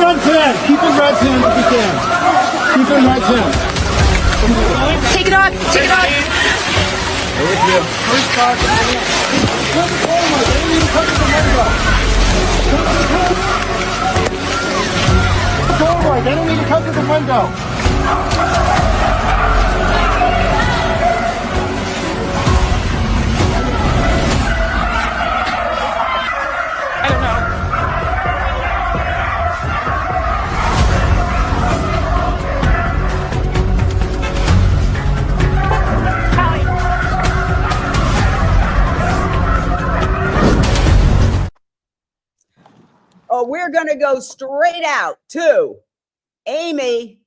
on 10. Keep in red 10 if you can. Keep in red 10. Take it off. Take it off. They don't need to come to the window. I don't know. Oh, we're going to go straight out to Amy.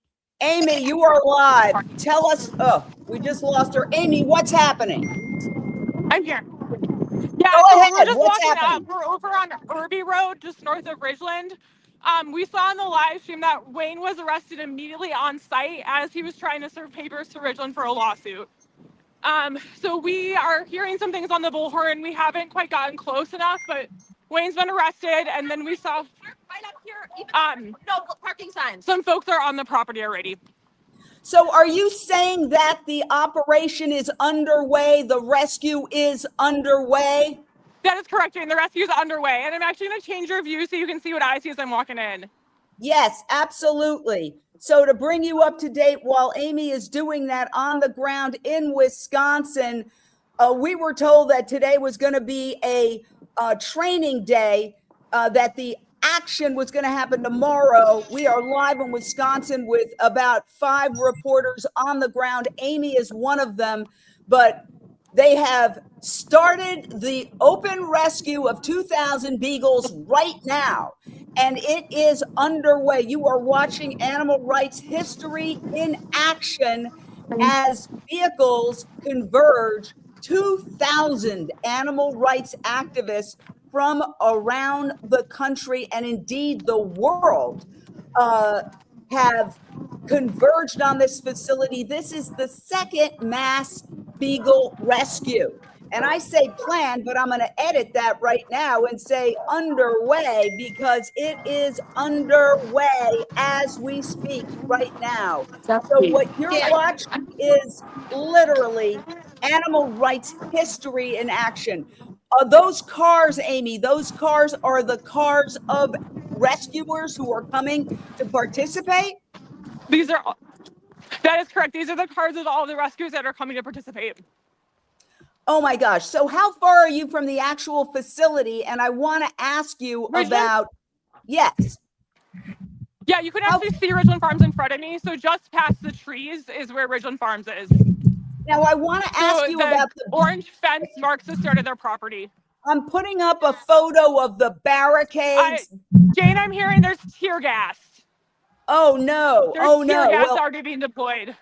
Amy, you are live. Tell us. Oh, we just lost her. Amy, what's happening? I'm here. Yeah, Go so ahead. we're just What's walking happening? up. We're over on Irby Road, just north of Ridgeland. We saw in the live stream that Wayne was arrested immediately on site as he was trying to serve papers to Ridgeland for a lawsuit. So we are hearing some things on the bullhorn. We haven't quite gotten close enough, but Wayne's been arrested, and then we saw right up here, no parking signs. some folks are on the property already. So are you saying that the operation is underway? The rescue is underway? That is correct, Jane. The rescue is underway, and I'm actually going to change your view so you can see what I see as I'm walking in. Yes, absolutely. So to bring you up to date while Amy is doing that on the ground in Wisconsin, we were told that today was going to be a training day, that the action was going to happen tomorrow. We are live in Wisconsin with about 5 reporters on the ground. Amy is one of them, but they have started the open rescue of 2,000 beagles right now, and it is underway. You are watching animal rights history in action as vehicles converge. 2,000 animal rights activists from around the country and indeed the world have converged on this facility. This is the second mass beagle rescue. And I say planned, but I'm going to edit that right now and say underway, because it is underway as we speak right now. So what you're watching is literally animal rights history in action. Those cars, Amy, those cars are the cars of rescuers who are coming to participate? That is correct. These are the cars of all the rescuers that are coming to participate. Oh my gosh. So how far are you from the actual facility? And I want to ask you about, yes. Yeah, you can actually see Ridgeland Farms in front of me. So just past the trees is where Ridgeland Farms is. Now I want to ask you about the orange fence marks the start of their property. I'm putting up a photo of the barricades. Jane, I'm hearing there's tear gas. Oh no. There's tear gas already being deployed.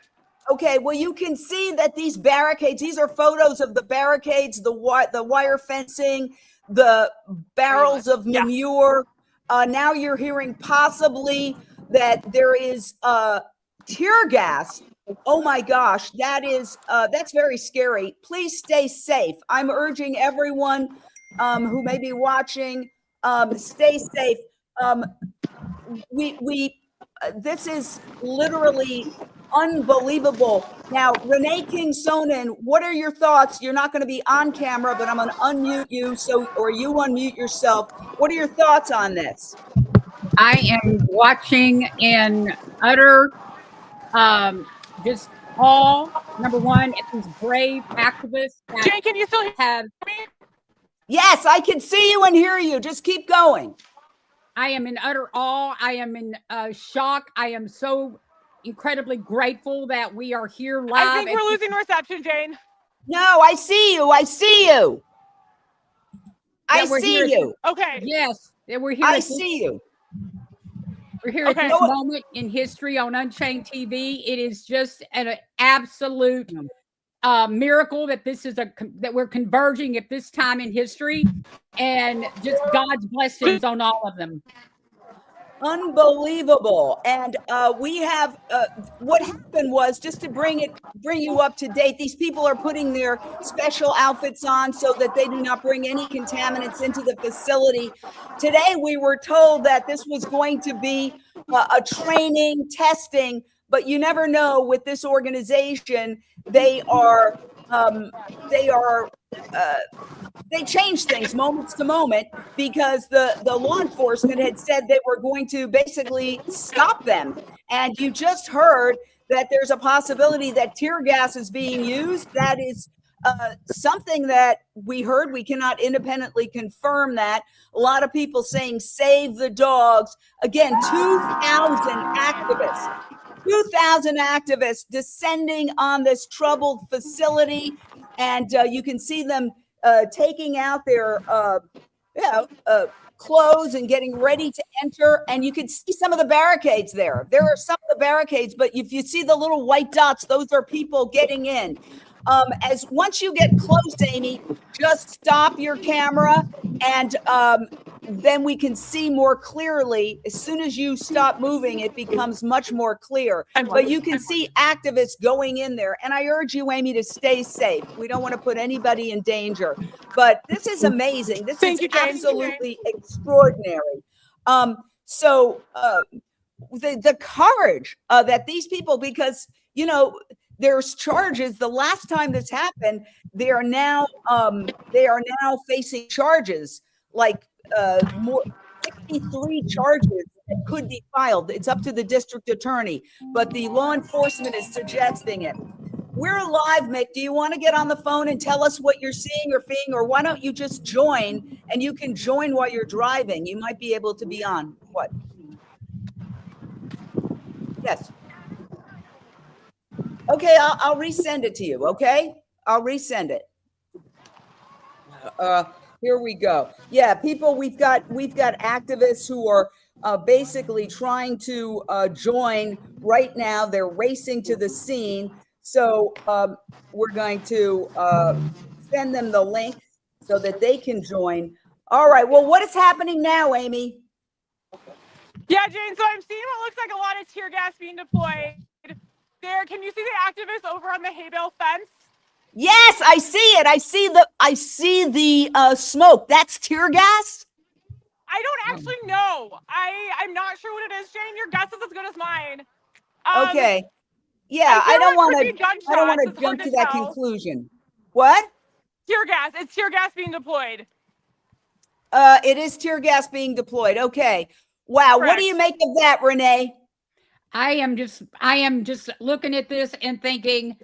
Okay, well, you can see that these barricades, these are photos of the barricades, the wire fencing, the barrels of manure. Now you're hearing possibly that there is tear gas. Oh my gosh, that's very scary. Please stay safe. I'm urging everyone who may be watching, stay safe. This is literally unbelievable. Now, Renee King-Sonnen, what are your thoughts? You're not going to be on camera, but I'm going to unmute you, or you unmute yourself. What are your thoughts on this? I am watching in utter just awe. Number one, it's these brave activists. Jane, can you still have me? Yes, I can see you and hear you. Just keep going. I am in utter awe. I am in shock. I am so incredibly grateful that we are here live. I think we're losing reception, Jane. No, I see you. I see you. I see you. Okay. Yes, we're here. I see you. We're here at this moment in history on Unchained TV. It is just an absolute miracle that this is that we're converging at this time in history, and just God's blessings on all of them. Unbelievable. And we have what happened was, just to bring you up to date, these people are putting their special outfits on so that they do not bring any contaminants into the facility. Today we were told that this was going to be a training, testing, but you never know with this organization. They change things moment to moment, because the law enforcement had said they were going to basically stop them. And you just heard that there's a possibility that tear gas is being used. That is something that we heard. We cannot independently confirm that. A lot of people saying save the dogs. Again, 2,000 activists. 2,000 activists descending on this troubled facility, and you can see them taking out their clothes and getting ready to enter. And you can see some of the barricades there. There are some of the barricades, but if you see the little white dots, those are people getting in. As once you get close, Amy, just stop your camera, and then we can see more clearly. As soon as you stop moving, it becomes much more clear. But you can see activists going in there. And I urge you, Amy, to stay safe. We don't want to put anybody in danger. But this is amazing. This is absolutely extraordinary. The courage that these people, because, you know, there's charges. The last time this happened, they are now facing charges, like more 63 charges that could be filed. It's up to the district attorney, but the law enforcement is suggesting it. We're live, Mick. Do you want to get on the phone and tell us what you're seeing or feeling, or why don't you just join, and you can join while you're driving? You might be able to be on. What? Yes. Okay, I'll resend it to you. Okay, I'll resend it. Here we go. Yeah, people, we've got activists who are basically trying to join right now. They're racing to the scene. So we're going to send them the link so that they can join. All right. Well, what is happening now, Amy? Yeah, Jane. So I'm seeing what looks like a lot of tear gas being deployed. There, can you see the activists over on the hay bale fence? Yes, I see it. I see the smoke. That's tear gas? I don't actually know. I'm not sure what it is, Jane. Your guess is as good as mine. Okay. Yeah, I don't want to jump to that conclusion. What? Tear gas. It's tear gas being deployed. It is tear gas being deployed. Okay. Wow. Correct. What do you make of that, Renee? I am just looking at this and thinking,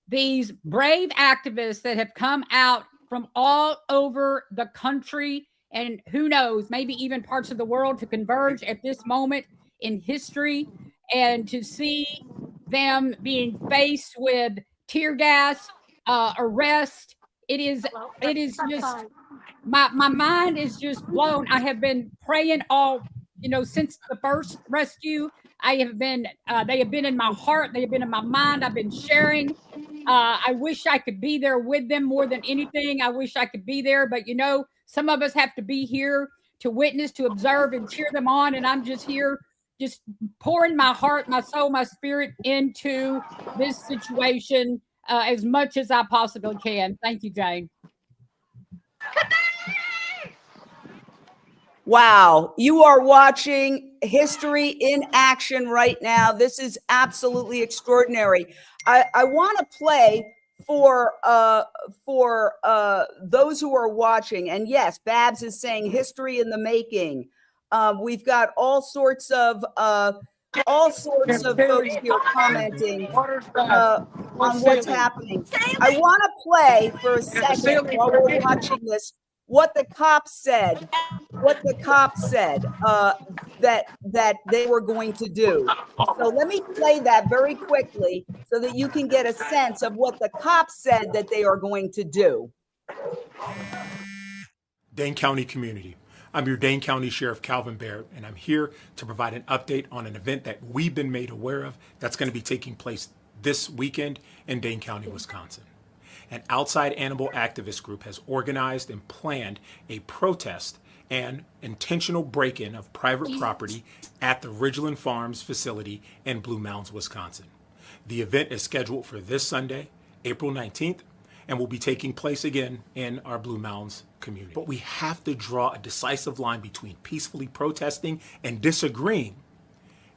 these brave activists that have come out from all over the country, and who knows, maybe even parts of the world, to converge at this moment in history, and to see them being faced with tear gas, arrest. It is just, my mind is just blown. I have been praying since the first rescue. They have been in my heart. They have been in my mind. I've been sharing. I wish I could be there with them more than anything. I wish I could be there, but some of us have to be here to witness, to observe, and cheer them on. And I'm just here, just pouring my heart, my soul, my spirit into this situation as much as I possibly can. Thank you, Jane. Wow, you are watching history in action right now. This is absolutely extraordinary. I want to play for those who are watching. And yes, Babs is saying history in the making. We've got all sorts of folks here commenting on what's happening. I want to play for a second while we're watching this what the cops said that they were going to do. So let me play that very quickly so that you can get a sense of what the cops said that they are going to do. Dane County community. I'm your Dane County Sheriff Calvin Barrett, and I'm here to provide an update on an event that we've been made aware of that's going to be taking place this weekend in Dane County, Wisconsin. An outside animal activist group has organized and planned a protest and intentional break-in of private property at the Ridgeland Farms facility in Blue Mounds, Wisconsin. The event is scheduled for this Sunday, April 19th, and will be taking place again in our Blue Mounds community. But we have to draw a decisive line between peacefully protesting and disagreeing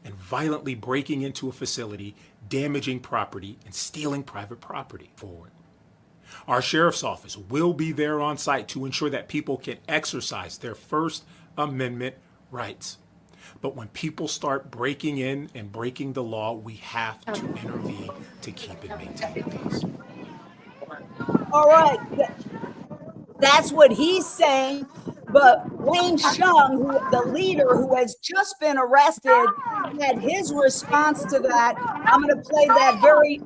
and violently breaking into a facility, damaging property, and stealing private property forward. Our sheriff's office will be there on site to ensure that people can exercise their First Amendment rights. But when people start breaking in and breaking the law, we have to intervene to keep and maintain peace. All right. That's what he's saying. But Wayne Hsiung, the leader who has just been arrested, had his response to that. I'm going to play that very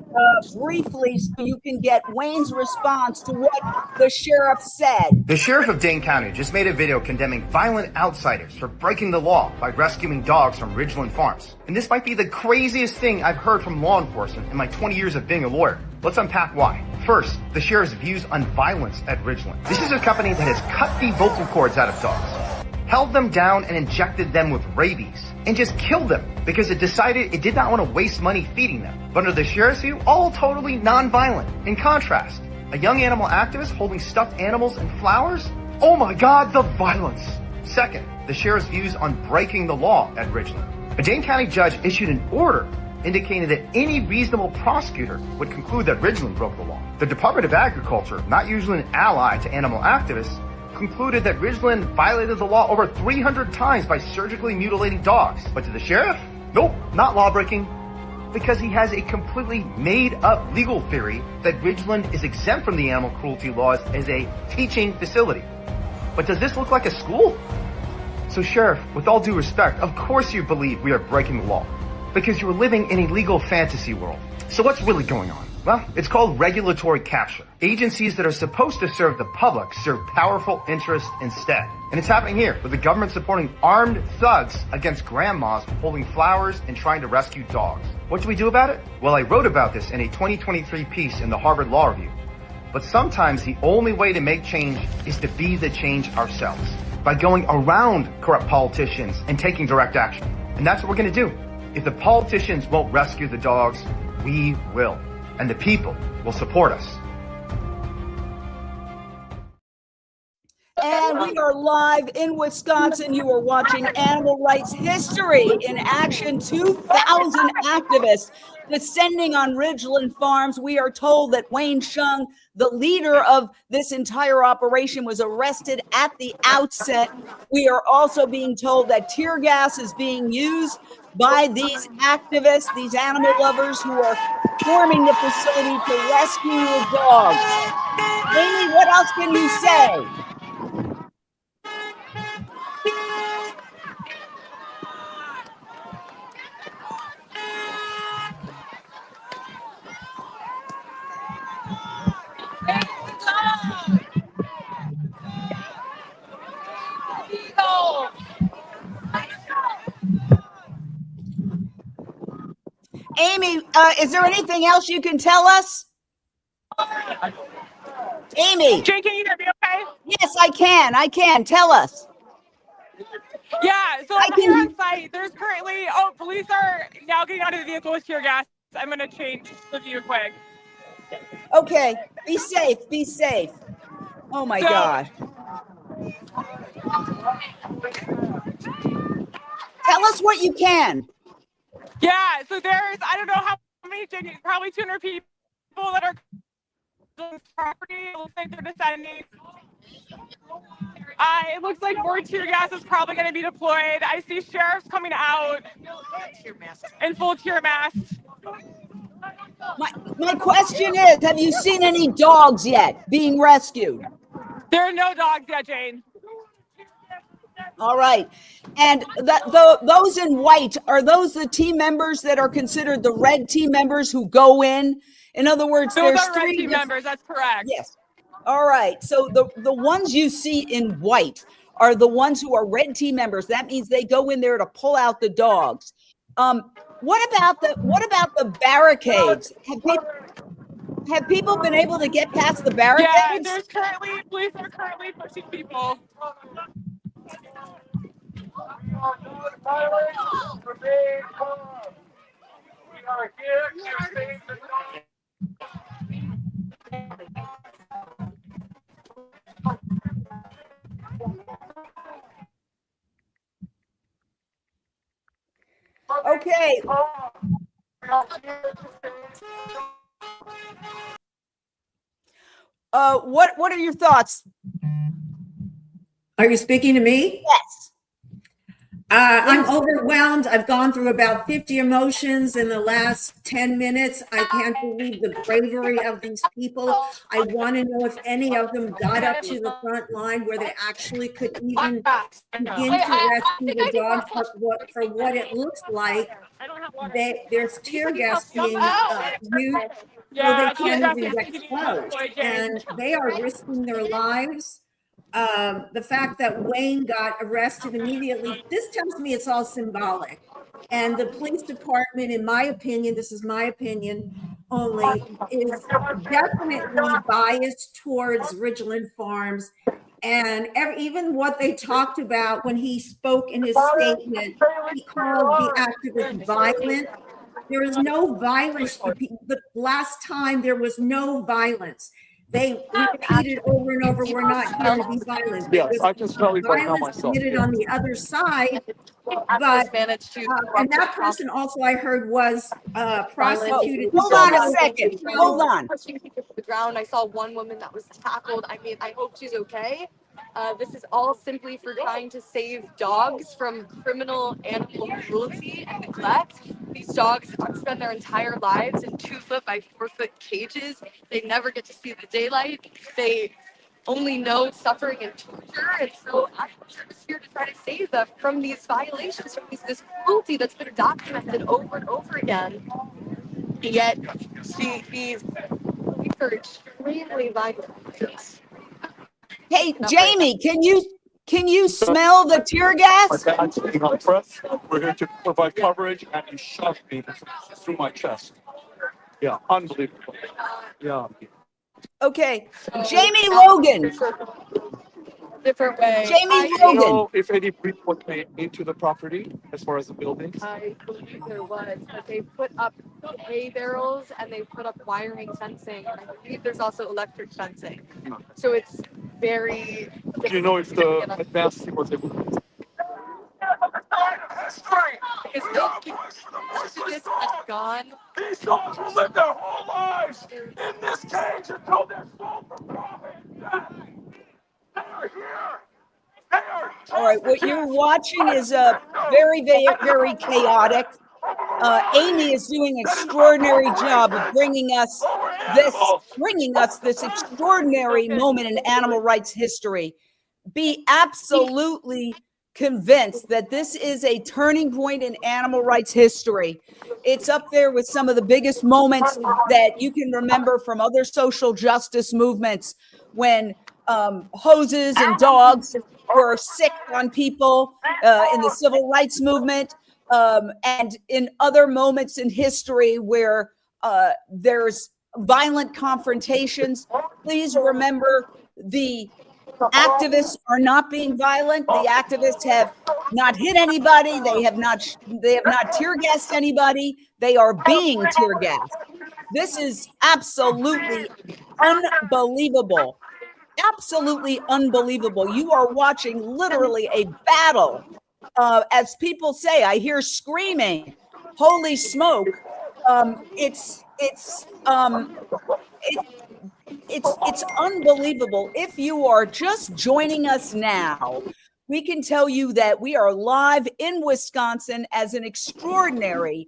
briefly so you can get Wayne's response to what the sheriff said. The sheriff of Dane County just made a video condemning violent outsiders for breaking the law by rescuing dogs from Ridgeland Farms. And this might be the craziest thing I've heard from law enforcement in my 20 years of being a lawyer. Let's unpack why. First, the sheriff's views on violence at Ridgeland. This is a company that has cut the vocal cords out of dogs, held them down and injected them with rabies, and just killed them because it decided it did not want to waste money feeding them. But under the sheriff's view, all totally non-violent. In contrast, a young animal activist holding stuffed animals and flowers? Oh my God, the violence. Second, the sheriff's views on breaking the law at Ridgeland. A Dane County judge issued an order indicating that any reasonable prosecutor would conclude that Ridgeland broke the law. The Department of Agriculture, not usually an ally to animal activists, concluded that Ridgeland violated the law over 300 times by surgically mutilating dogs. But to the sheriff? Nope, not lawbreaking, because he has a completely made-up legal theory that Ridgeland is exempt from the animal cruelty laws as a teaching facility. But does this look like a school? So sheriff, with all due respect, of course you believe we are breaking the law, because you're living in a legal fantasy world. So what's really going on? Well, it's called regulatory capture. Agencies that are supposed to serve the public serve powerful interests instead. And it's happening here, with the government supporting armed thugs against grandmas holding flowers and trying to rescue dogs. What do we do about it? Well, I wrote about this in a 2023 piece in the Harvard Law Review. But sometimes the only way to make change is to be the change ourselves, by going around corrupt politicians and taking direct action. And that's what we're going to do. If the politicians won't rescue the dogs, we will. And the people will support us. And we are live in Wisconsin. You are watching Animal Rights History in Action. 2,000 activists descending on Ridgeland Farms. We are told that Wayne Hsiung, the leader of this entire operation, was arrested at the outset. We are also being told that tear gas is being used by these activists, these animal lovers who are forming the facility to rescue the dogs. Amy, what else can you say? Amy, is there anything else you can tell us? Amy. Jay, can you hear me okay? Yes, I can. Tell us. Yeah, so I'm here on site. There's currently, police are now getting out of the vehicle with tear gas. I'm going to change the view quick. Okay, be safe. Oh my God. Tell us what you can. Yeah, so there's, I don't know how many, probably 200 people that are on this property. It looks like they're descending. It looks like more tear gas is probably going to be deployed. I see sheriffs coming out in full tear mask. My question is, have you seen any dogs yet being rescued? There are no dogs yet, Jane. All right. And those in white, are those the team members that are considered the red team members who go in? In other words, Those there's are red team members. That's correct. Yes. All right. So the ones you see in white are the ones who are red team members. That means they go in there to pull out the dogs. What about the barricades? Have people been able to get past the barricades? Yeah, police are currently pushing people. Okay. What are your thoughts? Are you speaking to me? Yes. I'm overwhelmed. I've gone through about 50 emotions in the last 10 minutes. I can't believe the bravery of these people. I want to know if any of them got up to the front line where they actually could even begin to rescue the dog for what it looks like. There's tear gas being used so they can't even get close. And they are risking their lives. The fact that Wayne got arrested immediately, this tells me it's all symbolic. And the police department, in my opinion, this is my opinion only, is definitely biased towards Ridgeland Farms. And even what they talked about when he spoke in his statement, he called the activists violent. There is no violence. The last time there was no violence. They repeated over and over, we're not here to be violent. Yes, I can totally blame violence myself. committed on the other side, but and that person also I heard was prosecuted. Hold on a second. Hold on. The ground. I saw one woman that was tackled. I mean, I hope she's okay. This is all simply for trying to save dogs from criminal animal cruelty and neglect. These dogs spend their entire lives in 2-foot by 4-foot cages. They never get to see the daylight. They only know suffering and torture. And so I'm just here to try to save them from these violations, from this cruelty that's been documented over and over again. And yet, these police are extremely violent. Hey, Jamie, can you smell the tear gas? We're here to provide coverage, and you shot me through my chest. Yeah, unbelievable. Yeah. Okay, Jamie Logan. Different way. Jamie I don't Logan. know if any brief was made into the property as far as the buildings. I believe there was, but they put up hay barrels and they put up wiring fencing. And I believe there's also electric fencing. So it's very. Do you know if the advanced team was able to? This has gone. These dogs will live their whole lives in this cage until they're sold for profit. They are here. They are. All right, what you're watching is very, very chaotic. Amy is doing an extraordinary job of bringing us this extraordinary moment in animal rights history. Be absolutely convinced that this is a turning point in animal rights history. It's up there with some of the biggest moments that you can remember from other social justice movements when hoses and dogs were sick on people in the civil rights movement and in other moments in history where there's violent confrontations. Please remember the activists are not being violent. The activists have not hit anybody. They have not tear gassed anybody. They are being tear gassed. This is absolutely unbelievable. Absolutely unbelievable. You are watching literally a battle. As people say, I hear screaming, holy smoke. It's unbelievable. If you are just joining us now, we can tell you that we are live in Wisconsin as an extraordinary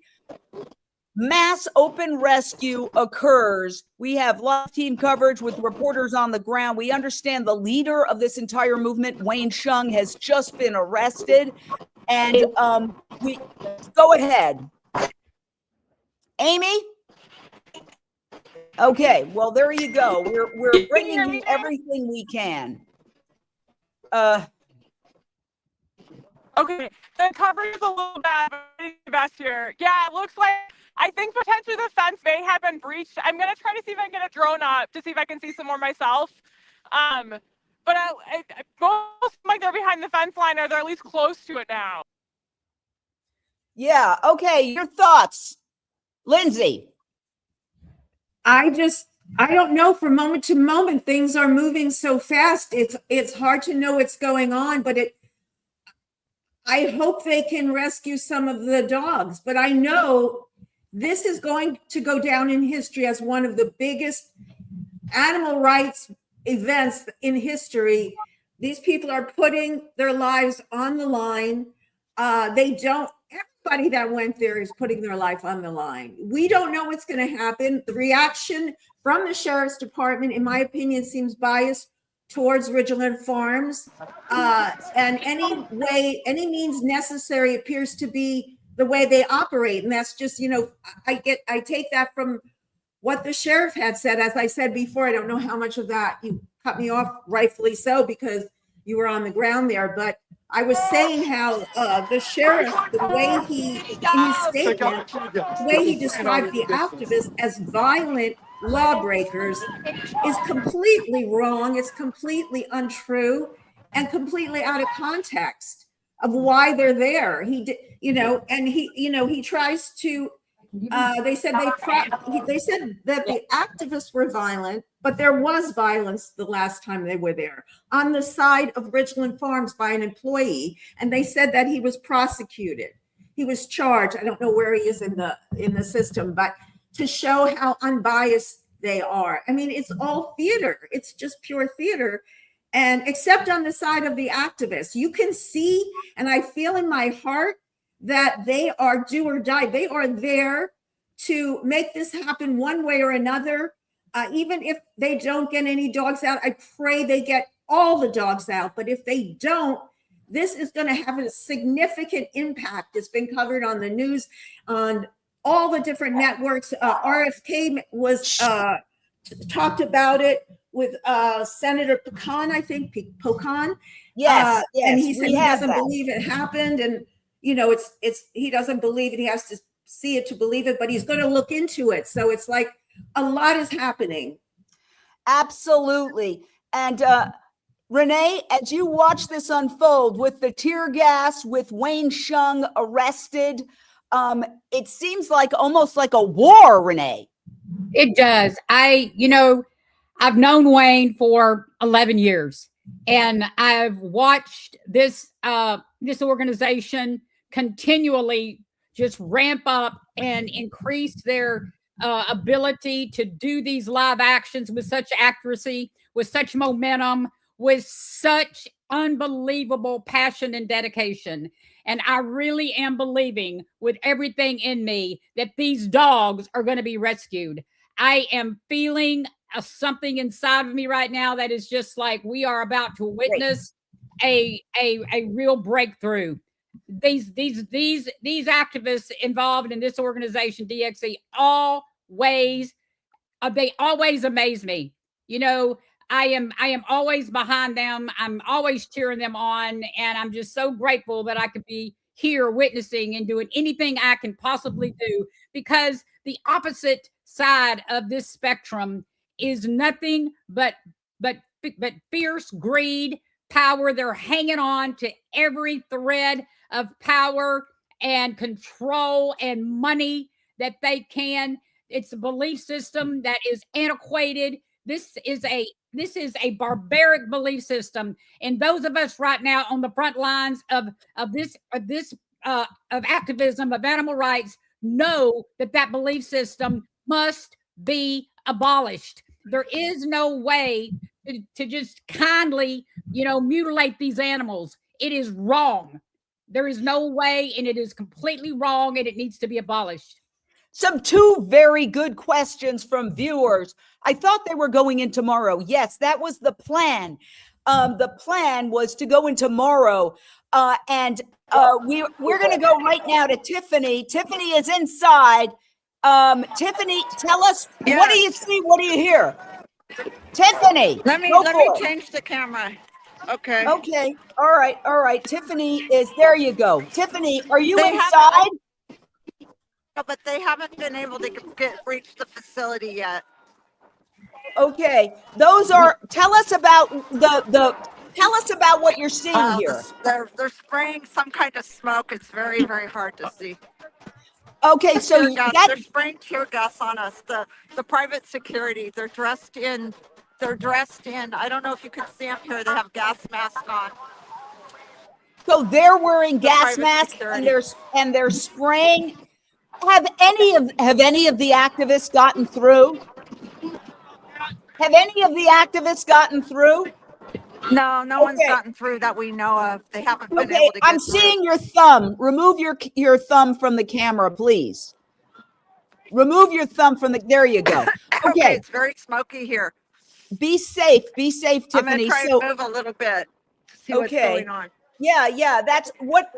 mass open rescue occurs. We have live team coverage with reporters on the ground. We understand the leader of this entire movement, Wayne Hsiung, has just been arrested. And we go ahead. Amy? Okay, well, there you go. We're bringing you everything we can. Okay, the coverage is a little bad, but it's the best here. Yeah, it looks like, I think potentially the fence may have been breached. I'm going to try to see if I can get a drone up to see if I can see some more myself. But most like they're behind the fence line, or they're at least close to it now. Yeah. Okay. Your thoughts, Lindsay. I don't know, from moment to moment things are moving so fast. It's hard to know what's going on, but I hope they can rescue some of the dogs, but I know this is going to go down in history as one of the biggest animal rights events in history. These people are putting their lives on the line. Everybody that went there is putting their life on the line. We don't know what's going to happen. The reaction from the sheriff's department, in my opinion, seems biased towards Ridgeland Farms. And any means necessary appears to be the way they operate. And that's just, I take that from what the sheriff had said. As I said before, I don't know how much of that you cut me off, rightfully so, because you were on the ground there. But I was saying how the sheriff, the way he, in his statement, the way he described the activists as violent lawbreakers is completely wrong. It's completely untrue and completely out of context of why they're there. He tries to. They said that the activists were violent, but there was violence the last time they were there on the side of Ridgeland Farms by an employee, and they said that he was prosecuted. He was charged. I don't know where he is in the system, but to show how unbiased they are. I mean, it's all theater. It's just pure theater. And except on the side of the activists, you can see, and I feel in my heart that they are do or die. They are there to make this happen one way or another. Even if they don't get any dogs out, I pray they get all the dogs out. But if they don't, this is going to have a significant impact. It's been covered on the news, on all the different networks. RFK was talked about it with Senator Pecan, I think, Pecan. Yes, and he said he doesn't believe it happened, and he doesn't believe it. He has to see it to believe it, but he's going to look into it. So it's like a lot is happening. Absolutely. And Renee, as you watch this unfold with the tear gas, with Wayne Hsiung arrested, it seems like almost like a war, Renee. It does. I've known Wayne for 11 years, and I've watched this organization continually just ramp up and increase their ability to do these live actions with such accuracy, with such momentum, with such unbelievable passion and dedication. And I really am believing with everything in me that these dogs are going to be rescued. I am feeling something inside of me right now that is just like we are about to witness a real breakthrough. These activists involved in this organization, DXE, they always amaze me. I am always behind them. I'm always cheering them on, and I'm just so grateful that I could be here witnessing and doing anything I can possibly do, because the opposite side of this spectrum is nothing but fierce greed, power. They're hanging on to every thread of power and control and money that they can. It's a belief system that is antiquated. This is a barbaric belief system, and those of us right now on the front lines of activism, of animal rights, know that belief system must be abolished. There is no way to just kindly, mutilate these animals. It is wrong. There is no way, and it is completely wrong, and it needs to be abolished. Some two very good questions from viewers. I thought they were going in tomorrow. Yes, that was the plan. The plan was to go in tomorrow. And we're going to go right now to Tiffany. Tiffany is inside. Tiffany, tell us, what do you see? What do you hear? Tiffany. Let me change the camera. Okay. Okay. All right. Tiffany is, there you go. Tiffany, are you inside? But they haven't been able to reach the facility yet. Okay. Those are, tell us about Tell us about what you're seeing here. They're spraying some kind of smoke. It's very, very hard to see. Okay, so Tear gas. that They're spraying tear gas on us. The private security. They're dressed in. I don't know if you can see them here. They have gas masks on. so they're wearing gas private masks security. and they're spraying. Have any of the activists gotten through? Have any of the activists gotten through? No, no one's Okay. gotten through that we know of. They haven't been Okay, able to get I'm through. seeing your thumb. Remove your thumb from the camera, please. Remove your thumb from the. There you go. Okay, It's very smoky here. be safe, I'm gonna Tiffany. try So to move a little bit to see what's Okay. going on. yeah, that's what.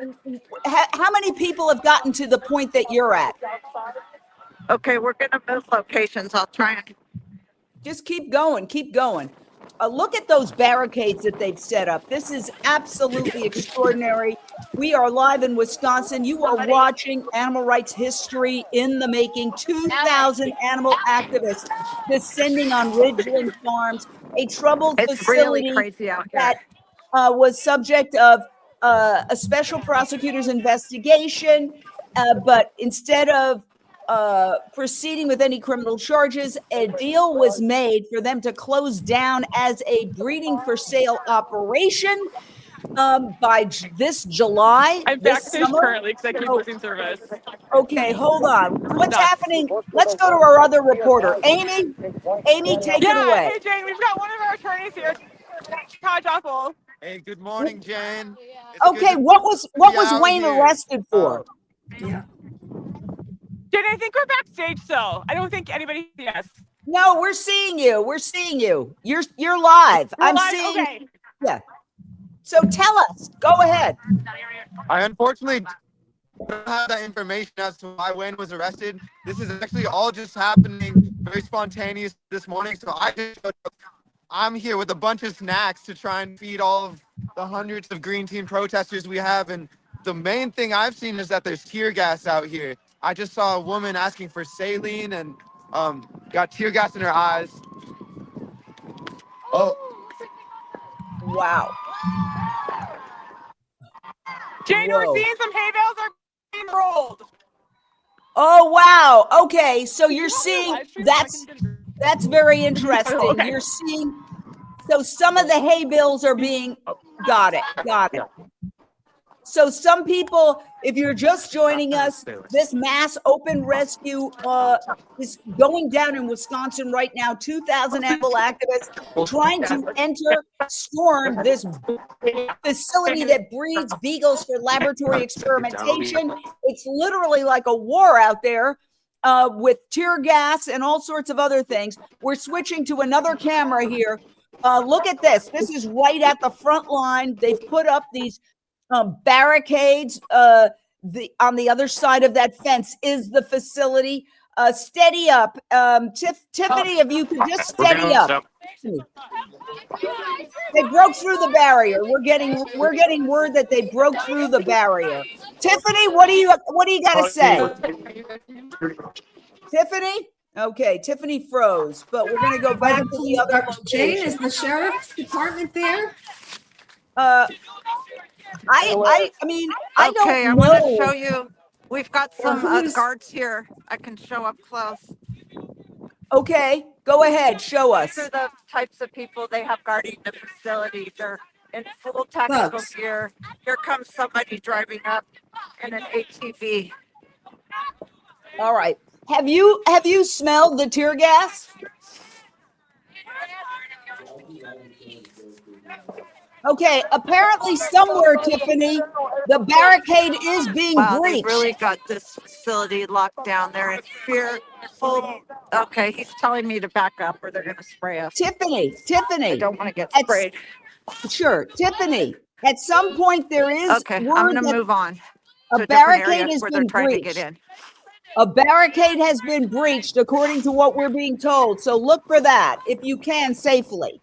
How many people have gotten to the point that you're at? Okay, we're gonna move locations. I'll try and. Just keep going, keep going. Look at those barricades that they've set up. This is absolutely extraordinary. We are live in Wisconsin. You are watching animal rights history in the making. 2,000 animal activists descending on Ridgeland Farms, a troubled It's facility really crazy out here. that was subject of a special prosecutor's investigation, but instead of proceeding with any criminal charges, a deal was made for them to close down as a breeding for sale operation by this July. I'm this backstage summer. currently because I keep losing service. Okay, hold on. What's happening? Let's go to our other reporter, Amy. Amy, take it away. Hey Jane, we've got one of our attorneys here, Todd Joffel. Hey, good morning, Jane. Okay, what was Wayne arrested for? Jane, I think we're backstage still. I don't think anybody. Yes. No, we're seeing you. We're seeing you. You're live. I'm live? seeing. Okay. Yeah. So tell us. Go ahead. I unfortunately don't have that information as to why Wayne was arrested. This is actually all just happening very spontaneous this morning. So I'm here with a bunch of snacks to try and feed all of the hundreds of Green Team protesters we have. And the main thing I've seen is that there's tear gas out here. I just saw a woman asking for saline and got tear gas in her eyes. Oh. Wow. Jane, Whoa. we're seeing some hay bales are being rolled. Oh wow. Okay, so you're seeing that's very interesting. Okay. You're seeing so some of the hay bales are being got it. So some people, if you're just joining us, this mass open rescue is going down in Wisconsin right now. 2,000 animal activists trying to storm this facility that breeds beagles for laboratory experimentation. It's literally like a war out there with tear gas and all sorts of other things. We're switching to another camera here. Look at this. This is right at the front line. They've put up these barricades. On the other side of that fence is the facility. Steady up. Tiffany, if you could just steady up. They broke through the barrier. We're getting word that they broke through the barrier. Tiffany, what do you got to say? Tiffany? Okay, Tiffany froze, but we're going to go back to the other Jane, location. is the sheriff's department there? I mean, I don't Okay, I know. want to show you. We've got some who's- guards here. I can show up close. Okay, go ahead, show us. These are the types of people they have guarding the facility. They're in full technical Thugs. gear. Here comes somebody driving up in an ATV. All right. Have you smelled the tear gas? Okay, apparently somewhere, Tiffany, the barricade is being Wow, breached. they've really got this facility locked down. They're in fear. Full. Okay, he's telling me to back up or they're going to spray us. Tiffany, I don't want to get That's- sprayed. sure. Tiffany, at some point there is Okay, I'm word going to that move on. a to a different barricade area has where been they're trying to breached. get in. A barricade has been breached according to what we're being told. So look for that if you can safely.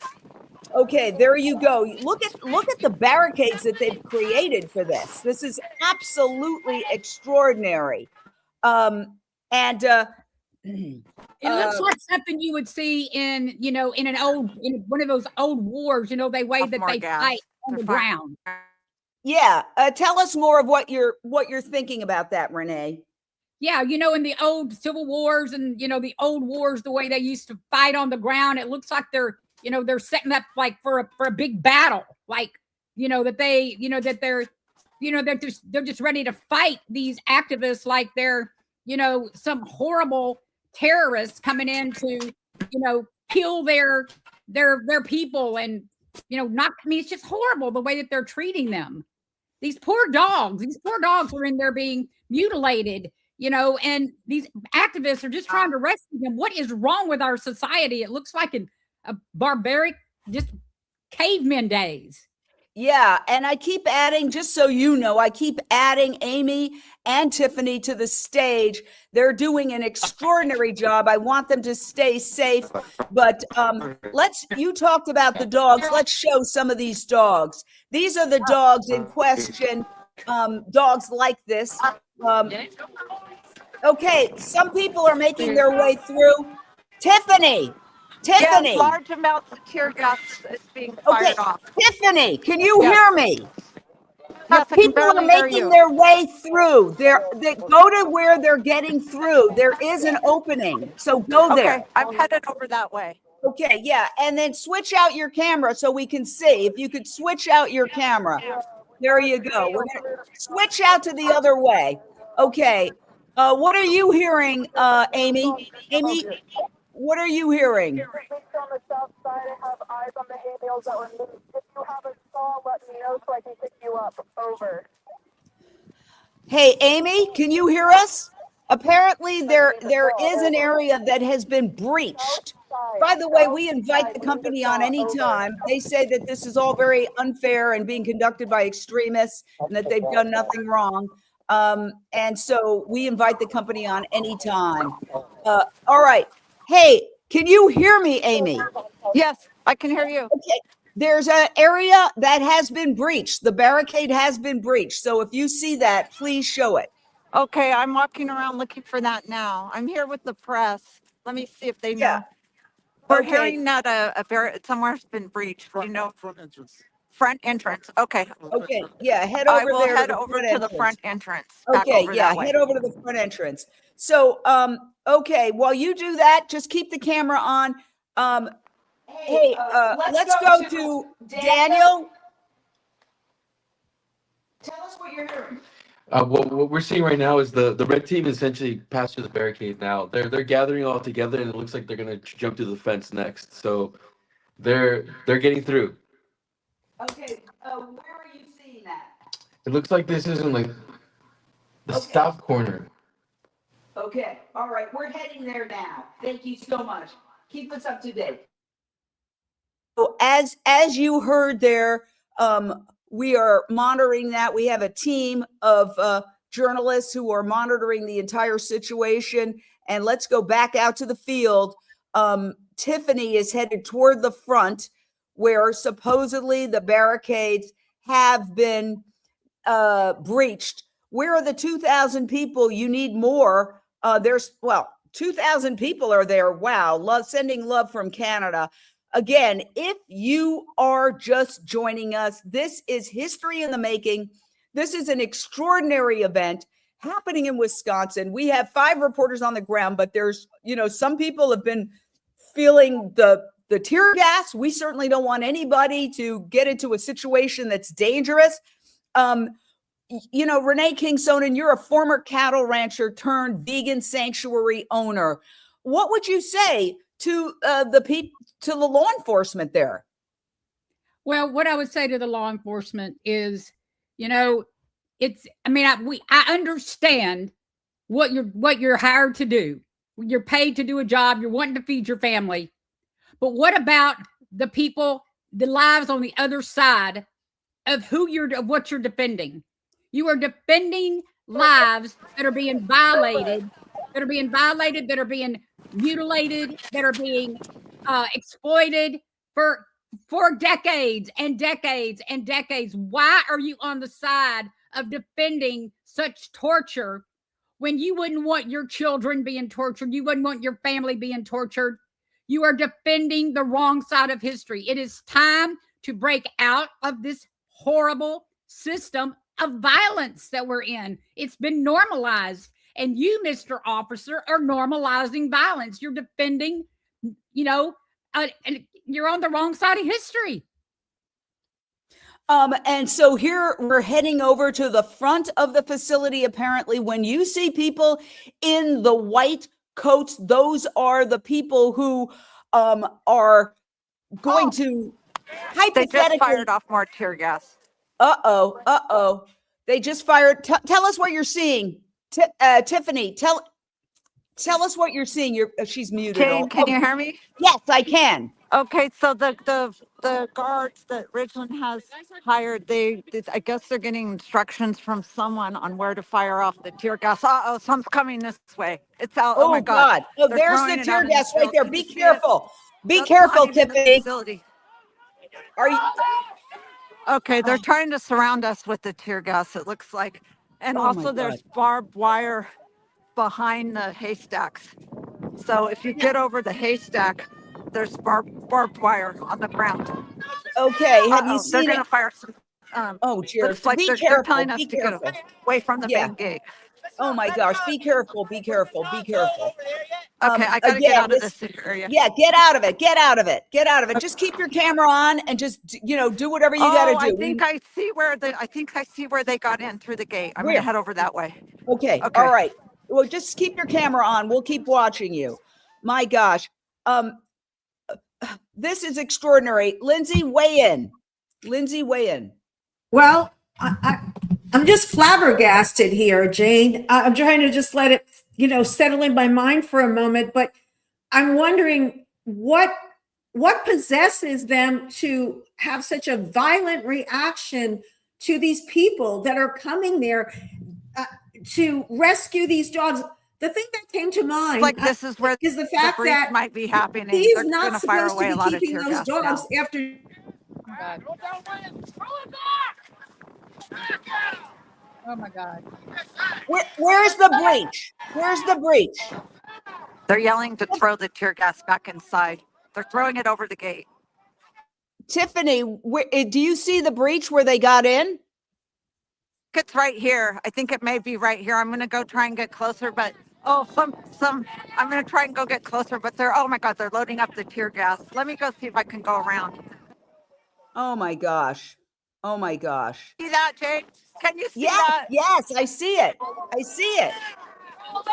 Okay, there you go. Look at the barricades that they've created for this. This is absolutely extraordinary. And It looks like something you would see in, you know, in one of those old wars, you know, the way that they fight on the ground. Yeah. Tell us more of what you're thinking about that, Renee. Yeah, you know, in the old civil wars and, you know, the old wars, the way they used to fight on the ground, it looks like they're, you know, they're setting up like for a big battle, like, you know, that they, you know, that they're, you know, they're just ready to fight these activists like they're, you know, some horrible terrorists coming in to, you know, kill their people and, you know, not. I mean, it's just horrible the way that they're treating them. These poor dogs are in there being mutilated, you know, and these activists are just trying to rescue them. What is wrong with our society? It looks like a barbaric, just caveman days. Yeah, and I keep adding, just so you know, I keep adding Amy and Tiffany to the stage. They're doing an extraordinary job. I want them to stay safe. But you talked about the dogs. Let's show some of these dogs. These are the dogs in question, dogs like this. Okay, some people are making their way through. Tiffany. Yes, large amounts of tear gas is being fired off. Tiffany, can you hear me? Yes, People are making their way through. They go to where they're getting through. There is an opening, so go there. Okay, I'm headed over that way. Okay, yeah, and then switch out your camera so we can see. If you could switch out your camera. There you go. We're gonna switch out to the other way. Okay. What are you hearing, Amy? Amy, what are you hearing? On the south side, I have eyes on the hay bales that were moved. If you have a saw, let me know so I can pick you up. Over. Hey, Amy, can you hear us? Apparently, there is an area that has been breached. By the way, we invite the company on any time. They say that this is all very unfair and being conducted by extremists and that they've done nothing wrong. And so we invite the company on any time. All right. Hey, can you hear me, Amy? Yes, I can hear you. Okay. There's an area that has been breached. The barricade has been breached. So if you see that, please show it. Okay, I'm walking around looking for that now. I'm here with the press. Let me see if they know. Yeah. We're Okay. hearing that somewhere's been breached. You know, front entrance. Front entrance. Okay. Okay. Yeah. Head over there. I will head over to the front entrance. Okay. Yeah. Head over to the front entrance. So, okay. While you do that, just keep the camera on. Hey, let's go to Daniel. Tell us what you're hearing. What we're seeing right now is the red team essentially passed through the barricade now. They're gathering all together, and it looks like they're gonna jump through the fence next. So they're getting through. Okay. Where are you seeing that? It looks like this is in like the south corner. Okay. All right. We're heading there now. Thank you so much. Keep us up to date. So as you heard there, we are monitoring that. We have a team of journalists who are monitoring the entire situation. And let's go back out to the field. Tiffany is headed toward the front where supposedly the barricades have been breached. Where are the 2,000 people? You need more. 2,000 people are there. Wow. Sending love from Canada. Again, if you are just joining us, this is history in the making. This is an extraordinary event happening in Wisconsin. We have 5 reporters on the ground, but there's, some people have been feeling the tear gas. We certainly don't want anybody to get into a situation that's dangerous. Renee King-Sonnen, you're a former cattle rancher turned vegan sanctuary owner. What would you say to the law enforcement there? Well, what I would say to the law enforcement is, I understand what you're hired to do. You're paid to do a job. You're wanting to feed your family. But what about the people, the lives on the other side of what you're defending? You are defending lives that are being violated, that are being mutilated, that are being exploited for decades and decades and decades. Why are you on the side of defending such torture when you wouldn't want your children being tortured, you wouldn't want your family being tortured. You are defending the wrong side of history. It is time to break out of this horrible system of violence that we're in. It's been normalized. And you, Mr. Officer, are normalizing violence. You're defending, and you're on the wrong side of history. And so here we're heading over to the front of the facility. Apparently, when you see people in the white coats, those are the people who are going to hypothetically. They just fired off more tear gas. Uh-oh. They just fired. Tell us what you're seeing. Tiffany, tell us what you're seing. She's muted. Jane, can you hear me? Yes, I can. Okay, so the guards that Ridgeland has hired, I guess they're getting instructions from someone on where to fire off the tear gas. Uh-oh, someone's coming this way. It's out. Oh my God. Oh, They're there's throwing the it tear out in the gas right field. there. Can Be you see it? careful. Be That's careful, not even the Tiffany. facility. Are you? Okay, they're trying to surround us with the tear gas, it looks like. And Oh my also God. there's barbed wire behind the haystacks. So if you get over the haystack, there's barbed wire on the ground. Okay, have you They're seen gonna it? fire some. Dear. Looks like Be they're careful. telling us Be to careful. get away from the Yeah. main gate. Oh my gosh. Be careful. Be careful. Be careful. Okay, I gotta get again, out of this area. Yeah, get out of it. Get out of it. Get out of it. Just keep your camera on and just do whatever you got to do. I think I see where they got in through the gate. I'm Where? gonna head over that way. Okay. All right. Well, just keep your camera on. We'll keep watching you. My gosh. This is extraordinary. Lindsay, weigh in. Well, I'm just flabbergasted here, Jane. I'm trying to just let it, settle in my mind for a moment, but I'm wondering what possesses them to have such a violent reaction to these people that are coming there to rescue these dogs. The thing that came to mind, this is where is the fact breach that might be happening. he's They're not gonna fire supposed away to a be lot of keeping tear those gas dogs now. after. Oh my God. Where's the breach? Where's the breach? They're yelling to throw the tear gas back inside. They're throwing it over the gate. Tiffany, do you see the breach where they got in? It's right here. I think it may be right here. I'm gonna go try and get closer, but I'm gonna try and go get closer, but oh my God, they're loading up the tear gas. Let me go see if I can go around. Oh my gosh. See that, Jake? Can you see Yes, that? yes, I see it.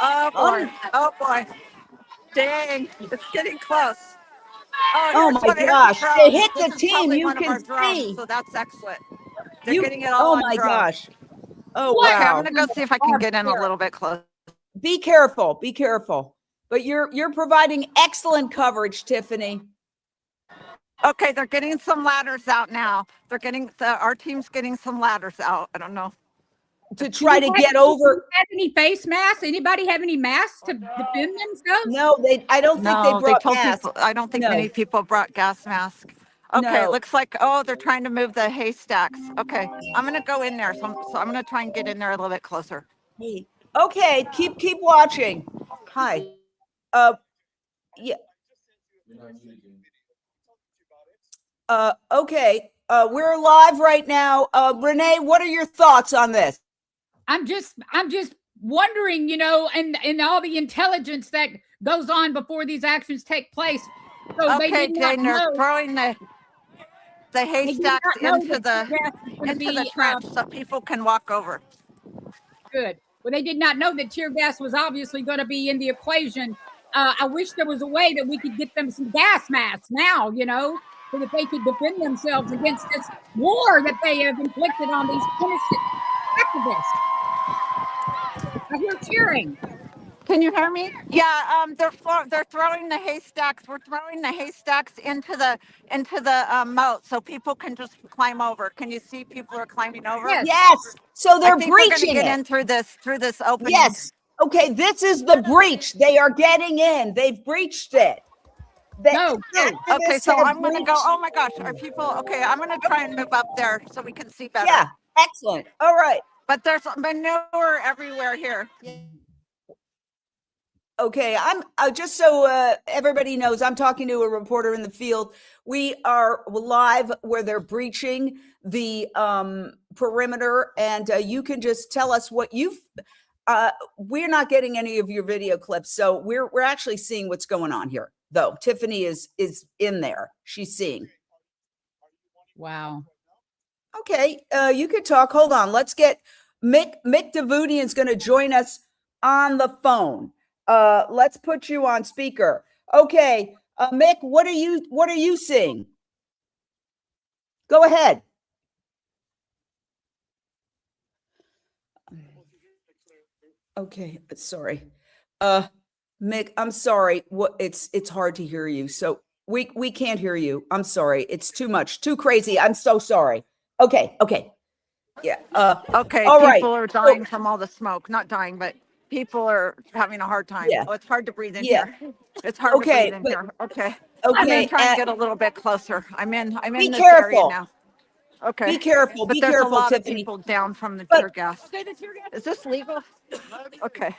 Oh boy. Dang, it's getting close. Oh here's my here's gosh. drone. They hit This the is team. probably You one of can our drones, see. so that's excellent. They're getting it all Oh on my drone. gosh. Oh What? Okay, I'm wow. gonna go see if I can get in a little bit closer. Be careful. But you're providing excellent coverage, Tiffany. Okay, they're getting some ladders out now. Our team's getting some ladders out. I don't know. To try to get over. Have any face masks? Anybody have any masks to defend themselves? No, I don't think they brought gas. I don't think many people brought gas masks. Okay, No. it looks like, they're trying to move the haystacks. Okay, I'm gonna go in there. So I'm gonna try and get in there a little bit closer. Okay, keep watching. Hi. Yeah. Okay. We're live right now. Renee, what are your thoughts on this? I'm just wondering, and all the intelligence that goes on before these actions take place. So Okay, Jane, they're throwing the haystacks into the trench so people can walk over. Good. Well, they did not know that tear gas was obviously going to be in the equation. I wish there was a way that we could get them some gas masks now, so that they could defend themselves against this war that they have inflicted on these innocent activists. I hear cheering. Can you hear me? Yeah, they're throwing the haystacks. We're throwing the haystacks into the moat so people can just climb over. Can you see people are climbing over? Yes. So they're I think breaching we're gonna get it. in through this opening. Yes. Okay, this is the breach. They are getting in. They've breached it. No. Okay, so I'm gonna go. Oh my gosh, are people? Okay, I'm gonna try and move up there so we can see better. Yeah, excellent. All right. But there's manure everywhere here. Okay, I'm just so everybody knows, I'm talking to a reporter in the field. We are live where they're breaching the perimeter, and you can just tell us what you've. We're not getting any of your video clips, so we're actually seeing what's going on here. Though Tiffany is in there, she's seeing. Wow. Okay, you could talk. Hold on, let's get Mick Davudian's going to join us on the phone. Let's put you on speaker. Okay, Mick, what are you seeing? Go ahead. Okay, sorry. Mick, I'm sorry. It's hard to hear you. So we can't hear you. I'm sorry. It's too much, too crazy. I'm so sorry. Okay. Yeah. Okay, all right. people are dying from all the smoke. Not dying, but people are having a hard time. Yeah. Oh, it's hard to breathe in Yeah. here. It's hard to breathe in here. Okay. I'm gonna try and get a little bit closer. I'm in this area now. Okay. Be careful. But be there's careful, a lot Tiffany. of people down from the tear gas. Is this legal? Okay.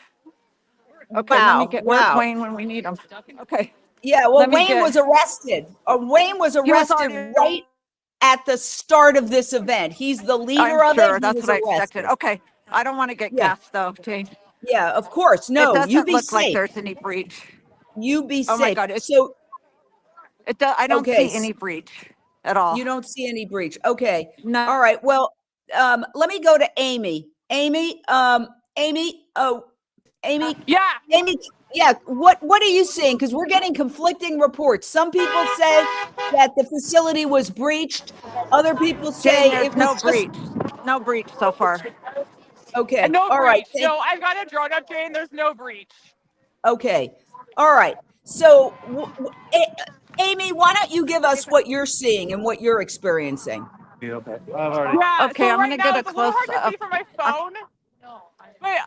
Okay, let me get where's Wayne when we need him. Okay. Yeah, well, Wayne was arrested. Wayne was arrested right at the start of this event. He's the leader of it. That's what I expected. Okay. I don't want to get gassed though, Jane. Yeah, of course. No, it doesn't you be look safe. like there's any breach. You be safe. Oh my God. So I don't see any breach at all. You don't see any breach. Okay. No. All right. Well, let me go to Amy. Amy. Yeah. Amy. Yeah. What are you seeing? Because we're getting conflicting reports. Some people say that the facility was breached. Other people say Jane, it was no breach. No breach so far. Okay. No All breach. right. No, I've got a drone up, Jane. There's no breach. Okay. All right. So, Amy, why don't you give us what you're seeing and what you're experiencing? Yeah. Okay, so I'm gonna get a it's close little hard to up. see from my phone. But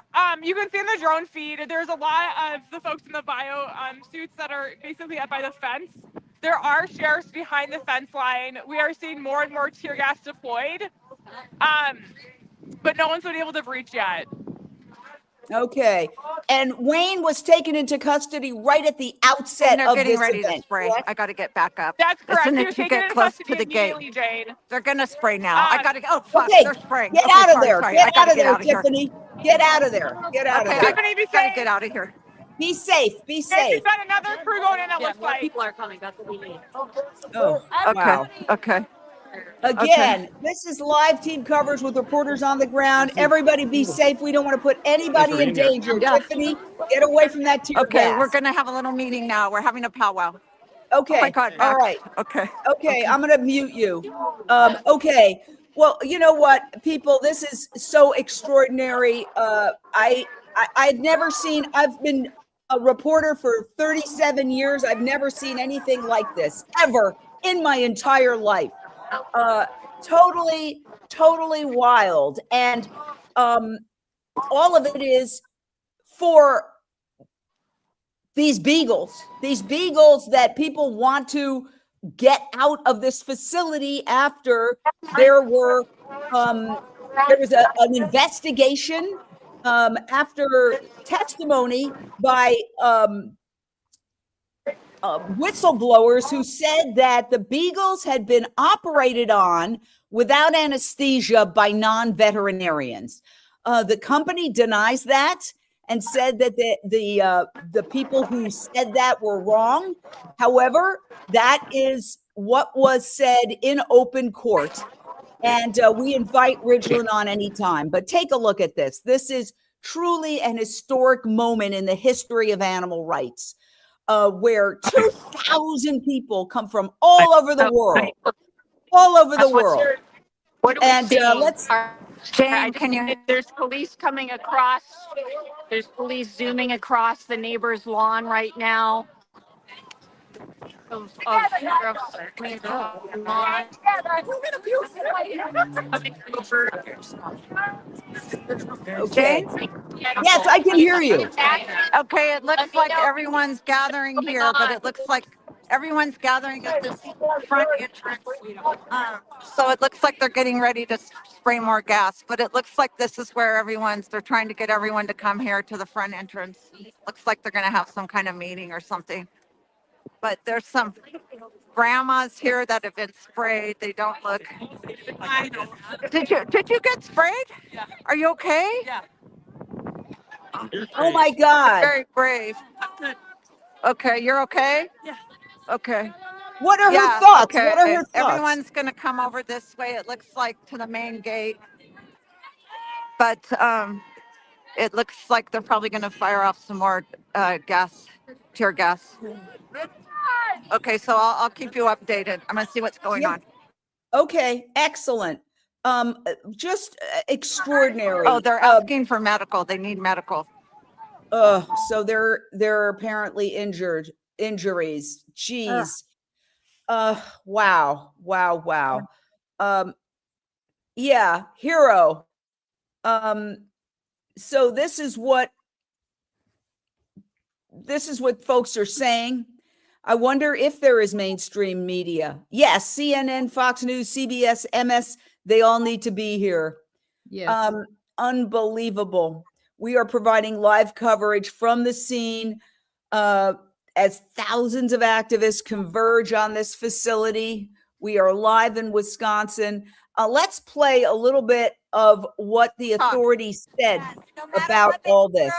you can see in the drone feed, there's a lot of the folks in the bio suits that are basically up by the fence. There are sheriffs behind the fence line. We are seeing more and more tear gas deployed, but no one's been able to breach yet. Okay. And Wayne was taken into custody right at the outset they're of getting this ready event. to spray. Correct? I got to get back up. That's correct. As soon He as was you taken get into close custody to the gate, immediately, Jane. they're gonna spray now. I got to. Oh fuck! Okay. They're spraying. Get Okay, out of sorry, there. sorry. Get I gotta out of get there, out of here. Tiffany. Get out of there. Get out Okay, of there. Tiffany, be Gotta safe. get out of here. Be safe. Be Jane, safe. we've got another crew going in, it looks like. People are coming. That's what we need. Oh, wow. Okay. Again, this is live team coverage with reporters on the ground. Everybody be safe. We don't want to put anybody in danger. Yeah. Tiffany, get away from that tear Okay, gas. we're gonna have a little meeting now. We're having a powwow. Okay. Oh my God. All Max. right. Okay. Okay, I'm going to mute you. Okay. Well, you know what, people, this is so extraordinary. I've never seen, I've been a reporter for 37 years. I've never seen anything like this ever in my entire life. Totally wild. And all of it is for these beagles that people want to get out of this facility after there was an investigation after testimony by whistleblowers who said that the Beagles had been operated on without anesthesia by non-veterinarians. The company denies that and said that the people who said that were wrong. However, that is what was said in open court. And we invite Ridgeland on anytime. But take a look at this. This is truly an historic moment in the history of animal rights, where 2,000 people come from all over the world. All over the world. And let's... Jane, can you? There's police coming across. There's police zooming across the neighbor's lawn right now. Jane? Yes, I can hear you. Okay, it looks like everyone's gathering here, but it looks like everyone's gathering at this front entrance. So it looks like they're getting ready to spray more gas, but it looks like this is where they're trying to get everyone to come here to the front entrance. Looks like they're going to have some kind of meeting or something. But there's some grandmas here that have been sprayed. They don't look. Did you get sprayed? Yeah. Are you okay? Yeah. Oh my God. Very brave. Okay, you're okay? Yeah. Okay. What are her thoughts? Okay. What are her thoughts? Everyone's going to come over this way. It looks like to the main gate. But it looks like they're probably going to fire off some more tear gas. Okay, so I'll keep you updated. I'm going to see what's going on. Okay, excellent. Just extraordinary. Oh, they're asking for medical. They need medical. So they're apparently injuries. Jeez. Wow. Yeah, hero. So this is what folks are saying. I wonder if there is mainstream media. Yes, CNN, Fox News, CBS, MS, they all need to be here. Yes. Unbelievable. We are providing live coverage from the scene as thousands of activists converge on this facility. We are live in Wisconsin. Let's play a little bit of what the authorities said about all this.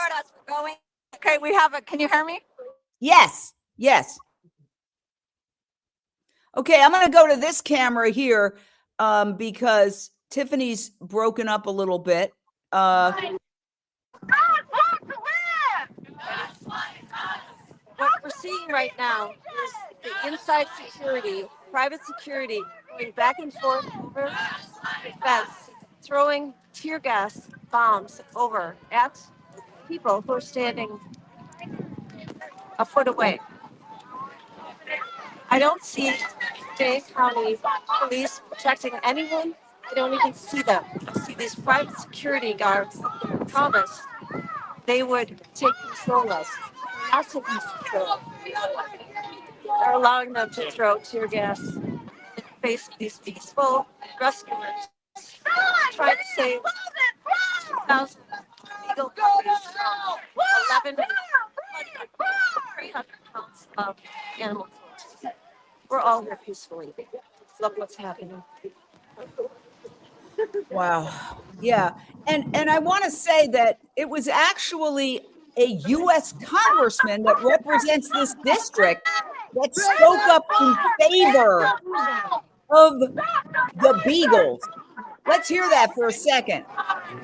Okay, we have it. Can you hear me? Yes. Okay, I'm going to go to this camera here because Tiffany's broken up a little bit. What we're seeing right now is the inside security, private security, going back and forth over the fence, throwing tear gas bombs over at people who are standing a foot away. I don't see Dane County police protecting anyone. I don't even see them. I see these private security guards promise they would take control of us. They're not taking control. They're allowing them to throw tear gas in the face of these peaceful rescuers trying to save 2,000 Beagle puppies from 300 pounds of animal cruelty. We're all here peacefully. Look what's happening. Wow. Yeah. And I want to say that it was actually a U.S. congressman that represents this district that spoke up in favor of the Beagles. Let's hear that for a second.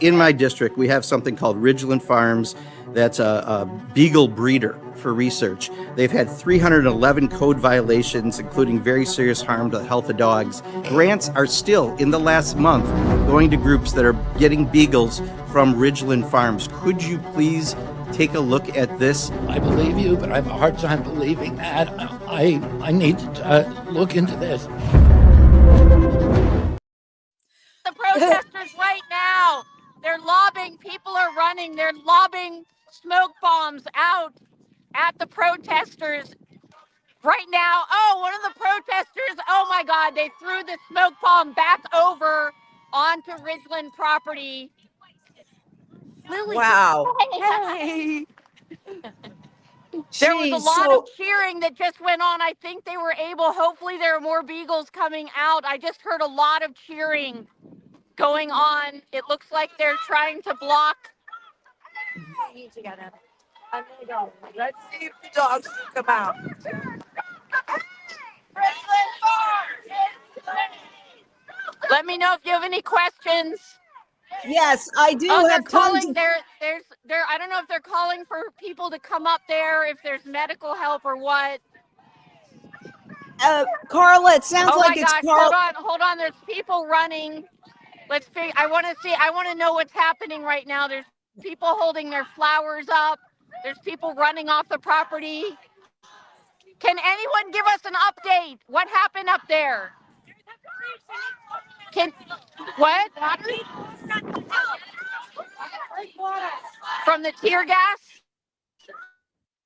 In my district, we have something called Ridgeland Farms. That's a Beagle breeder for research. They've had 311 code violations, including very serious harm to the health of dogs. Grants are still, in the last month, going to groups that are getting Beagles from Ridgeland Farms. Could you please take a look at this? I believe you, but I have a hard time believing that. I need to look into this. The protesters right now, they're lobbing, people are running, they're lobbing smoke bombs out at the protesters right now. Oh, one of the protesters, oh my God, they threw the smoke bomb back over onto Ridgeland property. Lily. Wow. Hey. There was a lot of cheering that just went on. I think they were able, hopefully there are more Beagles coming out. I just heard a lot of cheering going on. It looks like they're trying to block. I need to get him. I'm gonna go. Let's see if the dogs come out. Let me know if you have any questions. Yes, I do they're have calling. tons of... They're I don't know if they're calling for people to come up there, if there's medical help or what. Carla, it sounds like it's Carla. Hold on. There's people running. Let's figure. I want to know what's happening right now. There's people holding their flowers up. There's people running off the property. Can anyone give us an update? What happened up there? What? From the tear gas?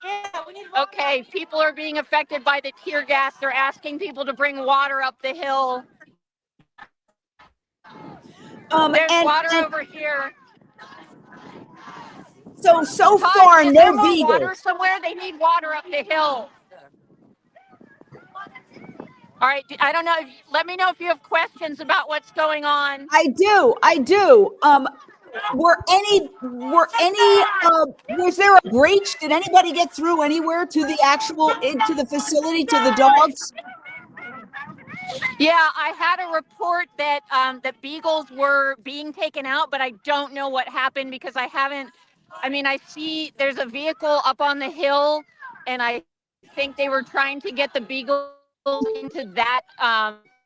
Yeah, Okay, people are being affected by the tear gas. They're asking people to bring water up the hill. There's water over here. So Todd, far, is no there more water Beagles. somewhere? They need water up the hill. All right, I don't know. Let me know if you have questions about what's going on. I do. Was there a breach? Did anybody get through anywhere to the into the facility, to the dogs? Yeah, I had a report that that beagles were being taken out, but I don't know what happened because I haven't. I mean, I see there's a vehicle up on the hill, and I think they were trying to get the beagles into that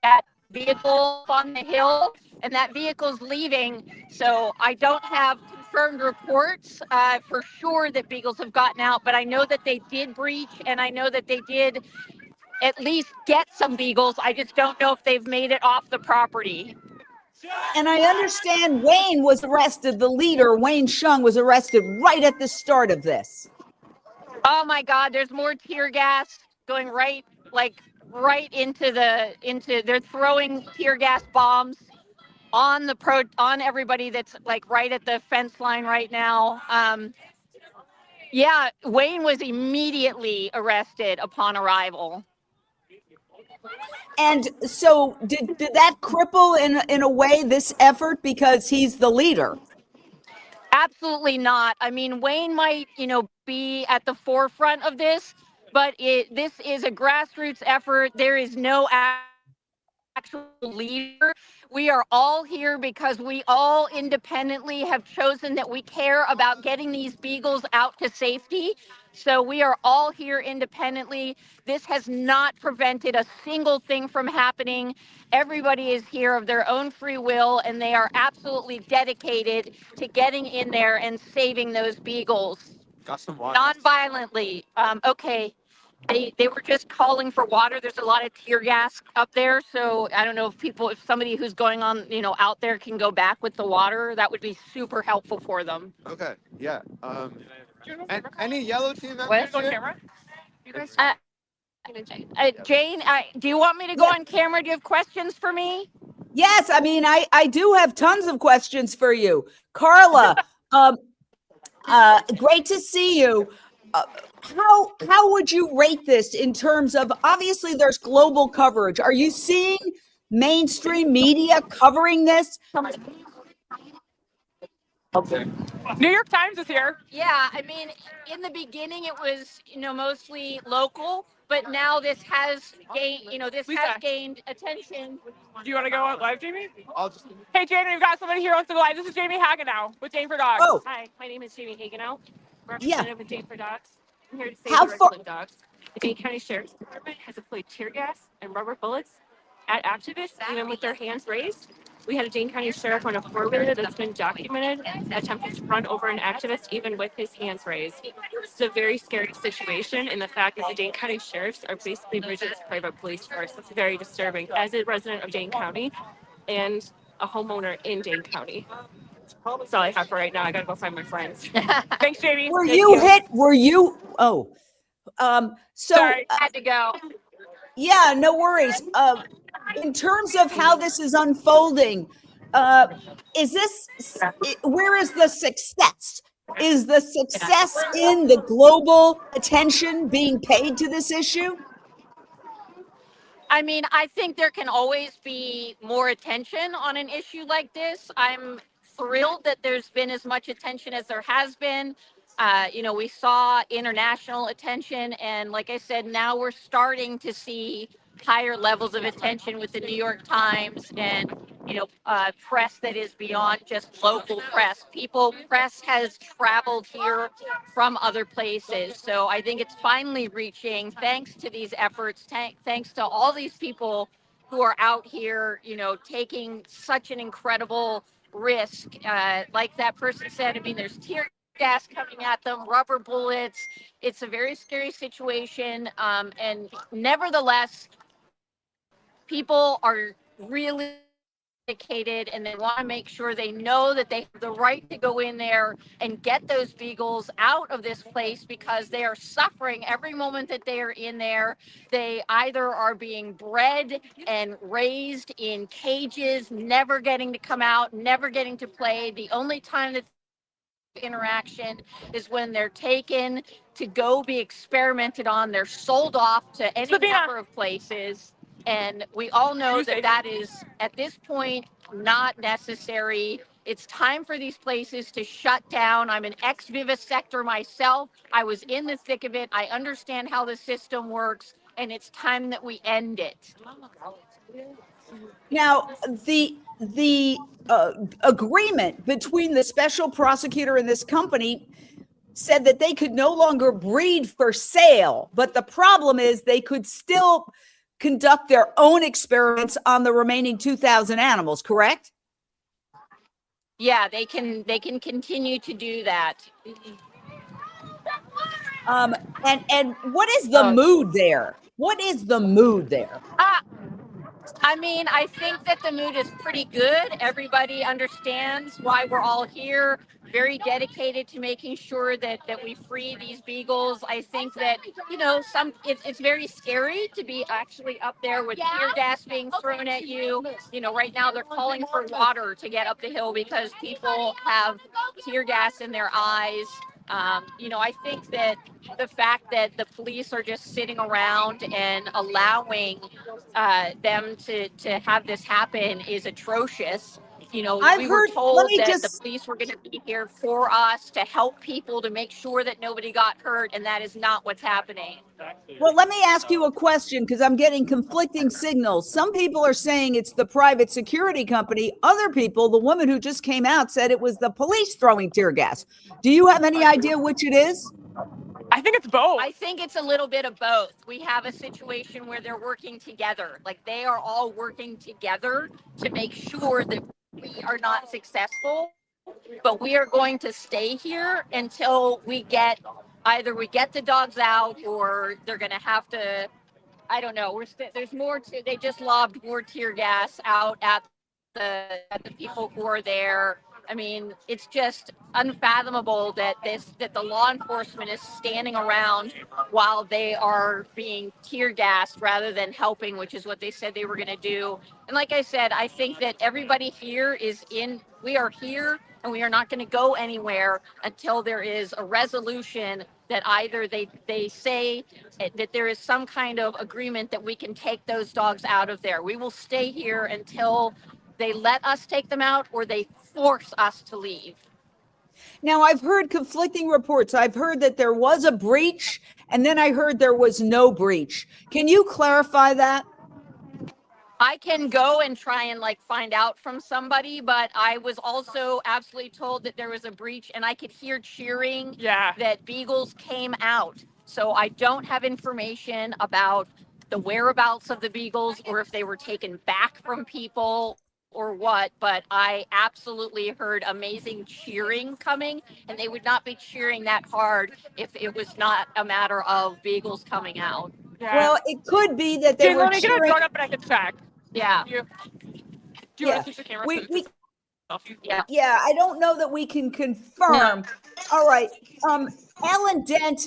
that vehicle on the hill, and that vehicle's leaving. So I don't have confirmed reports for sure that beagles have gotten out, but I know that they did breach, and I know that they did at least get some beagles. I just don't know if they've made it off the property. And I understand Wayne was arrested, the leader, Wayne Hsiung, was arrested right at the start of this. Oh my God, there's more tear gas going right into they're throwing tear gas bombs on everybody that's like right at the fence line right now. Yeah, Wayne was immediately arrested upon arrival. And so did that cripple in a way this effort because he's the leader? Absolutely not. I mean, Wayne might, be at the forefront of this, but this is a grassroots effort. There is no actual leader. We are all here because we all independently have chosen that we care about getting these beagles out to safety. So we are all here independently. This has not prevented a single thing from happening. Everybody is here of their own free will, and they are absolutely dedicated to getting in there and saving those beagles. Got some water. Non-violently. Okay. They were just calling for water. There's a lot of tear gas up there. So I don't know if somebody who's going on, out there can go back with the water, that would be super helpful for them. Okay, yeah. Any yellow team members? What? On camera? You guys? Jane, do you want me to go on camera? Do you have questions for me? Yes, I mean, I do have tons of questions for you. Carla, great to see you. How would you rate this in terms of, obviously there's global coverage. Are you seeing mainstream media covering this? New York Times is here. Yeah, I mean, in the beginning it was, mostly local, but now this has gained, gained attention. Do you want to go on live, Jamie? I'll just. Hey, Jamie, we've got somebody here who wants to go live. This is Jamie Hagenow with Dane for Dogs. Oh. Hi, my name is Jamie Hagenow, Yeah. representative of Dane for Dogs. I'm here to save How the far- Richland dogs. The Dane County Sheriff's Department has deployed tear gas and rubber bullets at activists, even with their hands raised. We had a Dane County Sheriff on a four-wheeler that's been documented attempting to run over an activist even with his hands raised. It's a very scary situation, and the fact that the Dane County Sheriffs are basically Bridget's private police force. It's very disturbing. As a resident of Dane County and a homeowner in Dane County. That's all I have for right now. I gotta go find my friends. Thanks, Jamie. Were you hit? Were you? Oh, so Sorry, I had to go. yeah, no worries. In terms of how this is unfolding, is this, where is the success? Is the success in the global attention being paid to this issue? I mean, I think there can always be more attention on an issue like this. I'm thrilled that there's been as much attention as there has been. We saw international attention, and like I said, now we're starting to see higher levels of attention with the New York Times and, press that is beyond just local press. Press has traveled here from other places. So I think it's finally reaching, thanks to these efforts, thanks to all these people who are out here, taking such an incredible risk. Like that person said, I mean, there's tear gas coming at them, rubber bullets. It's a very scary situation. And nevertheless, people are really dedicated, and they want to make sure they know that they have the right to go in there and get those beagles out of this place, because they are suffering every moment that they are in there. They either are being bred and raised in cages, never getting to come out, never getting to play. The only time that interaction is when they're taken to go be experimented on. They're sold off to any number of places. And we all know that that is, at this point, not necessary. It's time for these places to shut down. I'm an ex-vivisector myself. I was in the thick of it. I understand how the system works, and it's time that we end it. Now, the agreement between the special prosecutor and this company said that they could no longer breed for sale, but the problem is they could still conduct their own experiments on the remaining 2,000 animals, correct? Yeah, they can continue to do that. And what is the mood there? What is the mood there? I mean, I think that the mood is pretty good. Everybody understands why we're all here, very dedicated to making sure that we free these beagles. I think that, you know, it's very scary to be actually up there with tear gas being thrown at you. You know, right now they're calling for water to get up the hill because people have tear gas in their eyes. You know, I think that the fact that the police are just sitting around and allowing them to have this happen is atrocious. You know, we were told that the police were going to be here for us to help people, to make sure that nobody got hurt, and that is not what's happening. Well, let me ask you a question, because I'm getting conflicting signals. Some people are saying it's the private security company. Other people, the woman who just came out, said it was the police throwing tear gas. Do you have any idea which it is? I think it's both. I think it's a little bit of both. We have a situation where they're working together. Like, they are all working together to make sure that we are not successful, but we are going to stay here until we get, either we get the dogs out, or they're going to have to, I don't know. There's more to, they just lobbed more tear gas out at the people who are there. I mean, it's just unfathomable that the law enforcement is standing around while they are being tear gassed rather than helping, which is what they said they were going to do. And like I said, I think that everybody here we are here, and we are not going to go anywhere until there is a resolution that either they say that there is some kind of agreement that we can take those dogs out of there. We will stay here until they let us take them out, or they force us to leave. Now, I've heard conflicting reports. I've heard that there was a breach, and then I heard there was no breach. Can you clarify that? I can go and try and find out from somebody, but I was also absolutely told that there was a breach, and I could hear cheering that Beagles came out. So I don't have information about the whereabouts of the Beagles, or if they were taken back from people or what, but I absolutely heard amazing cheering coming, and they would not be cheering that hard if it was not a matter of Beagles coming out. Yeah. Well, it could be that they were Let me get a cheering. dog up and I can check. Yeah. Do you want to switch the camera? Yeah, I don't know that we can confirm. All right. Ellen Dent,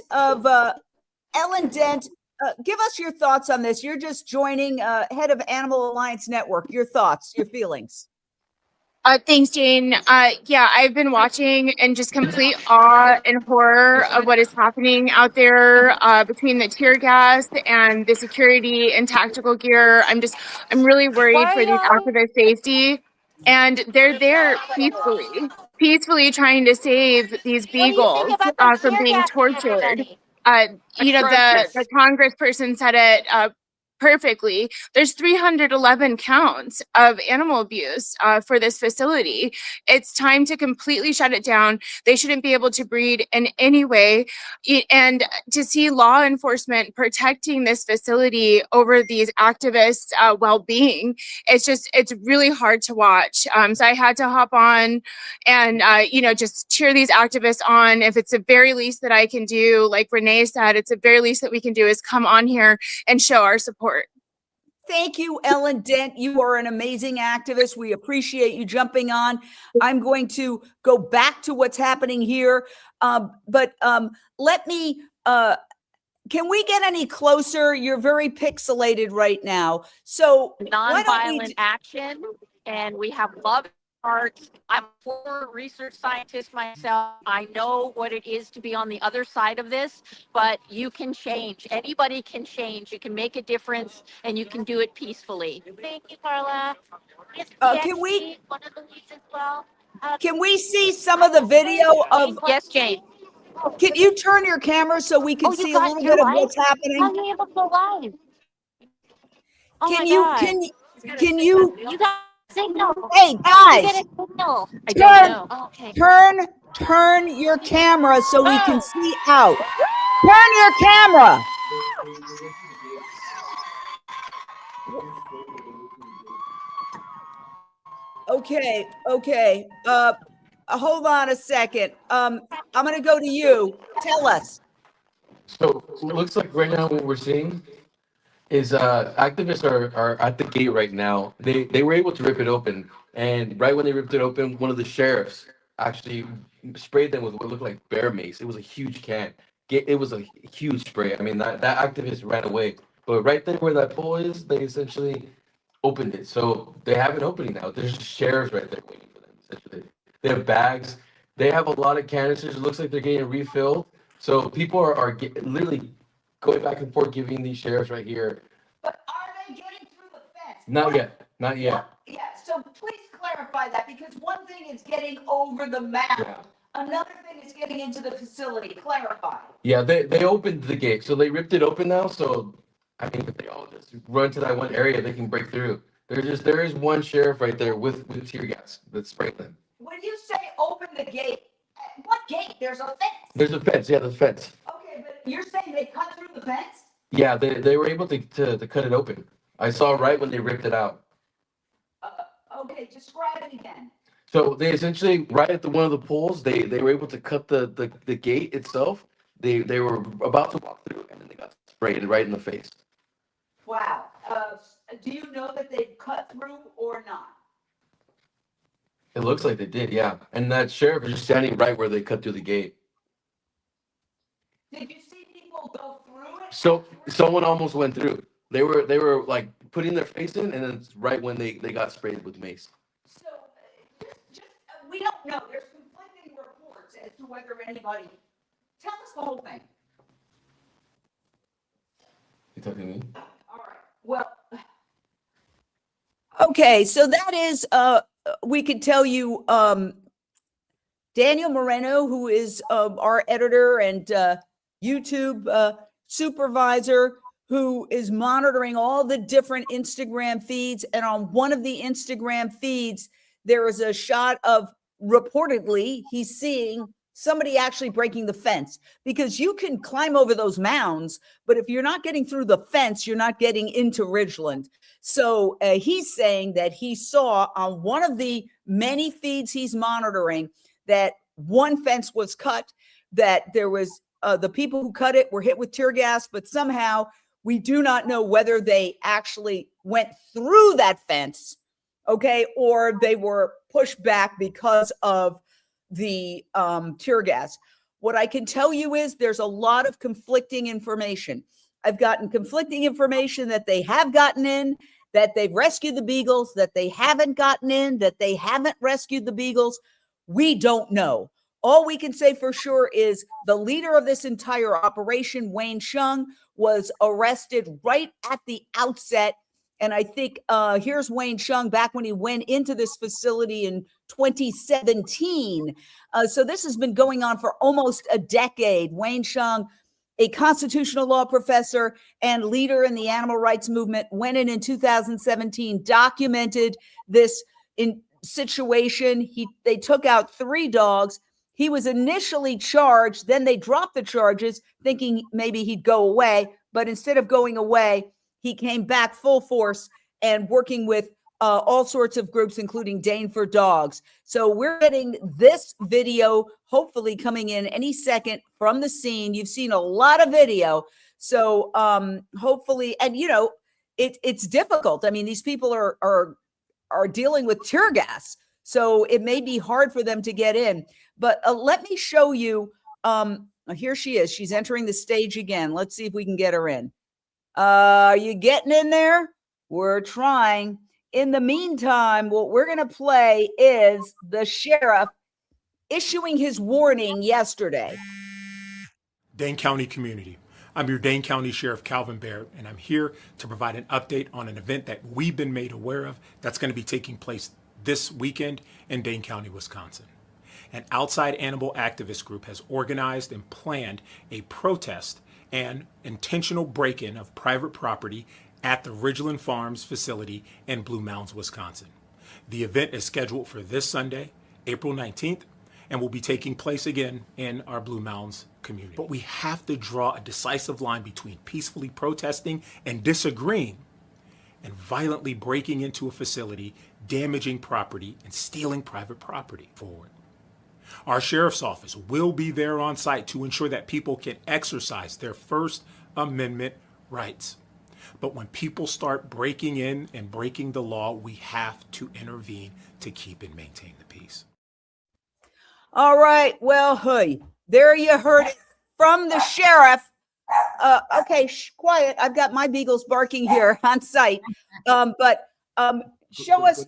give us your thoughts on this. You're just joining, head of Animal Alliance Network. Your thoughts, your feelings. Thanks, Jane. Yeah, I've been watching in just complete awe and horror of what is happening out there between the tear gas and the security and tactical gear. I'm really worried for these activists' safety. And they're there peacefully trying to save these beagles from being tortured. You know, the congressperson said it perfectly. There's 311 counts of animal abuse for this facility. It's time to completely shut it down. They shouldn't be able to breed in any way. And to see law enforcement protecting this facility over these activists' well-being, it's really hard to watch. So I had to hop on and, just cheer these activists on. If it's the very least that I can do, like Renee said, it's the very least that we can do is come on here and show our support. Thank you, Ellen Dent. You are an amazing activist. We appreciate you jumping on. I'm going to go back to what's happening here. But let me, can we get any closer? You're very pixelated right now. So why don't we Nonviolent action, and we have love hearts. I'm a former research scientist myself. I know what it is to be on the other side of this, but you can change. Anybody can change. You can make a difference, and you can do it peacefully. Thank you, Carla. Is can we- one of the leads as well? can we see some of the video of? Yes, Jane. Can you turn your camera so we can see a little bit of what's happening? How are you able to go live? Oh Can my you God. can you? You got a signal. Hey How did you guys, get a signal? I don't know. Oh, okay. turn your camera so we can see out. Turn your camera. Okay. Hold on a second. I'm going to go to you. Tell us. So it looks like right now what we're seeing is activists are at the gate right now. They were able to rip it open, and right when they ripped it open, one of the sheriffs actually sprayed them with what looked like bear mace. It was a huge can. It was a huge spray. I mean, that activist ran away, but right there where that pole is, they essentially opened it. So they have an opening now. There's sheriffs right there waiting for them. Essentially, they have bags. They have a lot of canisters. It looks like they're getting refilled. So people are literally going back and forth, giving these sheriffs right here. But are they getting through the fence? Not yet. Not yet. Yeah, so please clarify that, because one thing is getting over the mound. Yeah. Another thing is getting into the facility. Clarify. Yeah, they opened the gate. So they ripped it open now. So I mean, if they all just run to that one area, they can break through. There is one sheriff right there with tear gas that's spraying them. When you say open the gate, what gate? There's a fence. There's a fence. Yeah, the fence. Okay, but you're saying they cut through the fence? Yeah, they were able to cut it open. I saw right when they ripped it out. Okay, describe it again. So they essentially, right at one of the poles, they were able to cut the gate itself. They were about to walk through, and then they got sprayed right in the face. Wow. Do you know that they've cut through or not? It looks like they did, yeah. And that sheriff is just standing right where they cut through the gate. Did you see people go through it? So someone almost went through. They were like putting their face in, and then it's right when they got sprayed with mace. So we don't know. There's conflicting reports as to whether anybody. Tell us the whole thing. You talking to me? All right. Well. Okay, so that is. We could tell you. Daniel Moreno, who is our editor and YouTube supervisor, who is monitoring all the different Instagram feeds. And on one of the Instagram feeds, there is a shot of, reportedly, he's seeing somebody actually breaking the fence, because you can climb over those mounds, but if you're not getting through the fence, you're not getting into Ridgeland. So he's saying that he saw on one of the many feeds he's monitoring that one fence was cut, that there was the people who cut it were hit with tear gas, but somehow we do not know whether they actually went through that fence, okay, or they were pushed back because of the tear gas. What I can tell you is there's a lot of conflicting information. I've gotten conflicting information that they have gotten in, that they've rescued the Beagles, that they haven't gotten in, that they haven't rescued the Beagles. We don't know. All we can say for sure is the leader of this entire operation, Wayne Hsiung, was arrested right at the outset. And I think here's Wayne Hsiung back when he went into this facility in 2017. So this has been going on for almost a decade. Wayne Hsiung, a constitutional law professor and leader in the animal rights movement, went in 2017, documented this situation. They took out 3 dogs. He was initially charged, then they dropped the charges, thinking maybe he'd go away. But instead of going away, he came back full force and working with all sorts of groups, including Dane for Dogs. So we're getting this video, hopefully coming in any second from the scene. You've seen a lot of video. So hopefully, and you know, it's difficult. I mean, these people are dealing with tear gas, so it may be hard for them to get in. But let me show you. Here she is. She's entering the stage again. Let's see if we can get her in. Are you getting in there? We're trying. In the meantime, what we're going to play is the sheriff issuing his warning yesterday. Dane County community. I'm your Dane County Sheriff Calvin Barrett, and I'm here to provide an update on an event that we've been made aware of that's going to be taking place this weekend in Dane County, Wisconsin. An outside animal activist group has organized and planned a protest and intentional break-in of private property at the Ridgeland Farms facility in Blue Mounds, Wisconsin. The event is scheduled for this Sunday, April 19th, and will be taking place again in our Blue Mounds community. But we have to draw a decisive line between peacefully protesting and disagreeing and violently breaking into a facility, damaging property, and stealing private property forward. Our sheriff's office will be there on site to ensure that people can exercise their First Amendment rights. But when people start breaking in and breaking the law, we have to intervene to keep and maintain the peace. All right. Well, hey, there you heard it from the sheriff. Okay, quiet. I've got my beagles barking here on site. But show us.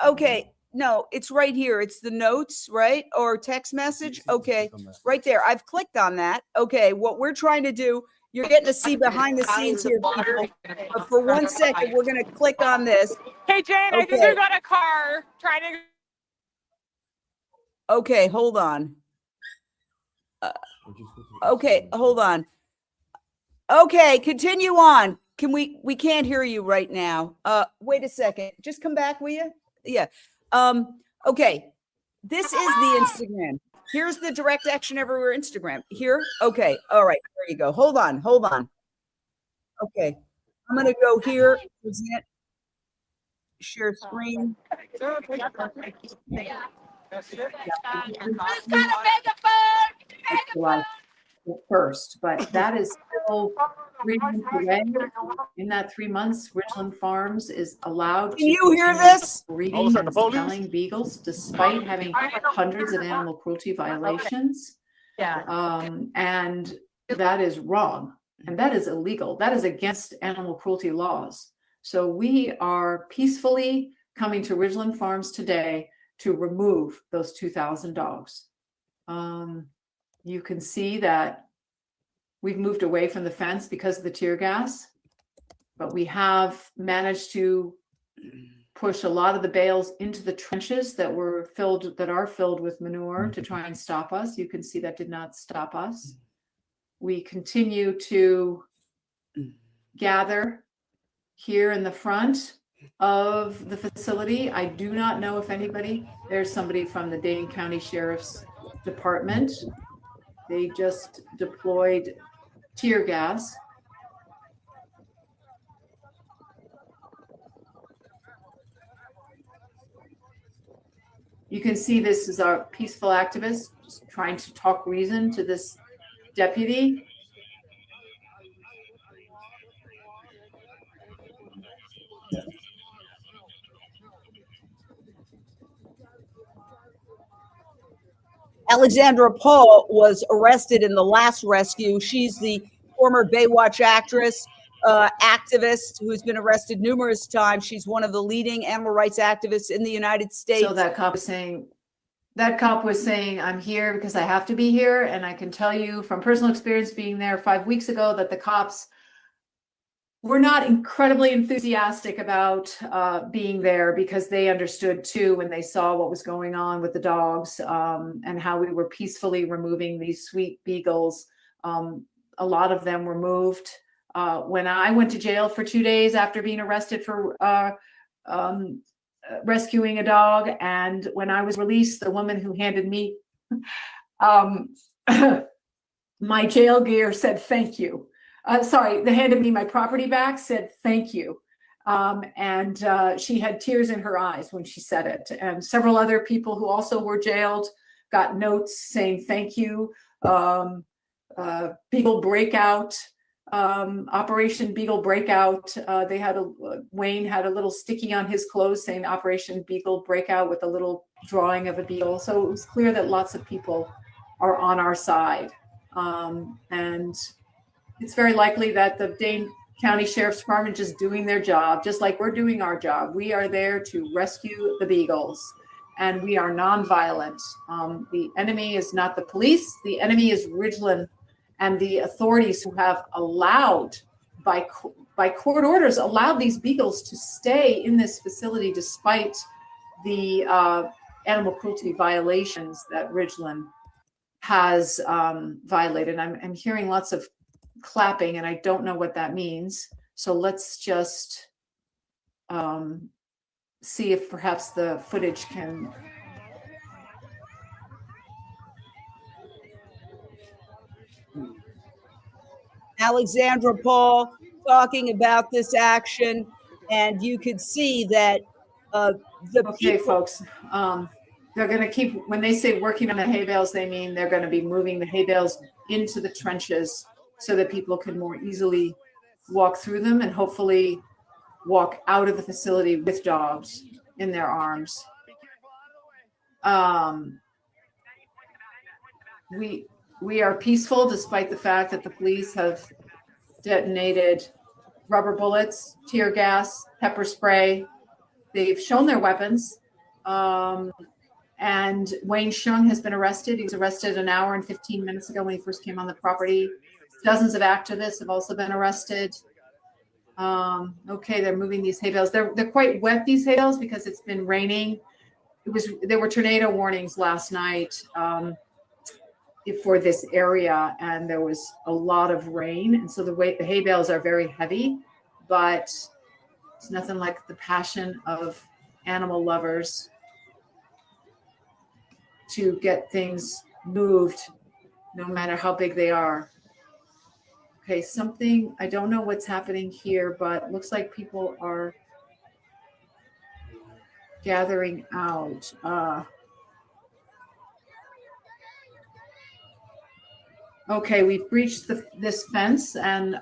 Okay. No, it's right here. It's the notes, right? Or text message. Okay, right there. I've clicked on that. Okay, what we're trying to do, you're getting to see behind the scenes here, people. But for 1 second, we're going to click on this. Hey, Jane, I think we got a car trying to. Okay, hold on. Okay, hold on. Okay, continue on. We can't hear you right now. Wait a second. Just come back, will you? Yeah. Okay, this is the Instagram. Here's the direct action everywhere Instagram. Here? Okay, all right, there you go. Hold on. Okay, I'm gonna go here, present, share screen. Who's got a megaphone? First, but that is still 3 months away. In that 3 months, Ridgeland Farms is allowed Can you hear this? breeding and selling beagles despite having hundreds of animal cruelty violations. And that is wrong. And that is illegal. That is against animal cruelty laws. So we are peacefully coming to Ridgeland Farms today to remove those 2,000 dogs. You can see that we've moved away from the fence because of the tear gas, but we have managed to push a lot of the bales into the trenches that are filled with manure to try and stop us. You can see that did not stop us. We continue to gather here in the front of the facility. I do not know if there's somebody from the Dane County Sheriff's Department. They just deployed tear gas. You can see this is our peaceful activist just trying to talk reason to this deputy. Alexandra Paul was arrested in the last rescue. She's the former Baywatch actress, activist who's been arrested numerous times. She's one of the leading animal rights activists in the United States. So that cop was saying, I'm here because I have to be here. And I can tell you from personal experience being there 5 weeks ago that the cops were not incredibly enthusiastic about being there, because they understood too when they saw what was going on with the dogs and how we were peacefully removing these sweet beagles. A lot of them were moved. When I went to jail for 2 days after being arrested for rescuing a dog, and when I was released, the woman who handed me my jail gear said thank you. They handed me my property back, said thank you. And she had tears in her eyes when she said it. And several other people who also were jailed got notes saying thank you. Beagle breakout, Operation Beagle Breakout. They had Wayne had a little sticky on his clothes saying Operation Beagle Breakout with a little drawing of a beagle. So it was clear that lots of people are on our side. And it's very likely that the Dane County Sheriff's Department just doing their job, just like we're doing our job. We are there to rescue the Beagles, and we are nonviolent. The enemy is not the police. The enemy is Ridgeland and the authorities who have allowed, by court orders, allowed these Beagles to stay in this facility despite the animal cruelty violations that Ridgeland has violated. I'm hearing lots of clapping, and I don't know what that means. So let's just see if perhaps the footage can. Alexandra Paul talking about this action, and you could see that okay, folks, they're going to keep, when they say working on the hay bales, they mean they're going to be moving the hay bales into the trenches so that people can more easily walk through them and hopefully walk out of the facility with dogs in their arms. We are peaceful despite the fact that the police have detonated rubber bullets, tear gas, pepper spray. They've shown their weapons. And Wayne Hsiung has been arrested. He was arrested an hour and 15 minutes ago when he first came on the property. Dozens of activists have also been arrested. Okay, they're moving these hay bales. They're quite wet, these hay bales, because it's been raining. There were tornado warnings last night for this area, and there was a lot of rain, and so the hay bales are very heavy, but it's nothing like the passion of animal lovers to get things moved, no matter how big they are. Okay, something, I don't know what's happening here, but it looks like people are gathering out. Okay, we've breached this fence, and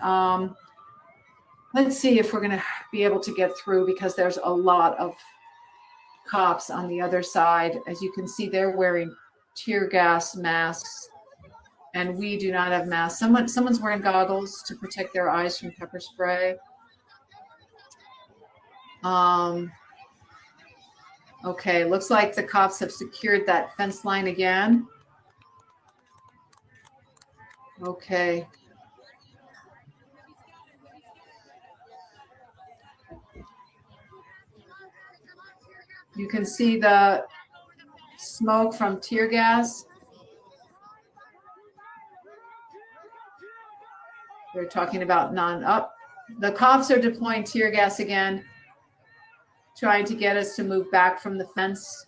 let's see if we're going to be able to get through, because there's a lot of cops on the other side. As you can see, they're wearing tear gas masks, and we do not have masks. Someone's wearing goggles to protect their eyes from pepper spray. Okay, looks like the cops have secured that fence line again. Okay. You can see the smoke from tear gas. They're talking about the cops are deploying tear gas again, trying to get us to move back from the fence.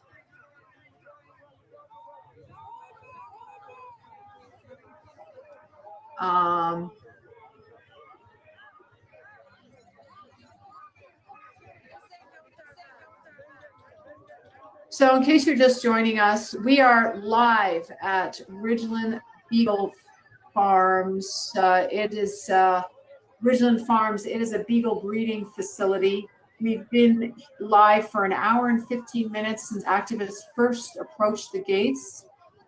So in case you're just joining us, we are live at Ridgeland Beagle Farms. It is Ridgeland Farms. It is a beagle breeding facility. We've been live for an hour and 15 minutes since activists first approached the gates.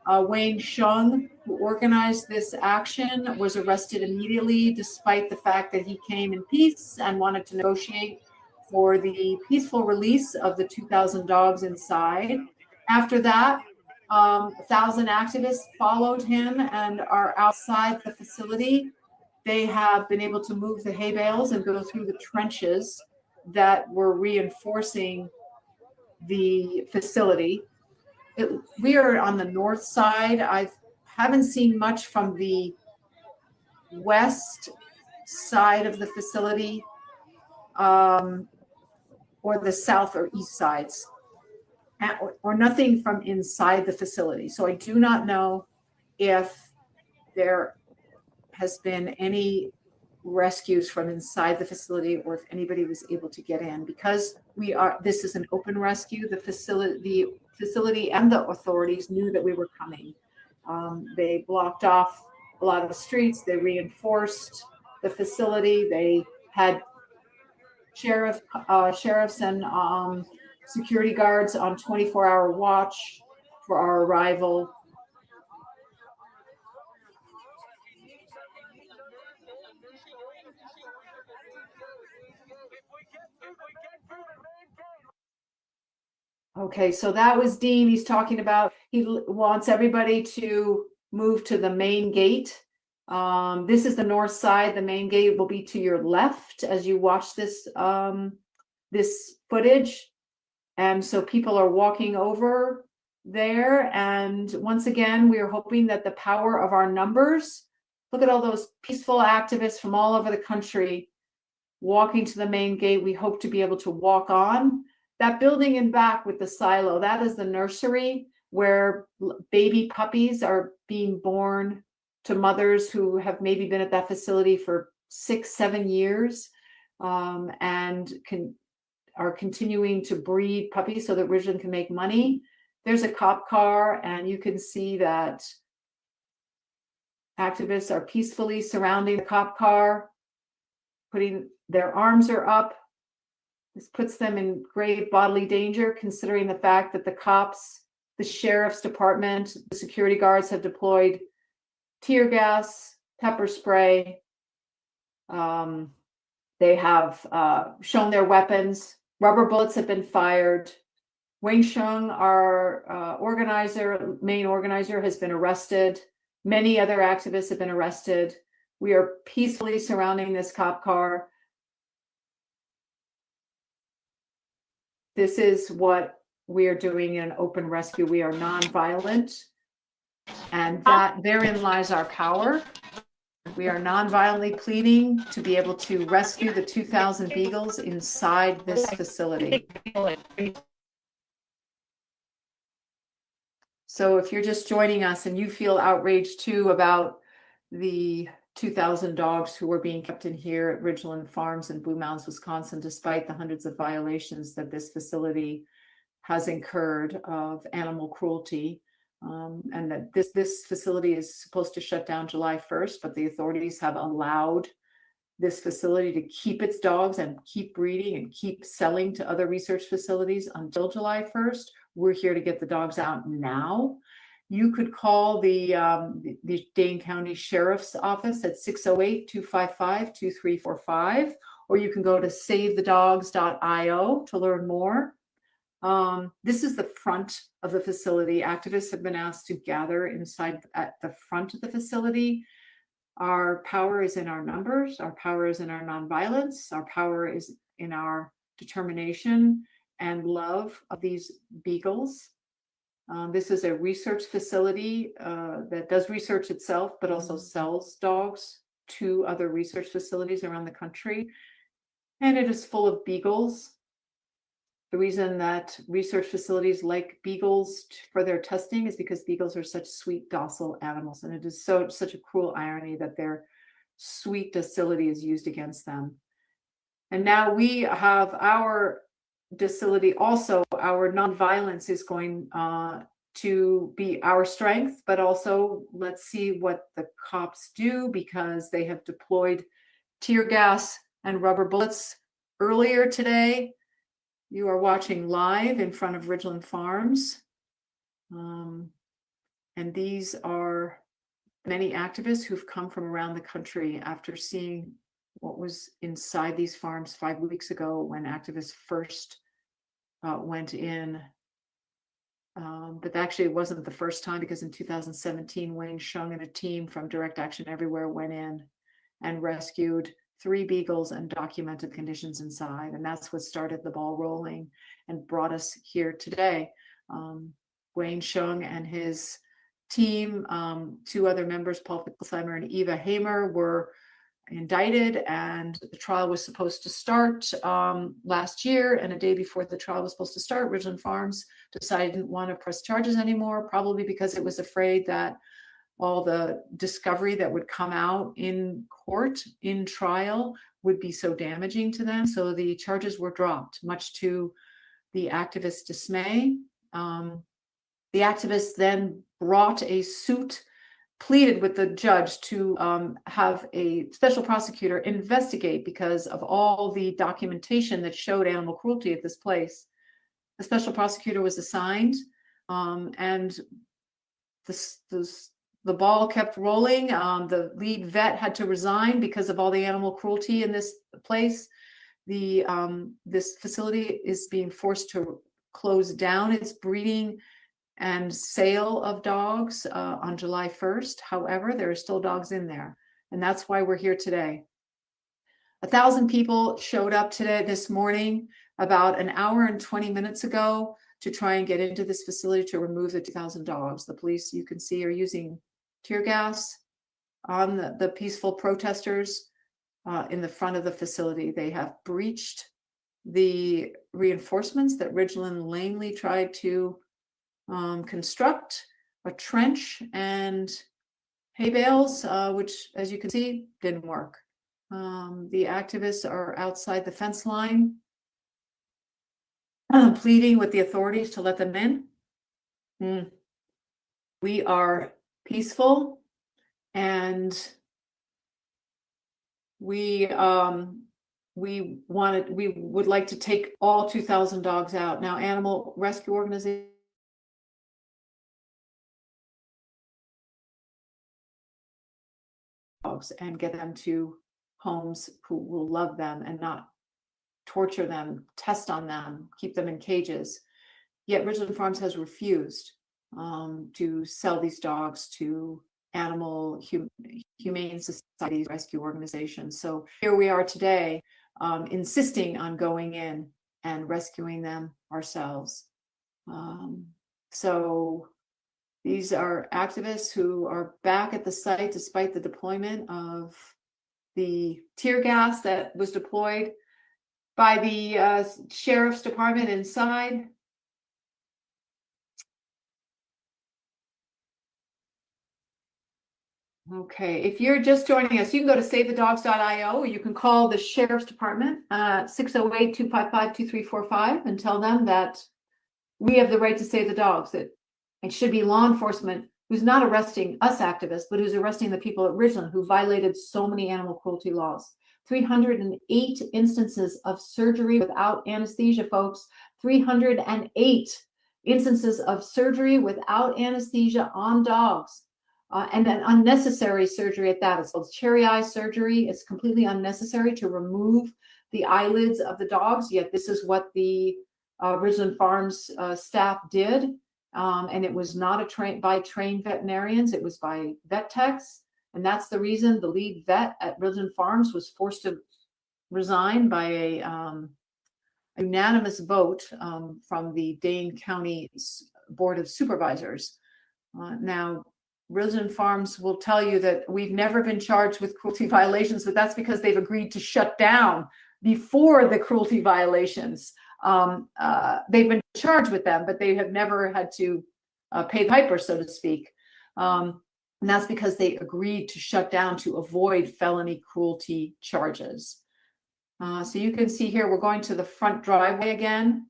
Wayne Hsiung, who organized this action, was arrested immediately, despite the fact that he came in peace and wanted to negotiate for the peaceful release of the 2,000 dogs inside. After that, 1,000 activists followed him and are outside the facility. They have been able to move the hay bales and go through the trenches that were reinforcing the facility. We are on the north side. I haven't seen much from the west side of the facility, or the south or east sides, or nothing from inside the facility. So I do not know if there has been any rescues from inside the facility, or if anybody was able to get in, because this is an open rescue. The facility and the authorities knew that we were coming. They blocked off a lot of the streets. They reinforced the facility. They had sheriffs and security guards on 24-hour watch for our arrival. Okay, so that was Dean. He's talking about, he wants everybody to move to the main gate. This is the north side. The main gate will be to your left as you watch this this footage. And so people are walking over there. And once again, we are hoping that the power of our numbers, look at all those peaceful activists from all over the country walking to the main gate. We hope to be able to walk on. That building in back with the silo, that is the nursery where baby puppies are being born to mothers who have maybe been at that facility for 6-7 years and are continuing to breed puppies so that Ridgeland can make money. There's a cop car, and you can see that activists are peacefully surrounding the cop car, putting their arms are up. This puts them in grave bodily danger, considering the fact that the cops, the sheriff's department, the security guards have deployed tear gas, pepper spray. They have shown their weapons. Rubber bullets have been fired. Wayne Hsiung, our main organizer, has been arrested. Many other activists have been arrested. We are peacefully surrounding this cop car. This is what we are doing in an open rescue. We are nonviolent, and that therein lies our power. We are nonviolently pleading to be able to rescue the 2,000 beagles inside this facility. So if you're just joining us and you feel outraged too about the 2,000 dogs who were being kept in here at Ridgeland Farms in Blue Mountains, Wisconsin, despite the hundreds of violations that this facility has incurred of animal cruelty, and that this facility is supposed to shut down July 1st, but the authorities have allowed this facility to keep its dogs and keep breeding and keep selling to other research facilities until July 1st. We're here to get the dogs out now. You could call the Dane County Sheriff's Office at 608-255-2345, or you can go to savethedogs.io to learn more. This is the front of the facility. Activists have been asked to gather inside at the front of the facility. Our power is in our numbers. Our power is in our nonviolence. Our power is in our determination and love of these beagles. This is a research facility that does research itself, but also sells dogs to other research facilities around the country. And it is full of beagles. The reason that research facilities like beagles for their testing is because beagles are such sweet, docile animals. And it is such a cruel irony that their sweet docility is used against them. And now we have our docility also. Our nonviolence is going to be our strength, but also let's see what the cops do, because they have deployed tear gas and rubber bullets earlier today. You are watching live in front of Ridgeland Farms. And these are many activists who've come from around the country after seeing what was inside these farms 5 weeks ago when activists first went in. But actually it wasn't the first time, because in 2017, Wayne Hsiung and a team from Direct Action Everywhere went in and rescued 3 beagles and documented conditions inside. And that's what started the ball rolling and brought us here today. Wayne Hsiung and his team, 2 other members, Paul Fickelsheimer and Eva Hamer, were indicted, and the trial was supposed to start last year. And a day before the trial was supposed to start, Ridgeland Farms decided it didn't want to press charges anymore, probably because it was afraid that all the discovery that would come out in court, in trial, would be so damaging to them. So the charges were dropped, much to the activists' dismay. The activists then brought a suit pleaded with the judge to have a special prosecutor investigate because of all the documentation that showed animal cruelty at this place. The special prosecutor was assigned, and the ball kept rolling. The lead vet had to resign because of all the animal cruelty in this place. This facility is being forced to close down its breeding and sale of dogs on July 1st. However, there are still dogs in there, and that's why we're here today. 1,000 people showed up this morning, about an hour and 20 minutes ago, to try and get into this facility to remove the 2,000 dogs. The police, you can see, are using tear gas on the peaceful protesters in the front of the facility. They have breached the reinforcements that Ridgeland lamely tried to construct, a trench and hay bales, which, as you can see, didn't work. The activists are outside the fence line, pleading with the authorities to let them in. We are peaceful, and we would like to take all 2,000 dogs out. Now, animal rescue organizations and get them to homes who will love them and not torture them, test on them, keep them in cages. Yet Ridgeland Farms has refused to sell these dogs to animal humane societies, rescue organizations. So here we are today, insisting on going in and rescuing them ourselves. So these are activists who are back at the site despite the deployment of the tear gas that was deployed by the sheriff's department inside. Okay, if you're just joining us, you can go to savethedogs.io, or you can call the sheriff's department at 608-255-2345 and tell them that we have the right to save the dogs, that it should be law enforcement who's not arresting us activists, but who's arresting the people at Ridgeland who violated so many animal cruelty laws. 308 instances of surgery without anesthesia, folks. 308 instances of surgery without anesthesia on dogs. And an unnecessary surgery at that. It's called cherry eye surgery. It's completely unnecessary to remove the eyelids of the dogs, yet this is what the Ridgeland Farms staff did. And it was not by trained veterinarians, it was by vet techs. And that's the reason the lead vet at Ridgeland Farms was forced to resign by a unanimous vote from the Dane County Board of Supervisors. Now, Ridgeland Farms will tell you that we've never been charged with cruelty violations, but that's because they've agreed to shut down before the cruelty violations. They've been charged with them, but they have never had to pay the piper, so to speak. And that's because they agreed to shut down to avoid felony cruelty charges. So you can see here, we're going to the front driveway again.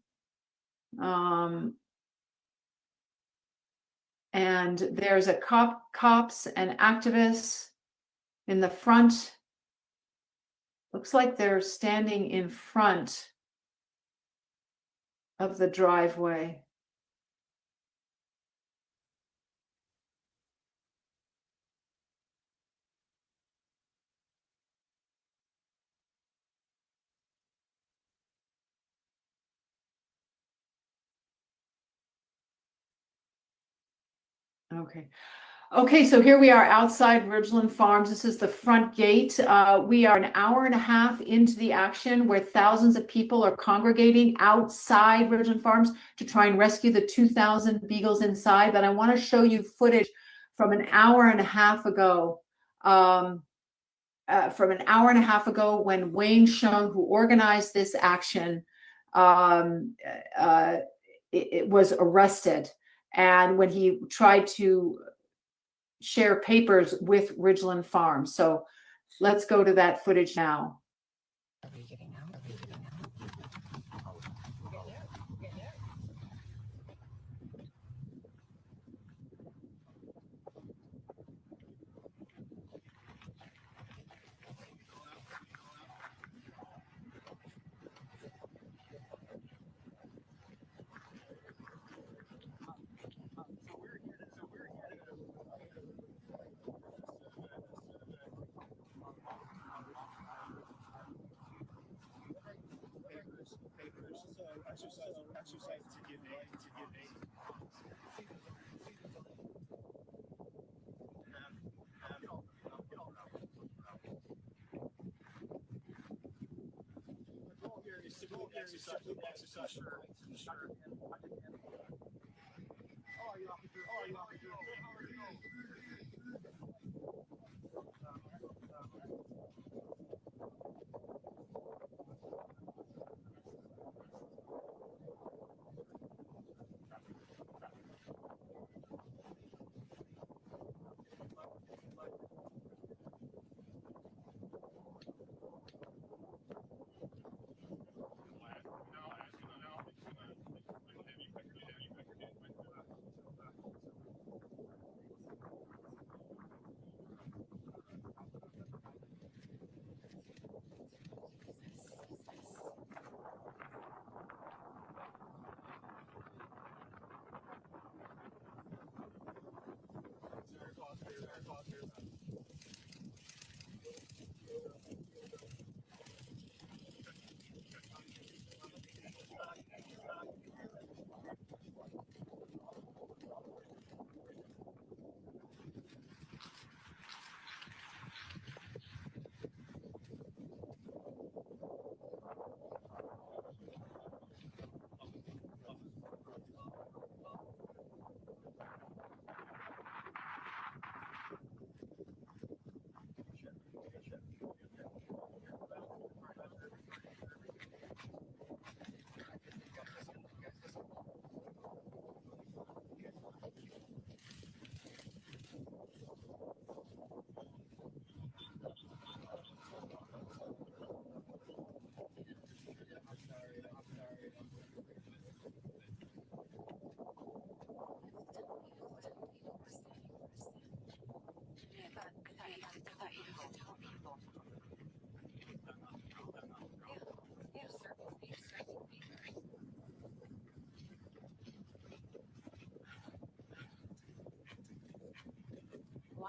And there's a cops and activists in the front. Looks like they're standing in front of the driveway. Okay, so here we are outside Ridgeland Farms. This is the front gate. We are an hour and a half into the action where thousands of people are congregating outside Ridgeland Farms to try and rescue the 2,000 beagles inside. But I want to show you footage from an hour and a half ago. When Wayne Hsiung, who organized this action, it was arrested. And when he tried to share papers with Ridgeland Farms. So let's go to that footage now.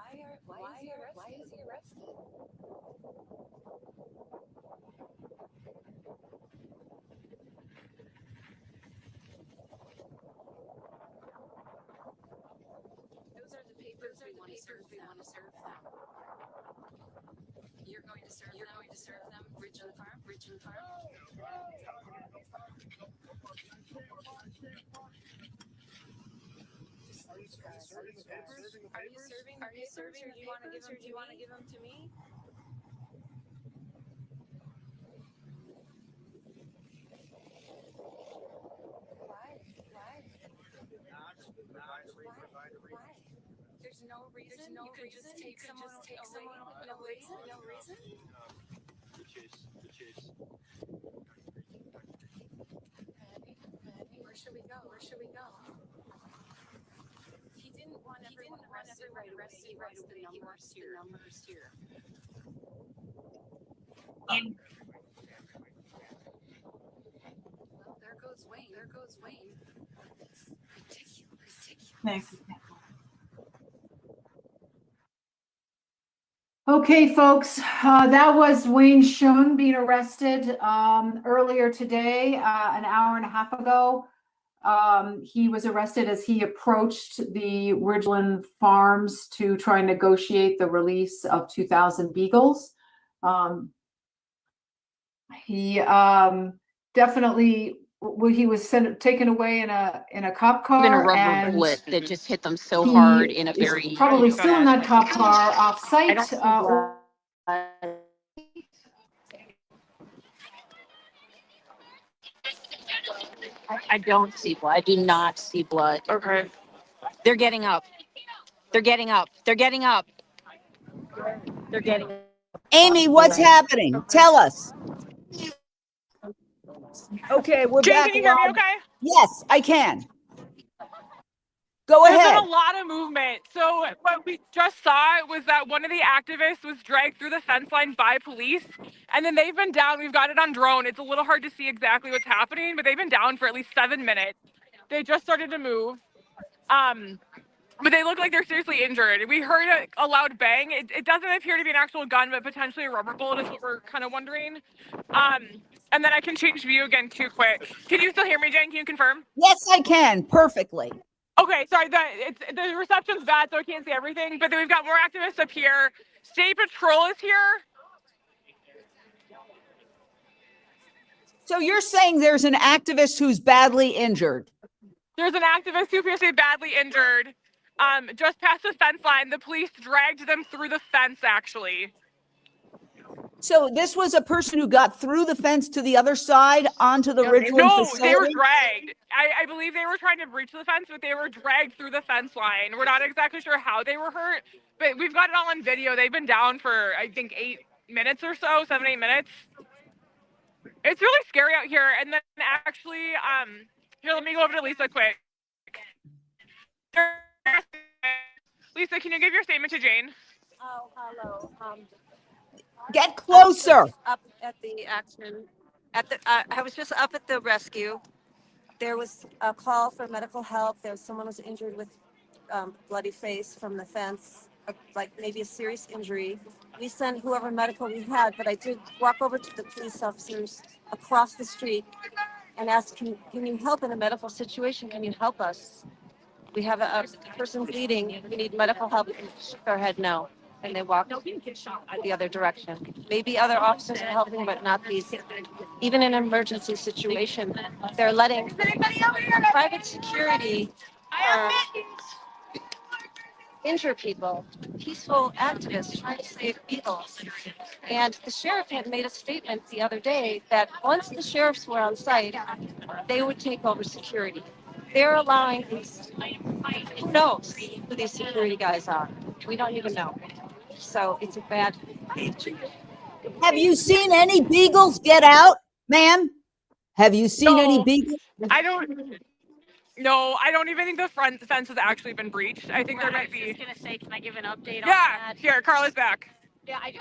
Why is he arrested? Those are the papers we want to serve them. You're going to serve them. Richland Farm. Are you serving? Or do you want to give them to me? Why? There's no reason. You could just take someone away. No reason. The chase. Where should we go? He didn't want everyone arrested right away. He wants the numbers here. Well, there goes Wayne. Ridiculous. Thanks. Okay, folks, that was Wayne Hsiung being arrested earlier today, an hour and a half ago. He was arrested as he approached the Ridgeland Farms to try and negotiate the release of 2,000 Beagles. He definitely, he was taken away in a cop car. Been a rubber bullet that just hit them so hard in a very probably still in that cop car off site. I don't see blood. I do not see blood. Okay. They're getting up. Amy, what's happening? Tell us. Okay, we're Jane, back. can you hear me live. okay? Yes, I can. Go There's ahead. been a lot of movement. So what we just saw was that one of the activists was dragged through the fence line by police, and then they've been down. We've got it on drone. It's a little hard to see exactly what's happening, but they've been down for at least 7 minutes. They just started to move. But they look like they're seriously injured. We heard a loud bang. It doesn't appear to be an actual gun, but potentially a rubber bullet is what we're kind of wondering. And then I can change view again too quick. Can you still hear me, Jen? Can you confirm? Yes, I can perfectly. Okay, sorry, the reception's bad, so I can't see everything. But then we've got more activists up here. State Patrol is here. So you're saying there's an activist who's badly injured? There's an activist who appears to be badly injured. Just past the fence line, the police dragged them through the fence, actually. So this was a person who got through the fence to the other side onto the Ridgeland facility? They were dragged. I believe they were trying to breach the fence, but they were dragged through the fence line. We're not exactly sure how they were hurt, but we've got it all on video. They've been down for, I think, 8 minutes or so, 7-8 minutes. It's really scary out here. And then actually, here, let me go over to Lisa quick. Lisa, can you give your statement to Jane? Oh, hello. Get closer. Up at the action, I was just up at the rescue. There was a call for medical help. Someone was injured with bloody face from the fence, like maybe a serious injury. We sent whoever medical we had, but I did walk over to the police officers across the street and asked, can you help in a medical situation? Can you help us? We have a person bleeding. We need medical help. And shook their head no. And they walked the other direction. Maybe other officers are helping, but not these. Even in an emergency situation, they're letting private security injure people, peaceful activists trying to save Beagles. And the sheriff had made a statement the other day that once the sheriffs were on site, they would take over security. They're allowing these, who knows who these security guys are? We don't even know. So it's a bad. Have you seen any Beagles get out, ma'am? Have you seen any Beagles? I don't even think the front fence has actually been breached. I think there might be. I was just gonna say, can I give an update on Yeah, that? here, Carla's back. Yeah, I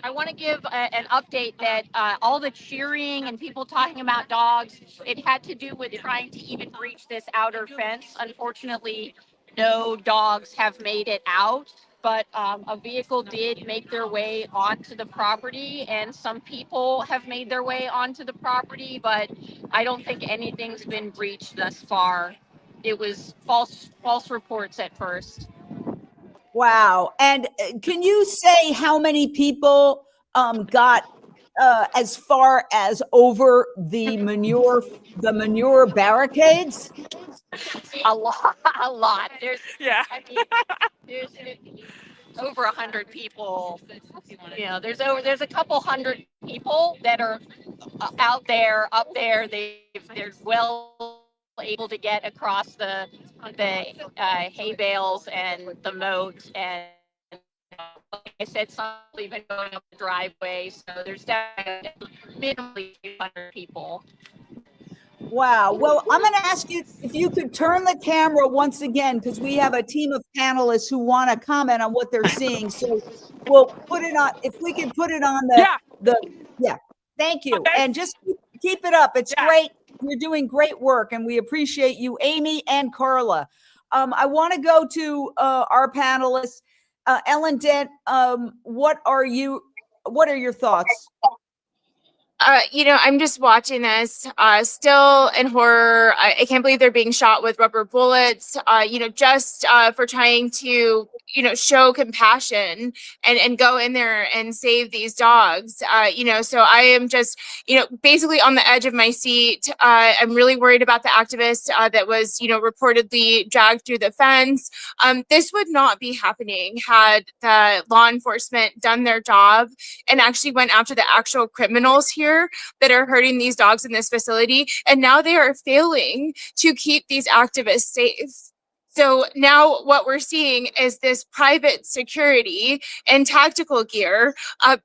want to give an update that all the cheering and people talking about dogs, it had to do with trying to even breach this outer fence. Unfortunately, no dogs have made it out, but a vehicle did make their way onto the property, and some people have made their way onto the property, but I don't think anything's been breached thus far. It was false reports at first. Wow. And can you say how many people got as far as over the manure barricades? A lot. There's over 100 people. You know, there's a couple hundred people that are up there. They're well able to get across the hay bales and the moat, and like I said, some even going up the driveway. So there's definitely minimally 200 people. Wow. Well, I'm going to ask you if you could turn the camera once again, because we have a team of panelists who want to comment on what they're seeing. So we'll put it on, if we can put it on yeah. Thank you. And just keep it up. It's great. You're doing great work, and we appreciate you, Amy and Carla. I want to go to our panelists. Ellen Dent, what are your thoughts? I'm just watching this, still in horror. I can't believe they're being shot with rubber bullets, just for trying to, show compassion and go in there and save these dogs. So I am just, basically on the edge of my seat. I'm really worried about the activist that was, reportedly dragged through the fence. This would not be happening had the law enforcement done their job and actually went after the actual criminals here that are hurting these dogs in this facility. And now they are failing to keep these activists safe. So now what we're seeing is this private security and tactical gear,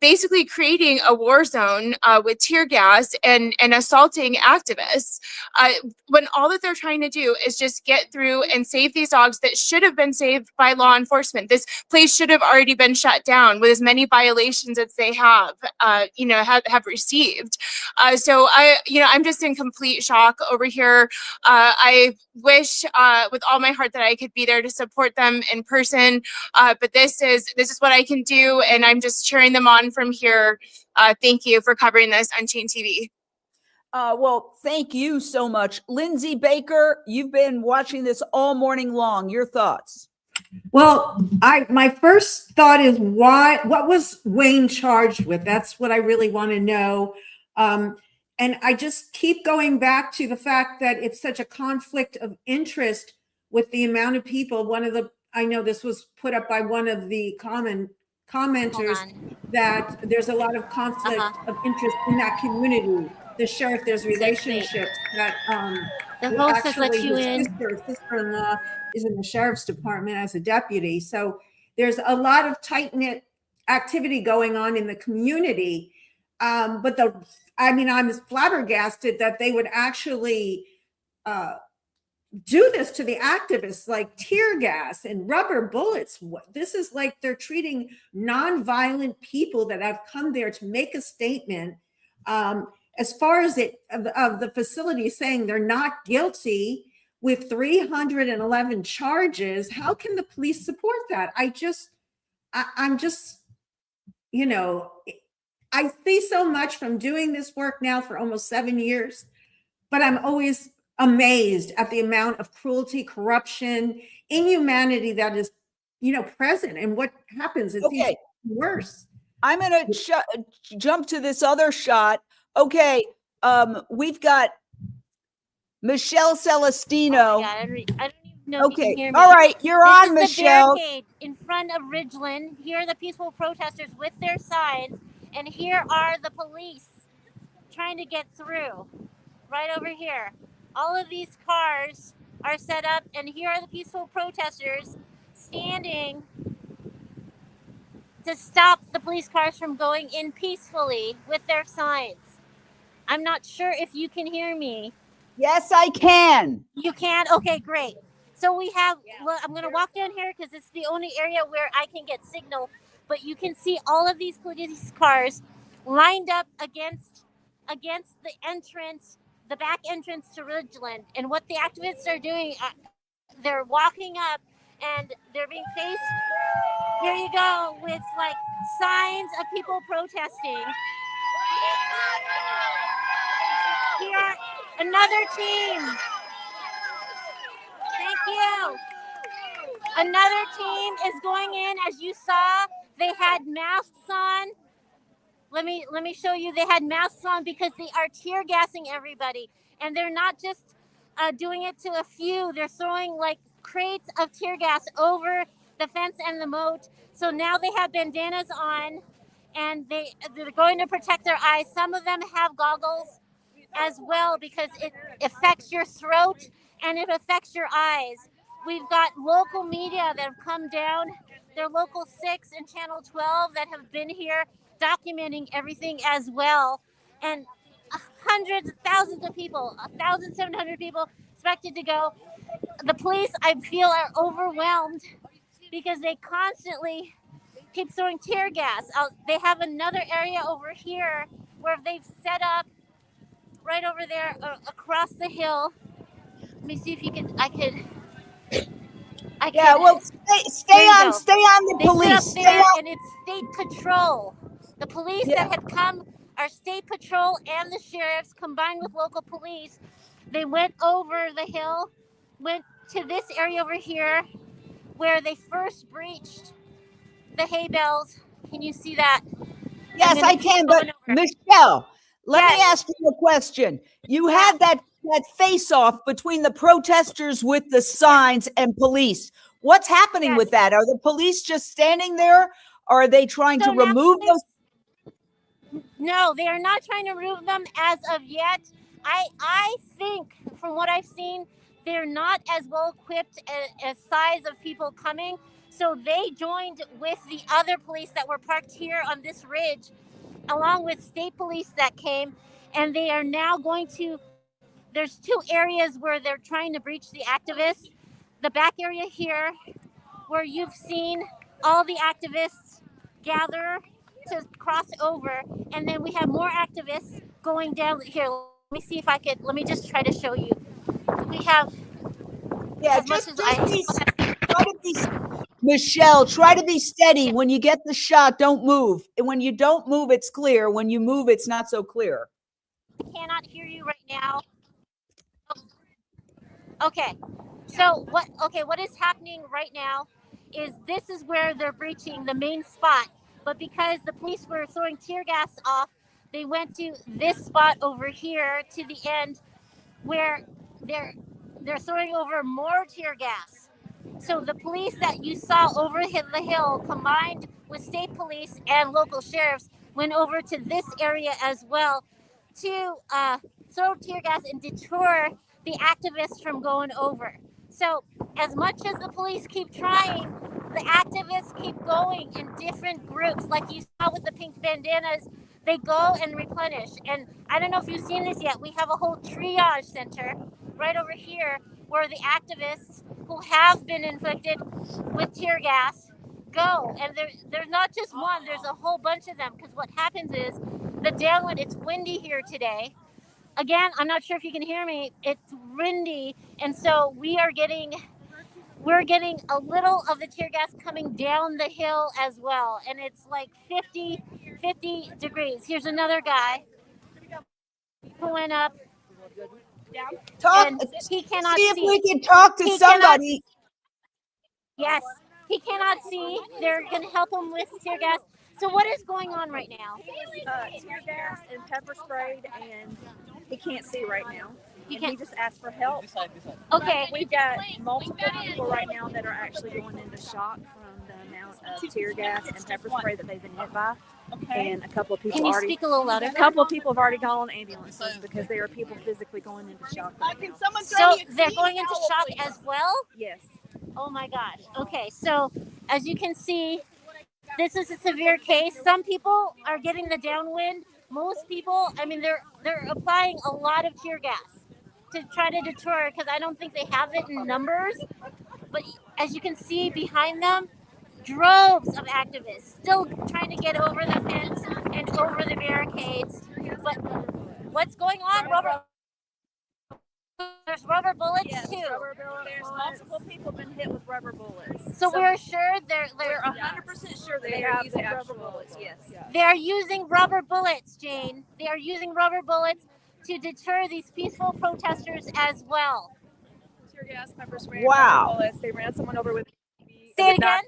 basically creating a war zone with tear gas and assaulting activists. When all that they're trying to do is just get through and save these dogs that should have been saved by law enforcement. This place should have already been shut down with as many violations as they have received. So I'm just in complete shock over here. I wish with all my heart that that I could be there to support them in person. But this is what I can do, and I'm just cheering them on from here. Thank you for covering this, Unchained TV. Well, thank you so much. Lindsay Baker, you've been watching this all morning long. Your thoughts? Well, my first thought is what was Wayne charged with? That's what I really want to know. And I just keep going back to the fact that it's such a conflict of interest with the amount of people. I know this was put up by one of the commenters that there's a lot of conflict of interest in that community. The sheriff, there's relationships that The host has let actually you his in. sister-in-law is in the sheriff's department as a deputy. So there's a lot of tight-knit activity going on in the community. But I'm flabbergasted that they would actually do this to the activists, like tear gas and rubber bullets. This is like they're treating nonviolent people that have come there to make a statement. As far as of the facility saying they're not guilty with 311 charges, how can the police support that? I'm just, I see so much from doing this work now for almost 7 years, but I'm always amazed at the amount of cruelty, corruption, inhumanity that is, present, and what happens. It's even worse. I'm going to jump to this other shot. Okay, we've got Michelle Celestino. Oh I don't even know if you can hear me. All right, you're on, This is Michelle. the barricade in front of Ridgeland. Here are the peaceful protesters with their signs, and here are the police trying to get through. Right over here. All of these cars are set up, and here are the peaceful protesters standing to stop the police cars from going in peacefully with their signs. I'm not sure if you can hear me. Yes, I can. You can? Okay, great. So we have, I'm going to walk down here because it's the only area where I can get signal, but you can see all of these police cars lined up against the entrance, the back entrance to Ridgeland. And what the activists are doing, they're walking up and they're being faced, here you go, with like signs of people protesting. Here, another team. Thank you. Another team is going in. As you saw, they had masks on. Let me show you. They had masks on because they are tear gassing everybody, and they're not just doing it to a few. They're throwing like crates of tear gas over the fence and the moat. So now they have bandanas on, and they're going to protect their eyes. Some of them have goggles as well because it affects your throat and it affects your eyes. We've got local media that have come down. They're Local 6 and Channel 12 that have been here documenting everything as well. And hundreds, thousands of people, 1,700 people expected to go. The police, I feel, are overwhelmed because they constantly keep throwing tear gas out. They have another area over here where they've set up right over there across the hill. Let me see if I could. Yeah, well, stay on the they police. Sit up there, and it's state patrol. The police that had come are state patrol and the sheriffs combined with local police. They went over the hill, went to this area over here where they first breached the hay bales. Can you see that? Yes, I can. But Michelle, let me ask you a question. You had that face-off between the protesters with the signs and police. What's happening with that? Are the police just standing there? Or are they trying to remove those? No, they are not trying to remove them as of yet. I think from what I've seen, they're not as well equipped as size of people coming. So they joined with the other police that were parked here on this ridge, along with state police that came, and they are now going to, there's two areas where they're trying to breach the activists. The back area here, where you've seen all the activists gather to cross over, and then we have more activists going down here. Let me see if I could, let me just try to show you. We have Yeah, as much just as I. try to be, Michelle, try to be steady. When you get the shot, don't move. And when you don't move, it's clear. When you move, it's not so clear. I cannot hear you right now. Okay. So what is happening right now is this is where they're breaching the main spot. But because the police were throwing tear gas off, they went to this spot over here to the end where they're throwing over more tear gas. So the police that you saw over the hill, combined with state police and local sheriffs, went over to this area as well to throw tear gas and deter the activists from going over. So as much as the police keep trying, the activists keep going in different groups. Like you saw with the pink bandanas, they go and replenish. And I don't know if you've seen this yet. We have a whole triage center right over here where the activists who have been inflicted with tear gas go. And there's not just one, there's a whole bunch of them. Because what happens is the downwind, it's windy here today. Again, I'm not sure if you can hear me. It's windy. And so we're getting a little of the tear gas coming down the hill as well. And it's like 50 degrees. Here's another guy who went up. And he cannot see see. if we can talk to somebody. Yes, he cannot see. They're going to help him with tear gas. So what is going on right now? He was tear gas and pepper sprayed, and he can't see right now. He just asked for help. Okay. We've got multiple people right now that are actually going into shock from the amount of tear gas and pepper spray that they've been hit by. And a couple of people Can you speak a little louder? A couple of people have already gone on ambulances because there are people physically going into shock. Right now. So they're going into shock as well? Yes. Oh my gosh. Okay, so as you can see, this is a severe case. Some people are getting the downwind. Most people, I mean, they're applying a lot of tear gas to try to deter, because I don't think they have it in numbers. But as you can see behind them, droves of activists still trying to get over the fence and over the barricades. But what's going on, Robert? There's rubber bullets too. There's multiple people been hit with rubber bullets. So we're sure they're 100% sure they are using rubber bullets. Yes. They're using rubber bullets, Jane. They are using rubber bullets to deter these peaceful protesters as well. Tear gas, pepper spray, Wow. rubber bullets. They ran someone over with an ATV. Say it again?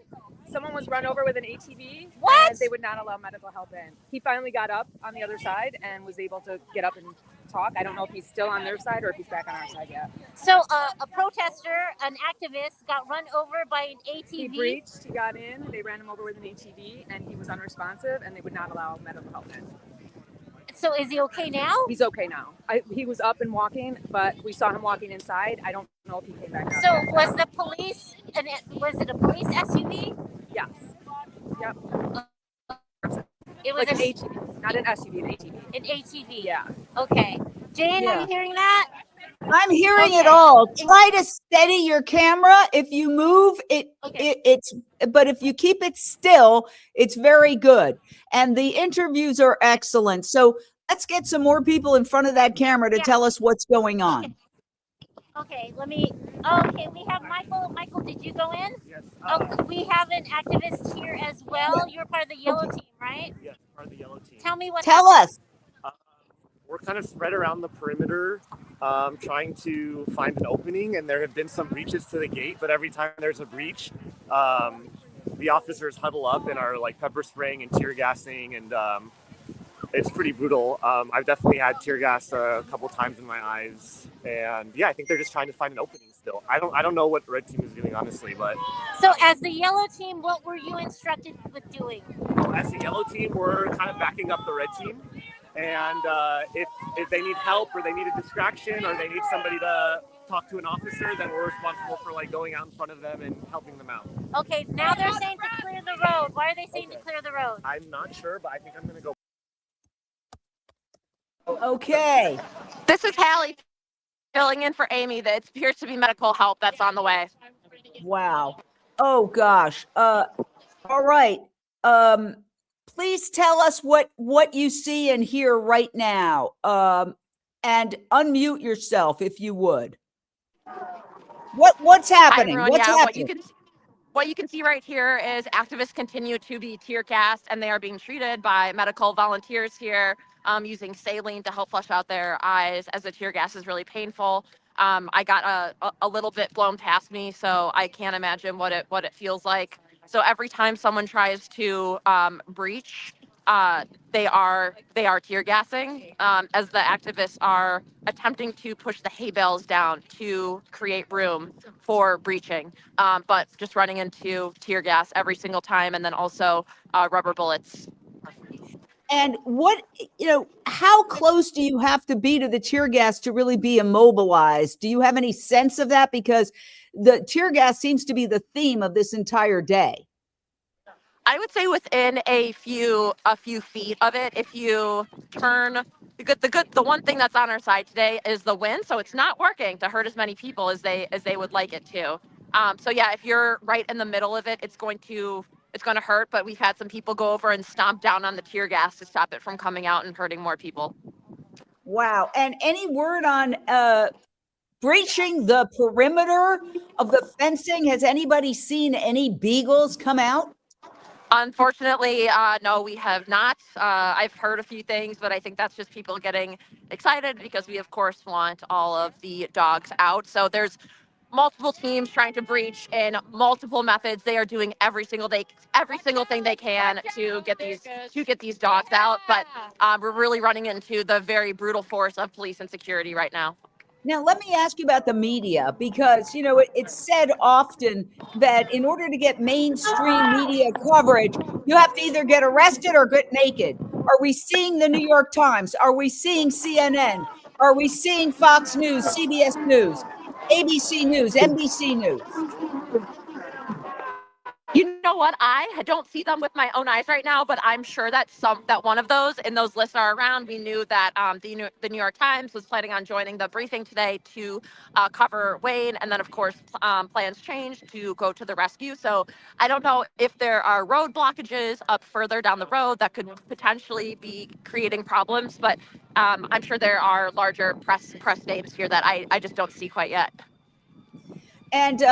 Someone was run over with an ATV. What? And they would not allow medical help in. He finally got up on the other side and was able to get up and talk. I don't know if he's still on their side or if he's back on our side yet. So a protester, an activist, got run over by an ATV. He breached, he got in, they ran him over with an ATV, and he was unresponsive, and they would not allow medical help in. So is he okay now? He's okay now. He was up and walking, but we saw him walking inside. I don't know if he came back out. So was the police, was it a police SUV? Yes. Yep. It was like an ATV, not an SUV, an ATV. An ATV. Yeah. Okay. Jane, are you hearing that? I'm hearing it all. Try to steady your camera. If you move, but if you keep it still, it's very good. And the interviews are excellent. So let's get some more people in front of that camera to tell us what's going on. Okay, okay, we have Michael. Michael, did you go in? Yes. We have an activist here as well. You're part of the yellow team, right? Yes, part of the yellow team. Tell me what Tell happened. us. We're kind of spread around the perimeter, trying to find an opening, and there have been some breaches to the gate, but every time there's a breach, the officers huddle up and are like pepper spraying and tear gassing, and it's pretty brutal. I've definitely had tear gas a couple times in my eyes, and yeah, I think they're just trying to find an opening still. I don't know what the red team is doing, honestly, but So as the yellow team, what were you instructed with doing? as the yellow team, we're kind of backing up the red team. And if they need help or they need a distraction or they need somebody to talk to an officer, then we're responsible for like going out in front of them and helping them out. Okay, now they're saying to clear the road. Why are they saying to clear the road? I'm not sure, but I think I'm going to go. Okay. This is Hallie filling in for Amy. That appears to be medical help that's on the way. Wow. Oh gosh. All right. Please tell us what you see and hear right now. And unmute yourself if you would. What's Hi, happening? everyone. What's Yeah, happening? what you can see right here is activists continue to be tear gassed, and they are being treated by medical volunteers here using saline to help flush out their eyes, as the tear gas is really painful. I got a little bit blown past me, so I can't imagine what it feels like. So every time someone tries to breach, they are tear gassing, as the activists are attempting to push the hay bales down to create room for breaching, but just running into tear gas every single time, and then also rubber bullets. And how close do you have to be to the tear gas to really be immobilized? Do you have any sense of that? Because the tear gas seems to be the theme of this entire day. I would say within a few feet of it. If you turn, the one thing that's on our side today is the wind, so it's not working to hurt as many people as they would like it to. So yeah, if you're right in the middle of it, it's going to hurt. But we've had some people go over and stomp down on the tear gas to stop it from coming out and hurting more people. Wow. And any word on breaching the perimeter of the fencing? Has anybody seen any beagles come out? Unfortunately, no, we have not. I've heard a few things, but I think that's just people getting excited because we, of course, want all of the dogs out. So there's multiple teams trying to breach in multiple methods. They are doing every single thing they can to get these dogs out. But we're really running into the very brutal force of police and security right now. Now, let me ask you about the media, because, it's said often that in order to get mainstream media coverage, you have to either get arrested or get naked. Are we seeing the New York Times? Are we seeing CNN? Are we seeing Fox News, CBS News, ABC News, NBC News? You know what? I don't see them with my own eyes right now, but I'm sure that one of those in those lists are around. We knew that the New York Times was planning on joining the briefing today to cover Wayne, and then of course plans changed to go to the rescue. So I don't know if there are road blockages up further down the road that could potentially be creating problems, but I'm sure there are larger press names here that I just don't see quite yet. And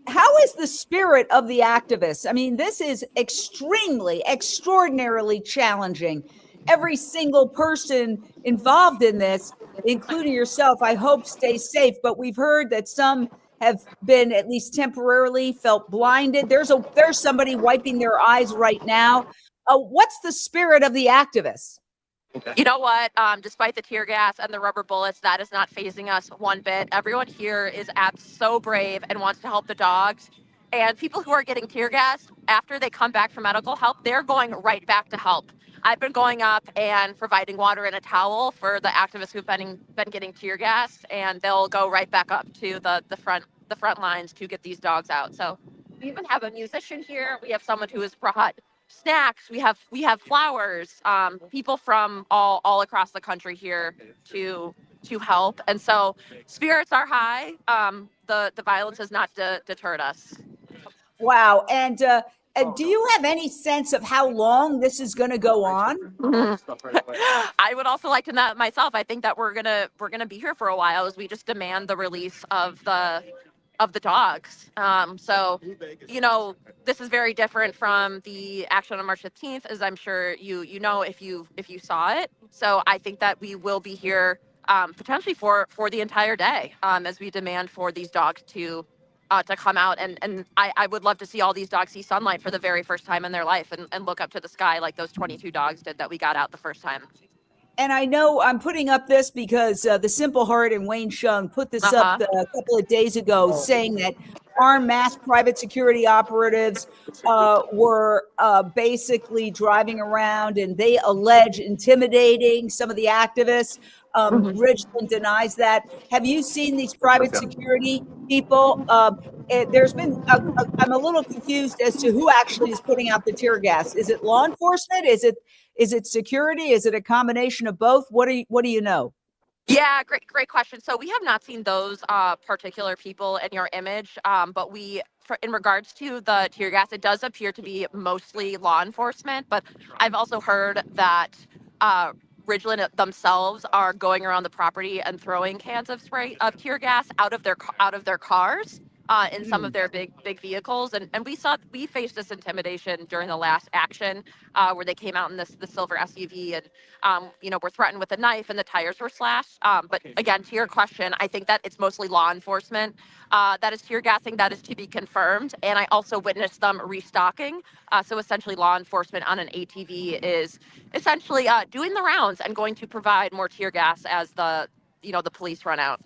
how is the spirit of the activists? I mean, this is extraordinarily challenging. Every single person involved in this, including yourself, I hope stays safe. But we've heard that some have been at least temporarily felt blinded. There's somebody wiping their eyes right now. What's the spirit of the activists? You know what? Despite the tear gas and the rubber bullets, that is not phasing us one bit. Everyone here is so brave and wants to help the dogs. And people who are getting tear gassed, after they come back from medical help, they're going right back to help. I've been going up and providing water and a towel for the activists who've been getting tear gassed, and they'll go right back up to the front lines to get these dogs out. So we even have a musician here. We have someone who has brought snacks. We have flowers. People from all across the country here to help, and so spirits are high. The violence has not deterred us. Wow. And do you have any sense of how long this is going to go on? I would also like to know myself. I think that we're gonna be here for a while as we just demand the release of the dogs. So, this is very different from the action on March 15th, as I'm sure you know if you saw it. So I think that we will be here potentially for the entire day as we demand for these dogs to come out. And I would love to see all these dogs see sunlight for the very first time in their life and look up to the sky like those 22 dogs did that we got out the first time. And I know I'm putting up this because the Simple Heart and Wayne Hsiung put this up a couple of days ago, saying that armed mass private security operatives were basically driving around, and they allege intimidating some of the activists. Richland denies that. Have you seen these private security people? There's been, I'm a little confused as to who actually is putting out the tear gas. Is it law enforcement? Is it security? Is it a combination of both? What do you know? Yeah, great question. So we have not seen those particular people in your image, but in regards to the tear gas, it does appear to be mostly law enforcement. But I've also heard that Ridgeland themselves are going around the property and throwing cans of tear gas out of their cars. In some of their big vehicles, and we faced this intimidation during the last action where they came out in the silver SUV and were threatened with a knife and the tires were slashed. But again, to your question, I think that it's mostly law enforcement that is tear gassing. That is to be confirmed. And I also witnessed them restocking. So essentially, law enforcement on an ATV is essentially doing the rounds and going to provide more tear gas as the police run out.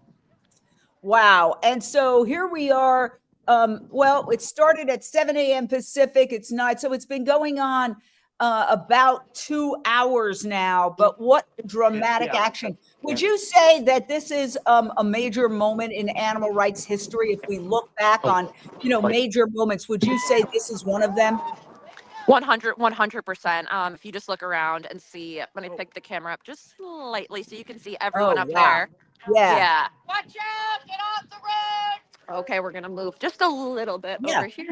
Wow. And so here we are. Well, it started at 7 a.m. Pacific. It's not. So it's been going on about 2 hours now. But what dramatic action. Would you say that this is a major moment in animal rights history? If we look back on, major moments, would you say this is one of them? 100%. If you just look around and see, when I pick the camera up just slightly so you can see everyone up there. Yeah. Watch out! Get off the road! Okay, we're gonna move just a little bit over here.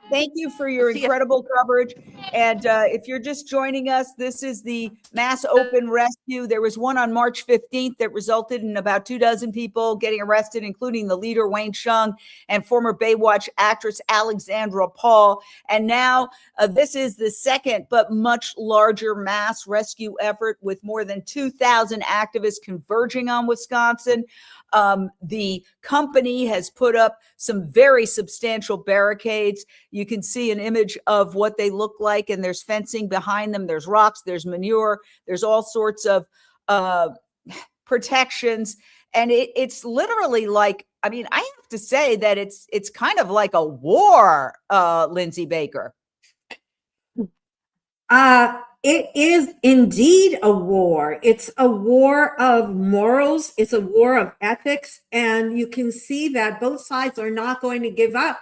Thank you for your incredible coverage. And if you're just joining us, this is the mass open rescue. There was one on March 15th that resulted in about 24 people getting arrested, including the leader, Wayne Hsiung, and former Baywatch actress Alexandra Paul. And now this is the second but much larger mass rescue effort with more than 2,000 activists converging on Wisconsin. The company has put up some very substantial barricades. You can see an image of what they look like, and there's fencing behind them. There's rocks, there's manure, there's all sorts of protections. And it's literally like, I have to say that it's kind of like a war, Lindsay Baker. It is indeed a war. It's a war of morals. It's a war of ethics. And you can see that both sides are not going to give up.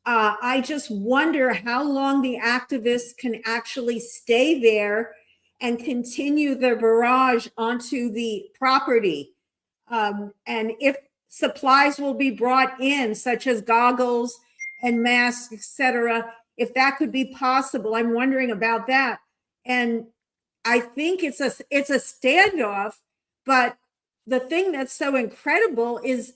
I just wonder how long the activists can actually stay there and continue the barrage onto the property. And if supplies will be brought in, such as goggles and masks, etc., if that could be possible, I'm wondering about that. And I think it's a standoff, but the thing that's so incredible is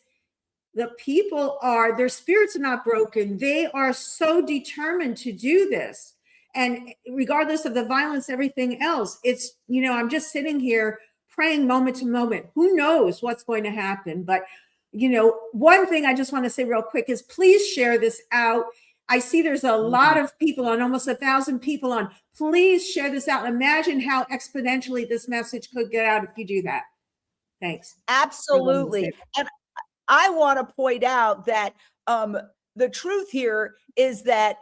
the people their spirits are not broken. They are so determined to do this. And regardless of the violence, everything else, it's, I'm just sitting here praying moment to moment. Who knows what's going to happen? But, one thing I just want to say real quick is please share this out. I see there's a lot of people on, almost 1,000 people on. Please share this out. Imagine how exponentially this message could get out if you do that. Thanks. Absolutely. And I want to point out that the truth here is that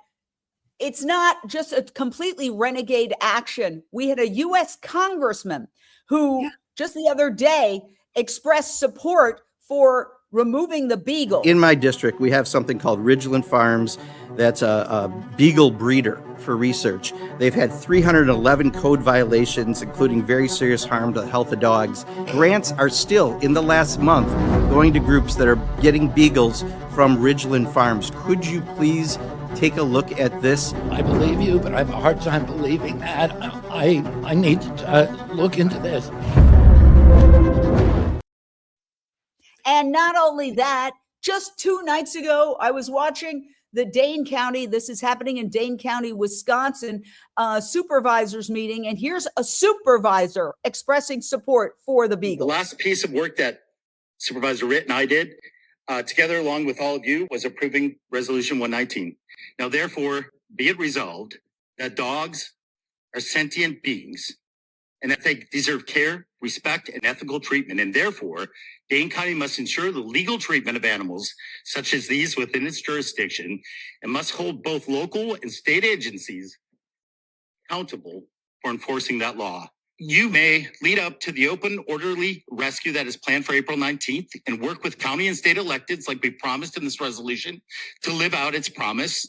it's not just a completely renegade action. We had a U.S. congressman who just the other day expressed support for removing the Beagle. In my district, we have something called Ridgeland Farms. That's a Beagle breeder for research. They've had 311 code violations, including very serious harm to the health of dogs. Grants are still, in the last month, going to groups that are getting Beagles from Ridgeland Farms. Could you please take a look at this? I believe you, but I have a hard time believing that. I need to look into this. And not only that, just 2 nights ago, I was watching the Dane County, this is happening in Dane County, Wisconsin, supervisors meeting. And here's a supervisor expressing support for the Beagle. The last piece of work that Supervisor Ritt and I did together, along with all of you, was approving Resolution 119. Now, therefore, be it resolved that dogs are sentient beings and that they deserve care, respect, and ethical treatment. And therefore, Dane County must ensure the legal treatment of animals such as these within its jurisdiction and must hold both local and state agencies accountable for enforcing that law. You may lead up to the open, orderly rescue that is planned for April 19th and work with county and state electeds like we promised in this resolution to live out its promise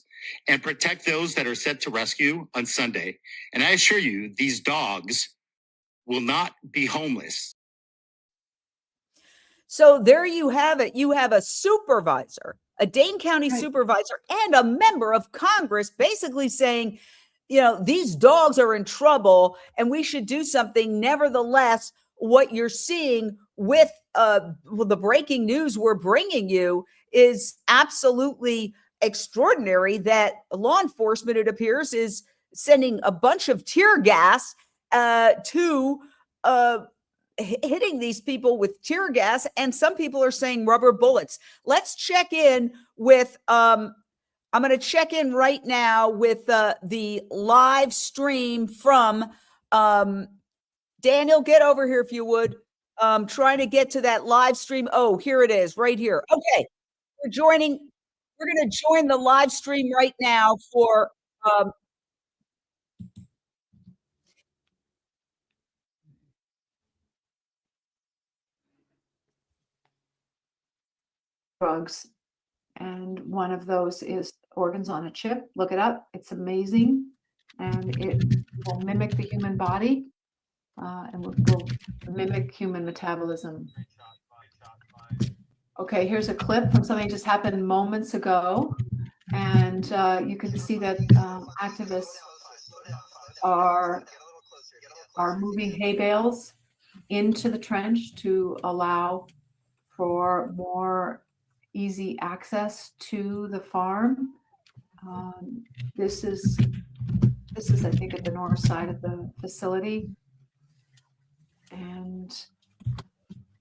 and protect those that are set to rescue on Sunday. And I assure you, these dogs will not be homeless. So there you have it. You have a supervisor, a Dane County supervisor, and a member of Congress basically saying you know, these dogs are in trouble and we should do something. Nevertheless, what you're seeing with the breaking news we're bringing you is absolutely extraordinary, that law enforcement, it appears, is sending a bunch of tear gas to hitting these people with tear gas, and some people are saying rubber bullets. Let's check in with I'm going to check in right now with the live stream from Daniel. Get over here if you would. Trying to get to that live stream. Oh, here it is, right here. Okay, we're joining. We're going to join the live stream right now for. Drugs, and one of those is organs on a chip. Look it up. It's amazing, and it will mimic the human body, and will mimic human metabolism. Okay, here's a clip from something that just happened moments ago, and you can see that activists are moving hay bales into the trench to allow for more easy access to the farm. This is I think at the north side of the facility, and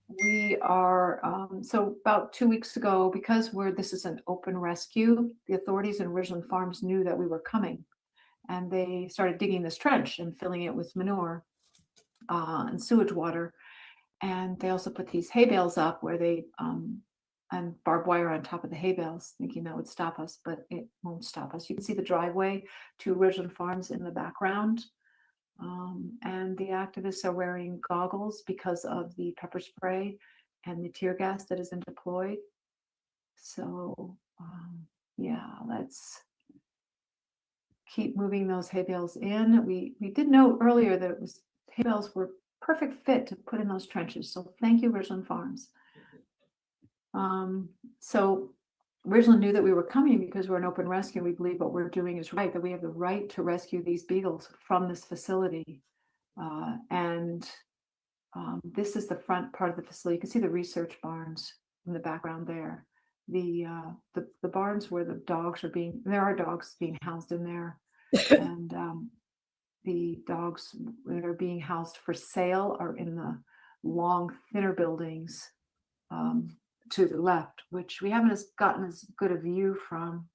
we are so about 2 weeks ago, because this is an open rescue, the authorities in Ridgeland Farms knew that we were coming, and they started digging this trench and filling it with manure and sewage water. And they also put these hay bales up where they and barbed wire on top of the hay bales, thinking that would stop us, but it won't stop us. You can see the driveway to Ridgeland Farms in the background. And the activists are wearing goggles because of the pepper spray and the tear gas that is deployed. So yeah, let's keep moving those hay bales in. We did know earlier that hay bales were perfect fit to put in those trenches. So thank you, Ridgeland Farms. So Ridgeland knew that we were coming because we're an open rescue. We believe what we're doing is right, that we have the right to rescue these beagles from this facility. This is the front part of the facility. You can see the research barns in the background there. The barns where the dogs are there are dogs being housed in there. And the dogs that are being housed for sale are in the long, thinner buildings to the left, which we haven't gotten as good a view from.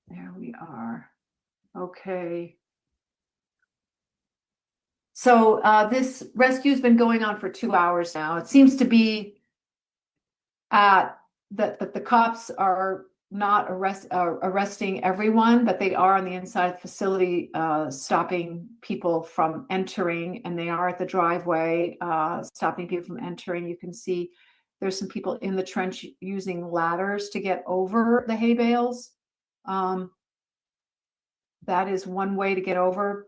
There we are. Okay. So this rescue has been going on for 2 hours now. It seems to be that the cops are not arresting everyone, but they are on the inside of the facility stopping people from entering, and they are at the driveway stopping people from entering. You can see there's some people in the trench using ladders to get over the hay bales. That is one way to get over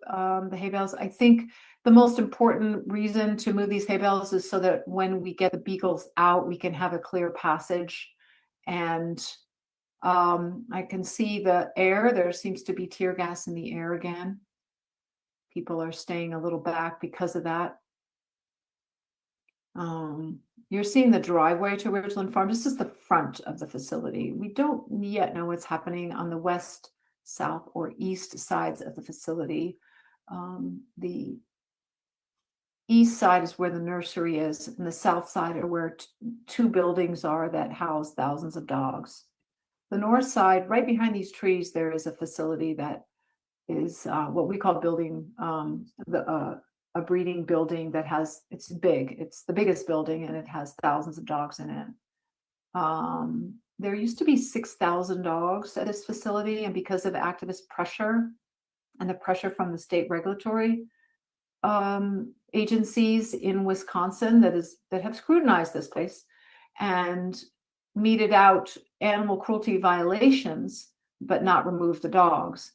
the hay bales. I think the most important reason to move these hay bales is so that when we get the beagles out, we can have a clear passage. And I can see the air. There seems to be tear gas in the air again. People are staying a little back because of that. You're seeing the driveway to Ridgeland Farm. This is the front of the facility. We don't yet know what's happening on the west, south, or east sides of the facility. The east side is where the nursery is, and the south side are where two buildings are that house thousands of dogs. The north side, right behind these trees, there is a facility that is what we call building, a breeding building that has, it's big. It's the biggest building, and it has thousands of dogs in it. There used to be 6,000 dogs at this facility, and because of activist pressure and the pressure from the state regulatory agencies in Wisconsin that have scrutinized this place and meted out animal cruelty violations, but not removed the dogs.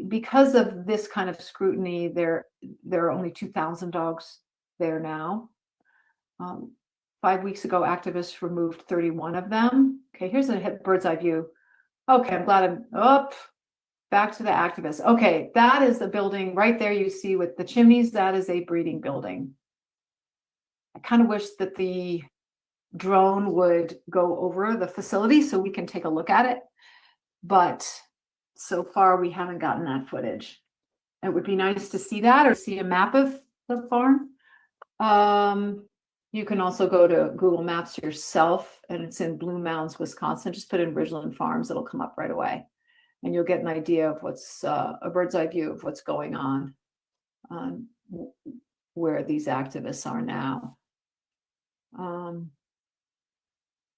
Because of this kind of scrutiny, there are only 2,000 dogs there now. 5 weeks ago, activists removed 31 of them. Okay, here's a bird's eye view Okay, I'm glad I'm up. Back to the activists. Okay, that is the building right there you see with the chimneys. That is a breeding building. I kind of wish that the drone would go over the facility so we can take a look at it. But so far we haven't gotten that footage. It would be nice to see that or see a map of the farm. You can also go to Google Maps yourself, and it's in Blue Mounds, Wisconsin. Just put in Ridgeland Farms, it'll come up right away. And you'll get an idea of what's a bird's eye view of what's going on where these activists are now.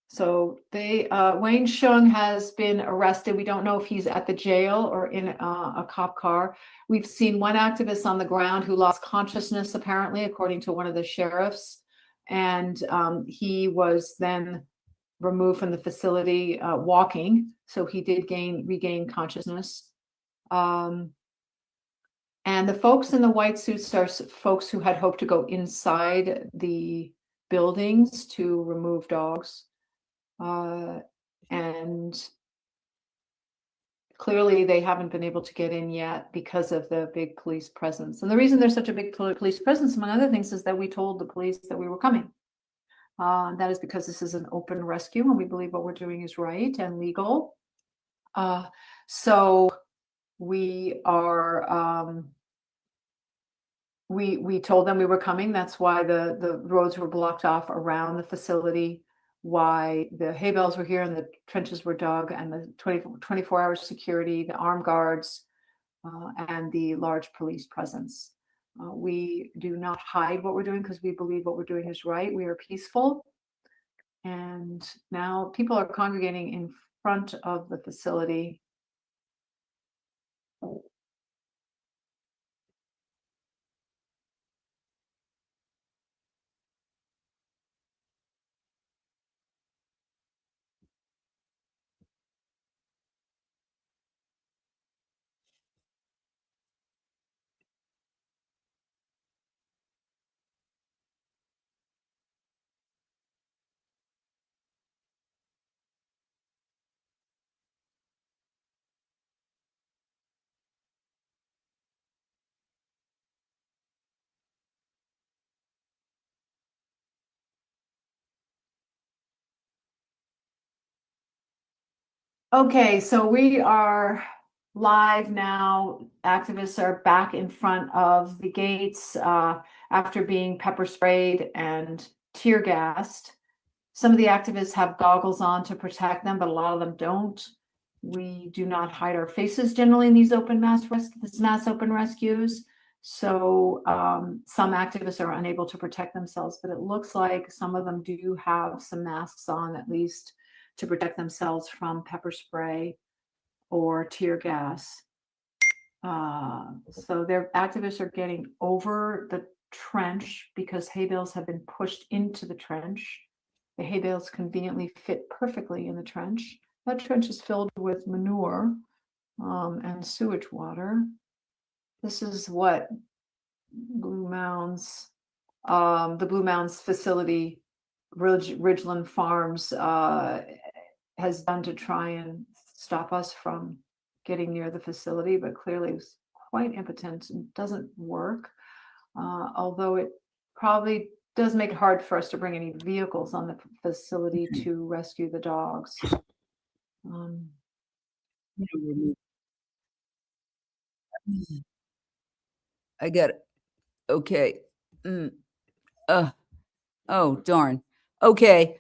So Wayne Hsiung has been arrested. We don't know if he's at the jail or in a cop car. We've seen one activist on the ground who lost consciousness, apparently, according to one of the sheriffs. And he was then removed from the facility walking. So he did regain consciousness. And the folks in the white suits are folks who had hoped to go inside the buildings to remove dogs. And clearly they haven't been able to get in yet because of the big police presence. And the reason there's such a big police presence, among other things, is that we told the police that we were coming. That is because this is an open rescue and we believe what we're doing is right and legal. So we are, we told them we were coming. That's why the roads were blocked off around the facility, why the hay bales were here and the trenches were dug, and the 24-hour security, the armed guards, and the large police presence. We do not hide what we're doing because we believe what we're doing is right. We are peaceful. And now people are congregating in front of the facility. Okay, so we are live now. Activists are back in front of the gates after being pepper sprayed and tear gassed. Some of the activists have goggles on to protect them, but a lot of them don't. We do not hide our faces generally in these mass open rescues. So some activists are unable to protect themselves, but it looks like some of them do have some masks on, at least to protect themselves from pepper spray or tear gas. So their activists are getting over the trench because hay bales have been pushed into the trench. The hay bales conveniently fit perfectly in the trench. That trench is filled with manure and sewage water. This is what Blue Mounds, the Blue Mounds facility, Ridgeland Farms, has done to try and stop us from getting near the facility, but clearly it's quite impotent and doesn't work. Although it probably does make it hard for us to bring any vehicles on the facility to rescue the dogs. I got it. Okay. Oh, darn. Okay.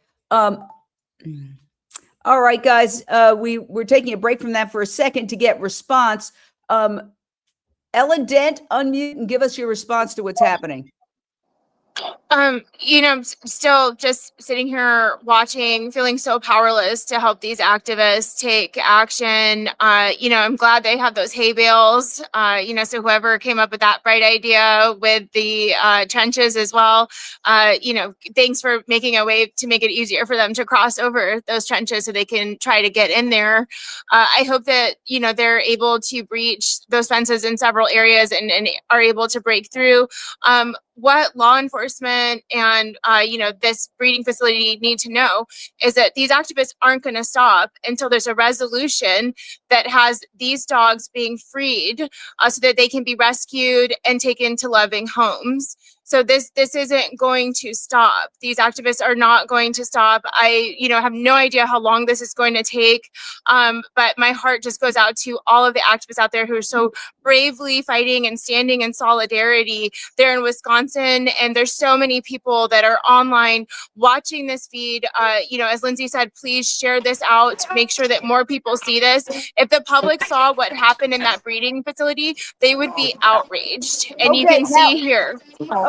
All right, guys. We're taking a break from that for a second to get response. Ellen Dent, unmute and give us your response to what's happening. Still just sitting here watching, feeling so powerless to help these activists take action. I'm glad they have those hay bales. So whoever came up with that bright idea with the trenches as well, thanks for making a way to make it easier for them to cross over those trenches so they can try to get in there. I hope that, they're able to breach those fences in several areas and are able to break through. What law enforcement president and, this breeding facility need to know is that these activists aren't going to stop until there's a resolution that has these dogs being freed so that they can be rescued and taken to loving homes. So this isn't going to stop. These activists are not going to stop. I, have no idea how long this is going to take. But my heart just goes out to all of the activists out there who are so bravely fighting and standing in solidarity there in Wisconsin. And there's so many people that are online watching this feed. As Lindsay said, please share this out to make sure that more people see this. If the public saw what happened in that breeding facility, they would be outraged. And you can see here.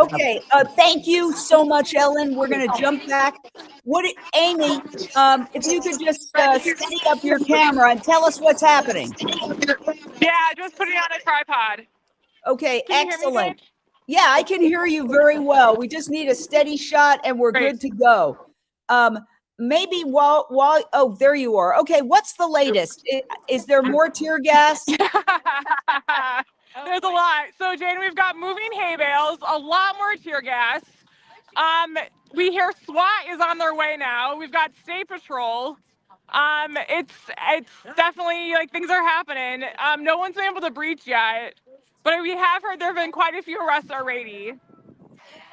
Okay, thank you so much, Ellen. We're going to jump back. Amy, if you could just steady up your camera and tell us what's happening. Yeah, just put it on a tripod. Okay, Can you hear me, excellent. Yeah, I can hear you very well. We just need a steady shot and we're good to go. Maybe oh, there you are. Okay, what's the latest? Is there more tear gas? There's a lot. So, Jane, we've got moving hay bales, a lot more tear gas. We hear SWAT is on their way now. We've got State Patrol. It's definitely like things are happening. No one's been able to breach yet, but we have heard there have been quite a few arrests already.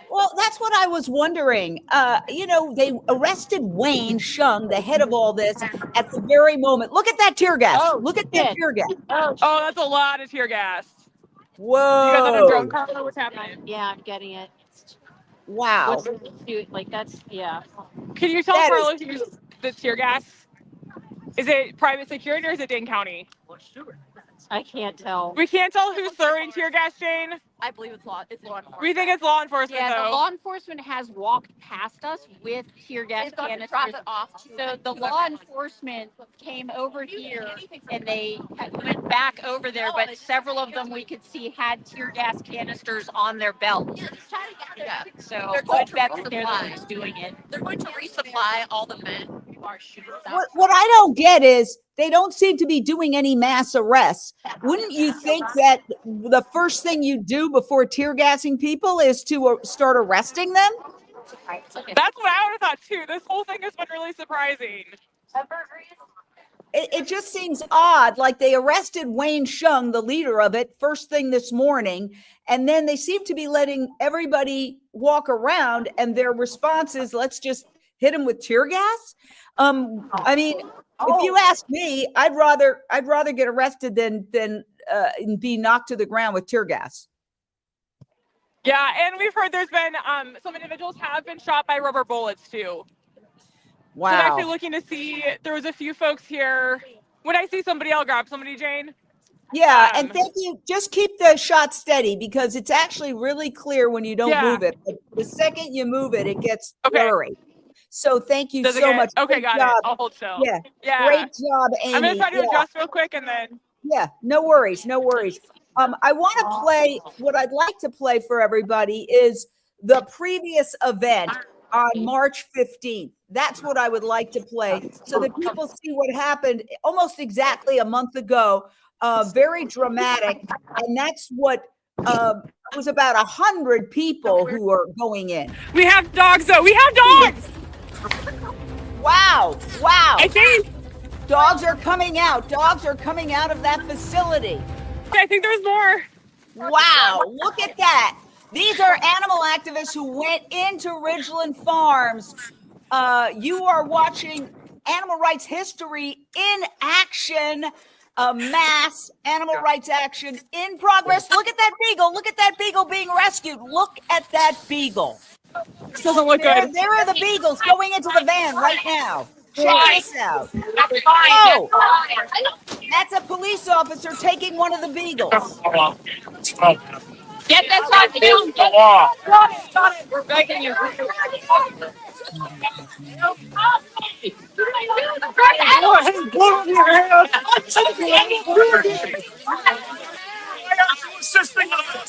Well, that's what I was wondering. They arrested Wayne Hsiung, the head of all this, at the very moment. Look at that tear gas. Look at that tear gas. Oh, that's a lot of tear gas. Whoa. You guys have a drone car? What's happening? Yeah, I'm getting it. Wow. Yeah. Can you tell Carlos the tear gas? Is it private security or is it Dane County? I can't tell. We can't tell who's throwing tear gas, Jane. I believe it's law enforcement. We think it's law enforcement. Yeah, though. the law enforcement has walked past us with tear gas canisters. So the law enforcement came over here and they went back over there, but several of them we could see had tear gas canisters on their belts. Yeah, so I bet that they're the ones doing it. They're going to resupply all the men who are shooting. What I don't get is they don't seem to be doing any mass arrests. Wouldn't you think that the first thing you do before tear gassing people is to start arresting them? That's what I would have thought too. This whole thing has been really surprising. It just seems odd. Like they arrested Wayne Hsiung, the leader of it, first thing this morning, and then they seem to be letting everybody walk around, and their response is, let's just hit them with tear gas. I mean, if you ask me, I'd rather get arrested than be knocked to the ground with tear gas. Yeah, and we've heard there's been some individuals have been shot by rubber bullets too. Wow. So I'm actually looking to see. There was a few folks here. When I see somebody, I'll grab somebody, Jane. Yeah, and thank you. Just keep the shot steady because it's actually really clear when you don't move it. But the second you move it, it gets blurry. So thank you so much. Okay, Great got job. it. I'll hold still. Yeah, Yeah. great job, Amy. I'm gonna try to adjust real quick and then. Yeah, no worries, no worries. I want to play. What I'd like to play for everybody is the previous event on March 15th. That's what I would like to play so that people see what happened almost exactly a month ago. Very dramatic, and that's what. It was about 100 people who are going in. We have dogs, though. We have dogs. Wow! I think dogs are coming out. Dogs are coming out of that facility. I think there's more. Wow! Look at that. These are animal activists who went into Ridgeland Farms. You are watching animal rights history in action. Mass animal rights action in progress. Look at that beagle. Look at that beagle being rescued. Look at that beagle. This doesn't look good. There are the beagles going into the van right now. Check this out. Oh, that's a police officer taking one of the beagles. Get this on film. The law. Got it. We're begging you. How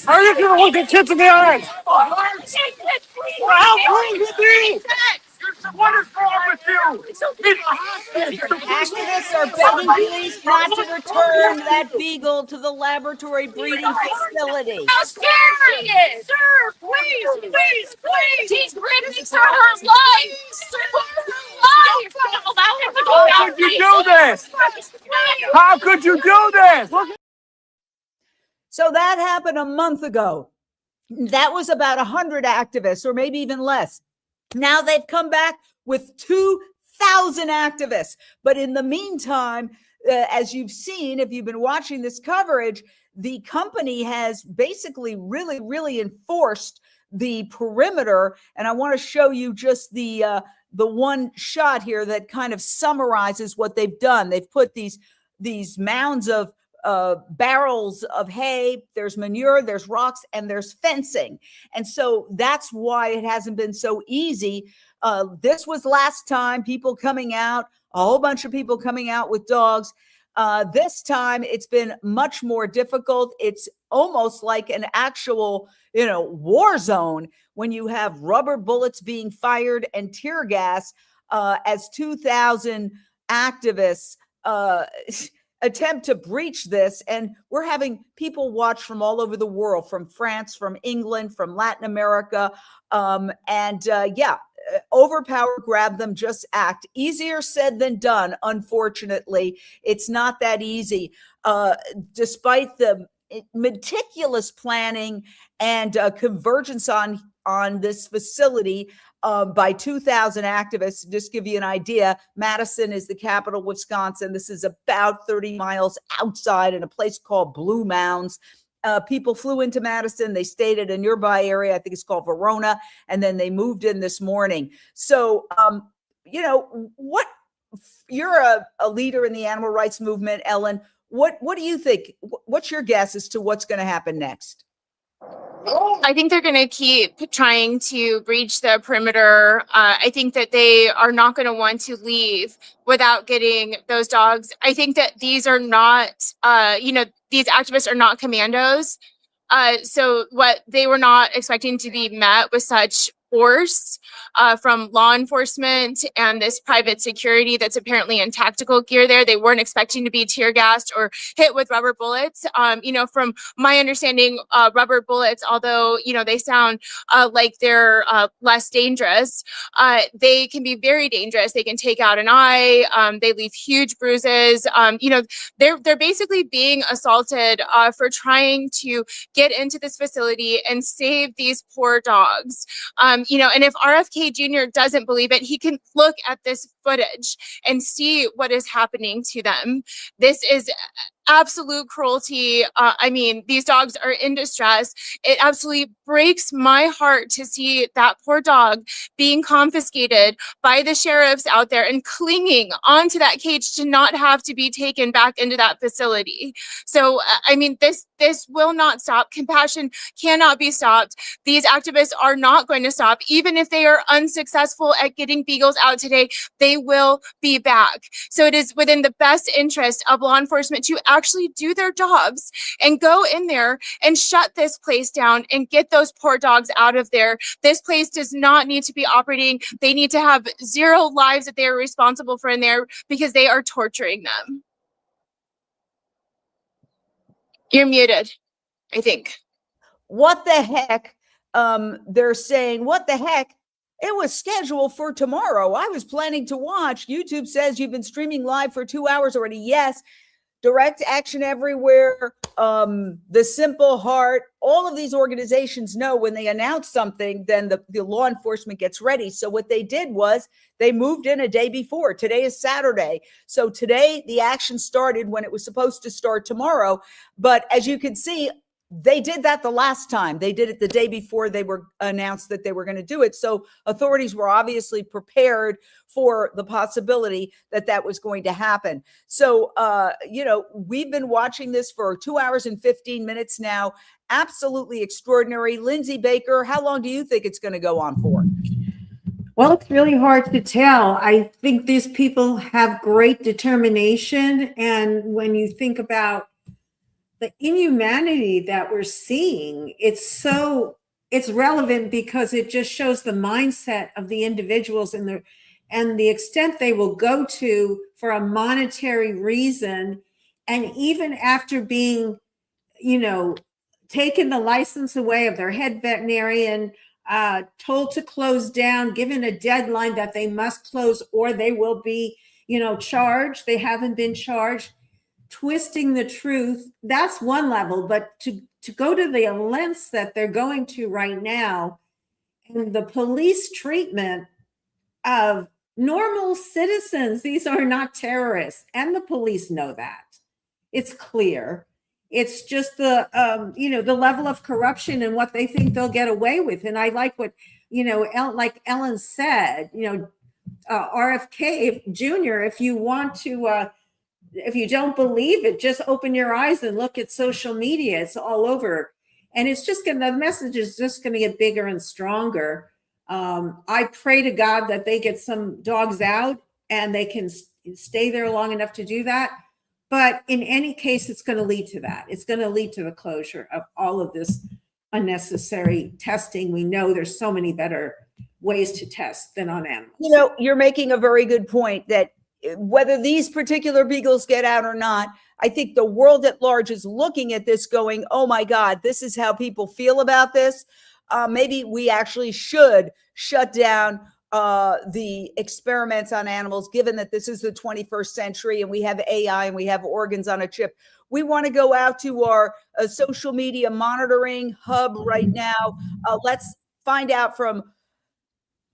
are you going to look at kids in the eyes? How cool is it? What is wrong with you? He's a hostage. Activists are begging police not to return that beagle to the laboratory breeding facility. How scared he is! Sir, please, please, please! He's running for her life! For her life! Don't allow him to go How could you do this? How could you do this? So that happened a month ago. That was about 100 activists, or maybe even less. Now they've come back with 2,000 activists. But in the meantime, as you've seen, if you've been watching this coverage, the company has basically really enforced the perimeter. And I want to show you just the one shot here that kind of summarizes what they've done. They've put these mounds of barrels of hay, there's manure, there's rocks, and there's fencing. And so that's why it hasn't been so easy. This was last time, people coming out, a whole bunch of people coming out with dogs. This time it's been much more difficult. It's almost like an actual, war zone when you have rubber bullets being fired and tear gas as 2,000 activists attempt to breach this. And we're having people watch from all over the world, from France, from England, from Latin America. Overpower, grab them, just act. Easier said than done. Unfortunately, it's not that easy. Despite the meticulous planning and convergence on this facility by 2,000 activists. Just give you an idea, Madison is the capital of Wisconsin. This is about 30 miles outside in a place called Blue Mounds. People flew into Madison. They stayed at a nearby area. I think it's called Verona. And then they moved in this morning. So, you're a leader in the animal rights movement, Ellen. What do you think? What's your guess as to what's going to happen next? I think they're going to keep trying to breach the perimeter. I think that they are not going to want to leave without getting those dogs. I think that these are not, these activists are not commandos. So what they were not expecting to be met with such force from law enforcement and this private security that's apparently in tactical gear there. They weren't expecting to be tear gassed or hit with rubber bullets. From my understanding, rubber bullets, although, they sound like they're less dangerous, they can be very dangerous. They can take out an eye. They leave huge bruises. They're basically being assaulted for trying to get into this facility and save these poor dogs. And if RFK Jr. doesn't believe it, he can look at this footage and see what is happening to them. This is absolute cruelty. These dogs are in distress. It absolutely breaks my heart to see that poor dog being confiscated by the sheriffs out there and clinging onto that cage to not have to be taken back into that facility. So, this will not stop. Compassion cannot be stopped. These activists are not going to stop. Even if they are unsuccessful at getting beagles out today, they will be back. So it is within the best interest of law enforcement to actually do their jobs and go in there and shut this place down and get those poor dogs out of there. This place does not need to be operating. They need to have 0 lives that they are responsible for in there because they are torturing them. You're muted, I think. What the heck? They're saying, what the heck? It was scheduled for tomorrow. I was planning to watch. YouTube says you've been streaming live for 2 hours already. Yes. Direct Action Everywhere, The Simple Heart, all of these organizations know when they announce something, then the law enforcement gets ready. So what they did was they moved in a day before. Today is Saturday. So today the action started when it was supposed to start tomorrow. But as you can see, they did that the last time. They did it the day before they were announced that they were going to do it. So authorities were obviously prepared for the possibility that that was going to happen. So, we've been watching this for 2 hours and 15 minutes now. Absolutely extraordinary. Lindsay Baker, how long do you think it's going to go on for? Well, it's really hard to tell. I think these people have great determination. And when you think about the inhumanity that we're seeing, it's relevant because it just shows the mindset of the individuals and and the extent they will go to for a monetary reason. And even after being, taken the license away of their head veterinarian, told to close down, given a deadline that they must close or they will be, charged. They haven't been charged. Twisting the truth, that's one level, but to go to the lengths that they're going to right now, and the police treatment of normal citizens, these are not terrorists, and the police know that. It's clear. It's just the the level of corruption and what they think they'll get away with. And I like what like Ellen said, RFK Jr., if you want to if you don't believe it, just open your eyes and look at social media. It's all over. And it's just the message is just going to get bigger and stronger. I pray to God that they get some dogs out and they can stay there long enough to do that. But in any case, it's going to lead to that. It's going to lead to the closure of all of this unnecessary testing. We know there's so many better ways to test than on animals. You're making a very good point that whether these particular beagles get out or not, I think the world at large is looking at this going, oh my God, this is how people feel about this. Maybe we actually should shut down the experiments on animals, given that this is the 21st century and we have AI and we have organs on a chip. We want to go out to our social media monitoring hub right now. Let's find out from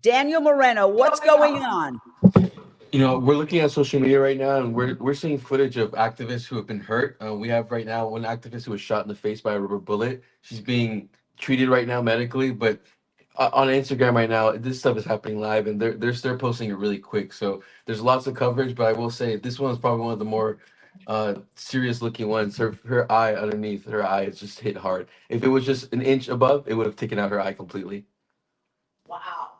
Daniel Moreno, what's going on? We're looking at social media right now, and we're seeing footage of activists who have been hurt. We have right now one activist who was shot in the face by a rubber bullet. She's being treated right now medically, but on Instagram right now, this stuff is happening live, and they're posting it really quick. So there's lots of coverage, but I will say this one is probably one of the more serious looking ones. Her eye, underneath her eye, is just hit hard. If it was just an inch above, it would have taken out her eye completely. Wow.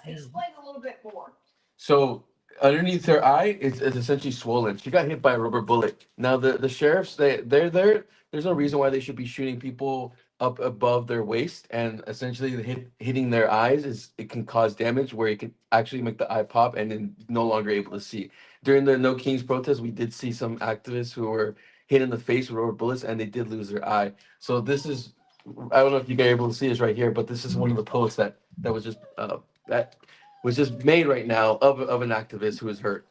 Explain a little bit more. So underneath her eye is essentially swollen. She got hit by a rubber bullet. Now the sheriffs, they're there. There's no reason why they should be shooting people up above their waist, and essentially hitting their eyes it can cause damage where it can actually make the eye pop and then no longer able to see. During the No Kings protest, we did see some activists who were hit in the face with rubber bullets and they did lose their eye. So this is, I don't know if you guys are able to see this right here, but this is one of the posts that was just made right now of an activist who is hurt.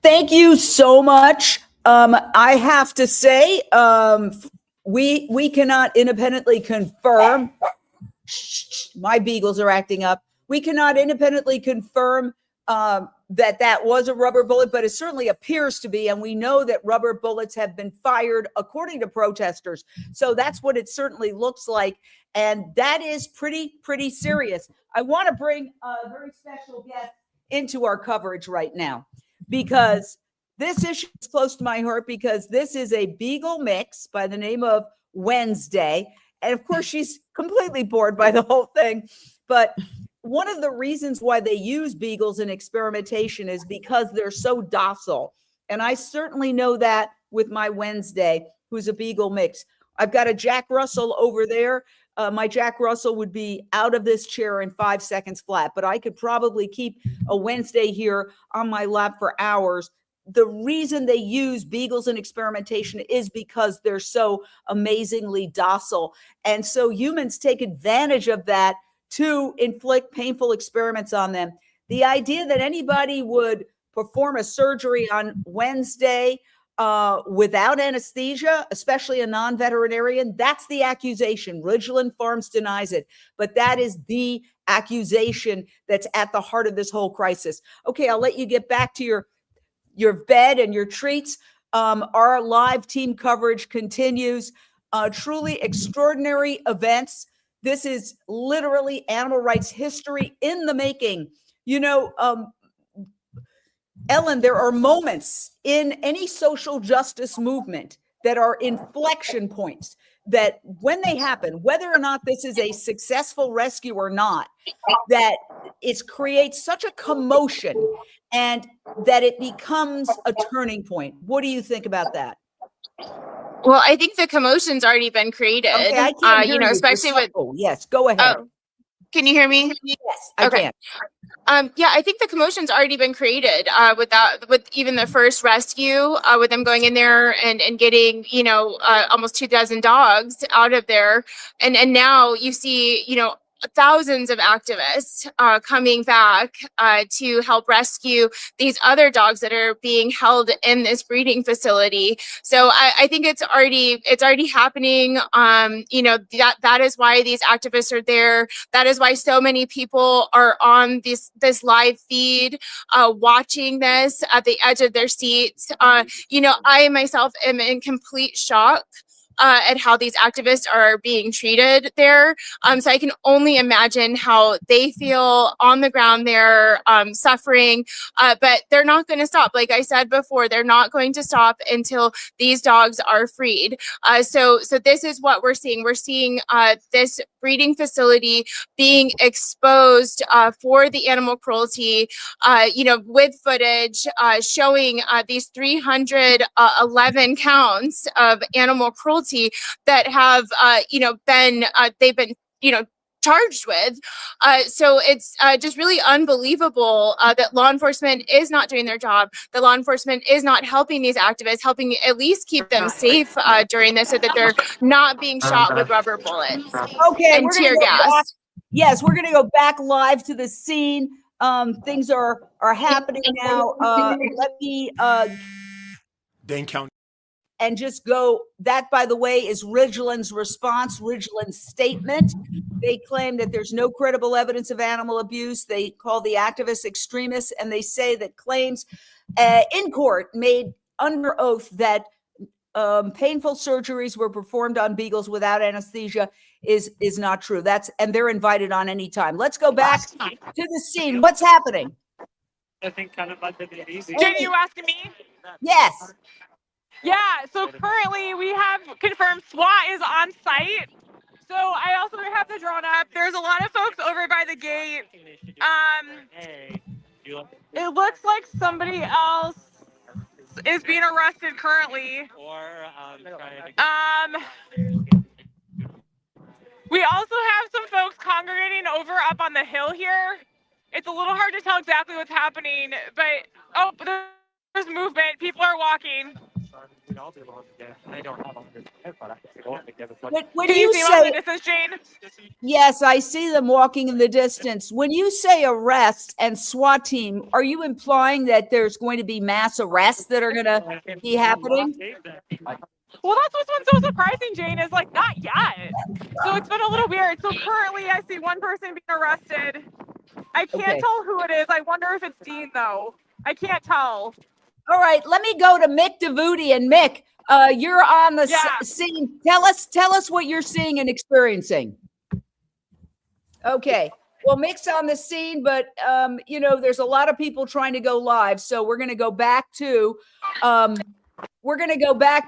Thank you so much. I have to say, we cannot independently confirm. My beagles are acting up. We cannot independently confirm that was a rubber bullet, but it certainly appears to be. And we know that rubber bullets have been fired according to protesters. So that's what it certainly looks like. And that is pretty serious. I want to bring a very special guest into our coverage right now, because this issue is close to my heart, because this is a Beagle mix by the name of Wednesday. And of course, she's completely bored by the whole thing. But one of the reasons why they use Beagles in experimentation is because they're so docile. And I certainly know that with my Wednesday, who's a Beagle mix. I've got a Jack Russell over there. My Jack Russell would be out of this chair in 5 seconds flat, but I could probably keep a Wednesday here on my lap for hours. The reason they use Beagles in experimentation is because they're so amazingly docile. And so humans take advantage of that to inflict painful experiments on them. The idea that anybody would perform a surgery on Wednesday without anesthesia, especially a non-veterinarian, that's the accusation. Ridgeland Farms denies it, but that is the accusation that's at the heart of this whole crisis. Okay, I'll let you get back to your bed and your treats. Our live team coverage continues. Truly extraordinary events. This is literally animal rights history in the making. Ellen, there are moments in any social justice movement that are inflection points that when they happen, whether or not this is a successful rescue or not, that it creates such a commotion and that it becomes a turning point. What do you think about that? Well, I think the commotion's already been created. Okay, I can't hear you. Especially with. Oh, yes, go ahead. Oh, can you hear me? Yes, I can. Yeah, I think the commotion's already been created with even the first rescue, with them going in there and getting, almost 24 dogs out of there. And now you see, thousands of activists coming back to help rescue these other dogs that are being held in this breeding facility. So I think it's already happening. That is why these activists are there. That is why so many people are on this live feed, watching this at the edge of their seats. I myself am in complete shock at how these activists are being treated there. So I can only imagine how they feel on the ground there, suffering, but they're not going to stop. Like I said before, they're not going to stop until these dogs are freed. So this is what we're seeing. We're seeing this breeding facility being exposed for the animal cruelty, with footage showing these 311 counts of animal cruelty that have, they've been, charged with. So it's just really unbelievable that law enforcement is not doing their job. The law enforcement is not helping these activists, helping at least keep them safe during this, so that they're not being shot with rubber bullets and tear gas. Yes, we're going to go back live to the scene. Things are happening now. Let me Dane County. And just go, that, by the way, is Ridgeland's response, Ridgeland's statement. They claim that there's no credible evidence of animal abuse. They call the activists extremists, and they say that claims in court made under oath that painful surgeries were performed on beagles without anesthesia is not true. And they're invited on any time. Let's go back to the scene. What's happening? I think kind of under the easy. Jane, you asking me? Yes. Yeah, so currently we have confirmed SWAT is on site. So I also have the drone up. There's a lot of folks over by the gate. It looks like somebody else is being arrested currently. We also have some folks congregating over up on the hill here. It's a little hard to tell exactly what's happening, but there's movement. People are walking. When you say, yes, I see them walking in the distance. When you say arrest and SWAT team, are you implying that there's going to be mass arrests that are going to be happening? Well, that's what's been so surprising, Jane, is like not yet. So it's been a little weird. So currently I see one person being arrested. I can't tell who it is. I wonder if it's Dean, though. I can't tell. All right, let me go to Mick DeVuti. And Mick, you're on the scene. Tell us what you're seeing and experiencing. Okay. Well, Mick's on the scene, but there's a lot of people trying to go live, so we're going to go back to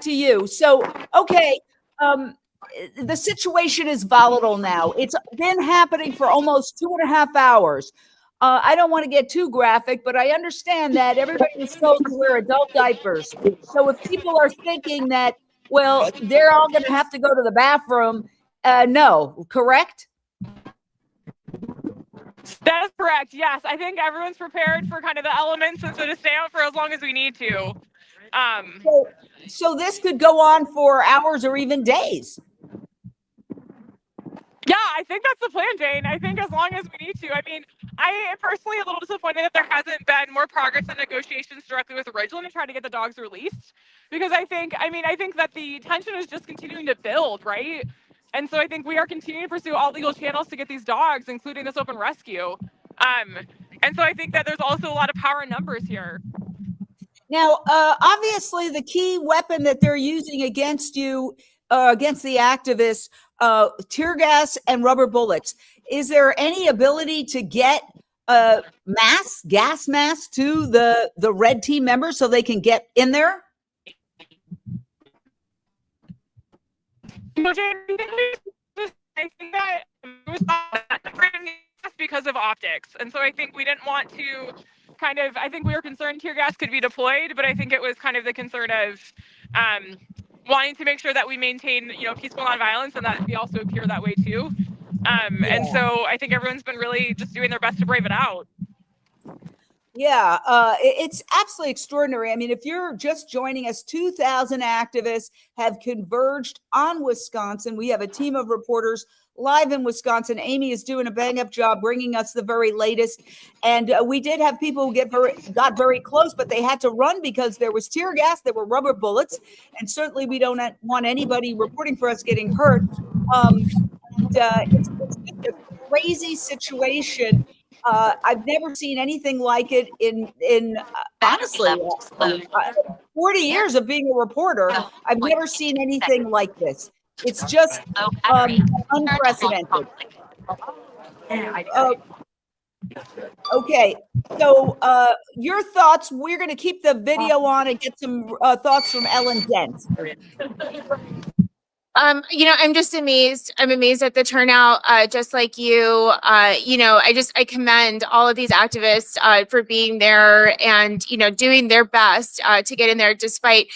you. So, okay, the situation is volatile now. It's been happening for almost 2.5 hours. I don't want to get too graphic, but I understand that everybody is told to wear adult diapers. So if people are thinking that, well, they're all going to have to go to the bathroom, no, correct? That is correct. Yes, I think everyone's prepared for kind of the elements, and so to stay out for as long as we need to. So this could go on for hours or even days. Yeah, I think that's the plan, Jane. I think as long as we need to. I mean, I am personally a little disappointed that there hasn't been more progress in negotiations directly with Ridgeland and trying to get the dogs released, because I think that the tension is just continuing to build, right? And so I think we are continuing to pursue all legal channels to get these dogs, including this open rescue. And so I think that there's also a lot of power in numbers here. Now, obviously, the key weapon that they're using against you, against the activists, tear gas and rubber bullets. Is there any ability to get gas masks to the red team members so they can get in there? I think that it was because of optics. And so I think we didn't want to I think we were concerned tear gas could be deployed, but I think it was kind of the concern of wanting to make sure that we maintain, peaceful nonviolence, and that we also appear that way too. And so I think everyone's been really just doing their best to brave it out. Yeah, it's absolutely extraordinary. I mean, if you're just joining us, 2,000 activists have converged on Wisconsin. We have a team of reporters live in Wisconsin. Amy is doing a bang-up job bringing us the very latest. And we did have people who got very close, but they had to run because there was tear gas, there were rubber bullets, and certainly we don't want anybody reporting for us getting hurt. It's just a crazy situation. I've never seen anything like it in honestly 40 years of being a reporter. I've never seen anything like this. It's just unprecedented. Okay, so your thoughts. We're going to keep the video on and get some thoughts from Ellen Dent. I'm just amazed. I'm amazed at the turnout, just like you. I commend all of these activists for being there and, doing their best to get in there despite,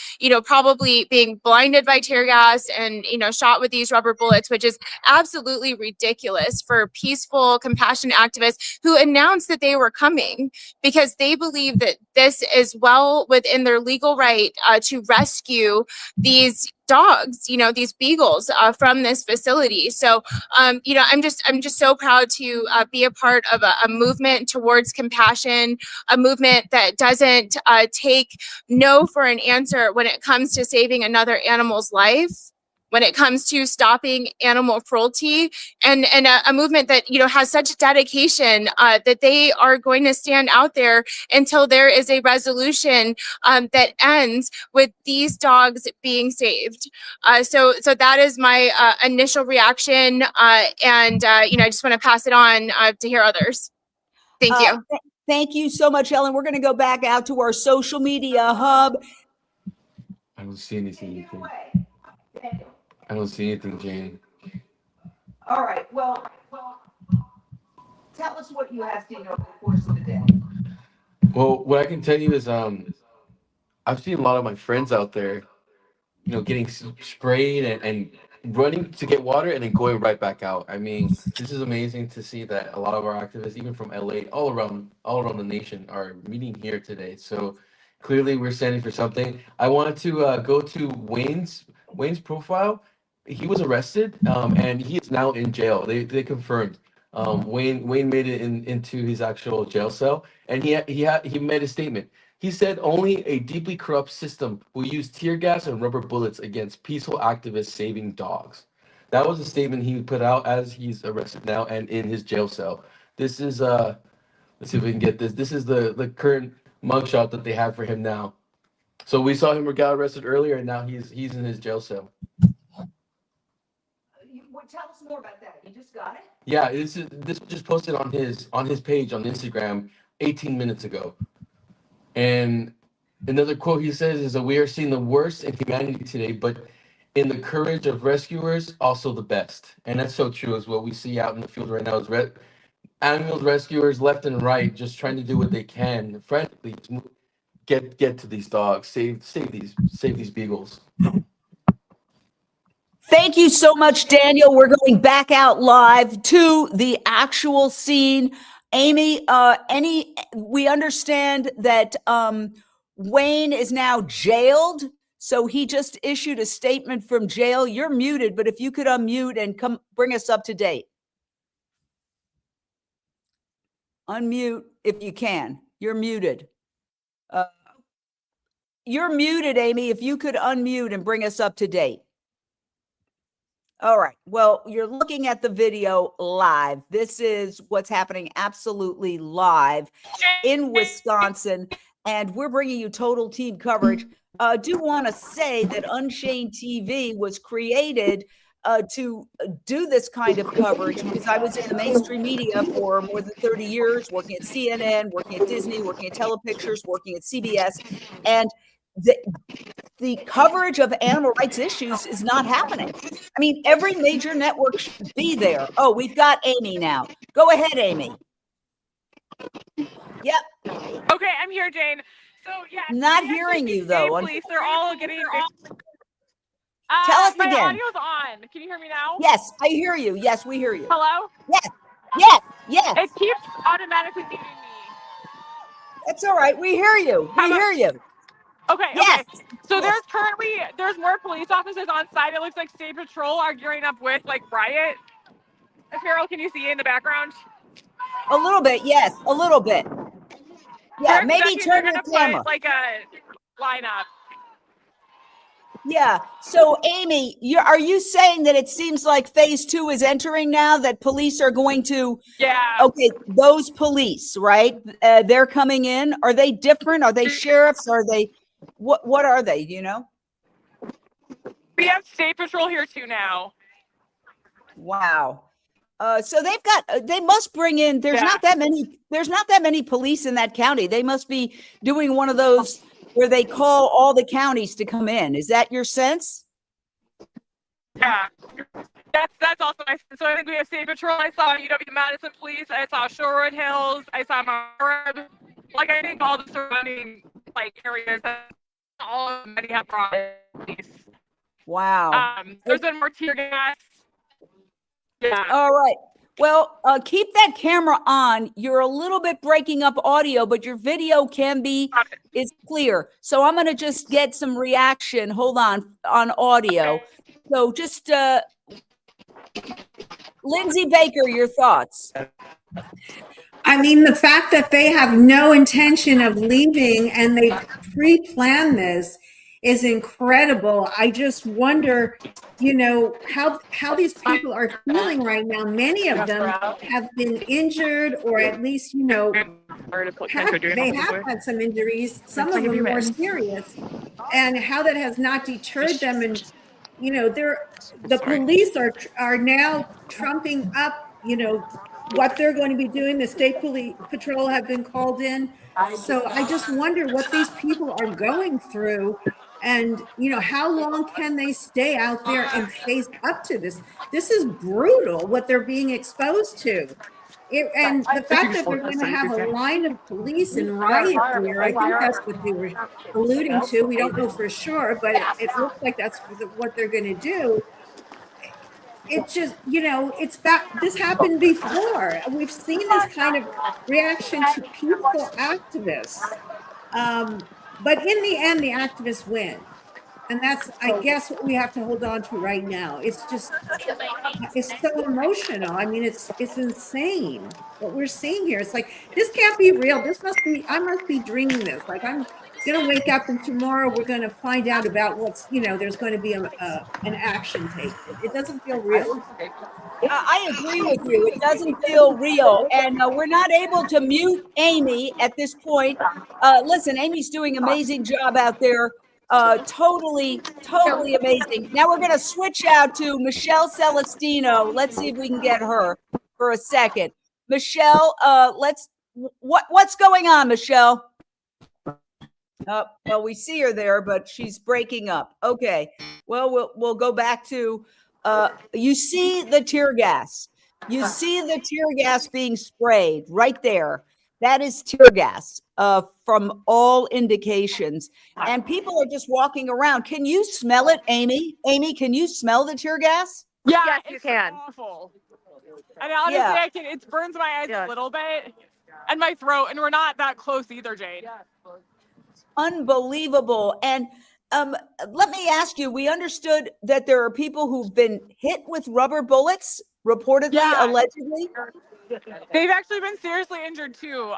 probably being blinded by tear gas and, shot with these rubber bullets, which is absolutely ridiculous for peaceful, compassionate activists who announced that they were coming because they believe that this is well within their legal right to rescue these dogs, these beagles from this facility. So, I'm just so proud to be a part of a movement towards compassion, a movement that doesn't take no for an answer when it comes to saving another animal's life, when it comes to stopping animal cruelty, and a movement that has such dedication that they are going to stand out there until there is a resolution that ends with these dogs being saved. So that is my initial reaction, and I just want to pass it on to hear others. Thank you. Thank you so much, Ellen. We're going to go back out to our social media hub. I don't see anything. I don't see anything, Jane. All right. Well, tell us what you have seen over the course of the day. Well, what I can tell you is I've seen a lot of my friends out there, getting sprayed and running to get water and then going right back out. I mean, this is amazing to see that a lot of our activists, even from LA, all around the nation, are meeting here today. So clearly we're standing for something. I wanted to go to Wayne's profile. He was arrested, and he is now in jail. They confirmed. Wayne made it into his actual jail cell, and he made a statement. He said only a deeply corrupt system will use tear gas and rubber bullets against peaceful activists saving dogs. That was a statement he put out as he's arrested now and in his jail cell. This is let's see if we can get this. This is the current mugshot that they have for him now. So we saw him got arrested earlier, and now he's in his jail cell. Tell us more about that. You just got it? Yeah, this was just posted on his page on Instagram 18 minutes ago. And another quote he says is that we are seeing the worst in humanity today, but in the courage of rescuers, also the best. And that's so true, is what we see out in the field right now is animal rescuers left and right just trying to do what they can frantically to get to these dogs, save these beagles. Thank you so much, Daniel. We're going back out live to the actual scene. Amy, we understand that Wayne is now jailed. So he just issued a statement from jail. You're muted, but if you could unmute and come bring us up to date. Unmute if you can. You're muted. You're muted, Amy. If you could unmute and bring us up to date. All right. Well, you're looking at the video live. This is what's happening absolutely live in Wisconsin, and we're bringing you total team coverage. Do want to say that UnchainedTV was created to do this kind of coverage because I was in the mainstream media for more than 30 years, working at CNN, working at Disney, working at Telepictures, working at CBS, and the coverage of animal rights issues is not happening. I mean, every major network should be there. Oh, we've got Amy now. Go ahead, Amy. Yep. Okay, I'm here, Jane. So yeah, not hearing you though. Police are all getting. Tell us my again. audio's on. Can you hear me now? Yes, I hear you. Yes, we hear you. Hello. Yes. Yes. Yes. It keeps automatically muting me. That's all right. We hear you. We hear you. Okay, Yes. okay. So there's more police officers on site. It looks like State Patrol are gearing up with like riot. Carol, can you see in the background? A little bit, yes, a little bit. Yeah, maybe turn your camera. Put, like a lineup. Yeah. So, Amy, are you saying that it seems like phase 2 is entering now? That police are going to? Yeah. Okay, those police, right? They're coming in. Are they different? Are they sheriffs? Are they? What are they? Do you know? We have State Patrol here too now. Wow. So they must bring in, there's not that many police in that county. They must be doing one of those where they call all the counties to come in. Is that your sense? Yeah, that's also my sense. So I think we have State Patrol. I saw UW Madison Police. I saw Shorewood Hills. I saw Marib. Like I think all the surrounding like areas, all of them have brought police. Wow. There's been more tear gas. Yeah. All right. Well, keep that camera on. You're a little bit breaking up audio, but your video is clear. So I'm going to just get some reaction. Hold on audio. So just Lindsay Baker, your thoughts. I mean, the fact that they have no intention of leaving and they pre-planned this is incredible. I just wonder, you know, how these people are feeling right now. Many of them have been injured, or at least, you know, they have had some injuries, some of them more serious, and how that has not deterred them. And, you know, the police are now trumping up, you know, what they're going to be doing. The state police patrol have been called in. So I just wonder what these people are going through. And, you know, how long can they stay out there and face up to this? This is brutal, what they're being exposed to. And the fact that they're going to have a line of police and riot gear, I think that's what they were alluding to. We don't know for sure, but it looks like that's what they're going to do. It just, you know, this happened before. We've seen this kind of reaction to peaceful activists. But in the end, the activists win. And that's, I guess, what we have to hold on to right now. It's just, it's so emotional. I mean, it's insane what we're seeing here. It's like, this can't be real. I must be dreaming this. Like, I'm going to wake up and tomorrow we're going to find out about what's, you know, there's going to be an action taken. It doesn't feel real. I agree with you. It doesn't feel real. And we're not able to mute Amy at this point. Listen, Amy's doing an amazing job out there. Totally amazing. Now we're going to switch out to Michelle Celestino. Let's see if we can get her for a second. Michelle, what's going on, Michelle? Well, we see her there, but she's breaking up. Okay. Well, we'll go back to, you see the tear gas. You see the tear gas being sprayed right there. That is tear gas from all indications. And people are just walking around. Can you smell it, Amy? Amy, can you smell the tear gas? Yeah, yes, you can. Awful. And honestly, it burns my eyes a little bit and my throat. And we're not that close either, Jane. Unbelievable. And let me ask you, we understood that there are people who've been hit with rubber bullets, reportedly, allegedly. They've actually been seriously injured too.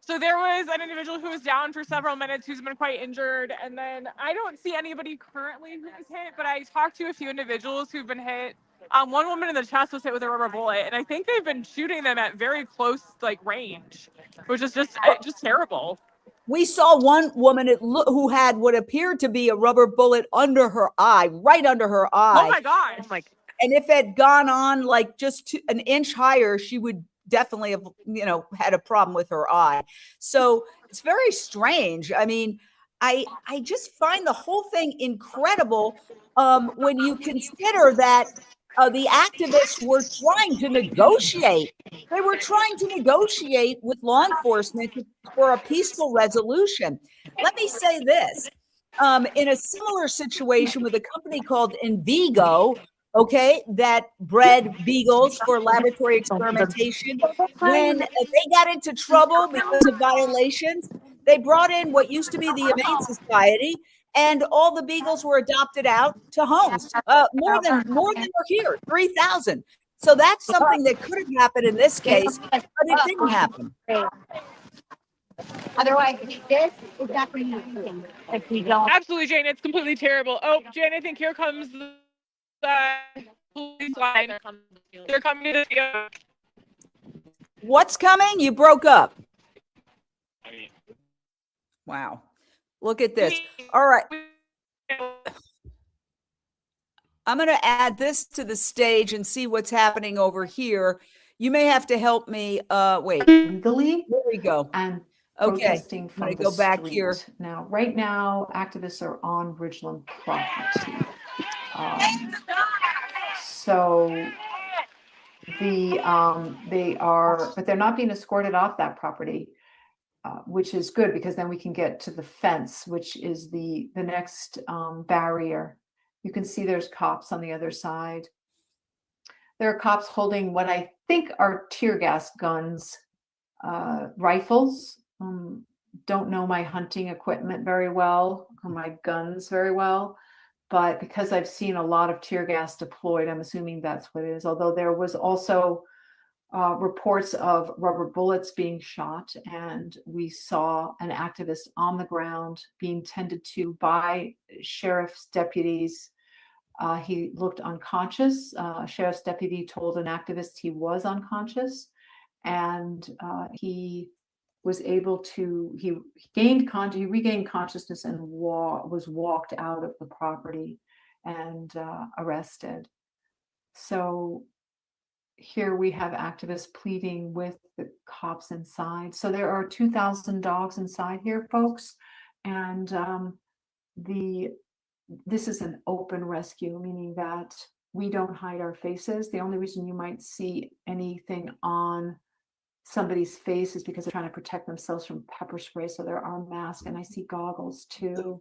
So there was an individual who was down for several minutes who's been quite injured. And then I don't see anybody currently who was hit, but I talked to a few individuals who've been hit. One woman in the chest was hit with a rubber bullet, and I think they've been shooting them at very close range, which is just terrible. We saw one woman who had what appeared to be a rubber bullet under her eye, right under her eye. Oh my gosh. And if it had gone on like just an inch higher, she would definitely have, you know, had a problem with her eye. So it's very strange. I mean, I just find the whole thing incredible when you consider that the activists were trying to negotiate. They were trying to negotiate with law enforcement for a peaceful resolution. Let me say this. In a similar situation with a company called Beagle, okay, that bred beagles for laboratory experimentation. When they got into trouble because of violations, they brought in what used to be the Humane Society, and all the beagles were adopted out to homes. More than are here, 3,000. So that's something that could have happened in this case, but it didn't happen. Otherwise, this is definitely if we don't. Absolutely, Jane. It's completely terrible. Oh, Jane, I think here comes the police line. They're coming to see us. What's coming? You broke up. Wow. Look at this. All right. I'm going to add this to the stage and see what's happening over here. You may have to help me. Wait. Legally. There we go. And okay. Protesting from I'm the going to go back street. here. Now, right now, activists are on Ridgeland property. So they are, but they're not being escorted off that property, which is good because then we can get to the fence, which is the next barrier. You can see there's cops on the other side. There are cops holding what I think are tear gas guns, rifles. Don't know my hunting equipment very well or my guns very well, but because I've seen a lot of tear gas deployed, I'm assuming that's what it is. Although there was also reports of rubber bullets being shot, and we saw an activist on the ground being tended to by sheriff's deputies. He looked unconscious. Sheriff's deputy told an activist he was unconscious, and he was able to, he regained consciousness and was walked out of the property and arrested. So here we have activists pleading with the cops inside. So there are 2,000 dogs inside here, folks, and this is an open rescue, meaning that we don't hide our faces. The only reason you might see anything on somebody's face is because they're trying to protect themselves from pepper spray. So there are masks, and I see goggles too.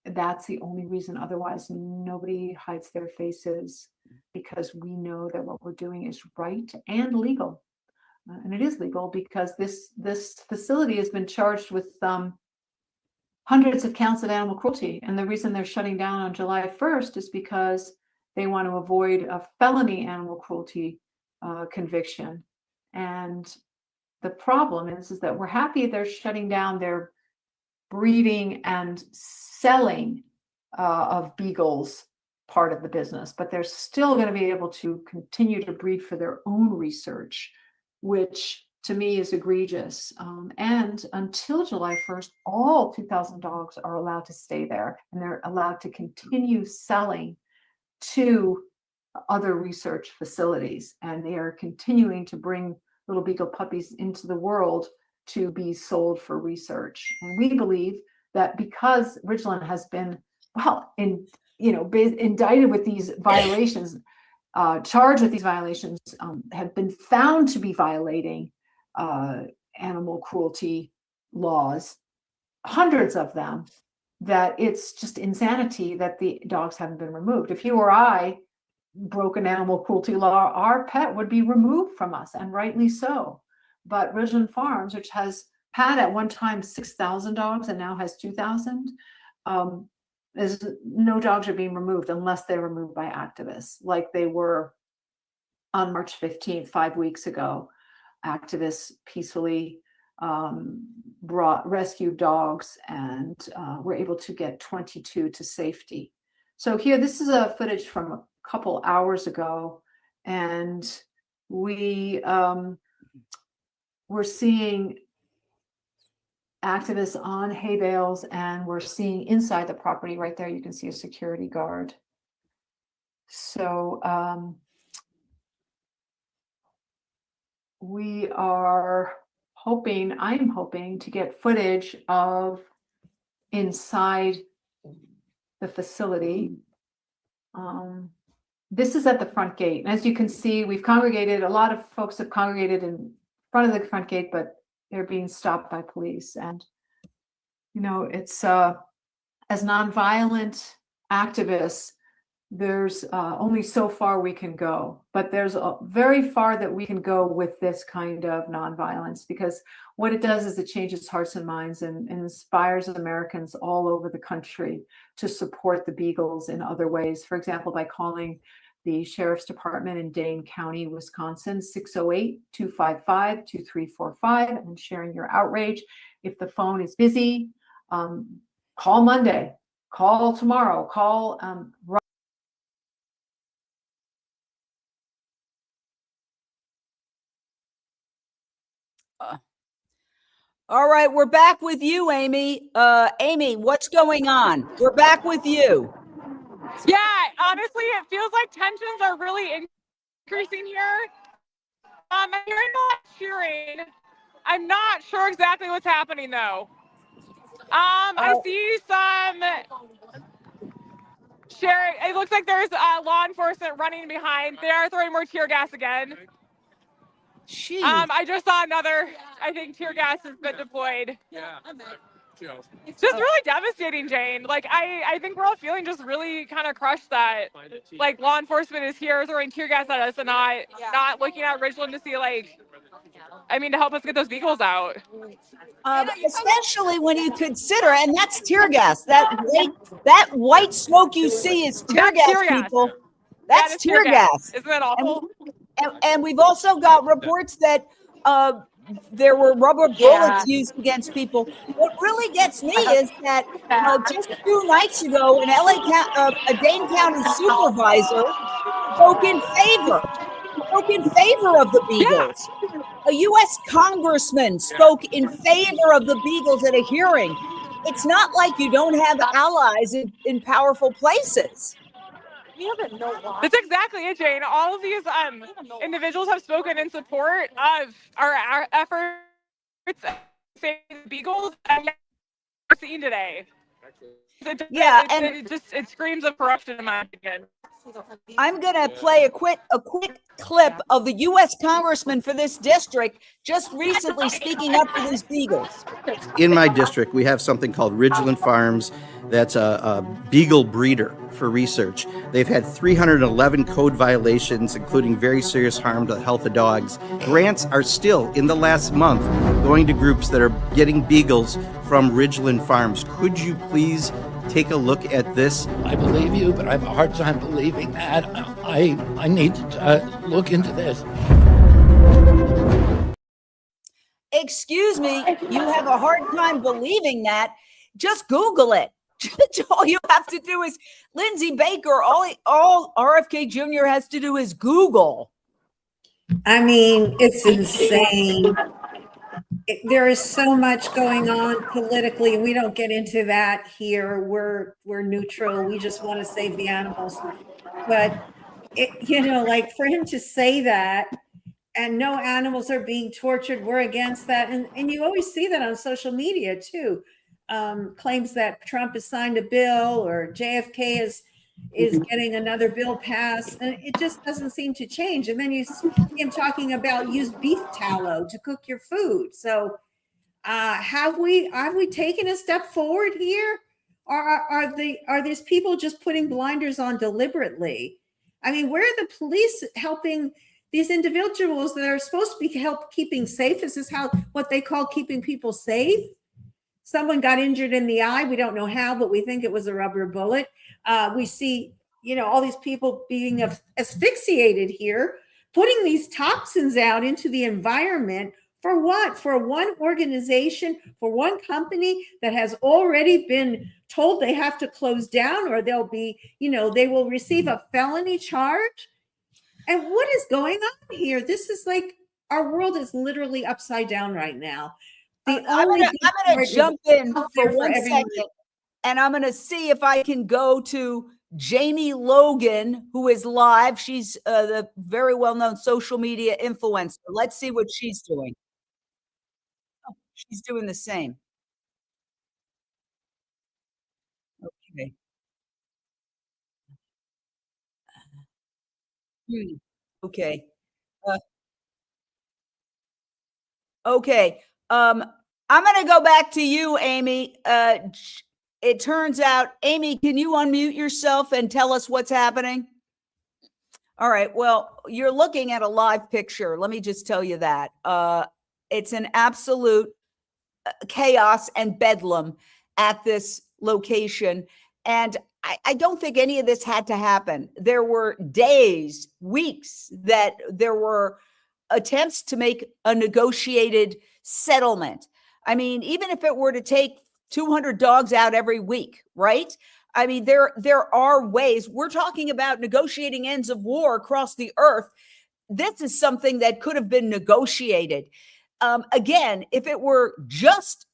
That's the only reason. Otherwise, nobody hides their faces because we know that what we're doing is right and legal. And it is legal because this facility has been charged with hundreds of counts of animal cruelty. And the reason they're shutting down on July 1st is because they want to avoid a felony animal cruelty conviction. And the problem is that we're happy they're shutting down their breeding and selling of beagles part of the business, but they're still going to be able to continue to breed for their own research, which to me is egregious. And until July 1st, all 2,000 dogs are allowed to stay there, and they're allowed to continue selling to other research facilities. And they are continuing to bring little beagle puppies into the world to be sold for research. And we believe that because Ridgeland has been, indicted with these violations, charged with these violations, have been found to be violating animal cruelty laws, hundreds of them, that it's just insanity that the dogs haven't been removed. If you or I broke an animal cruelty law, our pet would be removed from us, and rightly so. But Ridgeland Farms, which has had at one time 6,000 dogs and now has 2,000, no dogs are being removed unless they're removed by activists, like they were on March 15th, 5 weeks ago. Activists peacefully rescued dogs and were able to get 22 to safety. So here, this is a footage from a couple hours ago, and we're seeing activists on hay bales, and we're seeing inside the property right there, you can see a security guard. So we are hoping, I'm hoping to get footage of inside the facility. This is at the front gate. And as you can see, we've congregated, a lot of folks have congregated in front of the front gate, but they're being stopped by police. And, it's as nonviolent activists, there's only so far we can go, but there's very far that we can go with this kind of nonviolence, because what it does is it changes hearts and minds and inspires Americans all over the country to support the Beagles in other ways. For example, by calling the Sheriff's Department in Dane County, Wisconsin, 608-255-2345, and sharing your outrage. If the phone is busy, call Monday, call tomorrow, call all right, we're back with you, Amy. Amy, what's going on? We're back with you. Yeah, honestly, it feels like tensions are really increasing here. I'm hearing a lot of cheering. I'm not sure exactly what's happening though. I see some sharing. It looks like there's law enforcement running behind. They are throwing more tear gas again. Jeez. I just saw another, I think tear gas has been deployed. Yeah. It's just really devastating, Jane. Like, I think we're all feeling just really kind of crushed that, like, law enforcement is here throwing tear gas at us and not looking at Ridgeland to see, like, I mean, to help us get those Beagles out. Especially when you consider, and that's tear gas. That white smoke you see is tear gas, people. That's tear gas. Isn't that awful? And we've also got reports that there were rubber bullets used against people. What really gets me is that just 2 nights ago, an a Dane County supervisor spoke in favor of the Beagles. A U.S. congressman spoke in favor of the Beagles at a hearing. It's not like you don't have allies in powerful places. That's exactly it, Jane. All of these individuals have spoken in support of our efforts to save the Beagles, and we're seeing today. It screams of corruption in my opinion. I'm going to play a quick clip of the U.S. congressman for this district just recently speaking up for these Beagles. In my district, we have something called Ridgeland Farms. That's a Beagle breeder for research. They've had 311 code violations, including very serious harm to the health of dogs. Grants are still, in the last month, going to groups that are getting Beagles from Ridgeland Farms. Could you please take a look at this? I believe you, but I have a hard time believing that. I need to look into this. Excuse me, you have a hard time believing that? Just Google it. All you have to do is Lindsay Baker. All RFK Jr. has to do is Google. I mean, it's insane. There is so much going on politically. We don't get into that here. We're neutral. We just want to save the animals. But like for him to say that, and no animals are being tortured, we're against that. And you always see that on social media too. Claims that Trump has signed a bill or JFK is getting another bill passed, and it just doesn't seem to change. And then you see him talking about use beef tallow to cook your food. So have we taken a step forward here, or are these people just putting blinders on deliberately? I mean, where are the police helping these individuals that are supposed to be keeping safe? Is this what they call keeping people safe? Someone got injured in the eye. We don't know how, but we think it was a rubber bullet. We see, all these people being asphyxiated here, putting these toxins out into the environment for what? For one organization, for one company that has already been told they have to close down, or they'll be, they will receive a felony charge. And what is going on here? This is like, our world is literally upside down right now. I'm going to jump in for 1 second, and I'm going to see if I can go to Jamie Logan, who is live. She's the very well-known social media influencer. Let's see what she's doing. Oh, she's doing the same. Okay. Okay. Okay. I'm going to go back to you, Amy. it turns out, Amy, can you unmute yourself and tell us what's happening? All right. Well, you're looking at a live picture. Let me just tell you that. It's an absolute chaos and bedlam at this location. And I don't think any of this had to happen. There were days, weeks that there were attempts to make a negotiated settlement. I mean, even if it were to take 200 dogs out every week, right? I mean, there are ways. We're talking about negotiating ends of war across the earth. This is something that could have been negotiated. Again, if it were just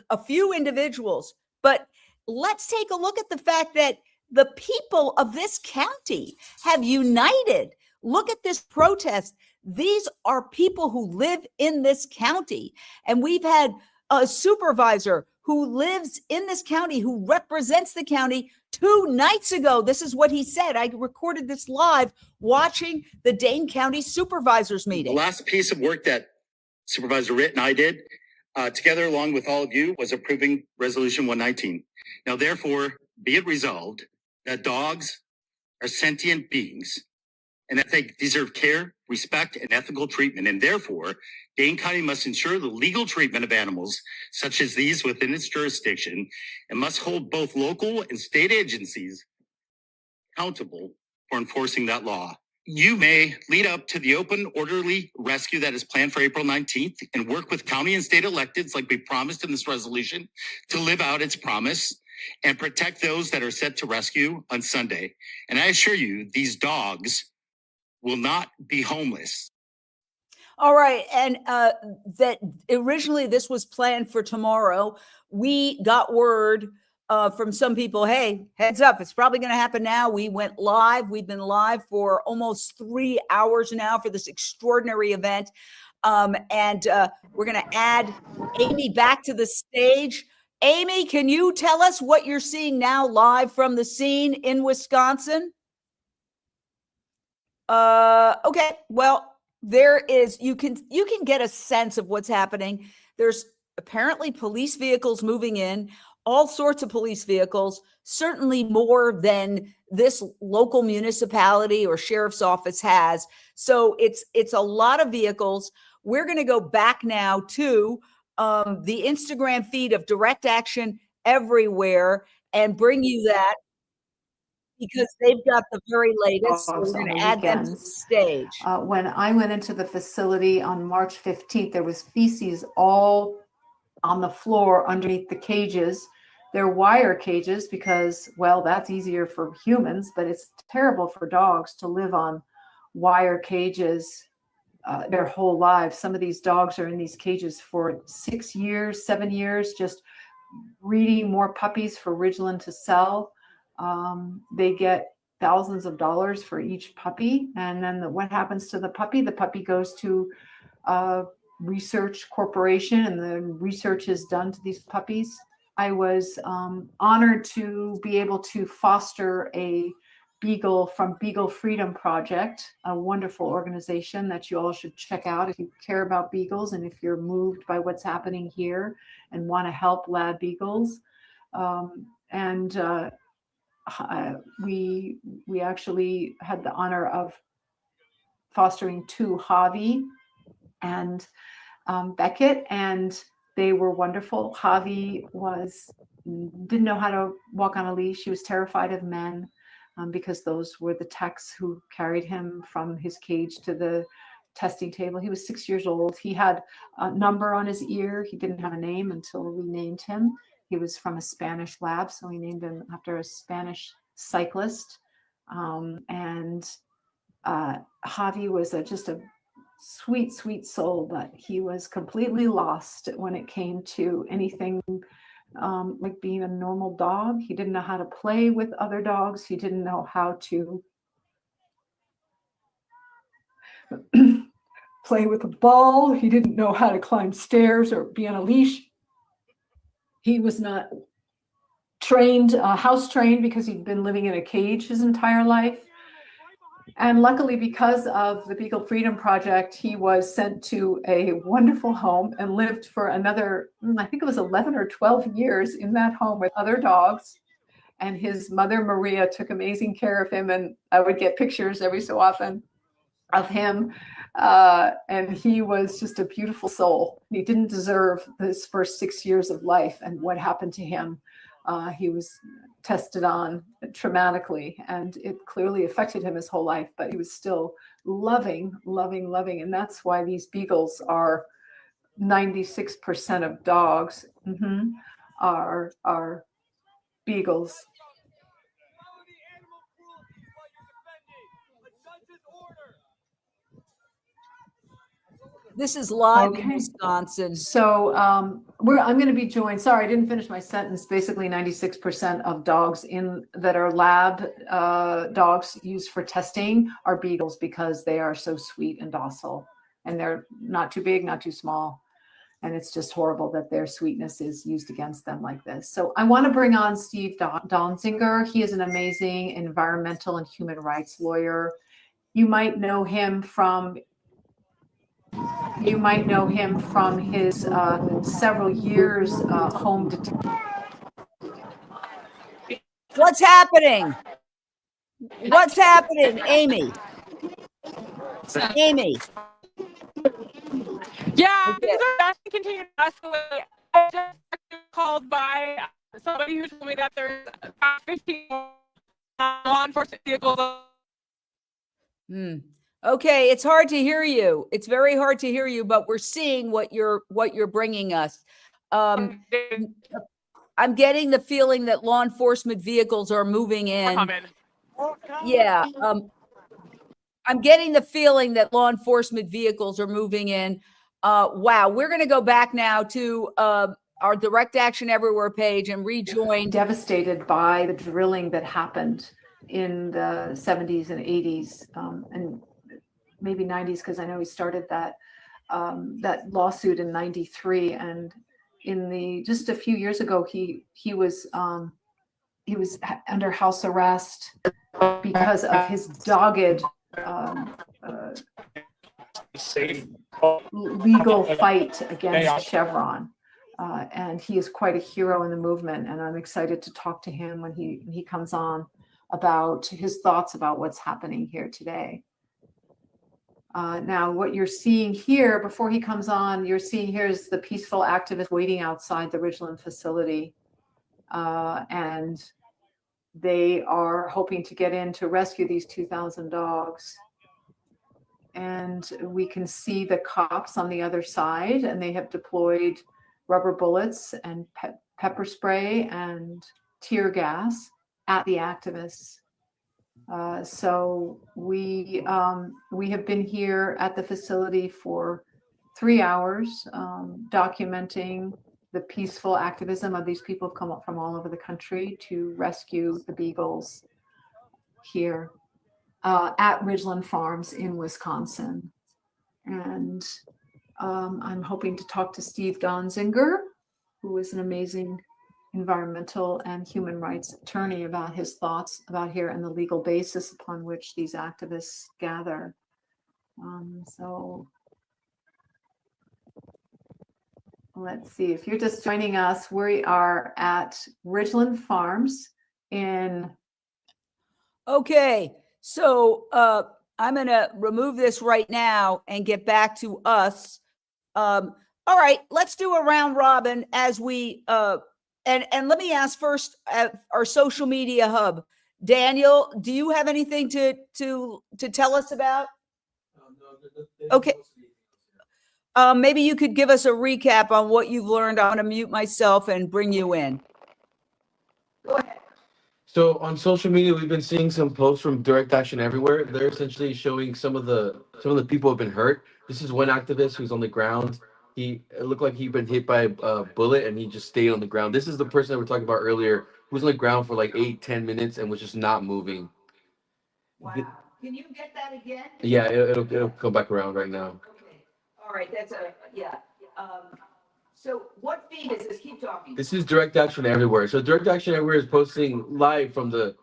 a few individuals, but let's take a look at the fact that the people of this county have united. Look at this protest. These are people who live in this county. And we've had a supervisor who lives in this county, who represents the county 2 nights ago. This is what he said. I recorded this live watching the Dane County Supervisors meeting. The last piece of work that Supervisor Ritt and I did together, along with all of you, was approving Resolution 119. Now, therefore, be it resolved that dogs are sentient beings and that they deserve care, respect, and ethical treatment. And therefore, Dane County must ensure the legal treatment of animals such as these within its jurisdiction and must hold both local and state agencies accountable for enforcing that law. You may lead up to the open, orderly rescue that is planned for April 19th and work with county and state electeds like we promised in this resolution to live out its promise and protect those that are set to rescue on Sunday. And I assure you, these dogs will not be homeless. All right. And that originally this was planned for tomorrow. We got word from some people, hey, heads up, it's probably going to happen now. We went live. We've been live for almost 3 hours now for this extraordinary event. And we're going to add Amy back to the stage. Amy, can you tell us what you're seeing now live from the scene in Wisconsin? Okay, well, there is, you can get a sense of what's happening. There's apparently police vehicles moving in, all sorts of police vehicles, certainly more than this local municipality or sheriff's office has. So it's a lot of vehicles. We're going to go back now to the Instagram feed of Direct Action Everywhere and bring you that, because they've got the very latest. So we're going to add them to the stage. When I went into the facility on March 15th, there was feces all on the floor underneath the cages. They're wire cages because, well, that's easier for humans, but it's terrible for dogs to live on wire cages their whole lives. Some of these dogs are in these cages for 6 years, 7 years, just breeding more puppies for Ridgeland to sell. They get thousands of dollars for each puppy. And then what happens to the puppy? The puppy goes to a research corporation and the research is done to these puppies. I was honored to be able to foster a Beagle from Beagle Freedom Project, a wonderful organization that you all should check out if you care about beagles and if you're moved by what's happening here and want to help lab beagles. We actually had the honor of fostering 2, Javi and Beckett, and they were wonderful. Javi didn't know how to walk on a leash. He was terrified of men because those were the techs who carried him from his cage to the testing table. He was 6 years old. He had a number on his ear. He didn't have a name until we named him. He was from a Spanish lab, so we named him after a Spanish cyclist. Javi was just a sweet, sweet soul, but he was completely lost when it came to anything like being a normal dog. He didn't know how to play with other dogs. He didn't know how to play with a ball. He didn't know how to climb stairs or be on a leash. He was not trained, house trained, because he'd been living in a cage his entire life. And luckily, because of the Beagle Freedom Project, he was sent to a wonderful home and lived for another, I think it was 11 or 12 years in that home with other dogs. And his mother, Maria, took amazing care of him. And I would get pictures every so often of him. And he was just a beautiful soul. He didn't deserve his first 6 years of life and what happened to him. He was tested on traumatically, and it clearly affected him his whole life, but he was still loving. And that's why these Beagles are 96% of dogs are Beagles. This is live in Wisconsin. So I'm going to be joined. Sorry, I didn't finish my sentence. Basically, 96% of dogs that are lab dogs used for testing are Beagles because they are so sweet and docile, and they're not too big, not too small. And it's just horrible that their sweetness is used against them like this. So I want to bring on Steve Donziger. He is an amazing environmental and human rights lawyer. You might know him from his several years home detention. What's happening? What's happening, Amy? Amy. Yeah, things are definitely continuing to escalate. I just called by somebody who told me that there's about 15 law enforcement vehicles. Okay, it's hard to hear you. It's very hard to hear you, but we're seeing what you're bringing us. I'm getting the feeling that law enforcement vehicles are moving in. Yeah, I'm getting the feeling that law enforcement vehicles are moving in. Wow, we're going to go back now to our Direct Action Everywhere page and rejoin. Devastated by the drilling that happened in the 70s and 80s and maybe 90s, because I know he started that lawsuit in 93, and just a few years ago he was under house arrest because of his dogged legal fight against Chevron. And he is quite a hero in the movement, and I'm excited to talk to him when he comes on about his thoughts about what's happening here today. Now, what you're seeing here before he comes on, you're seeing here is the peaceful activists waiting outside the Ridgeland facility. And they are hoping to get in to rescue these 2,000 dogs. And we can see the cops on the other side, and they have deployed rubber bullets and pepper spray and tear gas at the activists. So we have been here at the facility for 3 hours, documenting the peaceful activism of these people who've come up from all over the country to rescue the Beagles here at Ridgeland Farms in Wisconsin. And I'm hoping to talk to Steve Donziger, who is an amazing environmental and human rights attorney, about his thoughts about here and the legal basis upon which these activists gather. So let's see, if you're just joining us, we are at Ridgeland Farms in. Okay, so I'm going to remove this right now and get back to us. All right, let's do a round robin as we and let me ask first our social media hub. Daniel, do you have anything to tell us about? Okay. Maybe you could give us a recap on what you've learned. I'm going to mute myself and bring you in. Go ahead. So on social media, we've been seeing some posts from Direct Action Everywhere. They're essentially showing some of the people who have been hurt. This is one activist who's on the ground. It looked like he'd been hit by a bullet and he just stayed on the ground. This is the person that we're talking about earlier, who was on the ground for like 8-10 minutes and was just not moving. Wow. Can you get that again? Yeah, it'll come back around right now. Okay. All right. That's yeah. So what feed is this? Keep talking. This is Direct Action Everywhere. So Direct Action Everywhere is posting live from the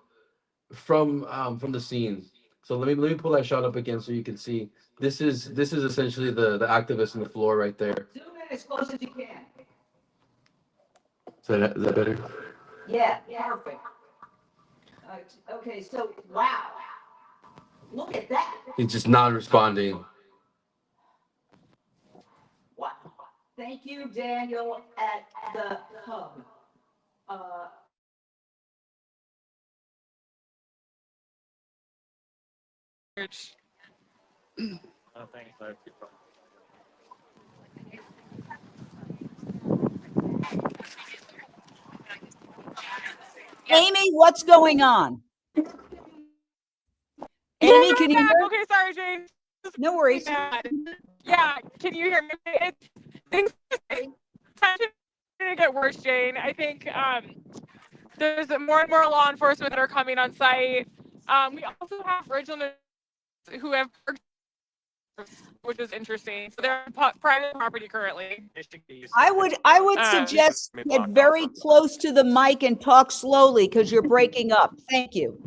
scene. So let me pull that shot up again so you can see. This is essentially the activist on the floor right there. Zoom in as close as you can. Is that better? Yeah, perfect. Okay, so wow. Look at that. He's just not responding. Wow. Thank you, Daniel, at the hub. Amy, what's going on? Amy, can you hear? Okay, sorry, Jane. No worries. Yeah, can you hear me? Things tend to get worse, Jane. I think there's more and more law enforcement that are coming on site. We also have original who have, which is interesting. So they're on private property currently. I would suggest get very close to the mic and talk slowly because you're breaking up. Thank you.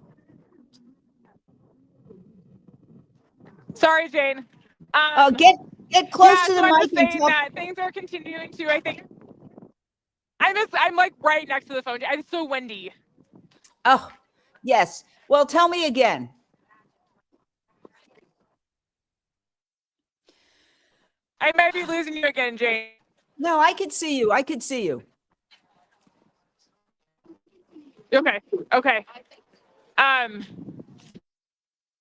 Sorry, Jane. Get close to the I'm mic just and saying talk. that things are continuing to. I think I'm like right next to the phone. It's so windy. Oh, yes. Well, tell me again. I might be losing you again, Jane. No, I could see you. I could see you. Okay.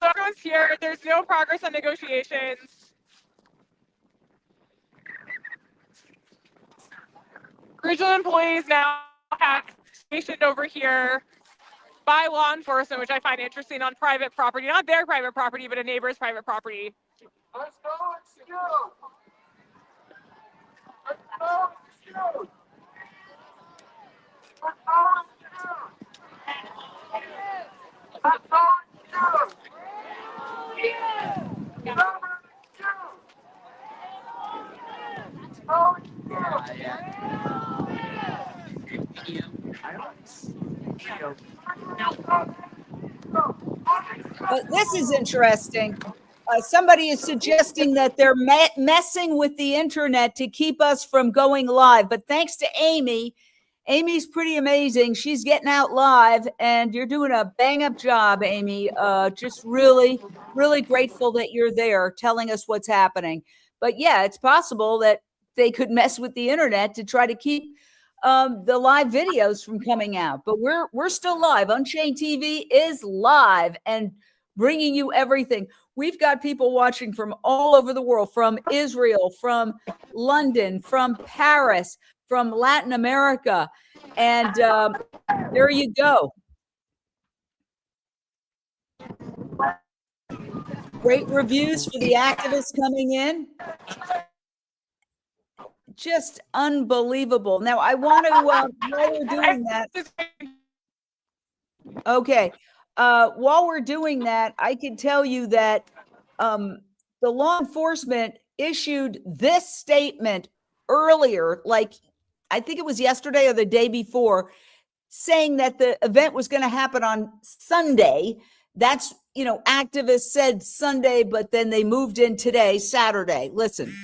So everyone's here. There's no progress on negotiations. Regional employees now have stationed over here by law enforcement, which I find interesting, on private property, not their private property, but a neighbor's private property. Let's go, let's go. Let's go, let's go. Let's go, let's go. This is interesting. Somebody is suggesting that they're messing with the internet to keep us from going live. But thanks to Amy, Amy's pretty amazing. She's getting out live, and you're doing a bang-up job, Amy. Just really, really grateful that you're there telling us what's happening. But yeah, it's possible that they could mess with the internet to try to keep the live videos from coming out. But we're still live. Unchained TV is live and bringing you everything. We've got people watching from all over the world, from Israel, from London, from Paris, from Latin America. And there you go. Great reviews for the activists coming in. Just unbelievable. Now, I want to, while we're doing that. Okay. While we're doing that, I can tell you that the law enforcement issued this statement earlier, like I think it was yesterday or the day before, saying that the event was going to happen on Sunday. That's, activists said Sunday, but then they moved in today, Saturday. Listen.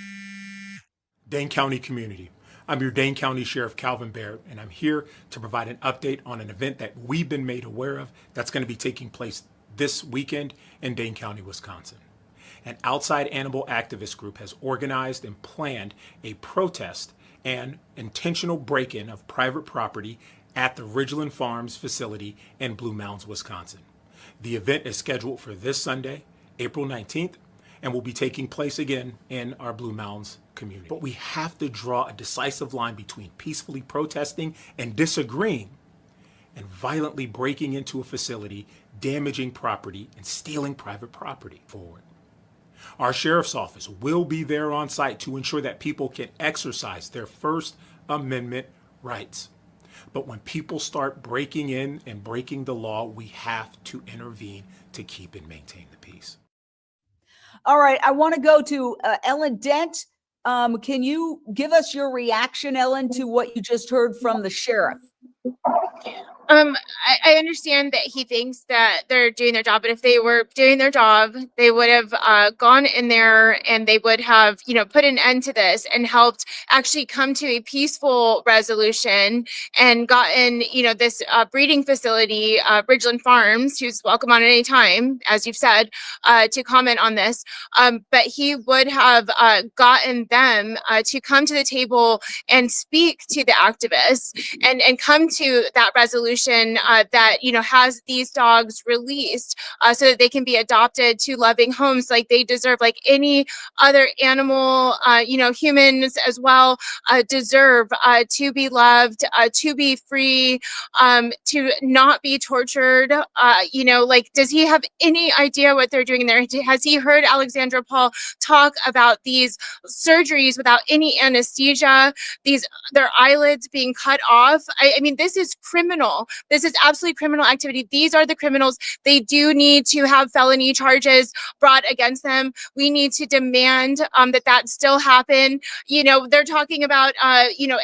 Dane County community. I'm your Dane County Sheriff Calvin Baird, and I'm here to provide an update on an event that we've been made aware of that's going to be taking place this weekend in Dane County, Wisconsin. An outside animal activist group has organized and planned a protest and intentional break-in of private property at the Ridgeland Farms facility in Blue Mounds, Wisconsin. The event is scheduled for this Sunday, April 19th, and will be taking place again in our Blue Mounds community. But we have to draw a decisive line between peacefully protesting and disagreeing and violently breaking into a facility, damaging property, and stealing private property forward. Our sheriff's office will be there on site to ensure that people can exercise their First Amendment rights. But when people start breaking in and breaking the law, we have to intervene to keep and maintain the peace. All right, I want to go to Ellen Dent. Can you give us your reaction, Ellen, to what you just heard from the sheriff? I understand that he thinks that they're doing their job, but if they were doing their job, they would have gone in there and they would have, put an end to this and helped actually come to a peaceful resolution and gotten, this breeding facility, Ridgeland Farms, who's welcome on at any time, as you've said, to comment on this. But he would have gotten them to come to the table and speak to the activists and come to that resolution that has these dogs released so that they can be adopted to loving homes like they deserve, like any other animal. Humans as well deserve to be loved, to be free, to not be tortured. Does he have any idea what they're doing there? Has he heard Alexandra Paul talk about these surgeries without any anesthesia, their eyelids being cut off? I mean, this is criminal. This is absolutely criminal activity. These are the criminals. They do need to have felony charges brought against them. We need to demand that still happen. They're talking about,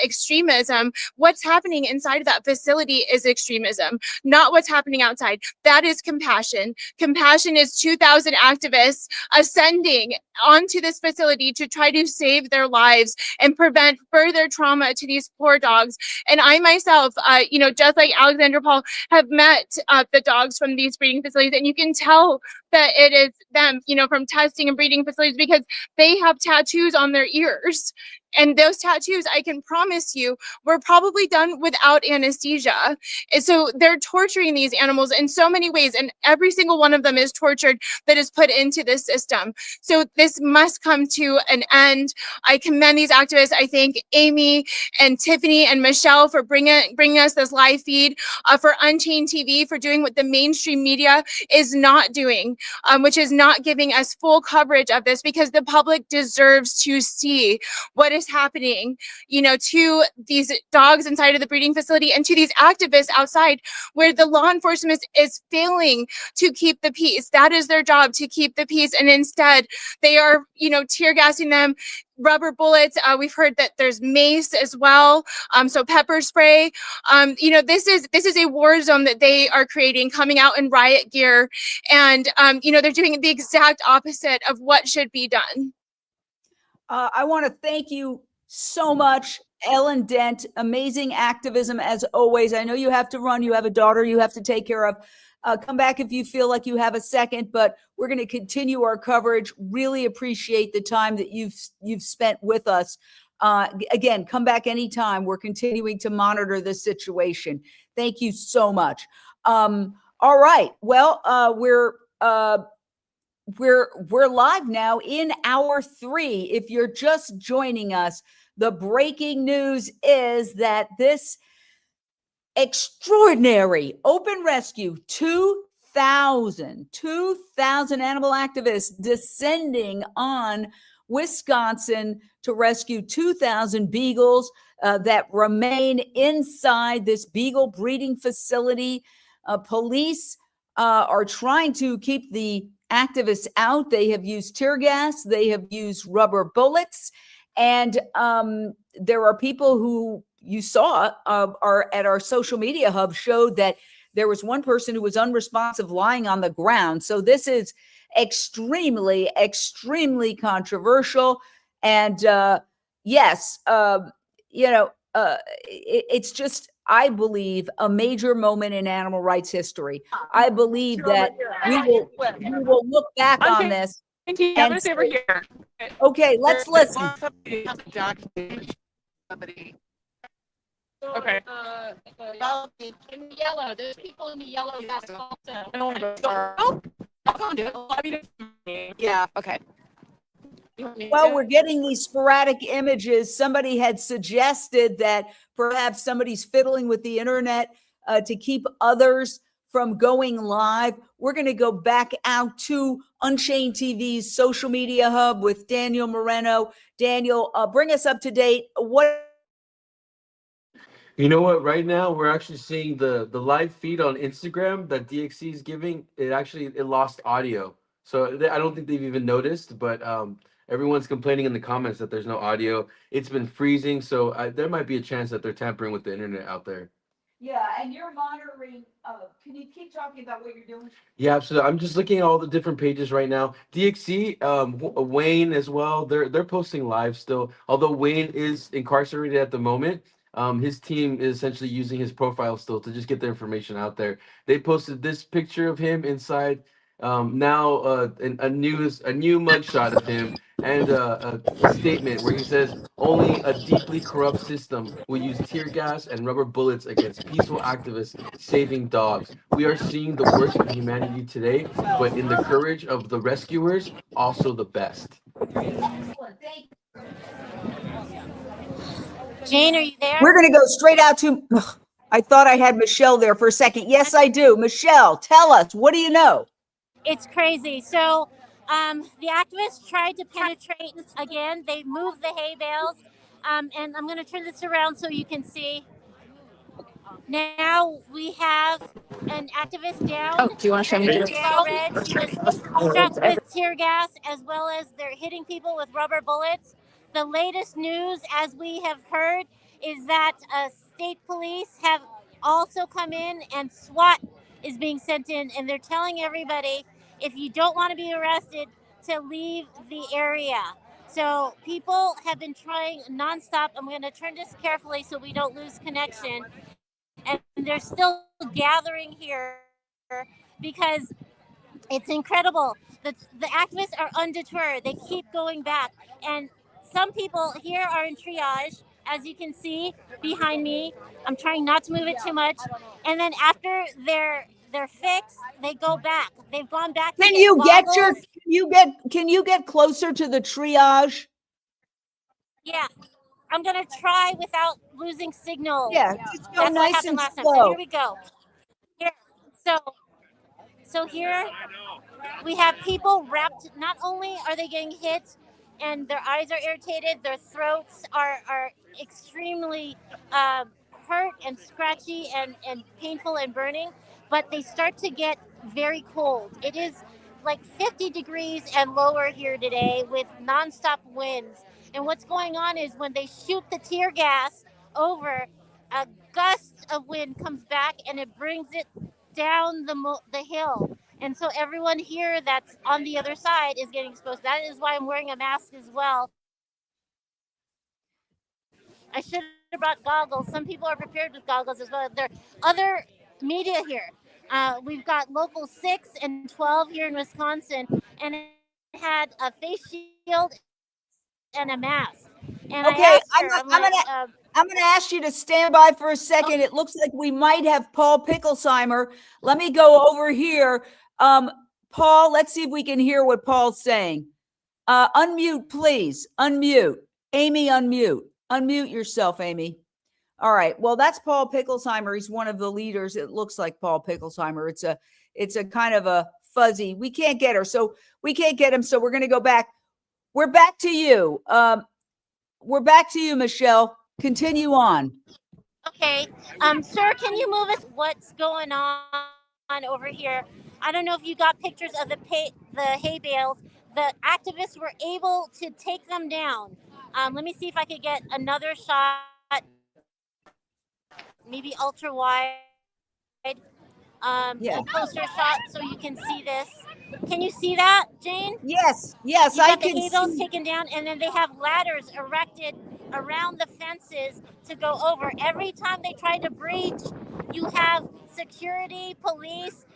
extremism. What's happening inside of that facility is extremism, not what's happening outside. That is compassion. Compassion is 2,000 activists ascending onto this facility to try to save their lives and prevent further trauma to these poor dogs. And I myself, just like Alexandra Paul, have met the dogs from these breeding facilities, and you can tell that it is them, from testing and breeding facilities, because they have tattoos on their ears. And those tattoos, I can promise you, were probably done without anesthesia. And so they're torturing these animals in so many ways, and every single one of them is tortured that is put into this system. So this must come to an end. I commend these activists. I thank Amy and Tiffany and Michelle for bringing us this live feed, for Unchained TV for doing what the mainstream media is not doing, which is not giving us full coverage of this, because the public deserves to see what is happening, to these dogs inside of the breeding facility and to these activists outside, where the law enforcement is failing to keep the peace. That is their job, to keep the peace, and instead they are, tear gassing them, rubber bullets. We've heard that there's mace as well. So pepper spray. This is a war zone that they are creating, coming out in riot gear, and they're doing the exact opposite of what should be done. I want to thank you so much, Ellen Dent. Amazing activism as always. I know you have to run. You have a daughter you have to take care of. Come back if you feel like you have a second, but we're going to continue our coverage. Really appreciate the time that you've spent with us. Again, come back anytime. We're continuing to monitor this situation. Thank you so much. All right. Well, we're live now in hour 3. If you're just joining us, the breaking news is that this extraordinary open rescue, 2,000 animal activists descending on Wisconsin to rescue 2,000 beagles that remain inside this beagle breeding facility. Police are trying to keep the activists out. They have used tear gas. They have used rubber bullets. And there are people who you saw are at our social media hub showed that there was one person who was unresponsive lying on the ground. So this is extremely, extremely controversial. And yes, it's just, I believe, a major moment in animal rights history. I believe that we will look back on this. And say, okay, let's listen. Okay. In the yellow, there's people in the yellow vest also. I don't want to go. I'll go do it. Yeah. Okay. Well, we're getting these sporadic images. Somebody had suggested that perhaps somebody's fiddling with the internet to keep others from going live. We're going to go back out to Unchained TV's social media hub with Daniel Moreno. Daniel, bring us up to date. You know what? Right now, we're actually seeing the live feed on Instagram that DXC is giving. It lost audio. So I don't think they've even noticed, but everyone's complaining in the comments that there's no audio. It's been freezing, so there might be a chance that they're tampering with the internet out there. Yeah, and you're monitoring, can you keep talking about what you're doing? Yeah, absolutely. I'm just looking at all the different pages right now. DXC, Wayne as well. They're posting live still. Although Wayne is incarcerated at the moment, his team is essentially using his profile still to just get the information out there. They posted this picture of him inside. Now a new mugshot of him and a statement where he says only a deeply corrupt system will use tear gas and rubber bullets against peaceful activists saving dogs. We are seeing the worst of humanity today, but in the courage of the rescuers, also the best. Jane, are you there? We're going to go straight out to, I thought I had Michelle there for a second. Yes, I do. Michelle, tell us, what do you know? It's crazy. So the activists tried to penetrate again. They moved the hay bales. And I'm going to turn this around so you can see. Now we have an activist down. Oh, do you want to show me? Jail red. She was struck with tear gas, as well as they're hitting people with rubber bullets. The latest news, as we have heard, is that state police have also come in and SWAT is being sent in, and they're telling everybody, if you don't want to be arrested, to leave the area. So people have been trying nonstop. I'm going to turn this carefully so we don't lose connection. And they're still gathering here because it's incredible. The activists are undeterred. They keep going back. And some people here are in triage, as you can see behind me. I'm trying not to move it too much. And then after they're fixed, they go back. They've gone back. Can you get closer to the triage? Yeah. I'm gonna try without losing signal. Yeah, just go That's nice what happened and last time. slow. So here we go. Here, so here we have people wrapped. Not only are they getting hit, and their eyes are irritated, their throats are extremely hurt and scratchy and painful and burning, but they start to get very cold. It is like 50 degrees and lower here today with nonstop winds. And what's going on is when they shoot the tear gas over, a gust of wind comes back and it brings it down the hill. And so everyone here that's on the other side is getting exposed. That is why I'm wearing a mask as well. I should have brought goggles. Some people are prepared with goggles as well. There are other media here. We've got local 6 and 12 here in Wisconsin, and it had a face shield and a mask. And Okay, I asked her, I'm gonna ask you to stand by for a second. It looks like we might have Paul Picklesheimer. Let me go over here. Paul, let's see if we can hear what Paul's saying. Unmute, please. Unmute. Amy, unmute. Unmute yourself, Amy. All right. Well, that's Paul Picklesheimer. He's one of the leaders. It looks like Paul Picklesheimer. It's a kind of a fuzzy. We can't get her, so we can't get him. So we're gonna go back. We're back to you. We're back to you, Michelle. Continue on. Okay. Sir, can you move us? What's going on over here? I don't know if you got pictures of the hay bales. The activists were able to take them down. Let me see if I could get another shot, maybe ultra wide, a closer shot so you can see this. Can you see that, Jane? Yes, I can see. The hay bales taken down, and then they have ladders erected around the fences to go over. Every time they try to breach, you have security, police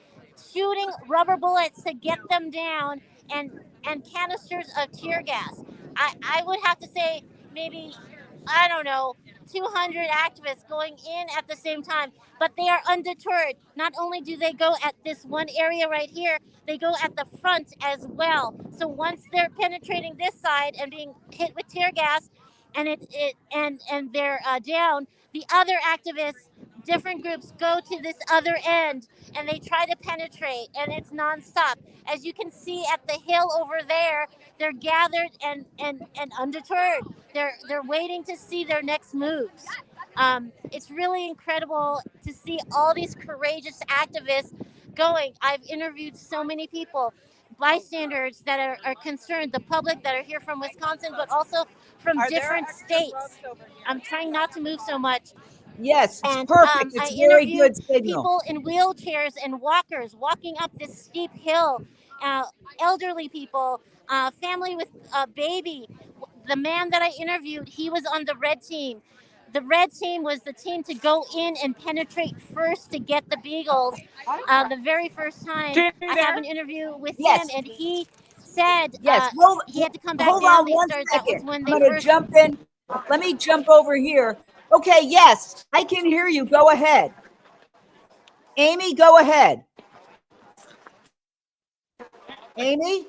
shooting rubber bullets to get them down, and canisters of tear gas. I would have to say maybe, I don't know, 200 activists going in at the same time, but they are undeterred. Not only do they go at this one area right here, they go at the front as well. So once they're penetrating this side and being hit with tear gas, and they're down, the other activists, different groups, go to this other end and they try to penetrate, and it's nonstop. As you can see at the hill over there, they're gathered and undeterred. They're waiting to see their next moves. It's really incredible to see all these courageous activists going. I've interviewed so many people, bystanders that are concerned, the public that are here from Wisconsin, but also from different states. I'm trying not to move so much. Yes, it's And perfect. I It's very interviewed good signal. people in wheelchairs and walkers walking up this steep hill, elderly people, family with a baby. The man that I interviewed, he was on the red team. The red team was the team to go in and penetrate first to get the Beagles. The very first time Jamie, I there? have an interview with Yes. him, and he said Yes, he had to come back hold down. on They one started. That was second. when I'm they going to first. jump in. Let me jump over here. Okay, yes, I can hear you. Go ahead. Amy, go ahead. Amy?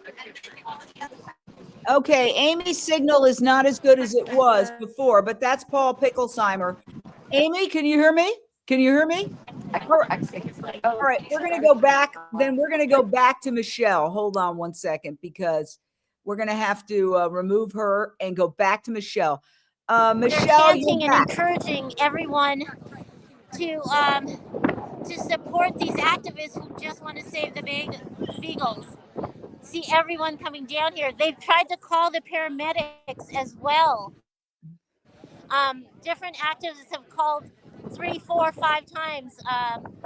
Okay, Amy's signal is not as good as it was before, but that's Paul Picklesheimer. Amy, can you hear me? Can you hear me? All right, we're going to go back. Then we're going to go back to Michelle. Hold on one second, because we're going to have to remove her and go back to Michelle. They're Michelle, chanting you're and back. encouraging everyone to support these activists who just want to save the Beagles. See everyone coming down here. They've tried to call the paramedics as well. Different activists have called 3, 4, 5 times.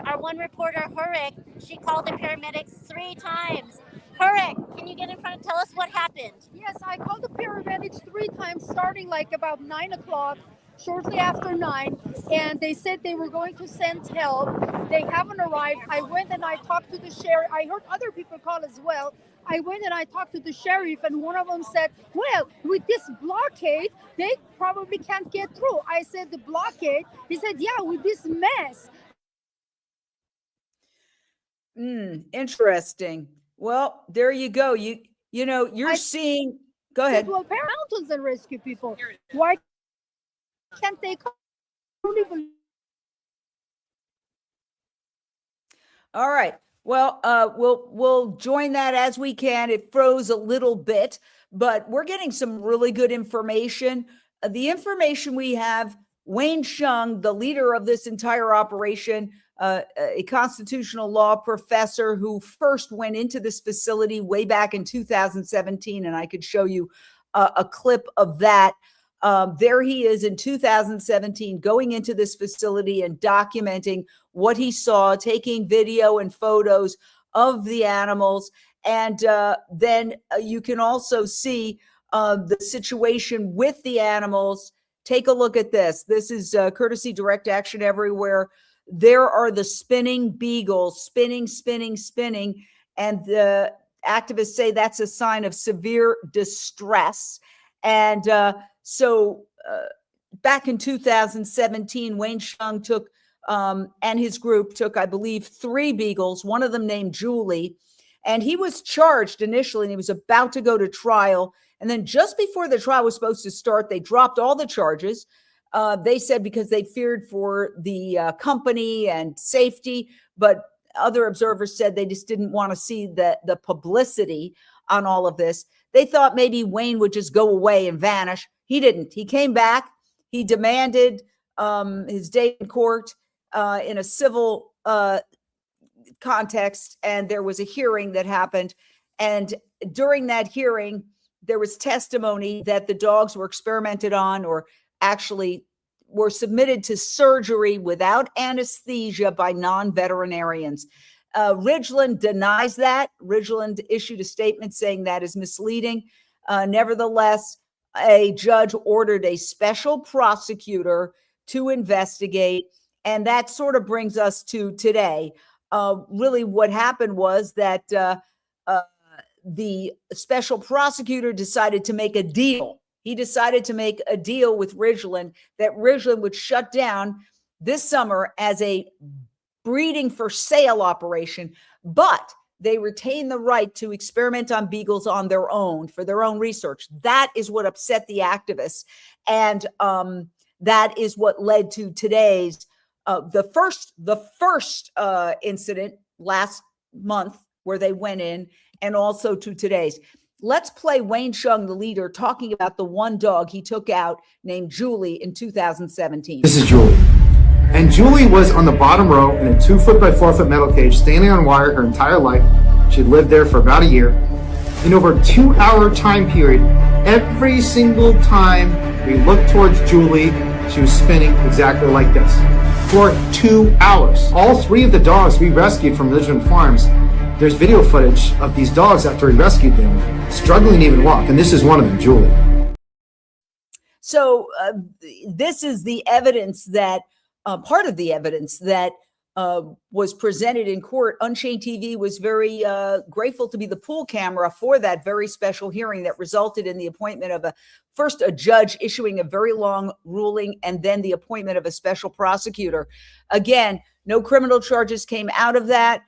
Our one reporter, Hurik, she called the paramedics 3 times. Hurik, can you get in front and tell us what happened? Yes, I called the paramedics 3 times, starting like about 9 o'clock, shortly after 9, and they said they were going to send help. They haven't arrived. I went and I talked to the sheriff. I heard other people call as well. I went and I talked to the sheriff, and one of them said, well, with this blockade, they probably can't get through. I said, the blockade? He said, yeah, with this mess. Interesting. Well, there you go. You know, you're seeing. Go ahead. Well, mountains and rescue people. Why can't they come? All right. Well, we'll join that as we can. It froze a little bit, but we're getting some really good information. The information we have, Wayne Hsiung, the leader of this entire operation, a constitutional law professor who first went into this facility way back in 2017, and I could show you a clip of that. There he is in 2017 going into this facility and documenting what he saw, taking video and photos of the animals. And then you can also see the situation with the animals. Take a look at this. This is courtesy Direct Action Everywhere. There are the spinning beagles, spinning. And the activists say that's a sign of severe distress. And so back in 2017, Wayne Hsiung took, and his group took, I believe, 3 beagles, one of them named Julie. And he was charged initially, and he was about to go to trial. And then just before the trial was supposed to start, they dropped all the charges. They said because they feared for the company and safety, but other observers said they just didn't want to see the publicity on all of this. They thought maybe Wayne would just go away and vanish. He didn't. He came back. He demanded his day in court in a civil context, and there was a hearing that happened. And during that hearing, there was testimony that the dogs were experimented on, or actually were submitted to surgery without anesthesia by non-veterinarians. Ridgeland denies that. Ridgeland issued a statement saying that is misleading. Nevertheless, a judge ordered a special prosecutor to investigate. And that sort of brings us to today. Really what happened was that the special prosecutor decided to make a deal. He decided to make a deal with Ridgeland that Ridgeland would shut down this summer as a breeding for sale operation, but they retain the right to experiment on beagles on their own for their own research. That is what upset the activists. And that is what led to today's, the first incident last month where they went in, and also to today's. Let's play Wayne Hsiung, the leader, talking about the one dog he took out named Julie in 2017. This is Julie. And Julie was on the bottom row in a 2-foot by 4-foot metal cage, standing on wire her entire life. She'd lived there for about a year. In over a 2-hour time period, every single time we looked towards Julie, she was spinning exactly like this. for 2 hours. All 3 of the dogs we rescued from Ridgeland Farms, there's video footage of these dogs after we rescued them struggling to even walk. And this is one of them, Julie. So this is the evidence that, part of the evidence that was presented in court. Unchained TV was very grateful to be the pool camera for that very special hearing that resulted in the appointment of first a judge issuing a very long ruling, and then the appointment of a special prosecutor. Again, no criminal charges came out of that.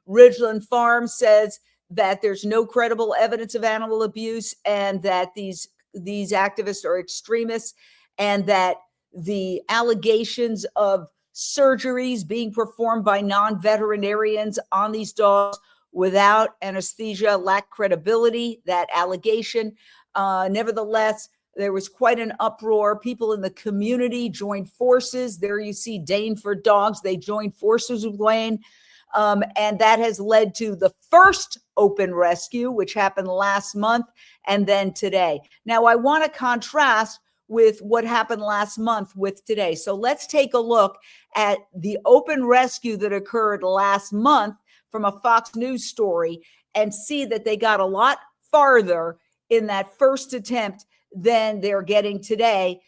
Ridgeland Farm says that there's no credible evidence of animal abuse, and that these activists are extremists, and that the allegations of surgeries being performed by non-veterinarians on these dogs without anesthesia lack credibility, that allegation. Nevertheless, there was quite an uproar. People in the community joined forces. There you see Dane for Dogs. They joined forces with Wayne. And that has led to the first open rescue, which happened last month, and then today. Now, I want to contrast with what happened last month with today. So let's take a look at the open rescue that occurred last month from a Fox News story and see that they got a lot farther in that first attempt than they're getting today,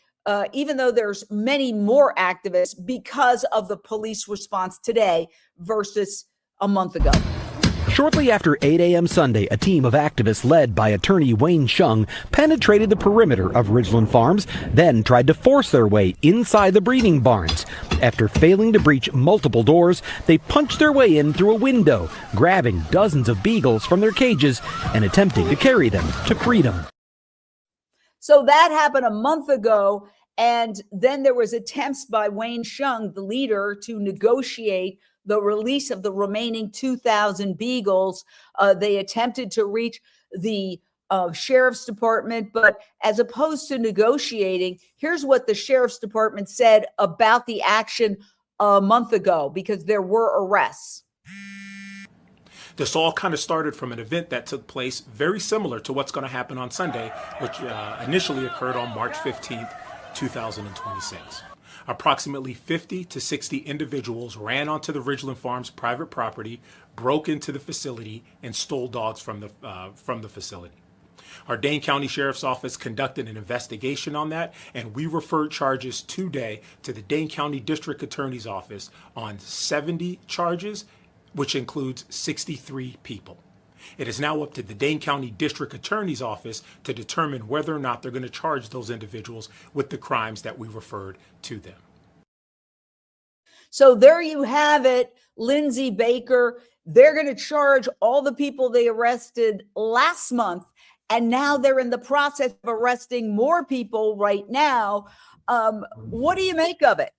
even though there's many more activists because of the police response today versus a month ago. Shortly after 8 a.m. Sunday, a team of activists led by attorney Wayne Hsiung penetrated the perimeter of Ridgeland Farms, then tried to force their way inside the breeding barns. After failing to breach multiple doors, they punched their way in through a window, grabbing dozens of beagles from their cages and attempting to carry them to freedom. So that happened a month ago, and then there was attempts by Wayne Hsiung, the leader, to negotiate the release of the remaining 2,000 beagles. They attempted to reach the sheriff's department, but as opposed to negotiating, here's what the sheriff's department said about the action a month ago, because there were arrests. This all kind of started from an event that took place very similar to what's going to happen on Sunday, which initially occurred on March 15th, 2026. Approximately 50 to 60 individuals ran onto the Ridgeland Farms private property, broke into the facility, and stole dogs from the facility. Our Dane County Sheriff's Office conducted an investigation on that, and we referred charges today to the Dane County District Attorney's Office on 70 charges, which includes 63 people. It is now up to the Dane County District Attorney's Office to determine whether or not they're going to charge those individuals with the crimes that we referred to them. So there you have it, Lindsay Baker. They're going to charge all the people they arrested last month, and now they're in the process of arresting more people right now. What do you make of it?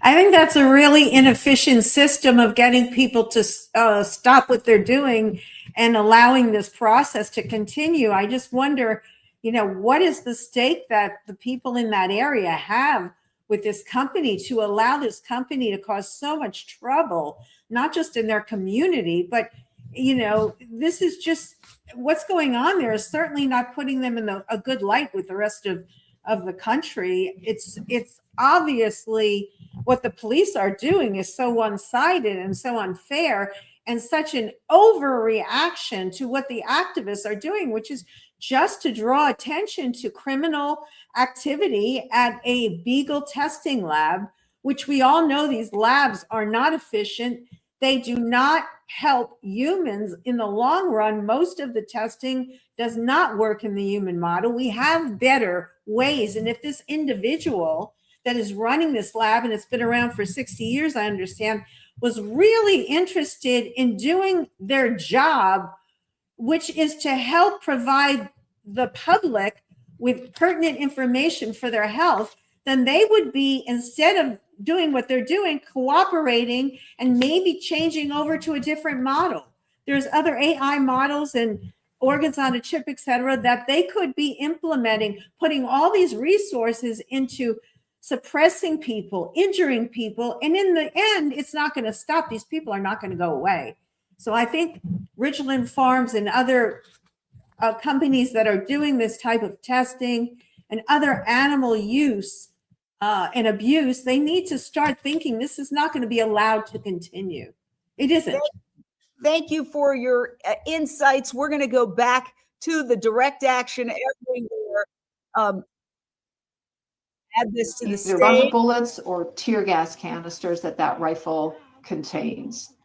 I think that's a really inefficient system of getting people to stop what they're doing and allowing this process to continue. I just wonder, what is the stake that the people in that area have with this company to allow this company to cause so much trouble, not just in their community, but, this is just what's going on there is certainly not putting them in a good light with the rest of the country. It's obviously what the police are doing is so one-sided and so unfair, and such an overreaction to what the activists are doing, which is just to draw attention to criminal activity at a Beagle testing lab, which we all know these labs are not efficient. They do not help humans in the long run. Most of the testing does not work in the human model. We have better ways. And if this individual that is running this lab, and it's been around for 60 years, I understand, was really interested in doing their job, which is to help provide the public with pertinent information for their health, then they would be, instead of doing what they're doing, cooperating and maybe changing over to a different model. There's other AI models and organs on a chip, et cetera, that they could be implementing, putting all these resources into suppressing people, injuring people. And in the end, it's not going to stop. These people are not going to go away. So I think Ridgeland Farms and other companies that are doing this type of testing and other animal use and abuse, they need to start thinking this is not going to be allowed to continue. It isn't. Thank you for your insights. We're going to go back to the direct action everywhere. Add this to the Either rubber stage. bullets or tear gas canisters that rifle contains.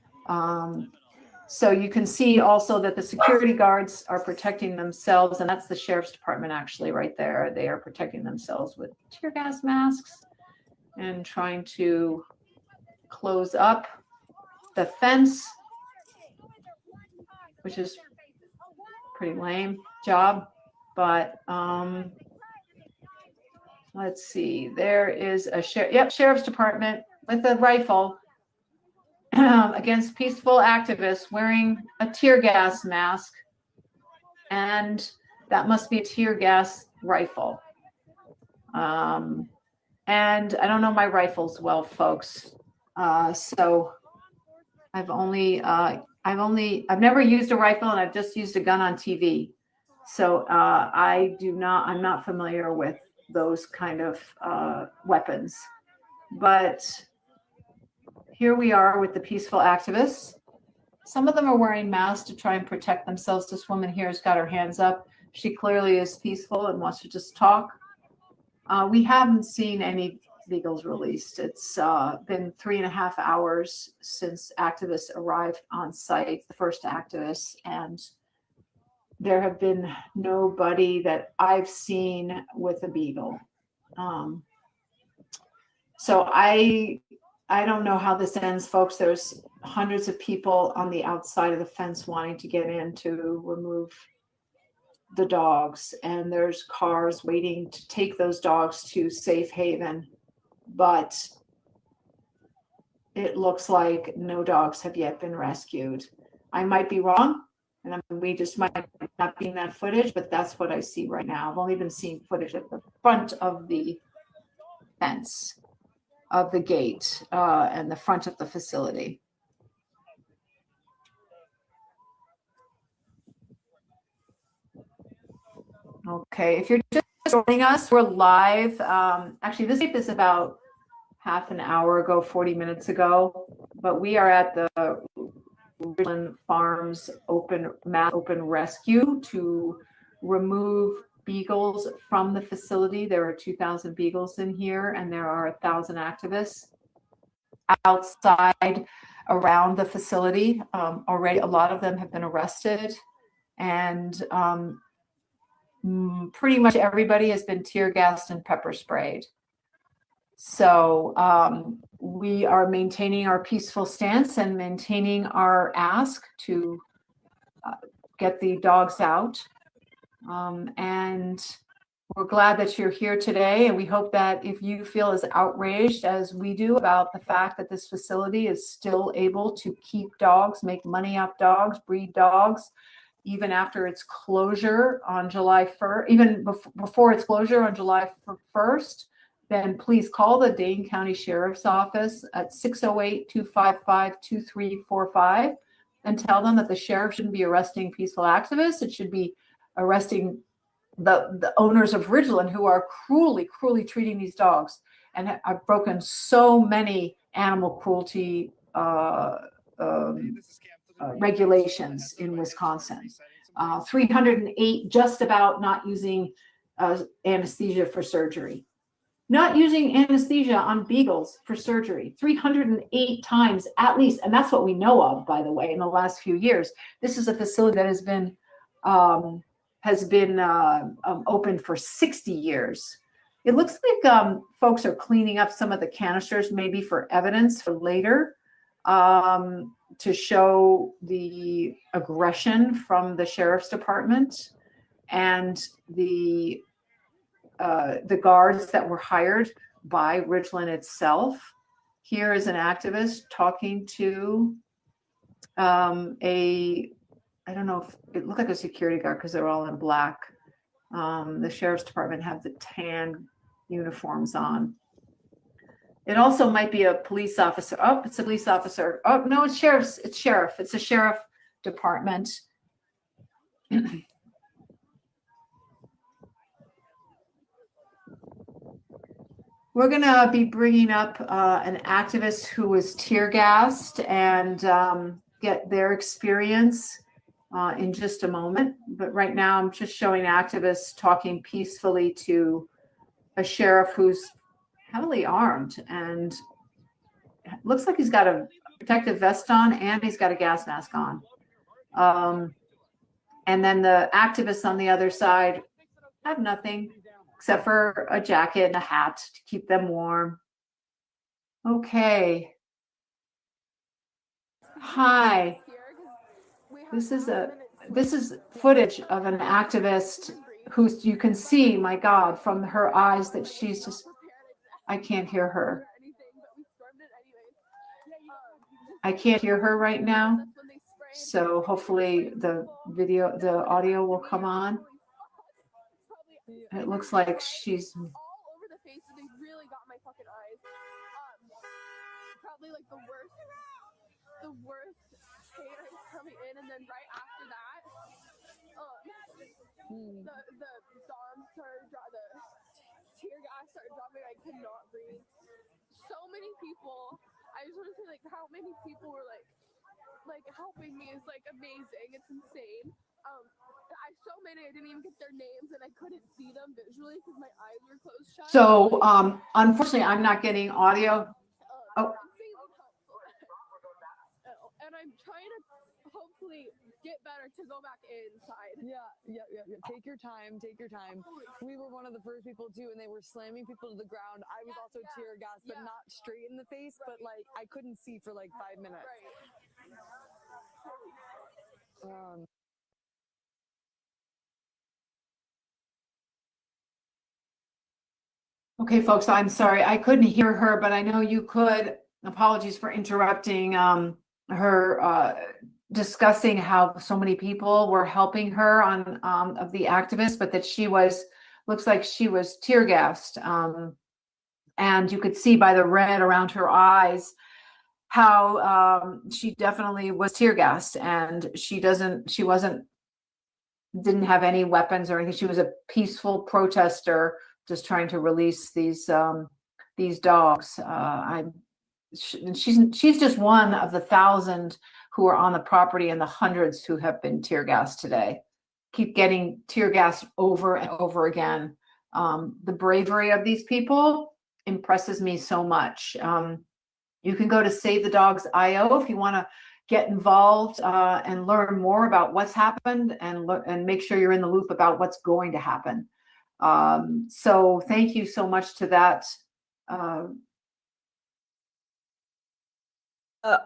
So you can see also that the security guards are protecting themselves, and that's the sheriff's department actually right there. They are protecting themselves with tear gas masks and trying to close up the fence, which is pretty lame job, but let's see, there is a sheriff's department with a rifle against peaceful activists wearing a tear gas mask, and that must be a tear gas rifle. And I don't know my rifles well, folks, so I've never used a rifle, and I've just used a gun on TV, so I'm not familiar with those kind of weapons. But here we are with the peaceful activists. Some of them are wearing masks to try and protect themselves. This woman here has got her hands up. She clearly is peaceful and wants to just talk. We haven't seen any Beagles released. It's been 3.5 hours since activists arrived on site, the first activists, and there have been nobody that I've seen with a Beagle. So I don't know how this ends, folks. There's hundreds of people on the outside of the fence wanting to get in to remove the dogs, and there's cars waiting to take those dogs to safe haven, but it looks like no dogs have yet been rescued. I might be wrong, and we just might not be in that footage, but that's what I see right now. I've only been seeing footage at the front of the fence of the gate and the front of the facility. Okay, if you're just joining us, we're live. Actually, this tape is about half an hour ago, 40 minutes ago, but we are at the Ridgeland Farms open rescue to remove Beagles from the facility. There are 2,000 Beagles in here, and there are 1,000 activists outside around the facility. Already, a lot of them have been arrested, and pretty much everybody has been tear gassed and pepper sprayed. So we are maintaining our peaceful stance and maintaining our ask to get the dogs out. And we're glad that you're here today. And we hope that if you feel as outraged as we do about the fact that this facility is still able to keep dogs, make money off dogs, breed dogs, even after its closure on July 1st, even before its closure on July 1st, then please call the Dane County Sheriff's Office at 608-255-2345 and tell them that the sheriff shouldn't be arresting peaceful activists. It should be arresting the owners of Ridgeland, who are cruelly treating these dogs and have broken so many animal cruelty regulations in Wisconsin. 308 just about not using anesthesia for surgery. Not using anesthesia on Beagles for surgery, 308 times at least, and that's what we know of, by the way, in the last few years. This is a facility that has been open for 60 years. It looks like folks are cleaning up some of the canisters, maybe for evidence for later, to show the aggression from the sheriff's department and the guards that were hired by Ridgeland itself. Here is an activist talking to I don't know if it looked like a security guard because they're all in black. The sheriff's department have the tan uniforms on. It also might be a police officer. Oh, it's a police officer. Oh, no, it's sheriff. It's a sheriff department. We're going to be bringing up an activist who was tear gassed and get their experience in just a moment. But right now, I'm just showing activists talking peacefully to a sheriff who's heavily armed and looks like he's got a protective vest on and he's got a gas mask on. And then the activists on the other side have nothing except for a jacket and a hat to keep them warm. Okay. Hi. This is footage of an activist who you can see, my God, from her eyes that she's just, I can't hear her. I can't hear her right now. So hopefully the audio will come on. It looks like she's all over the face, and they really got my fucking eyes. Probably like the worst pain is coming in, and then right after that, the bombs started, the tear gas started dropping. I could not breathe. So many people. I just want to say, like, how many people were like helping me is like amazing. It's insane. So many, I didn't even get their names, and I couldn't see them visually because my eyes were closed shut. So, unfortunately, I'm not getting audio. Oh. And I'm trying to hopefully get better to go back inside. Yeah. Take your time. We were one of the first people too, and they were slamming people to the ground. I was also tear gassed, but not straight in the face, but like I couldn't see for like 5 minutes. Okay, folks, I'm sorry. I couldn't hear her, but I know you could. Apologies for interrupting her discussing how so many people were helping her on of the activists, but that looks like she was tear gassed. And you could see by the red around her eyes how she definitely was tear gassed, and didn't have any weapons or anything. She was a peaceful protester just trying to release these dogs. She's just one of the 1,000 who are on the property and the hundreds who have been tear gassed today. Keep getting tear gassed over and over again. The bravery of these people impresses me so much. You can go to SaveTheDogs.io if you want to get involved and learn more about what's happened and make sure you're in the loop about what's going to happen. So thank you so much to that.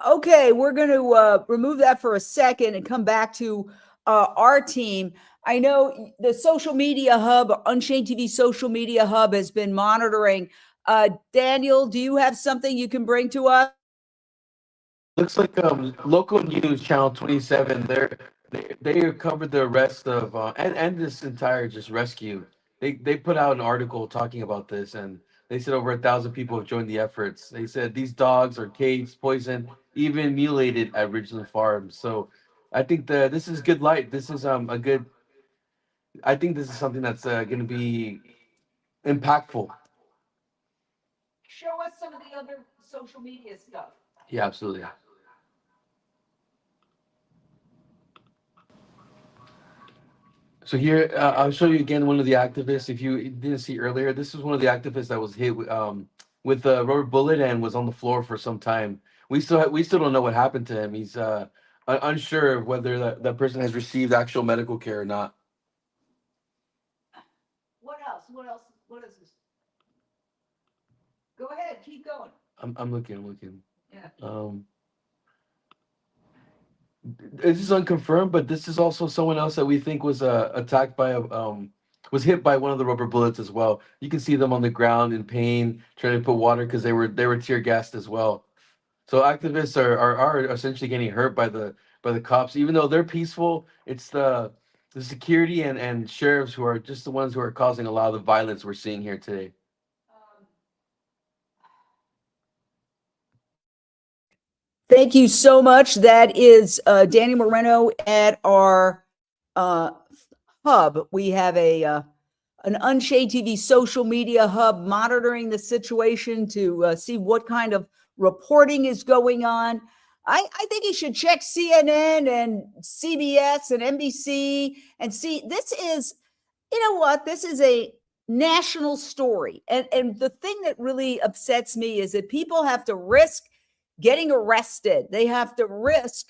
Okay, we're going to remove that for a second and come back to our team. I know the social media hub, Unchained TV social media hub, has been monitoring. Daniel, do you have something you can bring to us? Looks like local news channel 27. They covered the arrest of and this entire just rescue. They put out an article talking about this, and they said over 1,000 people have joined the efforts. They said these dogs are caged, poisoned, even mutilated at Ridgeland Farms. So I think this is good light. This is I think this is something that's going to be impactful. Show us some of the other social media stuff. Yeah, absolutely. So here, I'll show you again one of the activists. If you didn't see earlier, this is one of the activists that was hit with a rubber bullet and was on the floor for some time. We still don't know what happened to him. He's unsure of whether that person has received actual medical care or not. What else? What is this? Go ahead, keep going. I'm looking. Yeah. This is unconfirmed, but this is also someone else that we think was attacked by was hit by one of the rubber bullets as well. You can see them on the ground in pain, trying to put water because they were tear gassed as well. So activists are essentially getting hurt by the cops, even though they're peaceful. It's the security and sheriffs who are just the ones who are causing a lot of the violence we're seeing here today. Thank you so much. That is Daniel Moreno at our hub. We have a an Unchained TV social media hub monitoring the situation to see what kind of reporting is going on. I think he should check CNN and CBS and NBC and see. This is, you know what? This is a national story. And the thing that really upsets me is that people have to risk getting arrested. They have to risk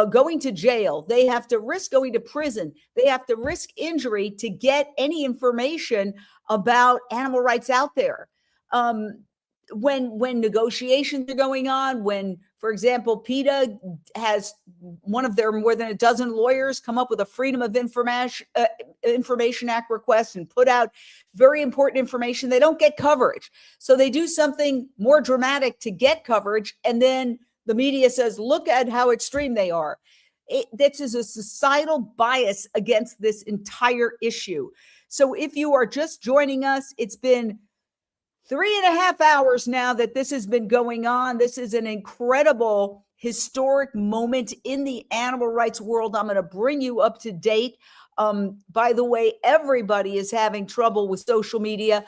going to jail. They have to risk going to prison. They have to risk injury to get any information about animal rights out there. When negotiations are going on, when, for example, PETA has one of their more than a dozen lawyers come up with a Freedom of Information Act request and put out very important information, they don't get coverage. So they do something more dramatic to get coverage, and then the media says, look at how extreme they are. This is a societal bias against this entire issue. So if you are just joining us, it's been 3.5 hours now that this has been going on. This is an incredible historic moment in the animal rights world. I'm going to bring you up to date. By the way, everybody is having trouble with social media.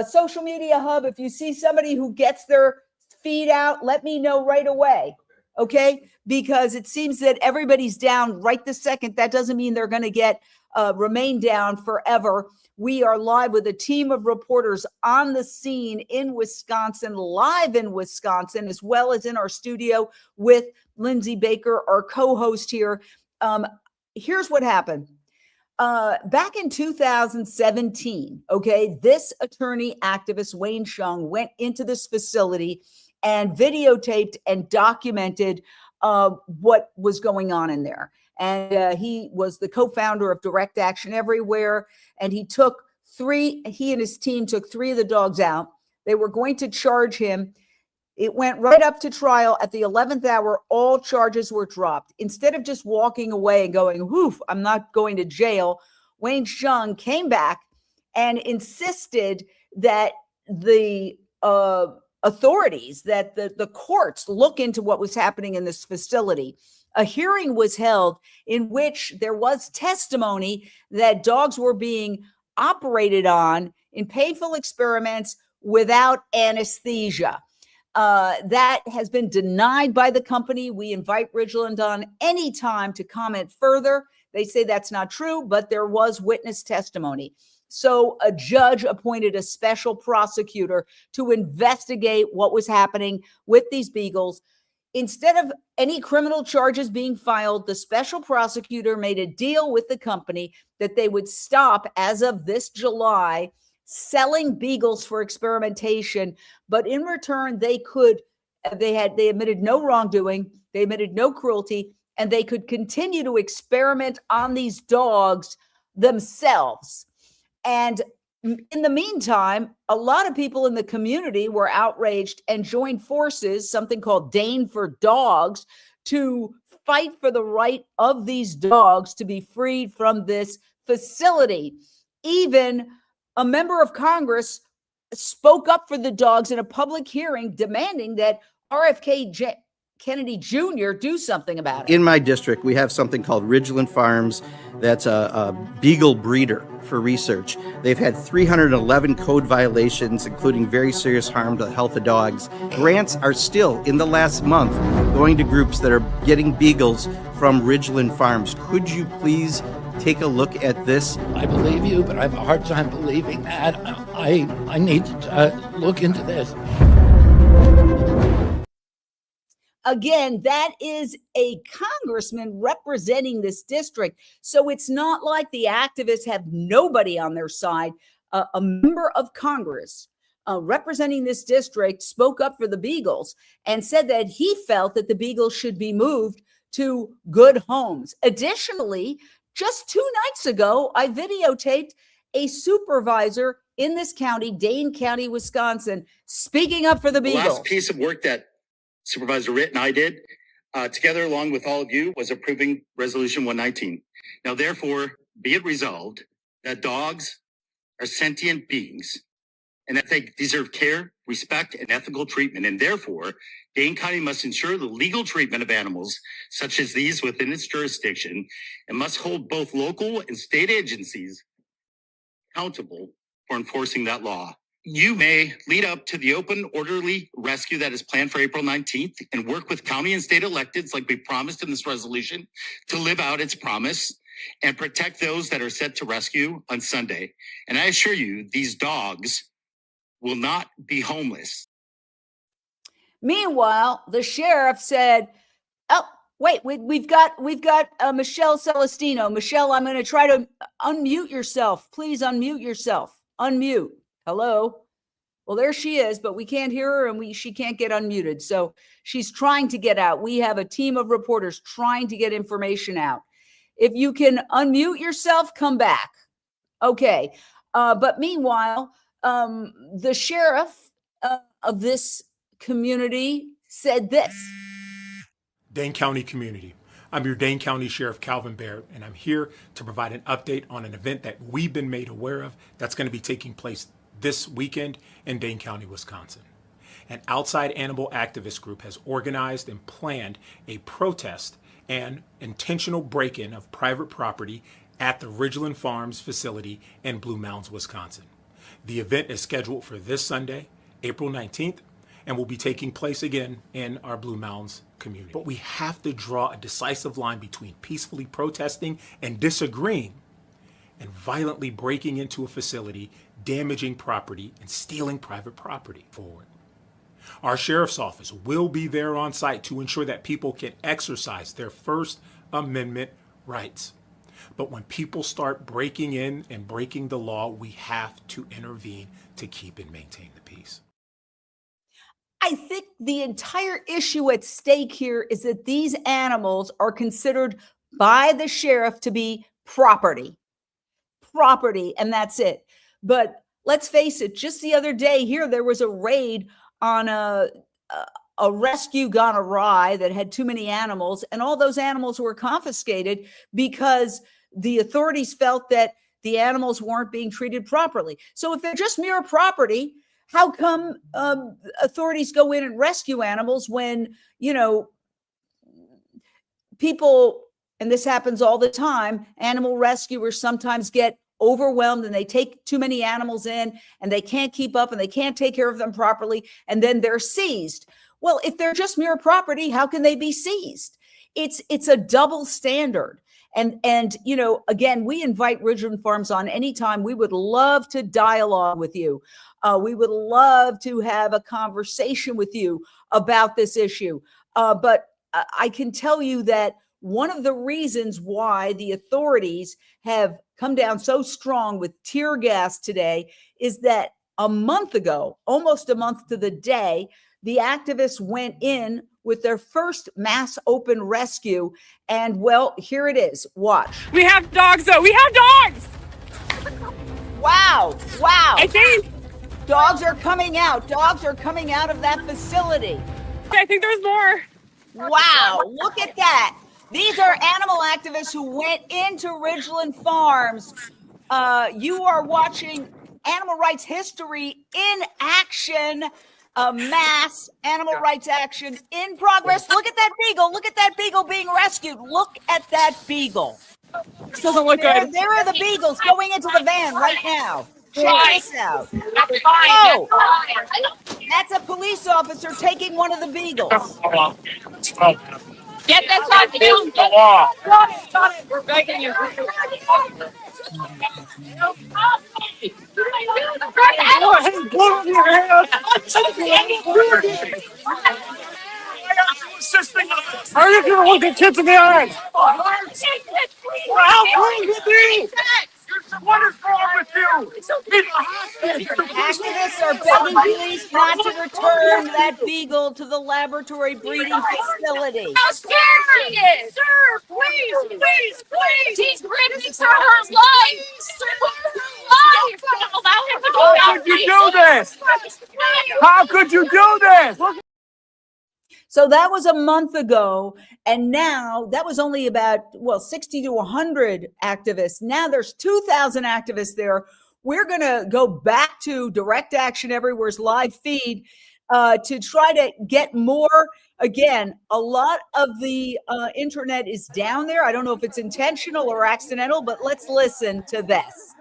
Social media hub, if you see somebody who gets their feed out, let me know right away. Okay? Because it seems that everybody's down right this second. That doesn't mean they're going to remain down forever. We are live with a team of reporters on the scene in Wisconsin, live in Wisconsin, as well as in our studio with Lindsay Baker, our co-host here. Here's what happened. Back in 2017, okay, this attorney activist, Wayne Hsiung, went into this facility and videotaped and documented what was going on in there. And he was the co-founder of Direct Action Everywhere. And he and his team took 3 of the dogs out. They were going to charge him. It went right up to trial. At the 11th hour, all charges were dropped. Instead of just walking away and going, whoof, I'm not going to jail, Wayne Hsiung came back and insisted that the authorities, that the courts look into what was happening in this facility. A hearing was held in which there was testimony that dogs were being operated on in painful experiments without anesthesia. That has been denied by the company. We invite Ridgeland on any time to comment further. They say that's not true, but there was witness testimony. So a judge appointed a special prosecutor to investigate what was happening with these beagles. Instead of any criminal charges being filed, the special prosecutor made a deal with the company that they would stop, as of this July, selling beagles for experimentation. But in return, they admitted no wrongdoing, they admitted no cruelty, and they could continue to experiment on these dogs themselves. And in the meantime, a lot of people in the community were outraged and joined forces, something called Dane for Dogs, to fight for the right of these dogs to be freed from this facility. Even a member of Congress spoke up for the dogs in a public hearing, demanding that RFK Kennedy Jr. do something about it. In my district, we have something called Ridgeland Farms. That's a Beagle breeder for research. They've had 311 code violations, including very serious harm to the health of dogs. Grants are still, in the last month, going to groups that are getting beagles from Ridgeland Farms. Could you please take a look at this? I believe you, but I have a hard time believing that. I need to look into this. Again, that is a congressman representing this district. So it's not like the activists have nobody on their side. A member of Congress representing this district spoke up for the beagles and said that he felt that the beagles should be moved to good homes. Additionally, just 2 nights ago, I videotaped a supervisor in this county, Dane County, Wisconsin, speaking up for the beagles. The last piece of work that Supervisor Ritt and I did together, along with all of you, was approving Resolution 119. Now, therefore, be it resolved that dogs are sentient beings and that they deserve care, respect, and ethical treatment. And therefore, Dane County must ensure the legal treatment of animals such as these within its jurisdiction and must hold both local and state agencies accountable for enforcing that law. You may lead up to the open, orderly rescue that is planned for April 19th and work with county and state electeds, like we promised in this resolution, to live out its promise and protect those that are set to rescue on Sunday. And I assure you, these dogs will not be homeless. Meanwhile, the sheriff said, "Oh, wait, we've got Michelle Celestino. Michelle, I'm going to try to unmute yourself. Please unmute yourself. Unmute. Hello." Well, there she is, but we can't hear her and she can't get unmuted. So she's trying to get out. We have a team of reporters trying to get information out. If you can unmute yourself, come back. Okay. But meanwhile, the sheriff of this community said this. Dane County community. I'm your Dane County Sheriff Calvin Barrett, and I'm here to provide an update on an event that we've been made aware of that's going to be taking place this weekend in Dane County, Wisconsin. An outside animal activist group has organized and planned a protest and intentional break-in of private property at the Ridgeland Farms facility in Blue Mounds, Wisconsin. The event is scheduled for this Sunday, April 19th, and will be taking place again in our Blue Mounds community. But we have to draw a decisive line between peacefully protesting and disagreeing and violently breaking into a facility, damaging property, and stealing private property forward. Our sheriff's office will be there on site to ensure that people can exercise their First Amendment rights. But when people start breaking in and breaking the law, we have to intervene to keep and maintain the peace. I think the entire issue at stake here is that these animals are considered by the sheriff to be property, and that's it. But let's face it, just the other day here, there was a raid on a rescue gone awry that had too many animals, and all those animals were confiscated because the authorities felt that the animals weren't being treated properly. So if they're just mere property, how come authorities go in and rescue animals when, people, and this happens all the time, animal rescuers sometimes get overwhelmed and they take too many animals in and they can't keep up and they can't take care of them properly, and then they're seized. Well, if they're just mere property, how can they be seized? It's a double standard. And again, we invite Ridgeland Farms on anytime. We would love to dialogue with you. We would love to have a conversation with you about this issue. But I can tell you that one of the reasons why the authorities have come down so strong with tear gas today is that a month ago, almost a month to the day, the activists went in with their first mass open rescue. And well, here it is. Watch. We have dogs, though. We have dogs. Wow. I think dogs are coming out. Dogs are coming out of that facility. I think there's more. Wow. Look at that. These are animal activists who went into Ridgeland Farms. You are watching animal rights history in action. Mass animal rights action in progress. Look at that beagle. Look at that beagle being rescued. Look at that beagle. This doesn't look good. There are the beagles going into the van right now. Check this out. Oh, that's a police officer taking one of the beagles. Get this on film. The law. Got it. We're begging you. Are you going to look at kids in the eyes? How crazy is this? What is wrong with you? Activists are begging police not to return that beagle to the laboratory breeding facility. How scary he is! Sir, please! He's grinning for her life! Don't allow him to go How could you do this? How could you do this? So that was a month ago. And now that was only about, 60 to 100 activists. Now there's 2,000 activists there. We're going to go back to Direct Action Everywhere's live feed to try to get more. Again, a lot of the internet is down there. I don't know if it's intentional or accidental, but let's listen to this.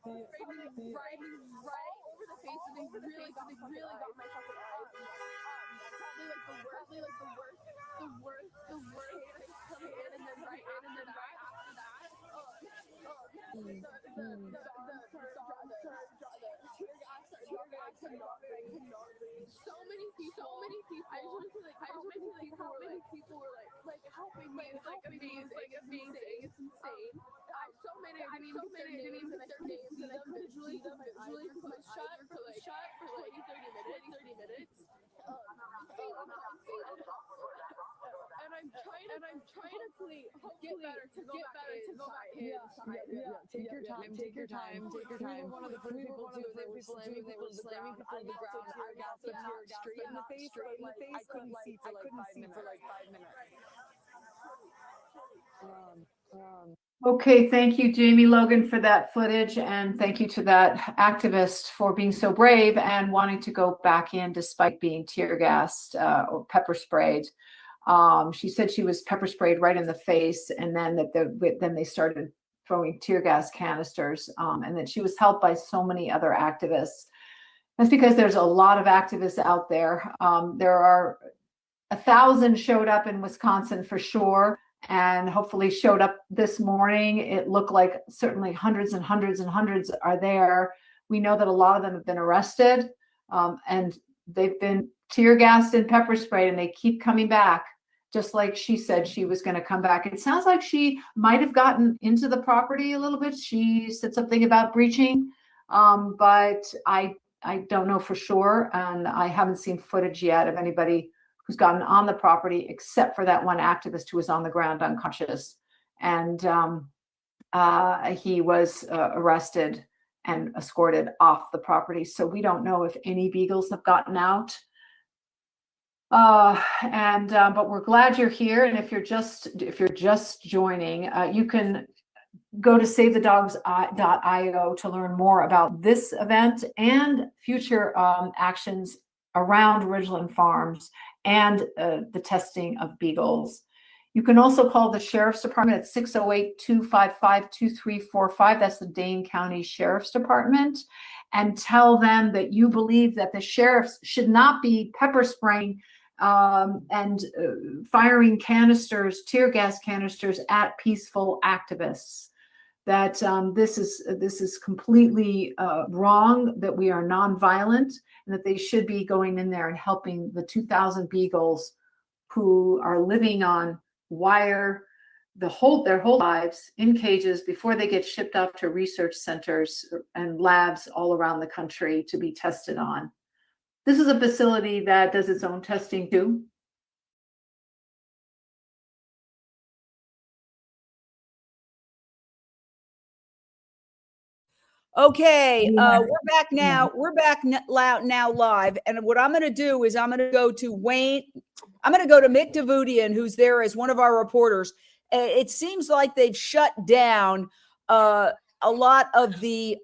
over the face, and they really got my fucking eyes. Probably like the worst coming in, and then right after that, so many people. I just want to say, like, how many people were like helping me. It's like amazing. It's insane. So many. I didn't even get their names, and I couldn't see them visually because my eyes were shut for like 30 minutes. And I'm trying to get better to go back inside. Yeah. Take your time. We were one of the first people to, they were slamming people to the ground. I got tear gas, but not straight in the face. I couldn't see for like 5 minutes. Okay, thank you, Jamie Logan, for that footage, and thank you to that activist for being so brave and wanting to go back in despite being tear gassed or pepper sprayed. She said she was pepper sprayed right in the face, and then then they started throwing tear gas canisters, and that she was helped by so many other activists. That's because there's a lot of activists out there. There are 1,000 showed up in Wisconsin for sure, and hopefully showed up this morning. It looked like certainly hundreds and hundreds and hundreds are there. We know that a lot of them have been arrested, and they've been tear gassed and pepper sprayed, and they keep coming back, just like she said she was going to come back. It sounds like she might have gotten into the property a little bit. She said something about breaching, but I don't know for sure, and I haven't seen footage yet of anybody who's gotten on the property, except for that one activist who was on the ground unconscious. And he was arrested and escorted off the property. So we don't know if any Beagles have gotten out. But we're glad you're here. And if you're just joining, you can go to SaveTheDogs.io to learn more about this event and future actions around Ridgeland Farms and the testing of Beagles. You can also call the Sheriff's Department at 608-255-2345. That's the Dane County Sheriff's Department. And tell them that you believe that the sheriffs should not be pepper spraying and firing canisters, tear gas canisters at peaceful activists. That this is completely wrong, that we are nonviolent, and that they should be going in there and helping the 2,000 Beagles who are living on wire their whole lives in cages before they get shipped off to research centers and labs all around the country to be tested on. This is a facility that does its own testing too. Okay, we're back now. We're back now live. And what I'm going to do is I'm going to go to Wayne. I'm going to go to Mick Davudian, who's there as one of our reporters. It seems like they've shut down a lot of the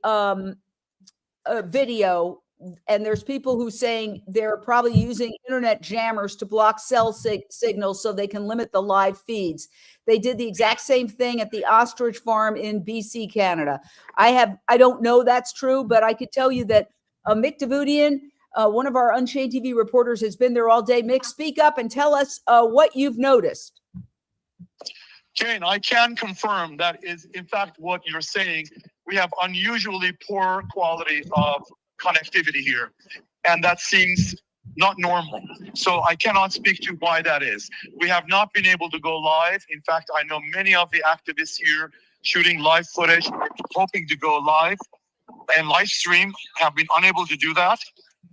video. And there's people who saying they're probably using internet jammers to block cell signals so they can limit the live feeds. They did the exact same thing at the ostrich farm in BC, Canada. I don't know that's true, but I could tell you that Mick Davudian, one of our Unchained TV reporters, has been there all day. Mick, speak up and tell us what you've noticed. Jane, I can confirm that is in fact what you're saying. We have unusually poor quality of connectivity here, and that seems not normal. So I cannot speak to why that is. We have not been able to go live. In fact, I know many of the activists here shooting live footage, hoping to go live and live stream, have been unable to do that.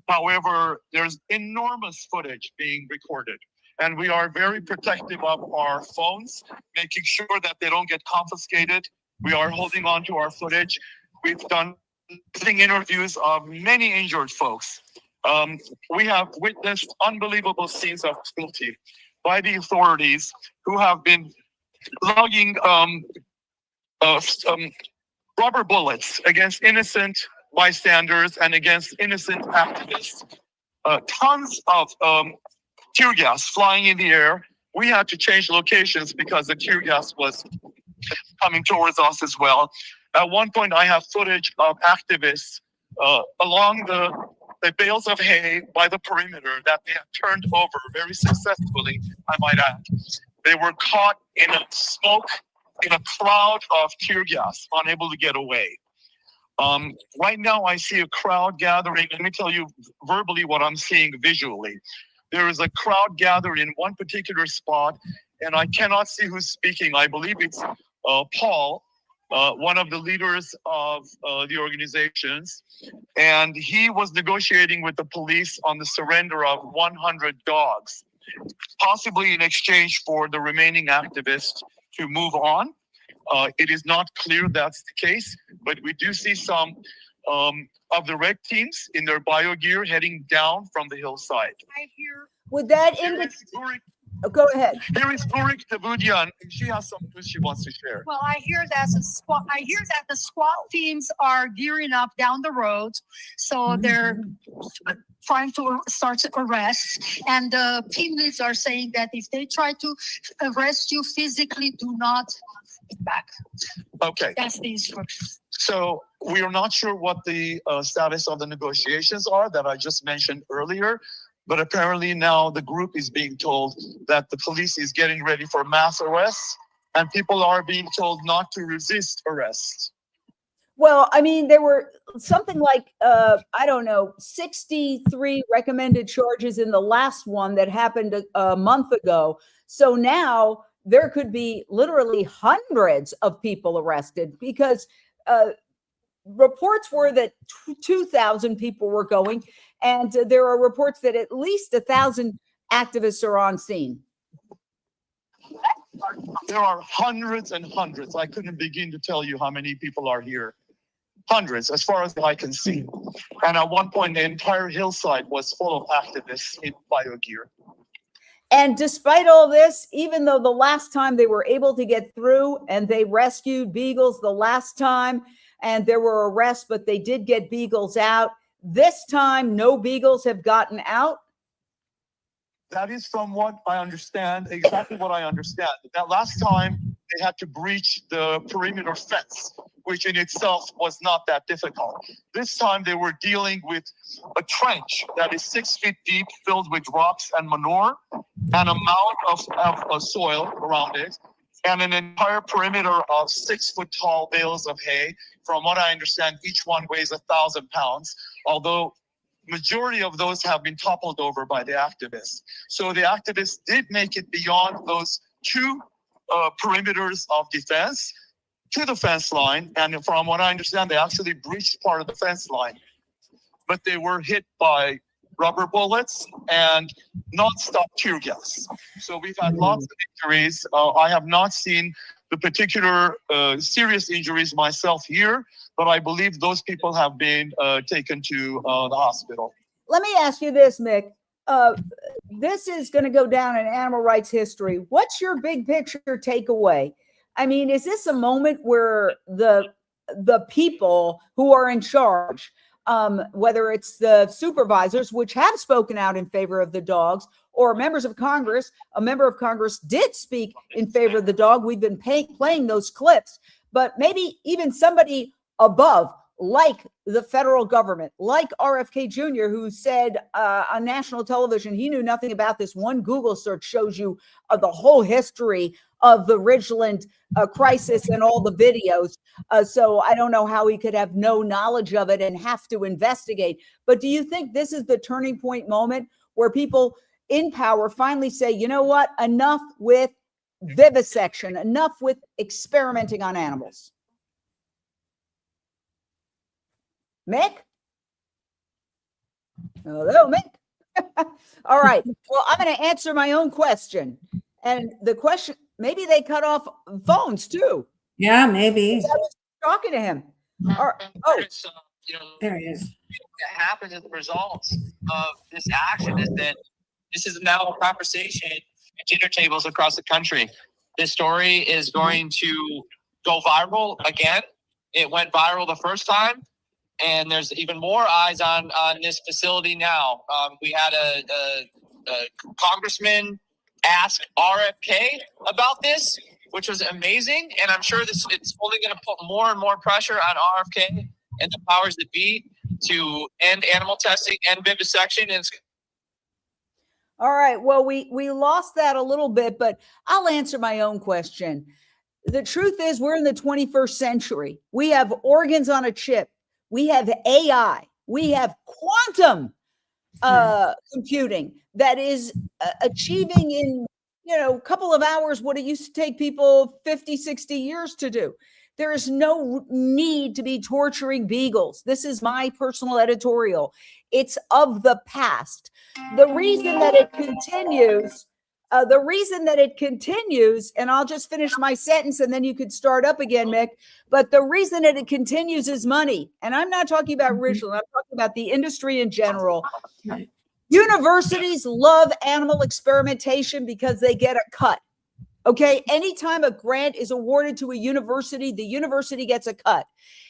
However, there's enormous footage being recorded, and we are very protective of our phones, making sure that they don't get confiscated. We are holding on to our footage. We've done interviews of many injured folks. We have witnessed unbelievable scenes of cruelty by the authorities who have been logging rubber bullets against innocent bystanders and against innocent activists. Tons of tear gas flying in the air. We had to change locations because the tear gas was coming towards us as well. At one point, I have footage of activists along the bales of hay by the perimeter that they have turned over very successfully, I might add. They were caught in a smoke, in a cloud of tear gas, unable to get away. Right now, I see a crowd gathering. Let me tell you verbally what I'm seeing visually. There is a crowd gathered in one particular spot, and I cannot see who's speaking. I believe it's Paul, one of the leaders of the organizations, and he was negotiating with the police on the surrender of 100 dogs, possibly in exchange for the remaining activists to move on. It is not clear that's the case, but we do see some of the red teams in their bio gear heading down from the hillside. Would that indicate? Oh, go ahead. Here is Burik Davudian, and she has some news she wants to share. Well, I hear that the SWAT teams are gearing up down the road, so they're trying to start to arrest. And the team leads are saying that if they try to arrest you physically, do not back. Okay. That's the instruction. So we are not sure what the status of the negotiations are that I just mentioned earlier. But apparently now the group is being told that the police is getting ready for mass arrests, and people are being told not to resist arrest. Well, I mean, there were something like, I don't know, 63 recommended charges in the last one that happened a month ago. So now there could be literally hundreds of people arrested because reports were that 2,000 people were going, and there are reports that at least 1,000 activists are on scene. There are hundreds and hundreds. I couldn't begin to tell you how many people are here. Hundreds, as far as I can see. And at one point, the entire hillside was full of activists in bio gear. And despite all this, even though the last time they were able to get through and they rescued Beagles the last time, and there were arrests, but they did get Beagles out. This time, no Beagles have gotten out. That is from what I understand, exactly what I understand. That last time they had to breach the perimeter fence, which in itself was not that difficult. This time they were dealing with a trench that is 6 feet deep, filled with rocks and manure, and a mound of soil around it, and an entire perimeter of 6 foot tall bales of hay. From what I understand, each one weighs 1,000 pounds, although majority of those have been toppled over by the activists. So the activists did make it beyond those two perimeters of defense to the fence line. And from what I understand, they actually breached part of the fence line. But they were hit by rubber bullets and non-stop tear gas. So we've had lots of injuries. I have not seen the particular serious injuries myself here, but I believe those people have been taken to the hospital. Let me ask you this, Mick. This is going to go down in animal rights history. What's your big picture takeaway? I mean, is this a moment where the people who are in charge, whether it's the supervisors, which have spoken out in favor of the dogs, or members of Congress, a member of Congress did speak in favor of the dog. We've been playing those clips, but maybe even somebody above, like the federal government, like RFK Jr., who said on national television, he knew nothing about this. One Google search shows you the whole history of the Ridgeland crisis and all the videos. So I don't know how he could have no knowledge of it and have to investigate. But do you think this is the turning point moment where people in power finally say, you know what, enough with vivisection, enough with experimenting on animals? Mick? Hello, Mick. All right. Well, I'm going to answer my own question. And the question, maybe they cut off phones too. Yeah, maybe. I was talking to him. Oh, there he is. What happens as a result of this action is that this is now a conversation at dinner tables across the country. This story is going to go viral again. It went viral the first time, and there's even more eyes on this facility now. We had a congressman ask RFK about this, which was amazing. And I'm sure it's only going to put more and more pressure on RFK and the powers that be to end animal testing and vivisection. And All right. Well, we lost that a little bit, but I'll answer my own question. The truth is, we're in the 21st century. We have organs on a chip. We have AI. We have quantum computing that is achieving in a couple of hours what it used to take people 50, 60 years to do. There is no need to be torturing beagles. This is my personal editorial. It's of the past. The reason that it continues, and I'll just finish my sentence and then you could start up again, Mick. But the reason that it continues is money. And I'm not talking about Ridgeland. I'm talking about the industry in general. Universities love animal experimentation because they get a cut. Okay. Anytime a grant is awarded to a university, the university gets a cut.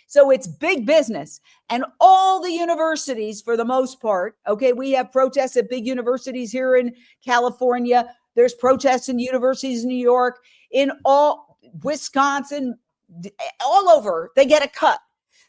So it's big business. And all the universities, for the most part, okay, we have protests at big universities here in California. There's protests in universities in New York, in all Wisconsin, all over. They get a cut.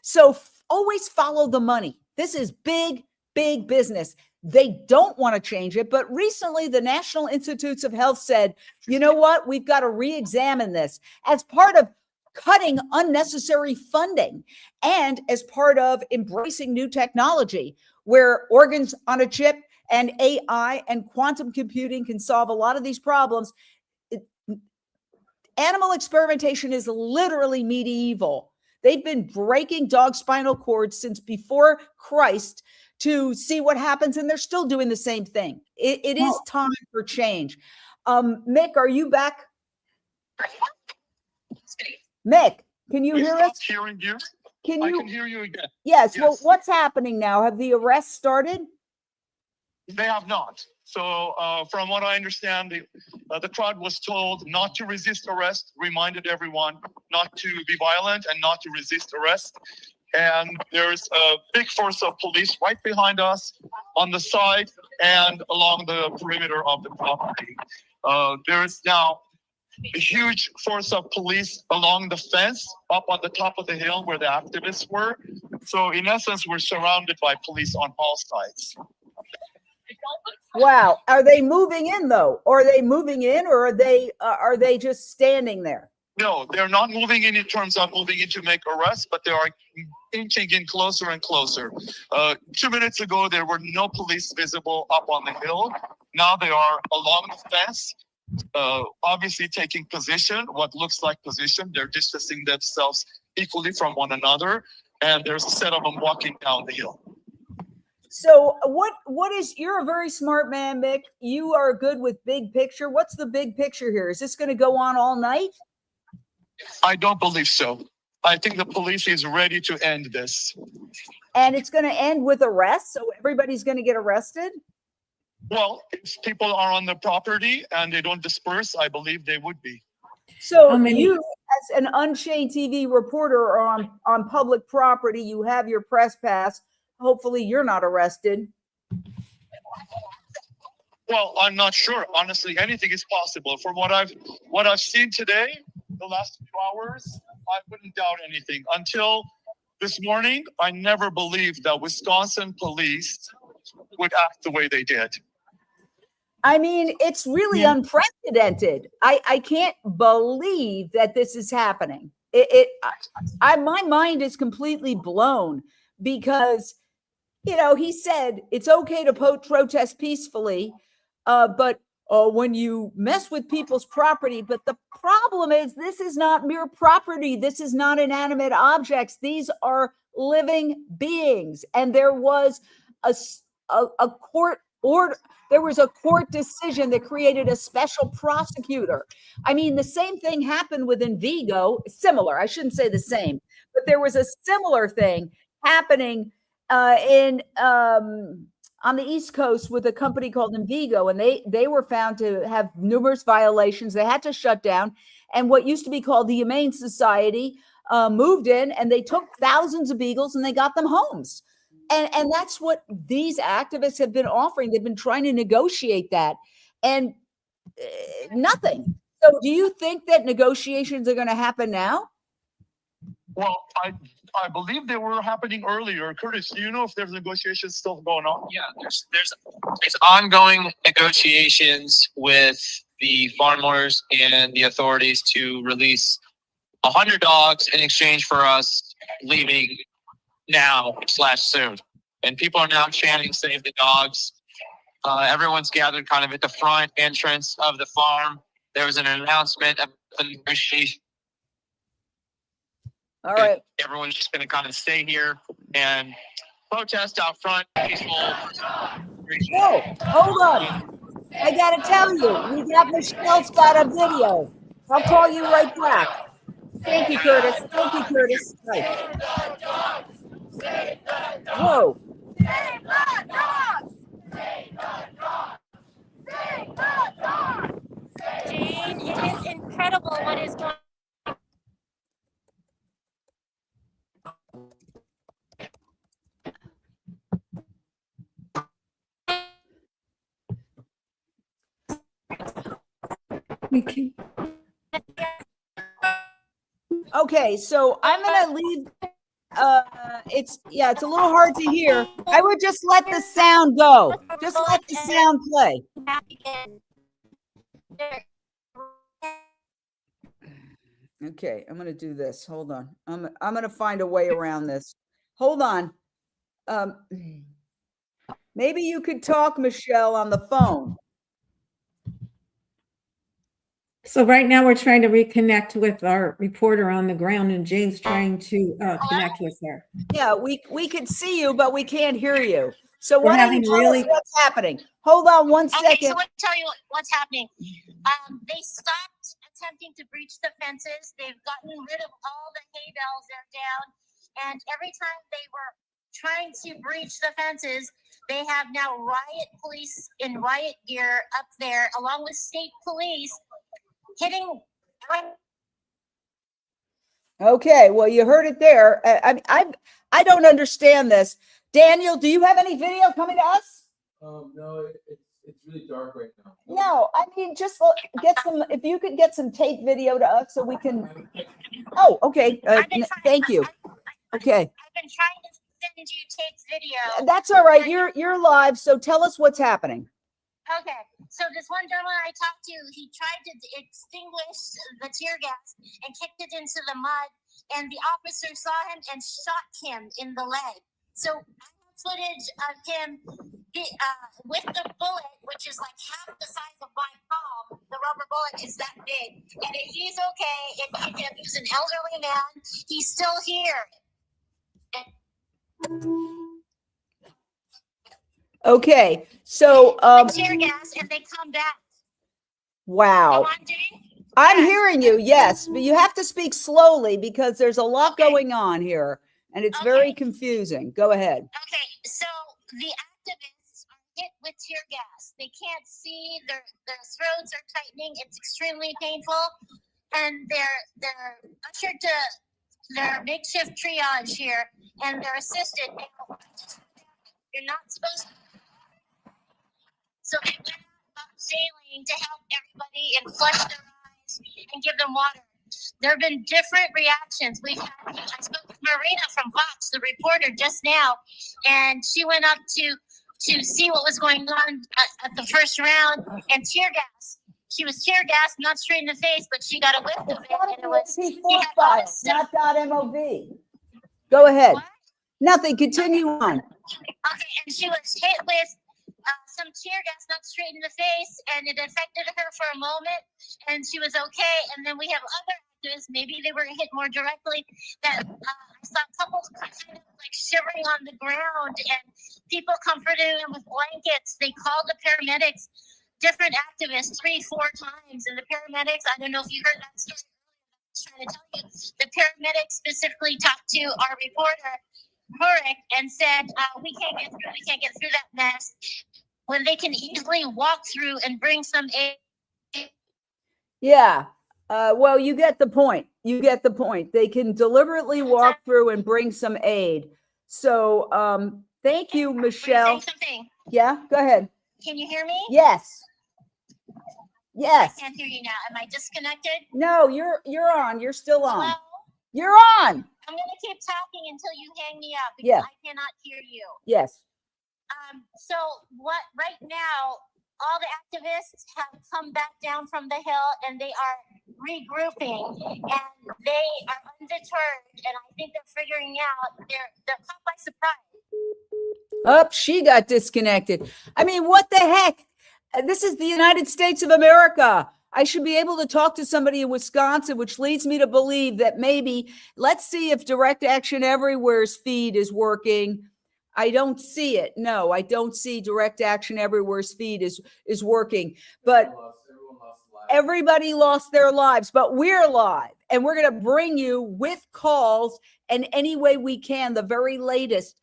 So always follow the money. This is big, big business. They don't want to change it. But recently, the National Institutes of Health said, you know what? We've got to re-examine this as part of cutting unnecessary funding and as part of embracing new technology where organs on a chip and AI and quantum computing can solve a lot of these problems. Animal experimentation is literally medieval. They've been breaking dog spinal cords since before Christ to see what happens, and they're still doing the same thing. It is time for change. Mick, are you back? Mick, can you hear us? Hearing you. I can hear you again. Yes. Well, what's happening now? Have the arrests started? They have not. So from what I understand, the crowd was told not to resist arrest, reminded everyone not to be violent and not to resist arrest. And there's a big force of police right behind us on the side and along the perimeter of the property. There is now a huge force of police along the fence up on the top of the hill where the activists were. So in essence, we're surrounded by police on all sides. Wow. Are they moving in though? Are they moving in, or are they just standing there? No, they're not moving in terms of moving in to make arrests, but they are inching in closer and closer. 2 minutes ago, there were no police visible up on the hill. Now they are along the fence, obviously taking position, what looks like position. They're distancing themselves equally from one another, and there's a set of them walking down the hill. So what is, you're a very smart man, Mick. You are good with big picture. What's the big picture here? Is this going to go on all night? I don't believe so. I think the police is ready to end this. And it's going to end with arrests? So everybody's going to get arrested? Well, if people are on the property and they don't disperse, I believe they would be. So you, as an Unchained TV reporter on public property, you have your press pass. Hopefully you're not arrested. Well, I'm not sure. Honestly, anything is possible. From what I've seen today, the last few hours, I wouldn't doubt anything. Until this morning, I never believed that Wisconsin police would act the way they did. I mean, it's really unprecedented. I can't believe that this is happening. My mind is completely blown because, you know, he said it's okay to protest peacefully, but when you mess with people's property. But the problem is, this is not mere property. This is not inanimate objects. These are living beings. And there was a court order. There was a court decision that created a special prosecutor. I mean, the same thing happened within Vigo. Similar. I shouldn't say the same, but there was a similar thing happening on the East Coast with a company called Vigo, and they were found to have numerous violations. They had to shut down, and what used to be called the Humane Society moved in, and they took thousands of beagles and they got them homes. And that's what these activists have been offering. They've been trying to negotiate that, and nothing. So do you think that negotiations are going to happen now? Well, I believe they were happening earlier. Curtis, do you know if there's negotiations still going on? Yeah, there's ongoing negotiations with the farmers and the authorities to release 100 dogs in exchange for us leaving now/soon. And people are now chanting "Save the dogs." Everyone's gathered kind of at the front entrance of the farm. There was an announcement of the negotiation. All right. Everyone's just going to kind of stay here and protest out front. Peaceful. Whoa, hold on. I got to tell you, we got Michelle's got a video. I'll call you right back. Thank you, Curtis. Thank you, Curtis. Right. Whoa. Jane, it is incredible what is going on. Okay, so I'm going to leave. It's a little hard to hear. I would just let the sound go. Just let the sound play. Okay, I'm going to do this. Hold on. I'm going to find a way around this. Hold on. Maybe you could talk, Michelle, on the phone. So right now we're trying to reconnect with our reporter on the ground, and Jane's trying to connect with her. Yeah, we can see you, but we can't hear you. So We're why don't you having tell really- us what's happening? Hold on one Okay, second. so let me tell you what's happening. They stopped attempting to breach the fences. They've gotten rid of all the hay bales. They're down. And every time they were trying to breach the fences, they have now riot police in riot gear up there, along with state police, hitting. Okay, well, you heard it there. I don't understand this. Daniel, do you have any video coming to us? No, it's really dark right now. No, I mean, just get some, if you could get some tape video to us so we can. Oh, okay. Thank you. Okay. I've been trying to send you taped video. That's all right. You're live. So tell us what's happening. Okay, so this one gentleman I talked to, he tried to extinguish the tear gas and kicked it into the mud, and the officer saw him and shot him in the leg. So I have footage of him with the bullet, which is like half the size of my palm. The rubber bullet is that big, and he's okay. He's an elderly man. He's still here. Okay, so tear gas, and they come back. wow. I'm hearing you, yes, but you have to speak slowly because there's a lot going on here, and it's very confusing. Go ahead. Okay, so the activists are hit with tear gas. They can't see, their throats are tightening. It's extremely painful, and they're ushered to their makeshift triage here, and they're assisted. You're not supposed to. So they went out sailing to help everybody and flush their eyes and give them water. There have been different reactions. I spoke to Marina from Fox, the reporter, just now, and she went up to see what was going on at the first round, and tear gas. She was tear gassed, not straight in the face, but she got a whiff of it, and it was file, not .mov. Go ahead. What? Nothing. Continue on. Okay, and she was hit with some tear gas, not straight in the face, and it affected her for a moment, and she was okay. And then we have other actors, maybe they were hit more directly, that I saw couples kind of like shivering on the ground, and people comforted them with blankets. They called the paramedics, different activists, 3-4 times, and the paramedics, I don't know if you heard that story earlier, I was trying to tell you, the paramedics specifically talked to our reporter, Hurrick, and said, we can't get through that mess when they can easily walk through and bring some aid. Yeah. Well, you get the point. You get the point. They can deliberately walk through and bring some aid. So thank you, Michelle. Something. Yeah, go ahead. Can you hear me? Yes. Yes. I can't hear you now. Am I disconnected? No, you're on. You're still on. Hello? You're on. I'm going to keep talking until you hang me up because Yeah. I cannot hear you. Yes. So what right now, all the activists have come back down from the hill and they are regrouping and they are undeterred, and I think they're figuring out they're caught by surprise. Oh, she got disconnected. I mean, what the heck? This is the United States of America. I should be able to talk to somebody in Wisconsin, which leads me to believe that maybe, let's see if Direct Action Everywhere's feed is working. I don't see it. No, I don't see Direct Action Everywhere's feed is working. But everybody lost their lives, but we're live. And we're going to bring you with calls and any way we can, the very latest.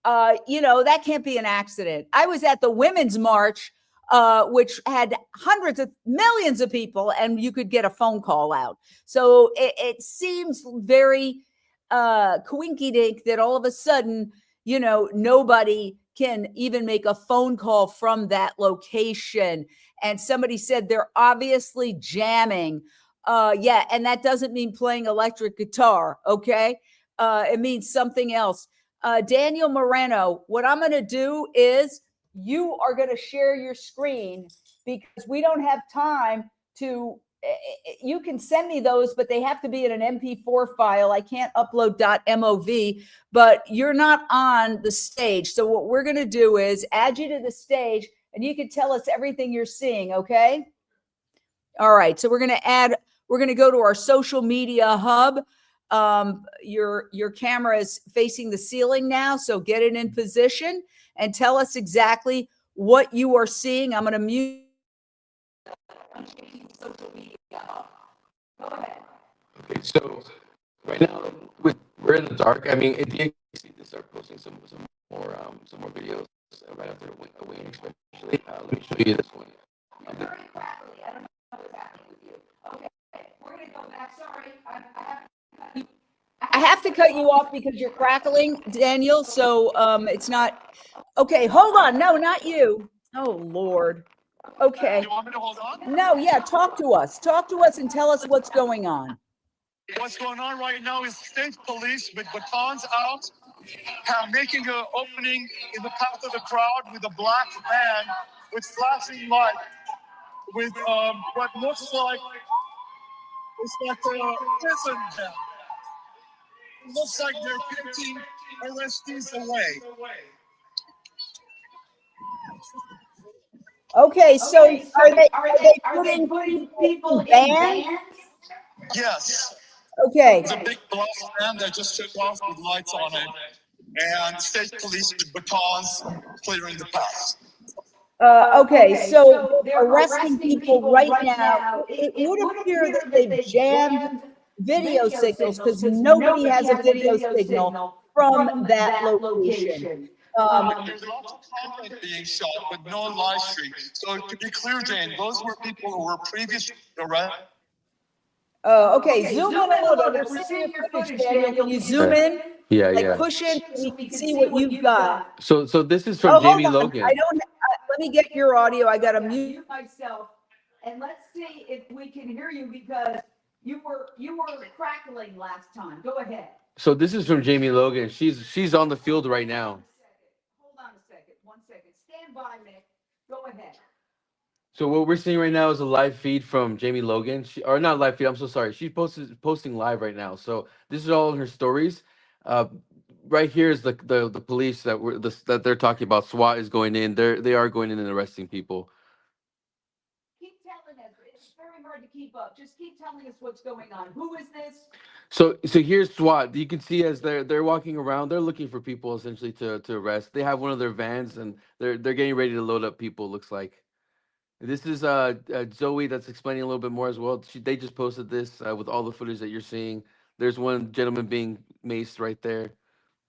That can't be an accident. I was at the Women's March, which had hundreds of millions of people, and you could get a phone call out. So it seems very coinky-dink that all of a sudden, nobody can even make a phone call from that location. And somebody said they're obviously jamming. Yeah, and that doesn't mean playing electric guitar, okay? It means something else. Daniel Moreno, what I'm going to do is you are going to share your screen because we don't have time to, you can send me those, but they have to be in an MP4 file. I can't upload .mov, but you're not on the stage. So what we're going to do is add you to the stage and you can tell us everything you're seeing. Okay. All right. So we're going to go to our social media hub. Your camera is facing the ceiling now, so get it in position and tell us exactly what you are seeing. I'm going to mute. Okay, so right now we're in the dark. I mean, they start posting some more videos right after Wayne, especially. Let me show you this one. I have to cut you off because you're crackling, Daniel. So it's not okay. Hold on. No, not you. Oh Lord. Okay. You want me to hold on? No, yeah. Talk to us and tell us what's going on. What's going on right now is state police with batons out, making an opening in the path of the crowd with a black van with flashing light, with what looks like it's like a prison van. It looks like they're taking arrestees away. Okay, so are they putting people in bands? Yes. Okay. It's a big black van that just took off with lights on it, and state police with batons clearing the path. Okay, so they're arresting people right now. It would appear that they've jammed video signals because nobody has a video signal from that location. There's lots of content being shot, but no live stream. So to be clear, Jane, those were people who were previously arrested. Okay, zoom in a little bit. We're seeing your footage, Daniel. Can you zoom in? Yeah, like push in so we can see what you've got. So this is from Jamie Logan. I don't. Let me get your audio. I got to mute myself, and let's see if we can hear you because you were crackling last time. Go ahead. So this is from Jamie Logan. She's on the field right now. Hold on a second. 1 second. Stand by, Nick. Go ahead. So what we're seeing right now is a live feed from Jamie Logan. Or not live feed. I'm so sorry. She's posting live right now. So this is all in her stories. Right here is the police that they're talking about. SWAT is going in. They are going in and arresting people. Keep telling us. It's very hard to keep up. Just keep telling us what's going on. Who is this? So here's SWAT. You can see as they're walking around, they're looking for people essentially to arrest. They have one of their vans and they're getting ready to load up people. Looks like. This is Zoe that's explaining a little bit more as well. They just posted this with all the footage that you're seeing. There's one gentleman being maced right there.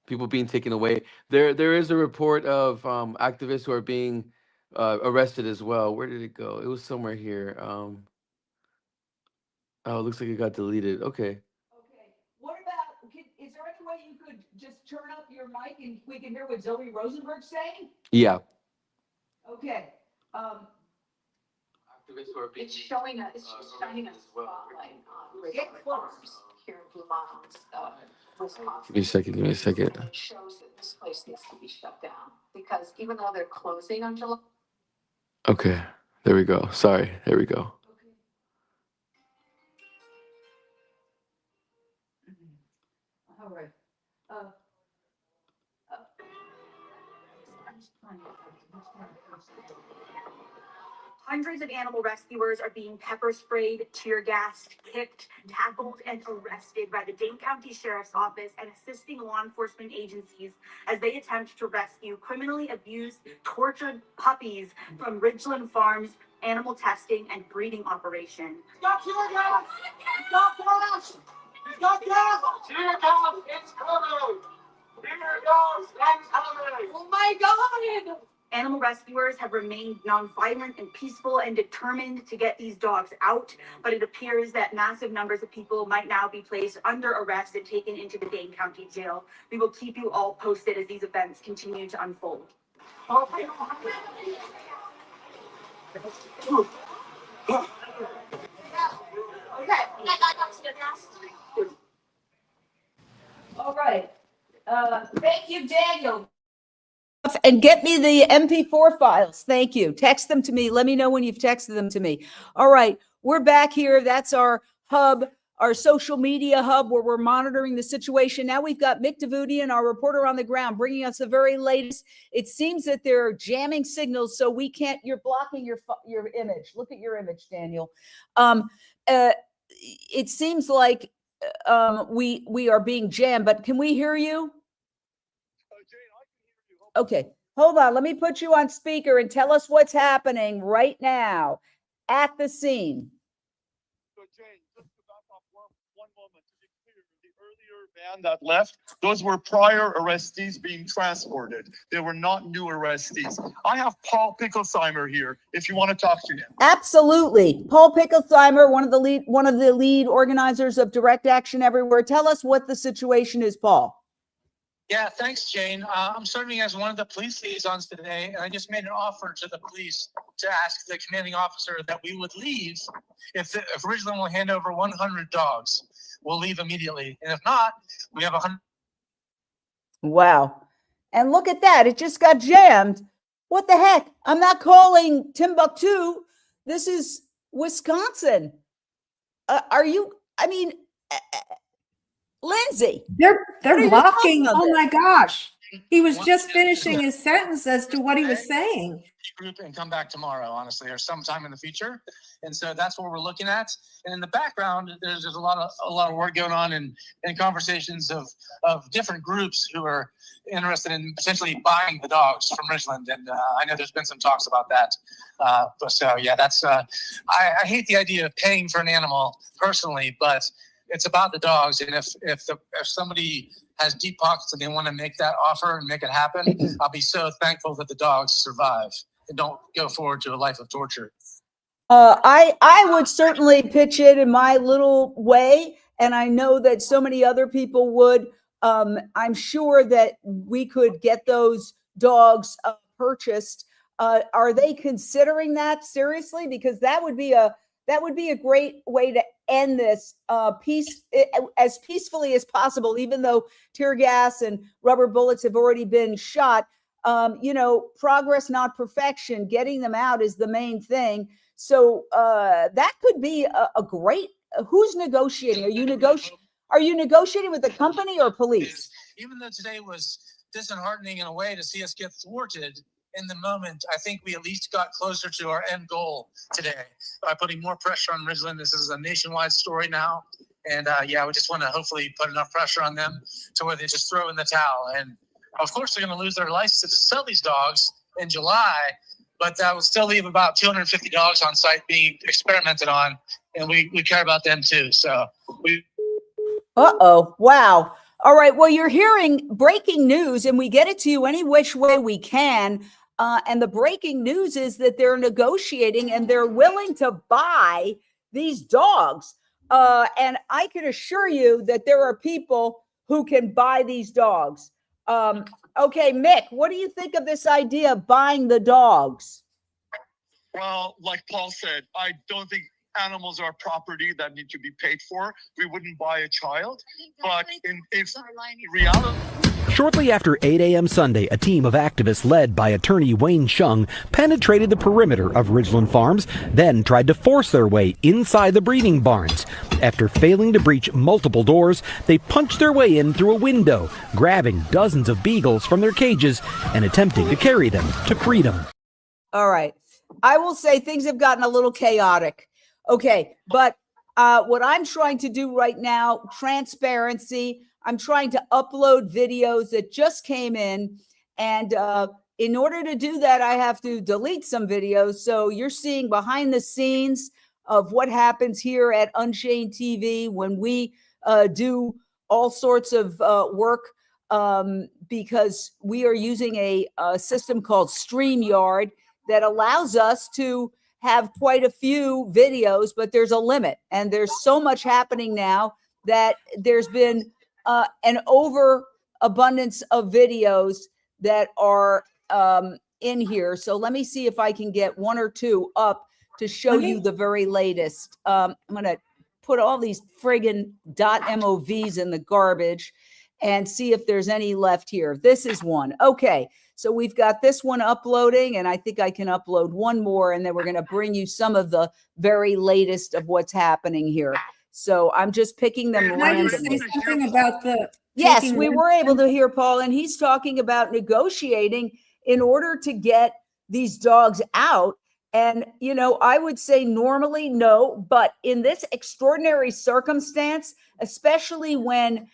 People being taken away. There is a report of activists who are being arrested as well. Where did it go? It was somewhere here. Oh, it looks like it got deleted. Okay. What about? Is there any way you could just turn up your mic and we can hear what Zoe Rosenberg's saying? Yeah. Okay. It's showing us, it's just shining a spotlight on farms here in Blue Mountains, Wisconsin. Give me a second. Give me a second. It shows that this place needs to be shut down because even though they're closing on July. Okay, there we go. Sorry, there we go. All right. Hundreds of animal rescuers are being pepper sprayed, tear gassed, kicked, tackled, and arrested by the Dane County Sheriff's Office and assisting law enforcement agencies as they attempt to rescue criminally abused, tortured puppies from Ridgeland Farms animal testing and breeding operation. Stop tear gas! Stop gas! Stop gas! Tear gas! It's coming! Tear gas! It's coming! Oh my God! Animal rescuers have remained nonviolent and peaceful and determined to get these dogs out, but it appears that massive numbers of people might now be placed under arrest and taken into the Dane County Jail. We will keep you all posted as these events continue to unfold. Okay. All right. Thank you, Daniel. And get me the MP4 files. Thank you. Text them to me. Let me know when you've texted them to me. All right. We're back here. That's our hub, our social media hub where we're monitoring the situation. Now we've got Mick Davudian, our reporter on the ground, bringing us the very latest. It seems that they're jamming signals, so we can't, you're blocking your image. Look at your image, Daniel. It seems like we are being jammed, but can we hear you? Okay, hold on. Let me put you on speaker and tell us what's happening right now at the scene. So Jane, just to back up one moment, to be clear, the earlier van that left, those were prior arrestees being transported. They were not new arrestees. I have Paul Picklesheimer here, if you want to talk to him. Absolutely. Paul Picklesheimer, one of the lead organizers of Direct Action Everywhere. Tell us what the situation is, Paul. Yeah, thanks, Jane. I'm serving as one of the police liaisons today, and I just made an offer to the police to ask the commanding officer that we would leave if Ridgeland will hand over 100 dogs. We'll leave immediately, and if not, we have 100. Wow. And look at that. It just got jammed. What the heck? I'm not calling Timbuktu. This is Wisconsin. Are you, I mean, Lindsay. They're blocking. Oh my gosh. He was just finishing his sentence as to what he was saying. Group and come back tomorrow, honestly, or sometime in the future. And so that's what we're looking at. And in the background, there's a lot of work going on and conversations of different groups who are interested in potentially buying the dogs from Ridgeland. And I know there's been some talks about that. But so yeah, that's I hate the idea of paying for an animal personally, but it's about the dogs. And if somebody has deep pockets and they want to make that offer and make it happen, I'll be so thankful that the dogs survive and don't go forward to a life of torture. I would certainly pitch it in my little way, and I know that so many other people would. I'm sure that we could get those dogs purchased. Are they considering that seriously? Because that would be a great way to end this as peacefully as possible, even though tear gas and rubber bullets have already been shot. Progress, not perfection. Getting them out is the main thing. So that could be a great. Who's negotiating? Are you negotiating with the company or police? Even though today was disheartening in a way to see us get thwarted in the moment, I think we at least got closer to our end goal today by putting more pressure on Ridgeland. This is a nationwide story now. And we just want to hopefully put enough pressure on them to where they just throw in the towel. And of course, they're going to lose their license to sell these dogs in July, but that would still leave about 250 dogs on site being experimented on. And we care about them too. So Uh-oh. Wow. All right. Well, you're hearing breaking news, and we get it to you any which way we can. And the breaking news is that they're negotiating and they're willing to buy these dogs. And I can assure you that there are people who can buy these dogs. Okay, Mick, what do you think of this idea of buying the dogs? Well, like Paul said, I don't think animals are property that need to be paid for. We wouldn't buy a child, but in reality. Shortly after 8 a.m. Sunday, a team of activists led by attorney Wayne Hsiung penetrated the perimeter of Ridgeland Farms, then tried to force their way inside the breeding barns. After failing to breach multiple doors, they punched their way in through a window, grabbing dozens of beagles from their cages and attempting to carry them to freedom. All right. I will say things have gotten a little chaotic. Okay, but what I'm trying to do right now, transparency, I'm trying to upload videos that just came in. And in order to do that, I have to delete some videos. So you're seeing behind the scenes of what happens here at Unchained TV when we do all sorts of work because we are using a system called StreamYard that allows us to have quite a few videos, but there's a limit. And there's so much happening now that there's been an overabundance of videos that are in here. So let me see if I can get one or two up to show you the very latest. I'm going to put all these friggin' .movs in the garbage and see if there's any left here. This is one. Okay. So we've got this one uploading, and I think I can upload one more, and then we're going to bring you some of the very latest of what's happening here. So I'm just picking them randomly. Say something about the yes, we were able to hear Paul, and he's talking about negotiating in order to get these dogs out. And, you know, I would say normally no, but in this extraordinary circumstance, especially when,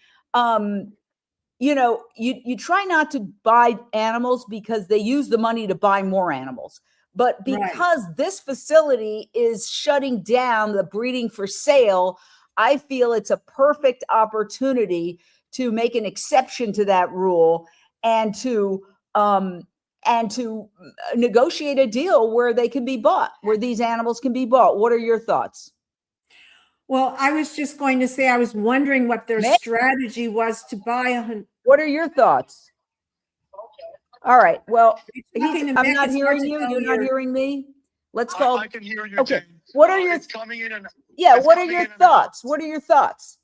you know, you try not to buy animals because they use the money to buy more animals. But because this facility is shutting down the breeding for sale, I feel it's a perfect opportunity to make an exception to that rule and to negotiate a deal where they can be bought, where these animals can be bought. What are your thoughts? Well, I was just going to say, I was wondering what their strategy was to buy What are your thoughts? All right. Well, I'm not hearing you. You're not hearing me. Let's call. I can hear you. Okay. Jane. What are your? It's coming in and Yeah. it's What are coming your in and thoughts? What are your thoughts?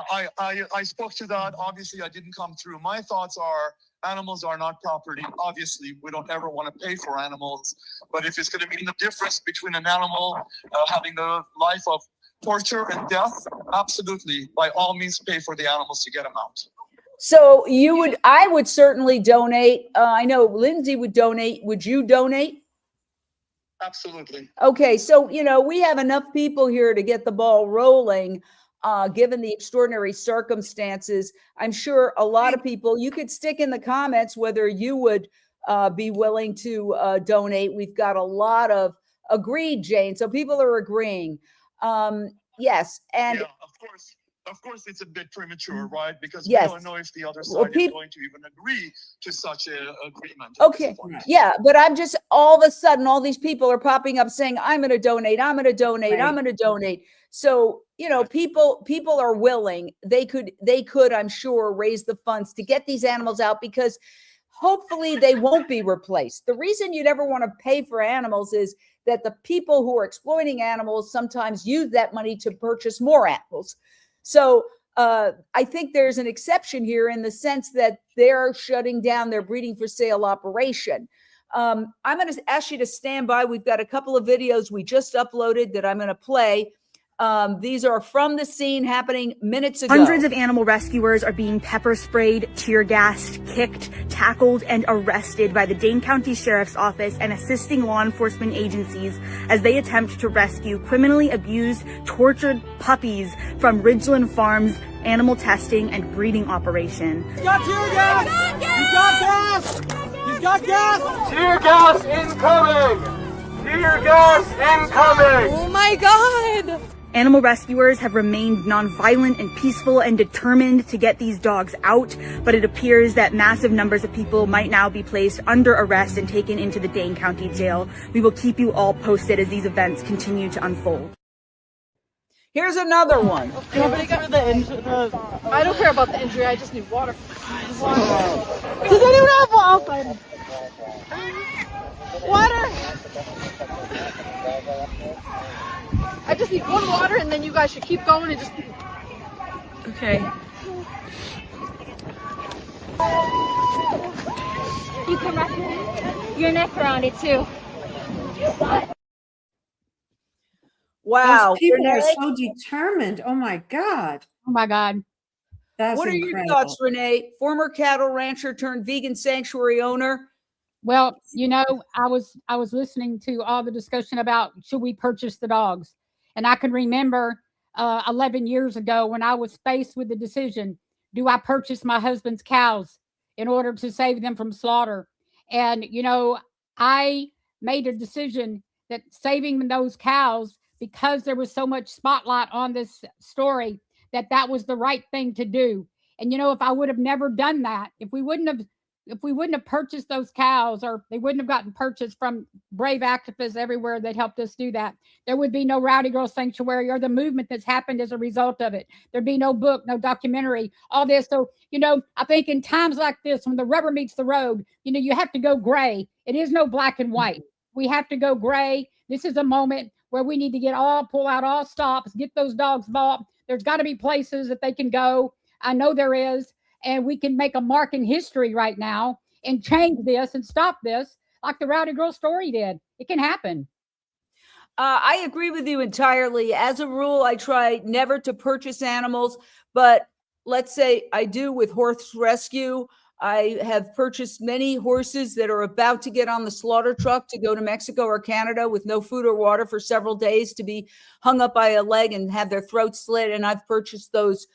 I spoke to that. Obviously, I didn't come through. My thoughts are animals are not property. Obviously, we don't ever want to pay for animals. But if it's going to mean the difference between an animal having the life of torture and death, absolutely, by all means, pay for the animals to get them out. So I would certainly donate. I know Lindsay would donate. Would you donate? Absolutely. Okay. So, you know, we have enough people here to get the ball rolling, given the extraordinary circumstances. I'm sure a lot of people, you could stick in the comments whether you would be willing to donate. We've got a lot of agreed, Jane. So people are agreeing. Yes. And yeah, of course, it's a bit premature, right? Because yes. we don't know if the other side is going to even agree to such an agreement. Okay. Yeah. But I'm just all of a sudden, all these people are popping up saying, I'm going to donate. I'm going to donate. Right. I'm going to donate. So, you know, people are willing. They could, I'm sure, raise the funds to get these animals out because hopefully they won't be replaced. The reason you'd ever want to pay for animals is that the people who are exploiting animals sometimes use that money to purchase more animals. So I think there's an exception here in the sense that they're shutting down their breeding for sale operation. I'm going to ask you to stand by. We've got a couple of videos we just uploaded that I'm going to play. These are from the scene happening minutes ago. Hundreds of animal rescuers are being pepper sprayed, tear gassed, kicked, tackled, and arrested by the Dane County Sheriff's Office and assisting law enforcement agencies as they attempt to rescue criminally abused, tortured puppies from Ridgeland Farms' animal testing and breeding operation. He's got tear gas! He's got gas! He's got gas! Tear gas incoming! Tear gas incoming! Oh my God! Animal rescuers have remained nonviolent and peaceful and determined to get these dogs out, but it appears that massive numbers of people might now be placed under arrest and taken into the Dane County Jail. We will keep you all posted as these events continue to unfold. Here's another one. I don't care about the injury, I just need water. Does anyone have water? Water. I just need one water, and then you guys should keep going and just. Okay. You can wrap your neck around it too. Wow. Those people are Renee? so determined. Oh my God. Oh my God. That's What are incredible. your thoughts, Renee? Former cattle rancher turned vegan sanctuary owner. Well, you know, I was listening to all the discussion about should we purchase the dogs, and I can remember 11 years ago when I was faced with the decision: do I purchase my husband's cows in order to save them from slaughter? And you know, I made a decision that saving those cows, because there was so much spotlight on this story, that was the right thing to do. And you know, if I would have never done that, if we wouldn't have purchased those cows, or they wouldn't have gotten purchased from brave activists everywhere that helped us do that, there would be no Rowdy Girl Sanctuary or the movement that's happened as a result of it. There'd be no book, no documentary, all this. So, you know, I think in times like this, when the rubber meets the road, you know, you have to go gray. It is no black and white. We have to go gray. This is a moment where we need to pull out all stops, get those dogs bought. There's got to be places that they can go. I know there is. And we can make a mark in history right now and change this and stop this like the Rowdy Girl story did. It can happen. I agree with you entirely. As a rule, I try never to purchase animals, but let's say I do with horse rescue. I have purchased many horses that are about to get on the slaughter truck to go to Mexico or Canada with no food or water for several days, to be hung up by a leg and have their throats slit. And I've purchased those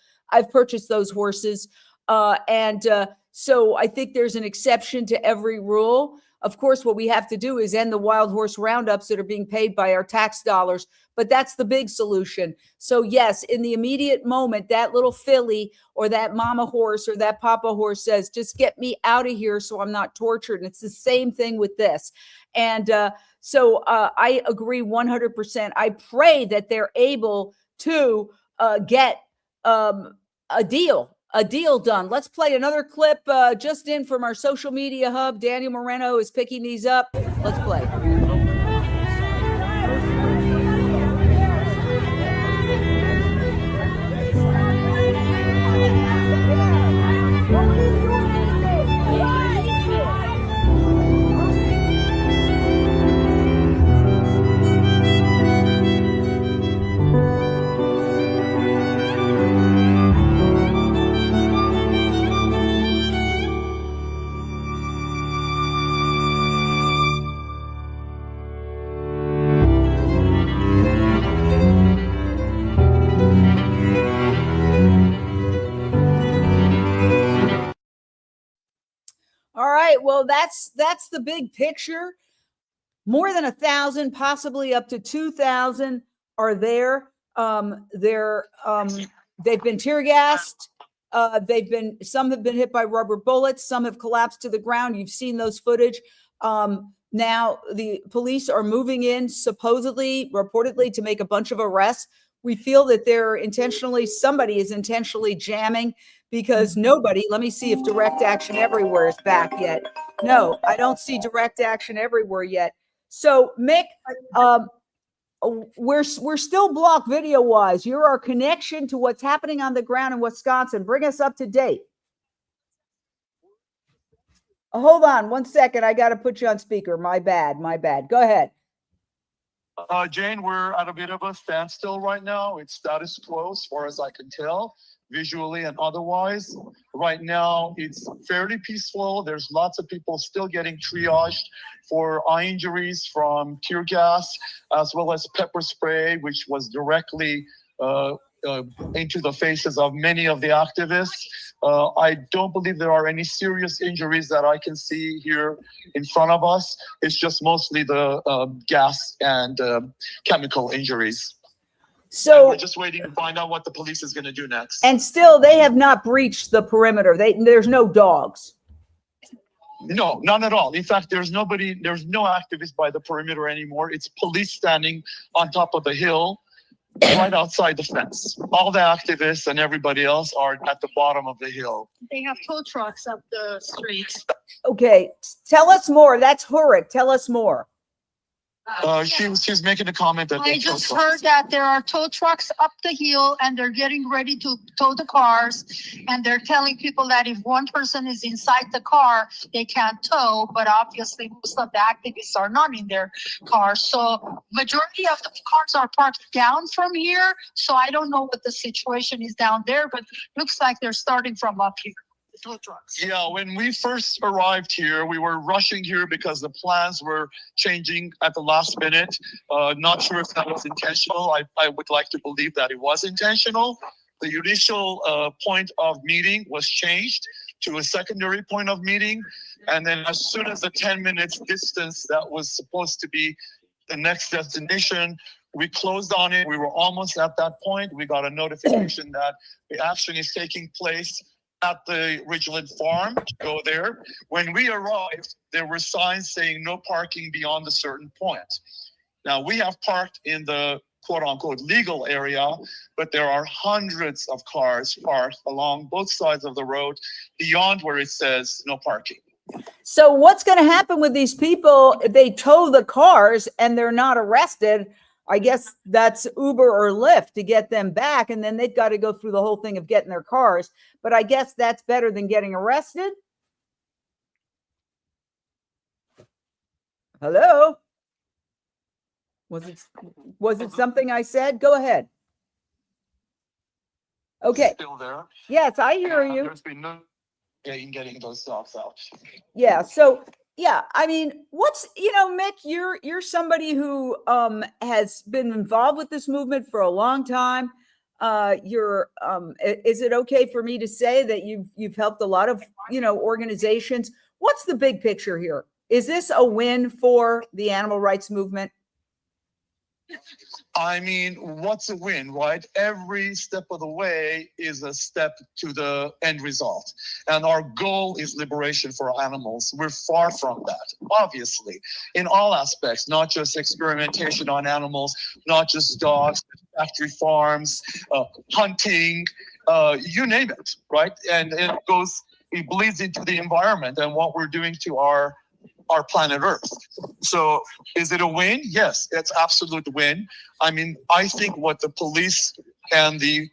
horses. So I think there's an exception to every rule. Of course, what we have to do is end the wild horse roundups that are being paid by our tax dollars, but that's the big solution. So yes, in the immediate moment, that little filly or that mama horse or that papa horse says, just get me out of here so I'm not tortured. And it's the same thing with this. And so I agree 100%. I pray that they're able to get a deal done. Let's play another clip just in from our social media hub. Daniel Moreno is picking these up. Let's play. All right. Well, that's the big picture. More than 1,000, possibly up to 2,000 are there. They've been tear gassed. Some have been hit by rubber bullets. Some have collapsed to the ground. You've seen those footage. Now the police are moving in, reportedly to make a bunch of arrests. We feel that somebody is intentionally jamming, because let me see if Direct Action Everywhere is back yet. No, I don't see Direct Action Everywhere yet. So Mick, we're still blocked video wise. You're our connection to what's happening on the ground in Wisconsin. Bring us up to date. Hold on 1 second. I got to put you on speaker. My bad. Go ahead. Jane, we're at a bit of a standstill right now. It's status quo as far as I can tell, visually and otherwise. Right now, it's fairly peaceful. There's lots of people still getting triaged for eye injuries from tear gas, as well as pepper spray, which was directly into the faces of many of the activists. I don't believe there are any serious injuries that I can see here in front of us. It's just mostly the gas and chemical injuries. So and we're just waiting to find out what the police is going to do next. And still, they have not breached the perimeter. There's no dogs. No, none at all. In fact, there's no activists by the perimeter anymore. It's police standing on top of the hill right outside the fence. All the activists and everybody else are at the bottom of the hill. They have tow trucks up the streets. Okay, tell us more. That's horrid. Tell us more. She's making a comment that I just heard that there are tow trucks up the hill and they're getting ready to tow the cars. And they're telling people that if one person is inside the car, they can't tow. But obviously, most of the activists are not in their cars. So majority of the cars are parked down from here. So I don't know what the situation is down there, but looks like they're starting from up here. Tow trucks. Yeah, when we first arrived here, we were rushing here because the plans were changing at the last minute. Not sure if that was intentional. I would like to believe that it was intentional. The initial point of meeting was changed to a secondary point of meeting. And then as soon as the 10 minutes distance that was supposed to be the next destination, we closed on it. We were almost at that point. We got a notification that the action is taking place at the Ridgeland farm to go there. When we arrived, there were signs saying no parking beyond a certain point. Now we have parked in the quote unquote legal area, but there are hundreds of cars parked along both sides of the road beyond where it says no parking. So what's going to happen with these people if they tow the cars and they're not arrested? I guess that's Uber or Lyft to get them back. And then they've got to go through the whole thing of getting their cars. But I guess that's better than getting arrested. Hello? Was it something I said? Go ahead. Okay. Still there? Yes, I hear you. There's been no getting those dogs out. Yeah. So, yeah, I mean, Mick, you're somebody who has been involved with this movement for a long time. Is it okay for me to say that you've helped a lot of, organizations? What's the big picture here? Is this a win for the animal rights movement? I mean, what's a win, right? Every step of the way is a step to the end result. And our goal is liberation for animals. We're far from that, obviously, in all aspects, not just experimentation on animals, not just dogs, factory farms, hunting, you name it, right? And it bleeds into the environment and what we're doing to our planet Earth. So is it a win? Yes, it's absolute win. I mean, I think what the police and the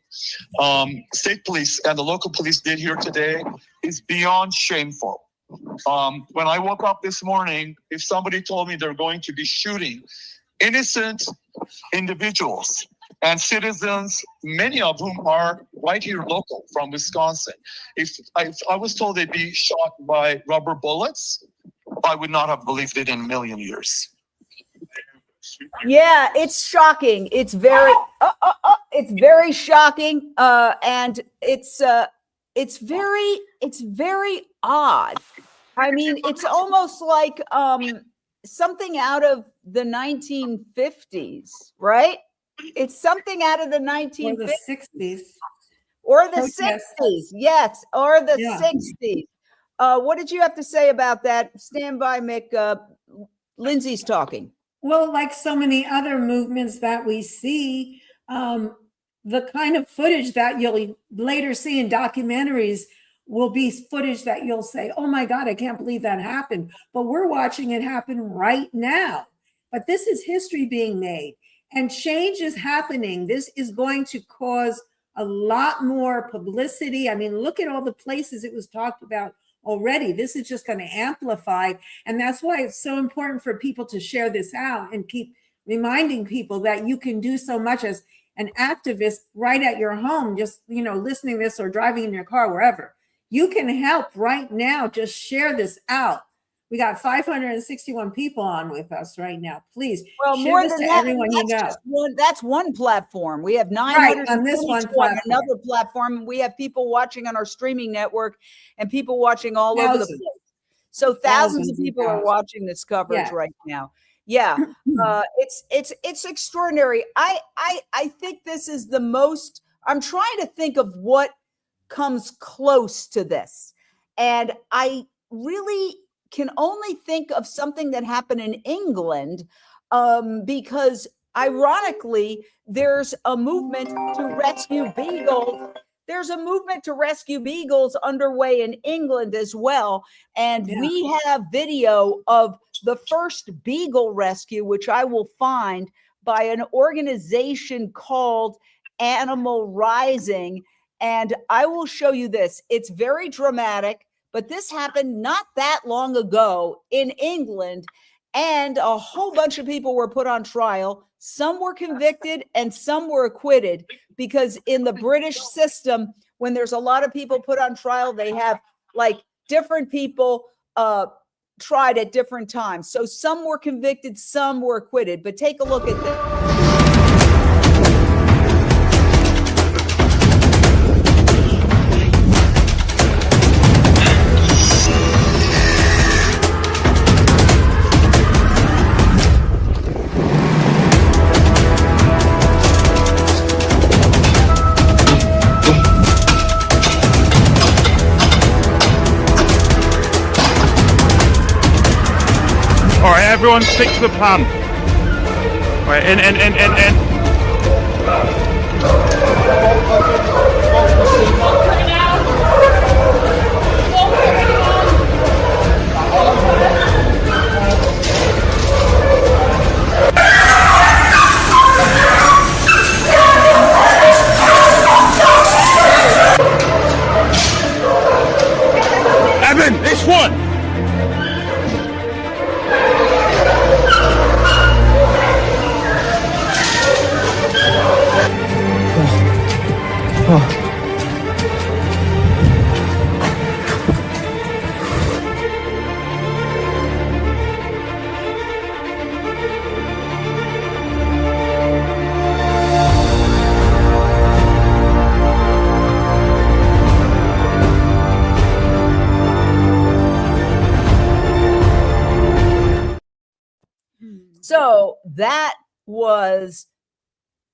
state police and the local police did here today is beyond shameful. When I woke up this morning, if somebody told me they're going to be shooting innocent individuals and citizens, many of whom are right here local from Wisconsin, if I was told they'd be shot by rubber bullets, I would not have believed it in a million years. Yeah, it's shocking. It's very, it's very shocking, and it's very odd. I mean, it's almost like something out of the 1950s, right? It's something out of the 1950s or the 60s, or the 60s. Yes, or the 60s. What did you have to say about that? Stand by, Mick. Lindsay's talking. Well, like so many other movements that we see, the kind of footage that you'll later see in documentaries will be footage that you'll say, oh my God, I can't believe that happened. But we're watching it happen right now. But this is history being made and change is happening. This is going to cause a lot more publicity. I mean, look at all the places it was talked about already. This is just going to amplify. And that's why it's so important for people to share this out and keep reminding people that you can do so much as an activist right at your home, just, listening to this or driving in your car, wherever. You can help right now. Just share this out. We got 561 people on with us right now. Please share this to everyone you know. That's one platform. We have 900 on this one platform. Another platform. We have people watching on our streaming network and people watching all over the place. So thousands of people are watching this coverage right now. Yeah, it's extraordinary. I think this is the most. I'm trying to think of what comes close to this, and I really can only think of something that happened in England, because ironically, there's a movement to rescue beagles. There's a movement to rescue beagles underway in England as well. And we have video of the first beagle rescue, which I will find, by an organization called Animal Rising. And I will show you this. It's very dramatic, but this happened not that long ago in England. And a whole bunch of people were put on trial. Some were convicted and some were acquitted, because in the British system, when there's a lot of people put on trial, they have like different people tried at different times. So some were convicted, some were acquitted. But take a look at this. All right, everyone stick to the plan. All right, in. Evan, this one. So that was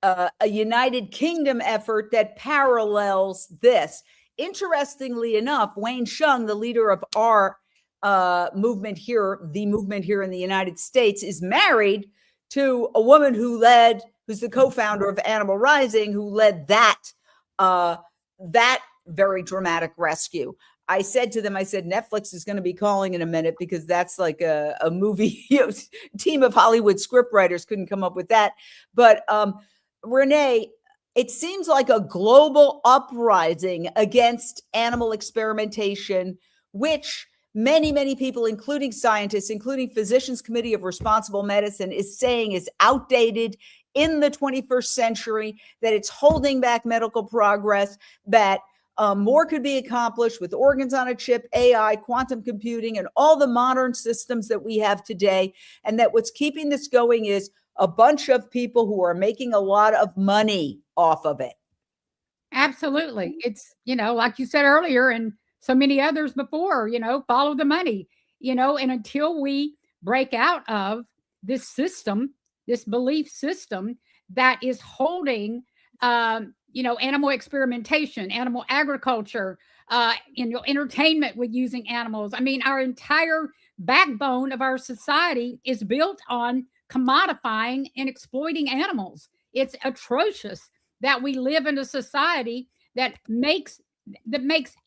a United Kingdom effort that parallels this. Interestingly enough, Wayne Hsiung, the leader of our movement here, the movement here in the United States, is married to a woman who's the co-founder of Animal Rising, who led that very dramatic rescue. I said to them, Netflix is going to be calling in a minute, because that's like a movie, team of Hollywood scriptwriters couldn't come up with that. But Renee, it seems like a global uprising against animal experimentation, which many, many people, including scientists, including Physicians Committee of Responsible Medicine, is saying is outdated in the 21st century, that it's holding back medical progress, that more could be accomplished with organs on a chip, AI, quantum computing, and all the modern systems that we have today. And that what's keeping this going is a bunch of people who are making a lot of money off of it. Absolutely. It's, like you said earlier, and so many others before, follow the money, and until we break out of this system, this belief system that is holding, animal experimentation, animal agriculture, entertainment with using animals. I mean, our entire backbone of our society is built on commodifying and exploiting animals. It's atrocious that we live in a society that makes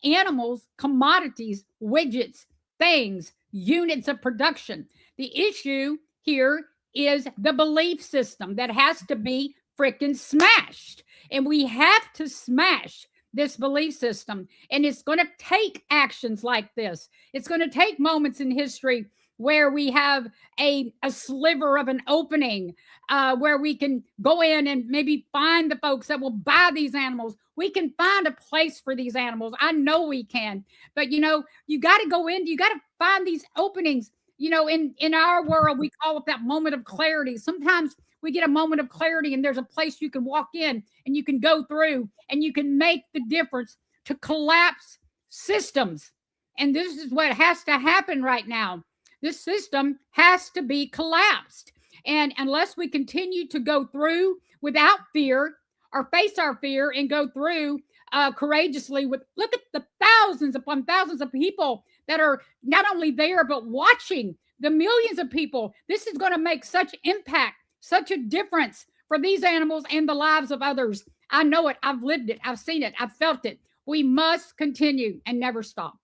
animals commodities, widgets, things, units of production. The issue here is the belief system that has to be freaking smashed. And we have to smash this belief system. And it's going to take actions like this. It's going to take moments in history where we have a sliver of an opening, where we can go in and maybe find the folks that will buy these animals. We can find a place for these animals. I know we can. But, you got to go in, you got to find these openings. In our world, we call it that moment of clarity. Sometimes we get a moment of clarity and there's a place you can walk in and you can go through and you can make the difference to collapse systems. And this is what has to happen right now. This system has to be collapsed. And unless we continue to go through without fear or face our fear and go through courageously look at the thousands upon thousands of people that are not only there, but watching, the millions of people. This is going to make such impact such a difference for these animals and the lives of others. I know it. I've lived it. I've seen it. I've felt it. We must continue and never stop.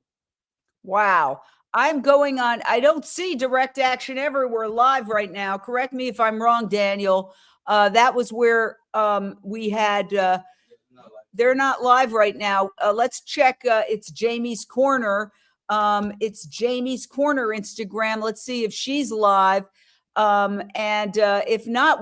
Wow. I'm going on. I don't see Direct Action Everywhere live right now. Correct me if I'm wrong, Daniel. That was where we had, they're not live right now. Let's check. It's Jamie's Corner. It's Jamie's Corner Instagram. Let's see if she's live. If not,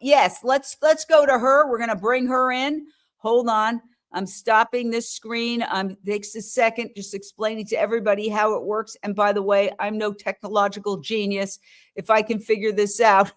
yes, let's go to her. We're going to bring her in. Hold on. I'm stopping this screen. Takes a second, just explaining to everybody how it works. And by the way, I'm no technological genius. If I can figure this out,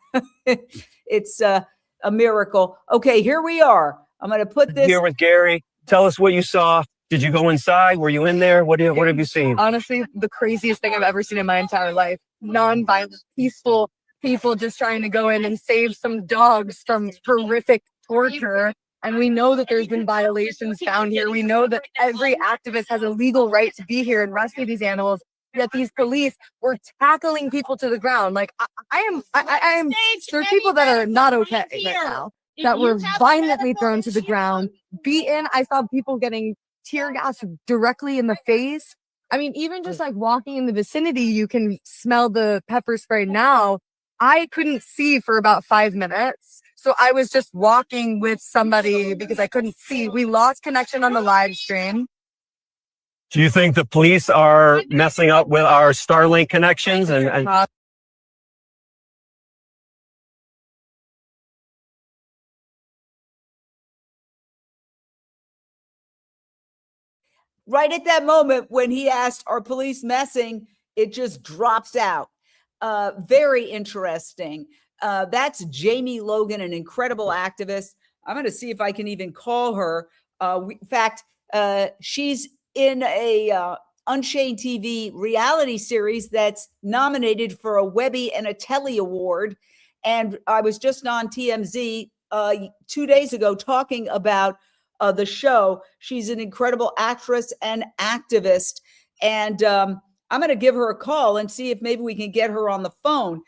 it's a miracle. Okay, here we are. I'm going to put this here with Gary. Tell us what you saw. Did you go inside? Were you in there? What have you seen? Honestly, the craziest thing I've ever seen in my entire life. Nonviolent, peaceful people just trying to go in and save some dogs from horrific torture. And we know that there's been violations found here. We know that every activist has a legal right to be here and rescue these animals. Yet these police were tackling people to the ground. Like I am. There's people that are not okay right now, that were violently thrown to the ground, beaten. I saw people getting tear gas directly in the face. I mean, even just like walking in the vicinity, you can smell the pepper spray now. I couldn't see for about 5 minutes. So I was just walking with somebody because I couldn't see. We lost connection on the live stream. Do you think the police are messing up with our Starlink connections? right at that moment when he asked, are police messing? It just drops out. Very interesting. That's Jamie Logan, an incredible activist. I'm going to see if I can even call her. In fact, she's in a Unchained TV reality series that's nominated for a Webby and a Telly Award. And I was just on TMZ 2 days ago talking about the show. She's an incredible actress and activist. And I'm going to give her a call and see if maybe we can get her on the phone.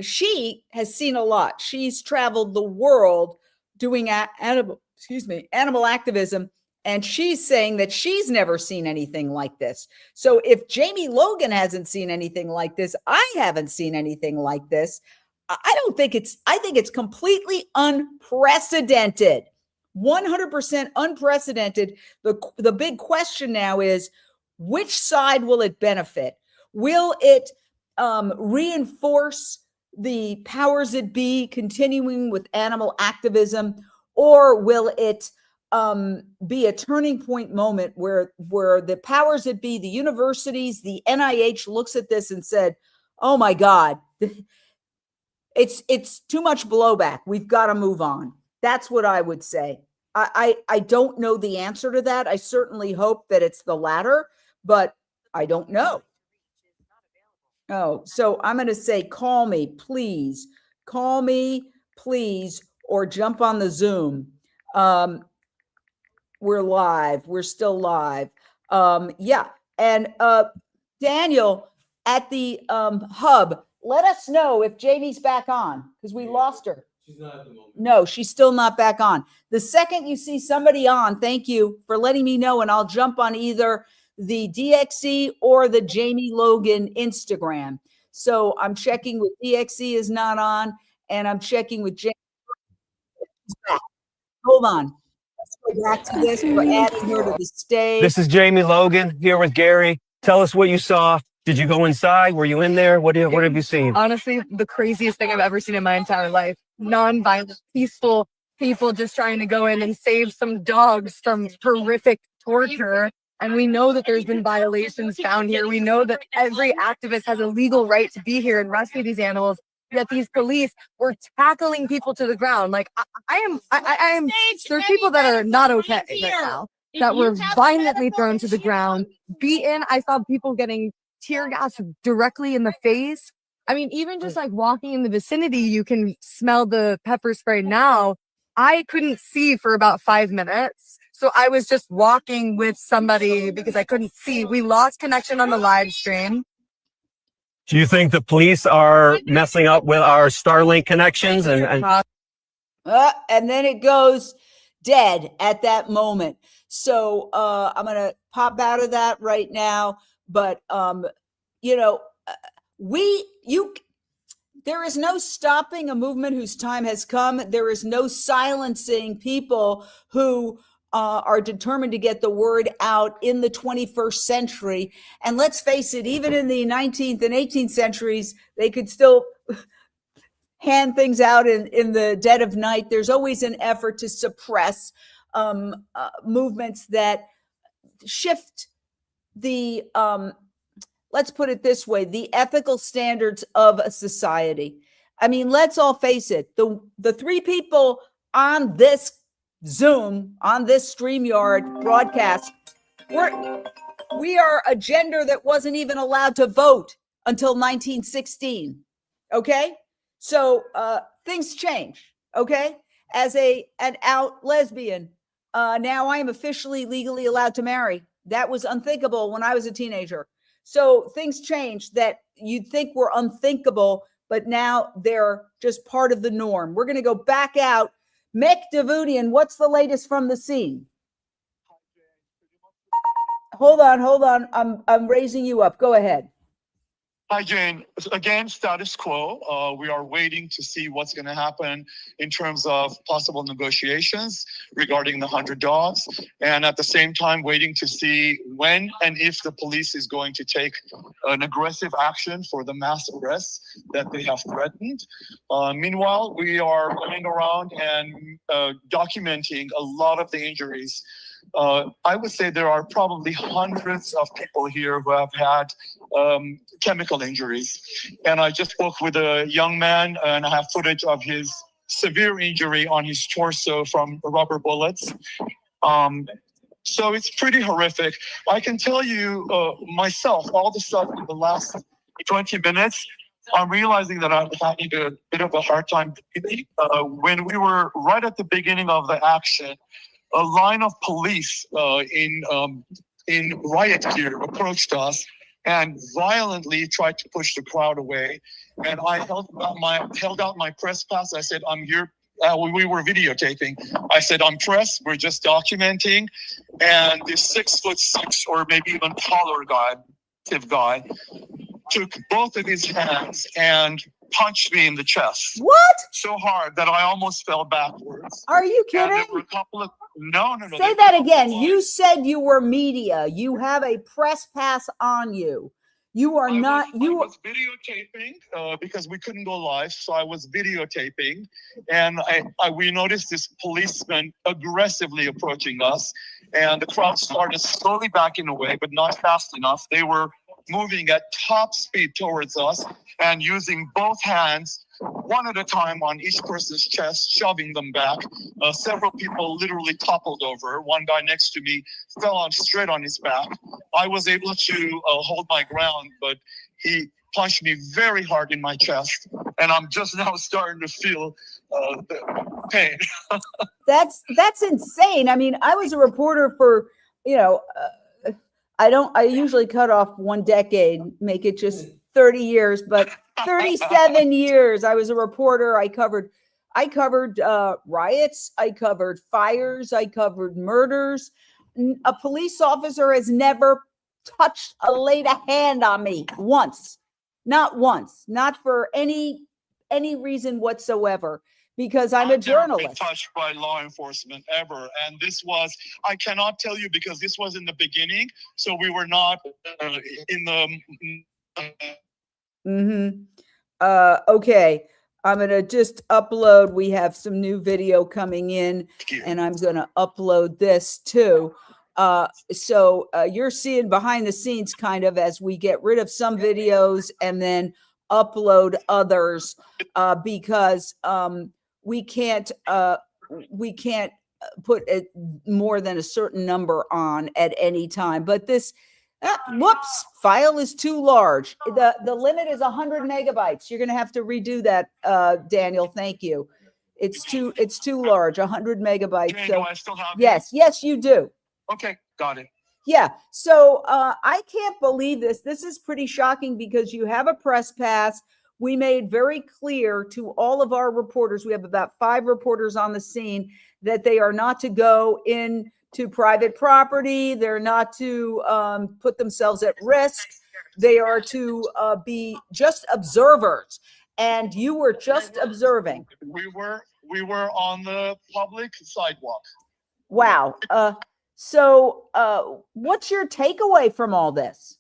She has seen a lot. She's traveled the world doing animal activism. And she's saying that she's never seen anything like this. So if Jamie Logan hasn't seen anything like this, I haven't seen anything like this. I think it's completely unprecedented. 100% unprecedented. The big question now is, which side will it benefit? Will it reinforce the powers that be continuing with animal activism, or will it be a turning point moment where the powers that be, the universities, the NIH looks at this and said, oh my God, it's too much blowback. We've got to move on. That's what I would say. I don't know the answer to that. I certainly hope that it's the latter, but I don't know. Oh, so I'm going to say, call me, please, or jump on the Zoom. We're live. We're still live. Yeah. And Daniel at the hub, let us know if Jamie's back on, because we lost her. She's not at the moment. No, she's still not back on. The second you see somebody on, thank you for letting me know, and I'll jump on either the DXE or the Jamie Logan Instagram. So I'm checking with DXE is not on, and I'm checking with Jamie. Hold on. Let's go back to this. We're adding her to the stage. This is Jamie Logan here with Gary. Tell us what you saw. Did you go inside? Were you in there? What have you seen? Honestly, the craziest thing I've ever seen in my entire life. Nonviolent, peaceful people just trying to go in and save some dogs from horrific torture. And we know that there's been violations found here. We know that every activist has a legal right to be here and rescue these animals. Yet these police were tackling people to the ground. Like I am. There's people that are not okay right now, that were violently thrown to the ground, beaten. I saw people getting tear gas directly in the face. I mean, even just like walking in the vicinity, you can smell the pepper spray now. I couldn't see for about 5 minutes. So I was just walking with somebody because I couldn't see. We lost connection on the live stream. Do you think the police are messing up with our Starlink connections? And then it goes dead at that moment. So I'm going to pop out of that right now. But, you know, there is no stopping a movement whose time has come. There is no silencing people who are determined to get the word out in the 21st century. And let's face it, even in the 19th and 18th centuries, they could still hand things out in the dead of night. There's always an effort to suppress movements that shift the, let's put it this way, the ethical standards of a society. I mean, let's all face it. The three people on this Zoom, on this StreamYard broadcast, we are a gender that wasn't even allowed to vote until 1916. Okay? So things change. Okay? As an out lesbian, now I am officially legally allowed to marry. That was unthinkable when I was a teenager. So things change that you'd think were unthinkable, but now they're just part of the norm. We're going to go back out. Mick Davudian, what's the latest from the scene? Hold on. I'm raising you up. Go ahead. Hi, Jane. Again, status quo. We are waiting to see what's going to happen in terms of possible negotiations regarding the 100 dogs. And at the same time, waiting to see when and if the police is going to take an aggressive action for the mass arrests that they have threatened. Meanwhile, we are going around and documenting a lot of the injuries. I would say there are probably hundreds of people here who have had chemical injuries. And I just spoke with a young man and I have footage of his severe injury on his torso from rubber bullets. So it's pretty horrific. I can tell you myself, all of a sudden in the last 20 minutes, I'm realizing that I'm having a bit of a hard time breathing. When we were right at the beginning of the action, a line of police in riot gear approached us and violently tried to push the crowd away. And I held out my press pass. I said, I'm here. We were videotaping. I said, I'm press. We're just documenting. And this 6'6" or maybe even taller guy took both of his hands and punched me in the chest. What? So hard that I almost fell backwards. Are you kidding? And there were a couple of no. Say that again. You said you were media. You have a press pass on you. You are not. I was videotaping because we couldn't go live, so I was videotaping, and we noticed this policeman aggressively approaching us, and the crowd started slowly backing away, but not fast enough. They were moving at top speed towards us and using both hands, one at a time on each person's chest, shoving them back. Several people literally toppled over. One guy next to me fell straight on his back. I was able to hold my ground, but he punched me very hard in my chest, and I'm just now starting to feel the pain. That's insane. I mean, I was a reporter for, I usually cut off one decade, make it just 30 years, but 37 years I was a reporter. I covered riots, I covered fires, I covered murders. A police officer has never laid a hand on me once, not for any reason whatsoever. Because I'm a journalist. Never been touched by law enforcement ever, and I cannot tell you because this was in the beginning, so we were not in the. Okay, I'm gonna just upload. We have some new video coming in, and I'm gonna upload this too. So you're seeing behind the scenes kind of as we get rid of some videos and then upload others because we can't put more than a certain number on at any time. But this file is too large. The limit is 100 megabytes. You're going to have to redo that, Daniel. Thank you. It's too large. 100 megabytes. Jane, so do I still have yes, you do. Okay, got it. Yeah. So I can't believe this. This is pretty shocking because you have a press pass. We made very clear to all of our reporters, we have about 5 reporters on the scene, that they are not to go into private property. They're not to put themselves at risk. They are to be just observers. And you were just observing. We were on the public sidewalk. Wow. So what's your takeaway from all this?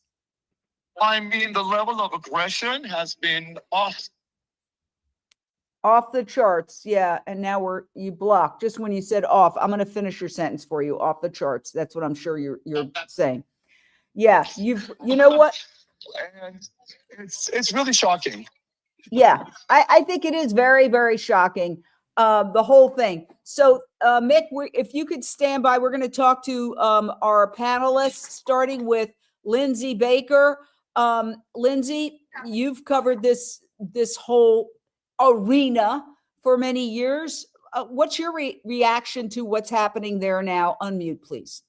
I mean, the level of aggression has been off the charts. Yeah. And now you blocked just when you said off. I'm going to finish your sentence for you. Off the charts. That's what I'm sure you're saying. Yeah. You know what? And it's really shocking. Yeah. I think it is very, very shocking. The whole thing. So Mick, if you could stand by, we're going to talk to our panelists, starting with Lindsay Baker. Lindsay, you've covered this whole arena for many years. What's your reaction to what's happening there now? Unmute, please.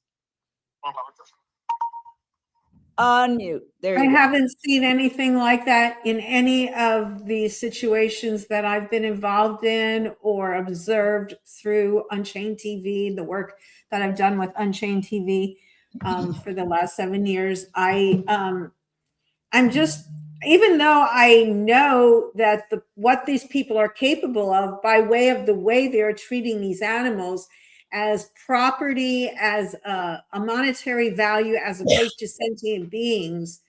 Unmute. There you go. I haven't seen anything like that in any of the situations that I've been involved in or observed through Unchained TV, the work that I've done with Unchained TV for the last 7 years. I'm just, even though I know that what these people are capable of by way of the way they're treating these animals as property, as a monetary value, as opposed to sentient beings,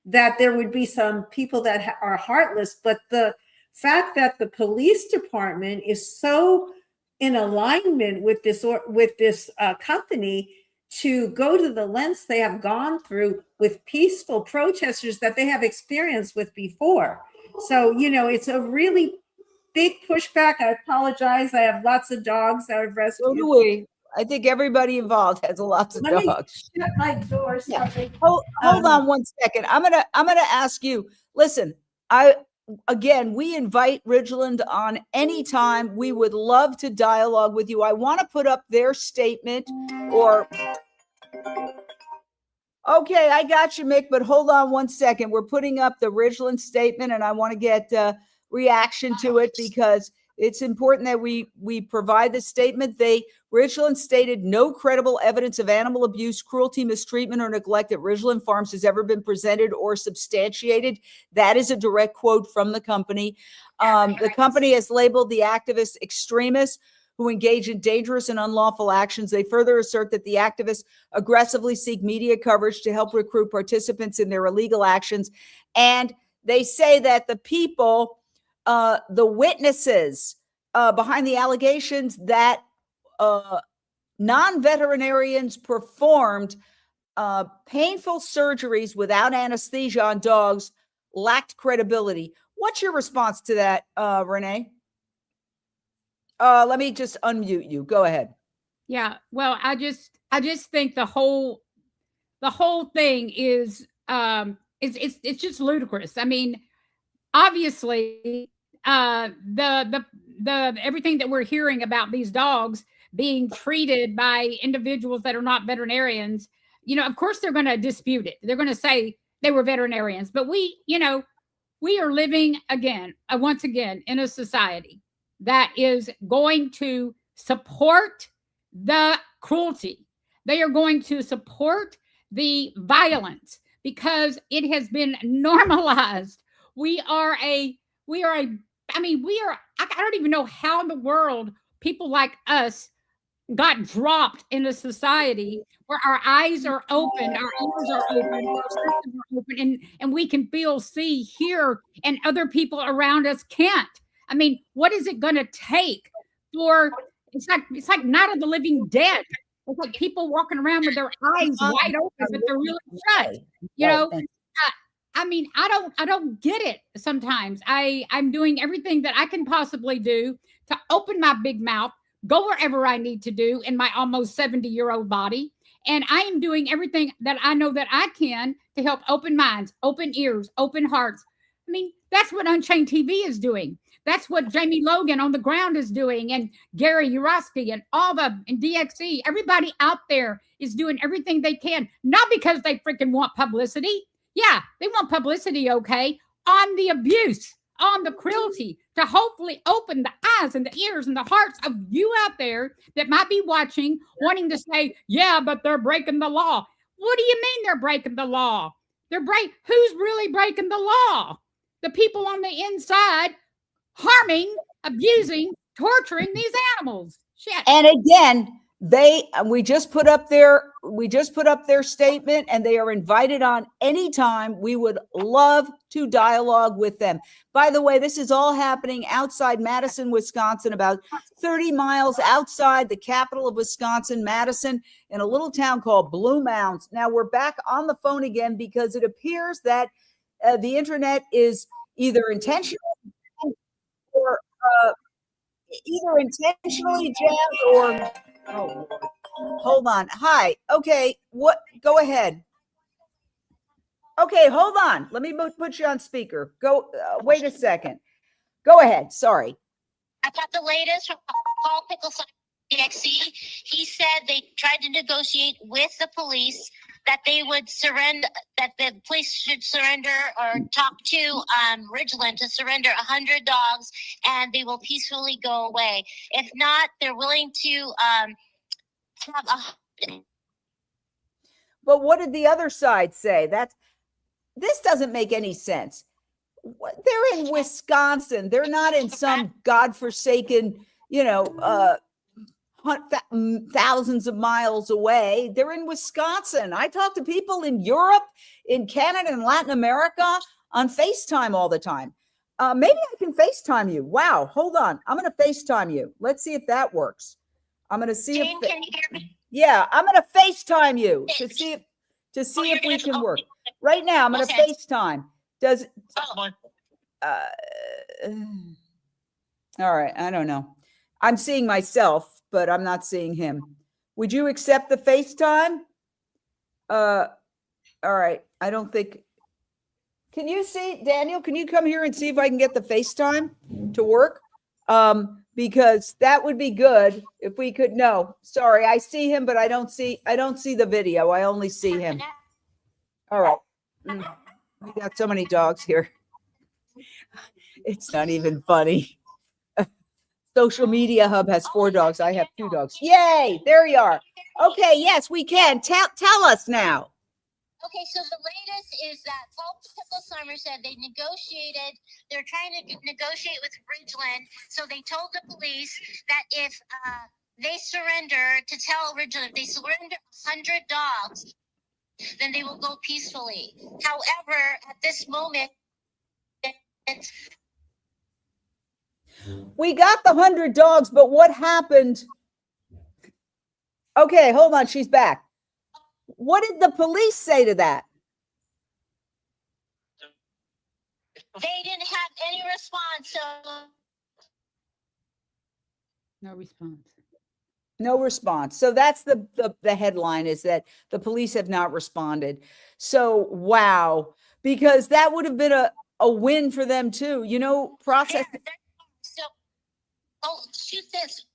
that there would be some people that are heartless. But the fact that the police department is so in alignment with this company to go to the lengths they have gone through with peaceful protesters that they have experience with before. So, it's a really big pushback. I apologize. I have lots of dogs that I've rescued. So do we. I think everybody involved has lots of dogs. Shut my door. Yeah. Hold on one second. I'm gonna ask you. Listen, we invite Ridgeland on anytime. We would love to dialogue with you. I want to put up their statement Okay, I got you, Mick, but hold on one second. We're putting up the Ridgeland statement, and I want to get reaction to it because it's important that we provide the statement. Ridgeland stated no credible evidence of animal abuse, cruelty, mistreatment, or neglect at Ridgeland Farms has ever been presented or substantiated. That is a direct quote from the company. The company has labeled the activists extremists who engage in dangerous and unlawful actions. They further assert that the activists aggressively seek media coverage to help recruit participants in their illegal actions. And they say that the people, the witnesses behind the allegations that non-veterinarians performed painful surgeries without anesthesia on dogs lacked credibility. What's your response to that, Renee? Let me just unmute you. Go ahead. Yeah. Well, I just think the whole thing is it's just ludicrous. I mean, obviously, the everything that we're hearing about these dogs being treated by individuals that are not veterinarians, of course they're going to dispute it. They're going to say they were veterinarians, but we are living once again in a society that is going to support the cruelty. They are going to support the violence because it has been normalized. I don't even know how in the world people like us got dropped in a society where our eyes are open, our ears are open, our senses are open, and we can feel, see, hear, and other people around us can't. I mean, what is it going to take for? It's like Night of the Living Dead. It's like people walking around with their eyes wide open, but they're really shut. I mean, I don't get it. Sometimes I'm doing everything that I can possibly do to open my big mouth, go wherever I need to do in my almost 70-year-old body, and I am doing everything that I know that I can to help open minds, open ears, open hearts. I mean, that's what Unchained TV is doing. That's what Jamie Logan on the ground is doing, and Gary Urosky and all the and DXE. Everybody out there is doing everything they can, not because they freaking want publicity. Yeah, they want publicity, okay, on the abuse, on the cruelty, to hopefully open the eyes and the ears and the hearts of you out there that might be watching, wanting to say, yeah, but they're breaking the law. What do you mean they're breaking the law? Who's really breaking the law? The people on the inside harming, abusing, torturing these animals. Shit. And again, we just put up their statement, and they are invited on anytime. We would love to dialogue with them. By the way, this is all happening outside Madison, Wisconsin, about 30 miles outside the capital of Wisconsin, Madison, in a little town called Blue Mounds. Now we're back on the phone again because it appears that the internet is either intentional or either intentionally jammed or oh, hold on. Hi. Okay. What? Go ahead. Okay. Hold on. Let me put you on speaker. Go. Wait a second. Go ahead. Sorry. I got the latest from Paul Pickles on DXE. He said they tried to negotiate with the police that they would surrender, that the police should surrender or talk to Ridgeland to surrender 100 dogs, and they will peacefully go away. If not, they're willing to have a. But what did the other side say? This doesn't make any sense. They're in Wisconsin. They're not in some godforsaken, thousands of miles away. They're in Wisconsin. I talk to people in Europe, in Canada, and Latin America on FaceTime all the time. Maybe I can FaceTime you. Wow. Hold on. I'm going to FaceTime you. Let's see if that works. I'm going to see Jane, can you hear me? Yeah, I'm going to FaceTime you to see if we can work. Right now, I'm going to FaceTime. All right. I don't know. I'm seeing myself, but I'm not seeing him. Would you accept the FaceTime? All right. I don't think. Can you see, Daniel? Can you come here and see if I can get the FaceTime to work? Because that would be good if we could. No, sorry. I see him, but I don't see the video. I only see him. All right. We got so many dogs here. It's not even funny. Social Media Hub has 4 dogs. I have 2 dogs. Yay! There you are. Okay, yes, we can. Tell us now. Okay, so the latest is that Paul Picklesheimer said they negotiated. They're trying to negotiate with Ridgeland. So they told the police that if they surrender, to tell Ridgeland, if they surrender 100 dogs, then they will go peacefully. However, at this moment, we got the 100 dogs, but what happened? Okay, hold on. She's back. What did the police say to that? They didn't have any response. So no response. No response. So that's the headline, is that the police have not responded. So, wow, because that would have been a win for them too. Process. So, oh, shoot this.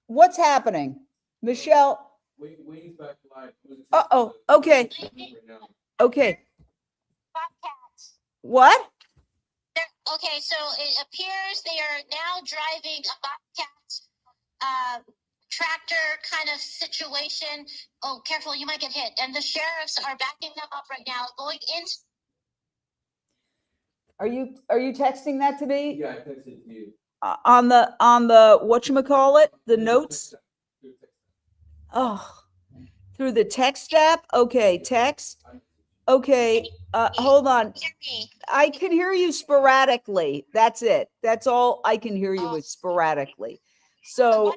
What's happening? Michelle. Uh-oh. Okay. Okay. What? Okay, so it appears they are now driving a bobcat tractor kind of situation. Oh, careful, you might get hit. And the sheriffs are backing them up right now, going into. Are you texting that to me? Yeah, I texted it to you. On the whatchamacallit, the notes? Oh, through the text app? Okay, text. Okay, hold on. I can hear you sporadically. That's it. That's all I can hear you is sporadically. So,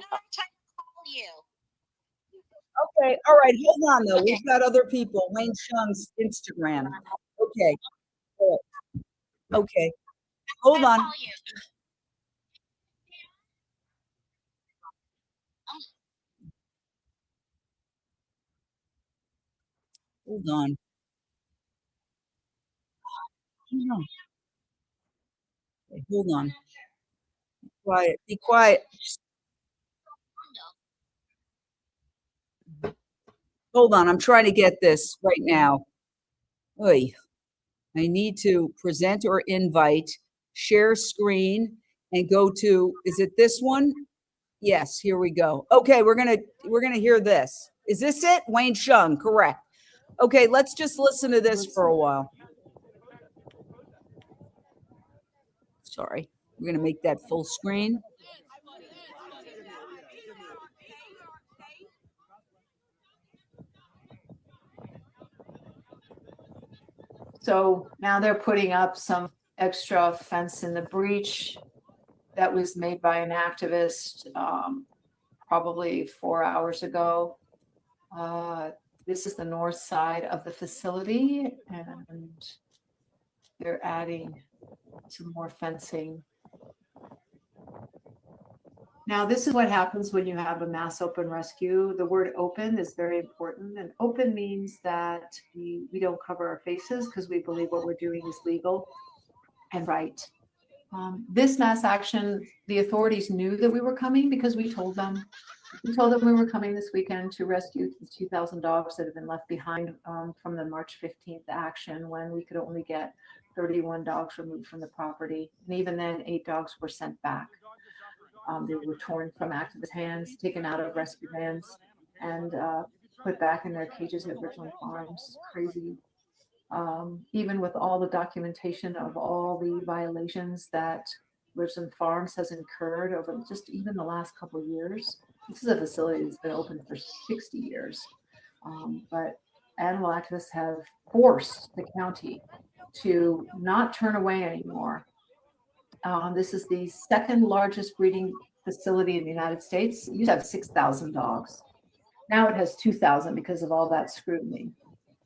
okay, all right, hold on though. We've got other people. Wayne Hsiung's Instagram. Okay. Okay. Hold on. Hold on. Okay, hold on. Quiet. Be quiet. Hold on. I'm trying to get this right now. Oy. I need to present or invite, share screen, and go to, is it this one? Yes, here we go. Okay, we're gonna hear this. Is this it? Wayne Hsiung, correct. Okay, let's just listen to this for a while. Sorry, we're gonna make that full screen. So now they're putting up some extra fence in the breach that was made by an activist probably 4 hours ago. This is the north side of the facility, and they're adding some more fencing. Now, this is what happens when you have a mass open rescue. The word open is very important, and open means that we don't cover our faces because we believe what we're doing is legal and right. This mass action, the authorities knew that we were coming because we told them. We told them we were coming this weekend to rescue the 2,000 dogs that have been left behind from the March 15th action, when we could only get 31 dogs removed from the property. And even then, 8 dogs were sent back. They were torn from activist hands, taken out of rescue vans, and put back in their cages at Richland Farms. Crazy. Even with all the documentation of all the violations that Richland Farms has incurred over just even the last couple of years. This is a facility that's been open for 60 years. But animal activists have forced the county to not turn away anymore. This is the second largest breeding facility in the United States. It used to have 6,000 dogs. Now it has 2,000 because of all that scrutiny.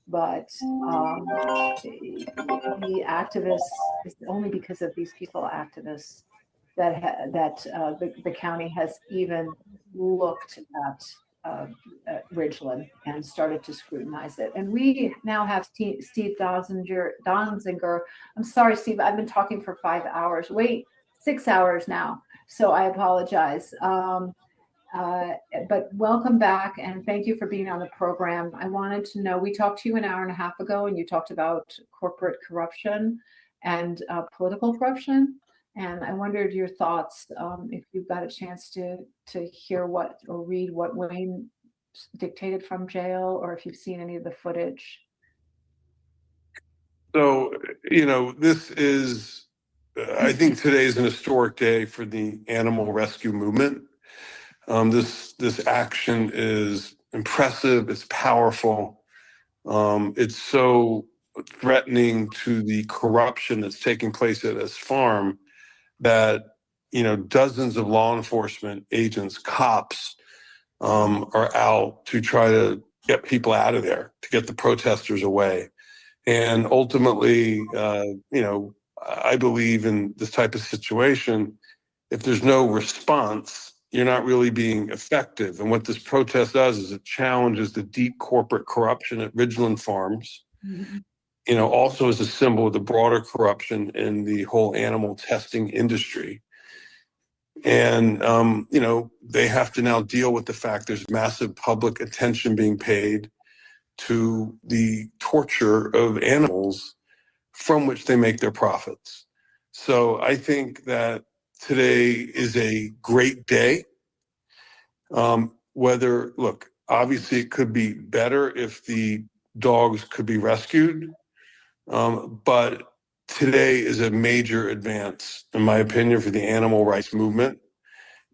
But the activists, it's only because of these people activists that the county has even looked at Ridgeland and started to scrutinize it. And we now have Steve Donziger. I'm sorry, Steve, I've been talking for 5 hours. Wait, 6 hours now. So I apologize. But welcome back, and thank you for being on the program. I wanted to know, we talked to you an hour and a half ago, and you talked about corporate corruption and political corruption. And I wondered your thoughts, if you've got a chance to hear what or read what Wayne dictated from jail, or if you've seen any of the footage. So, this is, I think today is an historic day for the animal rescue movement. This action is impressive, it's powerful. It's so threatening to the corruption that's taking place at this farm that, dozens of law enforcement agents, cops, are out to try to get people out of there, to get the protesters away. And ultimately, I believe in this type of situation, if there's no response, you're not really being effective. And what this protest does is it challenges the deep corporate corruption at Ridgeland Farms, also as a symbol of the broader corruption in the whole animal testing industry. And, they have to now deal with the fact there's massive public attention being paid to the torture of animals from which they make their profits. So I think that today is a great day. Obviously it could be better if the dogs could be rescued, but today is a major advance, in my opinion, for the animal rights movement.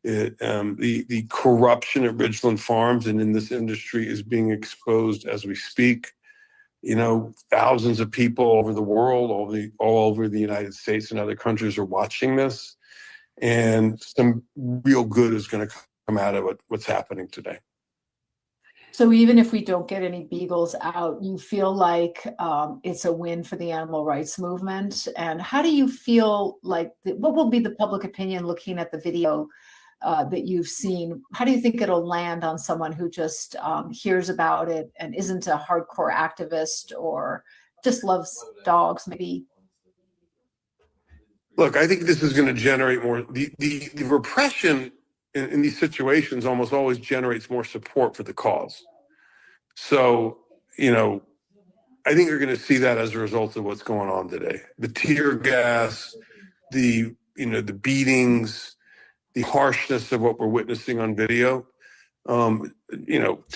The corruption at Ridgeland Farms and in this industry is being exposed as we speak. Thousands of people over the world, all over the United States and other countries are watching this, and some real good is going to come out of what's happening today. So even if we don't get any Beagles out, you feel like it's a win for the animal rights movement? And how do you feel like, what will be the public opinion looking at the video that you've seen? How do you think it'll land on someone who just hears about it and isn't a hardcore activist or just loves dogs maybe? Look, I think this is going to generate more. The repression in these situations almost always generates more support for the cause. So, you know, I think you're going to see that as a result of what's going on today. The tear gas, the beatings, the harshness of what we're witnessing on video, to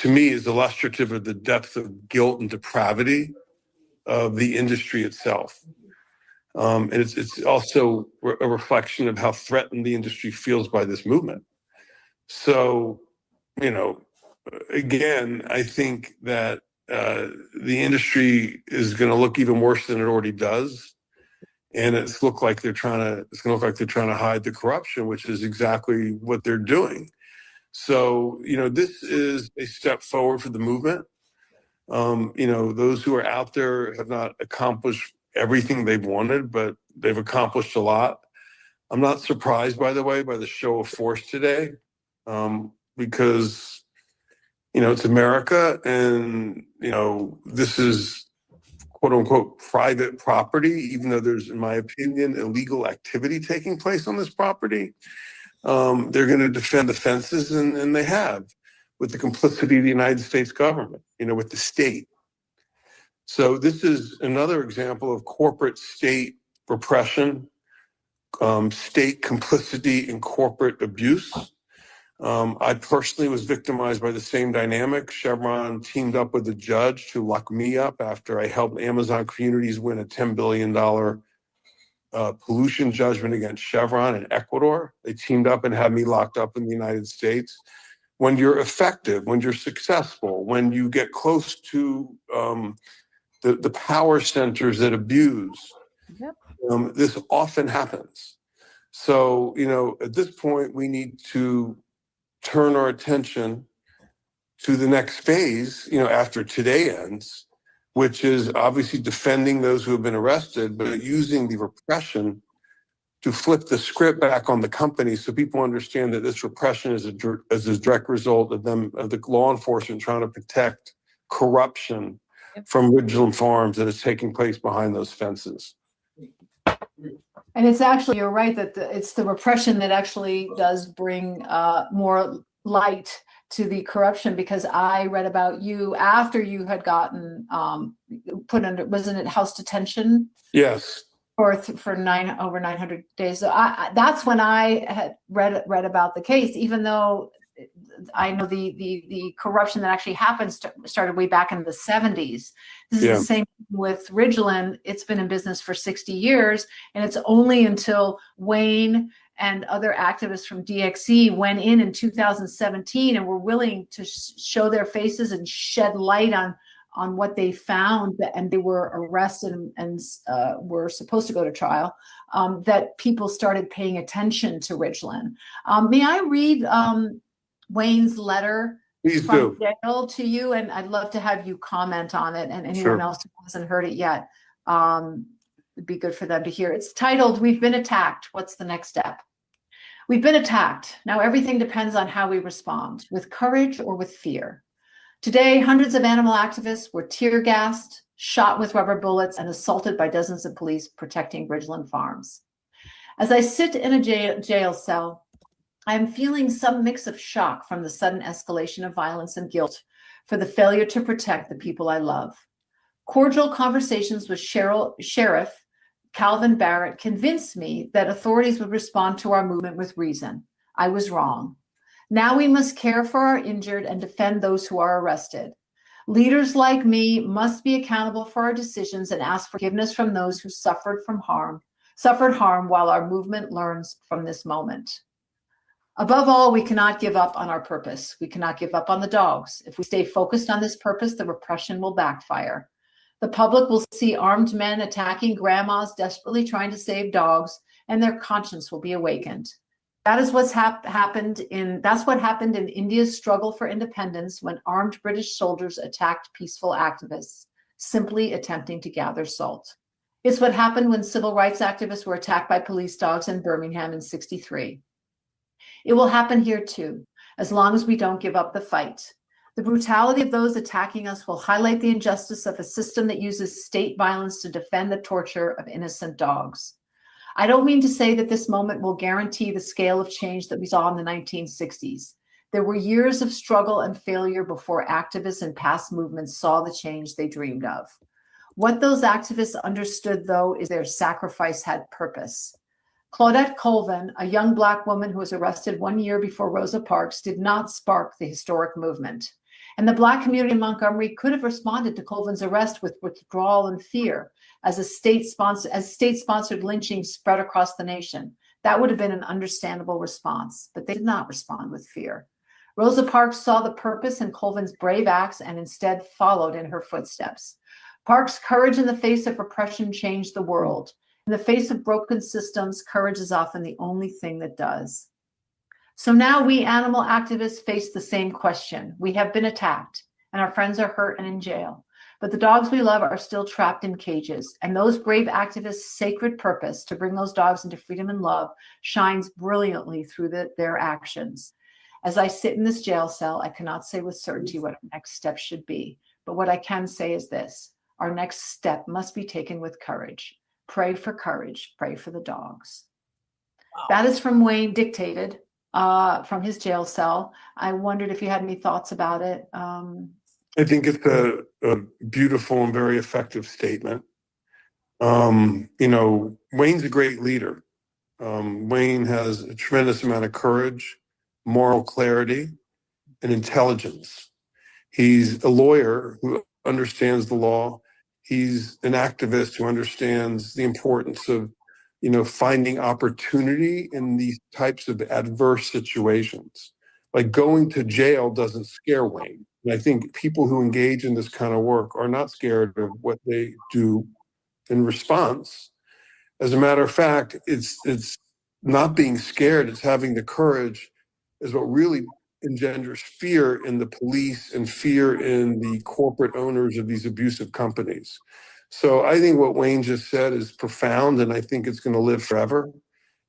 me is illustrative of the depth of guilt and depravity of the industry itself. And it's also a reflection of how threatened the industry feels by this movement. So, again, I think that the industry is going to look even worse than it already does, and it's going to look like they're trying to hide the corruption, which is exactly what they're doing. So, this is a step forward for the movement. Those who are out there have not accomplished everything they've wanted, but they've accomplished a lot. I'm not surprised, by the way, by the show of force today, because it's America, and this is quote unquote private property, even though there's, in my opinion, illegal activity taking place on this property. They're going to defend the fences, and they have, with the complicity of the United States government, with the state. So this is another example of corporate state repression, state complicity in corporate abuse. I personally was victimized by the same dynamic. Chevron teamed up with a judge to lock me up after I helped Amazon Communities win a $10 billion pollution judgment against Chevron in Ecuador. They teamed up and had me locked up in the United States. When you're effective, when you're successful, when you get close to the power centers that abuse, this often happens. So, at this point, we need to turn our attention to the next phase, after today ends, which is obviously defending those who have been arrested, but using the repression to flip the script back on the company so people understand that this repression is a direct result of the law enforcement trying to protect corruption from Ridgeland Farms that is taking place behind those fences. And it's actually, you're right, that it's the repression that actually does bring more light to the corruption, because I read about you after you had gotten put under, wasn't it house detention? Yes. For over 900 days. So that's when I had read about the case, even though I know the corruption that actually happened started way back in the 70s. This is the same with Ridgeland. It's been in business for 60 years, and it's only until Wayne and other activists from DXE went in 2017 and were willing to show their faces and shed light on what they found, and they were arrested and were supposed to go to trial, that people started paying attention to Ridgeland. May I read Wayne's letter from jail to you? And I'd love to have you comment on it, and anyone else who hasn't heard it yet. It'd be good for them to hear. It's titled, "We've Been Attacked. What's the Next Step?" We've been attacked. Now everything depends on how we respond, with courage or with fear. Today, hundreds of animal activists were tear gassed, shot with rubber bullets, and assaulted by dozens of police protecting Ridgeland Farms. As I sit in a jail cell, I am feeling some mix of shock from the sudden escalation of violence and guilt for the failure to protect the people I love. Cordial conversations with Sheriff Calvin Barrett convinced me that authorities would respond to our movement with reason. I was wrong. Now we must care for our injured and defend those who are arrested. Leaders like me must be accountable for our decisions and ask forgiveness from those who suffered harm while our movement learns from this moment. Above all, we cannot give up on our purpose. We cannot give up on the dogs. If we stay focused on this purpose, the repression will backfire. The public will see armed men attacking grandmas desperately trying to save dogs, and their conscience will be awakened. That is what's happened in India's struggle for independence, when armed British soldiers attacked peaceful activists, simply attempting to gather salt. It's what happened when civil rights activists were attacked by police dogs in Birmingham in '63. It will happen here too, as long as we don't give up the fight. The brutality of those attacking us will highlight the injustice of a system that uses state violence to defend the torture of innocent dogs. I don't mean to say that this moment will guarantee the scale of change that we saw in the 1960s. There were years of struggle and failure before activists and past movements saw the change they dreamed of. What those activists understood, though, is their sacrifice had purpose. Claudette Colvin, a young Black woman who was arrested 1 year before Rosa Parks, did not spark the historic movement. And the Black community in Montgomery could have responded to Colvin's arrest with withdrawal and fear as state-sponsored lynching spread across the nation. That would have been an understandable response, but they did not respond with fear. Rosa Parks saw the purpose in Colvin's brave acts and instead followed in her footsteps. Parks' courage in the face of repression changed the world. In the face of broken systems, courage is often the only thing that does. So now we animal activists face the same question. We have been attacked, and our friends are hurt and in jail. But the dogs we love are still trapped in cages, and those brave activists' sacred purpose to bring those dogs into freedom and love shines brilliantly through their actions. As I sit in this jail cell, I cannot say with certainty what our next step should be. But what I can say is this: our next step must be taken with courage. Pray for courage. Pray for the dogs. Wow. That is from Wayne, dictated from his jail cell. I wondered if you had any thoughts about it. I think it's a beautiful and very effective statement. Wayne's a great leader. Wayne has a tremendous amount of courage, moral clarity, and intelligence. He's a lawyer who understands the law. He's an activist who understands the importance of, finding opportunity in these types of adverse situations. Like going to jail doesn't scare Wayne. And I think people who engage in this kind of work are not scared of what they do in response. As a matter of fact, it's not being scared, it's having the courage is what really engenders fear in the police and fear in the corporate owners of these abusive companies. So I think what Wayne just said is profound, and I think it's going to live forever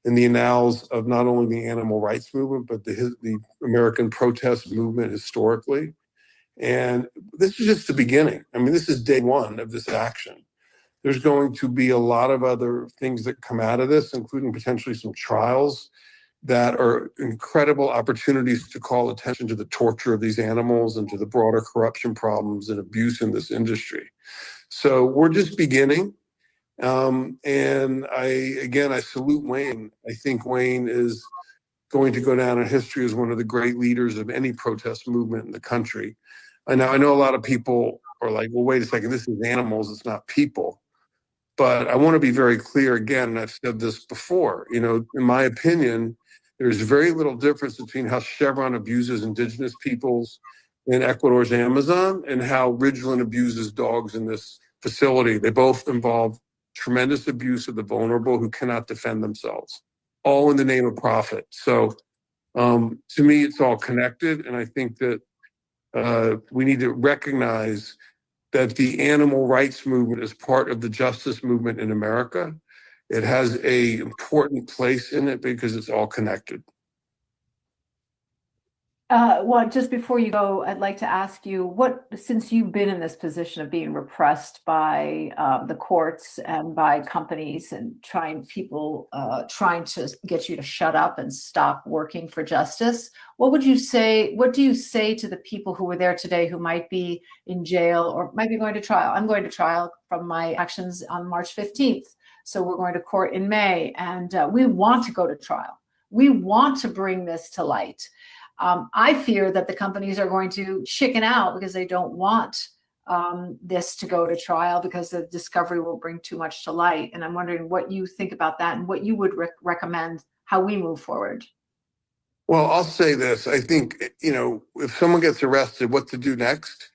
in the annals of not only the animal rights movement, but the American protest movement historically. And this is just the beginning. I mean, this is day one of this action. There's going to be a lot of other things that come out of this, including potentially some trials that are incredible opportunities to call attention to the torture of these animals and to the broader corruption problems and abuse in this industry. So we're just beginning. And I salute Wayne. I think Wayne is going to go down in history as one of the great leaders of any protest movement in the country. I know a lot of people are like, well, wait a second, this is animals, it's not people. But I want to be very clear again, and I've said this before, in my opinion, there's very little difference between how Chevron abuses indigenous peoples in Ecuador's Amazon and how Ridgeland abuses dogs in this facility. They both involve tremendous abuse of the vulnerable who cannot defend themselves, all in the name of profit. So to me, it's all connected. And I think that we need to recognize that the animal rights movement is part of the justice movement in America. It has an important place in it because it's all connected. Well, just before you go, I'd like to ask you, since you've been in this position of being repressed by the courts and by companies and trying to get you to shut up and stop working for justice, what do you say to the people who were there today who might be in jail or might be going to trial? I'm going to trial from my actions on March 15th. So we're going to court in May, and we want to go to trial. We want to bring this to light. I fear that the companies are going to chicken out because they don't want this to go to trial because the discovery will bring too much to light. And I'm wondering what you think about that and what you would recommend how we move forward. Well, I'll say this. I think, if someone gets arrested, what to do next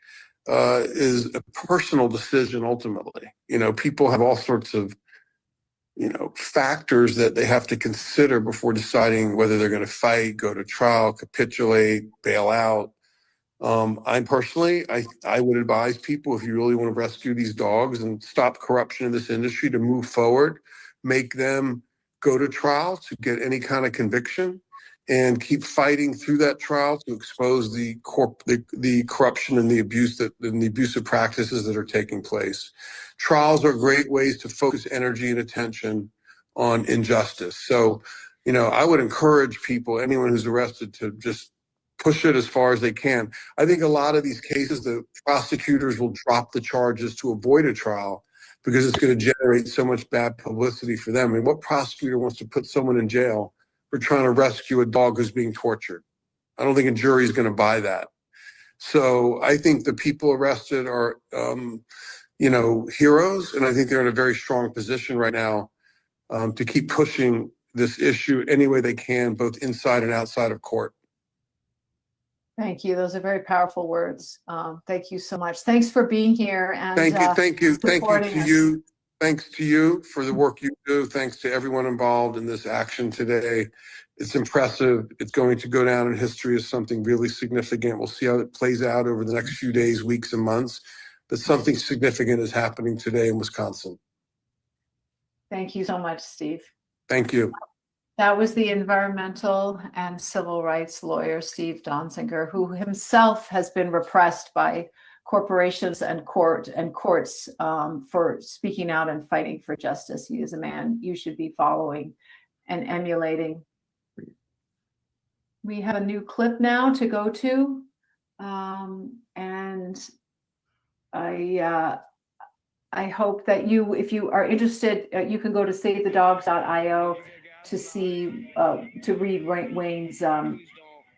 is a personal decision ultimately. People have all sorts of factors that they have to consider before deciding whether they're going to fight, go to trial, capitulate, bail out. I would advise people, if you really want to rescue these dogs and stop corruption in this industry, to move forward, make them go to trial to get any kind of conviction, and keep fighting through that trial to expose the corruption and the abuse and the abusive practices that are taking place. Trials are great ways to focus energy and attention on injustice. So, you know, I would encourage people, anyone who's arrested, to just push it as far as they can. I think a lot of these cases, the prosecutors will drop the charges to avoid a trial because it's going to generate so much bad publicity for them. I mean, what prosecutor wants to put someone in jail for trying to rescue a dog who's being tortured? I don't think a jury is going to buy that. So I think the people arrested are, you know, heroes, and I think they're in a very strong position right now to keep pushing this issue any way they can, both inside and outside of court. Thank you. Those are very powerful words. Thank you so much. Thanks for being here. And thank you to us. you. Thanks to you for the work you do. Thanks to everyone involved in this action today. It's impressive. It's going to go down in history as something really significant. We'll see how it plays out over the next few days, weeks, and months. But something significant is happening today in Wisconsin. Thank you so much, Steve. Thank you. That was the environmental and civil rights lawyer, Steve Donziger, who himself has been repressed by corporations and courts for speaking out and fighting for justice. He is a man you should be following and emulating. We have a new clip now to go to, and I hope that you, if you are interested, you can go to savethedogs.io to see, to read Wayne's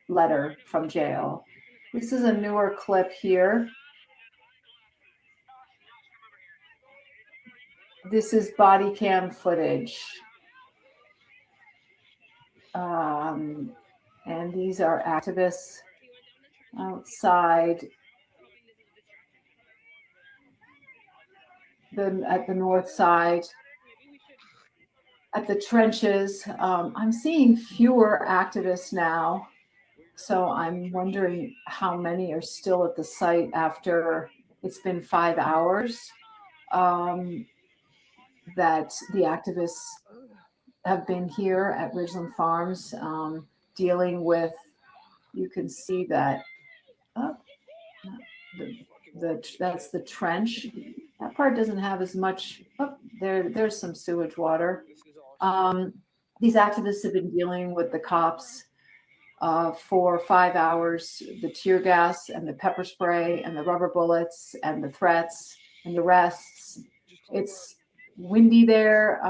letter from jail. This is a newer clip here. This is body cam footage. And these are activists outside at the north side, at the trenches. I'm seeing fewer activists now, so I'm wondering how many are still at the site after it's been 5 hours that the activists have been here at Ridgeland Farms dealing with, you can see that, that's the trench. That part doesn't have as much, there's some sewage water. These activists have been dealing with the cops for 5 hours, the tear gas and the pepper spray and the rubber bullets and the threats and the arrests. It's windy there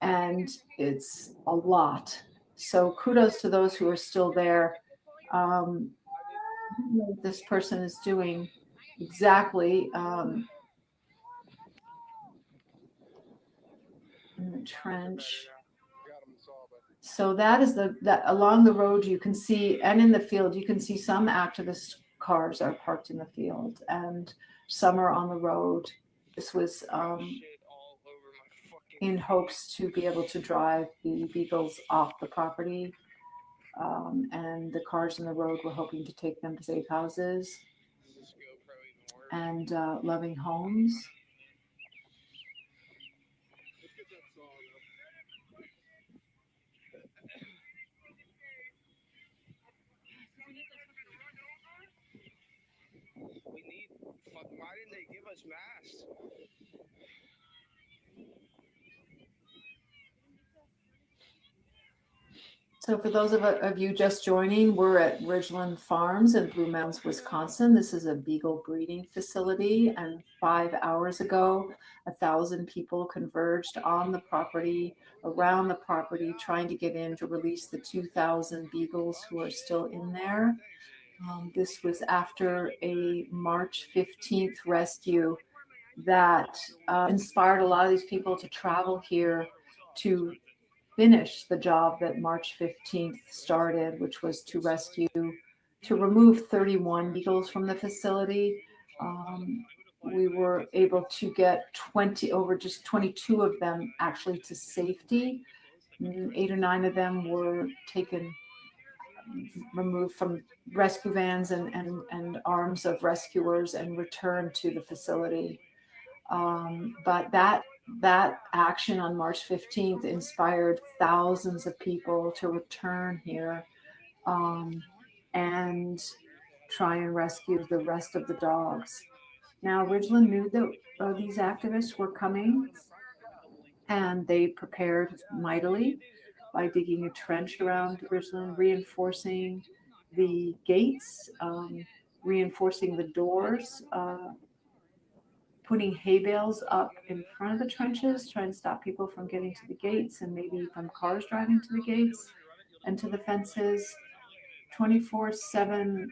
and it's a lot. So kudos to those who are still there. This person is doing exactly in the trench. So that is that along the road you can see, and in the field you can see some activist cars are parked in the field and some are on the road. This was in hopes to be able to drive the Beagles off the property, and the cars in the road were hoping to take them to safe houses and loving homes. Why didn't they give us masks? So for those of you just joining, we're at Ridgeland Farms in Blue Mountains, Wisconsin. This is a Beagle breeding facility, and 5 hours ago, 1,000 people converged on the property, around the property, trying to get in to release the 2,000 Beagles who are still in there. This was after a March 15th rescue that inspired a lot of these people to travel here to finish the job that March 15th started, which was to remove 31 Beagles from the facility. We were able to get 22 of them actually to safety. 8 or 9 of them were removed from rescue vans and arms of rescuers and returned to the facility. But that action on March 15th inspired thousands of people to return here and try and rescue the rest of the dogs. Now, Ridgeland knew that these activists were coming, and they prepared mightily by digging a trench around Ridgeland, reinforcing the gates, reinforcing the doors, putting hay bales up in front of the trenches, trying to stop people from getting to the gates and maybe from cars driving to the gates and to the fences. 24/7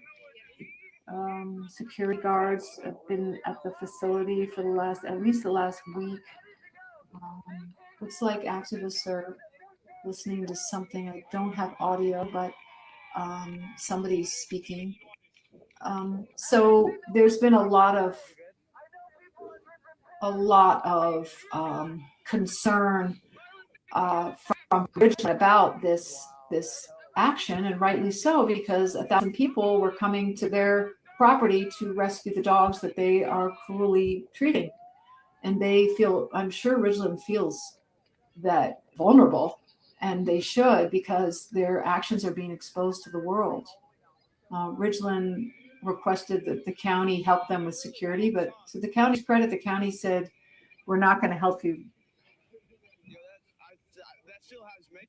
security guards have been at the facility for at least the last week. Looks like activists are listening to something. I don't have audio, but somebody's speaking. So there's been a lot of concern from Richmond about this action, and rightly so, because 1,000 people were coming to their property to rescue the dogs that they are cruelly treating, and they feel, I'm sure Ridgeland feels that vulnerable, and they should, because their actions are being exposed to the world. Ridgeland requested that the county help them with security, but to the county's credit, the county said, we're not going to help you.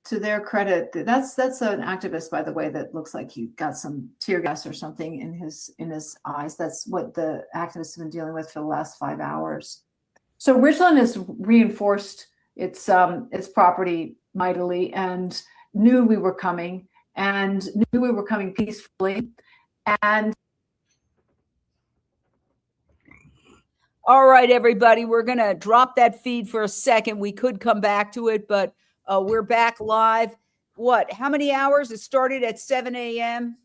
To their credit, that's an activist, by the way, that looks like he got some tear gas or something in his eyes. That's what the activists have been dealing with for the last 5 hours. So Ridgeland has reinforced its property mightily and knew we were coming peacefully. And all right, everybody, we're going to drop that feed for a second. We could come back to it, but we're back live. What? How many hours? It started at 7 a.m.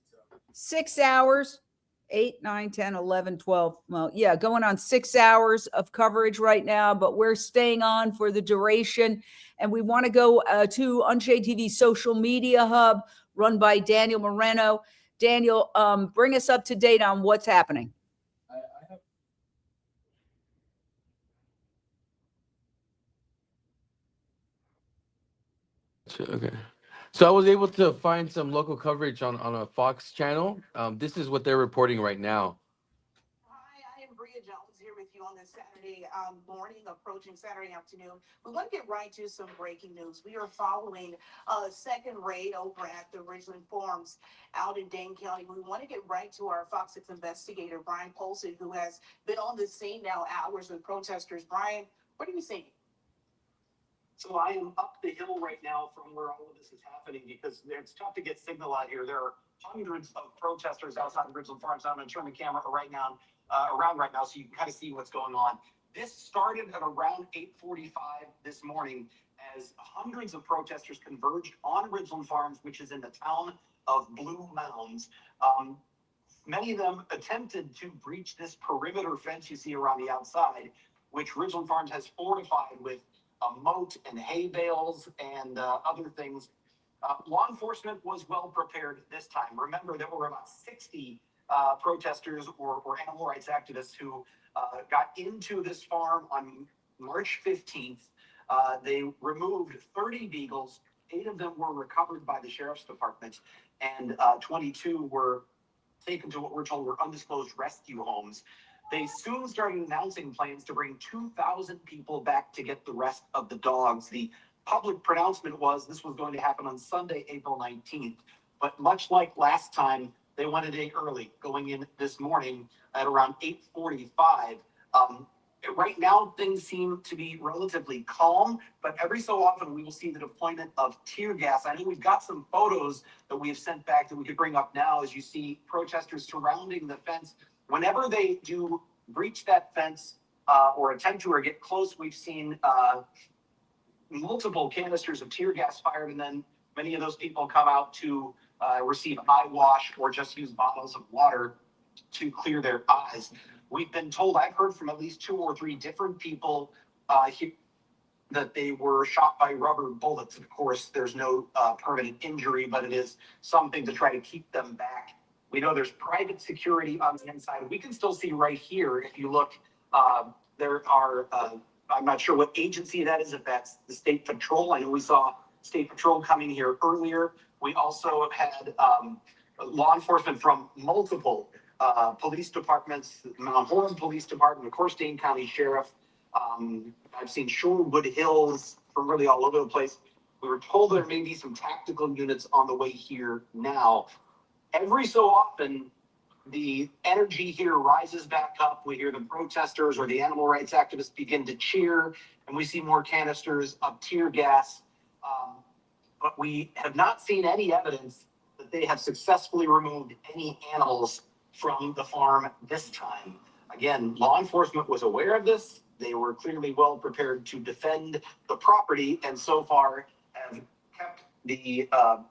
6 hours, 8, 9, 10, 11, 12. Well, yeah, going on 6 hours of coverage right now, but we're staying on for the duration. And we want to go to Unchained TV social media hub run by Daniel Moreno. Daniel, bring us up to date on what's happening. Okay. So I was able to find some local coverage on a Fox channel. This is what they're reporting right now. On this Saturday morning, approaching Saturday afternoon. We want to get right to some breaking news. We are following a second raid over at the Ridgeland Farms out in Dane County. We want to get right to our Fox 6 investigator, Brian Polson, who has been on the scene now hours with protesters. Brian, what are you seeing? So I am up the hill right now from where all of this is happening, because it's tough to get signal out here. There are hundreds of protesters outside of Ridgeland Farms. I'm going to turn the camera around right now so you can kind of see what's going on. This started at around 8:45 this morning as hundreds of protesters converged on Ridgeland Farms, which is in the town of Blue Mounds. Many of them attempted to breach this perimeter fence you see around the outside, which Ridgeland Farms has fortified with a moat and hay bales and other things. Law enforcement was well prepared this time. Remember, there were about 60 protesters or animal rights activists who got into this farm on March 15th. They removed 30 beagles. 8 of them were recovered by the sheriff's department, and 22 were taken to what we're told were undisclosed rescue homes. They soon started announcing plans to bring 2,000 people back to get the rest of the dogs. The public pronouncement was this was going to happen on Sunday, April 19th. But much like last time, they went a day early, going in this morning at around 8:45. Right now, things seem to be relatively calm, but every so often we will see the deployment of tear gas. I know we've got some photos that we have sent back that we could bring up now, as you see protesters surrounding the fence. Whenever they do breach that fence or attempt to or get close, we've seen multiple canisters of tear gas fired, and then many of those people come out to receive eye wash or just use bottles of water to clear their eyes. We've been told, I've heard from at least 2 or 3 different people that they were shot by rubber bullets. Of course, there's no permanent injury, but it is something to try to keep them back. We know there's private security on the inside. We can still see right here, if you look, there are, I'm not sure what agency that is, if that's the State Patrol. I know we saw State Patrol coming here earlier. We also have had law enforcement from multiple police departments, Mount Horn Police Department, of course, Dane County Sheriff. I've seen Shorewood Hills, from really all over the place. We were told there may be some tactical units on the way here now. Every so often, the energy here rises back up. We hear the protesters or the animal rights activists begin to cheer, and we see more canisters of tear gas. But we have not seen any evidence that they have successfully removed any animals from the farm this time. Again, law enforcement was aware of this. They were clearly well prepared to defend the property, and so far have kept the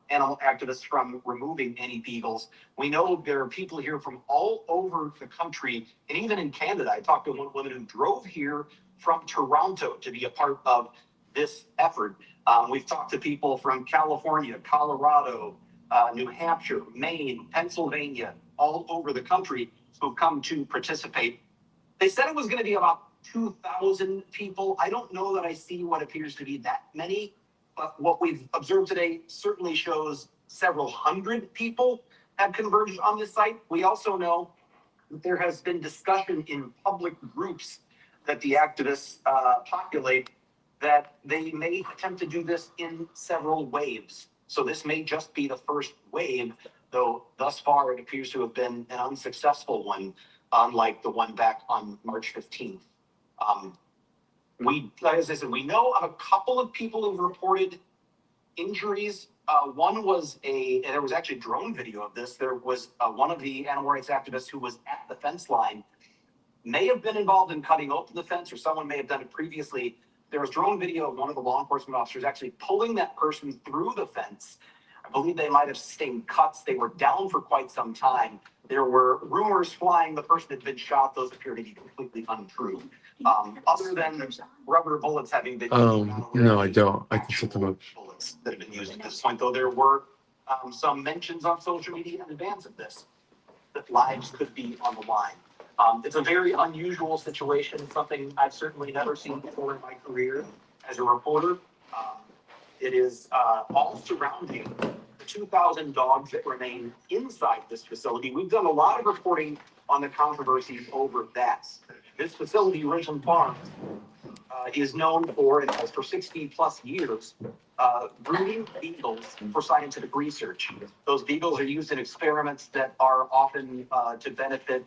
animal activists from removing any beagles. We know there are people here from all over the country, and even in Canada. I talked to one woman who drove here from Toronto to be a part of this effort. We've talked to people from California, Colorado, New Hampshire, Maine, Pennsylvania, all over the country who've come to participate. They said it was going to be about 2,000 people. I don't know that I see what appears to be that many, but what we've observed today certainly shows several hundred people have converged on this site. We also know that there has been discussion in public groups that the activists populate that they may attempt to do this in several waves. So this may just be the first wave, though thus far it appears to have been an unsuccessful one, unlike the one back on March 15th. As I said, we know of a couple of people who've reported injuries. One was there was actually drone video of this. There was one of the animal rights activists who was at the fence line, may have been involved in cutting open the fence, or someone may have done it previously. There was drone video of one of the law enforcement officers actually pulling that person through the fence. I believe they might have sustained cuts. They were down for quite some time. There were rumors flying the person had been shot. Those appear to be completely untrue. Other than rubber bullets having been used. No, I don't. I can set them up. Bullets that have been used at this point, though there were some mentions on social media in advance of this that lives could be on the line. It's a very unusual situation, something I've certainly never seen before in my career as a reporter. It is all surrounding the 2,000 dogs that remain inside this facility. We've done a lot of reporting on the controversies over that. This facility, Ridgeland Farms, is known for, and has for 60 plus years, breeding beagles for scientific research. Those beagles are used in experiments that are often to benefit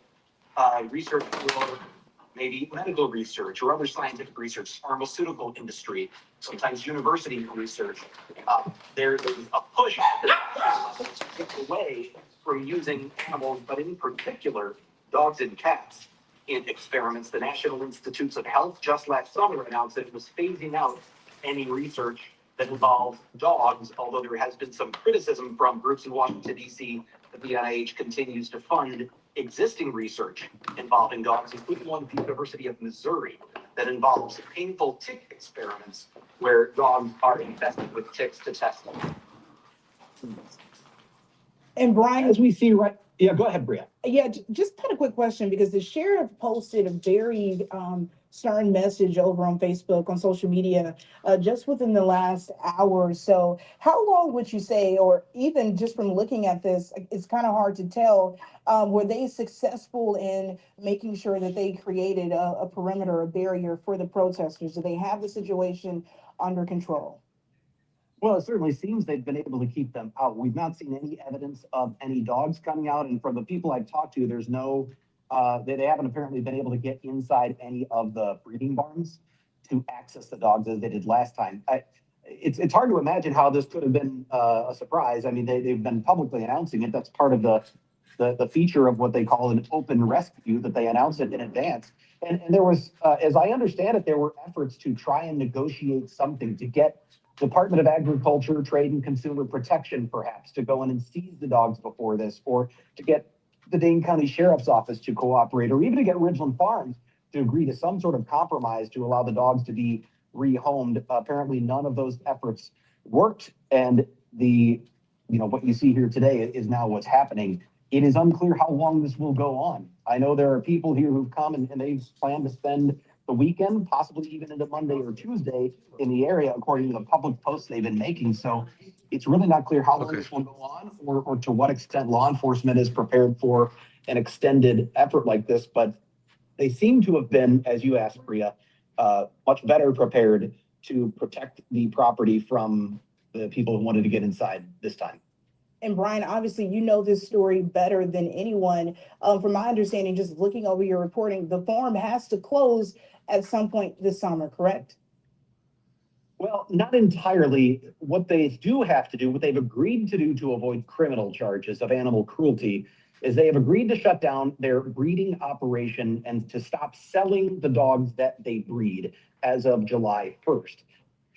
research for maybe medical research or other scientific research, pharmaceutical industry, sometimes university research. There's a push to get away from using animals, but in particular, dogs and cats in experiments. The National Institutes of Health just last summer announced that it was phasing out any research that involves dogs, although there has been some criticism from groups in Washington, D.C., that the NIH continues to fund existing research involving dogs, including one at the University of Missouri that involves painful tick experiments where dogs are infested with ticks to test them. And Brian, as we see yeah, go ahead, Bria. Yeah, just kind of quick question, because the sheriff posted a very stern message over on Facebook, on social media, just within the last hour or so. How long would you say, or even just from looking at this, it's kind of hard to tell, were they successful in making sure that they created a perimeter, a barrier for the protesters? Do they have the situation under control? Well, it certainly seems they've been able to keep them out. We've not seen any evidence of any dogs coming out. And from the people I've talked to, there's no, they haven't apparently been able to get inside any of the breeding barns to access the dogs as they did last time. It's hard to imagine how this could have been a surprise. I mean, they've been publicly announcing it. That's part of the feature of what they call an open rescue, that they announce it in advance. And there was, as I understand it, there were efforts to try and negotiate something to get Department of Agriculture, Trade and Consumer Protection, perhaps, to go in and seize the dogs before this, or to get the Dane County Sheriff's Office to cooperate, or even to get Ridgeland Farms to agree to some sort of compromise to allow the dogs to be rehomed. Apparently, none of those efforts worked, and what you see here today is now what's happening. It is unclear how long this will go on. I know there are people here who've come and they plan to spend the weekend, possibly even into Monday or Tuesday in the area, according to the public posts they've been making. So it's really not clear how long this will go on, or to what extent law enforcement is prepared for an extended effort like this. But they seem to have been, as you asked, Bria, much better prepared to protect the property from the people who wanted to get inside this time. And Brian, obviously, you know this story better than anyone. From my understanding, just looking over your reporting, the farm has to close at some point this summer, correct? Well, not entirely. What they do have to do, what they've agreed to do to avoid criminal charges of animal cruelty, is they have agreed to shut down their breeding operation and to stop selling the dogs that they breed as of July 1st.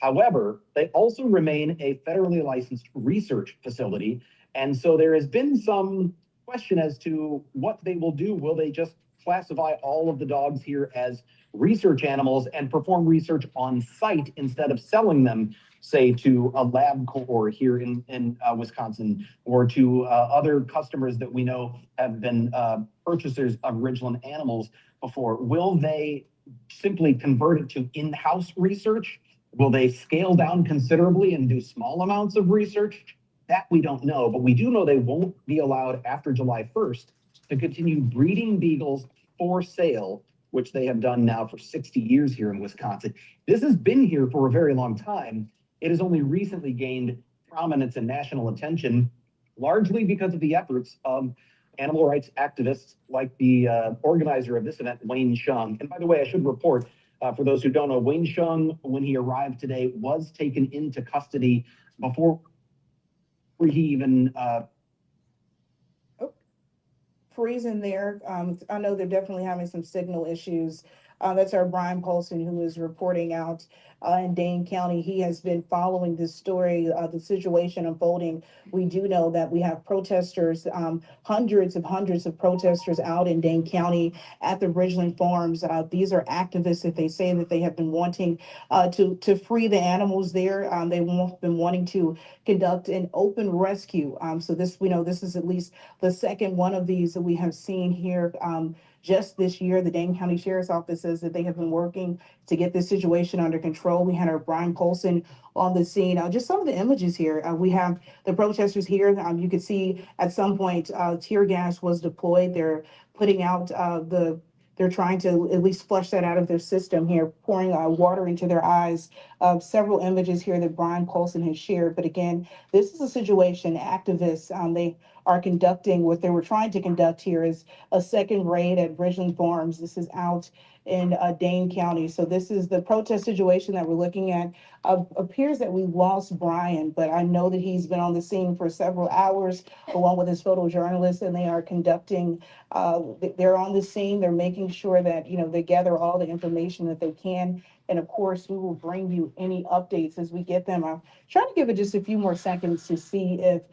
However, they also remain a federally licensed research facility. And so there has been some question as to what they will do. Will they just classify all of the dogs here as research animals and perform research on site instead of selling them, say, to a LabCorp here in Wisconsin, or to other customers that we know have been purchasers of Ridgeland animals before? Will they simply convert it to in-house research? Will they scale down considerably and do small amounts of research? That we don't know, but we do know they won't be allowed after July 1st to continue breeding beagles for sale, which they have done now for 60 years here in Wisconsin. This has been here for a very long time. It has only recently gained prominence and national attention, largely because of the efforts of animal rights activists like the organizer of this event, Wayne Hsiung. And by the way, I should report, for those who don't know, Wayne Hsiung, when he arrived today, was taken into custody before he even freezing there. I know they're definitely having some signal issues. That's our Brian Polson, who is reporting out in Dane County. He has been following this story, the situation unfolding. We do know that we have protesters, hundreds of protesters out in Dane County at the Ridgeland Farms. These are activists that they say that they have been wanting to free the animals there. They've been wanting to conduct an open rescue. So this, we know this is at least the second one of these that we have seen here. Just this year, the Dane County Sheriff's Office says that they have been working to get this situation under control. We had our Brian Polson on the scene. Just some of the images here. We have the protesters here. You could see at some point tear gas was deployed. They're putting out they're trying to at least flush that out of their system here, pouring water into their eyes. Several images here that Brian Polson has shared. But again, this is a situation activists, they are conducting. What they were trying to conduct here is a second raid at Ridgeland Farms. This is out in Dane County. So this is the protest situation that we're looking at. Appears that we lost Brian, but I know that he's been on the scene for several hours along with his photojournalist, and they are conducting, they're on the scene. They're making sure that, they gather all the information that they can. And of course, we will bring you any updates as we get them. I'm trying to give it just a few more seconds to see if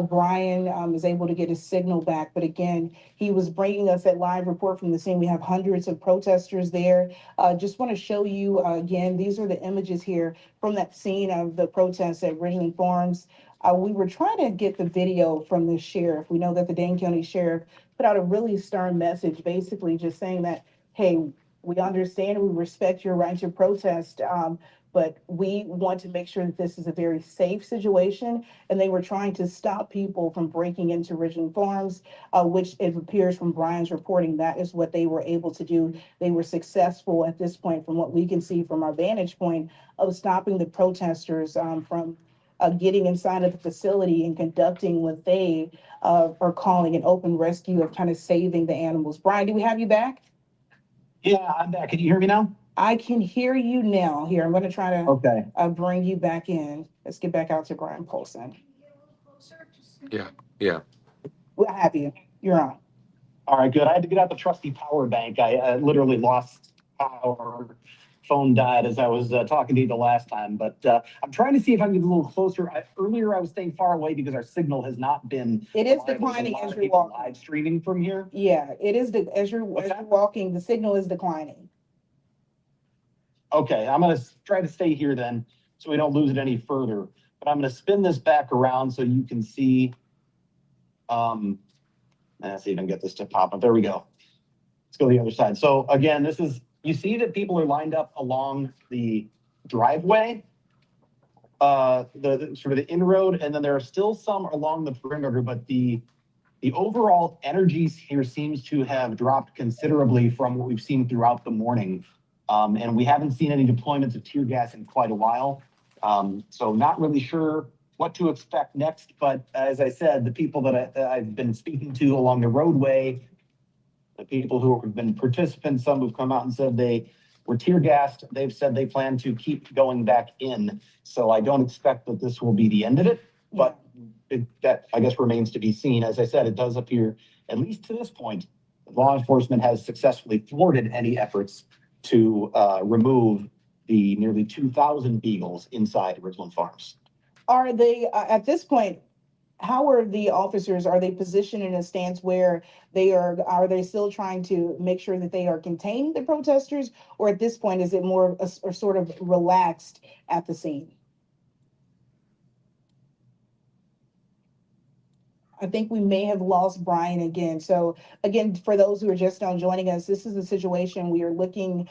Brian is able to get his signal back. But again, he was bringing us that live report from the scene. We have hundreds of protesters there. Just want to show you again, these are the images here from that scene of the protests at Ridgeland Farms. We were trying to get the video from the sheriff. We know that the Dane County Sheriff put out a really stern message, basically just saying that, hey, we understand and we respect your right to protest, but we want to make sure that this is a very safe situation. And they were trying to stop people from breaking into Ridgeland Farms, which it appears from Brian's reporting, that is what they were able to do. They were successful at this point, from what we can see from our vantage point, of stopping the protesters from getting inside of the facility and conducting what they are calling an open rescue of kind of saving the animals. Brian, do we have you back? Yeah, I'm back. Can you hear me now? I can hear you now. Here, I'm going to try to bring you back in. Let's get back out to Brian Polson. Yeah. We'll have you. You're on. All right, good. I had to get out the trusty power bank. I literally lost power. Phone died as I was talking to you the last time, but I'm trying to see if I can get a little closer. Earlier, I was staying far away because our signal has not been. It is declining as you're walking. Live streaming from here. Yeah, it is. As you're walking, the signal is declining. Okay, I'm going to try to stay here then, so we don't lose it any further. But I'm going to spin this back around so you can see. Let's see if I can get this to pop up. There we go. Let's go to the other side. So again, this is. You see that people are lined up along the driveway, the sort of the inroad, and then there are still some along the perimeter, but the overall energy here seems to have dropped considerably from what we've seen throughout the morning. And we haven't seen any deployments of tear gas in quite a while. So not really sure what to expect next. But as I said, the people that I've been speaking to along the roadway, the people who have been participants, some who've come out and said they were tear gassed, they've said they plan to keep going back in. So I don't expect that this will be the end of it, but that I guess remains to be seen. As I said, it does appear, at least to this point, law enforcement has successfully thwarted any efforts to remove the nearly 2,000 beagles inside Ridgeland Farms. Are they, at this point, how are the officers, are they positioned in a stance where are they still trying to make sure that they are containing the protesters? Or at this point, is it more or sort of relaxed at the scene? I think we may have lost Brian again. So again, for those who are just now joining us, this is the situation we are looking.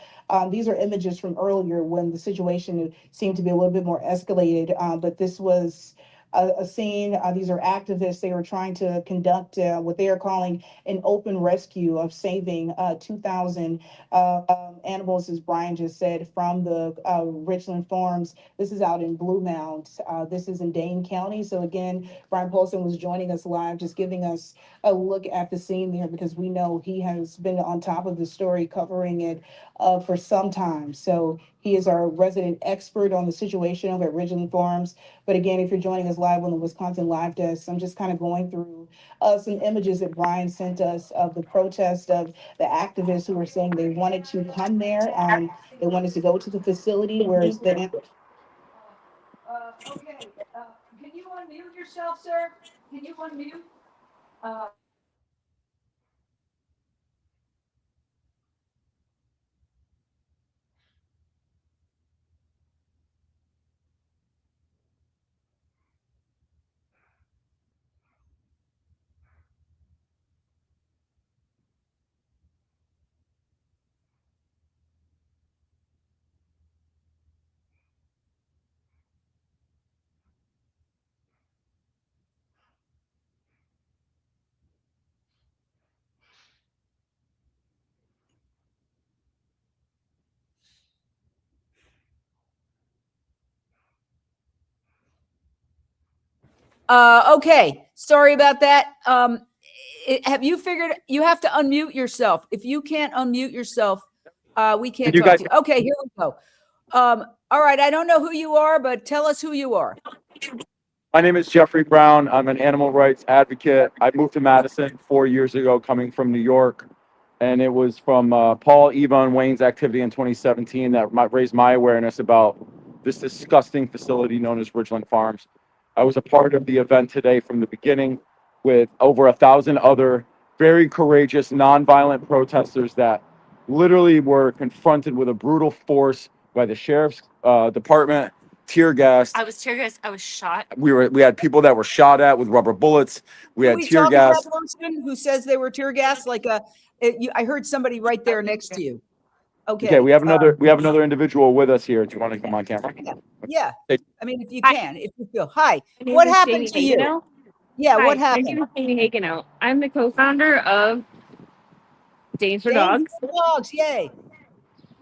These are images from earlier when the situation seemed to be a little bit more escalated. But this was a scene. These are activists. They were trying to conduct what they are calling an open rescue of saving 2,000 animals, as Brian just said, from the Richland Farms. This is out in Blue Mound. This is in Dane County. So again, Brian Paulson was joining us live, just giving us a look at the scene there, because we know he has been on top of the story, covering it for some time. So he is our resident expert on the situation over at Ridgeland Farms. But again, if you're joining us live on the Wisconsin Live Desk, I'm just kind of going through some images that Brian sent us of the protest of the activists who were saying they wanted to come there. They wanted to go to the facility where the okay. Can you unmute yourself, sir? Can you unmute? Okay, sorry about that. Have you figured you have to unmute yourself? If you can't unmute yourself, we can't talk to you. Okay, here we go. All right, I don't know who you are, but tell us who you are. My name is Jeffrey Brown. I'm an animal rights advocate. I moved to Madison 4 years ago, coming from New York. And it was from Paul, Eva, and Wayne's activity in 2017 that raised my awareness about this disgusting facility known as Ridgeland Farms. I was a part of the event today from the beginning with over 1,000 other very courageous, nonviolent protesters that literally were confronted with a brutal force by the sheriff's department, tear gas. I was tear gas. I was shot. We had people that were shot at with rubber bullets. We had tear gas. That person who says they were tear gas, I heard somebody right there next to you. Okay. Okay, we have another individual with us here. Do you want to come on camera? Yeah. I mean, if you can, if you feel. Hi. What happened to you? Yeah, what happened? My name is Jamie Hagenow. I'm the co-founder of Danes for Dogs. Dogs, yay.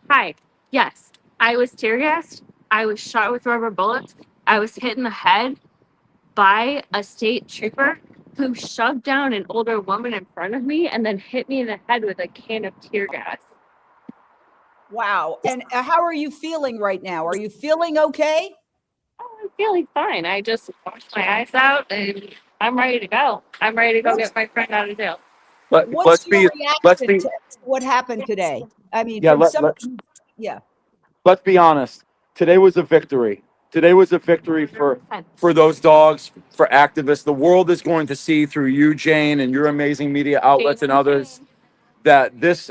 Hi. Yes, I was tear gassed. I was shot with rubber bullets. I was hit in the head by a state trooper who shoved down an older woman in front of me and then hit me in the head with a can of tear gas. Wow. And how are you feeling right now? Are you feeling okay? Oh, I'm feeling fine. I just washed my eyes out and I'm ready to go. I'm ready to go get my friend out of jail. What's your reaction to what happened today? I mean, Let's be honest. Today was a victory. Today was a victory for those dogs, for activists. The world is going to see through you, Jane, and your amazing media outlets and others that this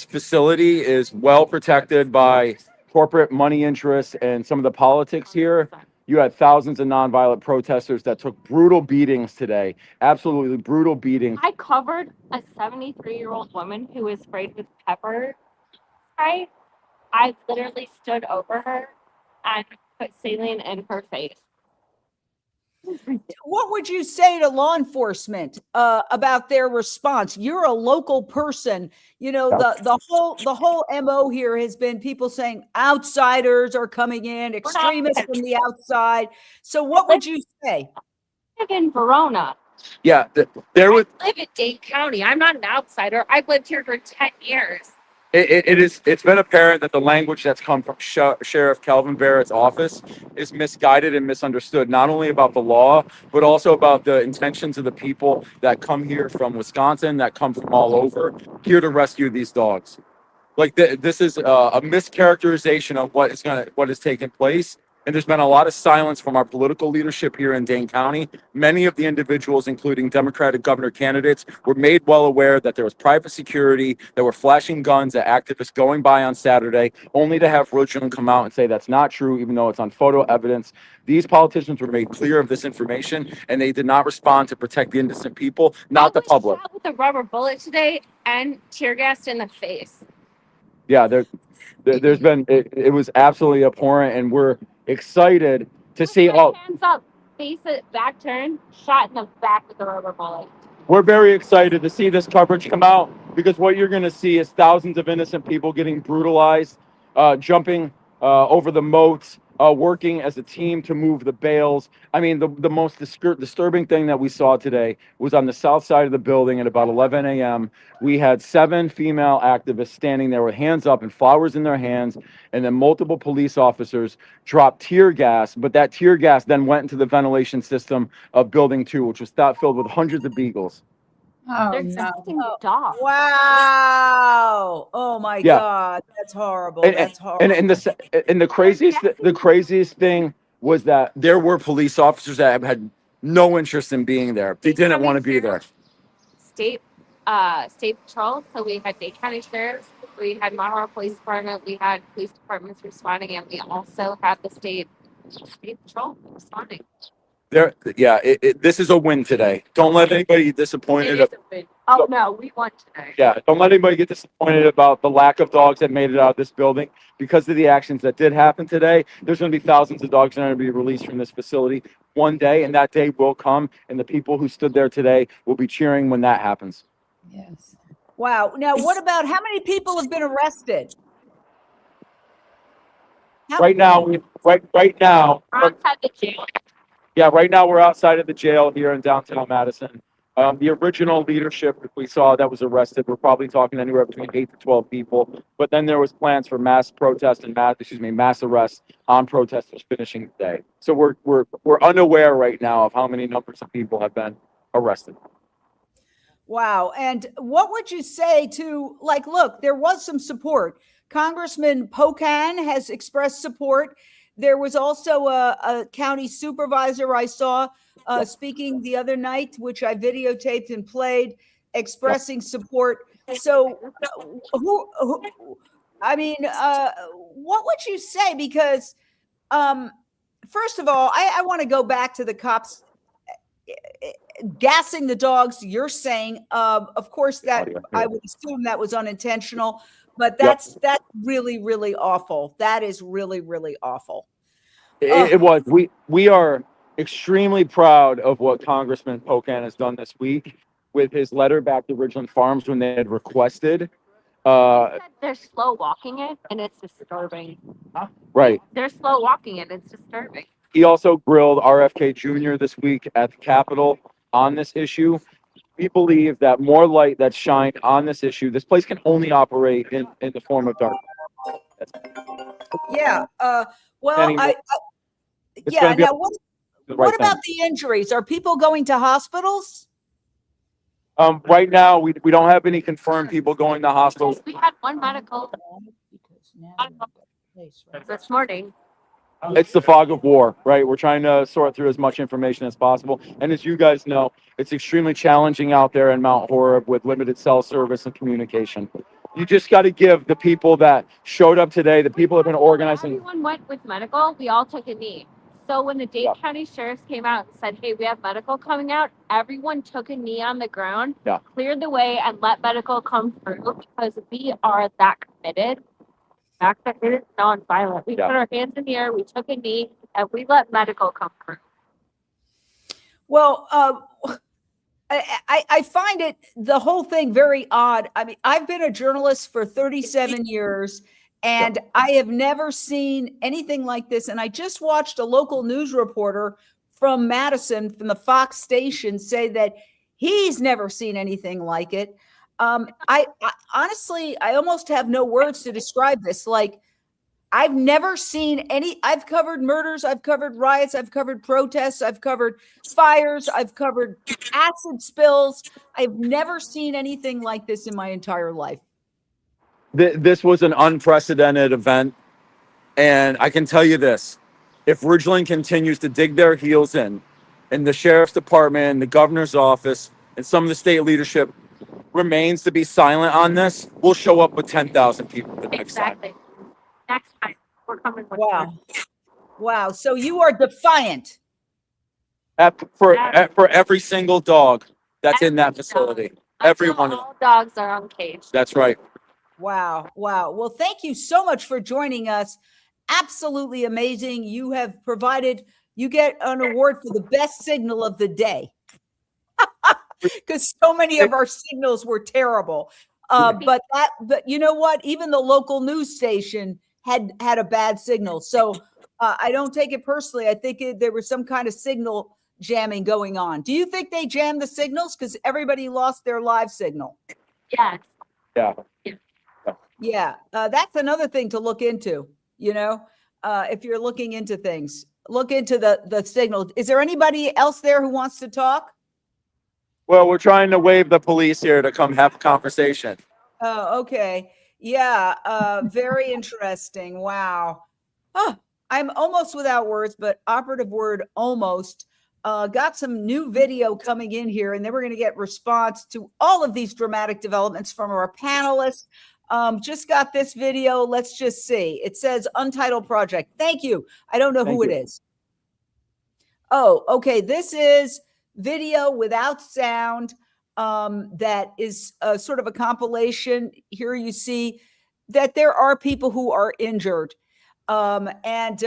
facility is well protected by corporate money interests and some of the politics here. You had thousands of nonviolent protesters that took brutal beatings today, absolutely brutal beatings. I covered a 73-year-old woman who was sprayed with pepper spray. I literally stood over her and put saline in her face. What would you say to law enforcement about their response? You're a local person. You know, the whole MO here has been people saying outsiders are coming in, extremists from the outside. So what would you say? I live in Verona. Yeah, there was. I live in Dane County. I'm not an outsider. I've lived here for 10 years. It's been apparent that the language that's come from Sheriff Calvin Barrett's office is misguided and misunderstood, not only about the law, but also about the intentions of the people that come here from Wisconsin, that come from all over, here to rescue these dogs. Like this is a mischaracterization of what is taking place. And there's been a lot of silence from our political leadership here in Dane County. Many of the individuals, including Democratic governor candidates, were made well aware that there was private security, that were flashing guns at activists going by on Saturday, only to have Rochland come out and say that's not true, even though it's on photo evidence. These politicians were made clear of this information, and they did not respond to protect the innocent people, not the public. Shot with a rubber bullet today and tear gassed in the face. Yeah, there's been, it was absolutely abhorrent, and we're excited to see all. Hands up, face it, back turn, shot in the back with a rubber bullet. We're very excited to see this coverage come out, because what you're going to see is thousands of innocent people getting brutalized, jumping over the moats, working as a team to move the bales. I mean, the most disturbing thing that we saw today was on the south side of the building at about 11 a.m. We had 7 female activists standing there with hands up and flowers in their hands, and then multiple police officers dropped tear gas, but that tear gas then went into the ventilation system of building 2, which was filled with hundreds of beagles. Oh, They're no. testing the dog. Wow! Oh my Yeah. God, that's horrible. And, That's horrible. and the craziest thing was that there were police officers that had no interest in being there. They didn't want to be there. State patrol. So we had Dane County sheriffs, we had Monroe Police Department, we had police departments responding, and we also had the state patrol responding. This is a win today. Don't let anybody get disappointed. It is a win. Oh no, we won today. Yeah, don't let anybody get disappointed about the lack of dogs that made it out of this building. Because of the actions that did happen today, there's going to be thousands of dogs that are going to be released from this facility one day, and that day will come, and the people who stood there today will be cheering when that happens. Yes. Wow. Now, what about how many people have been arrested? Right now, right now, We're outside the jail. yeah, right now we're outside of the jail here in downtown Madison. The original leadership we saw that was arrested, we're probably talking anywhere between 8 to 12 people. But then there was plans for mass protest and mass arrests on protesters finishing the day. So we're unaware right now of how many numbers of people have been arrested. Wow. And what would you say to, like, look, there was some support. Congressman Pocan has expressed support. There was also a county supervisor I saw speaking the other night, which I videotaped and played, expressing support. So what would you say? Because first of all, I want to go back to the cops gassing the dogs. You're saying, of course, that I would assume that was unintentional, but that's really, really awful. That is really, really awful. It was. We are extremely proud of what Congressman Pocan has done this week with his letter back to Ridgeland Farms when they had requested. They're slow walking it, and it's disturbing. Right. They're slow walking it. It's disturbing. He also grilled RFK Jr. this week at the Capitol on this issue. We believe that more light that's shined on this issue, this place can only operate in the form of darkness. Yeah. Well, Anyway, yeah. Now, what right about the injuries? Are people going to hospitals? Right now, we don't have any confirmed people going to hospitals. We had one medical this morning. It's the fog of war, right? We're trying to sort through as much information as possible. And as you guys know, it's extremely challenging out there in Mount Horeb with limited cell service and communication. You just got to give the people that showed up today, the people that have been organizing. Everyone went with medical. We all took a knee. So when the Dane County sheriffs came out and said, hey, we have medical coming out, everyone took a knee on the ground, cleared the way, and let medical come through, because we are that committed. Back that it is nonviolent. We put our hands in the air, we took a knee, and we let medical come through. Well, I find the whole thing very odd. I mean, I've been a journalist for 37 years and I have never seen anything like this. And I just watched a local news reporter from Madison, from the Fox station, say that he's never seen anything like it. I honestly, I almost have no words to describe this. Like, I've never seen any. I've covered murders, I've covered riots, I've covered protests, I've covered fires, I've covered acid spills. I've never seen anything like this in my entire life. This was an unprecedented event. And I can tell you this, if Ridgeland continues to dig their heels in, and the sheriff's department, the governor's office, and some of the state leadership remains to be silent on this, we'll show up with 10,000 people the next time. Next time we're coming with Wow. Wow. So you are defiant. For every single dog that's in that facility. Every one of them. All dogs are uncaged. That's right. Wow. Wow. Well, thank you so much for joining us. Absolutely amazing. You have provided, you get an award for the best signal of the day. Because so many of our signals were terrible. But you know what? Even the local news station had a bad signal. So I don't take it personally. I think there was some kind of signal jamming going on. Do you think they jammed the signals? Because everybody lost their live signal. Yes. Yeah. Yeah. That's another thing to look into, you know, if you're looking into things, look into the signal. Is there anybody else there who wants to talk? Well, we're trying to wave the police here to come have a conversation. Oh, okay. Yeah. Very interesting. Wow. Oh, I'm almost without words, but operative word almost. Got some new video coming in here, and then we're going to get response to all of these dramatic developments from our panelists. Just got this video. Let's just see. It says Untitled Project. Thank you. I don't know who it is. Oh, okay. This is video without sound. That is sort of a compilation. Here you see that there are people who are injured. And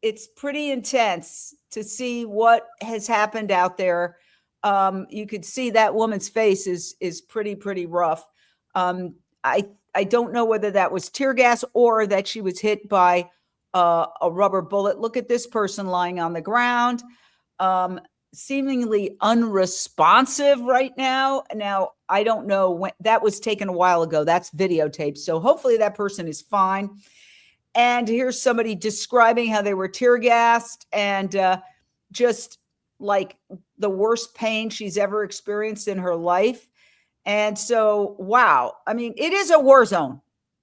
it's pretty intense to see what has happened out there. You could see that woman's face is pretty rough. I don't know whether that was tear gas or that she was hit by a rubber bullet. Look at this person lying on the ground, seemingly unresponsive right now. Now, I don't know when that was taken a while ago. That's videotaped. So hopefully that person is fine. And here's somebody describing how they were tear gassed and just like the worst pain she's ever experienced in her life. And so, wow. I mean, it is a war zone.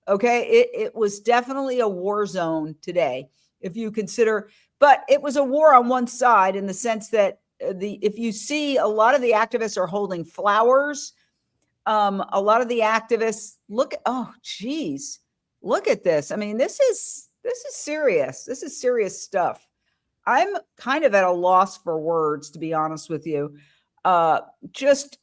Okay. It was definitely a war zone today, if you consider, but it was a war on one side in the sense that if you see a lot of the activists are holding flowers, a lot of the activists oh, geez, look at this. I mean, this is serious. This is serious stuff. I'm kind of at a loss for words, to be honest with you. Just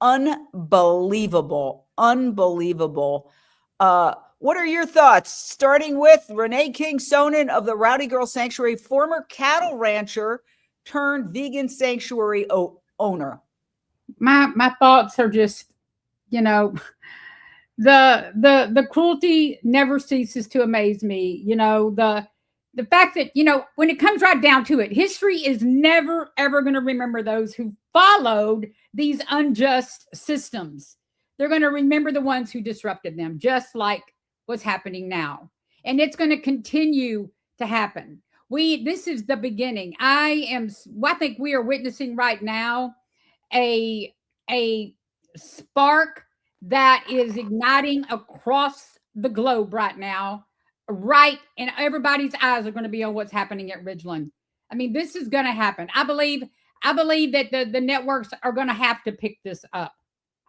unbelievable. What are your thoughts? Starting with Renee King Sonnen of the Rowdy Girl Sanctuary, former cattle rancher turned vegan sanctuary owner. My thoughts are just, you know, the cruelty never ceases to amaze me. You know, the fact that, you know, when it comes right down to it, history is never, ever going to remember those who followed these unjust systems. They're going to remember the ones who disrupted them, just like what's happening now. And it's going to continue to happen. This is the beginning. I think we are witnessing right now a spark that is igniting across the globe right now. Right, and everybody's eyes are going to be on what's happening at Ridgeland. I mean, this is going to happen. I believe that the networks are going to have to pick this up.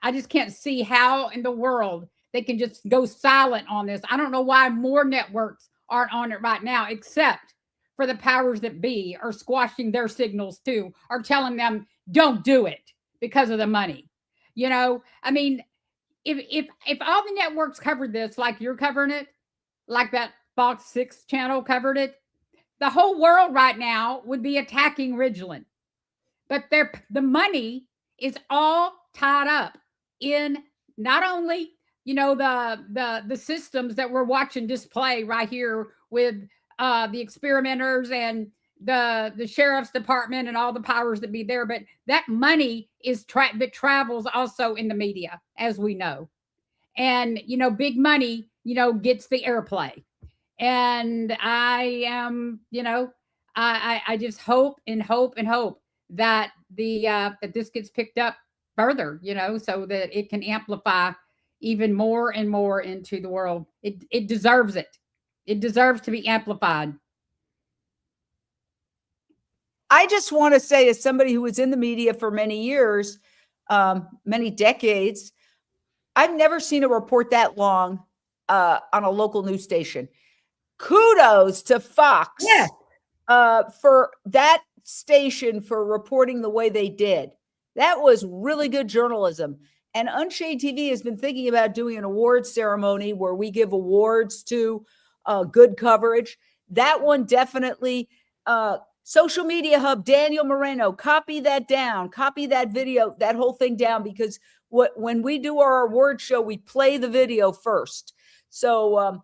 I just can't see how in the world they can just go silent on this. I don't know why more networks aren't on it right now, except for the powers that be are squashing their signals too, are telling them don't do it because of the money. You know, I mean, if all the networks covered this like you're covering it, like that Fox 6 channel covered it, the whole world right now would be attacking Ridgeland. but the money is all tied up in not only, you know, the systems that we're watching display right here with the experimenters and the sheriff's department and all the powers that be there, but that money is that travels also in the media, as we know. And you know, big money, you know, gets the airplay. And I am, you know, I just hope and hope and hope that that this gets picked up further, you know, so that it can amplify even more and more into the world. It deserves it. It deserves to be amplified. I just want to say, as somebody who was in the media for many years, many decades, I've never seen a report that long on a local news station. Kudos to Fox for that station for reporting the way they did. That was really good journalism. And Unchained TV has been thinking about doing an awards ceremony where we give awards to good coverage. That one definitely. Social Media Hub, Daniel Moreno, copy that down, copy that video, that whole thing down, because when we do our award show, we play the video first. So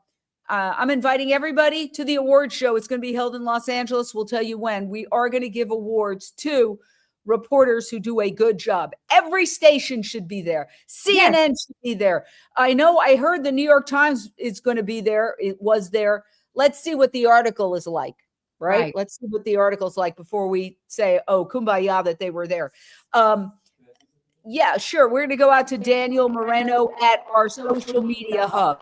I'm inviting everybody to the award show. It's going to be held in Los Angeles. We'll tell you when. We are going to give awards to reporters who do a good job. Every station should be there. CNN should be there. I know I heard the New York Times is going to be there. It was there. Let's see what the article is like. Right? Let's see what the article's like before we say, oh, kumbaya that they were there. Yeah, sure. We're going to go out to Daniel Moreno at our social media hub.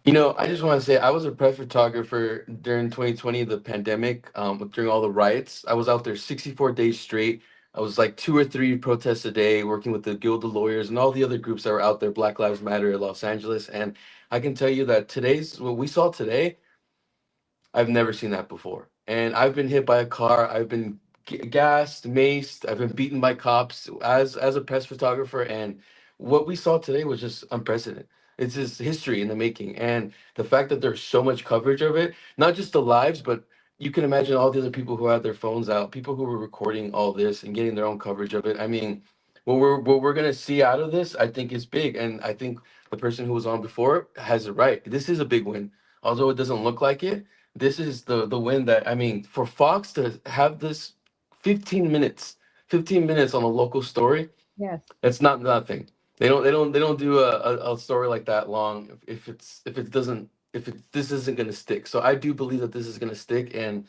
You know, I just want to say I was a press photographer during 2020, the pandemic, during all the riots. I was out there 64 days straight. I was like 2 or 3 protests a day, working with the Guild of Lawyers and all the other groups that were out there, Black Lives Matter in Los Angeles. And I can tell you that what we saw today, I've never seen that before. And I've been hit by a car. I've been gassed, maced. I've been beaten by cops as a press photographer. And what we saw today was just unprecedented. It's just history in the making. And the fact that there's so much coverage of it, not just the lives, but you can imagine all the other people who had their phones out, people who were recording all this and getting their own coverage of it. I mean, what we're gonna see out of this, I think, is big. And I think the person who was on before has it right. This is a big win. Although it doesn't look like it, this is the win that, I mean, for Fox to have this 15 minutes on a local story. Yes. That's not nothing. They don't do a story like that long if this isn't going to stick. So I do believe that this is going to stick, and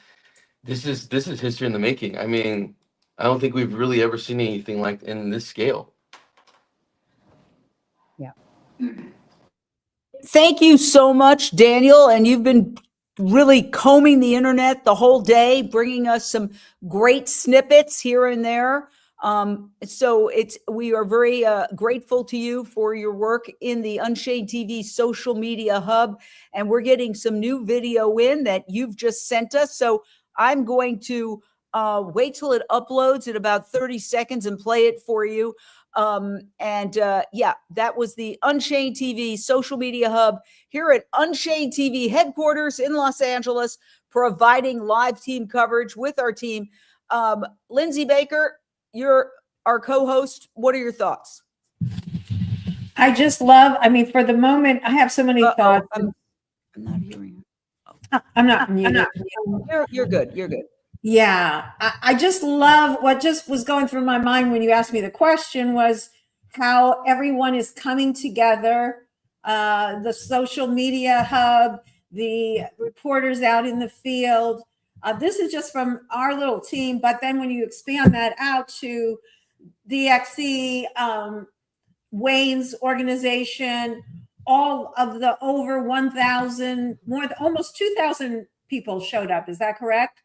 this is history in the making. I mean, I don't think we've really ever seen anything like in this scale. Yeah. Thank you so much, Daniel. And you've been really combing the internet the whole day, bringing us some great snippets here and there. So we are very grateful to you for your work in the Unchained TV social media hub. And we're getting some new video in that you've just sent us. So I'm going to wait till it uploads in about 30 seconds and play it for you. Yeah, that was the Unchained TV social media hub here at Unchained TV headquarters in Los Angeles, providing live team coverage with our team. Lindsay Baker, you're our co-host. What are your thoughts? I just love, I mean, for the moment, I have so many thoughts. I'm not hearing you. I'm not muted. You're good. You're good. Yeah, I just love what just was going through my mind when you asked me the question was how everyone is coming together, the social media hub, the reporters out in the field. This is just from our little team, but then when you expand that out to DXE, Wayne's organization, all of the over 1,000, almost 2,000 people showed up. Is that correct?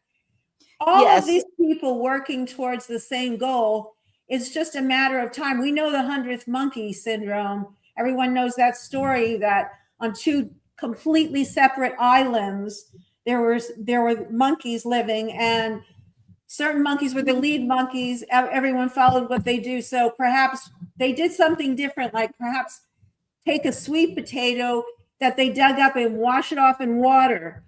All of these people working towards the same goal. It's just a matter of time. We know the 100th monkey syndrome. Everyone knows that story that on 2 completely separate islands, there were monkeys living, and certain monkeys were the lead monkeys. Everyone followed what they do. So perhaps they did something different, like perhaps take a sweet potato that they dug up and wash it off in water.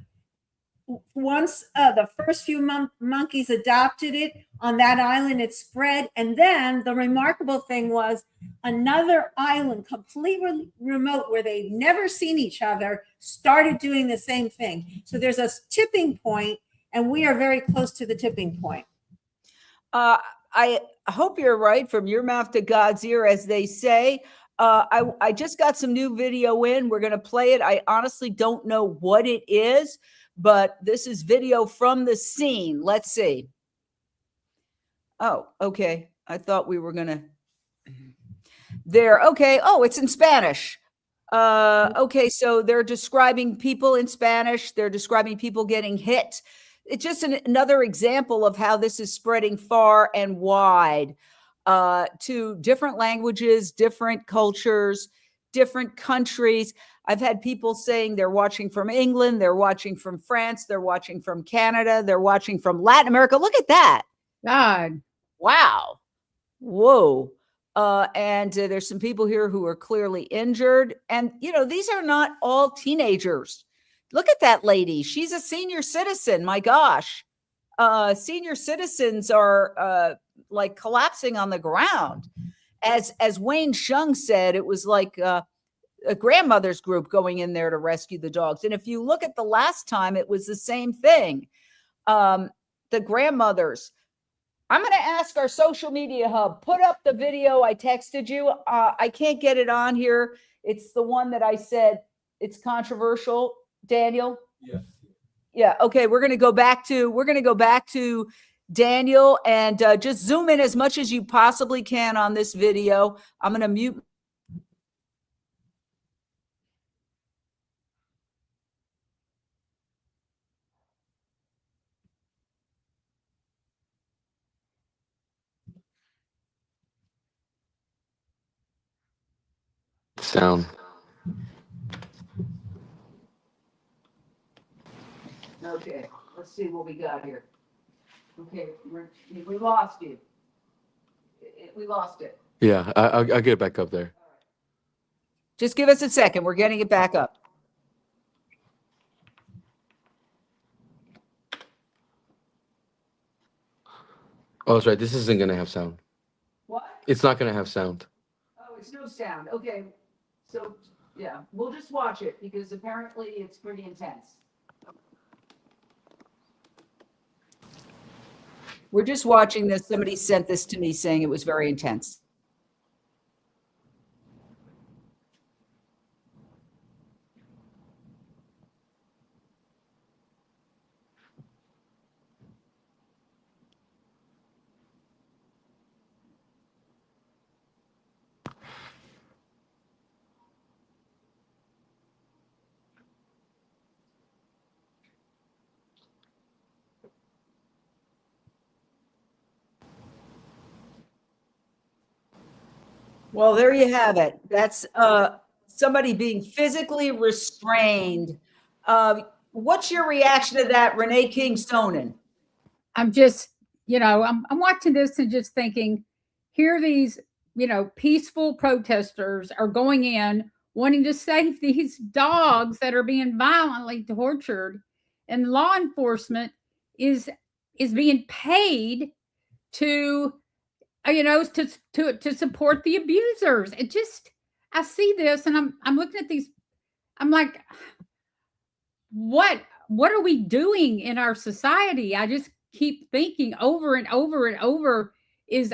once the first few monkeys adopted it on that island, it spread. And then the remarkable thing was another island completely remote where they'd never seen each other started doing the same thing. So there's a tipping point, and we are very close to the tipping point. I hope you're right, from your mouth to God's ear, as they say. I just got some new video in. We're going to play it. I honestly don't know what it is, but this is video from the scene. Let's see. Oh, okay. I thought we were going to. There. Okay. Oh, it's in Spanish. Okay. So they're describing people in Spanish. They're describing people getting hit. It's just another example of how this is spreading far and wide to different languages, different cultures, different countries. I've had people saying they're watching from England, they're watching from France, they're watching from Canada, they're watching from Latin America. Look at that. God. Wow. Whoa. And there's some people here who are clearly injured. And, you know, these are not all teenagers. Look at that lady. She's a senior citizen. My gosh. Senior citizens are like collapsing on the ground. As Wayne Hsiung said, it was like a grandmother's group going in there to rescue the dogs. And if you look at the last time, it was the same thing. The grandmothers. I'm going to ask our social media hub, put up the video I texted you. I can't get it on here. It's the one that I said it's controversial. Daniel? Yeah. Yeah. Okay. We're going to go back to Daniel and just zoom in as much as you possibly can on this video. I'm going to mute. Sound. Okay. Let's see what we got here. Okay. We lost you. We lost it. Yeah, I'll get it back up there. Just give us a second. We're getting it back up. Oh, that's right. This isn't going to have sound. What? It's not going to have sound. Oh, it's no sound. Okay. So, yeah, we'll just watch it because apparently it's pretty intense. We're just watching this. Somebody sent this to me saying it was very intense. Well, there you have it. That's somebody being physically restrained. What's your reaction to that, Renee King-Stonin? I'm just, I'm watching this and just thinking, here these, peaceful protesters are going in wanting to save these dogs that are being violently tortured, and law enforcement is being paid to to support the abusers. It just, I see this and I'm looking at these, I'm like, what are we doing in our society? I just keep thinking over and over and over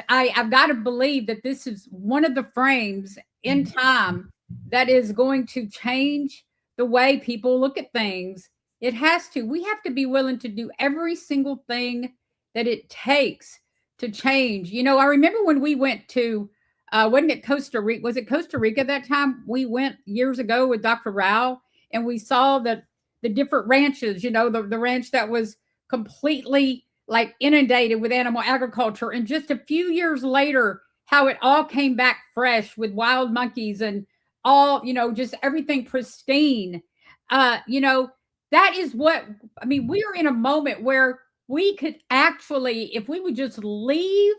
I've got to believe that this is one of the frames in time that is going to change the way people look at things. It has to. We have to be willing to do every single thing that it takes to change. I remember when we went to, wasn't it Costa Rica? Was it Costa Rica that time? We went years ago with Dr. Rao, and we saw the different ranches, the ranch that was completely like inundated with animal agriculture. And just a few years later, how it all came back fresh with wild monkeys and all, just everything pristine. That is what, we are in a moment where we could actually, if we would just leave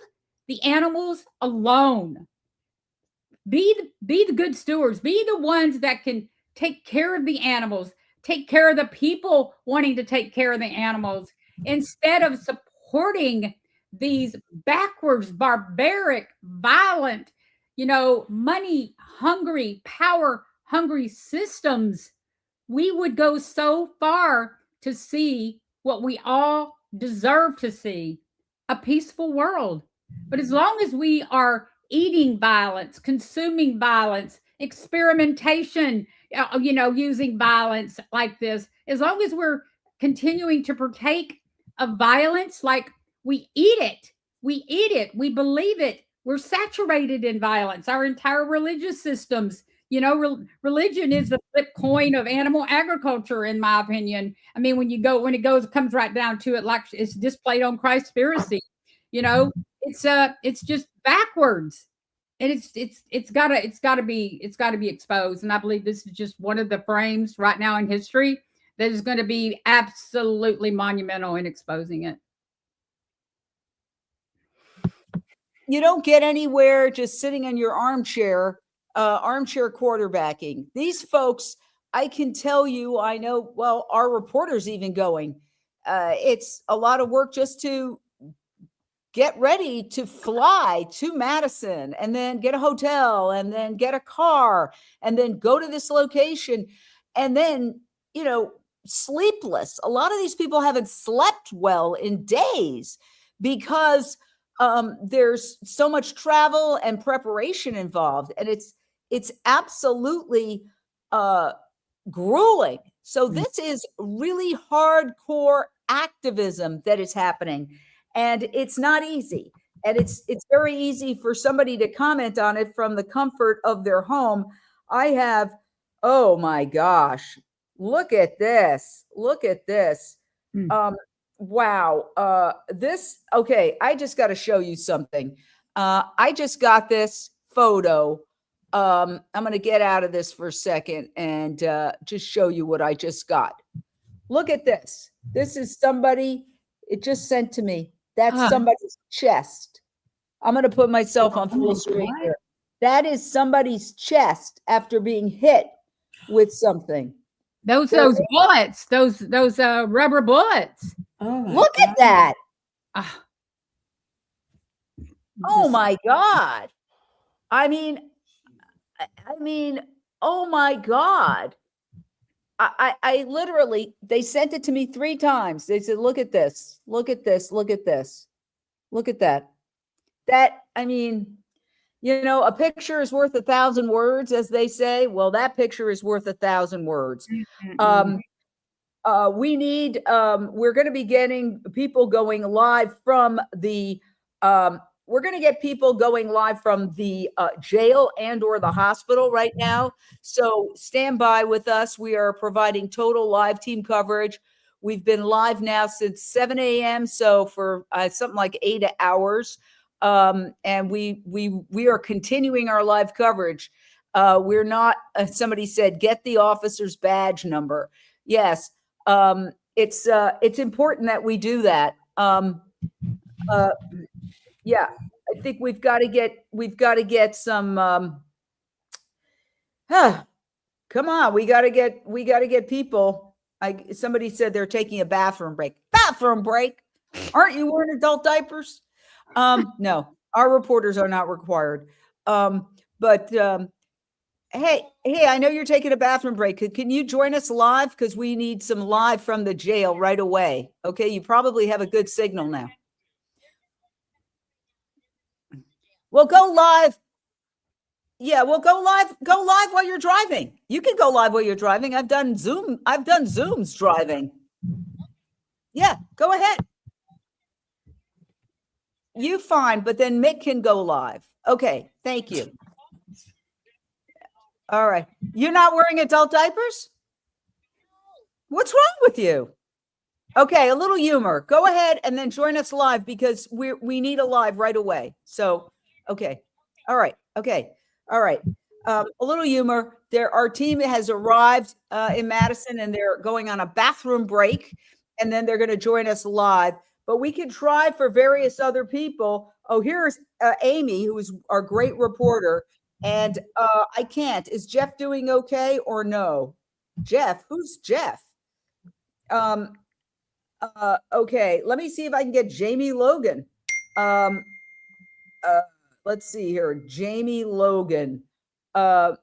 the animals alone, be the good stewards, be the ones that can take care of the animals, take care of the people wanting to take care of the animals instead of supporting these backwards, barbaric, violent, money hungry, power hungry systems. We would go so far to see what we all deserve to see, a peaceful world. But as long as we are eating violence, consuming violence, experimentation, using violence like this, as long as we're continuing to partake of violence, like we eat it, we believe it, we're saturated in violence. Our entire religious systems, religion is the flip coin of animal agriculture, in my opinion. I mean, when it comes right down to it, like it's displayed on Christspiracy, it's just backwards. And it's gotta be exposed. And I believe this is just one of the frames right now in history that is going to be absolutely monumental in exposing it. You don't get anywhere just sitting in your armchair quarterbacking. These folks, I can tell you, I know, well, our reporters even going, it's a lot of work just to get ready to fly to Madison and then get a hotel and then get a car and then go to this location and then, sleepless. A lot of these people haven't slept well in days because there's so much travel and preparation involved, and it's absolutely grueling. So this is really hardcore activism that is happening, and it's not easy. And it's very easy for somebody to comment on it from the comfort of their home. I have, oh my gosh, look at this. Look at this. Wow. Okay, I just got to show you something. I just got this photo. I'm going to get out of this for a second and just show you what I just got. Look at this. This is somebody, it just sent to me. That's somebody's chest. I'm going to put myself on full screen here. That is somebody's chest after being hit with something. Those bullets, those rubber bullets. Look at that. Oh my God. I mean, oh my God. I literally, they sent it to me 3 times. They said, look at this, look at this, look at this, look at that. A picture is worth 1,000 words, as they say. Well, that picture is worth 1,000 words. We need, we're going to be getting people going live from the, we're going to get people going live from the jail and or the hospital right now. So stand by with us. We are providing total live team coverage. We've been live now since 7 a.m. So for something like 8 hours. And we are continuing our live coverage. We're not, somebody said, get the officer's badge number. Yes. It's important that we do that. Yeah, I think we've got to get some, come on, we got to get people. Somebody said they're taking a bathroom break. Bathroom break? Aren't you wearing adult diapers? No, our reporters are not required. Hey, I know you're taking a bathroom break. Can you join us live? Because we need some live from the jail right away. Okay, you probably have a good signal now. Well, go live. Yeah, well, go live while you're driving. You can go live while you're driving. I've done Zooms driving. Yeah, go ahead. You fine, but then Mick can go live. Okay, thank you. All right. You're not wearing adult diapers? What's wrong with you? Okay, a little humor. Go ahead and then join us live because we need a live right away. So, okay. All right. Okay. All right. A little humor. Our team has arrived in Madison and they're going on a bathroom break and then they're going to join us live. But we can try for various other people. Oh, here's Amy, who is our great reporter. And I can't. Is Jeff doing okay or no? Jeff, who's Jeff? Okay, let me see if I can get Jamie Logan. Let's see here. Jamie Logan. No.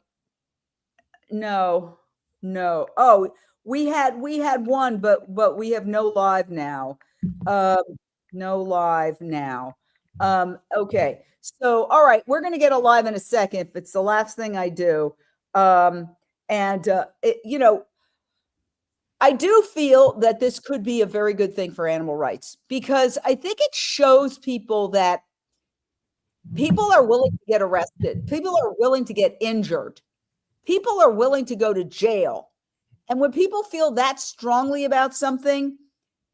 Oh, we had one, but we have no live now. No live now. Okay. So, all right, we're going to get a live in a second if it's the last thing I do. You know, I do feel that this could be a very good thing for animal rights because I think it shows people that people are willing to get arrested. People are willing to get injured. People are willing to go to jail. And when people feel that strongly about something,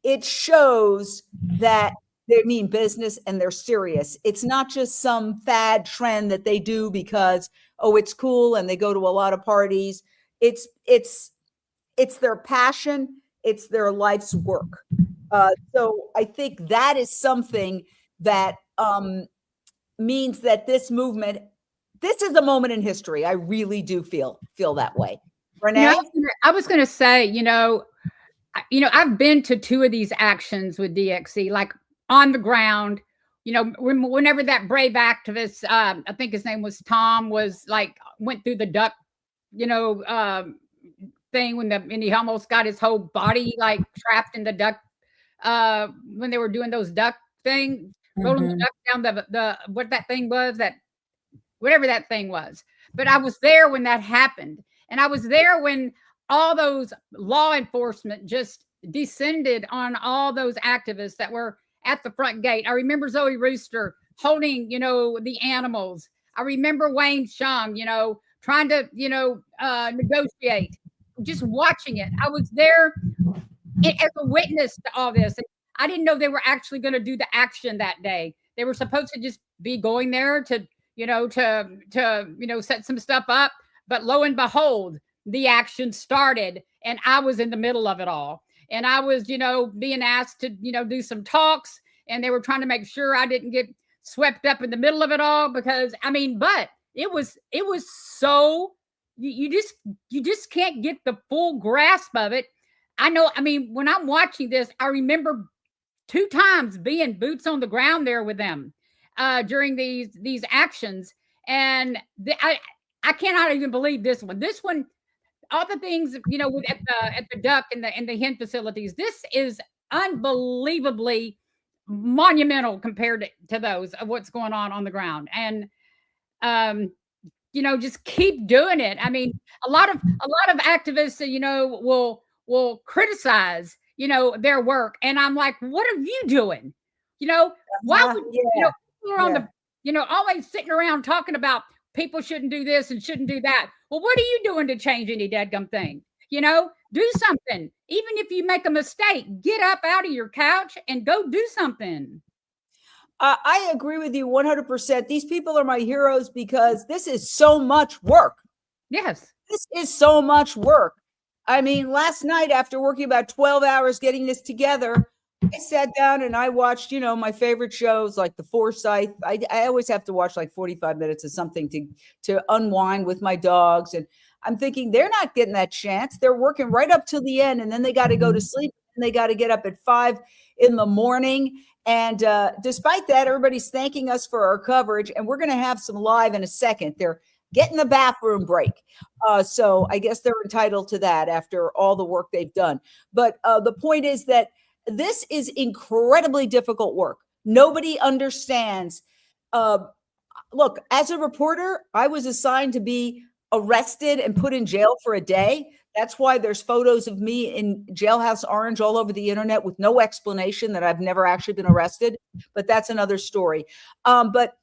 it shows that they mean business and they're serious. It's not just some fad trend that they do because, oh, it's cool and they go to a lot of parties. It's their passion. It's their life's work. So I think that is something that means that this movement, this is a moment in history. I really do feel that way. Renee? I was going to say, you know, I've been to 2 of these actions with DXC, like on the ground, you know, whenever that brave activist, I think his name was Tom, was like, went through the duck, you know, thing and he almost got his whole body like trapped in the duck, when they were doing those duck things, rolling the duck down the what that thing was, that whatever that thing was. But I was there when that happened. And I was there when all those law enforcement just descended on all those activists that were at the front gate. I remember Zoe Rooster holding, you know, the animals. I remember Wayne Hsiung, you know, trying to, you know, negotiate, just watching it. I was there as a witness to all this. I didn't know they were actually going to do the action that day. They were supposed to just be going there to, you know, set some stuff up. But lo and behold, the action started and I was in the middle of it all. And I was, you know, being asked to, you know, do some talks and they were trying to make sure I didn't get swept up in the middle of it all because, I mean, but it was so, you just can't get the full grasp of it. I know, I mean, when I'm watching this, I remember 2 times being boots on the ground there with them during these actions. And I cannot even believe this one. This one, all the things, you know, at the duck and the hen facilities, this is unbelievably monumental compared to those of what's going on the ground. And you know, just keep doing it. I mean, a lot of activists, you know, will criticize, you know, their work, and I'm like, what are you doing? You know, why would you know, people are on the, you know, always sitting around talking about people shouldn't do this and shouldn't do that. Well, what are you doing to change any dadgum thing? You know, do something. Even if you make a mistake, get up out of your couch and go do something. I agree with you 100%. These people are my heroes because this is so much work. Yes. This is so much work. I mean, last night after working about 12 hours getting this together, I sat down and I watched, you know, my favorite shows like The Forsyth. I always have to watch like 45 minutes of something to unwind with my dogs. And I'm thinking they're not getting that chance. They're working right up to the end and then they got to go to sleep and they got to get up at 5 a.m. And despite that, everybody's thanking us for our coverage and we're going to have some live in a second. They're getting the bathroom break. So I guess they're entitled to that after all the work they've done. But the point is that this is incredibly difficult work. Nobody understands. Look, as a reporter, I was assigned to be arrested and put in jail for a day. That's why there's photos of me in Jailhouse Orange all over the internet with no explanation that I've never actually been arrested. But that's another story. They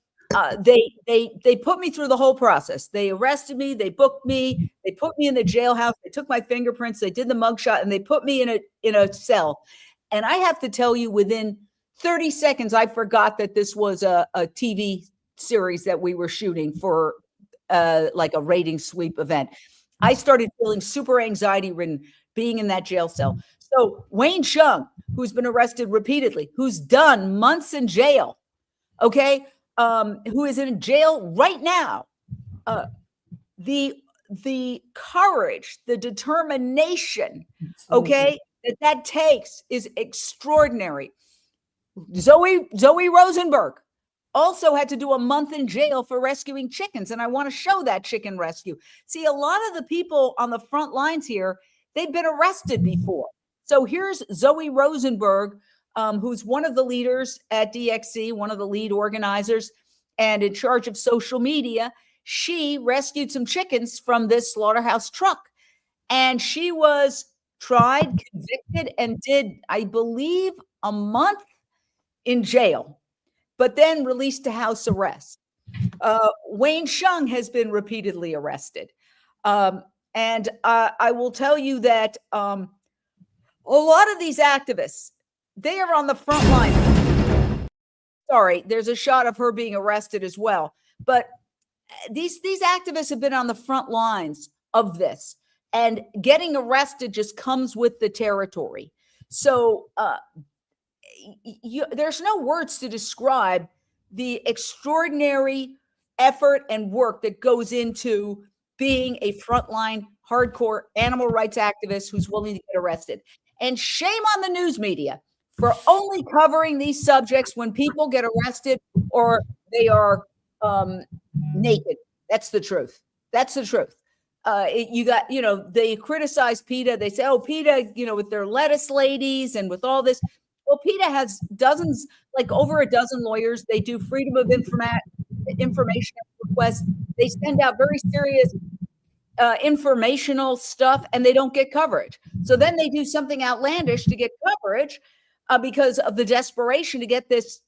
put me through the whole process. They arrested me. They booked me. They put me in the jailhouse. They took my fingerprints. They did the mugshot, and they put me in a cell. And I have to tell you, within 30 seconds, I forgot that this was a TV series that we were shooting for like a rating sweep event. I started feeling super anxiety-ridden being in that jail cell. So Wayne Hsiung, who's been arrested repeatedly, who's done months in jail, okay, who is in jail right now, the the courage, the determination, okay, that takes is extraordinary. Zoe Rosenberg also had to do a month in jail for rescuing chickens. And I want to show that chicken rescue. See, a lot of the people on the front lines here, they've been arrested before. So here's Zoe Rosenberg, who's one of the leaders at DXC, one of the lead organizers and in charge of social media. She rescued some chickens from this slaughterhouse truck. And she was tried, convicted, and did, I believe, a month in jail, but then released to house arrest. Wayne Hsiung has been repeatedly arrested. And I will tell you that a lot of these activists, they are on the front line. Sorry, there's a shot of her being arrested as well. But these activists have been on the front lines of this. And getting arrested just comes with the territory. So there's no words to describe the extraordinary effort and work that goes into being a frontline, hardcore animal rights activist who's willing to get arrested. And shame on the news media for only covering these subjects when people get arrested or they are naked. That's the truth. That's the truth. They criticize PETA. They say, oh, PETA, with their lettuce ladies and with all this. Well, PETA has dozens, like over a dozen lawyers. They do freedom of information requests. They send out very serious informational stuff and they don't get coverage. So then they do something outlandish to get coverage because of the desperation to get this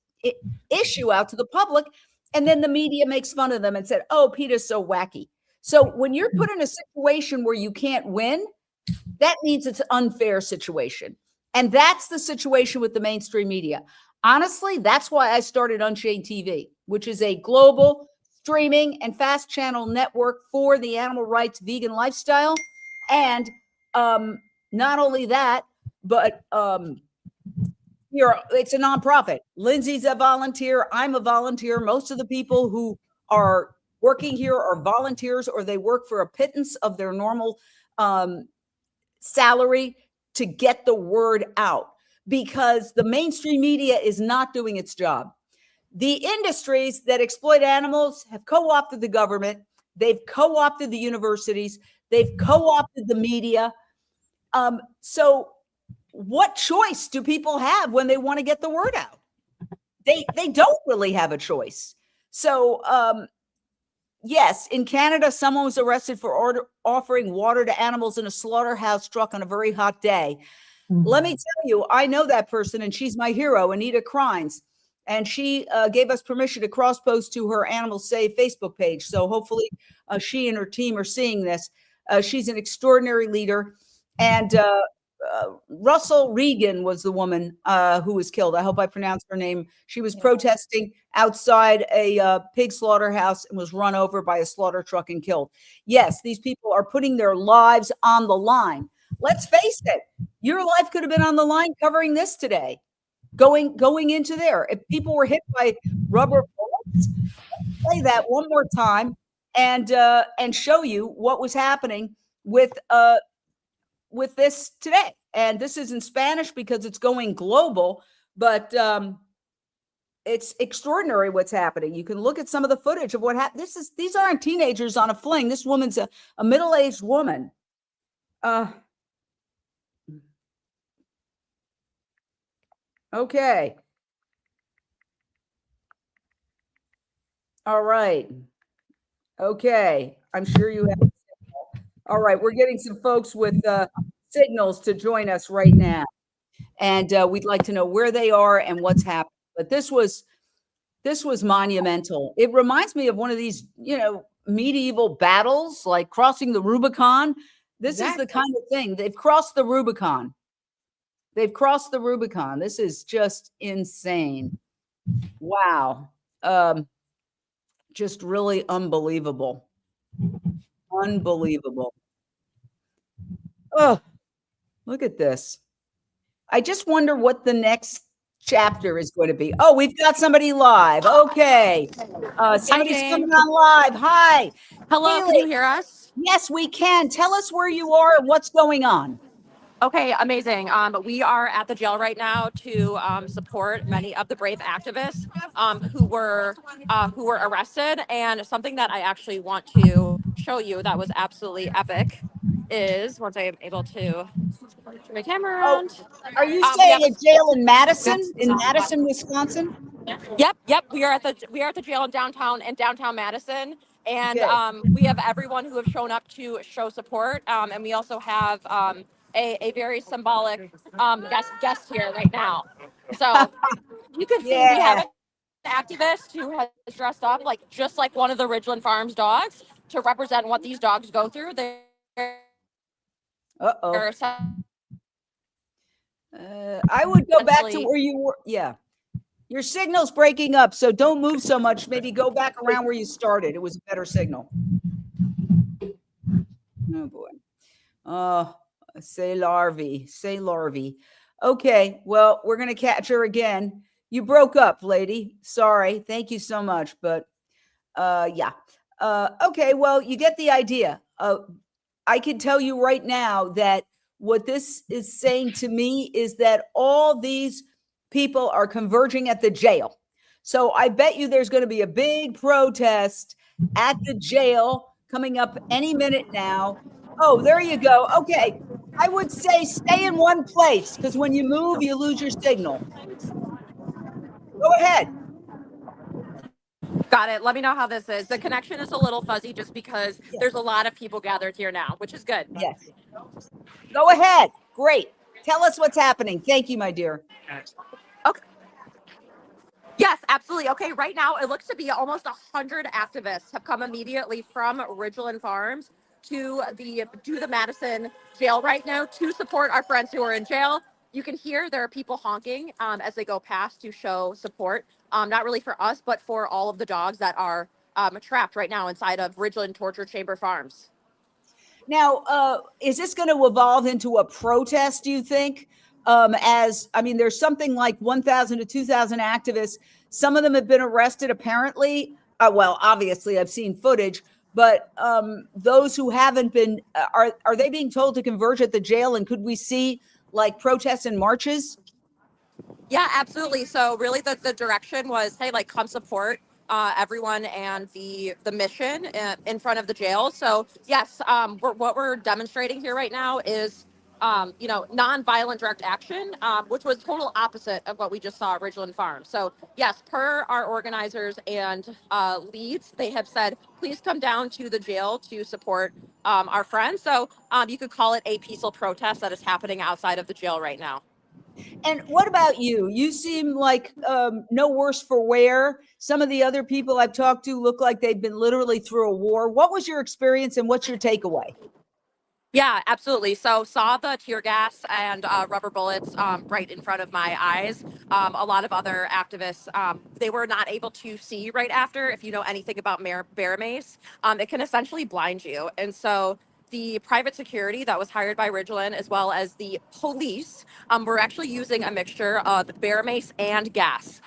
issue out to the public. And then the media makes fun of them and said, oh, PETA's so wacky. So when you're put in a situation where you can't win, that means it's an unfair situation. And that's the situation with the mainstream media. Honestly, that's why I started UnchainedTV, which is a global streaming and fast channel network for the animal rights vegan lifestyle. And not only that, but it's a nonprofit. Lindsay's a volunteer. I'm a volunteer. Most of the people who are working here are volunteers, or they work for a pittance of their normal salary to get the word out, because the mainstream media is not doing its job. The industries that exploit animals have co-opted the government. They've co-opted the universities. They've co-opted the media. So what choice do people have when they want to get the word out? They don't really have a choice. So yes, in Canada, someone was arrested for offering water to animals in a slaughterhouse truck on a very hot day. Let me tell you, I know that person, and she's my hero, Anita Crines. And she gave us permission to cross-post to her Animal Save Facebook page. So hopefully she and her team are seeing this. She's an extraordinary leader. And Russell Regan was the woman who was killed. I hope I pronounced her name. She was protesting outside a pig slaughterhouse and was run over by a slaughter truck and killed. Yes, these people are putting their lives on the line. Let's face it, your life could have been on the line covering this today, going into there. If people were hit by rubber bullets, let's play that one more time and show you what was happening with this today. And this is in Spanish because it's going global, but it's extraordinary what's happening. You can look at some of the footage of what happened. These aren't teenagers on a fling. This woman's a middle-aged woman. Okay. All right. Okay. I'm sure you have. All right. We're getting some folks with signals to join us right now. And we'd like to know where they are and what's happening. But this was monumental. It reminds me of one of these, medieval battles, like crossing the Rubicon. This is the kind of thing. They've crossed the Rubicon. They've crossed the Rubicon. This is just insane. Wow. Just really unbelievable. Unbelievable. Oh, look at this. I just wonder what the next chapter is going to be. Oh, we've got somebody live. Okay. Somebody's coming on live. Hi. Hello, can you hear us? Yes, we can. Tell us where you are and what's going on. Okay, amazing. We are at the jail right now to support many of the brave activists who were arrested. And something that I actually want to show you that was absolutely epic is once I am able to turn my camera around. Are you saying a jail in Madison, Wisconsin? Yep. We are at the jail in downtown Madison, and we have everyone who have shown up to show support, and we also have a very symbolic guest here right now. So you can see we have an activist who has dressed up just like one of the Ridgeland Farms dogs to represent what these dogs go through. I would go back to where you were. Yeah. Your signal's breaking up, so don't move so much. Maybe go back around where you started. It was a better signal. Oh, boy. Oh, say larvae. Okay, well, we're going to catch her again. You broke up, lady. Sorry. Thank you so much. But, yeah. Okay, well, you get the idea. I can tell you right now that what this is saying to me is that all these people are converging at the jail. So I bet you there's going to be a big protest at the jail coming up any minute now. Oh, there you go. Okay. I would say stay in one place because when you move, you lose your signal. Go ahead. Got it. Let me know how this is. The connection is a little fuzzy just because there's a lot of people gathered here now, which is good. Yes. Go ahead. Great. Tell us what's happening. Thank you, my dear. Okay. Yes, absolutely. Okay, right now it looks to be almost 100 activists have come immediately from Ridgeland Farms to the Madison jail right now to support our friends who are in jail. You can hear there are people honking as they go past to show support, not really for us, but for all of the dogs that are trapped right now inside of Ridgeland Torture Chamber Farms. Now, is this going to evolve into a protest, do you think? There's something like 1,000 to 2,000 activists. Some of them have been arrested, apparently. Well, obviously, I've seen footage, but those who haven't been, are they being told to converge at the jail? And could we see like protests and marches? Yeah, absolutely. So really the direction was, hey, come support everyone and the mission in front of the jail. So yes, what we're demonstrating here right now is nonviolent direct action, which was total opposite of what we just saw at Ridgeland Farm. So yes, per our organizers and leads, they have said, please come down to the jail to support our friends. So you could call it a peaceful protest that is happening outside of the jail right now. And what about you? You seem like no worse for wear. Some of the other people I've talked to look like they've been literally through a war. What was your experience and what's your takeaway? Yeah, absolutely. So saw the tear gas and rubber bullets right in front of my eyes. A lot of other activists, they were not able to see right after. If you know anything about bear mace, it can essentially blind you. And so the private security that was hired by Ridgeland, as well as the police, were actually using a mixture of bear mace and gas,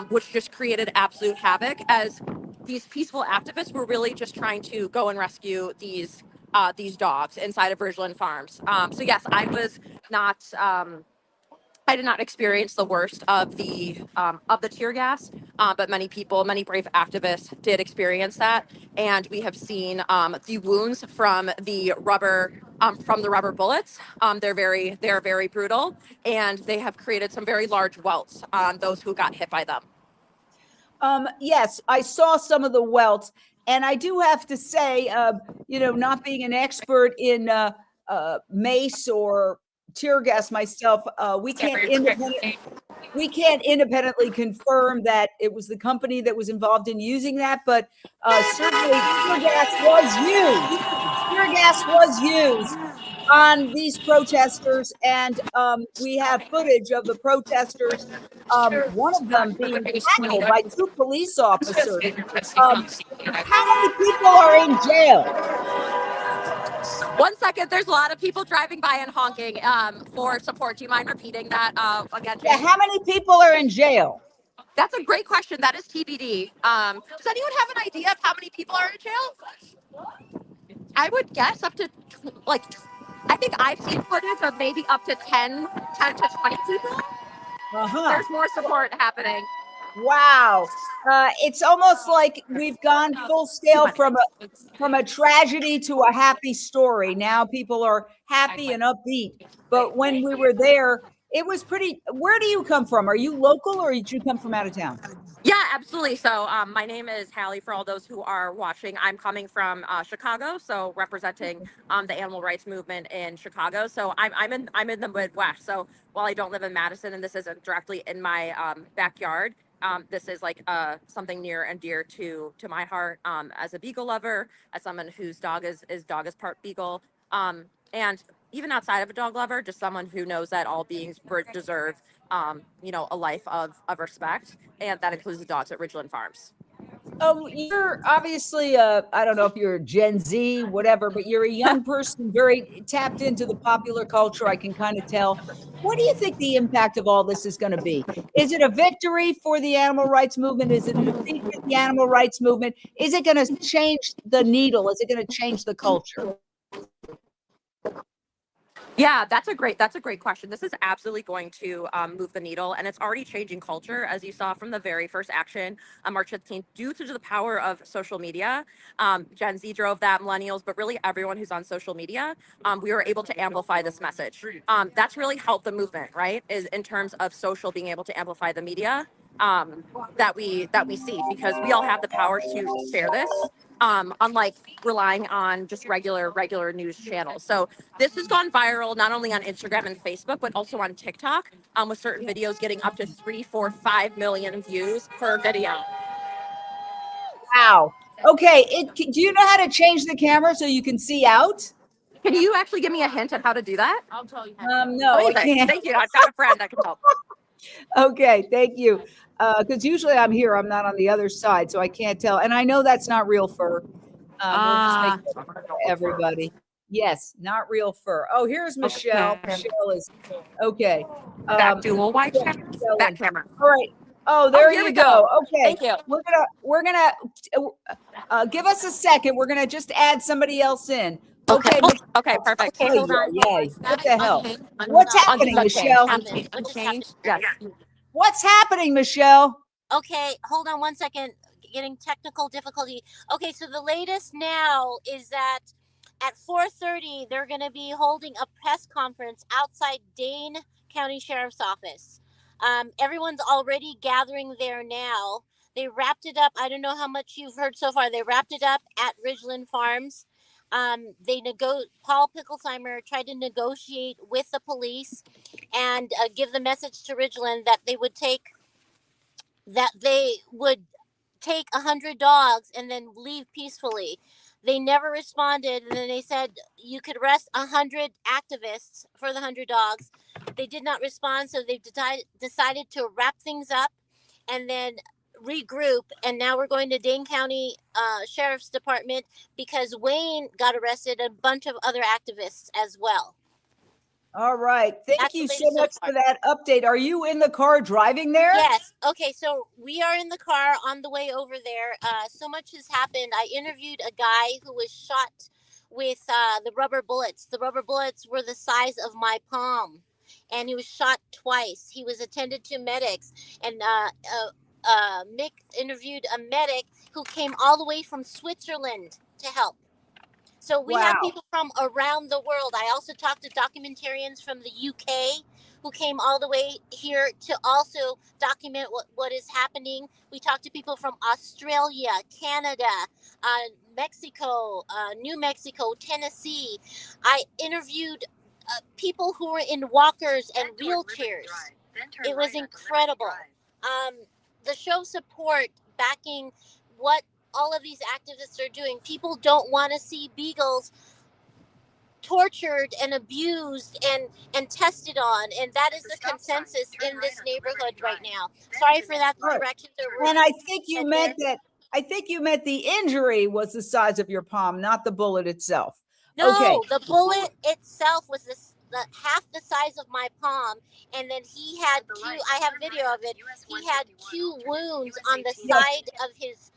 which just created absolute havoc as these peaceful activists were really just trying to go and rescue these dogs inside of Ridgeland Farms. So yes, I was not. I did not experience the worst of the tear gas, but many people, many brave activists did experience that, and we have seen the wounds from the rubber bullets. They're very brutal, and they have created some very large welts on those who got hit by them. Yes, I saw some of the welts, and I do have to say, not being an expert in mace or tear gas myself, we can't independently confirm that it was the company that was involved in using that, but certainly tear gas was used on these protesters, and we have footage of the protesters, one of them being tackled by two police officers. How many people are in jail? 1 second. There's a lot of people driving by and honking for support. Do you mind repeating that again, Yeah, Jane? how many people are in jail? That's a great question. That is TBD. Does anyone have an idea of how many people are in jail? I would guess up to I think I've seen footage of maybe up to 10 to 20 people. There's more support happening. Wow. It's almost like we've gone full scale from a tragedy to a happy story. Now people are happy and upbeat. But when we were there, it was pretty. Where do you come from? Are you local or did you come from out of town? Yeah, absolutely. So my name is Hallie, for all those who are watching. I'm coming from Chicago, so representing the animal rights movement in Chicago. So I'm in the Midwest. So while I don't live in Madison and this isn't directly in my backyard, this is like something near and dear to my heart as a Beagle lover, as someone whose dog is part Beagle, and even outside of a dog lover, just someone who knows that all beings deserve a life of respect, and that includes the dogs at Ridgeland Farms. You're obviously, I don't know if you're Gen Z, whatever, but you're a young person, very tapped into the popular culture. I can kind of tell. What do you think the impact of all this is going to be? Is it a victory for the animal rights movement? Is it a defeat for the animal rights movement? Is it going to change the needle? Is it going to change the culture? Yeah, that's a great question. This is absolutely going to move the needle, and it's already changing culture, as you saw from the very first action on March 15th, due to the power of social media. Gen Z drove that, millennials, but really everyone who's on social media, we were able to amplify this message. That's really helped the movement, right? Is in terms of social being able to amplify the media that we see, because we all have the power to share this. Unlike relying on just regular news channels. So this has gone viral not only on Instagram and Facebook, but also on TikTok, with certain videos getting up to 3, 4, 5 million views per video. Wow. Okay. Do you know how to change the camera so you can see out? Can you actually give me a hint on how to do that? I'll tell you. No, I can't. Thank you. I've got a friend that can help. Okay, thank you. Because usually I'm here, I'm not on the other side, so I can't tell. And I know that's not real fur. We'll just make it for everybody. Yes, not real fur. Oh, here's Michelle. Okay. Michelle is okay. That dual wide camera. That camera. All right. Oh, there here you we go. Okay. Thank you. We're gonna give us a second. We're gonna just add somebody else in. Okay. Okay, perfect. Okay, hold on. yay. What the hell? Unhinged. What's happening, Michelle? Yes. What's happening, Michelle? Okay, hold on 1 second. Getting technical difficulty. Okay, so the latest now is that at 4:30 they're going to be holding a press conference outside Dane County Sheriff's Office. Everyone's already gathering there now. They wrapped it up. I don't know how much you've heard so far. They wrapped it up at Ridgeland Farms. Paul Picklesheimer tried to negotiate with the police and give the message to Ridgeland that they would take 100 dogs and then leave peacefully. They never responded, and then they said you could arrest 100 activists for the 100 dogs. They did not respond, so they've decided to wrap things up and then regroup. And now we're going to Dane County Sheriff's Department because Wayne got arrested, a bunch of other activists as well. All right. Thank you so much for that update. Are you in the car driving there? Yes. Okay. So we are in the car on the way over there. So much has happened. I interviewed a guy who was shot with the rubber bullets. The rubber bullets were the size of my palm, and he was shot twice. He was attended to medics, and Mick interviewed a medic who came all the way from Switzerland to help. So we have people from around the world. I also talked to documentarians from the UK who came all the way here to also document what is happening. We talked to people from Australia, Canada, Mexico, New Mexico, Tennessee. I interviewed people who were in walkers and wheelchairs. It was incredible. The show support backing what all of these activists are doing. People don't want to see beagles tortured and abused and tested on, and that is the consensus in this neighborhood right now. Sorry for that direction. And I think you meant that. I think you meant the injury was the size of your palm, not the bullet itself. No, Okay. the bullet itself was half the size of my palm, and then he had two. I have video of it. He had 2 wounds on the Yes. side of his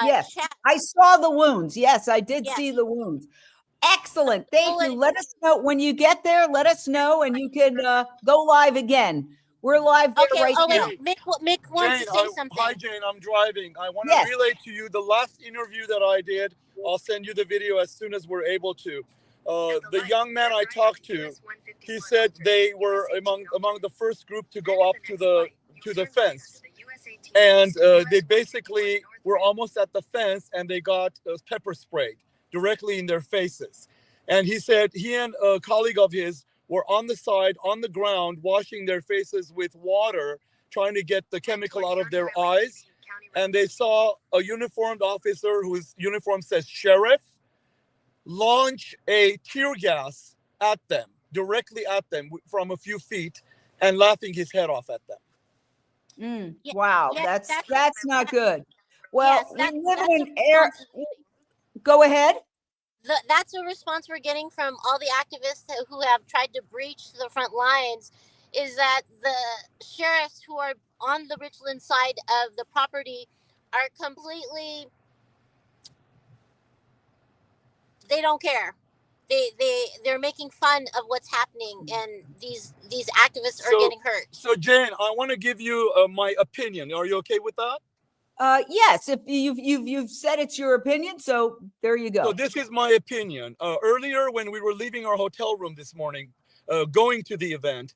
Yes, chest. I saw the wounds. Yes, I did Yes. see the wounds. Excellent. Thank you. bullet- Let us know when you get there. Let us know, and you can go live again. We're live there Okay. right Oh now. wait, Mick wants to say something. Hi, Jane. I'm driving. I want Yes. to relay to you the last interview that I did. I'll send you the video as soon as we're able to. The young man I talked to, he said they were among the first group to go up to the fence, and they basically were almost at the fence, and they got pepper sprayed directly in their faces. And he said he and a colleague of his were on the side, on the ground, washing their faces with water, trying to get the chemical out of their eyes. And they saw a uniformed officer whose uniform says sheriff launch a tear gas at them, directly at them from a few feet, and laughing his head off at them. Wow, yes, that's not good. Well, Yes, we that's live a in an era. Go ahead. That's a response we're getting from all the activists who have tried to breach the front lines, is that the sheriffs who are on the Richland side of the property are completely, they don't care. They're making fun of what's happening, and these activists are getting hurt. So Jane, I want to give you my opinion. Are you okay with that? Yes, if you've said it's your opinion, so there you go. So this is my opinion. Earlier, when we were leaving our hotel room this morning, going to the event,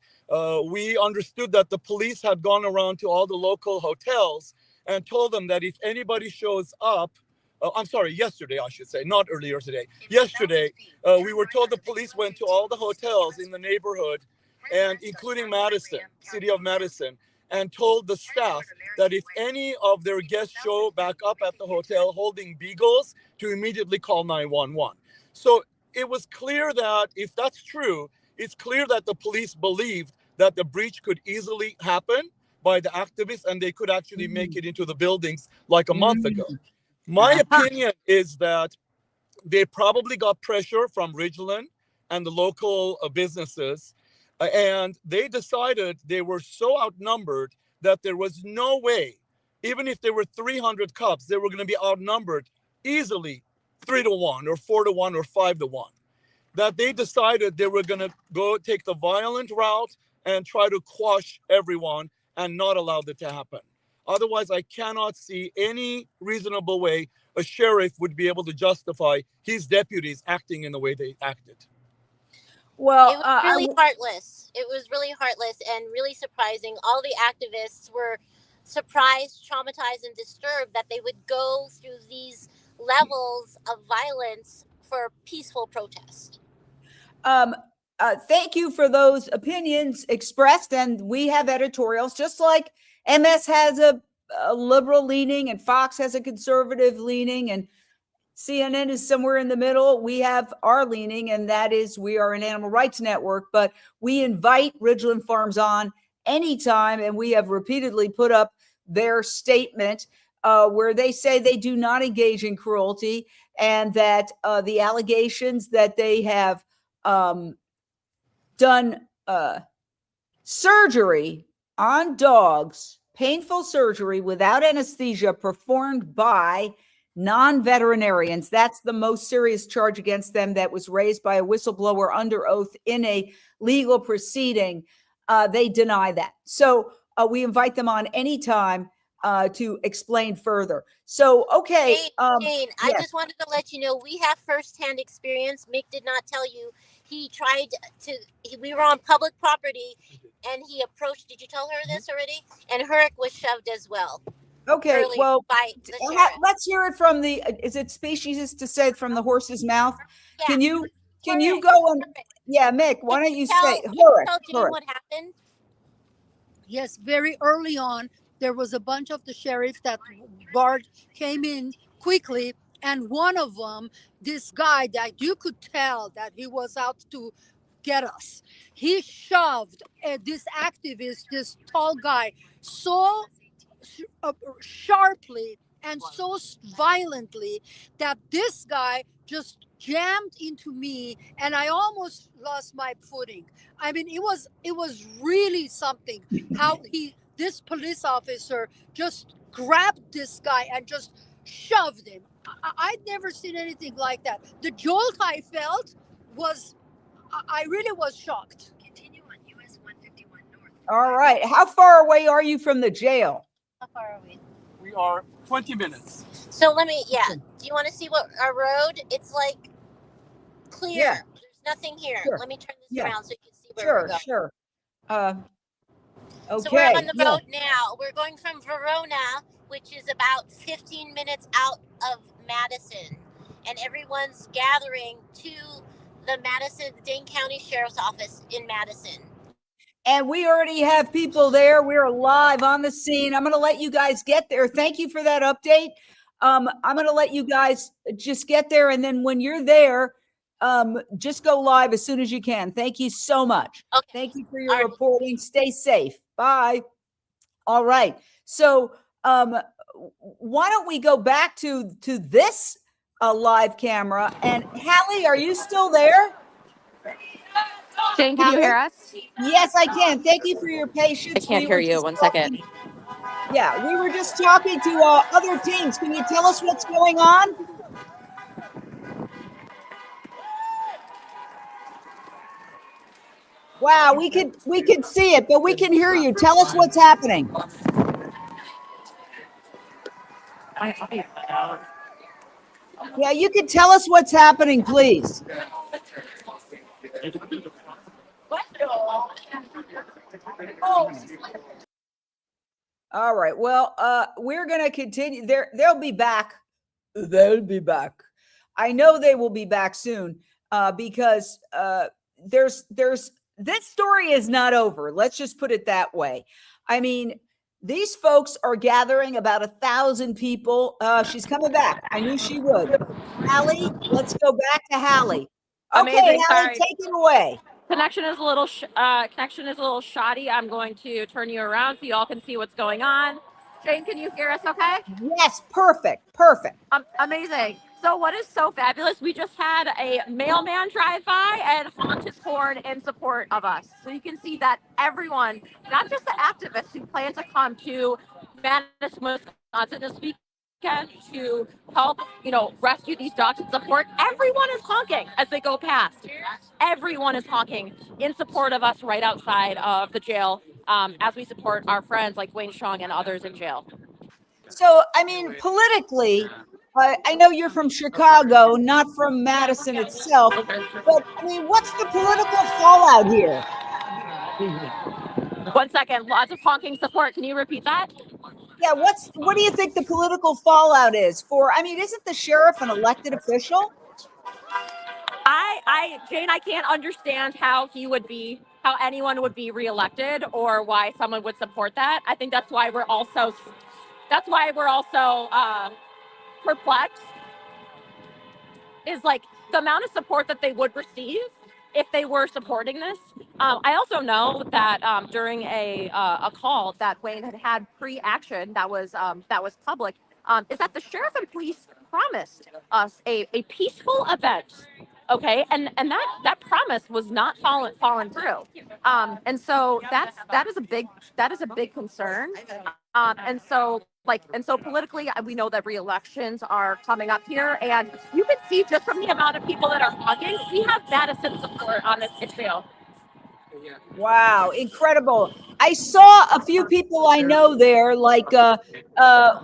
we understood that the police had gone around to all the local hotels and told them that if anybody shows up, I'm sorry, yesterday, I should say, not earlier today. Yesterday, we were told the police went to all the hotels in the neighborhood, and including Madison, city of Madison, and told the staff that if any of their guests show back up at the hotel holding Beagles, to immediately call 911. So it was clear that if that's true, it's clear that the police believed that the breach could easily happen by the activists, and they could actually make it into the buildings like a month ago. My opinion is that they probably got pressure from Ridgeland and the local businesses, and they decided they were so outnumbered that there was no way, even if there were 300 cops, they were going to be outnumbered easily 3-1 or 4-1 or 5-1. That they decided they were going to go take the violent route and try to quash everyone and not allow that to happen. Otherwise, I cannot see any reasonable way a sheriff would be able to justify his deputies acting in the way they acted. Well, it was really heartless. It was really heartless and really surprising. All the activists were surprised, traumatized, and disturbed that they would go through these levels of violence for peaceful protest. Thank you for those opinions expressed, and we have editorials, just like MS has a liberal leaning and Fox has a conservative leaning and CNN is somewhere in the middle. We have our leaning, and that is we are an animal rights network, but we invite Ridgeland Farms on anytime, and we have repeatedly put up their statement where they say they do not engage in cruelty, and that the allegations that they have done surgery on dogs, painful surgery without anesthesia performed by non-veterinarians. That's the most serious charge against them that was raised by a whistleblower under oath in a legal proceeding. They deny that. So we invite them on anytime to explain further. So, okay. Jane, I just wanted to let you know we have firsthand experience. Mick did not tell you. He tried to, we were on public property and he approached, did you tell her this already? And Herrick was shoved as well. Okay, well, by the sheriff. let's hear it from the, is it species to say from the horse's mouth? Yeah. Can you go and, yeah, Mick, why don't you say, tell Jane what happened? Yes, very early on, there was a bunch of the sheriffs that came in quickly, and one of them, this guy that you could tell that he was out to get us, he shoved this activist, this tall guy, so sharply and so violently that this guy just jammed into me, and I almost lost my footing. I mean, it was really something how this police officer just grabbed this guy and just shoved him. I'd never seen anything like that. The jolt I felt was, I really was shocked. Continue on US 151 North. All right. How far away are you from the jail? How far are we? We are 20 minutes. So let me, yeah. Do you want to see what our road? It's like clear. Yeah. There's nothing here. Sure. Let me turn this Yeah. around so you can see where we're Sure, going. sure. Okay. So we're on the yeah. road now. We're going from Verona, which is about 15 minutes out of Madison. And everyone's gathering to the Dane County Sheriff's Office in Madison. And we already have people there. We're live on the scene. I'm going to let you guys get there. Thank you for that update. I'm going to let you guys just get there. And then when you're there, just go live as soon as you can. Thank you so much. Okay. Thank you for your reporting. Stay safe. Bye. All right. So why don't we go back to this live camera? And Hallie, are you still there? Jane, can you hear us? Yes, I can. Thank you for your patience. I can't hear you. 1 second. Yeah, we were just talking to other teams. Can you tell us what's going on? Wow, we could see it, but we can hear you. Tell us what's happening. Yeah, you can tell us what's happening, please. All right. Well, we're going to continue. They'll be back. They'll be back. I know they will be back soon because there's this story is not over. Let's just put it that way. I mean, these folks are gathering about 1,000 people. She's coming back. I knew she would. Hallie, let's go back to Hallie. Okay, Amazing. Hallie, Sorry. take it away. Connection is a little shoddy. I'm going to turn you around so you all can see what's going on. Jane, can you hear us okay? Yes, perfect. Perfect. Amazing. So what is so fabulous, we just had a mailman drive by and honk his horn in support of us. So you can see that everyone, not just the activists who plan to come to Madison, Wisconsin this weekend to help, rescue these dogs and support, everyone is honking as they go past. Everyone is honking in support of us right outside of the jail as we support our friends like Wayne Hsiung and others in jail. So, I mean, politically, I know you're from Chicago, not from Madison itself, but I mean, what's the political fallout here? 1 second, lots of honking support. Can you repeat that? Yeah, what do you think the political fallout is for? I mean, isn't the sheriff an elected official? Jane, I can't understand how anyone would be reelected or why someone would support that. I think that's why we're also perplexed is like the amount of support that they would receive if they were supporting this. I also know that during a call that Wayne had pre-action that was public, is that the sheriff and police promised us a peaceful event. Okay, and that promise was not fallen through, and so that is a big concern, and so politically we know that re-elections are coming up here, and you can see just from the amount of people that are honking, we have Madison support on this issue. Wow, incredible. I saw a few people I know there, like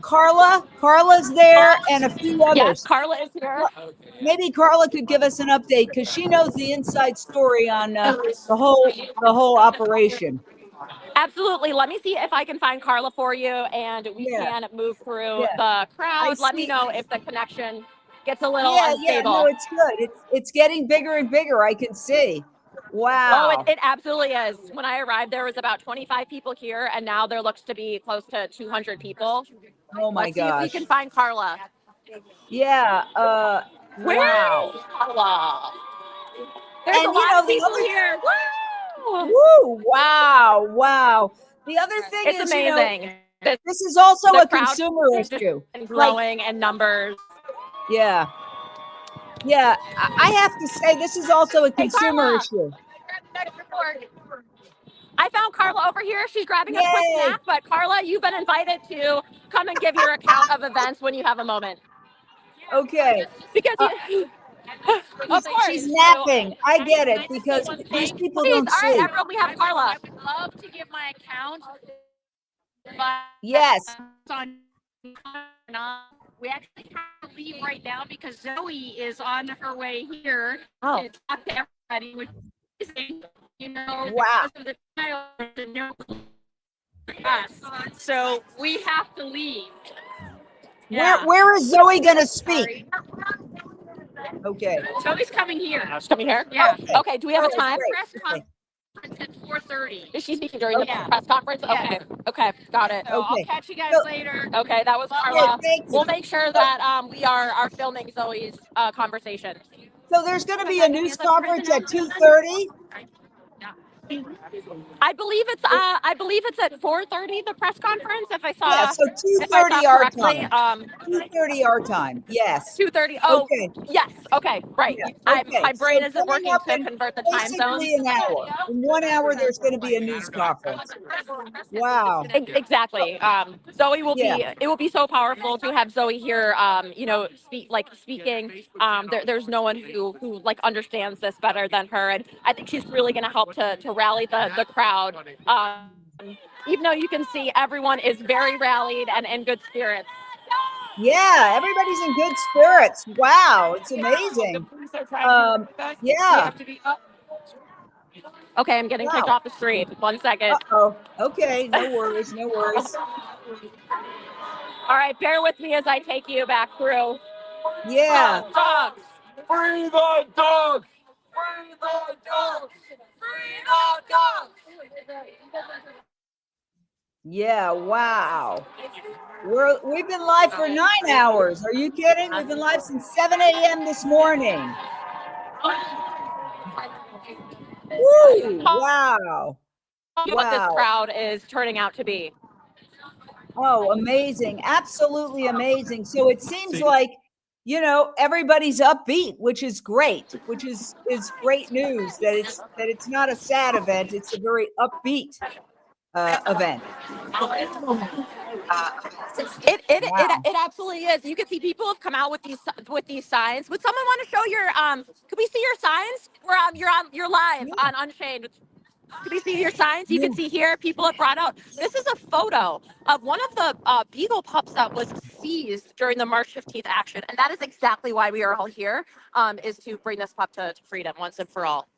Carla's there, and a few others. Yes, Carla is here. Maybe Carla could give us an update because she knows the inside story on the whole operation. Absolutely. Let me see if I can find Carla for you, and we can move through the crowd. Let me know if the connection gets a little unstable. Yeah, no, it's good. It's getting bigger and bigger. I can see. Wow. Oh, it absolutely is. When I arrived, there was about 25 people here, and now there looks to be close to 200 people. Oh my Let's gosh. see if we can find Carla. Yeah. Where is Carla? There's a lot of people here. Woo! Woo! Wow. The other thing It's is, amazing. This is also The a crowd consumer is issue. growing in numbers. Yeah. Yeah, I have to say this is also a consumer issue. I found Carla over here. She's grabbing a quick Yay. snack, but Carla, you've been invited to come and give your account of events when you have a moment. Okay. Because you, of course. She's napping. I get it because these people Please, don't all right, sleep. everyone, we have Carla. I would love to give my account, but Yes. we actually have to leave right now because Zoe is on her way here to talk to everybody, which is, you know, wow. because of the child, the no us. So we have to leave. Where is Zoe going to speak? Okay. Zoe's coming here. She's coming here? Yeah. Okay, do we have a time? Press conference at 4:30. Is she speaking during the press conference? Okay. Okay, got it. So I'll catch you guys later. Okay, that was Carla. Yeah, thank you. We'll make sure that we are filming Zoe's conversation. So there's going to be a news conference at 2:30. I believe it's at 4:30 the press conference. If I saw Yeah, so 2:30 our time. 2:30 our time. Yes. 2:30. Oh, okay. Yes. Okay. Right. Yeah, okay. My brain So isn't working to convert the time zones. Basically an hour. In 1 hour, there's going to be a news conference. Wow. Exactly. Zoe will be. It will be so powerful to have Zoe here. You know, speaking. There's no one who like understands this better than her, and I think she's really going to help to rally the crowd. Even though you can see everyone is very rallied and in good spirits. Yeah, everybody's in good spirits. Wow, it's amazing. Yeah. Okay, I'm getting kicked off the street. 1 second. Uh-oh. Okay, no worries, no worries. All right, bear with me as I take you back through. Yeah. Dogs. Free the dogs. Free the dogs. Free the dogs. Yeah, wow. We've been live for 9 hours. Are you kidding? We've been live since 7 a.m. this morning. Woo, wow. What this crowd is turning out to be. Oh, amazing. Absolutely amazing. So it seems like, you know, everybody's upbeat, which is great, which is great news that it's not a sad event. It's a very upbeat event. It absolutely is. You can see people have come out with these signs. Would someone want to show your could we see your signs? You're live on Unchained. Could we see your signs? You can see here people have brought out. This is a photo of one of the Beagle pups that was seized during the March 15th action, and that is exactly why we are all here. Is to bring this pup to freedom once and for all.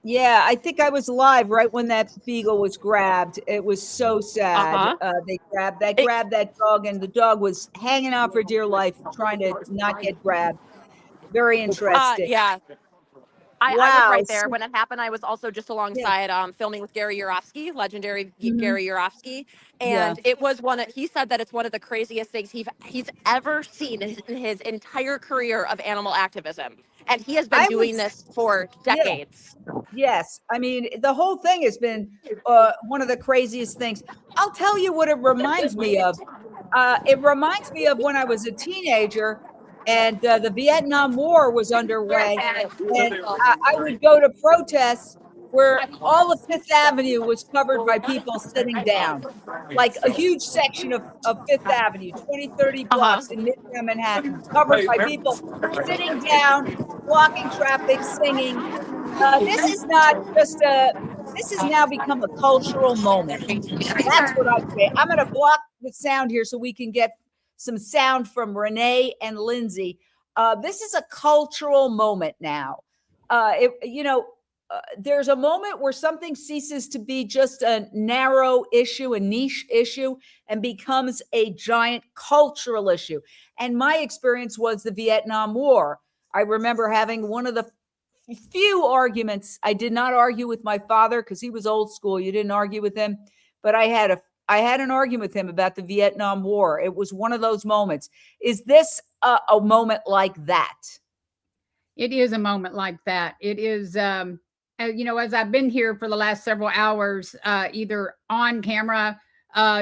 Yeah, I think I was live right when that beagle was grabbed. It was so sad. They grabbed that dog, and the dog was hanging on for dear life, trying to not get grabbed. Very interesting. Yeah. I was right there when it happened. I was also just alongside filming with Gary Yourofsky, legendary Gary Yourofsky. And it was he said that it's one of the craziest things he's ever seen in his entire career of animal activism. And he has been doing this for decades. Yes. I mean, the whole thing has been one of the craziest things. I'll tell you what it reminds me of. It reminds me of when I was a teenager and the Vietnam War was underway, and I would go to protests where all of Fifth Avenue was covered by people sitting down, like a huge section of Fifth Avenue, 20, 30 blocks in Midtown Manhattan, covered by people sitting down, blocking traffic, singing. This is not just this has now become a cultural moment. That's what I say. I'm going to block the sound here so we can get some sound from Renee and Lindsay. This is a cultural moment now. There's a moment where something ceases to be just a narrow issue, a niche issue, and becomes a giant cultural issue. And my experience was the Vietnam War. I remember having one of the few arguments. I did not argue with my father because he was old school. You didn't argue with him. But I had an argument with him about the Vietnam War. It was one of those moments. Is this a moment like that? It is a moment like that. It is, as I've been here for the last several hours, either on camera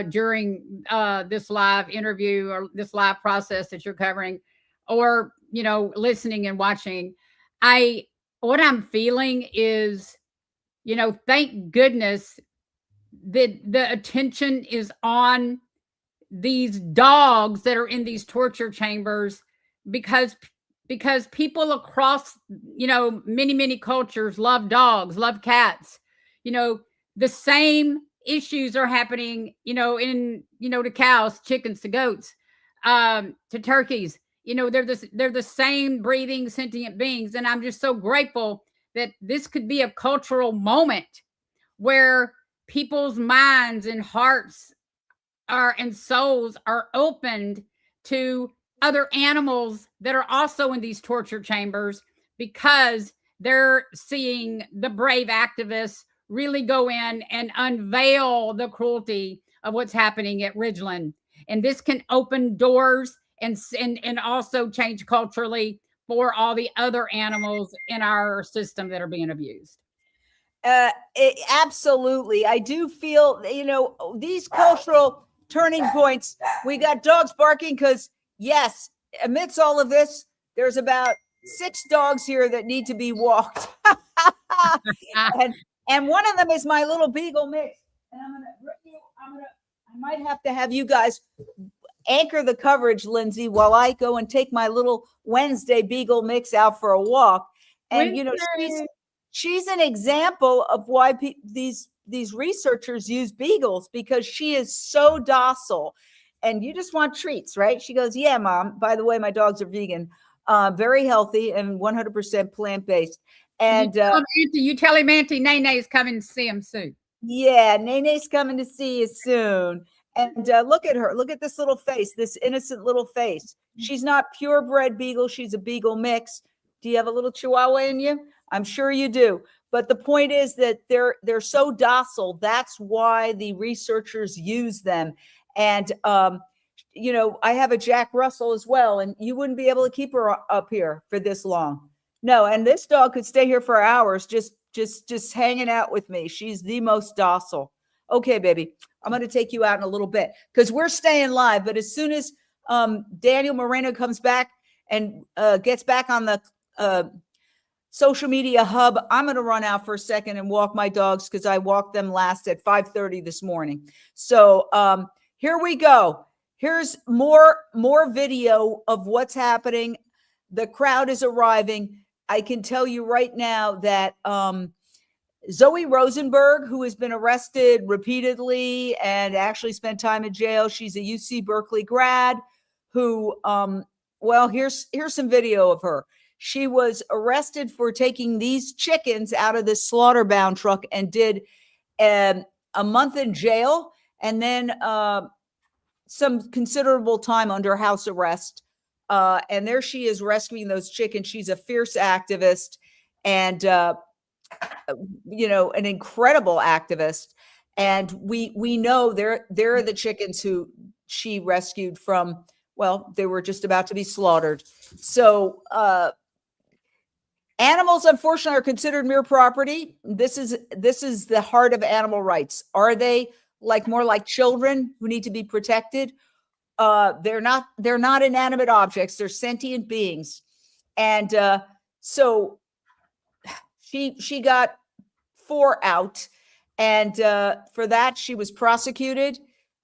during this live interview or this live process that you're covering, or listening and watching, what I'm feeling is, thank goodness that the attention is on these dogs that are in these torture chambers, because people across, many cultures love dogs, love cats. The same issues are happening, to cows, chickens, to goats, to turkeys. They're the same breathing sentient beings. And I'm just so grateful that this could be a cultural moment where people's minds and hearts and souls are opened to other animals that are also in these torture chambers, because they're seeing the brave activists really go in and unveil the cruelty of what's happening at Ridgeland. And this can open doors and also change culturally for all the other animals in our system that are being abused. Absolutely. I do feel, these cultural turning points. We got dogs barking because, yes, amidst all of this, there's about 6 dogs here that need to be walked. and one of them is my little Beagle mix. And I might have to have you guys anchor the coverage, Lindsay, while I go and take my little Wednesday Beagle mix out for a walk. And, she's an example of why these researchers use Beagles, because she is so docile and you just want treats, right? She goes, yeah, Mom, by the way, my dogs are vegan, very healthy and 100% plant-based. And you tell him Auntie Nene is coming to see him soon. Yeah, Nene's coming to see you soon. And look at her. Look at this little face, this innocent little face. She's not purebred Beagle. She's a Beagle mix. Do you have a little Chihuahua in you? I'm sure you do. But the point is that they're so docile. That's why the researchers use them. And, I have a Jack Russell as well, and you wouldn't be able to keep her up here for this long. No, and this dog could stay here for hours, just hanging out with me. She's the most docile. Okay, baby, I'm going to take you out in a little bit because we're staying live. But as soon as Daniel Moreno comes back and gets back on the social media hub, I'm going to run out for a second and walk my dogs because I walked them last at 5:30 this morning. So here we go. Here's more video of what's happening. The crowd is arriving. I can tell you right now that Zoe Rosenberg, who has been arrested repeatedly and actually spent time in jail, she's a UC Berkeley grad who, here's some video of her. She was arrested for taking these chickens out of this slaughter-bound truck and did a month in jail and then some considerable time under house arrest. And there she is rescuing those chickens. She's a fierce activist and, an incredible activist. And we know they're the chickens who she rescued from, they were just about to be slaughtered. So, animals, unfortunately, are considered mere property. This is the heart of animal rights. Are they more like children who need to be protected? They're not inanimate objects. They're sentient beings. And so she got 4 out. And for that, she was prosecuted.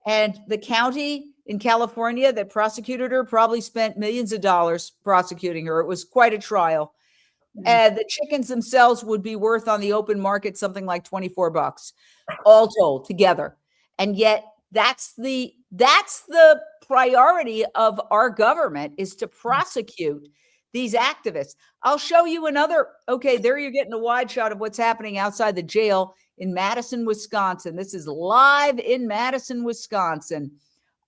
And the county in California that prosecuted her probably spent millions of dollars prosecuting her. It was quite a trial. And the chickens themselves would be worth on the open market something like $24, all told together. And yet that's the priority of our government, is to prosecute these activists. I'll show you another. Okay, there you're getting a wide shot of what's happening outside the jail in Madison, Wisconsin. This is live in Madison, Wisconsin.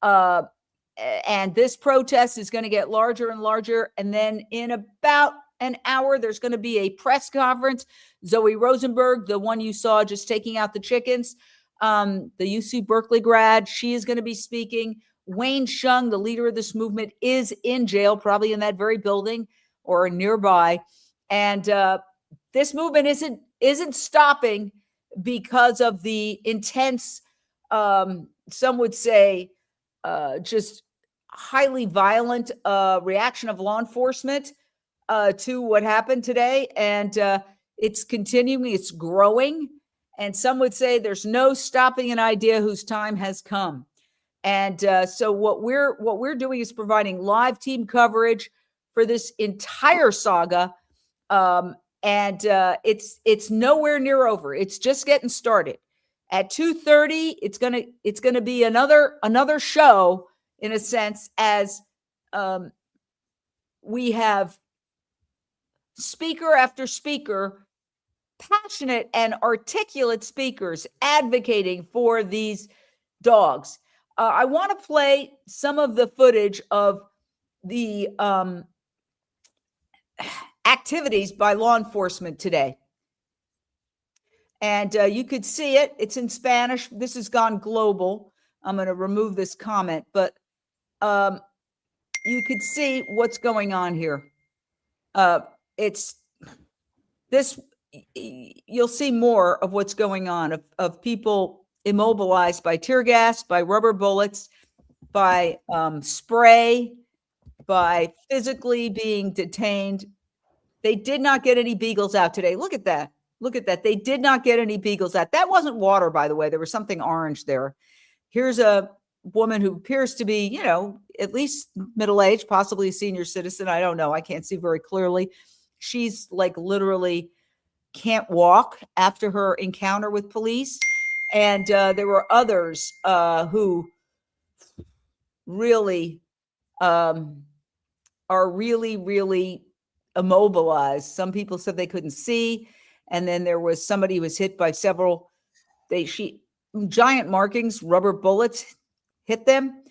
And this protest is going to get larger and larger. And then in about an hour, there's going to be a press conference. Zoe Rosenberg, the one you saw just taking out the chickens, the UC Berkeley grad, she is going to be speaking. Wayne Hsiung, the leader of this movement, is in jail, probably in that very building or nearby. And this movement isn't stopping because of the intense, some would say, just highly violent reaction of law enforcement to what happened today. And it's continuing, it's growing. And some would say there's no stopping an idea whose time has come. And so what we're doing is providing live team coverage for this entire saga. And it's nowhere near over. It's just getting started. At 2:30, it's gonna be another show, in a sense, as we have speaker after speaker, passionate and articulate speakers advocating for these dogs. I want to play some of the footage of the activities by law enforcement today. And you could see it. It's in Spanish. This has gone global. I'm going to remove this comment, but you could see what's going on here. It's this, you'll see more of what's going on, of people immobilized by tear gas, by rubber bullets, by spray, by physically being detained. They did not get any Beagles out today. Look at that. Look at that. They did not get any Beagles out. That wasn't water, by the way. There was something orange there. Here's a woman who appears to be, you know, at least middle-aged, possibly a senior citizen. I don't know. I can't see very clearly. She's like literally can't walk after her encounter with police. And there were others who really are really immobilized. Some people said they couldn't see. And then there was somebody who was hit by several, giant markings, rubber bullets hit them.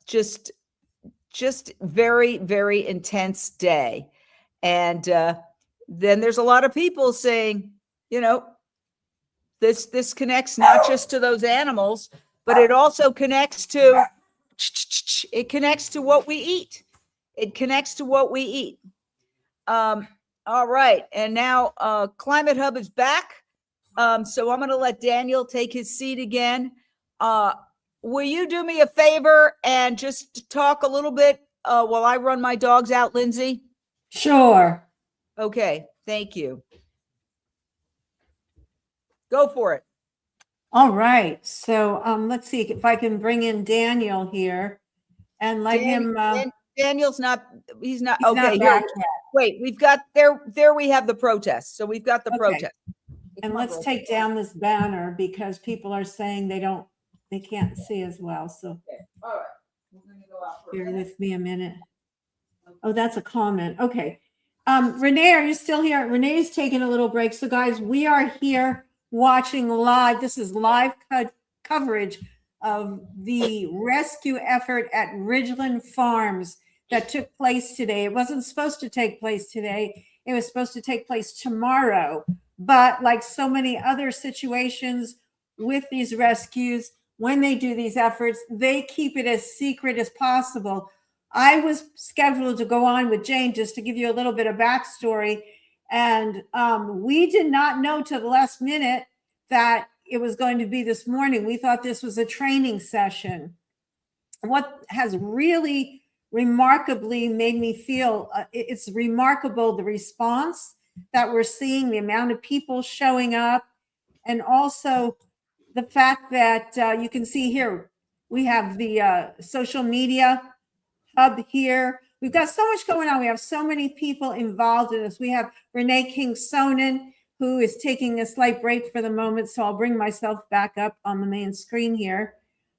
Just very, very intense day. And then there's a lot of people saying, you know, this connects not just to those animals, but it also connects to, what we eat. It connects to what we eat. All right. And now Climate Hub is back. So I'm going to let Daniel take his seat again. Will you do me a favor and just talk a little bit while I run my dogs out, Lindsay? Sure. Okay. Thank you. Go for it. All right. So let's see if I can bring in Daniel here and let him. Daniel's not, he's not. He's Okay. not Here, back yet. wait, we've got there we have the protest. So we've got the protest. And let's take down this banner because people are saying they can't see as well. So Okay. All right. We're going to go out for bear with me a minute. Oh, that's a comment. Okay. Renee, are you still here? Renee's taking a little break. So guys, we are here watching live. This is live coverage of the rescue effort at Ridgeland Farms that took place today. It wasn't supposed to take place today. It was supposed to take place tomorrow. But like so many other situations with these rescues, when they do these efforts, they keep it as secret as possible. I was scheduled to go on with Jane just to give you a little bit of backstory. And we did not know till the last minute that it was going to be this morning. We thought this was a training session. What has really remarkably made me feel, it's remarkable, the response that we're seeing, the amount of people showing up, and also the fact that you can see here, we have the social media hub here. We've got so much going on. We have so many people involved in this. We have Renee King-Sonnen, who is taking a slight break for the moment. So I'll bring myself back up on the main screen here.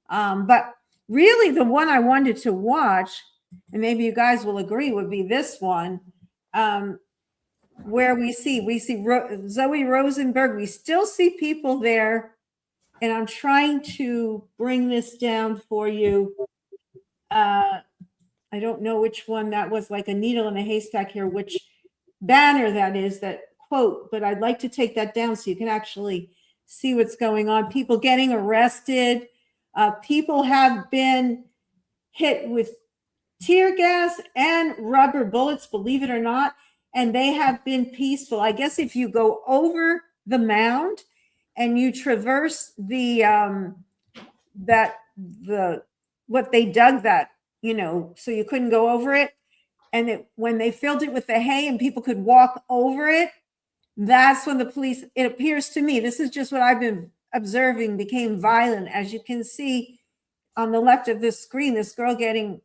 But really the one I wanted to watch, and maybe you guys will agree, would be this one, where we see Zoe Rosenberg. We still see people there. And I'm trying to bring this down for you. I don't know which one that was, like a needle in a haystack here, which banner that is, that quote, but I'd like to take that down so you can actually see what's going on. People getting arrested. People have been hit with tear gas and rubber bullets, believe it or not, and they have been peaceful. I guess if you go over the mound and you traverse the what they dug, that so you couldn't go over it. And when they filled it with the hay and people could walk over it, that's when the police, it appears to me, this is just what I've been observing, became violent. As you can see on the left of this screen, this girl getting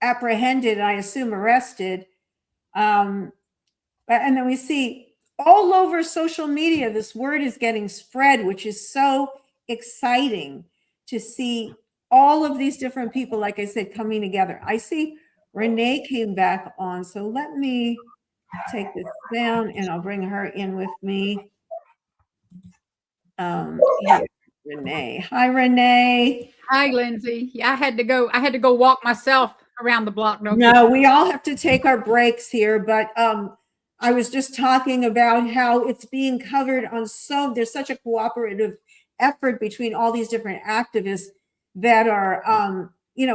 apprehended, I assume arrested. And then we see all over social media, this word is getting spread, which is so exciting to see all of these different people, like I said, coming together. I see Renee came back on, so let me take this down and I'll bring her in with me. Here, Renee. Hi, Renee. Hi, Lindsay. Yeah, I had to go walk myself around the block. No, we all have to take our breaks here, but I was just talking about how it's being covered on there's such a cooperative effort between all these different activists that are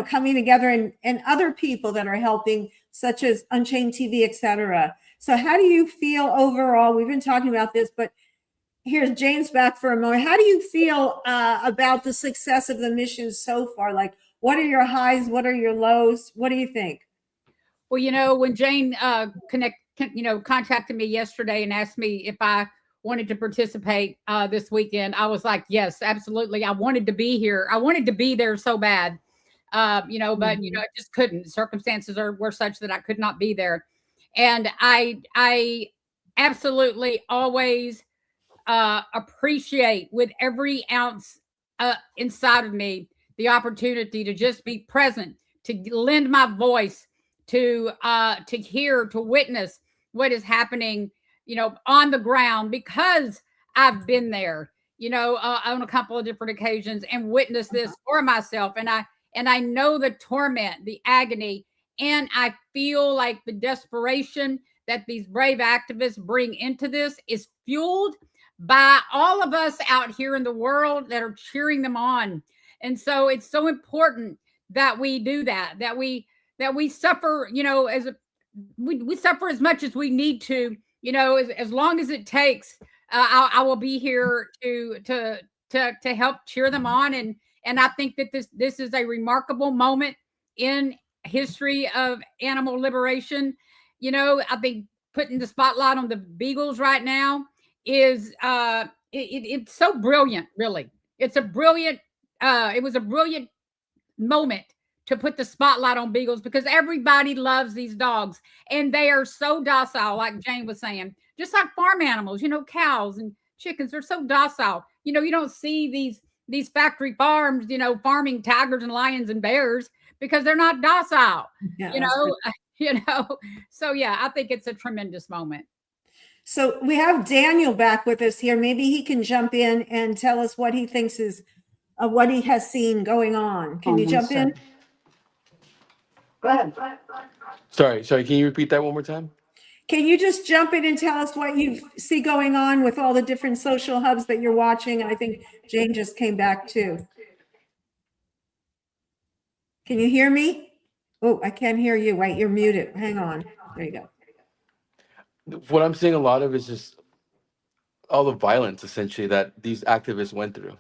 coming together, and other people that are helping, such as UnchainedTV, etc. So how do you feel overall? We've been talking about this, but here's James back for a moment. How do you feel about the success of the mission so far? Like, what are your highs? What are your lows? What do you think? Well, when Jane contacted me yesterday and asked me if I wanted to participate this weekend, I was like, yes, absolutely. I wanted to be here. I wanted to be there so bad, but I just couldn't. Circumstances were such that I could not be there. And I absolutely always appreciate with every ounce inside of me the opportunity to just be present, to lend my voice, to hear, to witness what is happening, on the ground, because I've been there, on a couple of different occasions and witnessed this for myself. And I know the torment, the agony, and I feel like the desperation that these brave activists bring into this is fueled by all of us out here in the world that are cheering them on. And so it's so important that we do that we suffer, we suffer as much as we need to, as long as it takes. I will be here to help cheer them on. And I think that this is a remarkable moment in history of animal liberation. I think putting the spotlight on the Beagles right now is it's so brilliant, really. It was a brilliant moment to put the spotlight on Beagles, because everybody loves these dogs and they are so docile, like Jane was saying, just like farm animals, cows and chickens are so docile. You don't see these factory farms, farming tigers and lions and bears because they're not docile, So yeah, I think it's a tremendous moment. So we have Daniel back with us here. Maybe he can jump in and tell us what he thinks is what he has seen going on. Can you jump in? Go ahead. Sorry. Can you repeat that one more time? Can you just jump in and tell us what you see going on with all the different social hubs that you're watching? I think Jane just came back too. Can you hear me? Oh, I can't hear you. Wait, you're muted. Hang on. There you go. What I'm seeing a lot of is just all the violence, essentially, that these activists went through.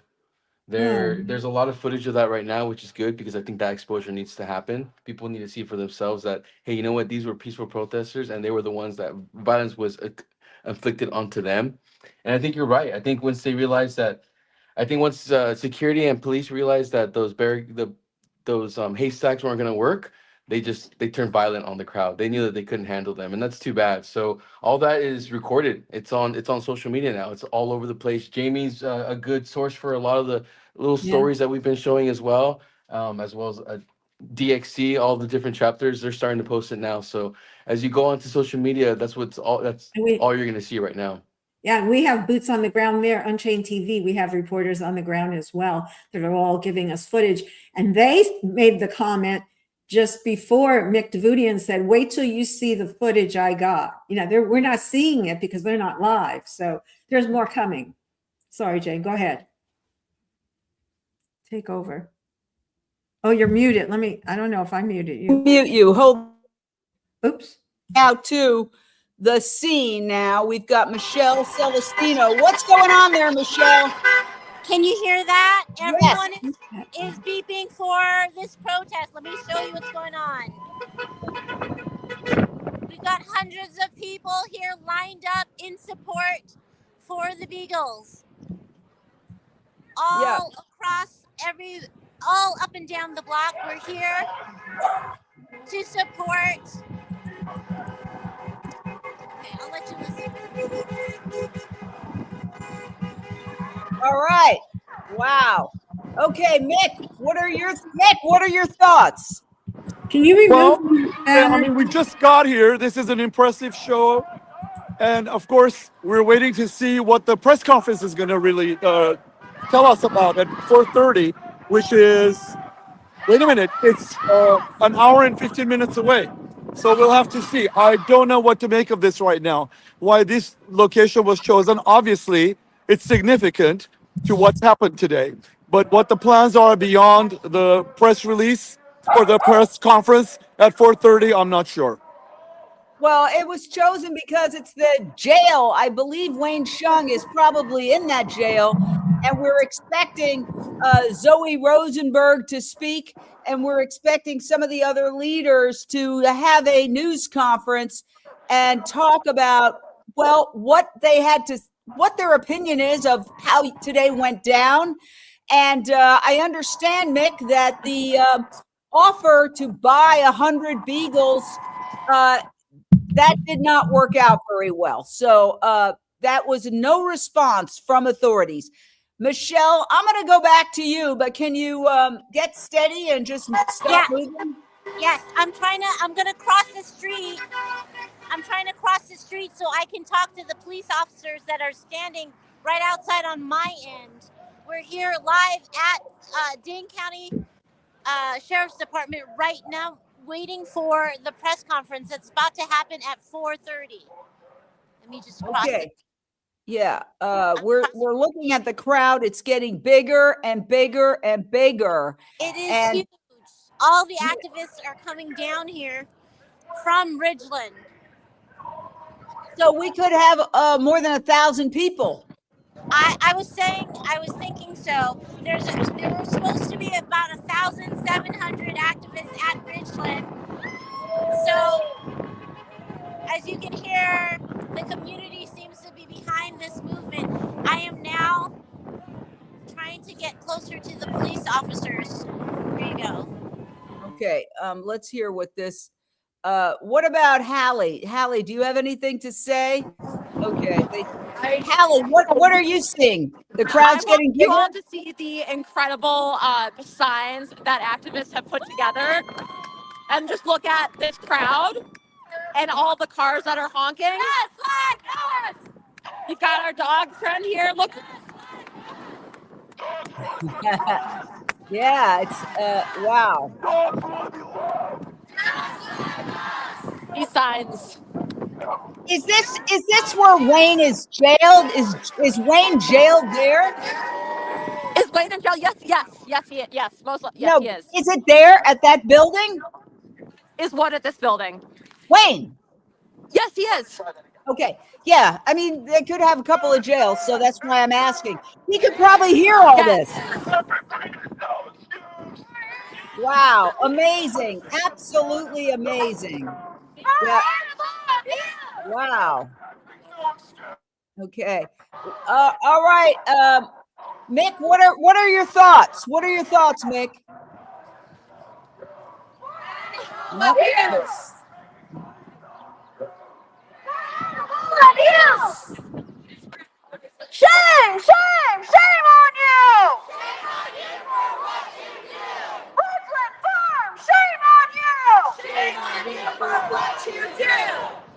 There's a lot of footage of that right now, which is good, because I think that exposure needs to happen. People need to see for themselves that, hey, you know what? These were peaceful protesters, and they were the ones that violence was inflicted onto them. And I think you're right. I think once they realized that, once security and police realized that those haystacks weren't going to work, they turned violent on the crowd. They knew that they couldn't handle them, and that's too bad. So all that is recorded. It's on social media now. It's all over the place. Jamie's a good source for a lot of the little stories that we've been showing as well as DXC, all the different chapters. They're starting to post it now. So as you go onto social media, that's all you're going to see right now. Yeah, we have boots on the ground there, UnchainedTV. We have reporters on the ground as well that are all giving us footage. And they made the comment just before Mick Davudian said, wait till you see the footage I got. We're not seeing it because they're not live. So there's more coming. Sorry, Jane, go ahead. Take over. Oh, you're muted. I don't know if I muted you. Mute you. Hold. Oops. Now to the scene now. We've got Michelle Celestino. What's going on there, Michelle? Can you hear that, everyone? Yes. is beeping for this protest. Let me show you what's going on. We've got hundreds of people here lined up in support for the Beagles. All across all up and down the block, we're here to support. Okay, I'll let you listen. All right. Wow. Okay, Mick, what are your thoughts? Can you remove Well, I mean, we just got here. This is an impressive show. And of course, we're waiting to see what the press conference is going to really tell us about at 4:30, which is, wait a minute, it's an hour and 15 minutes away. So we'll have to see. I don't know what to make of this right now. Why this location was chosen. Obviously, it's significant to what's happened today. But what the plans are beyond the press release or the press conference at 4:30, I'm not sure. Well, it was chosen because it's the jail. I believe Wayne Hsiung is probably in that jail, and we're expecting Zoe Rosenberg to speak, and we're expecting some of the other leaders to have a news conference and talk about, well, what their opinion is of how today went down. And I understand, Mick, that the offer to buy 100 Beagles that did not work out very well. So that was no response from authorities. Michelle, I'm going to go back to you, but can you get steady and just stop moving? Yes, I'm going to cross the street. I'm trying to cross the street so I can talk to the police officers that are standing right outside on my end. We're here live at Dane County Sheriff's Department right now, waiting for the press conference that's about to happen at 4:30. Let me just cross it. Yeah, we're looking at the crowd. It's getting bigger and bigger and bigger. It is huge. All the activists are coming down here from Ridgeland. So we could have more than 1,000 people. I was thinking so. There were supposed to be about 1,700 activists at Ridgeland. So, as you can hear, the community seems to be behind this movement. I am now trying to get closer to the police officers. There you go. Okay, let's hear what this. What about Hallie? Hallie, do you have anything to say? Okay, Hallie, what are you seeing? The crowd's getting bigger. You all to see the incredible signs that activists have put together, and just look at this crowd and all the cars that are honking. Yes, yes. We've got our dog friend here. Look. Yeah, it's wow. These signs. Is this where Wayne is jailed? Is Wayne jailed there? Is Wayne in jail? Yes, he is. Is it there at that building? Is what at this building? Wayne. Yes, he is. Okay. Yeah. I mean, they could have a couple of jails, so that's why I'm asking. He could probably hear all this. Wow. Amazing. Absolutely amazing. Yeah. Wow. Okay. All right. Mick, what are your thoughts? What are your thoughts, Mick? Abuse! Shame! Shame! Shame on you! Shame on you for what you do! Brooklyn Farm! Shame on you! Shame on you for what you do!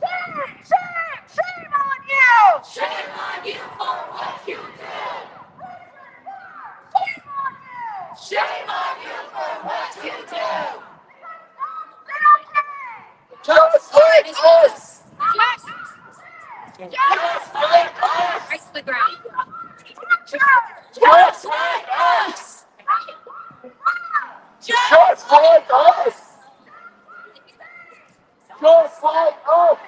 Shame! Shame! Shame on you! Shame on you for what you do! Shame on you! Shame on you for what you do! Just like us! Just like us! Right to the ground. Just like us! Just like us! Just like us!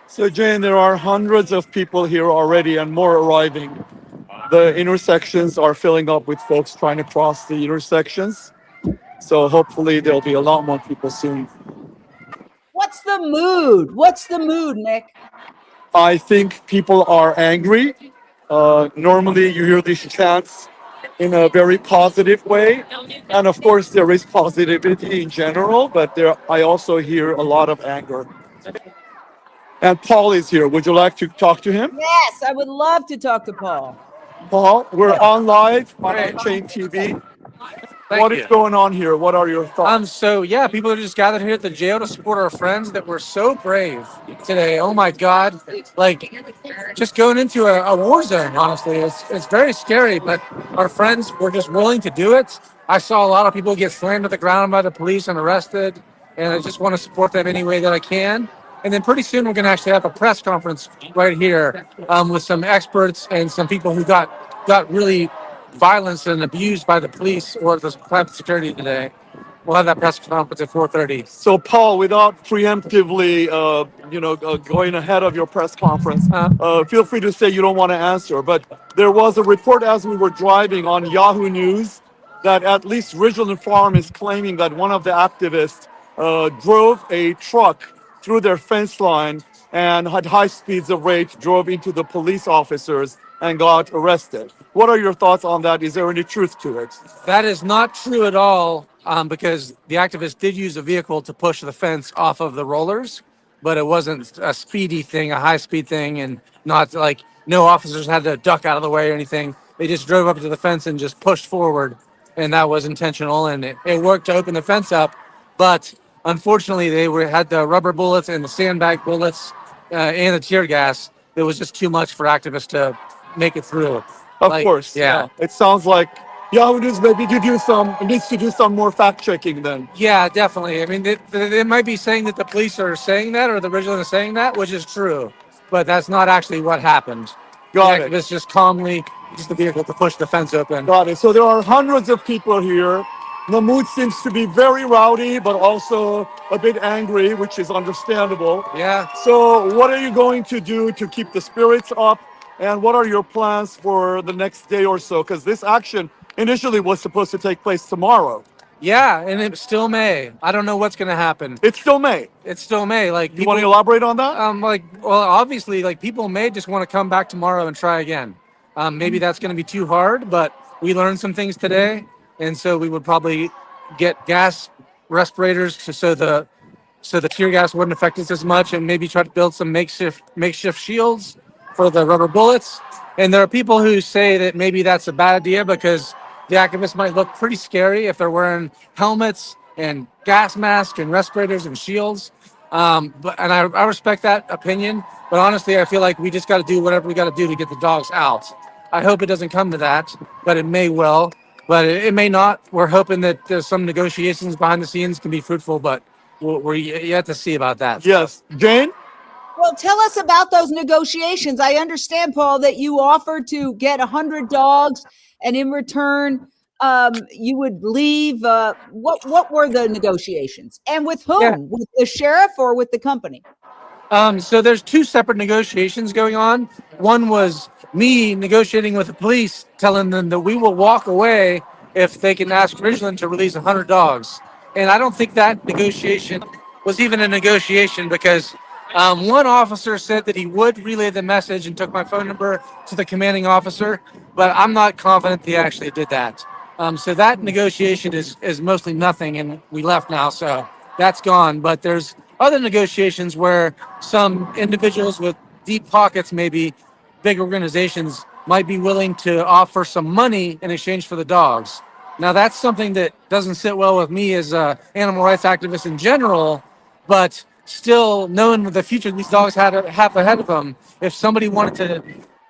So Jane, there are hundreds of people here already and more arriving. The intersections are filling up with folks trying to cross the intersections. So hopefully there'll be a lot more people soon. What's the mood? What's the mood, Nick? I think people are angry. Normally you hear these chants in a very positive way. And of course there is positivity in general, but I also hear a lot of anger. And Paul is here. Would you like to talk to him? Yes, I would love to talk to Paul. Paul, we're on live on Unchained TV. What is going on here? What are your thoughts? So yeah, people are just gathered here at the jail to support our friends that were so brave today. Oh my God. Like just going into a war zone, honestly. It's very scary, but our friends were just willing to do it. I saw a lot of people get slammed to the ground by the police and arrested, and I just want to support them any way that I can. And then pretty soon we're going to actually have a press conference right here with some experts and some people who got really violence and abused by the police or the private security today. We'll have that press conference at 4:30. So, Paul, without preemptively, going ahead of your press conference, feel free to say you don't want to answer. But there was a report as we were driving on Yahoo News that at least Ridgeland Farm is claiming that one of the activists drove a truck through their fence line and had high speeds of rage, drove into the police officers and got arrested. What are your thoughts on that? Is there any truth to it? That is not true at all, because the activist did use a vehicle to push the fence off of the rollers, but it wasn't a speedy thing, a high speed thing, and not like no officers had to duck out of the way or anything. They just drove up to the fence and just pushed forward, and that was intentional, and it worked to open the fence up. But unfortunately, they had the rubber bullets and the sandbag bullets and the tear gas. It was just too much for activists to make it through. Of course. Yeah. It sounds like Yahoo News maybe needs to do some more fact checking then. Yeah, definitely. I mean, they might be saying that the police are saying that or the Ridgeland is saying that, which is true, but that's not actually what happened. Got it. The activists just calmly used the vehicle to push the fence open. Got it. So there are hundreds of people here. The mood seems to be very rowdy, but also a bit angry, which is understandable. Yeah. So what are you going to do to keep the spirits up? And what are your plans for the next day or so? Because this action initially was supposed to take place tomorrow. Yeah, and it still may. I don't know what's going to happen. It still may. It still may. Like, you want to elaborate on that? Well, obviously, like people may just want to come back tomorrow and try again. Maybe that's going to be too hard, but we learned some things today, and so we would probably get gas respirators so the tear gas wouldn't affect us as much, and maybe try to build some makeshift shields for the rubber bullets. And there are people who say that maybe that's a bad idea because the activists might look pretty scary if they're wearing helmets and gas masks and respirators and shields. But I respect that opinion, but honestly, I feel like we just got to do whatever we got to do to get the dogs out. I hope it doesn't come to that, but it may well, but it may not. We're hoping that there's some negotiations behind the scenes can be fruitful, but we're yet to see about that. Yes. Jane? Well, tell us about those negotiations. I understand, Paul, that you offered to get 100 dogs, and in return, you would leave. What were the negotiations, and with whom? Yeah. With the sheriff or with the company? So there's two separate negotiations going on. One was me negotiating with the police, telling them that we will walk away if they can ask Ridgeland to release 100 dogs. And I don't think that negotiation was even a negotiation because one officer said that he would relay the message and took my phone number to the commanding officer, but I'm not confident he actually did that. So that negotiation is mostly nothing, and we left now, so that's gone. But there's other negotiations where some individuals with deep pockets, maybe big organizations, might be willing to offer some money in exchange for the dogs. Now, that's something that doesn't sit well with me as an animal rights activist in general, but still knowing the future these dogs have ahead of them, if somebody wanted to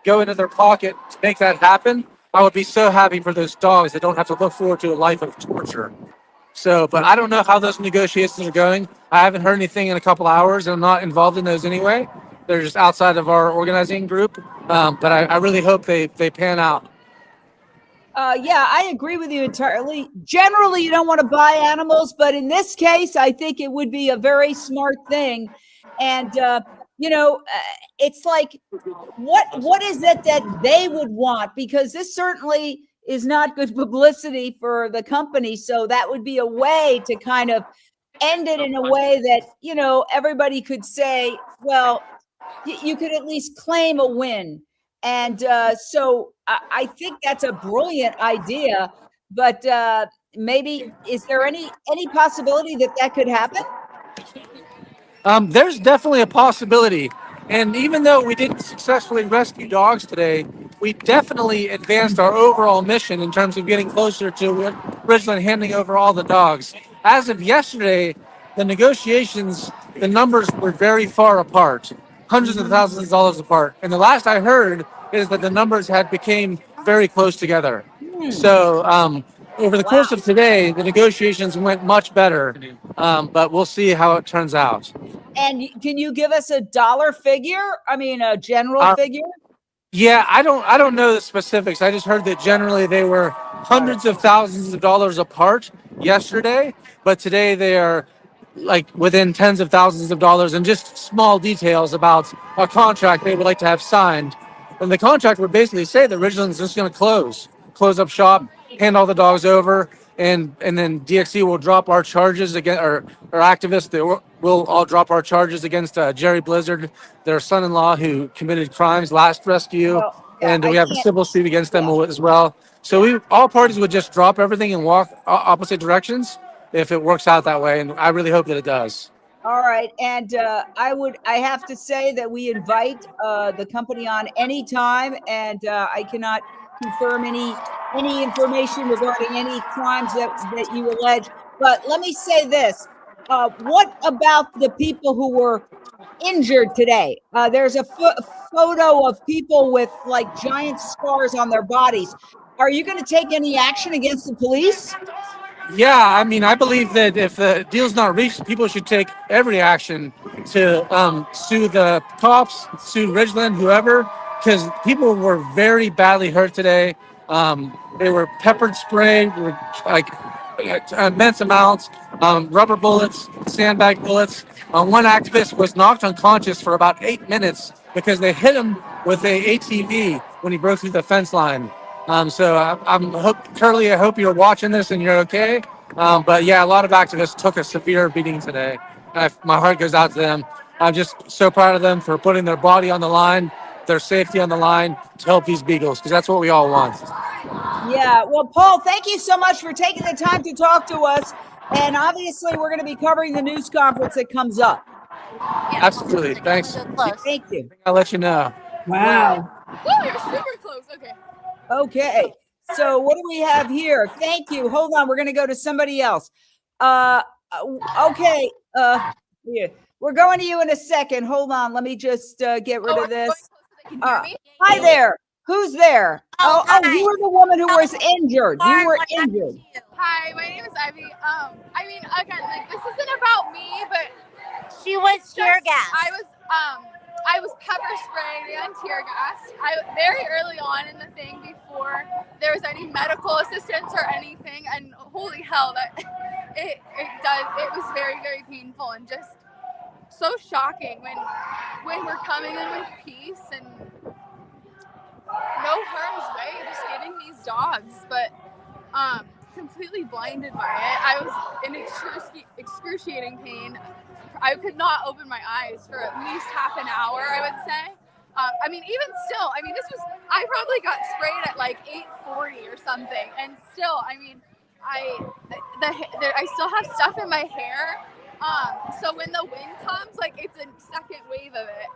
go into their pocket to make that happen, I would be so happy for those dogs that don't have to look forward to a life of torture. So, but I don't know how those negotiations are going. I haven't heard anything in a couple hours, and I'm not involved in those anyway. They're just outside of our organizing group. But I really hope they pan out. Yeah, I agree with you entirely. Generally, you don't want to buy animals, but in this case, I think it would be a very smart thing. And it's like, what is it that they would want? Because this certainly is not good publicity for the company. So that would be a way to kind of end it in a way that, everybody could say, well, you could at least claim a win. And so I think that's a brilliant idea. But maybe, is there any possibility that could happen? There's definitely a possibility. And even though we didn't successfully rescue dogs today, we definitely advanced our overall mission in terms of getting closer to Ridgeland handing over all the dogs. As of yesterday, the negotiations, the numbers were very far apart, hundreds of thousands of dollars apart. And the last I heard is that the numbers had became very close together. So over the course of today, the negotiations went much better, but we'll see how it turns out. And can you give us a dollar figure? I mean, a general figure? Yeah, I don't know the specifics. I just heard that generally they were hundreds of thousands of dollars apart yesterday, but today they are like within tens of thousands of dollars, and just small details about a contract they would like to have signed. And the contract would basically say that Ridgeland's just going to close up shop, hand all the dogs over, and then DXC will drop our charges against, or activists, we'll all drop our charges against Jerry Blizzard, their son-in-law who committed crimes last rescue, and we have a civil suit against them as well. So all parties would just drop everything and walk opposite directions if it works out that way, and I really hope that it does. All right, and I have to say that we invite the company on anytime, and I cannot confirm any information regarding any crimes that you allege. But let me say this: what about the people who were injured today? There's a photo of people with like giant scars on their bodies. Are you going to take any action against the police? Yeah, I mean, I believe that if the deal's not reached, people should take every action to sue the cops, sue Ridgeland, whoever, because people were very badly hurt today. They were peppered sprayed, were like immense amounts, rubber bullets, sandbag bullets. One activist was knocked unconscious for about 8 minutes because they hit him with a ATV when he broke through the fence line. So Curly, I hope you're watching this and you're okay. But yeah, a lot of activists took a severe beating today. My heart goes out to them. I'm just so proud of them for putting their body on the line, their safety on the line to help these Beagles, because that's what we all want. Yeah, well, Paul, thank you so much for taking the time to talk to us. And obviously, we're going to be covering the news conference that comes up. Absolutely. Thanks. Thank you. I'll let you know. Wow. Whoa, you're super close. Okay. Okay. So what do we have here? Thank you. Hold on. We're going to go to somebody else. Okay. Yeah. We're going to you in a second. Hold on. Let me just get rid of this. Hi there. Who's there? Oh, you were the woman who was injured. You were injured. Hi, my name is Ivy. I mean, again, like this isn't about me, but she was tear gas. I was pepper sprayed and tear gassed. Very early on in the thing, before there was any medical assistance or anything, and holy hell, that it was very, very painful and just so shocking when we're coming in with peace and no harm's way, just getting these dogs, but completely blinded by it. I was in excruciating pain. I could not open my eyes for at least half an hour, I would say. I mean, even still, I mean, I probably got sprayed at like 8:40 or something, and still, I mean, I still have stuff in my hair. So when the wind comes, like it's a second wave of it.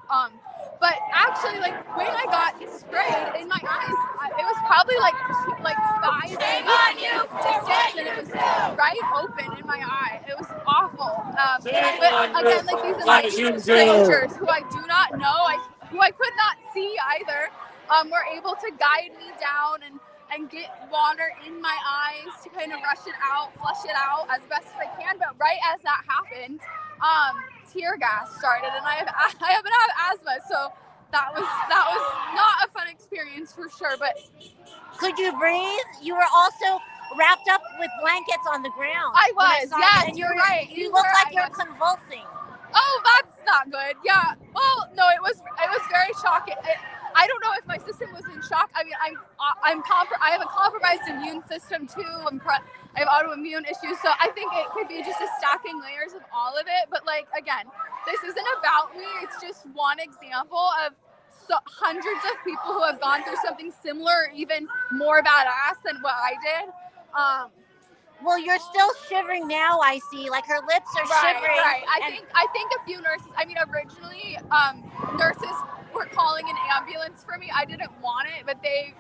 But actually, like when I got sprayed in my eyes, it was probably like 5 feet distance, and it was right open in my eye. It was awful. But again, like these are strangers who I do not know, who I could not see either, were able to guide me down and get water in my eyes to kind of rush it out, flush it out as best as I can. But right as that happened, tear gas started, and I happen to have asthma, so that was not a fun experience for sure. But could you breathe? You were also wrapped up with blankets on the ground. I was, yes, and you're right. You look like you're convulsing. Oh, that's not good. Yeah. Well, no, it was very shocking. I don't know if my system was in shock. I mean, I have a compromised immune system too. I have autoimmune issues, so I think it could be just a stacking layers of all of it. But like again, this isn't about me. It's just one example of hundreds of people who have gone through something similar, even more badass than what I did. Well, you're still shivering now. I see, like her lips are shivering. Right. I think a few nurses. I mean, originally, nurses were calling an ambulance for me. I didn't want it, but they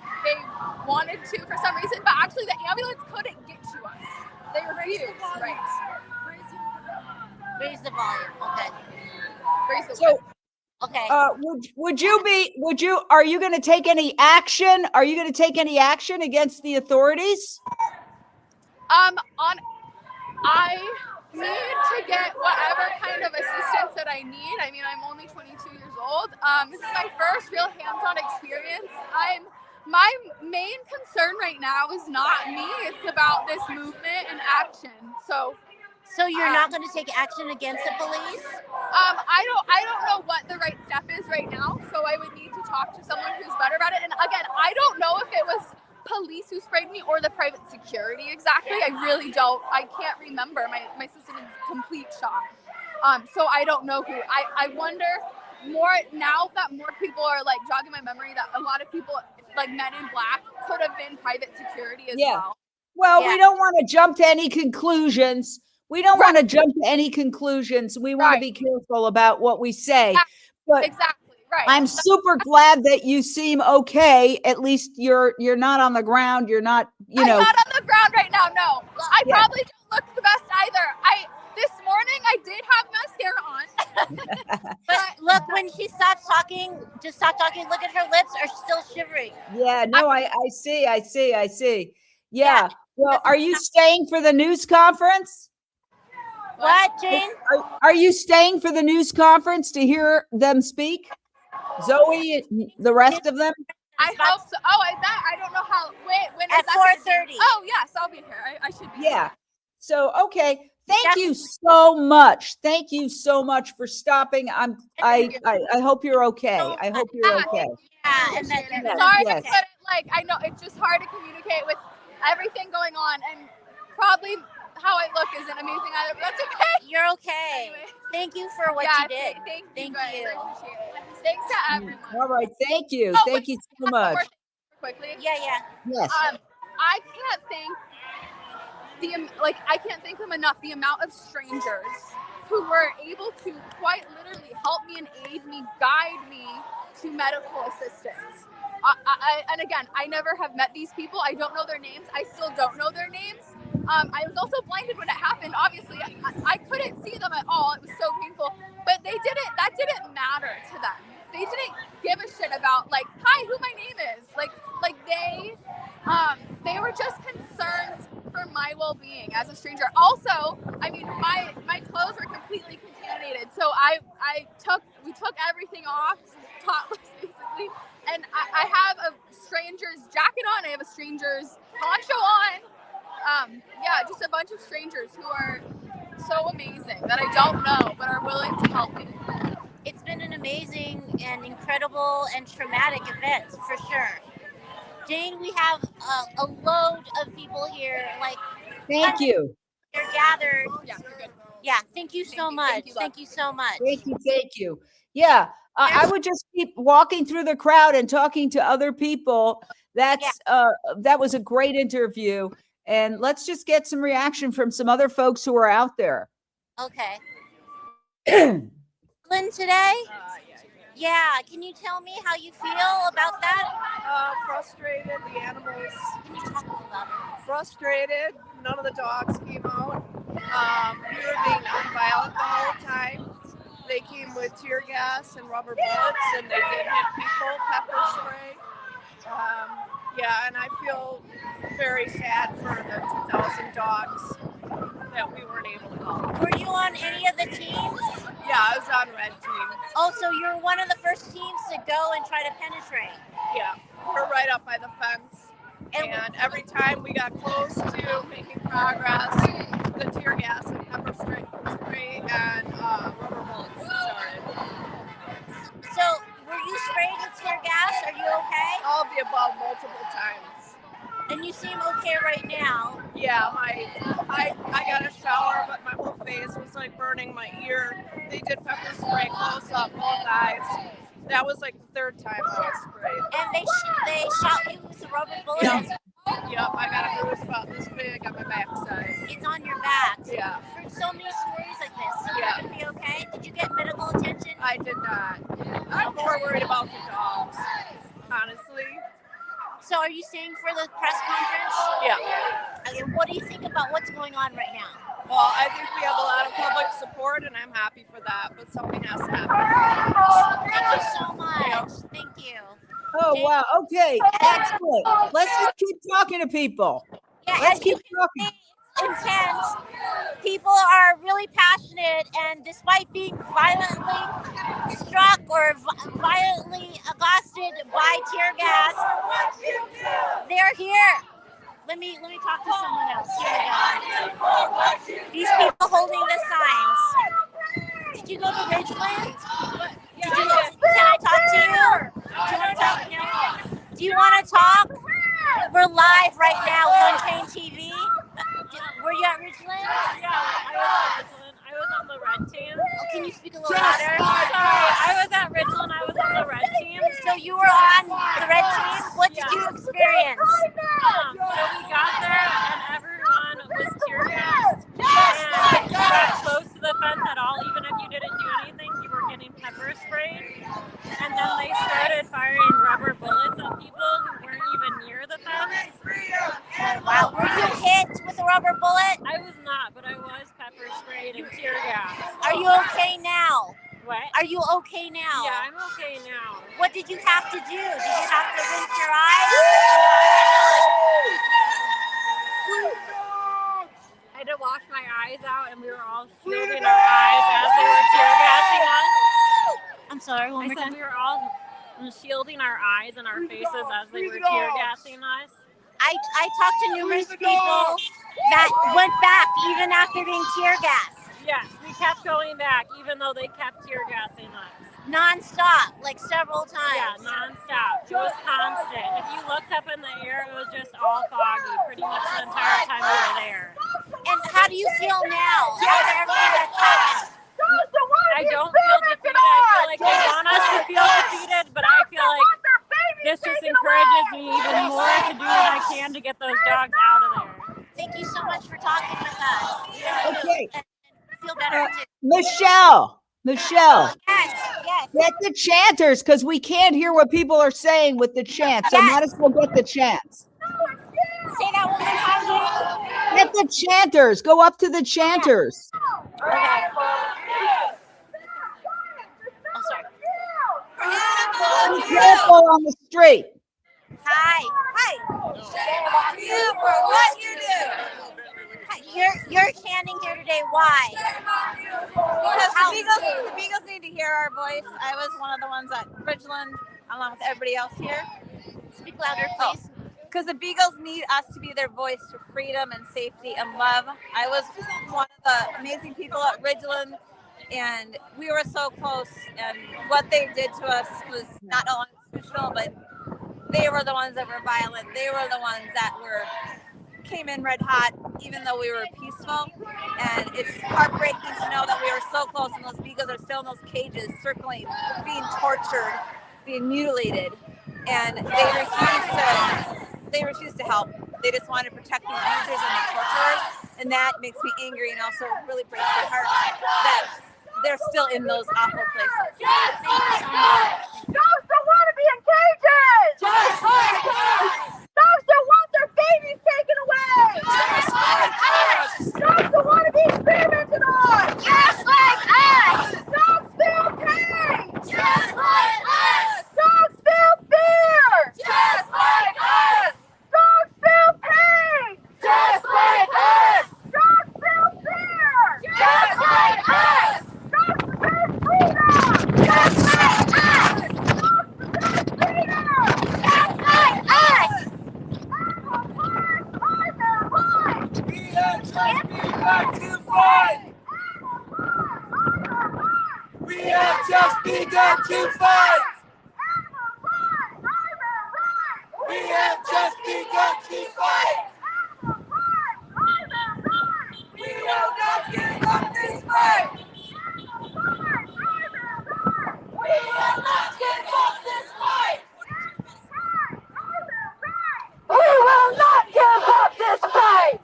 wanted to for some reason. But actually, the ambulance couldn't get to us. They refused. Right. Raise the volume. Okay. Raise the So, okay. Are you going to take any action? Are you going to take any action against the authorities? I need to get whatever kind of assistance that I need. I mean, I'm only 22 years old. This is my first real hands-on experience. My main concern right now is not me. It's about this movement and action. So you're not going to take action against the police? I don't know what the right step is right now. So I would need to talk to someone who's better about it. And again, I don't know if it was police who sprayed me or the private security exactly. I really don't. I can't remember. My system is complete shock. So I don't know who. I wonder more now that more people are like jogging my memory that a lot of people like Men in Black could have been private security as well. Well, we don't want to jump to any conclusions. We don't want to jump to any conclusions. We want to be careful about what we say. But exactly. Right. I'm super glad that you seem okay. At least you're not on the ground. You're not, I'm not on the ground right now. No, I probably don't look the best either. This morning I did have mascara on. But look, when she stops talking, just stop talking. Look at her lips are still shivering. Yeah, no, I see. Yeah. Well, are you staying for the news conference? What, Jane? Are you staying for the news conference to hear them speak? Zoe, the rest of them? I hope so. Oh, I don't know how. Wait, when at 4:30? Oh, yes, I'll be here. I should be. Yeah. So, okay. Thank you so much. Thank you so much for stopping. I hope you're okay. I hope you're okay. Yeah, and sorry to put it like I know it's just hard to communicate with everything going on, and probably how I look isn't amazing either. But that's okay. You're okay. Anyway. Thank you for what you did. Thank you. I appreciate it. Thanks to everyone. All right. Thank you. Thank you so much. Quickly. Yeah. Yes. I can't thank I can't thank them enough. The amount of strangers who were able to quite literally help me and aid me, guide me to medical assistance. And again, I never have met these people. I don't know their names. I still don't know their names. I was also blinded when it happened. Obviously, I couldn't see them at all. It was so painful. But that didn't matter to them. They didn't give a shit about like, hi, who my name is. Like they were just concerned for my well-being as a stranger. Also, I mean, my clothes were completely contaminated. So we took everything off, topless basically. And I have a stranger's jacket on. I have a stranger's poncho on. Just a bunch of strangers who are so amazing that I don't know, but are willing to help me. It's been an amazing and incredible and traumatic event for sure. Jane, we have a load of people here. Thank you. They're gathered. Yeah, we're good. Yeah, thank you so much. Thank you so much. Thank you. Yeah, I would just keep walking through the crowd and talking to other people. That was a great interview. And let's just get some reaction from some other folks who are out there. Okay. Lynn, today? Yeah, can you tell me how you feel about that? Frustrated, the animals. Can you talk about it? Frustrated, none of the dogs came out. We were being nonviolent the whole time. They came with tear gas and rubber bullets, and they did hit people, pepper spray. And I feel very sad for the 2,000 dogs that we weren't able to help. Were you on any of the teams? Yeah, I was on red team. Oh, so you're one of the first teams to go and try to penetrate? Yeah, we're right up by the fence. And every time we got close to making progress, the tear gas and pepper spray and rubber bullets started. close up, both eyes. That was like the third time I was sprayed. And they shot you with a rubber bullet? Yep, I got a bruise about this big on my backside. It's on your back. Yeah. For so many stories like this, so Yeah. you're gonna be okay? Did you get medical attention? I did not. I'm more worried about the dogs, honestly. So are you staying for the press conference? Yeah. And what do you think about what's going on right now? Well, I think we have a lot of public support, and I'm happy for that, but something has to happen. Thank you so much. Thank you. Oh, wow. Okay. Excellent. Let's just keep talking to people. Yeah, Let's as you keep can talking. see, it's intense. People are really passionate, and despite being violently struck or violently accosted by tear gas, they're here. Let me talk to someone else. Here we go. These people holding the signs. Did you go to Ridgeland? Can I talk to you? Do you want to talk? We're live right now on UnchainedTV. Were you at Ridgeland? Yeah, I was at Ridgeland. I was on the red team. Oh, can you speak a little louder? Sorry, I was at Ridgeland. I was on the red team. So you were on the red team? What did you experience? So we got there and everyone was tear gassed. And you got close to the fence at all, even if you didn't do anything, you were getting pepper sprayed. And then they started firing rubber bullets at people who weren't even near the fence. Oh, wow. Were you hit with a rubber bullet? I was not, but I was pepper sprayed and tear gassed. Are you okay now? What? Are you okay now? Yeah, I'm okay now. What did you have to do? Did you have to rinse your eyes? I had to wash my eyes out, and we were all shielding our eyes as they were tear gassing us. I'm sorry, one I more said time. we were all shielding our eyes and our faces as they were tear gassing us. I talked to numerous people that went back even after being tear gassed. Yes, we kept going back, even though they kept tear gassing us. Non-stop, like several times. Yeah, non-stop. It was constant. If you looked up in the air, it was just all foggy pretty much the entire time we were there. And how do you feel now after everything that's happened? I don't feel defeated. I feel like they want us to feel defeated, but I feel like this just encourages me even more to do what I can to get those dogs out of there. Thank you so much for talking with us. Okay. And feel better too. Michelle. Yes, yes. Get the chanters, because we can't hear what people are saying with the chants. So might as well get the chants. Say that one more time. Get the chanters. Go up to the chanters. Okay. Oh, sorry. Be careful on the street. Hi. Hi. You for what you do. You're chanting here today. Why? Because the Beagles need to hear our voice. I was one of the ones at Ridgeland, along with everybody else here. Speak louder, please. Because the Beagles need us to be their voice for freedom and safety and love. I was one of the amazing people at Ridgeland, and we were so close. And what they did to us was not only institutional, but they were the ones that were violent. They were the ones that came in red hot, even though we were peaceful. And it's heartbreaking to know that we were so close, and those Beagles are still in those cages, circling, being tortured, being mutilated, and they refuse to help. They just want to protect the abusers and the torturers, and that makes me angry and also really breaks my heart that they're still in those awful places. Thank you so much. Dogs don't want to be in cages! Just like us! Dogs don't want their babies taken away! Just like us! Dogs don't want to be experimented on! Just like us! Dogs feel pain! Just like us! Dogs feel fear! Just like us! Dogs feel pain! Just like us! Dogs feel fear! Just like us! Dogs deserve freedom! Just like us! Dogs deserve freedom! Just like us! We have just begun to fight! We have just begun to fight! We have just begun to fight! We will not give up this fight! We will not give up this fight. We will not give up this fight.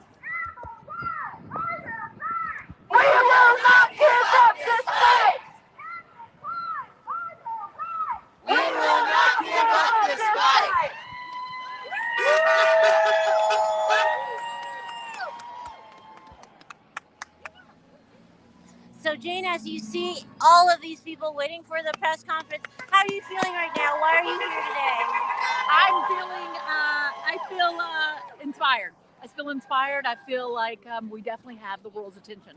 We will not give up this fight. We will not give up this fight. So Jane, as you see all of these people waiting for the press conference, how are you feeling right now? Why are you here today? I'm feeling, I feel inspired. I feel inspired. I feel like we definitely have the world's attention.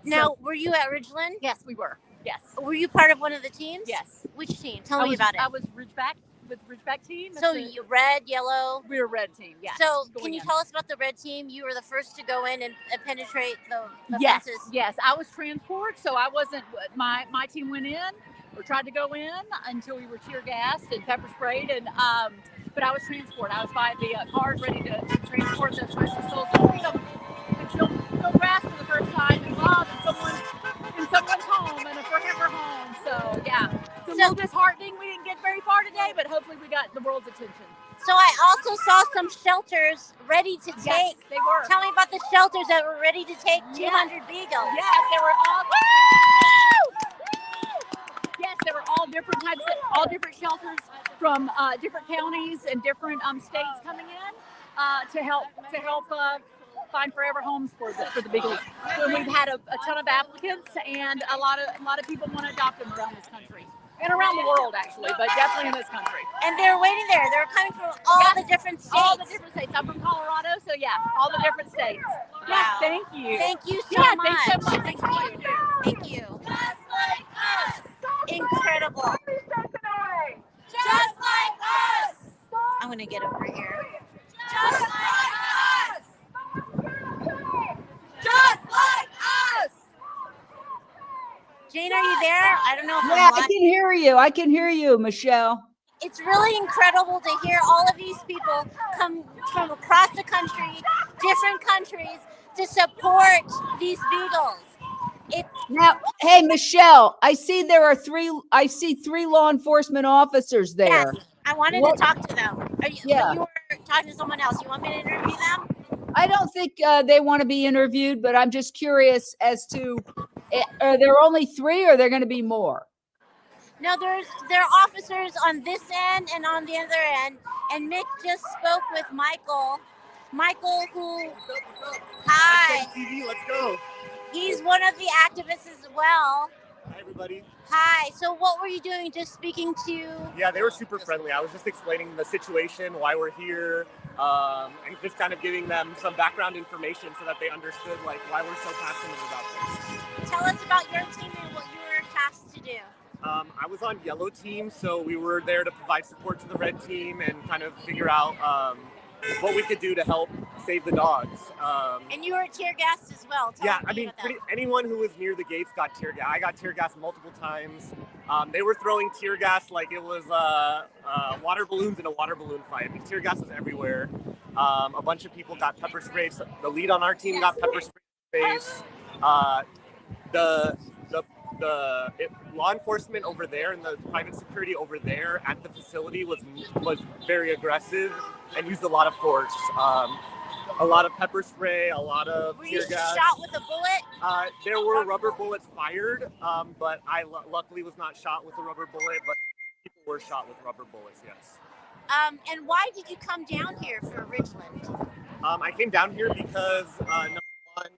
Now, were you at Ridgeland? Yes, we were. Yes. Were you part of one of the teams? Yes. Which team? Tell me about it. I was Ridgeback with Ridgeback team. So you red, yellow? We were red team, yes. So can you tell us about the red team? You were the first to go in and penetrate the yes, fences. Yes, I was transport, so I wasn't, my team went in or tried to go in until we were tear gassed and pepper sprayed, and but I was transport. I was by the cars ready to transport the precious souls of freedom and kill grass for the first time and love in someone's home and a forever home. So yeah, it's a little disheartening. We didn't get very far today, but hopefully we got the world's attention. So I also saw some shelters ready to take. Yes, they were. Tell me about the shelters that were ready to take 200 Beagles. Yes, they were all. Yes, there were all different types, all different shelters from different counties and different states coming in to help find forever homes for the Beagles. So we've had a ton of applicants, and a lot of people want to adopt them around this country. And around the world, actually, but definitely in this country. And they're waiting there. They're coming from all the different states. All the different states. I'm from Colorado, so yeah, all the different states. Wow. Yeah, thank you. Thank you so much. Thanks so much. Thank you. Thank you. Just like us. Incredible. Just like us. I'm going to get over here. Just like us. Just like us. Jane, are you there? I don't know if Yeah, I'm I live. can hear you. I can hear you, Michelle. It's really incredible to hear all of these people come from across the country, different countries, to support these Beagles. Now, hey, Michelle, I see three law enforcement officers there. Yes, I wanted to talk to them. Yeah. You were talking to someone else. You want me to interview them? I don't think they want to be interviewed, but I'm just curious as to, are there only three or are there going to be more? No, there are officers on this end and on the other end. And Mick just spoke with Michael. Michael, who, hi. TV, let's go. He's one of the activists as well. Hi, everybody. Hi. So what were you doing? Just speaking to? Yeah, they were super friendly. I was just explaining the situation, why we're here, and just kind of giving them some background information so that they understood like why we're so passionate about this. Tell us about your team and what you were tasked to do. I was on yellow team, so we were there to provide support to the red team and kind of figure out what we could do to help save the dogs. And you were tear gassed as well. Tell Yeah, me I mean, about that. anyone who was near the gates got tear gas. I got tear gas multiple times. They were throwing tear gas like it was water balloons in a water balloon fight. I mean, tear gas was everywhere. A bunch of people got pepper sprayed. So the lead on our team got pepper sprayed in the face. The law enforcement over there and the private security over there at the facility was very aggressive and used a lot of force. A lot of pepper spray, a lot of tear gas. Were you shot with a bullet? There were rubber bullets fired, but I luckily was not shot with a rubber bullet, but people were shot with rubber bullets, yes. And why did you come down here for Ridgeland? I came down here because, number one,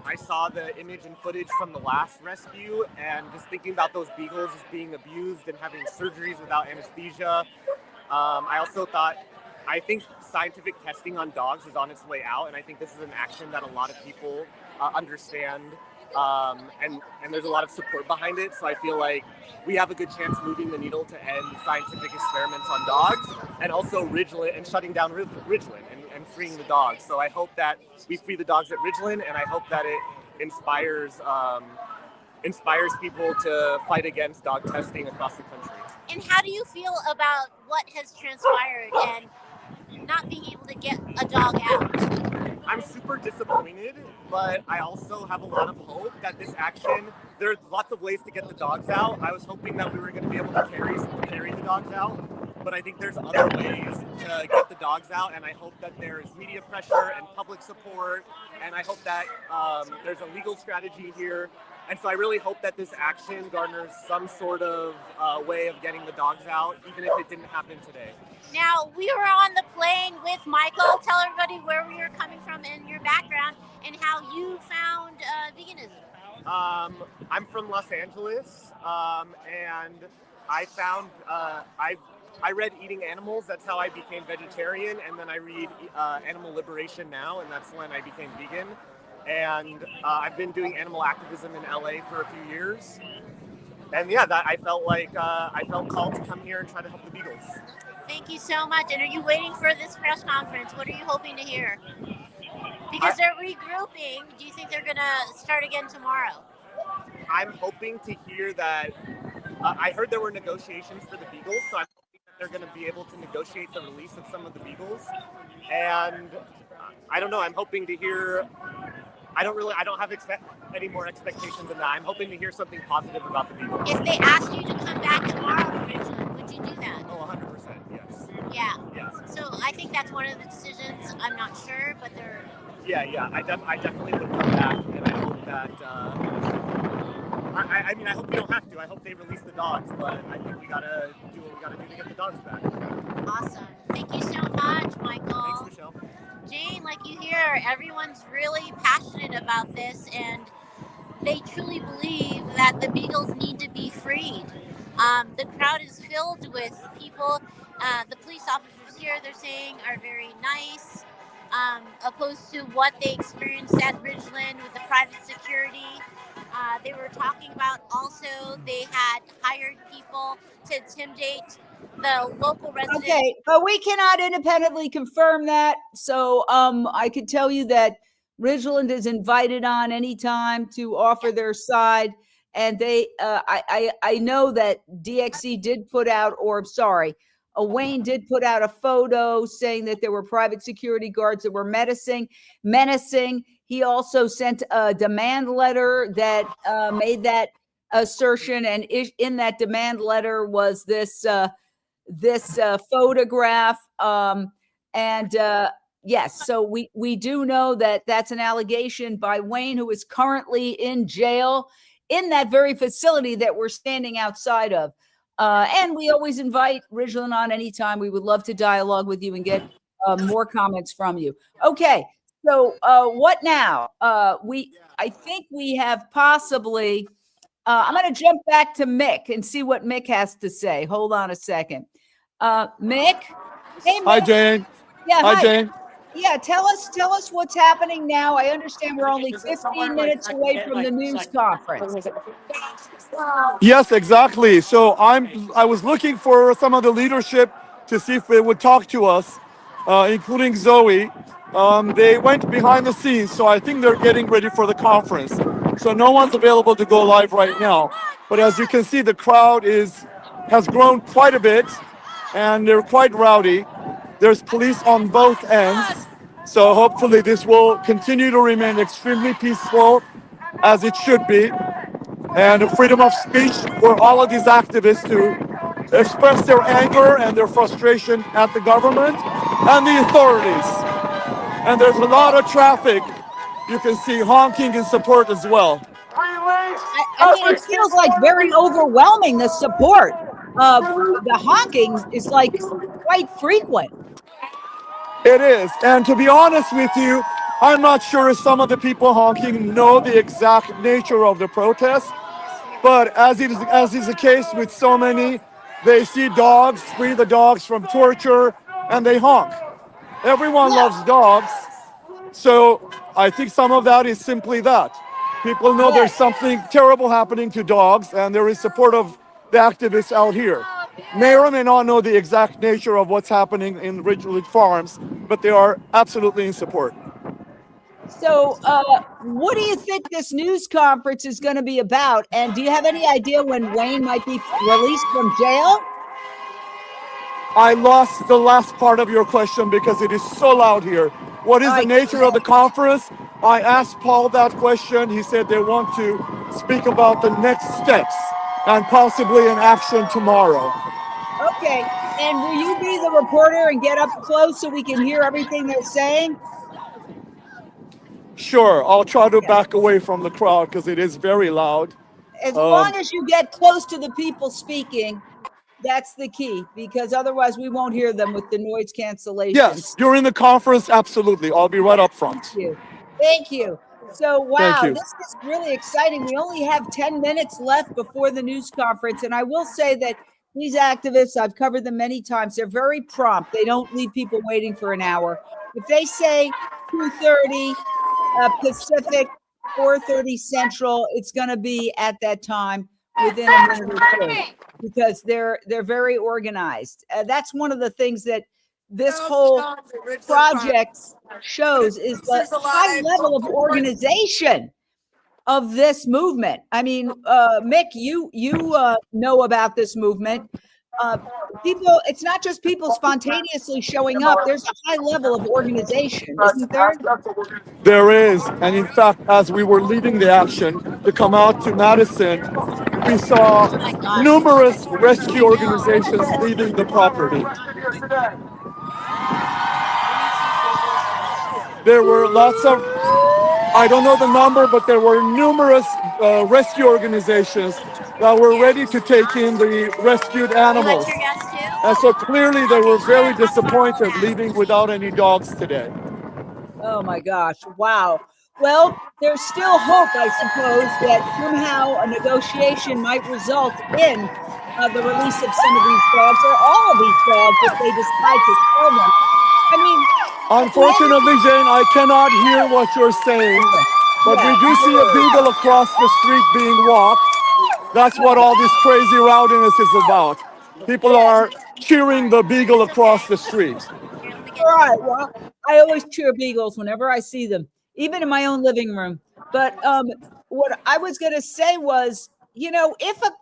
I saw the image and footage from the last rescue, and just thinking about those Beagles just being abused and having surgeries without anesthesia. I think scientific testing on dogs is on its way out, and I think this is an action that a lot of people understand, and there's a lot of support behind it. So I feel like we have a good chance moving the needle to end scientific experiments on dogs, and also Ridgeland, and shutting down Ridgeland and freeing the dogs. So I hope that we free the dogs at Ridgeland, and I hope that it inspires people to fight against dog testing across the country. And how do you feel about what has transpired and not being able to get a dog out? I'm super disappointed, but I also have a lot of hope that this action, there's lots of ways to get the dogs out. I was hoping that we were going to be able to carry the dogs out, but I think there's other ways to get the dogs out, and I hope that there's media pressure and public support, and I hope that there's a legal strategy here. And so I really hope that this action garners some sort of way of getting the dogs out, even if it didn't happen today. Now, we were on the plane with Michael. Tell everybody where we were coming from and your background and how you found veganism. I'm from Los Angeles, and I found, I read Eating Animals. That's how I became vegetarian. And then I read Animal Liberation Now, and that's when I became vegan. And I've been doing animal activism in LA for a few years. And yeah, I felt called to come here and try to help the Beagles. Thank you so much. And are you waiting for this press conference? What are you hoping to hear? Because they're regrouping. Do you think they're going to start again tomorrow? I'm hoping to hear that. I heard there were negotiations for the Beagles, so I'm hoping that they're going to be able to negotiate the release of some of the Beagles. And I don't know. I'm hoping to hear. I don't have any more expectations than that. I'm hoping to hear something positive about the Beagles. If they asked you to come back tomorrow, Richland, would you do that? Oh, 100%, yes. Yeah. Yes. So I think that's one of the decisions. I'm not sure, but they're. Yeah. I definitely would come back, and I hope that. I mean, I hope we don't have to. I hope they release the dogs, but I think we gotta do what we gotta do to get the dogs back. Awesome. Thank you so much, Michael. Thanks, Michelle. Jane, like you hear, everyone's really passionate about this, and they truly believe that the Beagles need to be freed. The crowd is filled with people. The police officers here, they're saying, are very nice, opposed to what they experienced at Ridgeland with the private security. They were talking about also they had hired people to intimidate the local residents. Okay, but we cannot independently confirm that. So I could tell you that Ridgeland is invited on anytime to offer their side. And they, I know that DXC did put out, or sorry, Wayne did put out a photo saying that there were private security guards that were menacing. He also sent a demand letter that made that assertion. And in that demand letter was this photograph. Yes, so we do know that that's an allegation by Wayne, who is currently in jail in that very facility that we're standing outside of. And we always invite Ridgeland on anytime. We would love to dialogue with you and get more comments from you. Okay, so what now? I think we have possibly, I'm going to jump back to Mick and see what Mick has to say. Hold on a second. Mick? Hey, Mick. Hi, Jane. Yeah, hi, Jane. Yeah, tell us what's happening now. I understand we're only 15 minutes away from the news conference. Yes, exactly. So I was looking for some of the leadership to see if they would talk to us, including Zoe. They went behind the scenes, so I think they're getting ready for the conference. So no one's available to go live right now. But as you can see, the crowd has grown quite a bit, and they're quite rowdy. There's police on both ends. So hopefully this will continue to remain extremely peaceful, as it should be. And freedom of speech for all of these activists to express their anger and their frustration at the government and the authorities. And there's a lot of traffic. You can see honking in support as well. I mean, it feels like very overwhelming, the support. The honking is like quite frequent. It is. And to be honest with you, I'm not sure if some of the people honking know the exact nature of the protest. But as is the case with so many, they see dogs, free the dogs from torture, and they honk. Everyone loves dogs. So I think some of that is simply that. People know there's something terrible happening to dogs, and there is support of the activists out here. May or may not know the exact nature of what's happening in Ridgeland Farms, but they are absolutely in support. So what do you think this news conference is going to be about? And do you have any idea when Wayne might be released from jail? I lost the last part of your question because it is so loud here. what is the nature of the conference? I asked Paul that question. He said they want to speak about the next steps and possibly an action tomorrow. Okay. And will you be the reporter and get up close so we can hear everything they're saying? Sure, I'll try to back away from the crowd because it is very loud. As long as you get close to the people speaking, that's the key, because otherwise we won't hear them with the noise cancellation. Yes, during the conference, absolutely. I'll be right up front. Thank you. Thank you. So, wow, Thank you. this is really exciting. We only have 10 minutes left before the news conference. And I will say that these activists, I've covered them many times, they're very prompt. They don't leave people waiting for an hour. If they say 2:30 Pacific, 4:30 Central, it's going to be at that time within a minute or two, because they're very organized. That's one of the things that this whole project shows, is the high level of organization of this movement. I mean, Mick, you know about this movement. People, it's not just people spontaneously showing up. There's a high level of organization, isn't there? There is, and in fact, as we were leading the action to come out to Madison, we saw numerous rescue organizations leaving the property. There were lots of, I don't know the number, but there were numerous rescue organizations that were ready to take in the rescued animals. And so clearly they were very disappointed leaving without any dogs today. Oh my gosh. Wow. Well, there's still hope, I suppose, that somehow a negotiation might result in the release of some of these dogs, or all of these dogs, if they decide to sell them. I mean, unfortunately, Jane, I cannot hear what you're saying, but we do see a beagle across the street being walked. That's what all this crazy rowdiness is about. People are cheering the beagle across the street. All right. Well, I always cheer beagles whenever I see them, even in my own living room. But what I was going to say was, you know,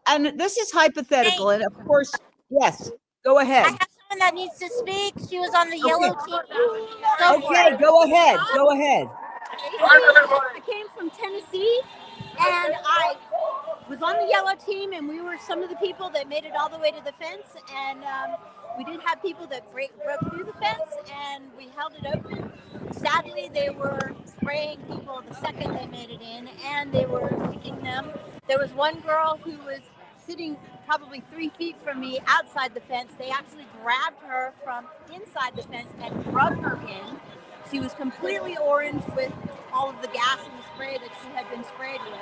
and this is hypothetical, and of course, yes, go ahead. I have someone that needs to speak. She was on the yellow team. Okay, go ahead. Go ahead. I came from Tennessee, and I was on the yellow team, and we were some of the people that made it all the way to the fence. And we did have people that broke through the fence, and we held it open. Sadly, they were spraying people the second they made it in, and they were kicking them. There was one girl who was sitting probably 3 feet from me outside the fence. They actually grabbed her from inside the fence and drugged her in. She was completely orange with all of the gas and the spray that she had been sprayed with.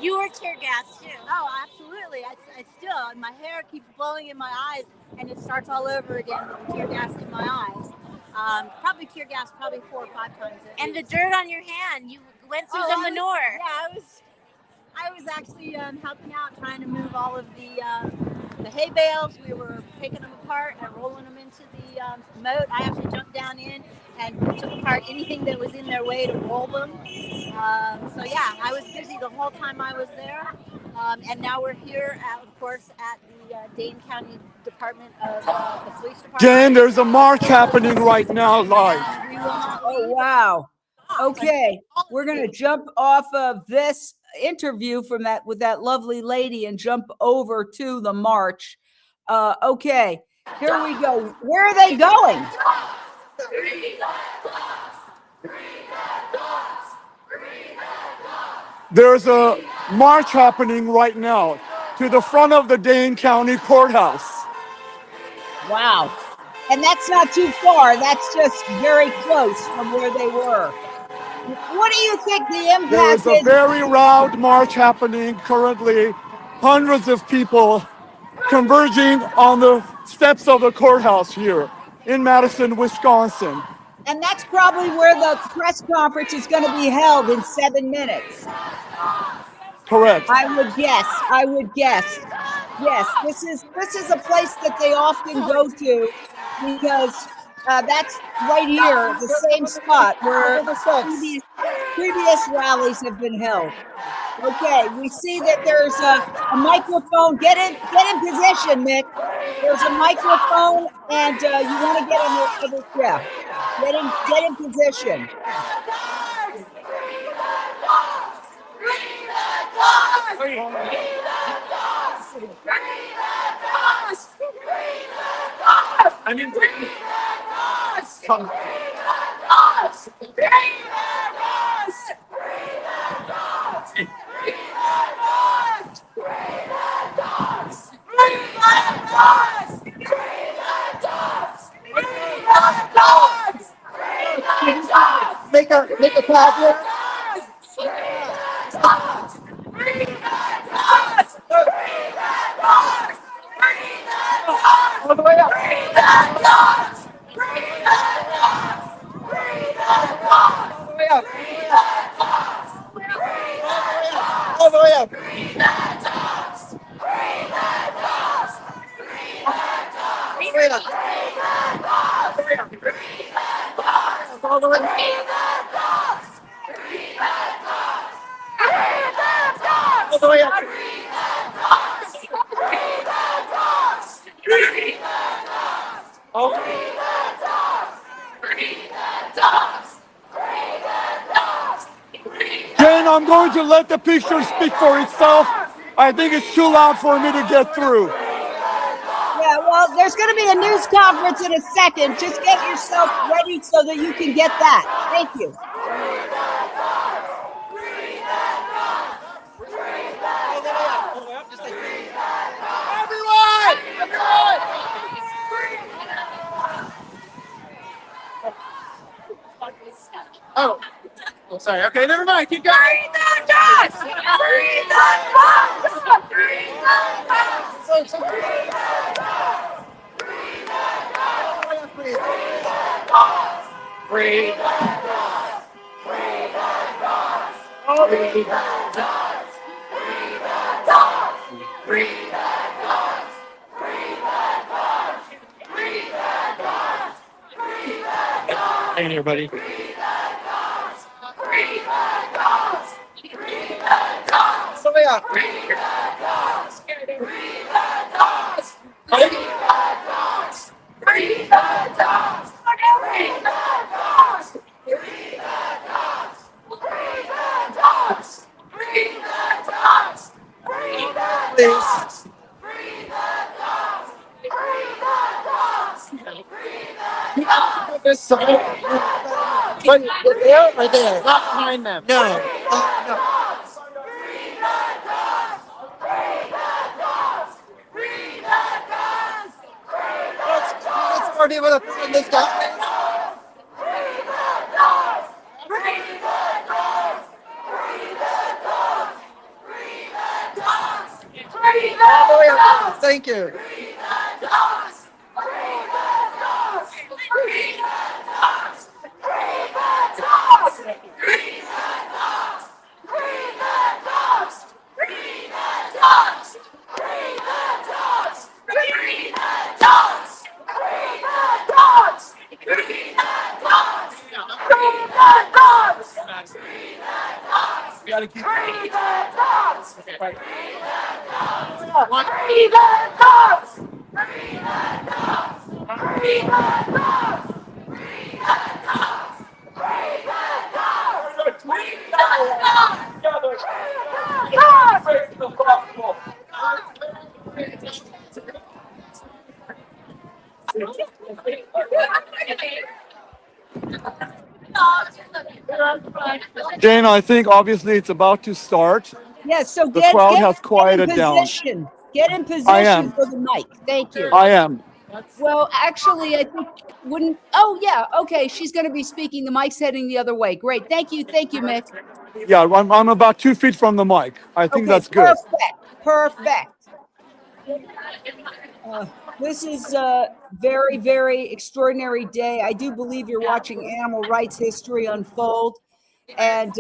You were tear gas too. Oh, absolutely. I still, my hair keeps blowing in my eyes, and it starts all over again with the tear gas in my eyes. Probably tear gas 4 or 5 times. And the dirt on your hand, you went through the manure. I was actually helping out, trying to move all of the hay bales. We were taking them apart and rolling them into the moat. I actually jumped down in and took apart anything that was in their way to roll them. So yeah, I was busy the whole time I was there. And now we're here, of course, at the Dane County Department of the Police Department. Jen, there's a march happening right now live. Oh, wow. Okay, we're going to jump off of this interview with that lovely lady and jump over to the march. Okay, here we go. Where are they going? There's a march happening right now to the front of the Dane County Courthouse. Wow. And that's not too far. That's just very close from where they were. What do you think the impact is? There's a very loud march happening currently. Hundreds of people converging on the steps of the courthouse here in Madison, Wisconsin. And that's probably where the press conference is going to be held in 7 minutes. Correct. I would guess. Yes, this is a place that they often go to, because that's right here, the same spot where previous rallies have been held. Okay, we see that there's a microphone. Get in position, Mick. There's a microphone, and you want to get on the other. Yeah. Get in position. Make a clap. All the way up. All the way up. Jane, I'm going to let the picture speak for itself. I think it's too loud for me to get through. Yeah, well, there's going to be a news conference in a second. Just get yourself ready so that you can get that. Thank you. Oh, sorry. Okay, never mind. Keep going. Free the dogs! Free the dogs! Free the dogs! Free the dogs! Free the dogs! Free the dogs! Free the dogs! Free the dogs! Free the dogs! Free the dogs! Free the dogs! Hang in here, buddy. Free the dogs! Free the dogs! Free the dogs! So we are. Free the dogs! Free the dogs! Free the dogs! Free the dogs! Free the dogs! Free the dogs! Free the dogs! Free the dogs! Free the dogs! Free the dogs! Free the dogs! Free the dogs! This side. But you're there or there? Not behind them. No. No. Free the dogs! Free the dogs! Free the dogs! Let's more people to put in this guy. Free the dogs! Free the dogs! Free the dogs! Free the dogs! Free the dogs! Thank you. Free the dogs! Free the dogs! Free the dogs! Free the dogs! Free the dogs! Free the dogs! Free the dogs! Free the dogs! Free the dogs! Free the dogs! Free the dogs! Free the dogs! Free the dogs! We gotta keep free the dogs! Free the dogs! Free the dogs! Free the dogs! Free the dogs! Free the dogs! Free the dogs! Free the dogs! Jane, I think obviously it's about to start. Yes, so The crowd has get in quieted down. position. Get in I am. position for the mic. Thank you. I am. Well, actually, I think wouldn't. Oh, yeah. Okay, she's going to be speaking. The mic's heading the other way. Great. Thank you, Mick. Yeah, I'm about 2 feet from the mic. I think that's good. Perfect. This is a very, very extraordinary day. I do believe you're watching animal rights history unfold. And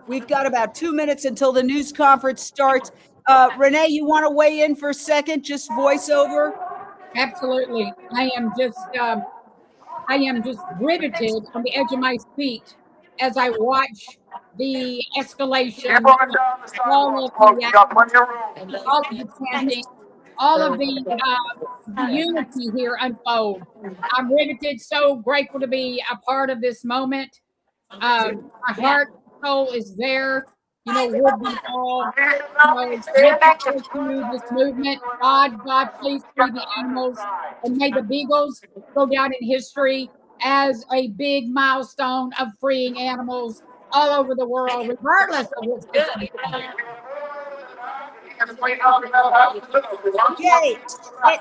we've got about 2 minutes until the news conference starts. Renee, you want to weigh in for a second? Just voiceover? Absolutely. I am just riveted on the edge of my seat as I watch the escalation, all of the chanting, all of the unity here unfold. I'm riveted, so grateful to be a part of this moment. My heart, soul is there, with them all, looking forward to this movement. God, please free the animals, and may the Beagles go down in history as a big milestone of freeing animals all over the world, regardless of what system it's in. Okay.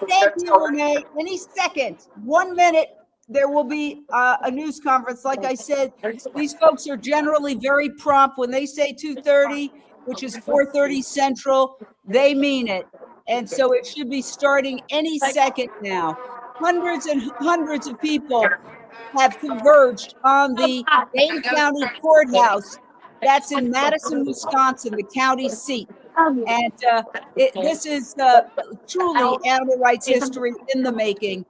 Thank you, Renee. Any second, 1 minute, there will be a news conference. Like I said, these folks are generally very prompt. When they say 2:30, which is 4:30 Central, they mean it. And so it should be starting any second now. Hundreds and hundreds of people have converged on the Dane County Courthouse. That's in Madison, Wisconsin, the county seat. And this is truly animal rights history in the making.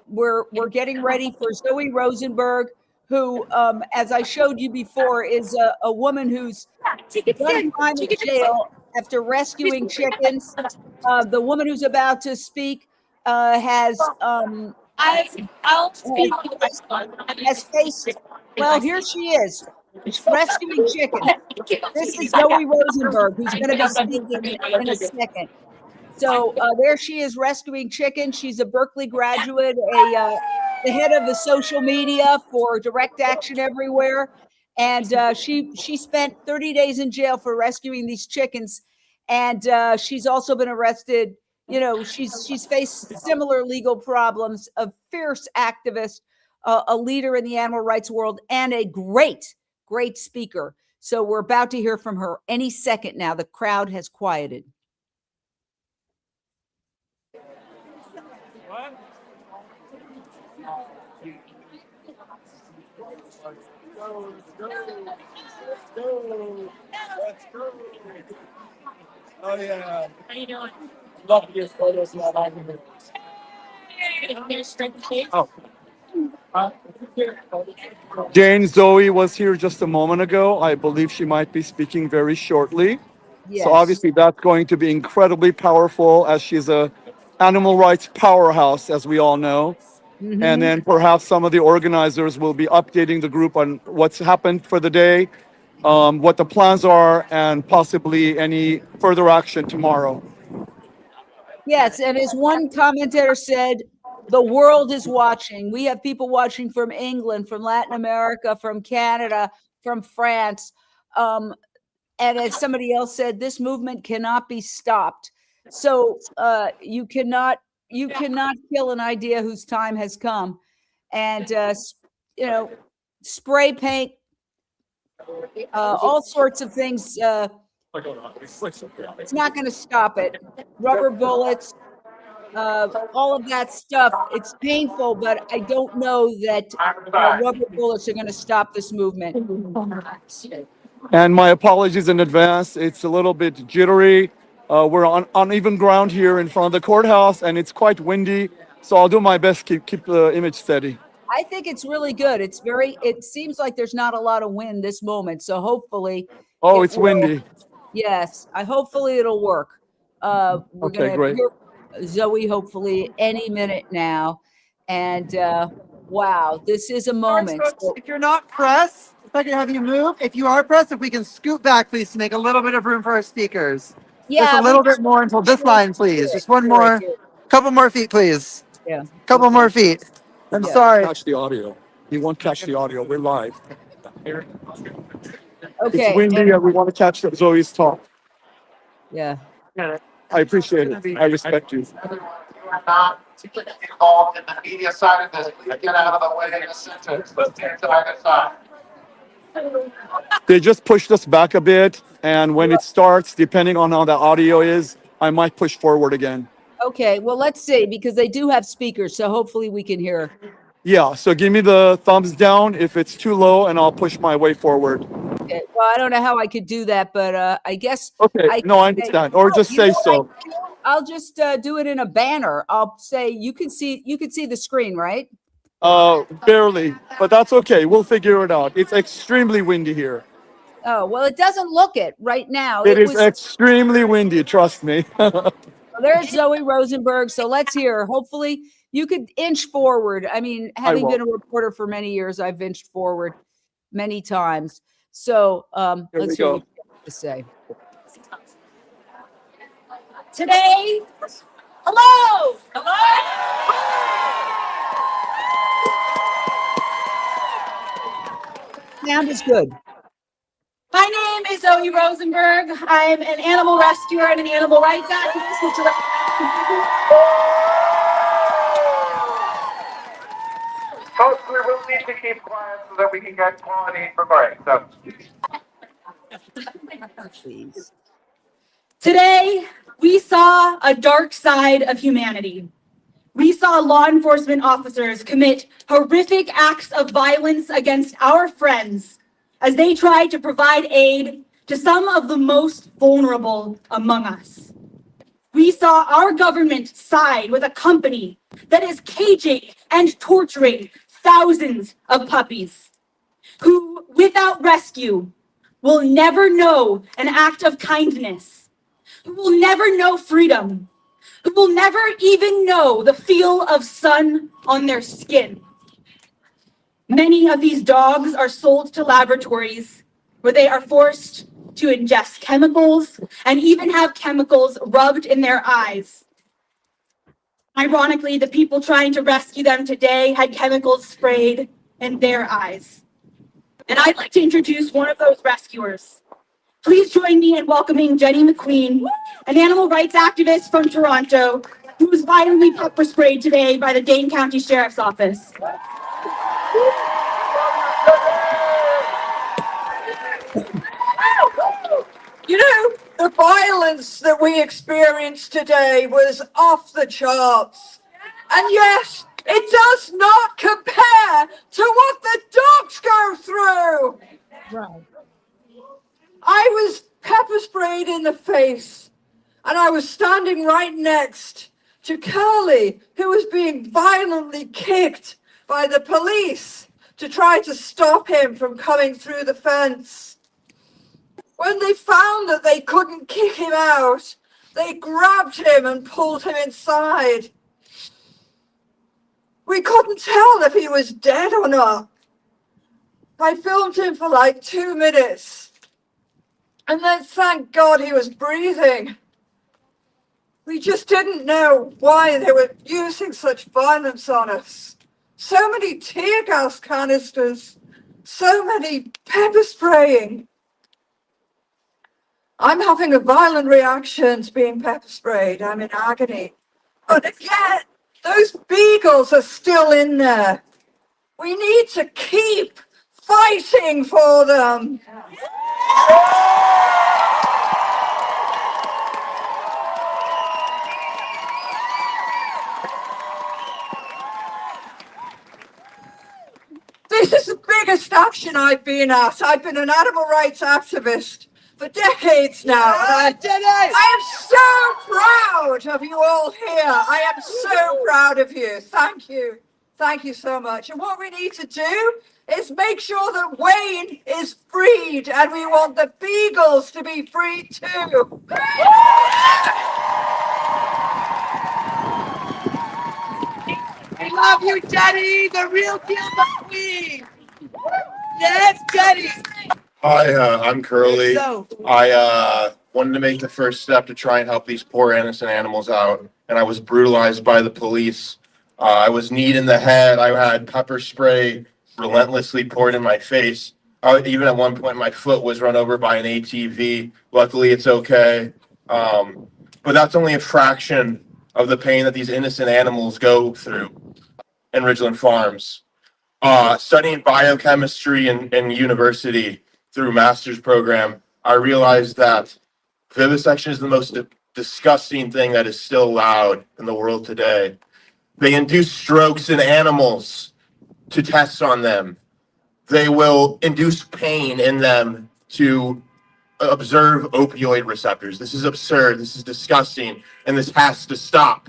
We're getting ready for Zoe Rosenberg, who, as I showed you before, is a woman who's done time in jail after rescuing chickens. The woman who's about to speak has faced. Well, here she is, rescuing chickens. This is Zoe Rosenberg, who's going to be speaking in a second. So there she is, rescuing chickens. She's a Berkeley graduate, the head of the social media for Direct Action Everywhere, and she spent 30 days in jail for rescuing these chickens. And she's also been arrested. She's faced similar legal problems. A fierce activist, a leader in the animal rights world, and a great speaker. So we're about to hear from her any second now. The crowd has quieted. Oh yeah. How you doing? Love your photos. Oh. Jane Zoe was here just a moment ago. I believe she might be speaking very shortly. Yes. So obviously that's going to be incredibly powerful, as she's a animal rights powerhouse, as we all know. Mm-hmm. And then perhaps some of the organizers will be updating the group on what's happened for the day, what the plans are, and possibly any further action tomorrow. Yes, and as one commentator said, the world is watching. We have people watching from England, from Latin America, from Canada, from France. And as somebody else said, this movement cannot be stopped. So you cannot kill an idea whose time has come. And spray paint, all sorts of things. It's not going to stop it. Rubber bullets, all of that stuff. It's painful, but I don't know that rubber bullets are going to stop this movement. And my apologies in advance. It's a little bit jittery. We're on uneven ground here in front of the courthouse, and it's quite windy. So I'll do my best to keep the image steady. I think it's really good. It seems like there's not a lot of wind this moment. So hopefully. Oh, it's windy. Yes. Hopefully it'll work. We're Okay, great. Hear Zoe hopefully any minute now. And wow, this is a moment. If you're not pressed, if I can have you move. If you are pressed, if we can scoot back, please, to make a little bit of room for our speakers. Yeah, just a little bit more until this line, please. Just one more, couple more feet, please. Yeah. Couple more feet. I'm sorry. Catch the audio. You won't catch the audio. We're live. Okay. It's windy, and we want to catch Zoe's talk. Yeah. I appreciate it. I respect you. Not involved in the media side of this. Please get out of the way in a sentence. Let's take to either side. They just pushed us back a bit, and when it starts, depending on how the audio is, I might push forward again. Okay, well, let's see, because they do have speakers, so hopefully we can hear. Yeah, so give me the thumbs down if it's too low, and I'll push my way forward. Okay, well, I don't know how I could do that, but I guess. Okay, I understand. Or just say so. I'll just do it in a banner. I'll say you can see the screen, right? Barely, but that's okay. We'll figure it out. It's extremely windy here. Oh, well, it doesn't look it right now. It is extremely windy, trust me. There's Zoe Rosenberg. So let's hear her. Hopefully you could inch forward. I mean, having been a reporter for many years, I've inched forward many times. So let's hear what you have to say. Today, hello! Sound is good. My name is Zoe Rosenberg. I'm an animal rescuer and an animal rights activist. Folks, we will need to keep quiet so that we can get quality for break. So. Please. Today, we saw a dark side of humanity. We saw law enforcement officers commit horrific acts of violence against our friends as they tried to provide aid to some of the most vulnerable among us. We saw our government side with a company that is caging and torturing thousands of puppies who, without rescue, will never know an act of kindness, who will never know freedom, who will never even know the feel of sun on their skin. Many of these dogs are sold to laboratories where they are forced to ingest chemicals and even have chemicals rubbed in their eyes. Ironically, the people trying to rescue them today had chemicals sprayed in their eyes. And I'd like to introduce one of those rescuers. Please join me in welcoming Jenny McQueen, an animal rights activist from Toronto, who was violently pepper sprayed today by the Dane County Sheriff's Office. You know, the violence that we experienced today was off the charts. And yes, it does not compare to what the dogs go through. Right. I was pepper sprayed in the face, and I was standing right next to Curly, who was being violently kicked by the police to try to stop him from coming through the fence. When they found that they couldn't kick him out, they grabbed him and pulled him inside. We couldn't tell if he was dead or not. I filmed him for like 2 minutes. And then thank God he was breathing. We just didn't know why they were using such violence on us. So many tear gas canisters, so many pepper spraying. I'm having a violent reaction to being pepper sprayed. I'm in agony. But again, those beagles are still in there. We need to keep fighting for them. This is the biggest action I've been at. I've been an animal rights activist for decades now. And I am so proud of you all here. I am so proud of you. Thank you. Thank you so much. And what we need to do is make sure that Wayne is freed, and we want the Beagles to be freed too. I love you, Jenny, the real deal McQueen. Yes, Jenny. Hi, I'm Curly. I wanted to make the first step to try and help these poor innocent animals out, and I was brutalized by the police. I was kneed in the head. I had pepper spray relentlessly poured in my face. Even at one point, my foot was run over by an ATV. Luckily, it's okay. But that's only a fraction of the pain that these innocent animals go through in Ridgeland Farms. Studying biochemistry in university through a master's program, I realized that vivisection is the most disgusting thing that is still allowed in the world today. They induce strokes in animals to test on them. They will induce pain in them to observe opioid receptors. This is absurd. This is disgusting, and this has to stop.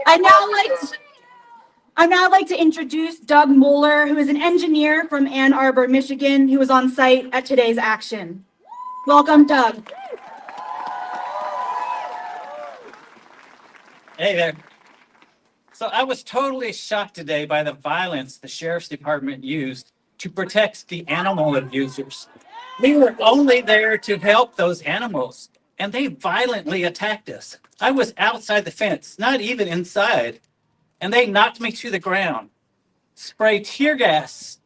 I now like to, I'd now like to introduce Doug Moeller, who is an engineer from Ann Arbor, Michigan, who was on site at today's action. Welcome, Doug. Hey there. So I was totally shocked today by the violence the sheriff's department used to protect the animal abusers. We were only there to help those animals, and they violently attacked us. I was outside the fence, not even inside, and they knocked me to the ground, sprayed tear gas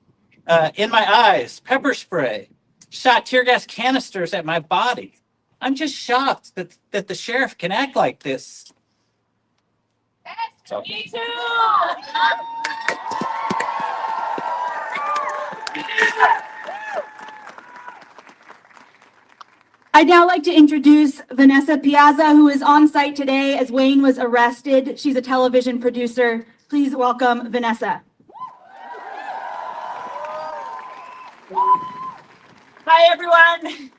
in my eyes, pepper spray, shot tear gas canisters at my body. I'm just shocked that the sheriff can act like this. So. Me too! I'd now like to introduce Vanessa Piazza, who is on site today as Wayne was arrested. She's a television producer. Please welcome Vanessa. Hi, everyone.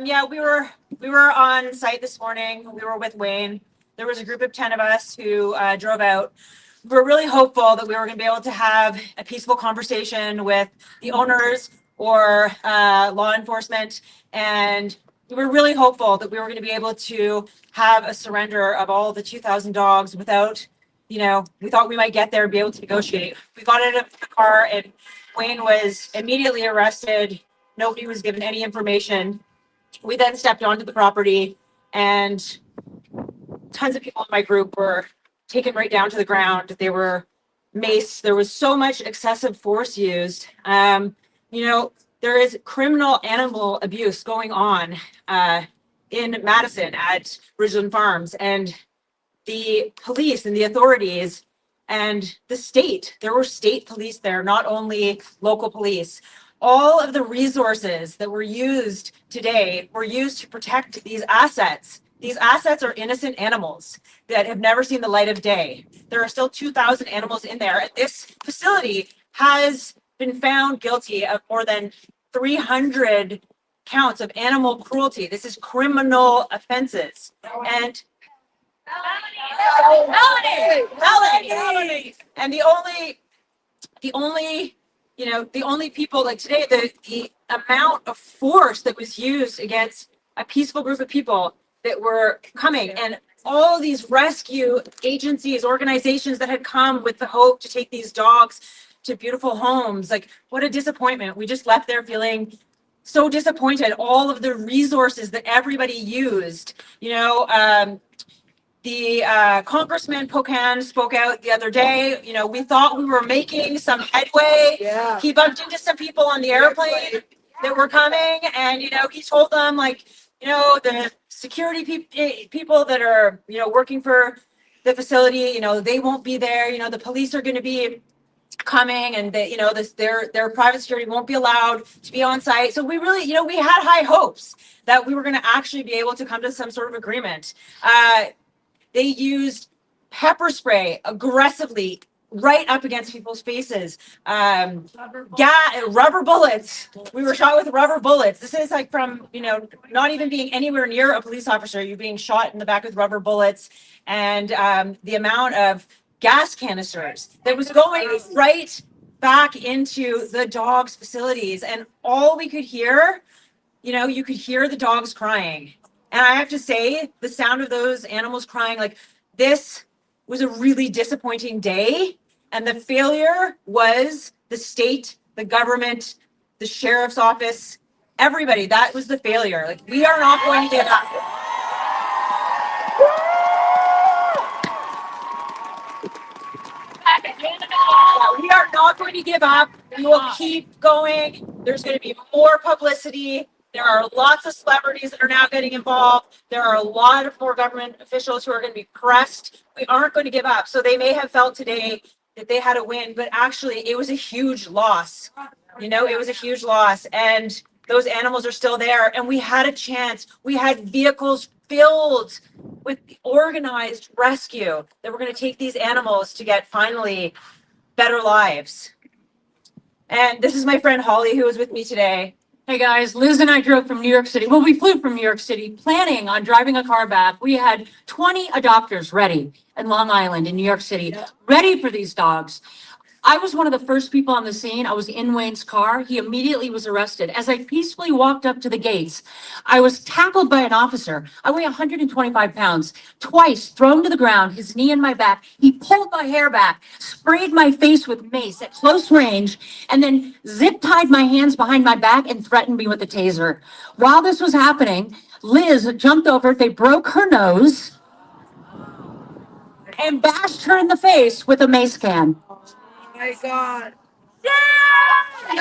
Yeah, we were on site this morning. We were with Wayne. There was a group of 10 of us who drove out. We were really hopeful that we were going to be able to have a peaceful conversation with the owners or law enforcement, and we were really hopeful that we were going to be able to have a surrender of all the 2,000 dogs without, we thought we might get there and be able to negotiate. We got out of the car and Wayne was immediately arrested. Nobody was given any information. We then stepped onto the property and tons of people in my group were taken right down to the ground. They were maced. There was so much excessive force used. There is criminal animal abuse going on in Madison at Ridgeland Farms, and the police and the authorities and the state, there were state police there, not only local police. All of the resources that were used today were used to protect these assets. These assets are innocent animals that have never seen the light of day. There are still 2,000 animals in there. And this facility has been found guilty of more than 300 counts of animal cruelty. This is criminal offenses. And Melanie. And the only people like today, the amount of force that was used against a peaceful group of people that were coming, and all these rescue agencies, organizations that had come with the hope to take these dogs to beautiful homes. Like, what a disappointment. We just left there feeling so disappointed. All of the resources that everybody used, the Congressman Pocan spoke out the other day. We thought we were making some headway. Yeah. He bumped into some people on the airplane that were coming, and he told them, the security people that are working for the facility, they won't be there. The police are going to be coming, and their private security won't be allowed to be on site. So we really, we had high hopes that we were going to actually be able to come to some sort of agreement. They used pepper spray aggressively right up against people's faces. Rubber bullets. We were shot with rubber bullets. This is like from, not even being anywhere near a police officer. You're being shot in the back with rubber bullets. And the amount of gas canisters that was going right back into the dogs' facilities. And all we could hear, you could hear the dogs crying. And I have to say, the sound of those animals crying, this was a really disappointing day. And the failure was the state, the government, the sheriff's office, everybody. That was the failure. We are not going to give up. We are not going to give up. We will keep going. There's going to be more publicity. There are lots of celebrities that are now getting involved. There are a lot of more government officials who are going to be pressed. We aren't going to give up. So they may have felt today that they had a win, but actually it was a huge loss. It was a huge loss. And those animals are still there. And we had a chance. We had vehicles filled with organized rescue that were going to take these animals to get finally better lives. And this is my friend Holly, who was with me today. Hey guys, Liz and I drove from New York City. Well, we flew from New York City planning on driving a car back. We had 20 adopters ready in Long Island in New York City, ready for these dogs. I was one of the first people on the scene. I was in Wayne's car. He immediately was arrested. As I peacefully walked up to the gates, I was tackled by an officer. I weigh 125 pounds, twice thrown to the ground, his knee in my back. He pulled my hair back, sprayed my face with mace at close range, and then zip tied my hands behind my back and threatened me with a taser. While this was happening, Liz jumped over. They broke her nose and bashed her in the face with a mace can. My God. We are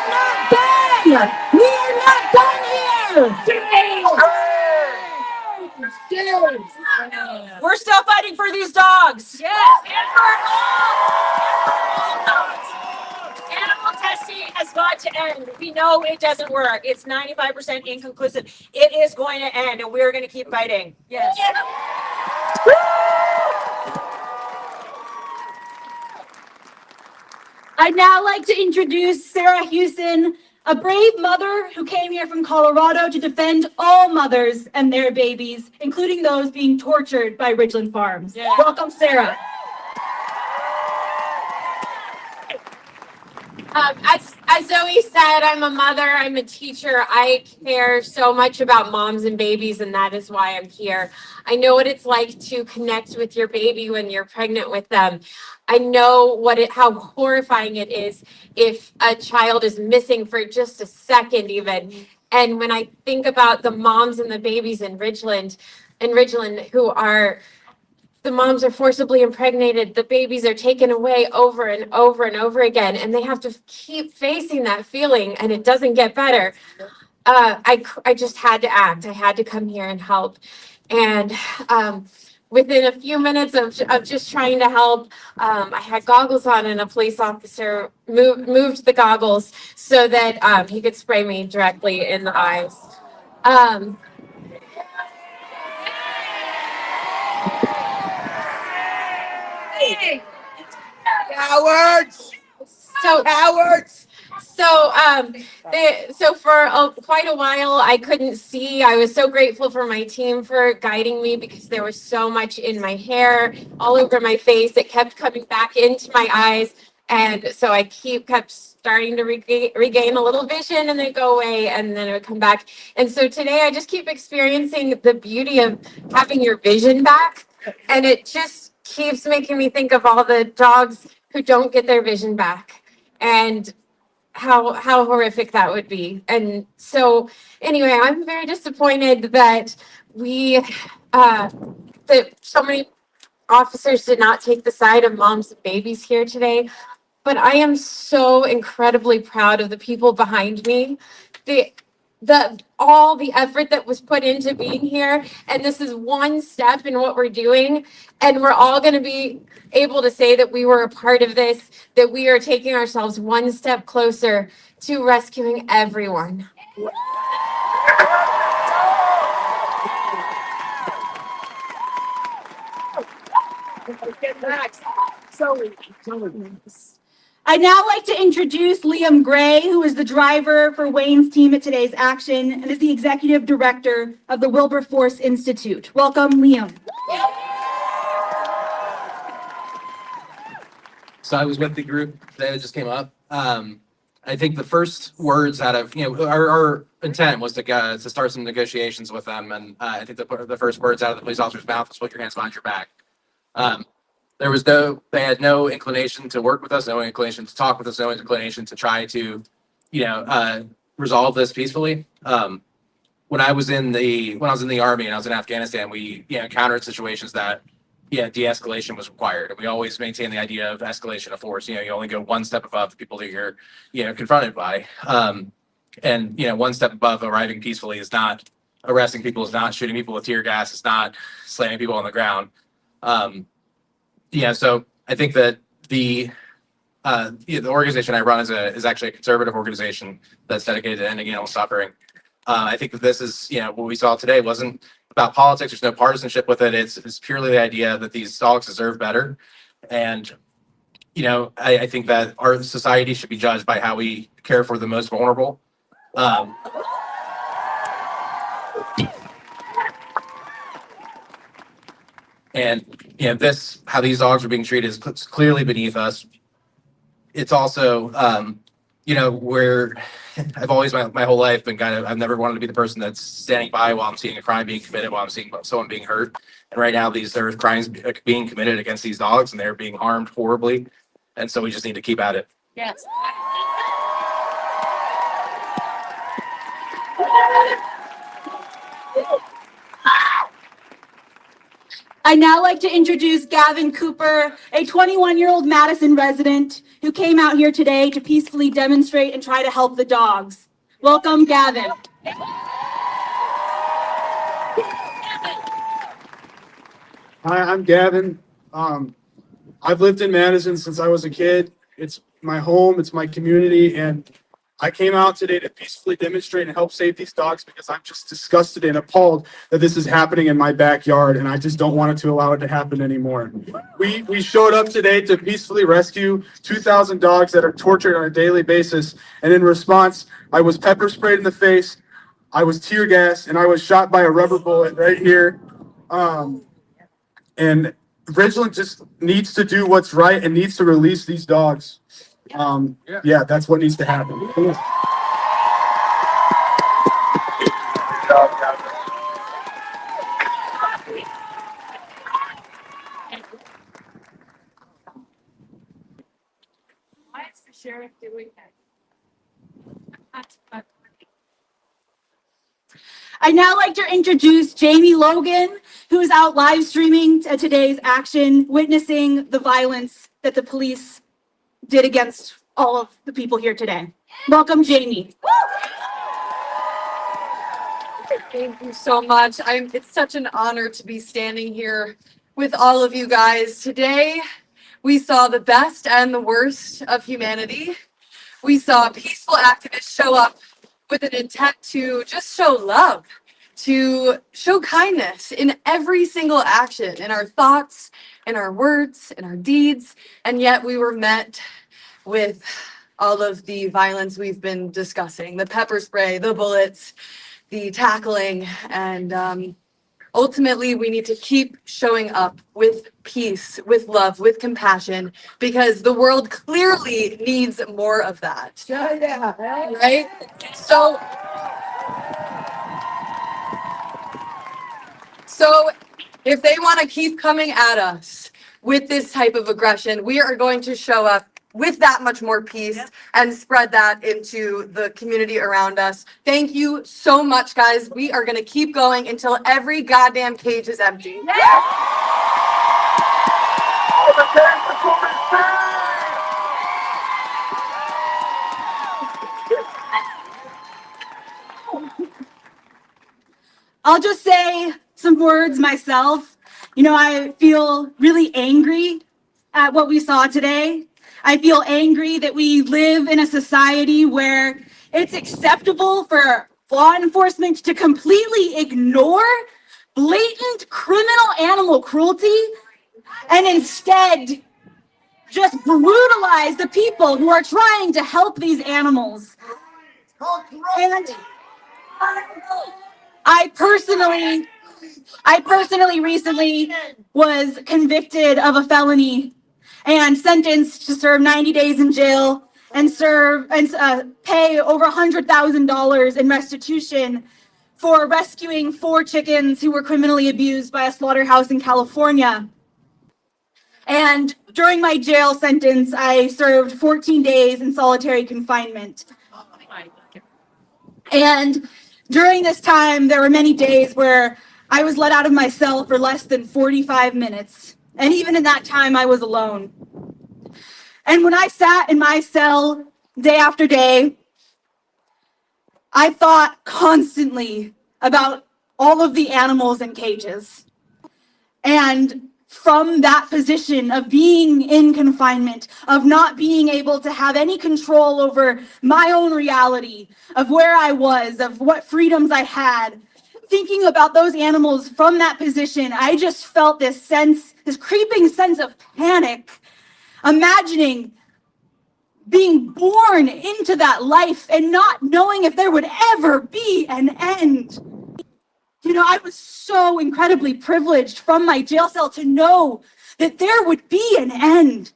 not done! We are not done here! We're still fighting for these dogs! Yes, and for all dogs. Animal testing has got to end. We know it doesn't work. It's 95% inconclusive. It is going to end, and we're going to keep fighting. Yes. I'd now like to introduce Sarah Hewson, a brave mother who came here from Colorado to defend all mothers and their babies, including those being tortured by Ridgeland Farms. Yeah. Welcome, Sarah. As Zoe said, I'm a mother, I'm a teacher. I care so much about moms and babies, and that is why I'm here. I know what it's like to connect with your baby when you're pregnant with them. I know how horrifying it is if a child is missing for just a second even. And when I think about the moms and the babies in Ridgeland who are, the moms are forcibly impregnated, the babies are taken away over and over and over again, and they have to keep facing that feeling, and it doesn't get better. I just had to act. I had to come here and help. And within a few minutes of just trying to help, I had goggles on, and a police officer moved the goggles so that he could spray me directly in the eyes. Cowards! Cowards! So for quite a while, I couldn't see. I was so grateful for my team for guiding me because there was so much in my hair, all over my face. It kept coming back into my eyes. And so I kept starting to regain a little vision, and then go away, and then it would come back. And so today I just keep experiencing the beauty of having your vision back. And it just keeps making me think of all the dogs who don't get their vision back, and how horrific that would be. And so anyway, I'm very disappointed that that so many officers did not take the side of moms and babies here today. But I am so incredibly proud of the people behind me. All the effort that was put into being here, and this is one step in what we're doing, and we're all going to be able to say that we were a part of this, that we are taking ourselves one step closer to rescuing everyone. I'd now like to introduce Liam Gray, who is the driver for Wayne's team at today's action and is the executive director of the Wilberforce Institute. Welcome, Liam. So I was with the group that just came up. I think the first words out of, our intent was to start some negotiations with them. And I think the first words out of the police officer's mouth was put your hands behind your back. They had no inclination to work with us, no inclination to talk with us, no inclination to try to, resolve this peacefully. When I was in the army and I was in Afghanistan, we encountered situations that de-escalation was required. And we always maintain the idea of escalation of force. You only go one step above the people that you're confronted by. And one step above arriving peacefully is not arresting people, is not shooting people with tear gas, is not slamming people on the ground. So I think that the organization I run is actually a conservative organization that's dedicated to ending animal suffering. I think that this is, what we saw today wasn't about politics. There's no partisanship with it. It's purely the idea that these dogs deserve better. And, I think that our society should be judged by how we care for the most vulnerable. And how these dogs are being treated is clearly beneath us. It's also, where I've always my whole life been I've never wanted to be the person that's standing by while I'm seeing a crime being committed, while I'm seeing someone being hurt. And right now, there are crimes being committed against these dogs, and they're being harmed horribly. And so we just need to keep at it. Yes. I'd now like to introduce Gavin Cooper, a 21-year-old Madison resident who came out here today to peacefully demonstrate and try to help the dogs. Welcome, Gavin. Hi, I'm Gavin. I've lived in Madison since I was a kid. It's my home, it's my community, and I came out today to peacefully demonstrate and help save these dogs because I'm just disgusted and appalled that this is happening in my backyard, and I just don't want to allow it to happen anymore. We showed up today to peacefully rescue 2,000 dogs that are tortured on a daily basis, and in response, I was pepper sprayed in the face, I was tear gassed, and I was shot by a rubber bullet right here. And Ridgeland just needs to do what's right and needs to release these dogs. Yeah, that's what needs to happen. Why is the sheriff doing that? I'd now like to introduce Jamie Logan, who is out live streaming today's action, witnessing the violence that the police did against all of the people here today. Welcome, Jamie. Thank you so much. It's such an honor to be standing here with all of you guys. Today, we saw the best and the worst of humanity. We saw peaceful activists show up with an intent to just show love, to show kindness in every single action, in our thoughts, in our words, in our deeds, and yet we were met with all of the violence we've been discussing, the pepper spray, the bullets, the tackling, and ultimately we need to keep showing up with peace, with love, with compassion, because the world clearly needs more of that. Yeah. Right? So if they want to keep coming at us with this type of aggression, we are going to show up with that much more peace and spread that into the community around us. Thank you so much, guys. We are going to keep going until every goddamn cage is empty. I'll just say some words myself. I feel really angry at what we saw today. I feel angry that we live in a society where it's acceptable for law enforcement to completely ignore blatant criminal animal cruelty and instead just brutalize the people who are trying to help these animals. And I personally recently was convicted of a felony and sentenced to serve 90 days in jail and pay over $100,000 in restitution for rescuing 4 chickens who were criminally abused by a slaughterhouse in California. And during my jail sentence, I served 14 days in solitary confinement. And during this time, there were many days where I was let out of my cell for less than 45 minutes. And even in that time, I was alone. And when I sat in my cell day after day, I thought constantly about all of the animals in cages. And from that position of being in confinement, of not being able to have any control over my own reality, of where I was, of what freedoms I had, thinking about those animals from that position, I just felt this creeping sense of panic imagining being born into that life and not knowing if there would ever be an end. You know, I was so incredibly privileged from my jail cell to know that there would be an end,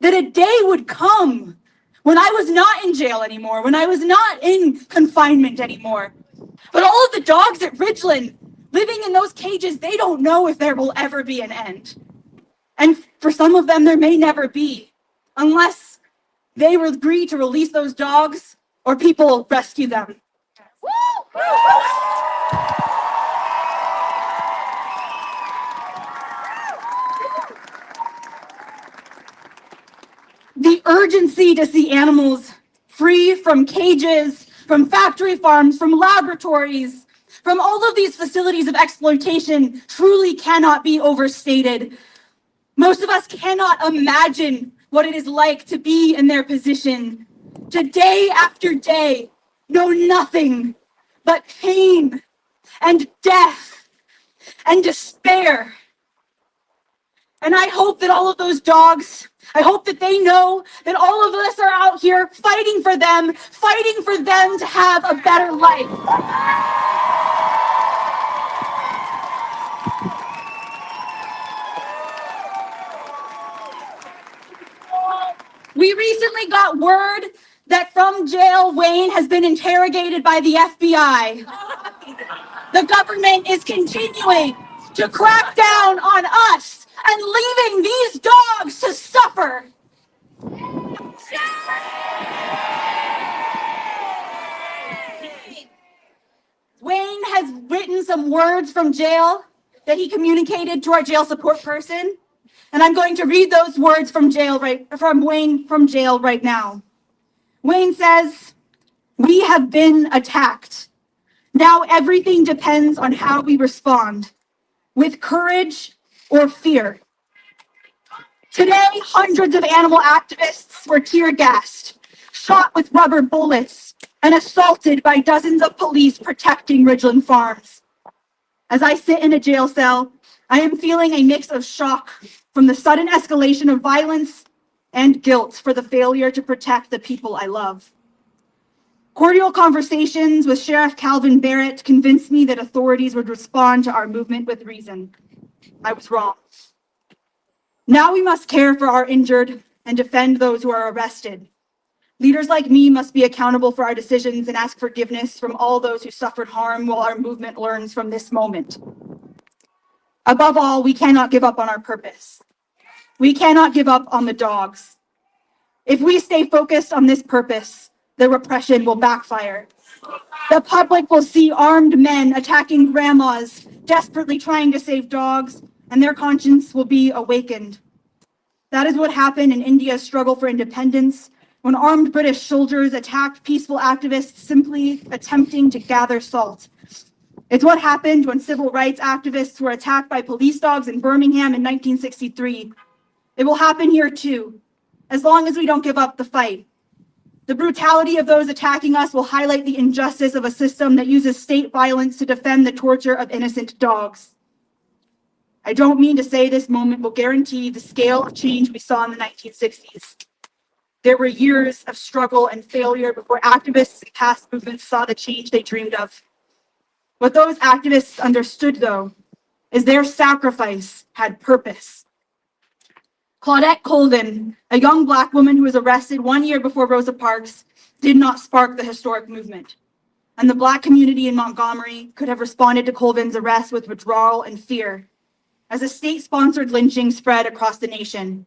that a day would come when I was not in jail anymore, when I was not in confinement anymore. But all of the dogs at Ridgeland living in those cages, they don't know if there will ever be an end. And for some of them, there may never be, unless they agree to release those dogs or people rescue them. The urgency to see animals free from cages, from factory farms, from laboratories, from all of these facilities of exploitation truly cannot be overstated. Most of us cannot imagine what it is like to be in their position, to day after day know nothing but pain and death and despair. And I hope that all of those dogs, I hope that they know that all of us are out here fighting for them to have a better life. We recently got word that from jail, Wayne has been interrogated by the FBI. The government is continuing to crack down on us and leaving these dogs to suffer. Wayne has written some words from jail that he communicated to our jail support person, and I'm going to read those words from Wayne from jail right now. Wayne says, "We have been attacked. Now everything depends on how we respond, with courage or fear. Today, hundreds of animal activists were tear gassed, shot with rubber bullets, and assaulted by dozens of police protecting Ridgeland Farms. As I sit in a jail cell, I am feeling a mix of shock from the sudden escalation of violence and guilt for the failure to protect the people I love. Cordial conversations with Sheriff Calvin Barrett convinced me that authorities would respond to our movement with reason. I was wrong. Now we must care for our injured and defend those who are arrested. Leaders like me must be accountable for our decisions and ask forgiveness from all those who suffered harm while our movement learns from this moment. Above all, we cannot give up on our purpose. We cannot give up on the dogs. If we stay focused on this purpose, the repression will backfire. The public will see armed men attacking grandmas, desperately trying to save dogs, and their conscience will be awakened. That is what happened in India's struggle for independence, when armed British soldiers attacked peaceful activists simply attempting to gather salt. It's what happened when civil rights activists were attacked by police dogs in Birmingham in 1963. It will happen here too, as long as we don't give up the fight. The brutality of those attacking us will highlight the injustice of a system that uses state violence to defend the torture of innocent dogs. I don't mean to say this moment will guarantee the scale of change we saw in the 1960s. There were years of struggle and failure before activists in past movements saw the change they dreamed of. What those activists understood, though, is their sacrifice had purpose. Claudette Colvin, a young Black woman who was arrested 1 year before Rosa Parks, did not spark the historic movement. And the Black community in Montgomery could have responded to Colvin's arrest with withdrawal and fear, as a state-sponsored lynching spread across the nation,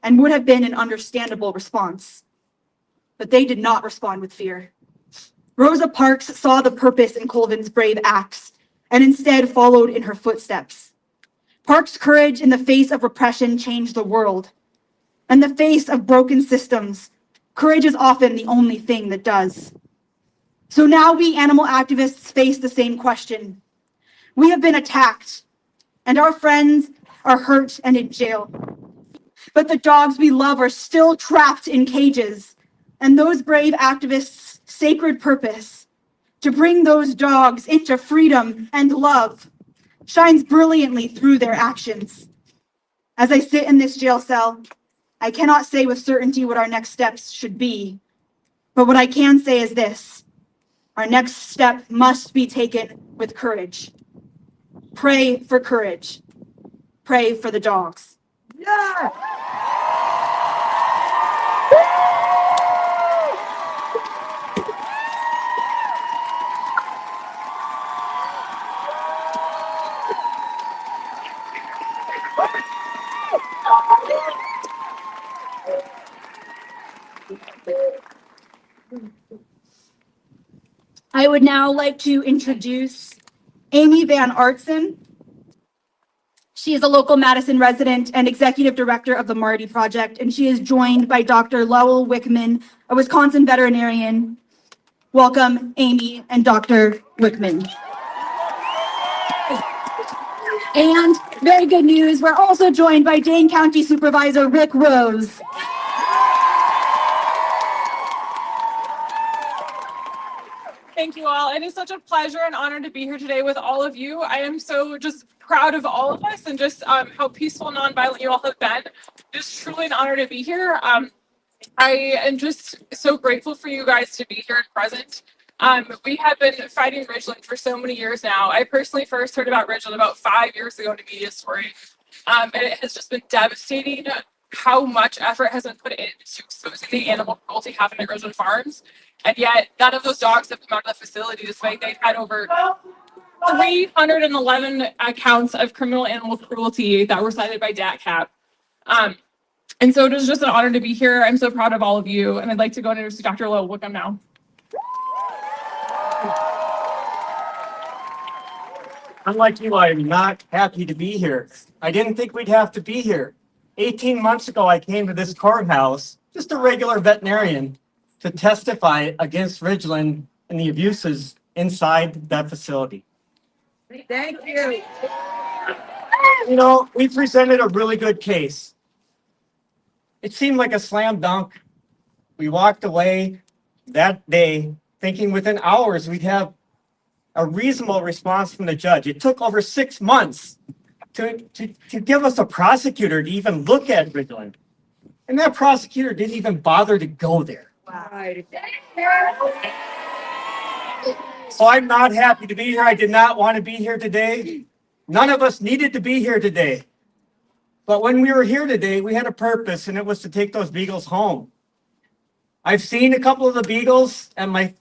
and would have been an understandable response. But they did not respond with fear. Rosa Parks saw the purpose in Colvin's brave acts, and instead followed in her footsteps. Parks' courage in the face of repression changed the world. In the face of broken systems, courage is often the only thing that does. So now we animal activists face the same question. We have been attacked, and our friends are hurt and in jail. But the dogs we love are still trapped in cages, and those brave activists' sacred purpose to bring those dogs into freedom and love shines brilliantly through their actions. As I sit in this jail cell, I cannot say with certainty what our next steps should be, but what I can say is this: our next step must be taken with courage. Pray for courage. Pray for the dogs. Yeah! I would now like to introduce Amy Van Artsen. She is a local Madison resident and executive director of the Marty Project, and she is joined by Dr. Lowell Wickman, a Wisconsin veterinarian. Welcome, Amy and Dr. Wickman. And very good news, we're also joined by Dane County Supervisor Rick Rose. Thank you all. It is such a pleasure and honor to be here today with all of you. I am so just proud of all of us and just how peaceful and nonviolent you all have been. It's truly an honor to be here. I am just so grateful for you guys to be here and present. We have been fighting Ridgeland for so many years now. I personally first heard about Ridgeland about 5 years ago in a media story. And it has just been devastating how much effort has been put into exposing the animal cruelty happening at Ridgeland Farms. And yet none of those dogs have come out of the facility despite they've had over 311 accounts of criminal animal cruelty that were cited by DATCAP. And so it is just an honor to be here. I'm so proud of all of you. And I'd like to go and introduce Dr. Lowell Wickham now. Unlike you, I am not happy to be here. I didn't think we'd have to be here. 18 months ago, I came to this courthouse, just a regular veterinarian, to testify against Ridgeland and the abuses inside that facility. Thank you. You know, we presented a really good case. It seemed like a slam dunk. We walked away that day thinking within hours we'd have a reasonable response from the judge. It took over 6 months to give us a prosecutor to even look at Ridgeland. And that prosecutor didn't even bother to go there. So I'm not happy to be here. I did not want to be here today. None of us needed to be here today. But when we were here today, we had a purpose, and it was to take those Beagles home. I've seen a couple of the Beagles at my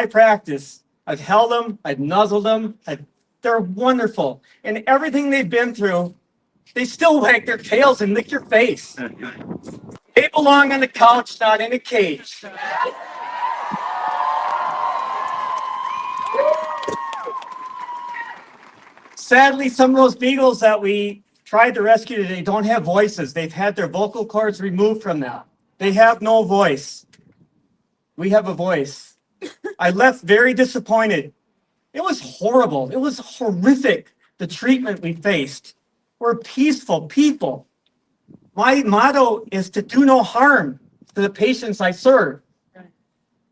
practice. I've held them, I've nuzzled them. They're wonderful. And everything they've been through, they still wag their tails and lick your face. They belong on the couch, not in a cage. Sadly, some of those Beagles that we tried to rescue today don't have voices. They've had their vocal cords removed from them. They have no voice. We have a voice. I left very disappointed. It was horrible. It was horrific, the treatment we faced. We're peaceful people. My motto is to do no harm to the patients I serve.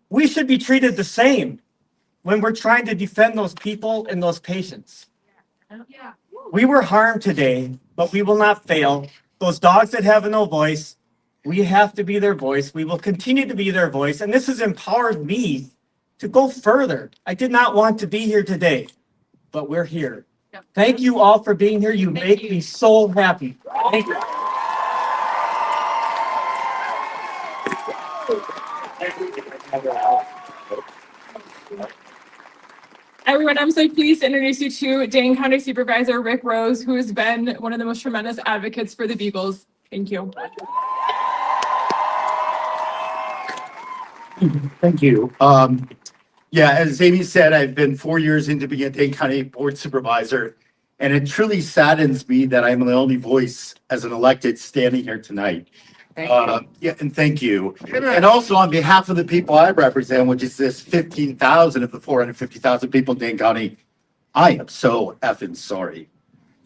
We should be treated the same when we're trying to defend those people and those patients. We were harmed today, but we will not fail. Those dogs that have no voice, we have to be their voice. We will continue to be their voice. And this has empowered me to go further. I did not want to be here today, but we're here. Thank you all for being here. You make me so happy. Thank you. Everyone, I'm so pleased to introduce you to Dane County Supervisor Rick Rose, who has been one of the most tremendous advocates for the Beagles. Thank you. Thank you. Yeah, as Amy said, I've been 4 years into being a Dane County Board Supervisor, and it truly saddens me that I'm the only voice as an elected standing here tonight. Yeah, and thank you. And also on behalf of the people I represent, which is this 15,000 of the 450,000 people in Dane County, I am so effing sorry.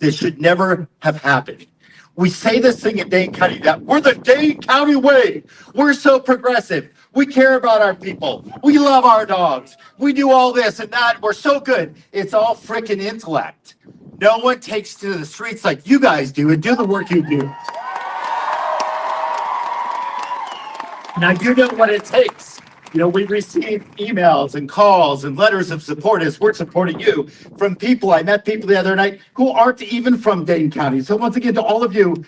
This should never have happened. We say this thing in Dane County that we're the Dane County way. We're so progressive. We care about our people. We love our dogs. We do all this and that. We're so good. It's all freaking intellect. No one takes to the streets like you guys do and do the work you do. Now, you know what it takes. You know, we receive emails and calls and letters of support as we're supporting you from people. I met people the other night who aren't even from Dane County. So once again, to all of you,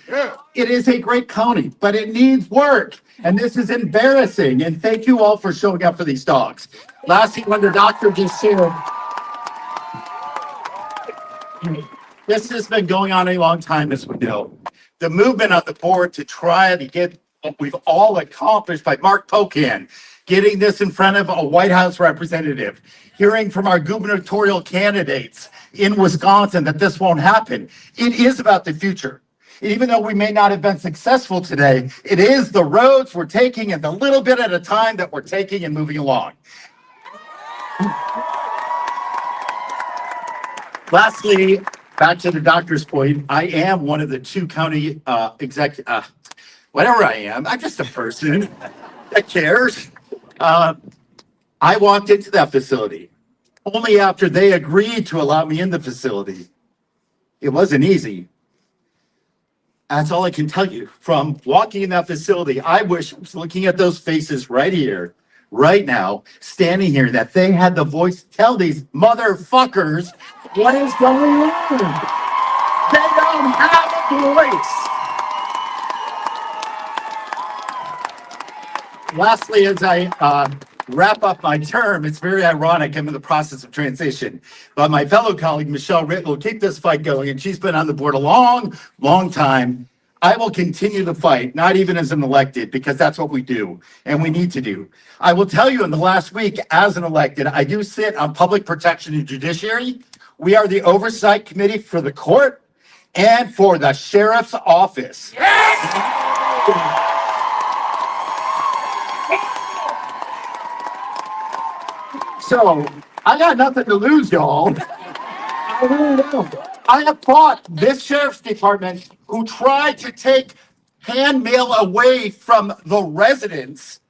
it is a great county, but it needs work. And this is embarrassing. And thank you all for showing up for these dogs. Lastly, when the doctor just shared, this has been going on a long time, as we know. The movement on the board to try to get what we've all accomplished by Mark Pocan, getting this in front of a White House representative, hearing from our gubernatorial candidates in Wisconsin that this won't happen. It is about the future. Even though we may not have been successful today, it is the roads we're taking and the little bit at a time that we're taking and moving along. Lastly, back to the doctor's point, I am one of the 2 county whatever I am, I'm just a person that cares. I walked into that facility only after they agreed to allow me in the facility. It wasn't easy. That's all I can tell you. From walking in that facility, I wish, looking at those faces right here, right now, standing here, that they had the voice to tell these motherfuckers what is going on. They don't have a voice. Lastly, as I wrap up my term, it's very ironic. I'm in the process of transition. But my fellow colleague, Michelle Ritt, will keep this fight going, and she's been on the board a long, long time. I will continue the fight, not even as an elected, because that's what we do and we need to do. I will tell you in the last week, as an elected, I do sit on public protection and judiciary. We are the oversight committee for the court and for the sheriff's office. Yes! So I got nothing to lose, y'all. I really don't. I have fought this sheriff's department who tried to take hand mail away from the residents.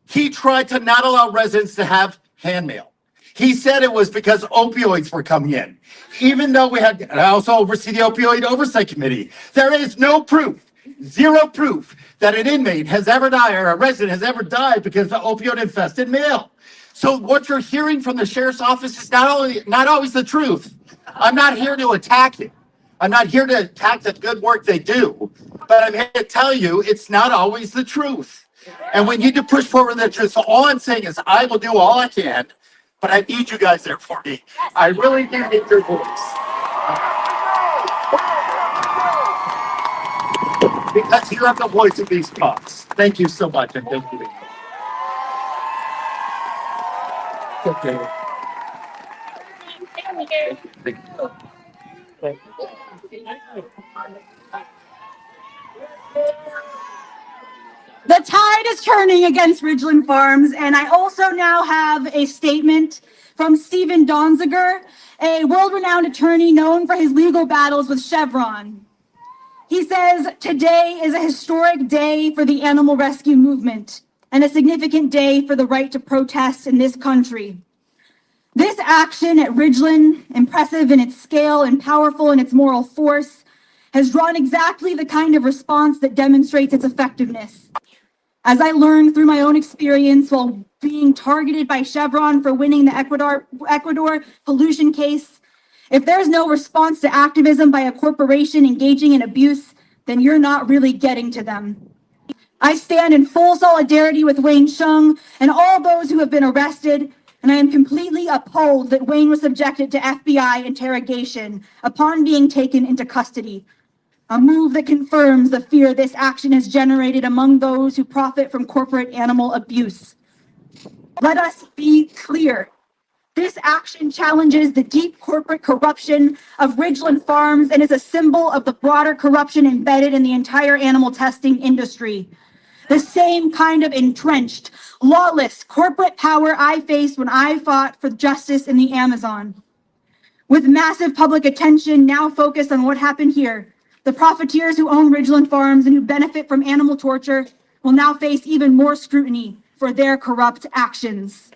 He tried to not allow residents to have hand mail. He said it was because opioids were coming in. Even though we had, and I also oversee the opioid oversight committee. There is no proof, zero proof that an inmate has ever died or a resident has ever died because of opioid infested mail. So what you're hearing from the sheriff's office is not always the truth. I'm not here to attack it. I'm not here to attack the good work they do, but I'm here to tell you it's not always the truth. And we need to push forward the truth. So all I'm saying is I will do all I can, but I need you guys there for me. I really do need your voice. Because you have the voice of these cops. Thank you so much, and thank you. Okay. The tide is turning against Ridgeland Farms, and I also now have a statement from Stephen Donziger, a world-renowned attorney known for his legal battles with Chevron. He says, "Today is a historic day for the animal rescue movement and a significant day for the right to protest in this country. This action at Ridgeland, impressive in its scale and powerful in its moral force, has drawn exactly the kind of response that demonstrates its effectiveness. As I learned through my own experience while being targeted by Chevron for winning the Ecuador pollution case, if there's no response to activism by a corporation engaging in abuse, then you're not really getting to them. I stand in full solidarity with Wayne Hsiung and all those who have been arrested, and I am completely appalled that Wayne was subjected to FBI interrogation upon being taken into custody. A move that confirms the fear this action has generated among those who profit from corporate animal abuse. Let us be clear. This action challenges the deep corporate corruption of Ridgeland Farms and is a symbol of the broader corruption embedded in the entire animal testing industry. The same kind of entrenched, lawless corporate power I faced when I fought for justice in the Amazon. With massive public attention now focused on what happened here, the profiteers who own Ridgeland Farms and who benefit from animal torture will now face even more scrutiny for their corrupt actions.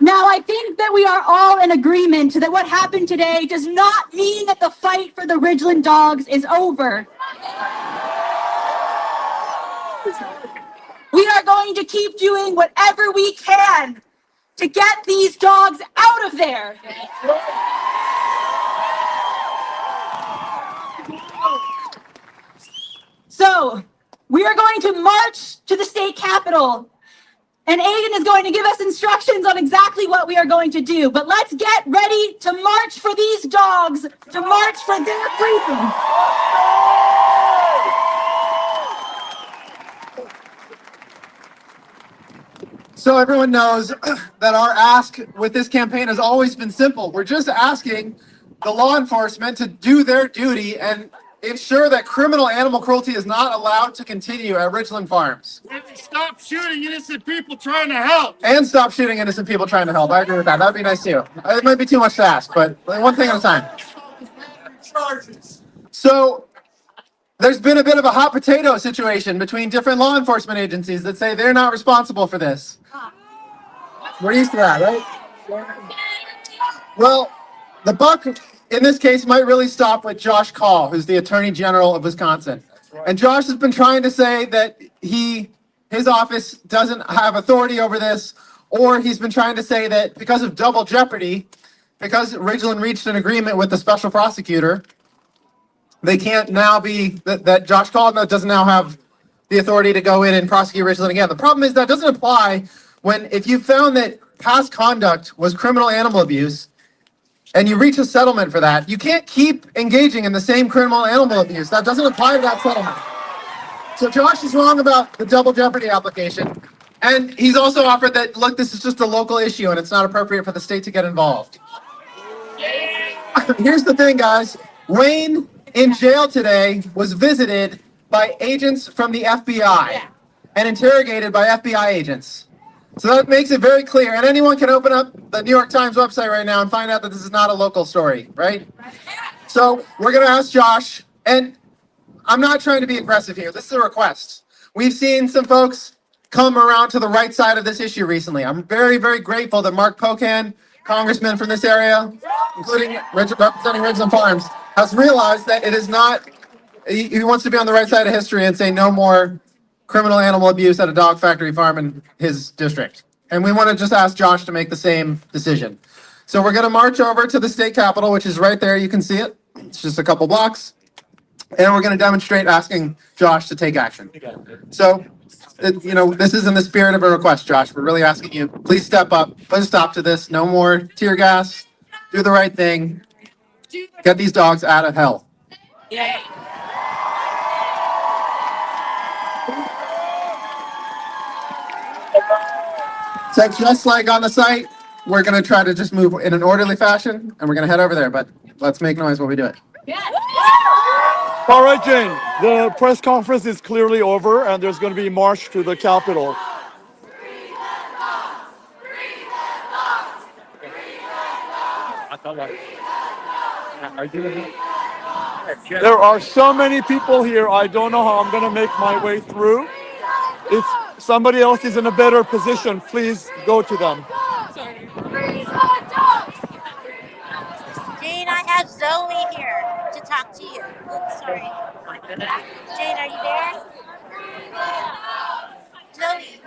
Now, Now, I think that we are all in agreement that what happened today does not mean that the fight for the Ridgeland dogs is over. We are going to keep doing whatever we can to get these dogs out of there. So, we are going to march to the state capitol, and Aiden is going to give us instructions on exactly what we are going to do. But let's get ready to march for these dogs, to march for their freedom. So everyone knows that our ask with this campaign has always been simple. We're just asking the law enforcement to do their duty and ensure that criminal animal cruelty is not allowed to continue at Ridgeland Farms. Stop shooting innocent people trying to help. And stop shooting innocent people trying to help. I agree with that. That would be nice too. It might be too much to ask, but one thing at a time. So there's been a bit of a hot potato situation between different law enforcement agencies that say they're not responsible for this. We're used to that, right? Well, the buck in this case might really stop with Josh Kaul, who's the Attorney General of Wisconsin. And Josh has been trying to say that his office doesn't have authority over this, or he's been trying to say that because of double jeopardy, because Ridgeland reached an agreement with the special prosecutor, they can't now be, that Josh Kaul doesn't now have the authority to go in and prosecute Ridgeland again. The problem is that doesn't apply if you found that past conduct was criminal animal abuse and you reach a settlement for that, you can't keep engaging in the same criminal animal abuse. That doesn't apply to that settlement. So Josh is wrong about the double jeopardy application. And he's also offered that, look, this is just a local issue and it's not appropriate for the state to get involved. Here's the thing, guys. Wayne in jail today was visited by agents from the FBI and interrogated by FBI agents. So that makes it very clear. And anyone can open up the New York Times website right now and find out that this is not a local story, right? So we're going to ask Josh, and I'm not trying to be aggressive here. This is a request. We've seen some folks come around to the right side of this issue recently. I'm very, very grateful that Mark Pocan, congressman from this area, including representing Ridgeland Farms, has realized that it is not, he wants to be on the right side of history and say no more criminal animal abuse at a dog factory farm in his district. And we want to just ask Josh to make the same decision. So we're going to march over to the state capitol, which is right there. You can see it. It's just a couple blocks. And we're going to demonstrate asking Josh to take action. So, this is in the spirit of a request, Josh. We're really asking you, please step up, put a stop to this. No more tear gas. Do the right thing. Get these dogs out of hell. Yeah. So just like on the site, we're going to try to just move in an orderly fashion, and we're going to head over there, but let's make noise while we do it. All right, Jane, the press conference is clearly over, and there's going to be a march to the Capitol. There are so many people here, I don't know how I'm going to make my way through. If somebody else is in a better position, please go to them. Jane, I have Zoe here to talk to you. Oops, sorry. Jane, are you there? Zoe,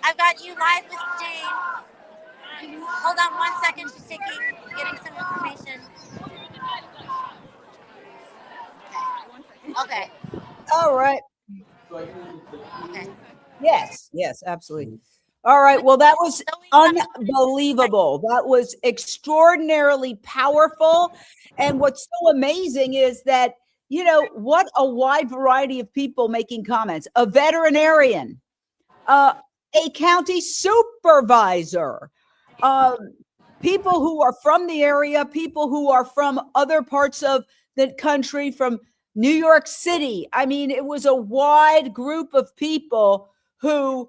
I've got you live with Jane. Hold on 1 second, she's getting some information. Okay. All right. Okay. Yes, absolutely. All right. Well, that was unbelievable. That was extraordinarily powerful. And what's so amazing is that, what a wide variety of people making comments. A veterinarian, a county supervisor, people who are from the area, people who are from other parts of the country, from New York City. I mean, it was a wide group of people who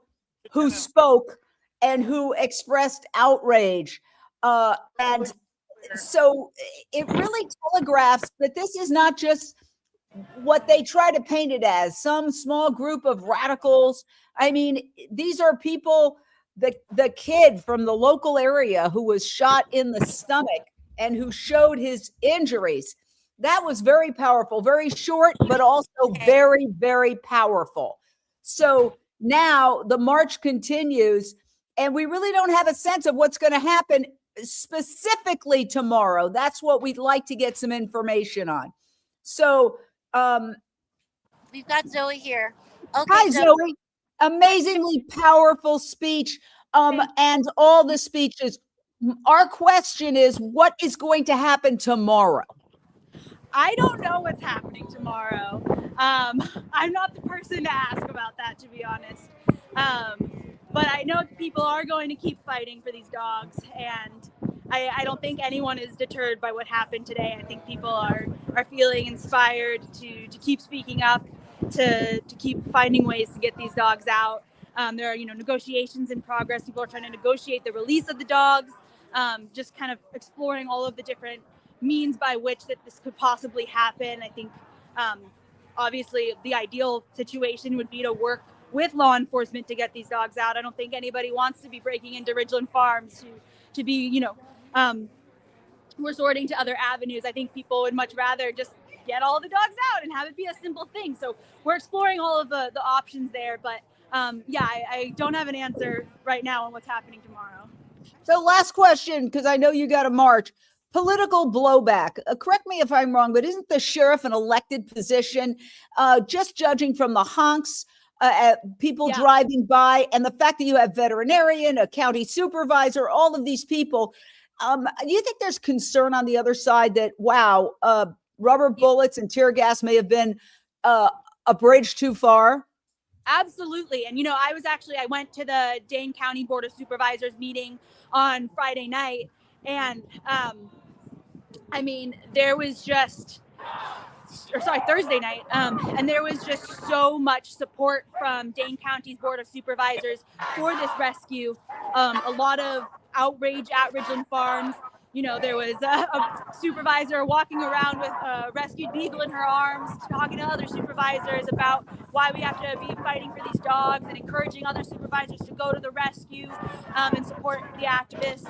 spoke and who expressed outrage. And so it really telegraphs that this is not just what they try to paint it as, some small group of radicals. I mean, these are people the kid from the local area who was shot in the stomach and who showed his injuries. That was very powerful, very short, but also very, very powerful. So now the march continues, and we really don't have a sense of what's going to happen specifically tomorrow. That's what we'd like to get some information on. So we've got Zoe here. Okay, hi, Zoe. Amazingly powerful speech, and all the speeches. Our question is, what is going to happen tomorrow? I don't know what's happening tomorrow. I'm not the person to ask about that, to be honest. But I know people are going to keep fighting for these dogs, and I don't think anyone is deterred by what happened today. I think people are feeling inspired to keep speaking up, to keep finding ways to get these dogs out. There are, negotiations in progress. People are trying to negotiate the release of the dogs, just kind of exploring all of the different means by which that this could possibly happen. I think obviously the ideal situation would be to work with law enforcement to get these dogs out. I don't think anybody wants to be breaking into Ridgeland Farms to be, resorting to other avenues. I think people would much rather just get all the dogs out and have it be a simple thing. So we're exploring all of the options there. But I don't have an answer right now on what's happening tomorrow. So last question, because I know you got to march. Political blowback. Correct me if I'm wrong, but isn't the sheriff an elected position? Just judging from the honks, people driving by, and the fact that you have veterinarian, a county supervisor, all of these people, do you think there's concern on the other side that, wow, rubber bullets and tear gas may have been a bridge too far? Absolutely. And, I went to the Dane County Board of Supervisors meeting on Friday night. And, there was Thursday night. And there was just so much support from Dane County's Board of Supervisors for this rescue. A lot of outrage at Ridgeland Farms. There was a supervisor walking around with a rescued Beagle in her arms, talking to other supervisors about why we have to be fighting for these dogs and encouraging other supervisors to go to the rescue and support the activists.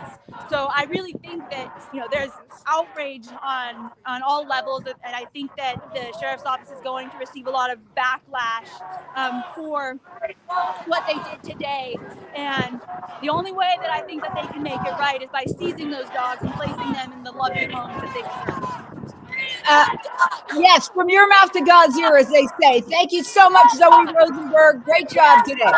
So I really think that, there's outrage on all levels, and I think that the sheriff's office is going to receive a lot of backlash for what they did today. And the only way that I think that they can make it right is by seizing those dogs and placing them in the loving homes that they deserve. Yes, from your mouth to God's ear, as they say. Thank you so much, Zoe Rosenberg. Great job today.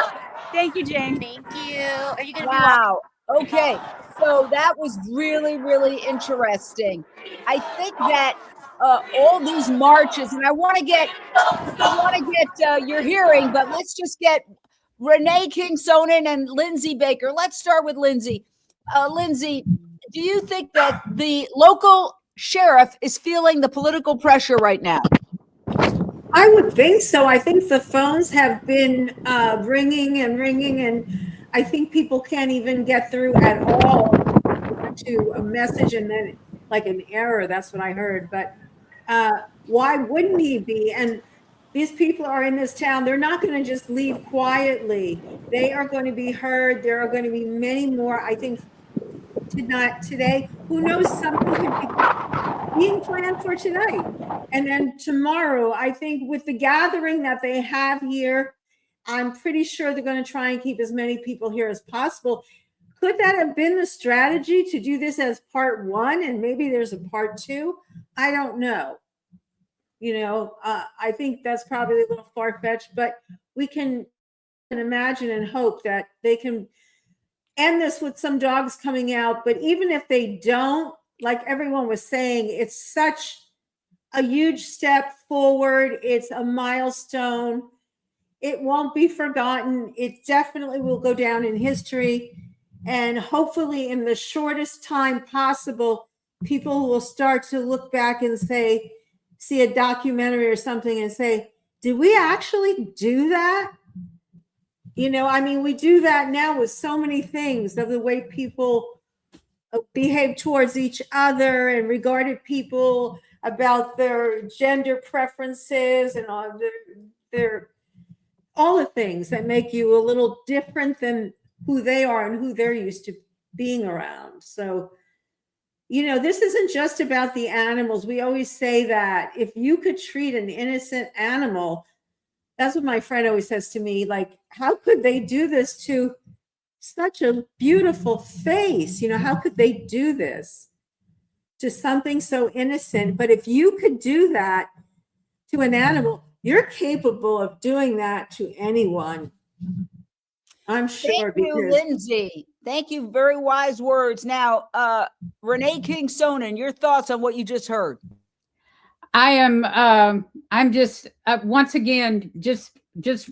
Thank you, Jane. Thank you. Are you going to Wow. Okay. So that was really, really interesting. I think that all these marches, and I want to get your hearing, but let's just get Renee King-Sonen and Lindsay Baker. Let's start with Lindsay. Lindsay, do you think that the local sheriff is feeling the political pressure right now? I would think so. I think the phones have been ringing, and I think people can't even get through at all to a message and then like an error. That's what I heard. But why wouldn't he be? And these people are in this town. They're not going to just leave quietly. They are going to be heard. There are going to be many more, I think, today. Who knows, something could be being planned for tonight. And then tomorrow, I think with the gathering that they have here, I'm pretty sure they're going to try and keep as many people here as possible. Could that have been the strategy to do this as part one and maybe there's a part two? I don't know. I think that's probably a little far-fetched, but we can imagine and hope that they can end this with some dogs coming out. But even if they don't, like everyone was saying, it's such a huge step forward. It's a milestone. It won't be forgotten. It definitely will go down in history. And hopefully in the shortest time possible, people will start to look back and see a documentary or something and say, did we actually do that? We do that now with so many things, of the way people behave towards each other and regarded people about their gender preferences and all the things that make you a little different than who they are and who they're used to being around. So, you know, this isn't just about the animals. We always say that if you could treat an innocent animal, that's what my friend always says to me, like, how could they do this to such a beautiful face? You know, how could they do this to something so innocent? But if you could do that to an animal, you're capable of doing that to anyone. I'm sure. Thank you, Lindsay. Thank you. Very wise words. Now, Renee King Sonnen, your thoughts on what you just heard. I am I'm just once again just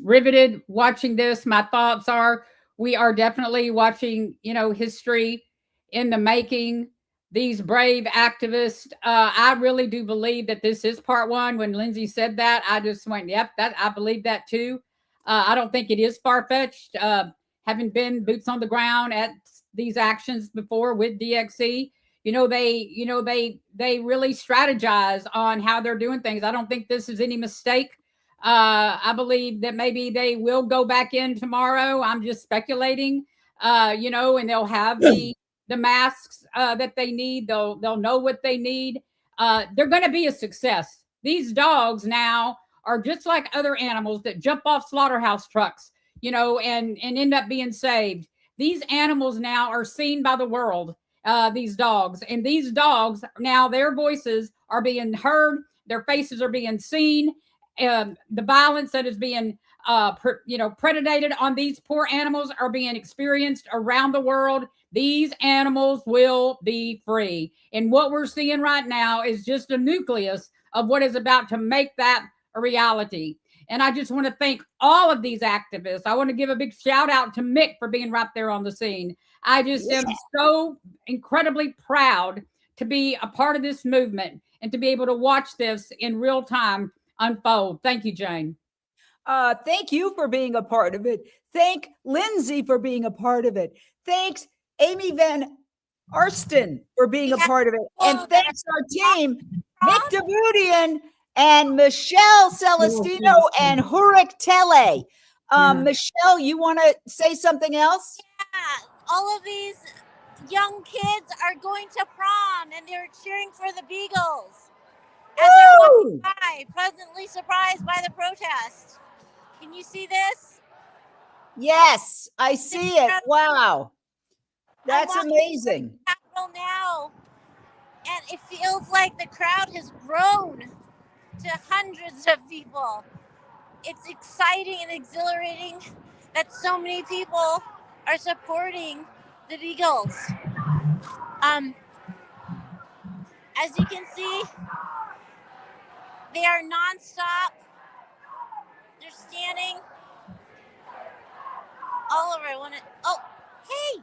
riveted watching this. My thoughts are we are definitely watching, you know, history in the making. These brave activists. I really do believe that this is part one. When Lindsay said that, I just went, yep, that I believe that too. I don't think it is far-fetched. Having been boots on the ground at these actions before with DXC, they really strategize on how they're doing things. I don't think this is any mistake. I believe that maybe they will go back in tomorrow. I'm just speculating, and they'll have the masks that they need. They'll know what they need. They're going to be a success. These dogs now are just like other animals that jump off slaughterhouse trucks, and end up being saved. These animals now are seen by the world, these dogs. And these dogs, now their voices are being heard. Their faces are being seen. The violence that is being, predated on these poor animals are being experienced around the world. These animals will be free. And what we're seeing right now is just a nucleus of what is about to make that a reality. And I just want to thank all of these activists. I want to give a big shout out to Mick for being right there on the scene. I just am so incredibly proud to be a part of this movement and to be able to watch this in real time unfold. Thank you, Jane. Thank you for being a part of it. Thank Lindsay for being a part of it. Thanks Amy Van Arston for being a part of it. And thanks our team, Mick Davudian and Michelle Celestino and Hurik Tele. Michelle, you want to say something else? Yeah, all of these young kids are going to prom and they're cheering for the Beagles as they're walking by, pleasantly surprised by the protest. Can you see this? Yes, I see it. Wow. That's amazing. Capitol now, and it feels like the crowd has grown to hundreds of people. It's exciting and exhilarating that so many people are supporting the Beagles. As you can see, they are nonstop. They're standing all over. Hey!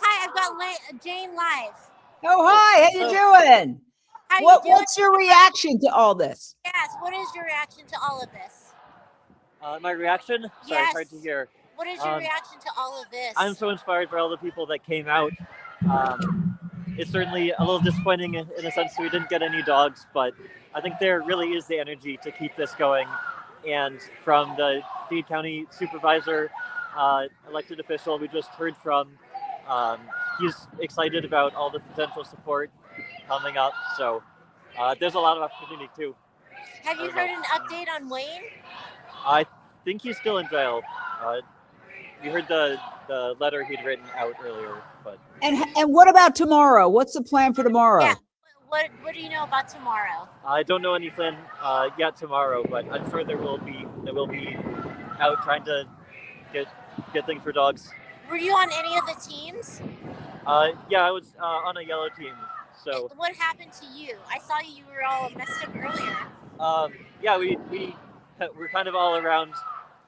Hi, I've got Jane live. Oh, hi. How you doing? What's your reaction to all this? Yes, what is your reaction to all of this? My reaction? Sorry, Yes. hard to hear. What is your reaction to all of this? I'm so inspired by all the people that came out. It's certainly a little disappointing in a sense that we didn't get any dogs, but I think there really is the energy to keep this going. And from the Dade County supervisor, elected official we just heard from, he's excited about all the potential support coming up. So there's a lot of opportunity too. Have you heard an update on Wayne? I think he's still in jail. You heard the letter he'd written out earlier, but. And what about tomorrow? What's the plan for tomorrow? Yeah. What do you know about tomorrow? I don't know any plan yet tomorrow, but I'm sure there will be out trying to get things for dogs. Were you on any of the teams? Yeah, I was on a yellow team. So. What happened to you? I saw you were all messed up earlier. Yeah, we're kind of all around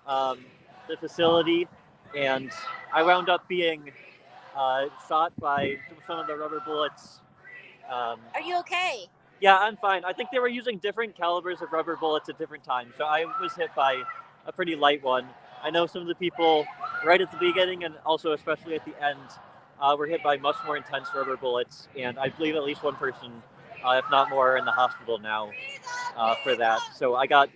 the facility, and I wound up being shot by some of the rubber bullets. Are you okay? Yeah, I'm fine. I think they were using different calibers of rubber bullets at different times, so I was hit by a pretty light one. I know some of the people right at the beginning and also especially at the end were hit by much more intense rubber bullets, and I believe at least one person, if not more, are in the hospital now for that. So I got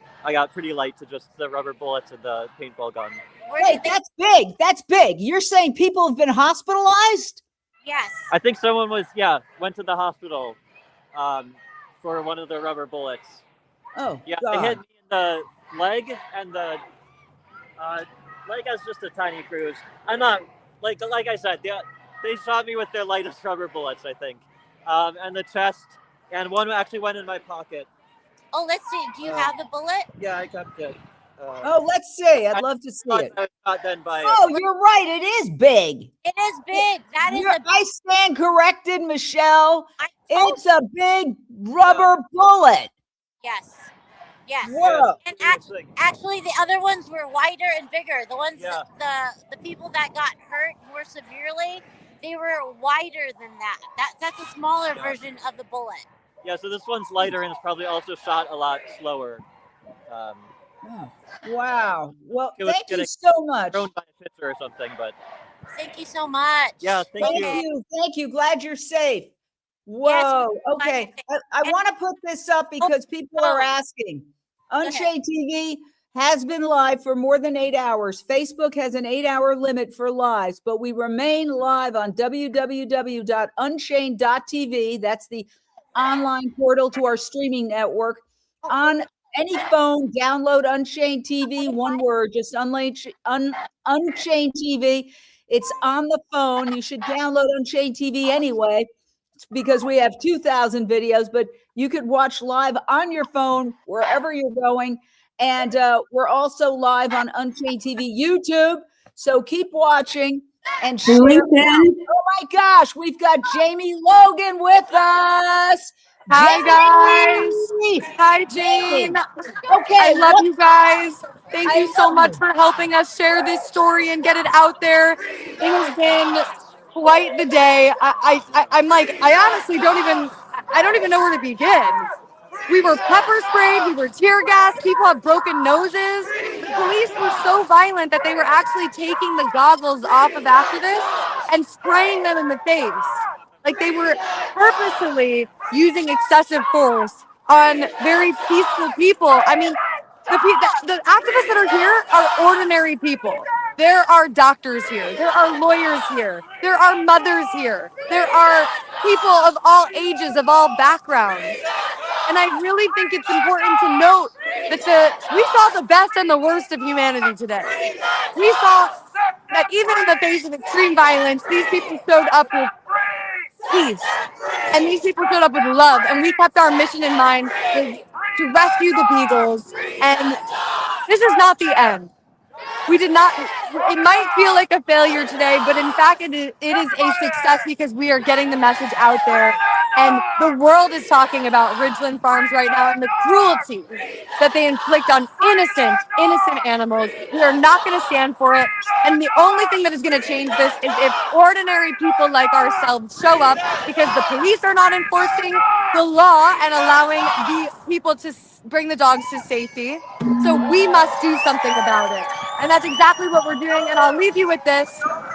pretty light to just the rubber bullets and the paintball gun. Wait, that's big. That's big. You're saying people have been hospitalized? Yes. I think someone went to the hospital for one of the rubber bullets. Oh, yeah, God. They hit me in the leg, and the leg has just a tiny bruise. I'm not, like I said, they shot me with their lightest rubber bullets, I think. And the chest, and one actually went in my pocket. Oh, let's see. Do you have the bullet? Yeah, I kept it. Oh, let's see. I'd love to see it. I was shot then by Oh, you're right. It is big. It is big. That is I stand corrected, Michelle. It's a big rubber bullet. Yes. Yes. Whoa. And actually, the other ones were wider and bigger. The ones, the people that got hurt more severely, they were wider than that. That's a smaller version of the bullet. Yeah, so this one's lighter and it's probably also shot a lot slower. Wow. Well, It was thank you getting so much. thrown by a pitcher or something, but Thank you so much. yeah, thank you. Thank you. Glad you're safe. Whoa. Okay. I want to put this up because people are asking. Unchained TV has been live for more than 8 hours. Facebook has an 8-hour limit for lives, but we remain live on www.unchained.tv. That's the online portal to our streaming network. On any phone, download Unchained TV, one word, just Unchained TV. It's on the phone. You should download Unchained TV anyway, because we have 2,000 videos, but you could watch live on your phone wherever you're going. And we're also live on Unchained TV YouTube. So keep watching and share. Oh my gosh, we've got Jamie Logan with us. Hi, Jamie! guys. Hi, Jane. Okay. I love you guys. Thank you so much for helping us share this story and get it out there. It has been quite the day. I'm like, I honestly don't even know where to begin. We were pepper sprayed, we were tear gassed, people have broken noses. The police were so violent that they were actually taking the goggles off of activists and spraying them in the face. Like they were purposely using excessive force on very peaceful people. I mean, the activists that are here are ordinary people. There are doctors here. There are lawyers here. There are mothers here. There are people of all ages, of all backgrounds. And I really think it's important to note that we saw the best and the worst of humanity today. We saw that even in the face of extreme violence, these people showed up with peace. And these people showed up with love. And we kept our mission in mind to rescue the Beagles. And this is not the end. We did not, it might feel like a failure today, but in fact, it is a success because we are getting the message out there. And the world is talking about Ridgeland Farms right now and the cruelty that they inflict on innocent animals. We are not going to stand for it. And the only thing that is going to change this is if ordinary people like ourselves show up, because the police are not enforcing the law and allowing the people to bring the dogs to safety. So we must do something about it. And that's exactly what we're doing. And I'll leave you with this,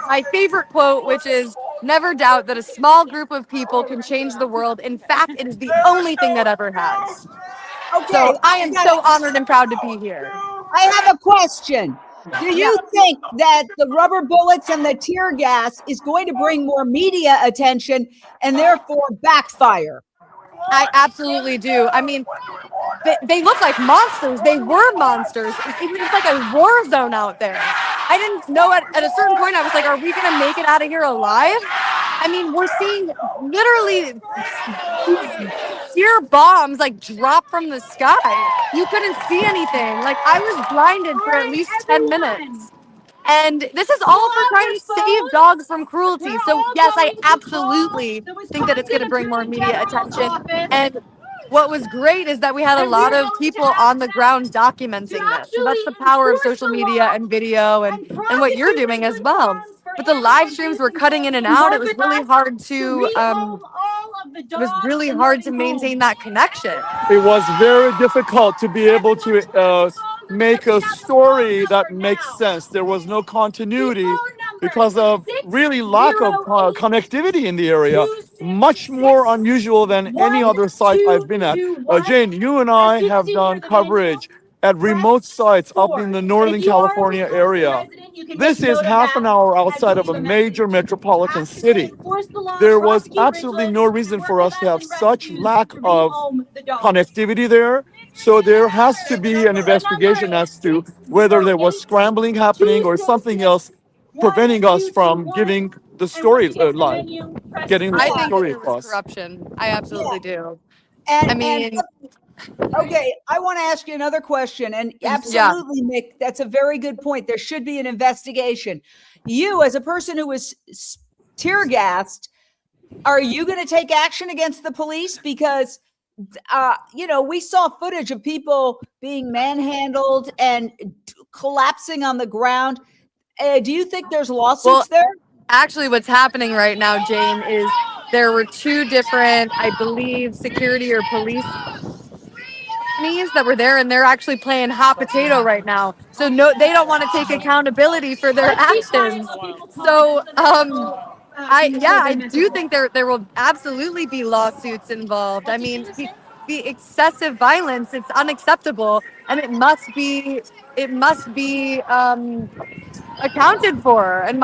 my favorite quote, which is, "Never doubt that a small group of people can change the world. In fact, it is the only thing that ever has." Okay, so I am so honored and proud to be here. I have a question. Do you think that the rubber bullets and the tear gas is going to bring more media attention and therefore backfire? I absolutely do. I mean, they look like monsters. They were monsters. It was like a war zone out there. I didn't know at a certain point, I was like, are we going to make it out of here alive? I mean, we're seeing literally tear bombs like drop from the sky. You couldn't see anything. Like I was blinded for at least 10 minutes. And this is all for trying to save dogs from cruelty. So yes, I absolutely think that it's going to bring more media attention. And what was great is that we had a lot of people on the ground documenting this. So that's the power of social media and video and what you're doing as well. But the live streams were cutting in and out. It was really hard to maintain that connection. It was very difficult to be able to make a story that makes sense. There was no continuity because of really lack of connectivity in the area. Much more unusual than any other site I've been at. Jane, you and I have done coverage at remote sites up in the Northern California area. This is half an hour outside of a major metropolitan city. There was absolutely no reason for us to have such lack of connectivity there. So there has to be an investigation as to whether there was scrambling happening or something else preventing us from giving the story live, getting the I think story there was across. corruption. I absolutely do. And, I mean, okay, I want to ask you another question. And absolutely, Mick, that's a very good point. There should be an investigation. You, as a person who was tear gassed, are you going to take action against the police? Because, you know, we saw footage of people being manhandled and collapsing on the ground. Do you think there's lawsuits there? Actually, what's happening right now, Jane, is there were two different, I believe, security or police companies that were there, and they're actually playing hot potato right now. So no, they don't want to take accountability for their actions. So I do think there will absolutely be lawsuits involved. I mean, the excessive violence, it's unacceptable, and it must be accounted for, and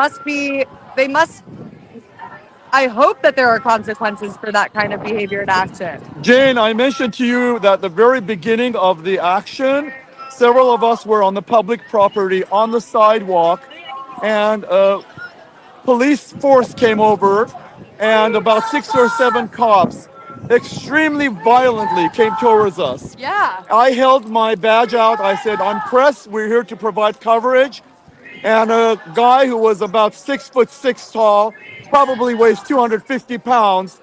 I hope that there are consequences for that kind of behavior and action. Jane, I mentioned to you that the very beginning of the action, several of us were on the public property on the sidewalk, and police force came over, and about 6 or 7 cops extremely violently came towards us. Yeah. I held my badge out. I said, I'm press. We're here to provide coverage. And a guy who was about 6'6" tall, probably weighs 250 pounds,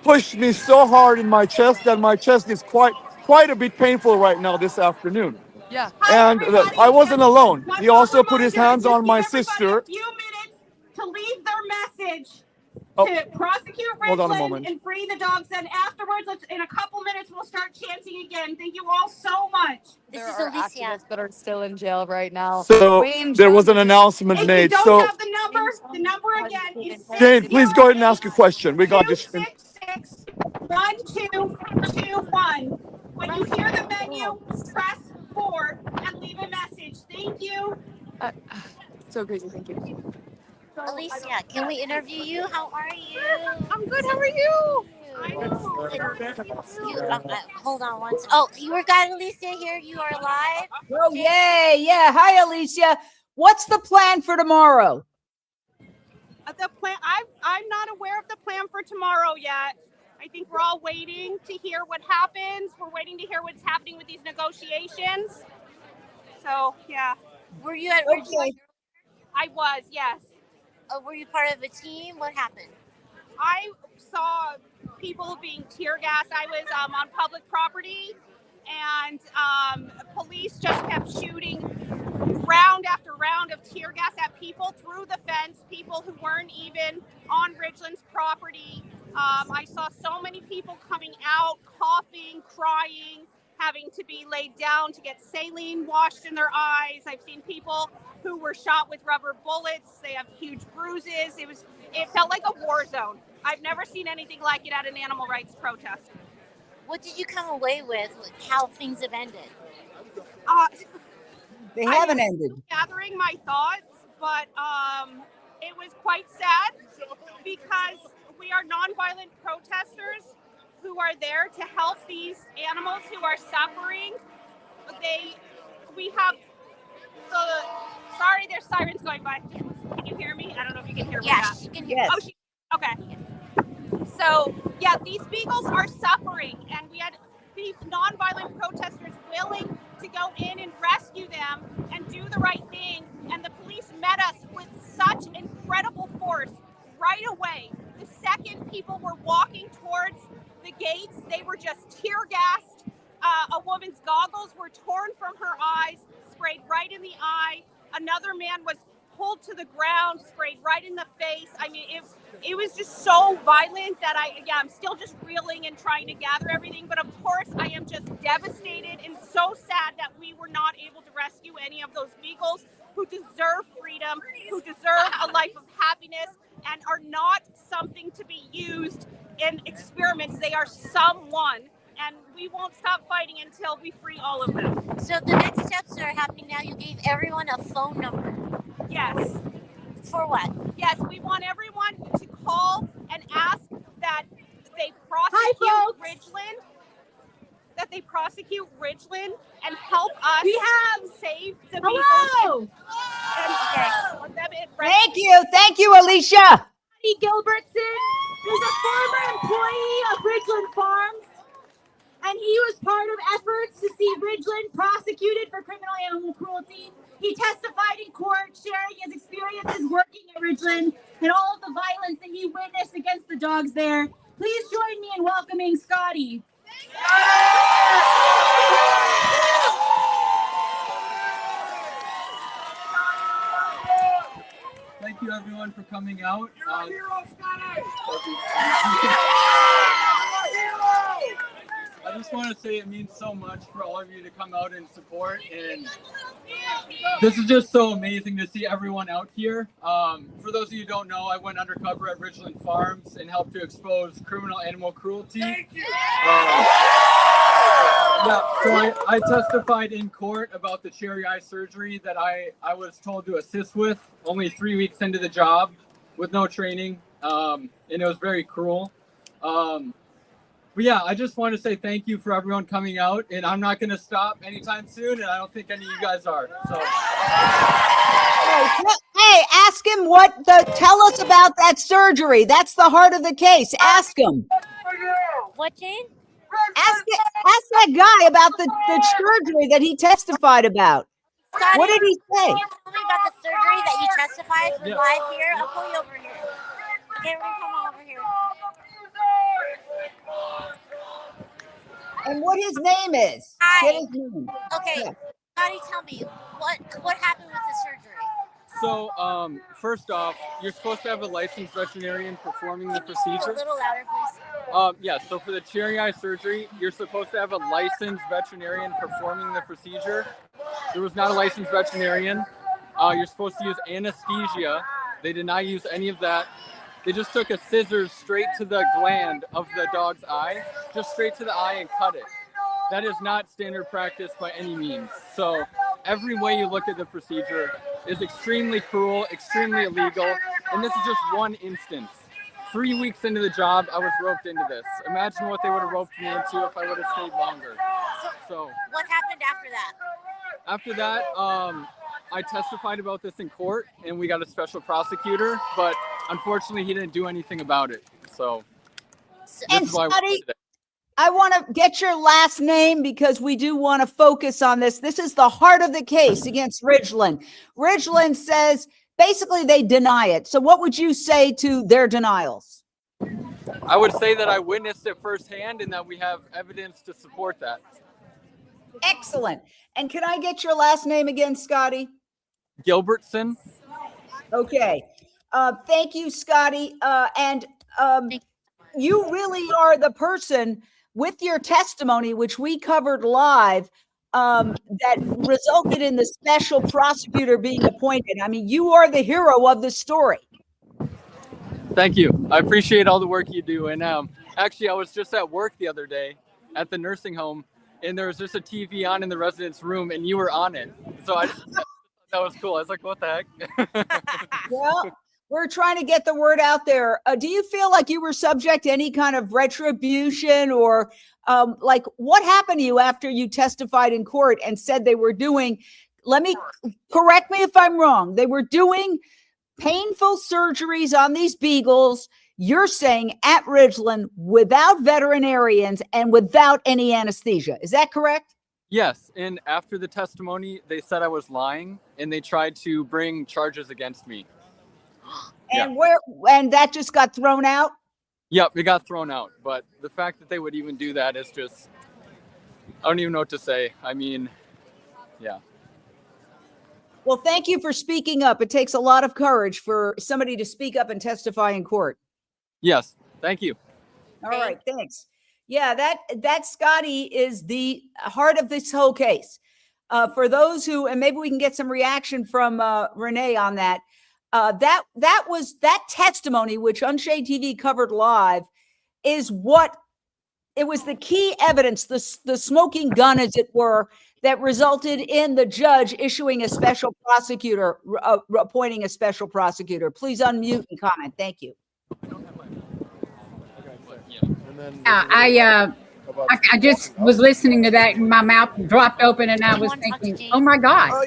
pushed me so hard in my chest that my chest is quite a bit painful right now this afternoon. Yeah. And I wasn't alone. He also put his hands on my sister. To leave their message Oh, to prosecute hold on a Ridgeland moment. and free the dogs. And afterwards, in a couple minutes, we'll start chanting again. Thank you all so much. There are activists that are still in jail right now. So Wayne there was an Hsiung- announcement If made. you don't So have the number again is Jane, please go ahead and ask a question. We got this. 666-1221. When you hear the menu, press 4 and leave a message. Thank you. So crazy. Thank you. Alicia, can we interview you? How are you? I'm good. How are you? Hold on once. Oh, you got Alicia here. You are live. Oh, yay. Yeah. Hi, Alicia. What's the plan for tomorrow? The plan. I'm not aware of the plan for tomorrow yet. I think we're all waiting to hear what happens. We're waiting to hear what's happening with these negotiations. So yeah. Were you at Ridgeland? I was, yes. Were you part of a team? What happened? I saw people being tear gassed. I was on public property, and police just kept shooting round after round of tear gas at people through the fence, people who weren't even on Ridgeland's property. I saw so many people coming out, coughing, crying, having to be laid down to get saline washed in their eyes. I've seen people who were shot with rubber bullets. They have huge bruises. It felt like a war zone. I've never seen anything like it at an animal rights protest. What did you come away with how things have ended? They haven't ended. Gathering my thoughts, but it was quite sad because we are nonviolent protesters who are there to help these animals who are suffering. Sorry, there's sirens going by. Can you hear me? I don't know if you can hear me. Yes, you can hear me. Okay. So, yeah, these beagles are suffering, and we had these nonviolent protesters willing to go in and rescue them and do the right thing, and the police met us with such incredible force right away. The second people were walking towards the gates, they were just tear gassed. A woman's goggles were torn from her eyes, sprayed right in the eye. Another man was pulled to the ground, sprayed right in the face. I mean, it was just so violent that I'm still just reeling and trying to gather everything. But of course, I am just devastated and so sad that we were not able to rescue any of those beagles who deserve freedom, who deserve a life of happiness, and are not something to be used in experiments. They are someone, and we won't stop fighting until we free all of them. So the next steps that are happening now, you gave everyone a phone number. Yes. For what? Yes, we want everyone to call and ask that they prosecute Ridgeland. That they prosecute Ridgeland and help us save the Beagles. Thank you, Alicia. Gilbertson, who's a former employee of Ridgeland Farms, and he was part of efforts to see Ridgeland prosecuted for criminal animal cruelty. He testified in court, sharing his experiences working at Ridgeland and all of the violence that he witnessed against the dogs there. Please join me in welcoming Scotty. Thank you everyone for coming out. You're a hero, Scotty! I just want to say it means so much for all of you to come out and support, and this is just so amazing to see everyone out here. For those of you who don't know, I went undercover at Ridgeland Farms and helped to expose criminal animal cruelty. Yeah, so I testified in court about the cherry eye surgery that I was told to assist with only 3 weeks into the job with no training, and it was very cruel. But yeah, I just want to say thank you for everyone coming out, and I'm not going to stop anytime soon, and I don't think any of you guys are. So. Hey, ask him tell us about that surgery. That's the heart of the case. Ask him. What, Jane? Ask that guy about the surgery that he testified about. Scotty, what did he say? Can you tell me about the surgery that you testified live here? I'll pull you over here. Okay, we're gonna come over here. And what his name is. Hi. Get his name. Okay, Yeah. Scotty, tell me what happened with the surgery. So, first off, you're supposed to have a licensed veterinarian performing the procedure. A little louder, please. Yeah, so for the cherry eye surgery, you're supposed to have a licensed veterinarian performing the procedure. There was not a licensed veterinarian. You're supposed to use anesthesia. They did not use any of that. They just took a scissors straight to the gland of the dog's eye, just straight to the eye and cut it. That is not standard practice by any means. So every way you look at the procedure is extremely cruel, extremely illegal, and this is just one instance. 3 weeks into the job, I was roped into this. Imagine what they would have roped me into if I would have stayed longer. So what happened after that? After that, I testified about this in court, and we got a special prosecutor, but unfortunately, he didn't do anything about it. So this is why we're here today. I want to get your last name because we do want to focus on this. This is the heart of the case against Ridgeland. Ridgeland says basically they deny it. So what would you say to their denials? I would say that I witnessed it firsthand and that we have evidence to support that. Excellent. And can I get your last name again, Scotty? Gilbertson. Okay. Thank you, Scotty. You really are the person with your testimony, which we covered live, that resulted in the special prosecutor being appointed. I mean, you are the hero of the story. Thank you. I appreciate all the work you do. And actually, I was just at work the other day at the nursing home, and there was just a TV on in the residence room, and you were on it. So that was cool. I was like, what the heck? Well, we're trying to get the word out there. Do you feel like you were subject to any kind of retribution or like what happened to you after you testified in court and said they were doing, correct me if I'm wrong, they were doing painful surgeries on these beagles, you're saying at Ridgeland without veterinarians and without any anesthesia. Is that correct? Yes. And after the testimony, they said I was lying and they tried to bring charges against me. And and that just got thrown out? Yep, it got thrown out. But the fact that they would even do that is just, I don't even know what to say. I mean, yeah. Well, thank you for speaking up. It takes a lot of courage for somebody to speak up and testify in court. Yes, thank you. All right, thanks. Yeah, that Scotty is the heart of this whole case. For those who, and maybe we can get some reaction from Renee on that. That testimony, which UnchainedTV covered live, is what the key evidence, the smoking gun, as it were, that resulted in the judge issuing a special prosecutor, appointing a special prosecutor. Please unmute and comment. Thank you. I just was listening to that and my mouth dropped open and I was thinking, oh my God,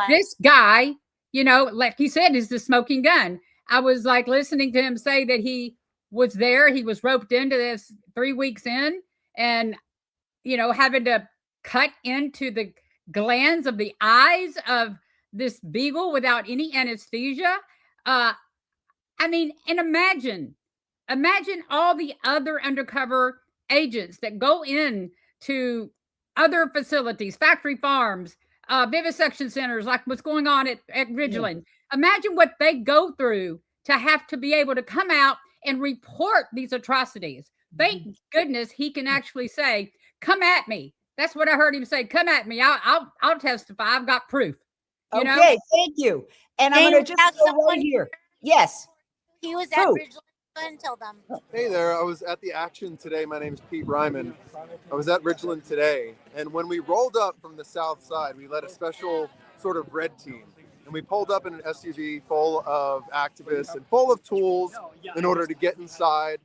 this guy, you know, like he said, is the smoking gun. I was like listening to him say that he was there. He was roped into this 3 weeks in and, you know, having to cut into the glands of the eyes of this beagle without any anesthesia. I mean, and imagine all the other undercover agents that go in to other facilities, factory farms, vivisection centers, like what's going on at Ridgeland. Imagine what they go through to have to be able to come out and report these atrocities. Thank goodness he can actually say, come at me. That's what I heard him say. Come at me. I'll testify. I've got proof. You know? Thank you. And I'm going to just go right here. Yes. He was at Ridgeland. Go ahead and tell them. Hey there, I was at the action today. My name's Pete Ryman. I was at Ridgeland today, and when we rolled up from the south side, we led a special sort of red team. And we pulled up in an SUV full of activists and full of tools in order to get inside.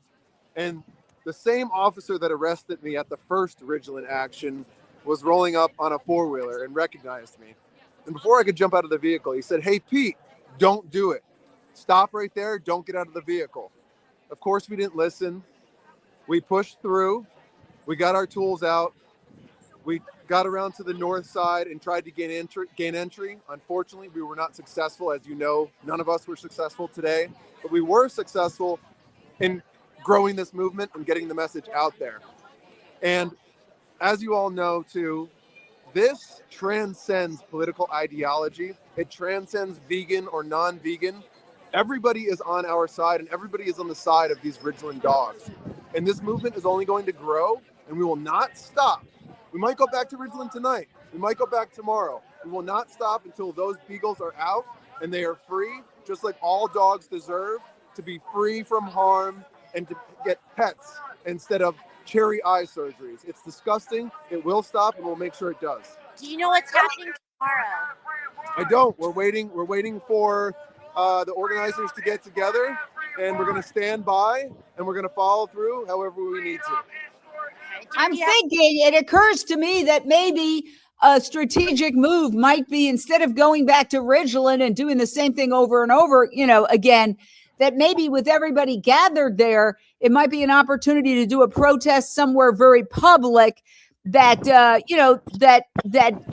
And the same officer that arrested me at the first Ridgeland action was rolling up on a four-wheeler and recognized me. And before I could jump out of the vehicle, he said, "Hey, Pete, don't do it. Stop right there. Don't get out of the vehicle." Of course, we didn't listen. We pushed through. We got our tools out. We got around to the north side and tried to gain entry. Unfortunately, we were not successful. As you know, none of us were successful today, but we were successful in growing this movement and getting the message out there. And as you all know, too, this transcends political ideology. It transcends vegan or non-vegan. Everybody is on our side and everybody is on the side of these Ridgeland dogs. And this movement is only going to grow and we will not stop. We might go back to Ridgeland tonight. We might go back tomorrow. We will not stop until those beagles are out and they are free, just like all dogs deserve to be free from harm and to get pets instead of cherry eye surgeries. It's disgusting. It will stop and we'll make sure it does. Do you know what's happening tomorrow? I don't. We're waiting for the organizers to get together, and we're going to stand by and we're going to follow through however we need to. I'm thinking, it occurs to me that maybe a strategic move might be, instead of going back to Ridgeland and doing the same thing over and over, you know, again, that maybe with everybody gathered there, it might be an opportunity to do a protest somewhere very public that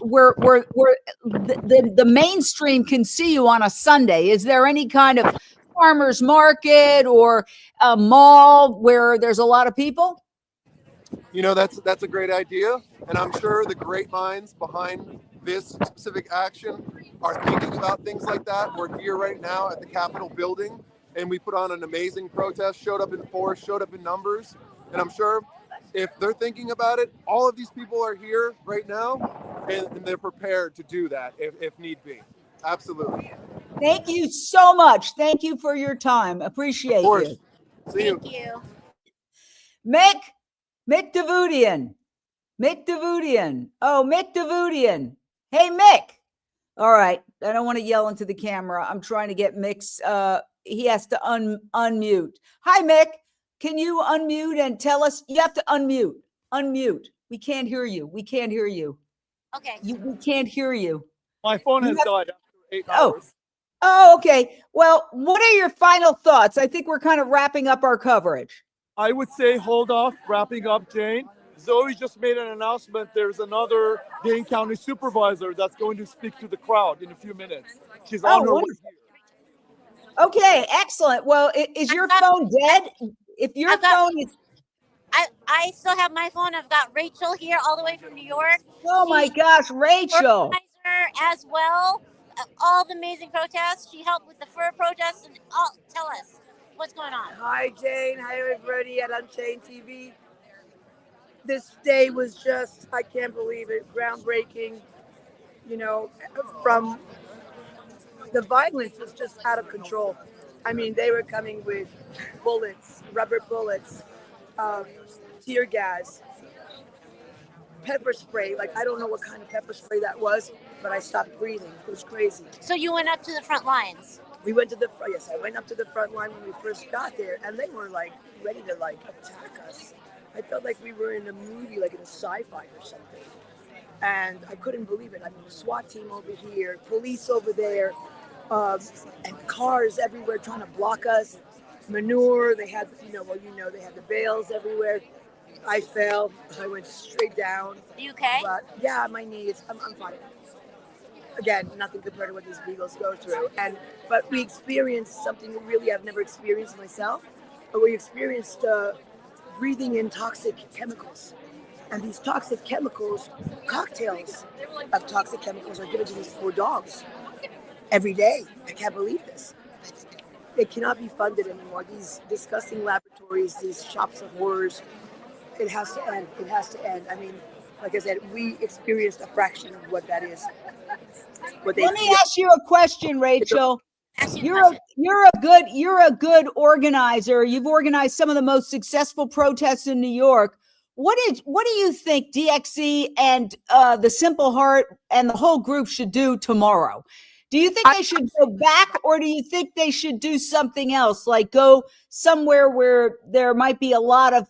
where the mainstream can see you on a Sunday. Is there any kind of farmers market or a mall where there's a lot of people? You know, that's a great idea, and I'm sure the great minds behind this specific action are thinking about things like that. We're here right now at the Capitol building, and we put on an amazing protest, showed up in force, showed up in numbers, and I'm sure if they're thinking about it, all of these people are here right now, and they're prepared to do that if need be. Absolutely. Thank you so much. Thank you for your time. Appreciate you. See you. Thank you. Mick Davudian. Oh, Mick Davudian. Hey, Mick. All right. I don't want to yell into the camera. I'm trying to get Mick's, he has to unmute. Hi, Mick. Can you unmute and tell us? You have to unmute. Unmute. We can't hear you. Okay. We can't hear you. My phone has died after 8 hours. Oh, okay. Well, what are your final thoughts? I think we're kind of wrapping up our coverage. I would say hold off wrapping up, Jane. Zoe just made an announcement. There's another Dane County supervisor that's going to speak to the crowd in a few minutes. She's on her way here. Okay, excellent. Well, is your phone dead? If your phone is... I still have my phone. I've got Rachel here all the way from New York. Oh my gosh, Rachel. Organizer as well. All the amazing protests. She helped with the fur protests and tell us what's going on. Hi, Jane. Hi, everybody at UnchainedTV. This day was just, I can't believe it, groundbreaking. You know, from the violence was just out of control. I mean, they were coming with bullets, rubber bullets, tear gas, pepper spray. Like, I don't know what kind of pepper spray that was, but I stopped breathing. It was crazy. So you went up to the front lines? We went to the front. Yes, I went up to the front line when we first got there, and they were like ready to like attack us. I felt like we were in a movie, like in a sci-fi or something. And I couldn't believe it. I mean, the SWAT team over here, police over there, and cars everywhere trying to block us. Manure, they had, they had the bales everywhere. I fell. I went straight down. You okay? But yeah, my knees. I'm fine. Again, nothing compared to what these Beagles go through. But we experienced something really I've never experienced myself. But we experienced breathing in toxic chemicals. And these toxic chemicals, cocktails of toxic chemicals are given to these poor dogs every day. I can't believe this. It cannot be funded anymore. These disgusting laboratories, these shops of horrors, it has to end. It has to end. I mean, like I said, we experienced a fraction of what that is. Let me ask you a question, Rachel. You're a good organizer. You've organized some of the most successful protests in New York. What do you think DXC and the Simple Heart and the whole group should do tomorrow? Do you think they should go back, or do you think they should do something else, like go somewhere where there might be a lot of,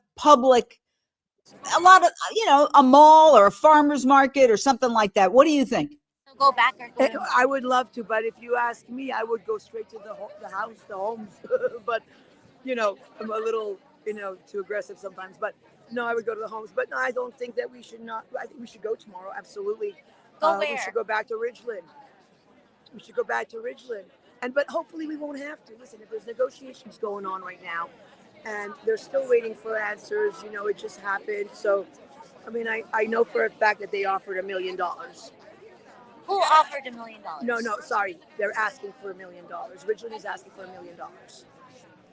a mall or a farmer's market or something like that? What do you think? Go back or go I would love to, but if you ask me, I would go straight to the house, the homes. But, I'm a little, too aggressive sometimes. But no, I would go to the homes. But no, I don't think that we should not. I think we should go tomorrow. Absolutely. Go where? We should go back to Ridgeland. But hopefully we won't have to. Listen, if there's negotiations going on right now, and they're still waiting for answers, it just happened. So, I mean, I know for a fact that they offered $1 million. Who offered $1 million? No, sorry. They're asking for $1 million. Ridgeland is asking for $1 million.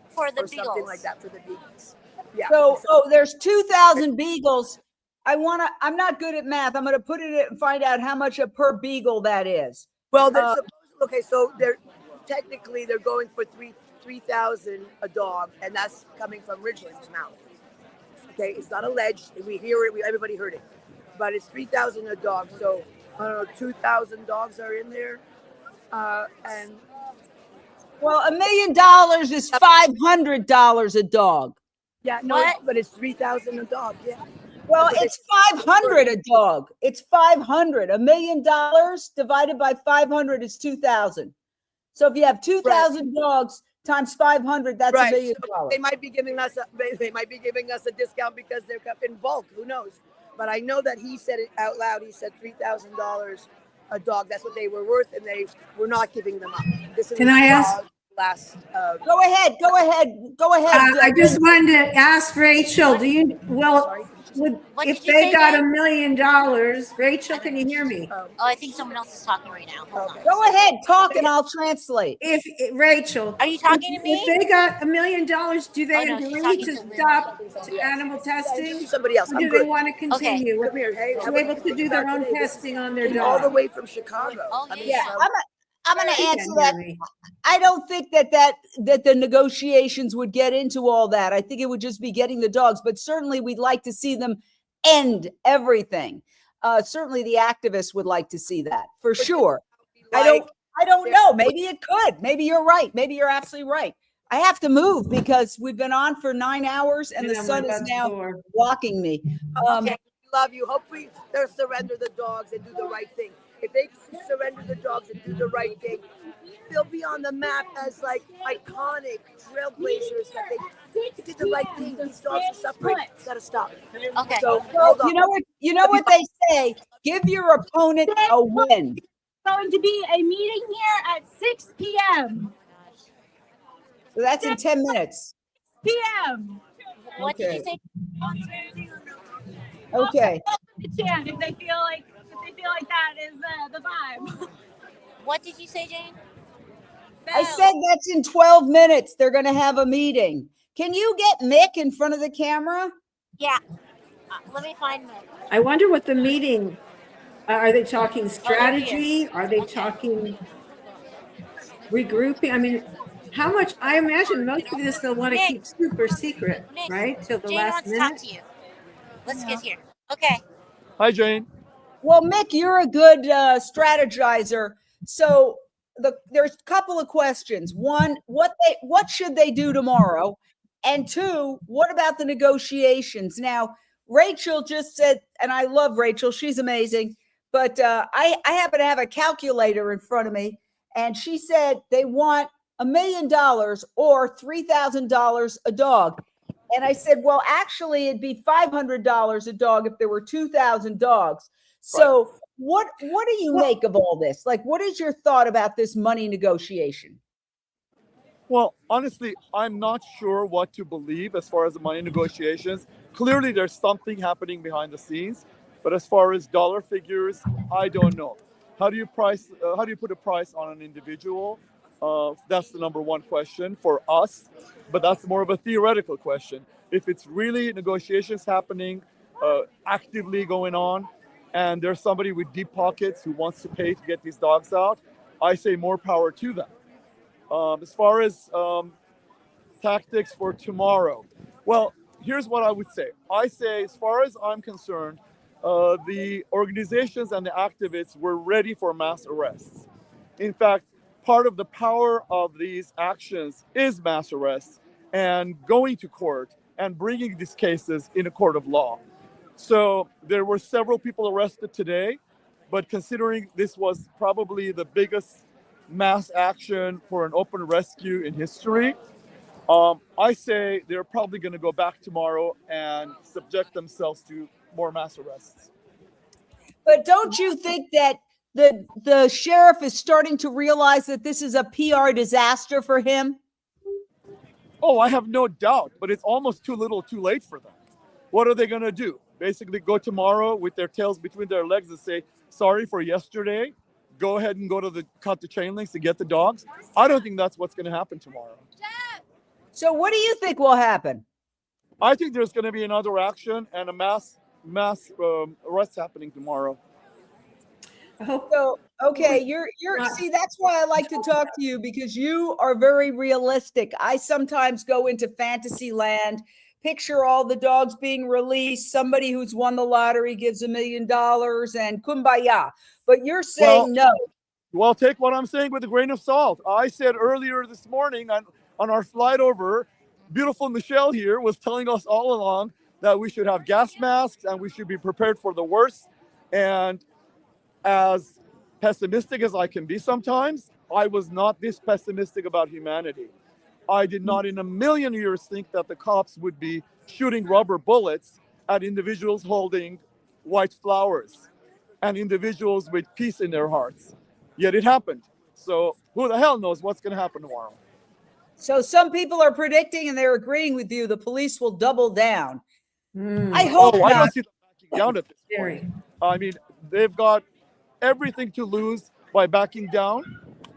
For the Beagles? Something like that, for the Beagles. Yeah. So, there's 2,000 Beagles. I'm not good at math. I'm going to put it in and find out how much per Beagle that is. Well, so they're going for 3,000 a dog, and that's coming from Ridgeland's mouth. Okay, it's not alleged. We hear it. Everybody heard it, but it's 3,000 a dog. So I don't know, 2,000 dogs are in there, and well, $1 million is $500 a dog. Yeah, no, but it's 3,000 a dog. Yeah. Well, it's 500 a dog. It's 500. $1 million divided by 500 is 2,000. So if you have 2,000 dogs times 500, that's $1 million. So they might be giving us a discount because they're in bulk. Who knows? But I know that he said it out loud. He said $3,000 a dog. That's what they were worth, and they were not giving them up. Can I ask? Go ahead. I just wanted to ask Rachel. If they got $1 million, Rachel, can you hear me? Oh, I think someone else is talking right now. Hold on. Go ahead, talk, and I'll translate. Rachel, are you talking to me? If they got $1 million, do they agree to stop animal testing? Somebody else. Or do they want to continue? Come here. Hey, to be able to do their own testing on their dogs? All the way from Chicago. I'm going to answer that. I don't think that the negotiations would get into all that. I think it would just be getting the dogs, but certainly we'd like to see them end everything. Certainly the activists would like to see that for sure. I don't know. Maybe it could. Maybe you're right. Maybe you're absolutely right. I have to move because we've been on for 9 hours and the sun is now blocking me. Okay, love you. Hopefully they'll surrender the dogs and do the right thing. If they surrender the dogs and do the right thing, they'll be on the map as like iconic trailblazers that they did the right thing. These dogs are suffering. It's got to stop. Okay. So you know what they say? Give your opponent a win. Going to be a meeting here at 6 p.m. So that's in 10 minutes. p.m. What did you say? Okay. If they feel like that is the vibe. What did you say, Jane? I said that's in 12 minutes. They're going to have a meeting. Can you get Mick in front of the camera? Yeah. Let me find Mick. I wonder what the meeting, are they talking strategy? Are they talking regrouping? I mean, how much, I imagine most of this they'll want to keep super secret, right? Till the Jane last wants minute. to talk to you. Let's get here. Okay. Hi, Jane. Well, Mick, you're a good strategizer. So there's a couple of questions. One, what should they do tomorrow? And two, what about the negotiations? Now, Rachel just said, and I love Rachel, she's amazing, but I happen to have a calculator in front of me, and she said they want $1 million or $3,000 a dog. And I said, well, actually, it'd be $500 a dog if there were 2,000 dogs. So what do you make of all this? Like, what is your thought about this money negotiation? Well, honestly, I'm not sure what to believe as far as the money negotiations. Clearly, there's something happening behind the scenes, but as far as dollar figures, I don't know. How do you put a price on an individual? That's the number one question for us, but that's more of a theoretical question. If it's really negotiations happening, actively going on, and there's somebody with deep pockets who wants to pay to get these dogs out, I say more power to them. As far as tactics for tomorrow, well, here's what I would say. I say, as far as I'm concerned, the organizations and the activists were ready for mass arrests. In fact, part of the power of these actions is mass arrests and going to court and bringing these cases in a court of law. So there were several people arrested today, but considering this was probably the biggest mass action for an open rescue in history, I say they're probably going to go back tomorrow and subject themselves to more mass arrests. But don't you think that the sheriff is starting to realize that this is a PR disaster for him? Oh, I have no doubt, but it's almost too little too late for them. What are they going to do? Basically go tomorrow with their tails between their legs and say, sorry for yesterday, go ahead and cut the chain links to get the dogs? I don't think that's what's going to happen tomorrow. So what do you think will happen? I think there's going to be another action and a mass arrest happening tomorrow. So, okay, you're see, that's why I like to talk to you, because you are very realistic. I sometimes go into fantasy land, picture all the dogs being released, somebody who's won the lottery gives $1 million and kumbaya. But you're saying no. Well, take what I'm saying with a grain of salt. I said earlier this morning on our flight over, beautiful Michelle here was telling us all along that we should have gas masks and we should be prepared for the worst. And as pessimistic as I can be sometimes, I was not this pessimistic about humanity. I did not in a million years think that the cops would be shooting rubber bullets at individuals holding white flowers and individuals with peace in their hearts. Yet it happened. So who the hell knows what's going to happen tomorrow? So some people are predicting, and they're agreeing with you, the police will double down. I hope not. I don't see them backing down at this point. I mean, they've got everything to lose by backing down,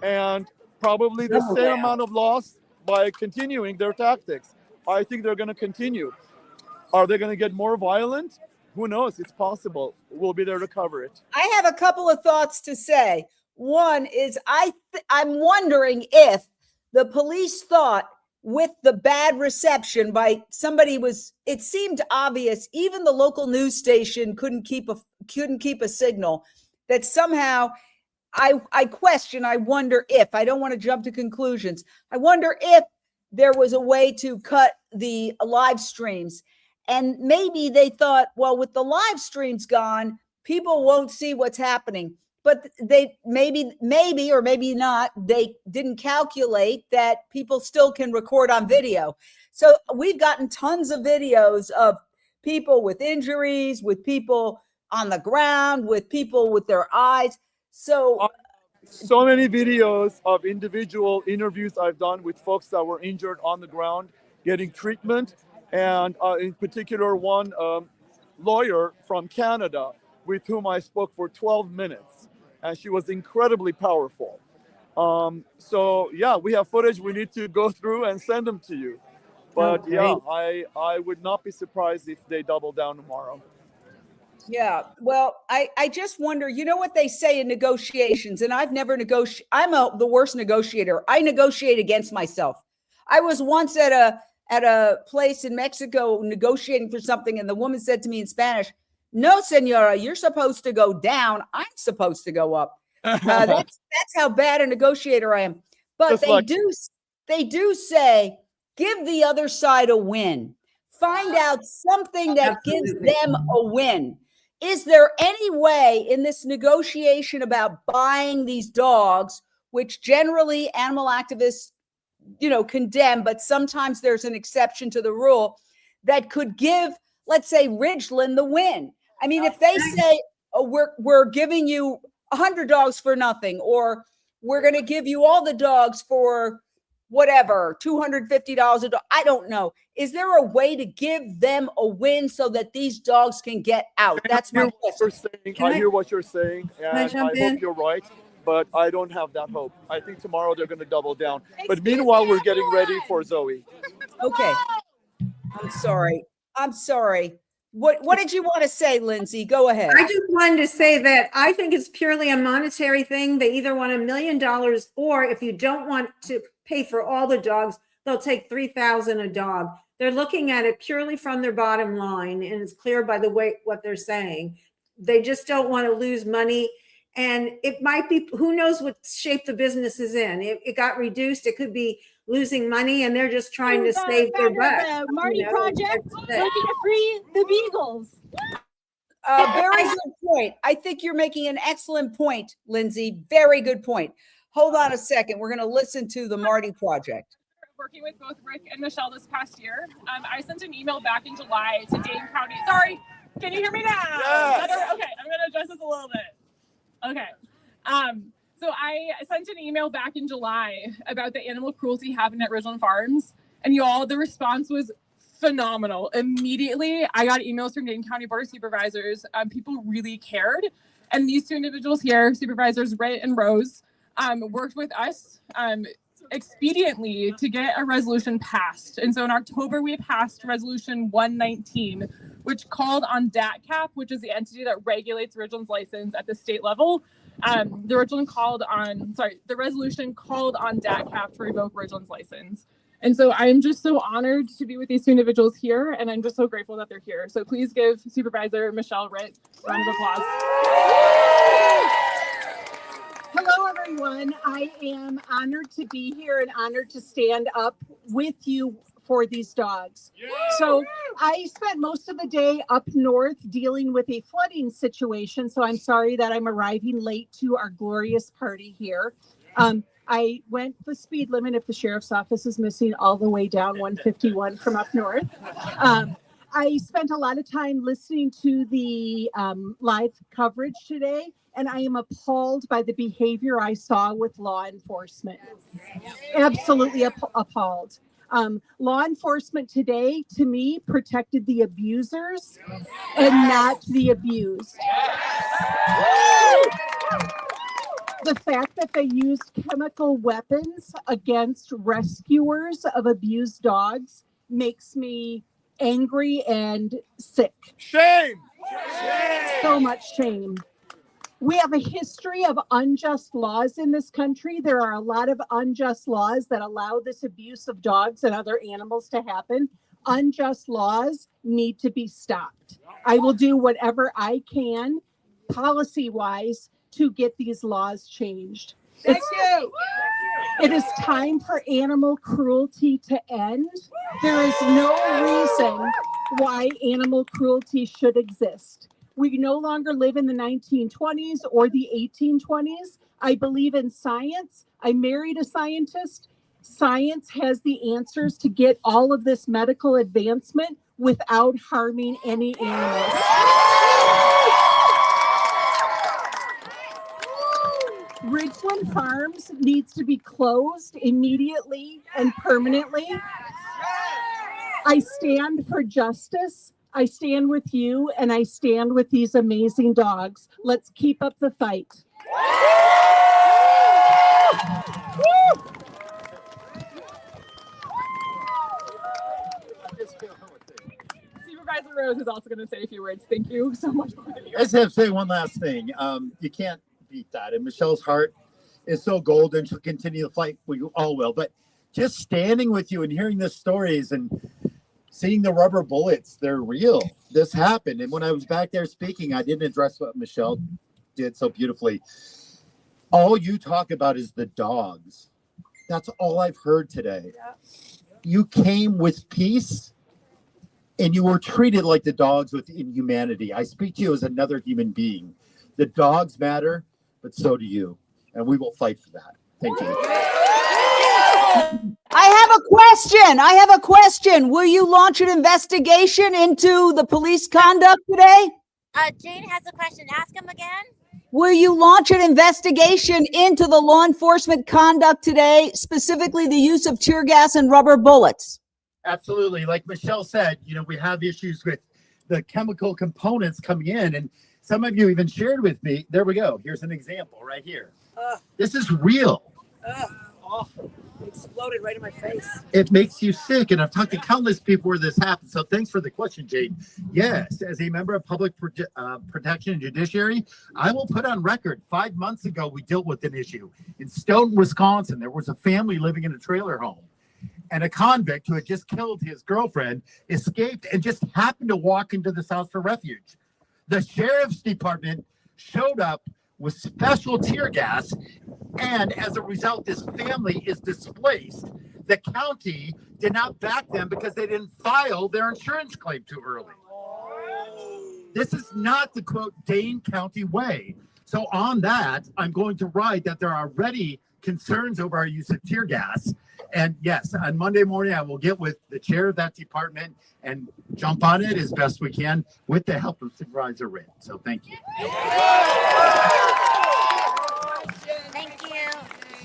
and probably the same amount of loss by continuing their tactics. I think they're going to continue. Are they going to get more violent? Who knows? It's possible. We'll be there to cover it. I have a couple of thoughts to say. One is I'm wondering if the police thought, with the bad reception by somebody, it seemed obvious, even the local news station couldn't keep a signal, that somehow I wonder if, I don't want to jump to conclusions, I wonder if there was a way to cut the live streams. And maybe they thought, well, with the live streams gone, people won't see what's happening. But they maybe or maybe not, they didn't calculate that people still can record on video. So we've gotten tons of videos of people with injuries, with people on the ground, with people with their eyes. So many videos of individual interviews I've done with folks that were injured on the ground getting treatment. And in particular, one lawyer from Canada with whom I spoke for 12 minutes. And she was incredibly powerful. So yeah, we have footage we need to go through and send them to you. But yeah, I would not be surprised if they double down tomorrow. Yeah, well, I just wonder, you know what they say in negotiations, and I've never negotiated. I'm the worst negotiator. I negotiate against myself. I was once at at a place in Mexico negotiating for something, and the woman said to me in Spanish, "No, senora, you're supposed to go down. I'm supposed to go up." That's how bad a negotiator I am. But they do say, give the other side a win. Find out something that gives them a win. Is there any way in this negotiation about buying these dogs, which generally animal activists, condemn, but sometimes there's an exception to the rule, that could give, let's say, Ridgeland the win? I mean, if they say, oh, we're giving you 100 dogs for nothing, or we're going to give you all the dogs for whatever, $250 a dog. I don't know. Is there a way to give them a win so that these dogs can get out? That's my question. I hear what you're saying, and I hope you're right, but I don't have that hope. I think tomorrow they're going to double down. But meanwhile, we're getting ready for Zoe. Okay. I'm sorry. What did you want to say, Lindsay? Go ahead. I just wanted to say that I think it's purely a monetary thing. They either want $1 million, or if you don't want to pay for all the dogs, they'll take $3,000 a dog. They're looking at it purely from their bottom line, and it's clear by the way what they're saying. They just don't want to lose money, and it might be, who knows what shape the business is in. It got reduced. It could be losing money, and they're just trying to save their butt. The Marty Project looking to free the Beagles. Very good point. I think you're making an excellent point, Lindsay. Very good point. Hold on a second. We're going to listen to the Marty Project. Working with both Rick and Michelle this past year, I sent an email back in July to Dane County. Sorry, can you hear me now? Yes. Okay, I'm going to adjust this a little bit. Okay. So I sent an email back in July about the animal cruelty happening at Ridgeland Farms, and y'all, the response was phenomenal. Immediately, I got emails from Dane County Board of Supervisors. People really cared, and these two individuals here, Supervisors Ray and Rose, worked with us expediently to get a resolution passed. And so in October, we passed Resolution 119, which called on DATCAP, which is the entity that regulates Ridgeland's license at the state level. The resolution called on DATCAP to revoke Ridgeland's license. And so I'm just so honored to be with these two individuals here, and I'm just so grateful that they're here. So please give Supervisor Michelle Ritt a round of applause. Hello, everyone. I am honored to be here and honored to stand up with you for these dogs. So I spent most of the day up north dealing with a flooding situation. So I'm sorry that I'm arriving late to our glorious party here. I went the speed limit if the sheriff's office is missing all the way down 151 from up north. I spent a lot of time listening to the live coverage today, and I am appalled by the behavior I saw with law enforcement. Absolutely appalled. Law enforcement today, to me, protected the abusers and not the abused. The fact that they used chemical weapons against rescuers of abused dogs makes me angry and sick. Shame! So much shame. We have a history of unjust laws in this country. There are a lot of unjust laws that allow this abuse of dogs and other animals to happen. Unjust laws need to be stopped. I will do whatever I can, policy-wise, to get these laws changed. It is time for animal cruelty to end. There is no reason why animal cruelty should exist. We no longer live in the 1920s or the 1820s. I believe in science. I married a scientist. Science has the answers to get all of this medical advancement without harming any animals. Ridgeland Farms needs to be closed immediately and permanently. I stand for justice. I stand with you, and I stand with these amazing dogs. Let's keep up the fight. Supervisor Rose is also going to say a few words. Thank you so much. I just have to say one last thing. You can't beat that. And Michelle's heart is so golden. She'll continue to fight. We all will. But just standing with you and hearing the stories and seeing the rubber bullets, they're real. This happened. And when I was back there speaking, I didn't address what Michelle did so beautifully. All you talk about is the dogs. That's all I've heard today. You came with peace and you were treated like the dogs with inhumanity. I speak to you as another human being. The dogs matter, but so do you. And we will fight for that. Thank you. I have a question. Will you launch an investigation into the police conduct today? Jane has a question. Ask him again. Will you launch an investigation into the law enforcement conduct today, specifically the use of tear gas and rubber bullets? Absolutely. Like Michelle said, we have issues with the chemical components coming in. And some of you even shared with me. There we go. Here's an example right here. This is real. It exploded right in my face. It makes you sick. And I've talked to countless people where this happens. So thanks for the question, Jane. Yes, as a member of public protection and judiciary, I will put on record 5 months ago, we dealt with an issue in Stoughton, Wisconsin. There was a family living in a trailer home. And a convict who had just killed his girlfriend escaped and just happened to walk into this house for refuge. The sheriff's department showed up with special tear gas, and as a result, this family is displaced. The county did not back them because they didn't file their insurance claim too early. This is not the quote Dane County way. So on that, I'm going to write that there are already concerns over our use of tear gas. And yes, on Monday morning, I will get with the chair of that department and jump on it as best we can with the help of Supervisor Ritt. So thank you. Thank you.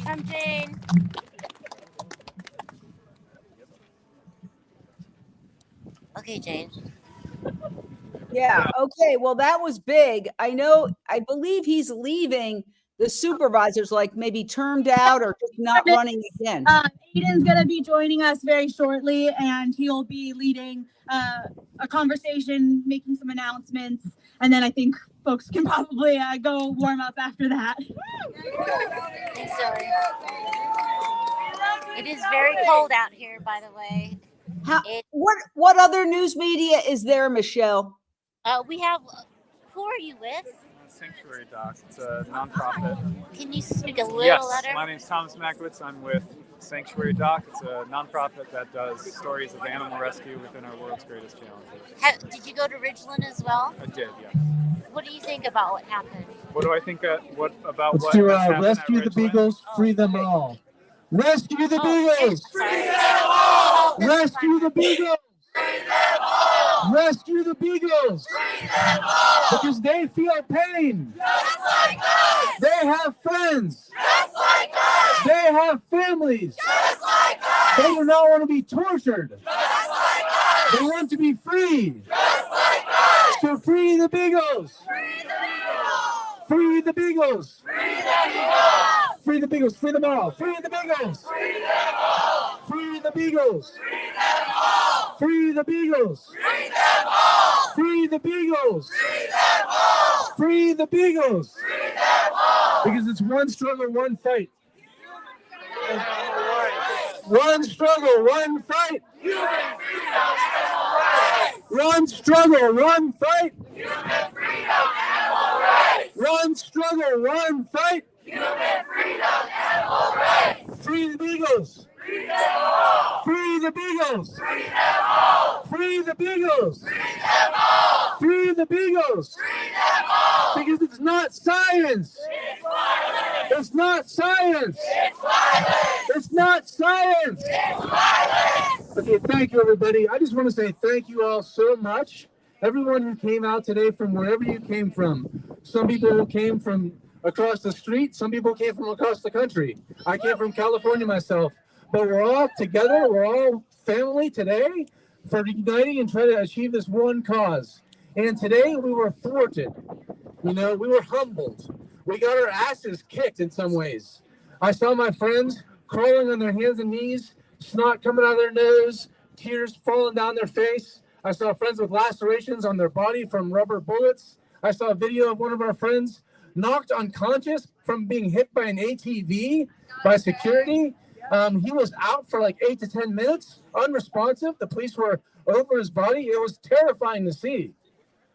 I'm Jane. Okay, Jane. Yeah. Okay. Well, that was big. I believe he's leaving the supervisors, like maybe termed out or just not running again. Aiden's going to be joining us very shortly, and he'll be leading a conversation, making some announcements, and then I think folks can probably go warm up after that. Thanks, Zoe. It is very cold out here, by the way. What other news media is there, Michelle? We have. Who are you with? Sanctuary Doc. It's a nonprofit. Can you speak a little louder? My name's Thomas Makowitz. I'm with Sanctuary Doc. It's a nonprofit that does stories of animal rescue within our world's greatest challenges. Did you go to Ridgeland as well? I did, yes. What do you think about what happened? What do I think? What It's to rescue the Beagles, free them all. Rescue the Beagles! Free them all! Rescue the Beagles! Free them all! Rescue the Beagles! Free them all! Because they feel pain. Just like us! They have friends. Just like us! They have families. Just like us! They do not want to be tortured. Just like us! They want to be free. Just like us! So free the Beagles! Free the Beagles! Free the Beagles! Free the Beagles! Free the Beagles! Free them all! Free the Beagles! Free them all! Free the Beagles! Free them all! Free the Beagles! Free them all! Free the Beagles! Free them all! Free the Beagles! Free them all! Because it's one struggle, one fight. One struggle, one fight. Human freedom, animal rights! One struggle, one fight. Human freedom, animal rights! One struggle, one fight. Human freedom, animal rights! Free the Beagles! Free them all! Free the Beagles! Free them all! Free the Beagles! Free them all! Free the Beagles! Free them all! Because it's not science! It's violence! It's not science! It's violence! It's not science! It's violence! Okay, thank you, everybody. I just want to say thank you all so much. Everyone who came out today from wherever you came from. Some people came from across the street. Some people came from across the country. I came from California myself. But we're all together. We're all family today for uniting and trying to achieve this one cause. And today we were thwarted. We were humbled. We got our asses kicked in some ways. I saw my friends crawling on their hands and knees, snot coming out of their nose, tears falling down their face. I saw friends with lacerations on their body from rubber bullets. I saw a video of one of our friends knocked unconscious from being hit by an ATV by security. He was out for like 8 to 10 minutes, unresponsive. The police were over his body. It was terrifying to see.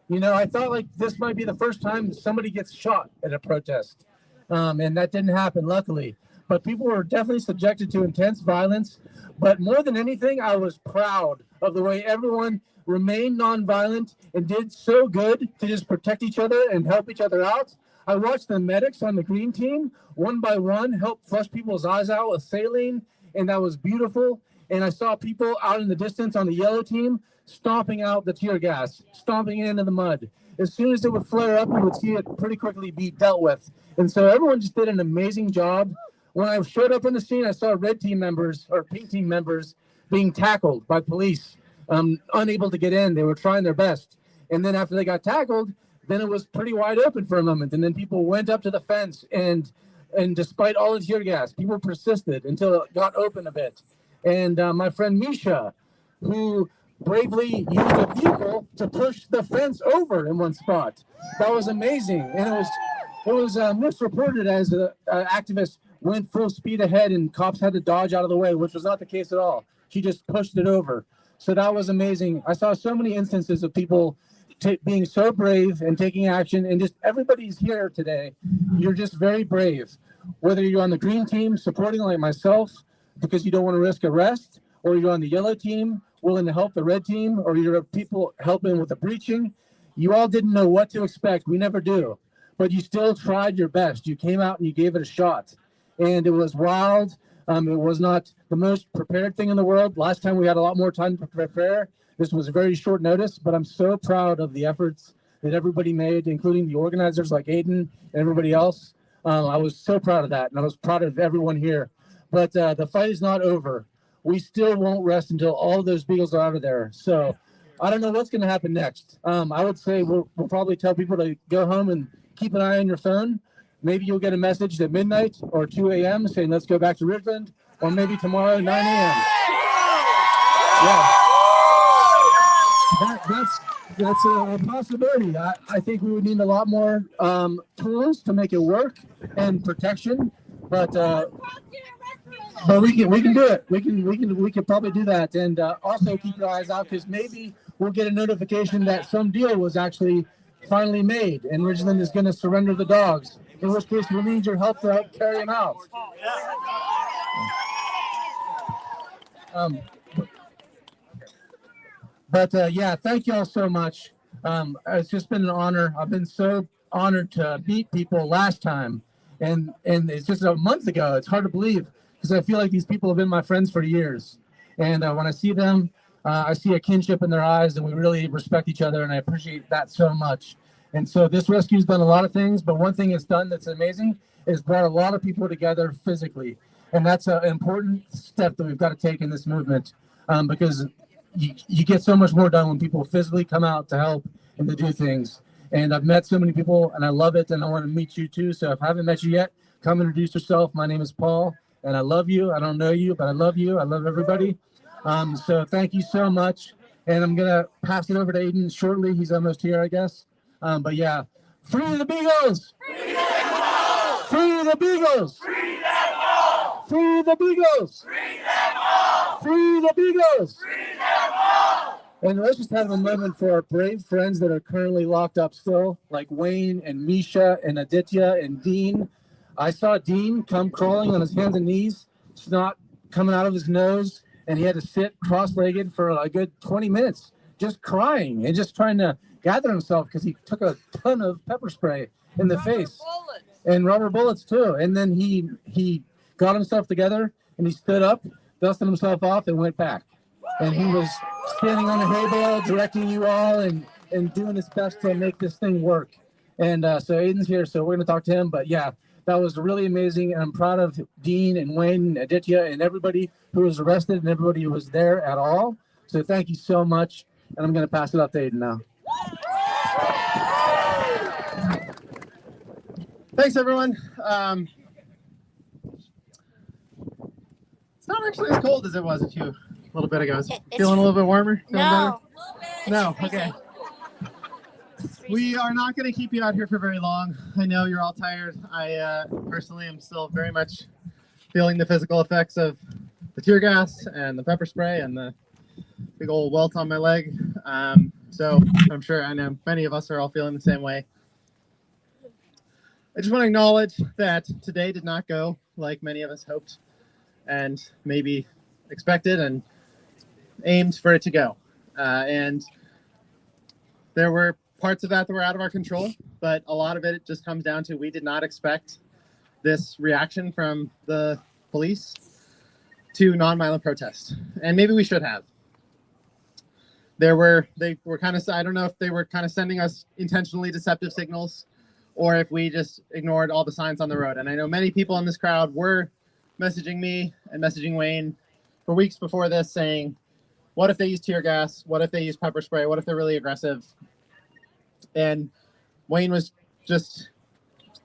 You know, I thought like this might be the first time somebody gets shot at a protest. And that didn't happen, luckily. But people were definitely subjected to intense violence. But more than anything, I was proud of the way everyone remained nonviolent and did so good to just protect each other and help each other out. I watched the medics on the green team, one by one, help flush people's eyes out with saline, and that was beautiful. And I saw people out in the distance on the yellow team stomping out the tear gas, stomping it into the mud. As soon as it would flare up, we would see it pretty quickly be dealt with. And so everyone just did an amazing job. When I showed up on the scene, I saw red team members or pink team members being tackled by police, unable to get in. They were trying their best. And then after they got tackled, then it was pretty wide open for a moment. And then people went up to the fence, and despite all the tear gas, people persisted until it got open a bit. And my friend Misha, who bravely used a vehicle to push the fence over in one spot. That was amazing. And it was misreported as an activist went full speed ahead and cops had to dodge out of the way, which was not the case at all. She just pushed it over. So that was amazing. I saw so many instances of people being so brave and taking action, and just everybody's here today. You're just very brave. Whether you're on the green team supporting like myself because you don't want to risk arrest, or you're on the yellow team willing to help the red team, or you're people helping with the breaching, you all didn't know what to expect. We never do. But you still tried your best. You came out and you gave it a shot. And it was wild. It was not the most prepared thing in the world. Last time we had a lot more time to prepare. This was very short notice, but I'm so proud of the efforts that everybody made, including the organizers like Aiden and everybody else. I was so proud of that, and I was proud of everyone here. But the fight is not over. We still won't rest until all of those Beagles are out of there. So I don't know what's going to happen next. I would say we'll probably tell people to go home and keep an eye on your phone. Maybe you'll get a message at midnight or 2 a.m. saying, let's go back to Richmond, or maybe tomorrow, 9 a.m. Yeah. That's a possibility. I think we would need a lot more tools to make it work and protection, but we can do it. We can probably do that, and also keep your eyes out, because maybe we'll get a notification that some deal was actually finally made, and Ridgeland is going to surrender the dogs. In which case, we'll need your help to help carry them out. Yeah, thank you all so much. It's just been an honor. I've been so honored to meet people last time, and it's just a month ago. It's hard to believe, because I feel like these people have been my friends for years. And when I see them, I see a kinship in their eyes, and we really respect each other, and I appreciate that so much. And so this rescue's done a lot of things, but one thing it's done that's amazing is brought a lot of people together physically. And that's an important step that we've got to take in this movement, because you get so much more done when people physically come out to help and to do things. And I've met so many people, and I love it, and I want to meet you too. So if I haven't met you yet, come introduce yourself. My name is Paul, and I love you. I don't know you, but I love you. I love everybody. So thank you so much. And I'm going to pass it over to Aiden shortly. He's almost here, I guess. But yeah, free the Beagles! Free them all! Free the Beagles! Free them all! Free the Beagles! Free them all! Free the Beagles! Free them all! And let's just have a moment for our brave friends that are currently locked up still, like Wayne and Misha and Aditya and Dean. I saw Dean come crawling on his hands and knees, snot coming out of his nose, and he had to sit cross-legged for a good 20 minutes, just crying and just trying to gather himself, because he took a ton of pepper spray in the face and rubber bullets too. And then he got himself together and he stood up, dusted himself off, and went back. And he was standing on a hay bale, directing you all and doing his best to make this thing work. And so Aiden's here, so we're going to talk to him. But yeah, that was really amazing. And I'm proud of Dean and Wayne and Aditya and everybody who was arrested and everybody who was there at all. So thank you so much. And I'm going to pass it up to Aiden now. Thanks, everyone. It's not actually as cold as it was a little bit ago. It's feeling a little bit warmer? No. No, okay. We are not going to keep you out here for very long. I know you're all tired. I personally am still very much feeling the physical effects of the tear gas and the pepper spray and the big old welt on my leg. So I'm sure I know many of us are all feeling the same way. I just want to acknowledge that today did not go like many of us hoped and maybe expected and aimed for it to go. And there were parts of that were out of our control, but a lot of it just comes down to we did not expect this reaction from the police to nonviolent protest. And maybe we should have. They were kind of, I don't know if they were kind of sending us intentionally deceptive signals or if we just ignored all the signs on the road. And I know many people in this crowd were messaging me and messaging Wayne for weeks before this saying, what if they use tear gas? What if they use pepper spray? What if they're really aggressive? And Wayne was just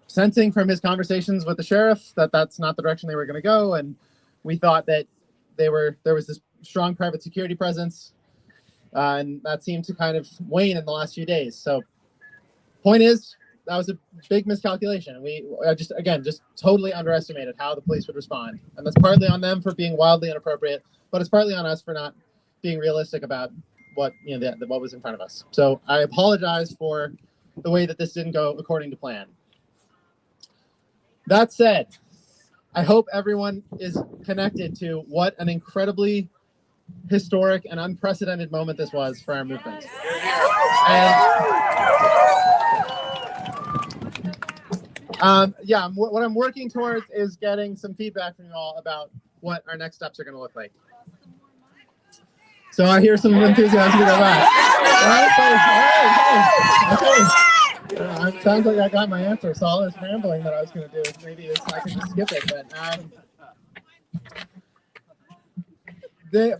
sensing from his conversations with the sheriff that that's not the direction they were going to go. And we thought that there was this strong private security presence. And that seemed to kind of wane in the last few days. So point is, that was a big miscalculation. We just totally underestimated how the police would respond. And that's partly on them for being wildly inappropriate, but it's partly on us for not being realistic about what, what was in front of us. So I apologize for the way that this didn't go according to plan. That said, I hope everyone is connected to what an incredibly historic and unprecedented moment this was for our movement. And what I'm working towards is getting some feedback from you all about what our next steps are going to look like. So I hear some enthusiasm to go back. It sounds like I got my answer. So all this rambling that I was going to do, maybe I can just skip it.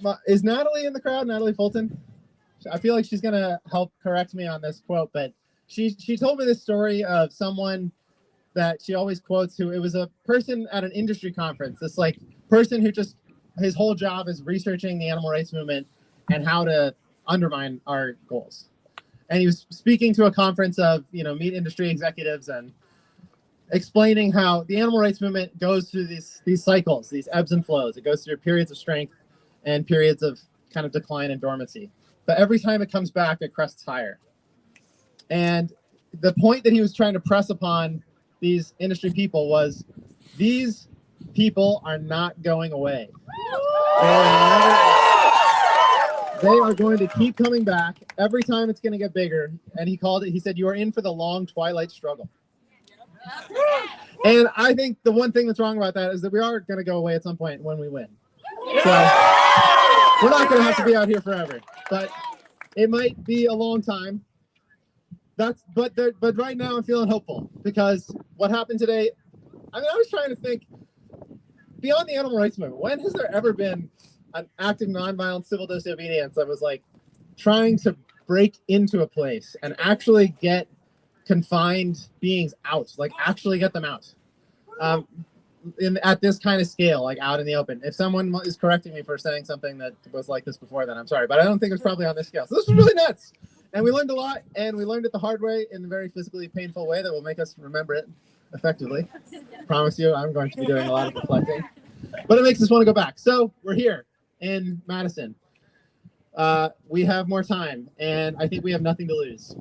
But is Natalie in the crowd? Natalie Fulton? I feel like she's going to help correct me on this quote, but she told me this story of someone that she always quotes who, it was a person at an industry conference, this like person who just, his whole job is researching the animal rights movement and how to undermine our goals. And he was speaking to a conference of, meat industry executives and explaining how the animal rights movement goes through these cycles, these ebbs and flows. It goes through periods of strength and periods of kind of decline and dormancy. But every time it comes back, it crests higher. And the point that he was trying to press upon these industry people was, these people are not going away. They are going to keep coming back every time it's going to get bigger. And he said, you are in for the long twilight struggle. And I think the one thing that's wrong about that is that we are going to go away at some point when we win. So we're not going to have to be out here forever, but it might be a long time. But right now I'm feeling hopeful because what happened today, I was trying to think beyond the animal rights movement. When has there ever been an active nonviolent civil disobedience that was like trying to break into a place and actually get confined beings out, like actually get them out at this kind of scale, like out in the open? If someone is correcting me for saying something that was like this before, then I'm sorry, but I don't think it's probably on this scale. So this was really nuts. And we learned a lot, and we learned it the hard way in a very physically painful way that will make us remember it effectively. I promise you, I'm going to be doing a lot of reflecting. But it makes us want to go back. So we're here in Madison. We have more time, and I think we have nothing to lose.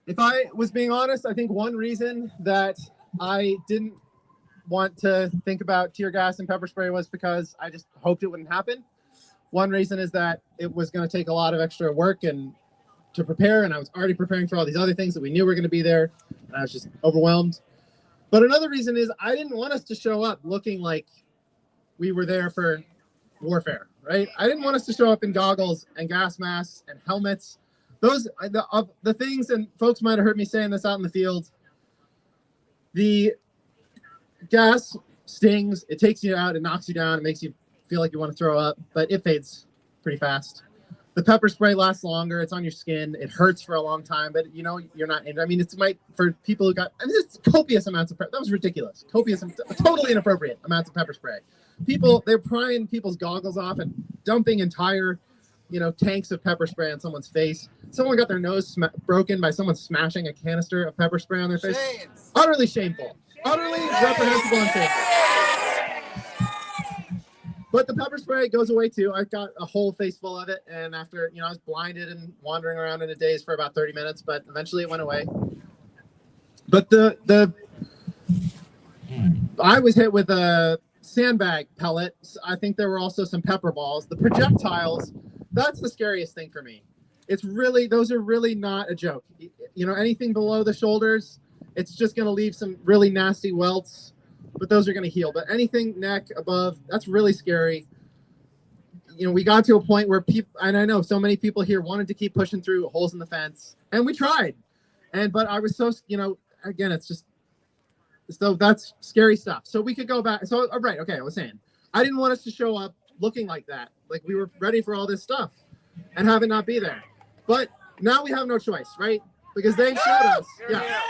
If I was being honest, I think one reason that I didn't want to think about tear gas and pepper spray was because I just hoped it wouldn't happen. One reason is that it was going to take a lot of extra work and to prepare, and I was already preparing for all these other things that we knew were going to be there, and I was just overwhelmed. But another reason is I didn't want us to show up looking like we were there for warfare, right? I didn't want us to show up in goggles and gas masks and helmets. Those the things, and folks might have heard me saying this out in the field, the gas stings, it takes you out, it knocks you down, it makes you feel like you want to throw up, but it fades pretty fast. The pepper spray lasts longer, it's on your skin, it hurts for a long time, but you're not injured. I mean, for people who got, it's copious amounts of, that was ridiculous. Copious, totally inappropriate amounts of pepper spray. They're prying people's goggles off and dumping entire tanks of pepper spray on someone's face. Someone got their nose broken by someone smashing a canister of pepper spray on their face. Utterly shameful. Utterly reprehensible and shameful. But the pepper spray goes away too. I got a whole face full of it, and after I was blinded and wandering around in a daze for about 30 minutes, but eventually it went away. But I was hit with a sandbag pellet. I think there were also some pepper balls. The projectiles, that's the scariest thing for me. Those are really not a joke. Anything below the shoulders, it's just going to leave some really nasty welts, but those are going to heal. But anything neck above, that's really scary. We got to a point where people, and I know so many people here wanted to keep pushing through holes in the fence, and we tried. But I was so, again, it's just, so that's scary stuff. So we could go back. So, right. Okay. I was saying, I didn't want us to show up looking like that. Like we were ready for all this stuff and have it not be there. But now we have no choice, right? Because they showed us. Yeah.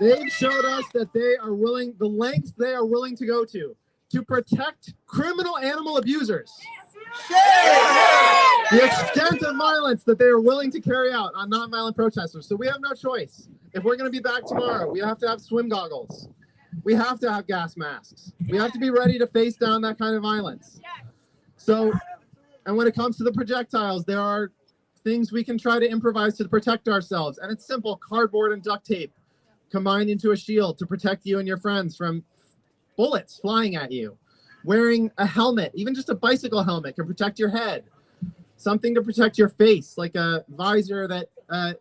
They've showed us that they are willing, the lengths they are willing to go to protect criminal animal abusers. The extent of violence that they are willing to carry out on nonviolent protesters. So we have no choice. If we're going to be back tomorrow, we have to have swim goggles. We have to have gas masks. We have to be ready to face down that kind of violence. So, and when it comes to the projectiles, there are things we can try to improvise to protect ourselves. And it's simple: cardboard and duct tape combined into a shield to protect you and your friends from bullets flying at you. Wearing a helmet, even just a bicycle helmet, can protect your head. Something to protect your face, like a visor that a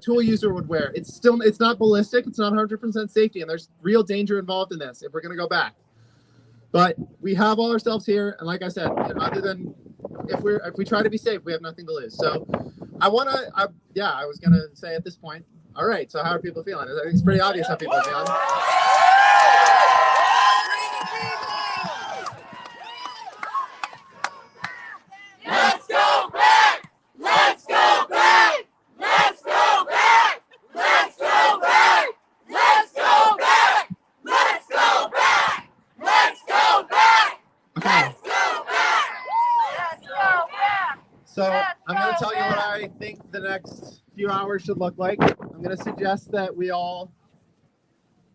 tool user would wear. It's not ballistic. It's not 100% safety, and there's real danger involved in this if we're going to go back. But we have all ourselves here, and like I said, other than if we try to be safe, we have nothing to lose. So I was going to say at this point, all right, so how are people feeling? I think it's pretty obvious how people are feeling. Let's go back! Let's go back! Let's go back! Let's go back! Let's go back! Let's go back! Let's go back! Let's go back! Let's go back! So I'm going to tell you what I think the next few hours should look like. I'm going to suggest that we all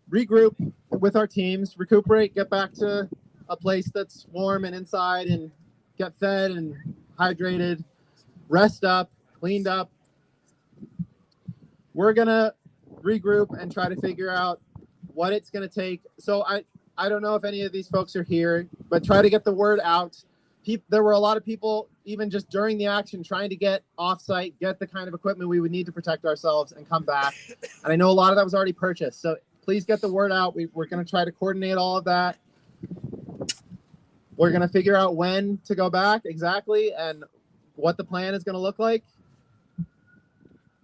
regroup with our teams, recuperate, get back to a place that's warm and inside, and get fed and hydrated, rest up, cleaned up. We're going to regroup and try to figure out what it's going to take. So I don't know if any of these folks are here, but try to get the word out. There were a lot of people, even just during the action, trying to get off-site, get the kind of equipment we would need to protect ourselves and come back. And I know a lot of that was already purchased. So please get the word out. We're going to try to coordinate all of that. We're going to figure out when to go back exactly and what the plan is going to look like.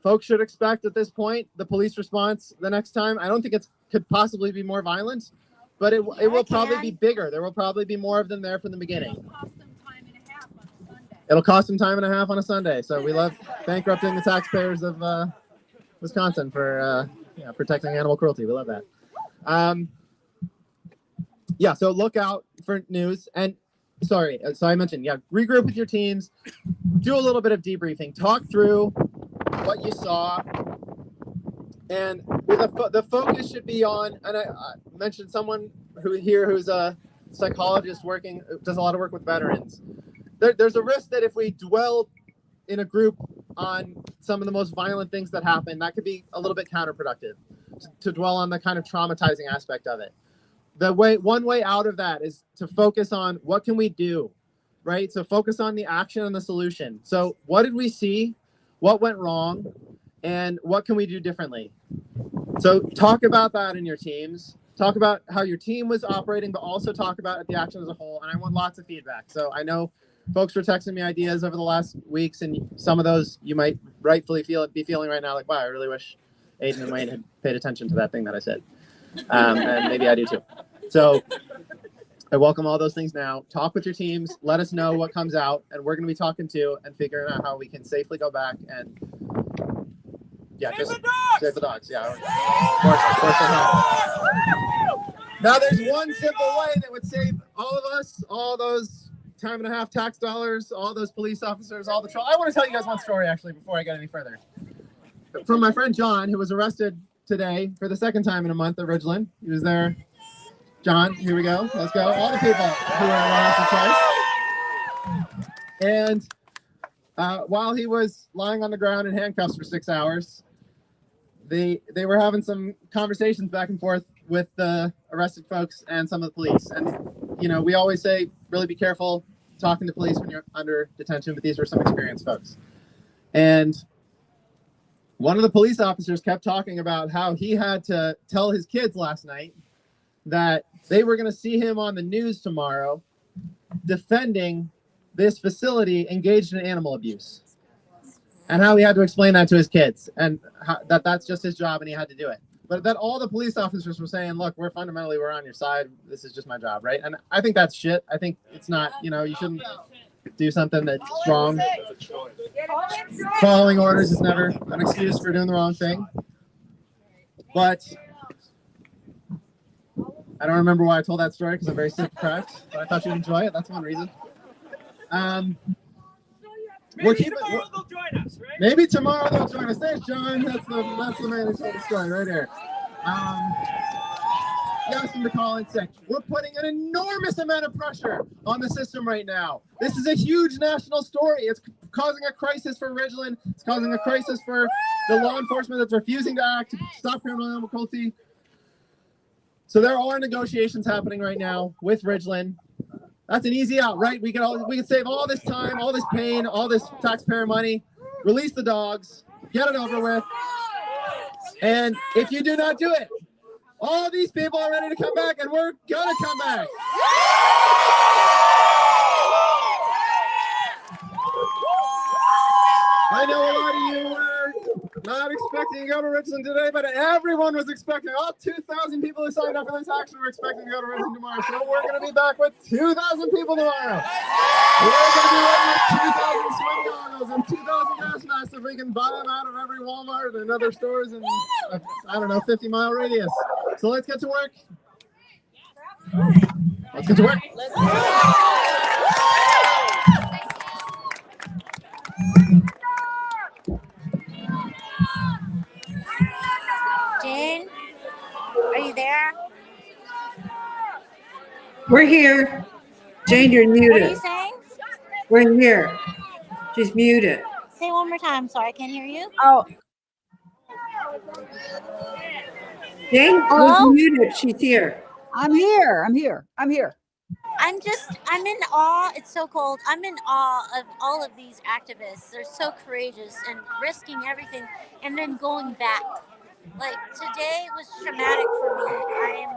Folks should expect at this point the police response the next time. I don't think it could possibly be more violent, but it will probably be bigger. There will probably be more of them there from the beginning. It'll cost them time and a half on a Sunday. So we love bankrupting the taxpayers of Wisconsin for protecting animal cruelty. We love that. So look out for news. And so I mentioned, regroup with your teams, do a little bit of debriefing, talk through what you saw. And the focus should be on, and I mentioned someone who's a psychologist does a lot of work with veterans. There's a risk that if we dwell in a group on some of the most violent things that happen, that could be a little bit counterproductive to dwell on the kind of traumatizing aspect of it. One way out of that is to focus on what can we do, right? So focus on the action and the solution. So what did we see? What went wrong? And what can we do differently? So talk about that in your teams. Talk about how your team was operating, but also talk about the action as a whole. And I want lots of feedback. So I know folks were texting me ideas over the last weeks, and some of those you might rightfully be feeling right now, like, wow, I really wish Aiden and Wayne had paid attention to that thing that I said. And maybe I do too. So I welcome all those things now. Talk with your teams. Let us know what comes out, and we're going to be talking to and figuring out how we can safely go back and Yeah, just save the dogs. Yeah, of course they have. Now, there's one simple way that would save all of us, all those time and a half tax dollars, all those police officers, all the trouble. I want to tell you guys one story, actually, before I get any further. From my friend John, who was arrested today for the second time in a month at Ridgeland. He was there. John, here we go. Let's go. All the people who were arrested twice. And while he was lying on the ground in handcuffs for 6 hours, they were having some conversations back and forth with the arrested folks and some of the police. And, you know, we always say, really be careful talking to police when you're under detention, but these were some experienced folks. And one of the police officers kept talking about how he had to tell his kids last night that they were going to see him on the news tomorrow defending this facility engaged in animal abuse, and how he had to explain that to his kids, and that's just his job and he had to do it. But that all the police officers were saying, look, we're on your side. This is just my job, right? And I think that's shit. I think it's not, you know, you shouldn't do something that's wrong. Following orders is never an excuse for doing the wrong thing. But I don't remember why I told that story because I'm very sick of cracks, but I thought you'd enjoy it. That's one reason. Maybe tomorrow they'll join us, right? Maybe tomorrow they'll join us. There's John. That's the man who told the story right here. He asked him to call in sick. We're putting an enormous amount of pressure on the system right now. This is a huge national story. It's causing a crisis for Ridgeland. It's causing a crisis for the law enforcement that's refusing to act to stop criminal animal cruelty. So there are negotiations happening right now with Ridgeland. That's an easy out, right? We could save all this time, all this pain, all this taxpayer money, release the dogs, get it over with. And if you do not do it, all these people are ready to come back, and we're gonna come back. I know a lot of you were not expecting to go to Richland today, but everyone was expecting. All 2,000 people who signed up for this action were expecting to go to Richland tomorrow. So we're going to be back with 2,000 people tomorrow. We're going to be ready with 2,000 swim goggles and 2,000 gas masks if we can buy them out of every Walmart and other stores in, I don't know, 50-mile radius. So let's get to work. Let's get to work. Let's Jane, are you there? We're here. Jane, you're muted. What are you saying? We're here. She's muted. Say one more time. Sorry, I can't hear you. Oh. Jane, hello? was muted. She's here. I'm here. I'm here. I'm here. I'm in awe. It's so cold. I'm in awe of all of these activists. They're so courageous and risking everything and then going back. Like, today was traumatic for me.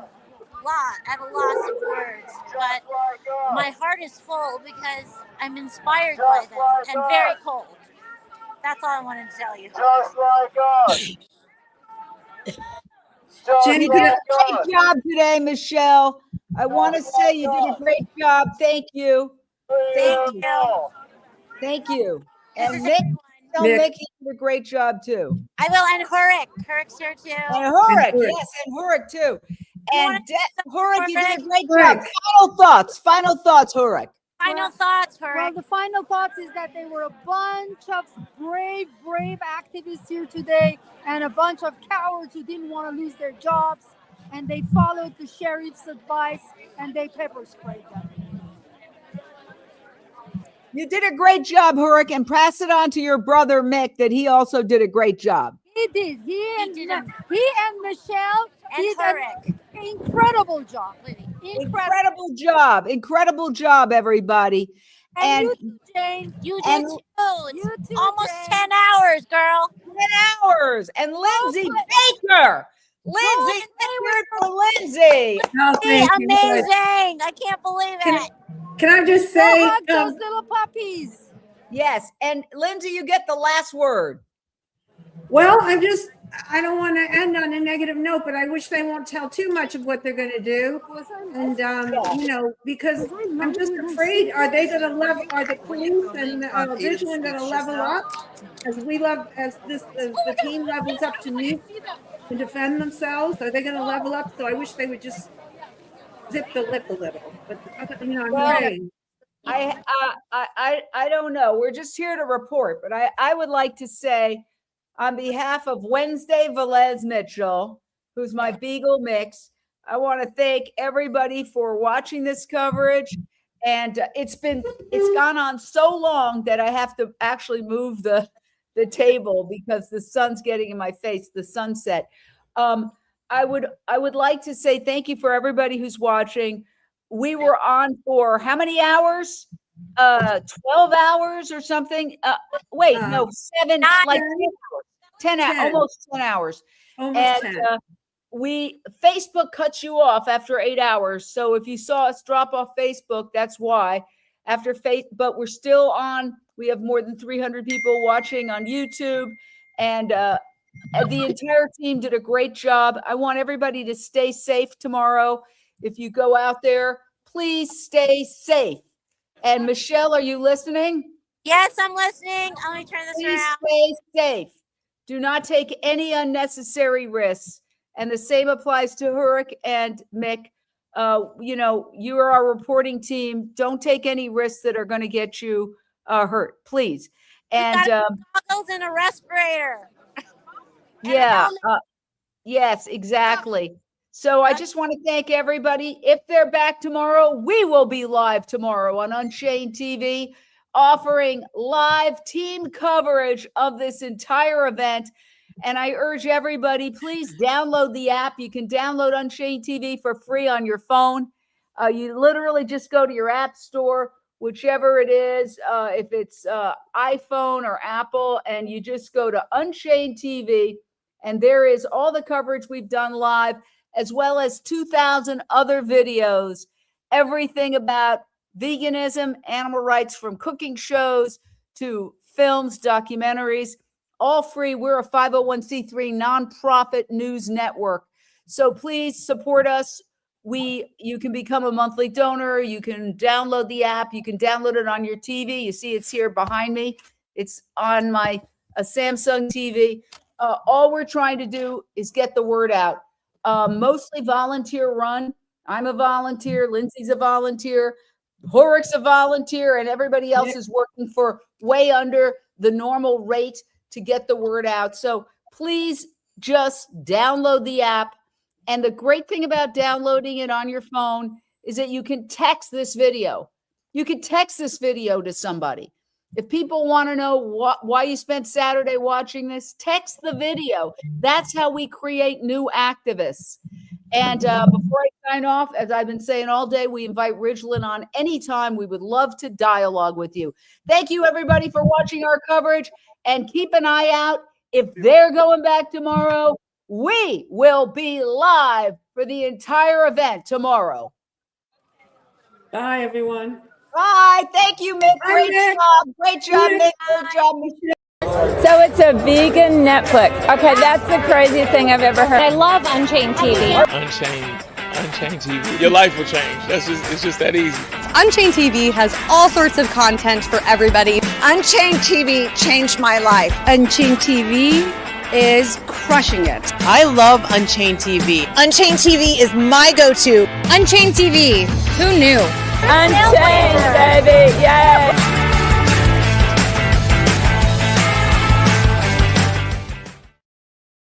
I have a loss of words, but my heart is full because I'm inspired by them and very cold. That's all I wanted to tell you. Just like us. You did a great job today, Michelle. I want to say you did a great job. Thank you. Thank you. Thank you. And Mick, tell Mick he did a great job too. I will, and Hurik. Hurik's here too. And Hurik, yes, and Hurik too. And Hurik, you did a great job. Final thoughts, Hurik. Final thoughts, Hurik. Well, the final thoughts is that there were a bunch of brave activists here today and a bunch of cowards who didn't want to lose their jobs, and they followed the sheriff's advice and they pepper sprayed them. You did a great job, Hurik, and pass it on to your brother Mick that he also did a great job. He did. He and Michelle and Hurik. Incredible job. Incredible job, everybody. And you, Jane, you did too. It's almost Jane. 10 hours, girl. 10 hours. And Lindsay Baker. Lindsay, Lindsay. Amazing. I can't believe it. Can I just say, those little puppies? Yes. And Lindsay, you get the last word. Well, I don't want to end on a negative note, but I wish they won't tell too much of what they're going to do. And, you know, because I'm just afraid, are they going to level, are the police and Vigilant going to level up as the team levels up to meet and defend themselves? Are they going to level up? So I wish they would just zip the lip a little, but you know, I'm praying. I don't know. We're just here to report, but I would like to say on behalf of Wednesday Velez Mitchell, who's my Beagle mix, I want to thank everybody for watching this coverage. And it's gone on so long that I have to actually move the table because the sun's getting in my face, the sunset. I would like to say thank you for everybody who's watching. We were on for how many hours? 12 hours or something. Wait, no, 7, like 10 hours, almost 10 hours. Almost and 10. Facebook cuts you off after 8 hours. So if you saw us drop off Facebook, that's why. But we're still on. We have more than 300 people watching on YouTube, and the entire team did a great job. I want everybody to stay safe tomorrow. If you go out there, please stay safe. And Michelle, are you listening? Yes, I'm listening. Let me turn this Please around. stay safe. Do not take any unnecessary risks. And the same applies to Hurik and Mick. You know, you are our reporting team. Don't take any risks that are going to get you hurt, please. And goggles and a respirator. yeah, yes, exactly. So I just want to thank everybody. If they're back tomorrow, we will be live tomorrow on Unchained TV, offering live team coverage of this entire event. And I urge everybody, please download the app. You can download Unchained TV for free on your phone. You literally just go to your app store, whichever it is, if it's iPhone or Apple, and you just go to Unchained TV, and there is all the coverage we've done live, as well as 2,000 other videos, everything about veganism, animal rights, from cooking shows to films, documentaries, all free. We're a 501c3 nonprofit news network. So please support us. You can become a monthly donor. You can download the app. You can download it on your TV. You see it's here behind me. It's on my Samsung TV. All we're trying to do is get the word out. Mostly volunteer run. I'm a volunteer. Lindsay's a volunteer. Hurik's a volunteer, and everybody else is working for way under the normal rate to get the word out. So please just download the app. And the great thing about downloading it on your phone is that you can text this video. You can text this video to somebody. If people want to know why you spent Saturday watching this, text the video. That's how we create new activists. And before I sign off, as I've been saying all day, we invite Ridgeland on anytime. We would love to dialogue with you. Thank you, everybody, for watching our coverage. And keep an eye out. If they're going back tomorrow, we will be live for the entire event tomorrow. Bye, everyone. Bye. Thank you, Mick. Great job. Great job, Mick. Great job, Mick. So it's a vegan Netflix. Okay, that's the craziest thing I've ever heard. I love Unchained TV. Unchained TV. Your life will change. It's just that easy. Unchained TV has all sorts of content for everybody. Unchained TV changed my life. Unchained TV is crushing it. I love Unchained TV. Unchained TV is my go-to. Unchained TV. Who knew? Unchained, baby. Yay!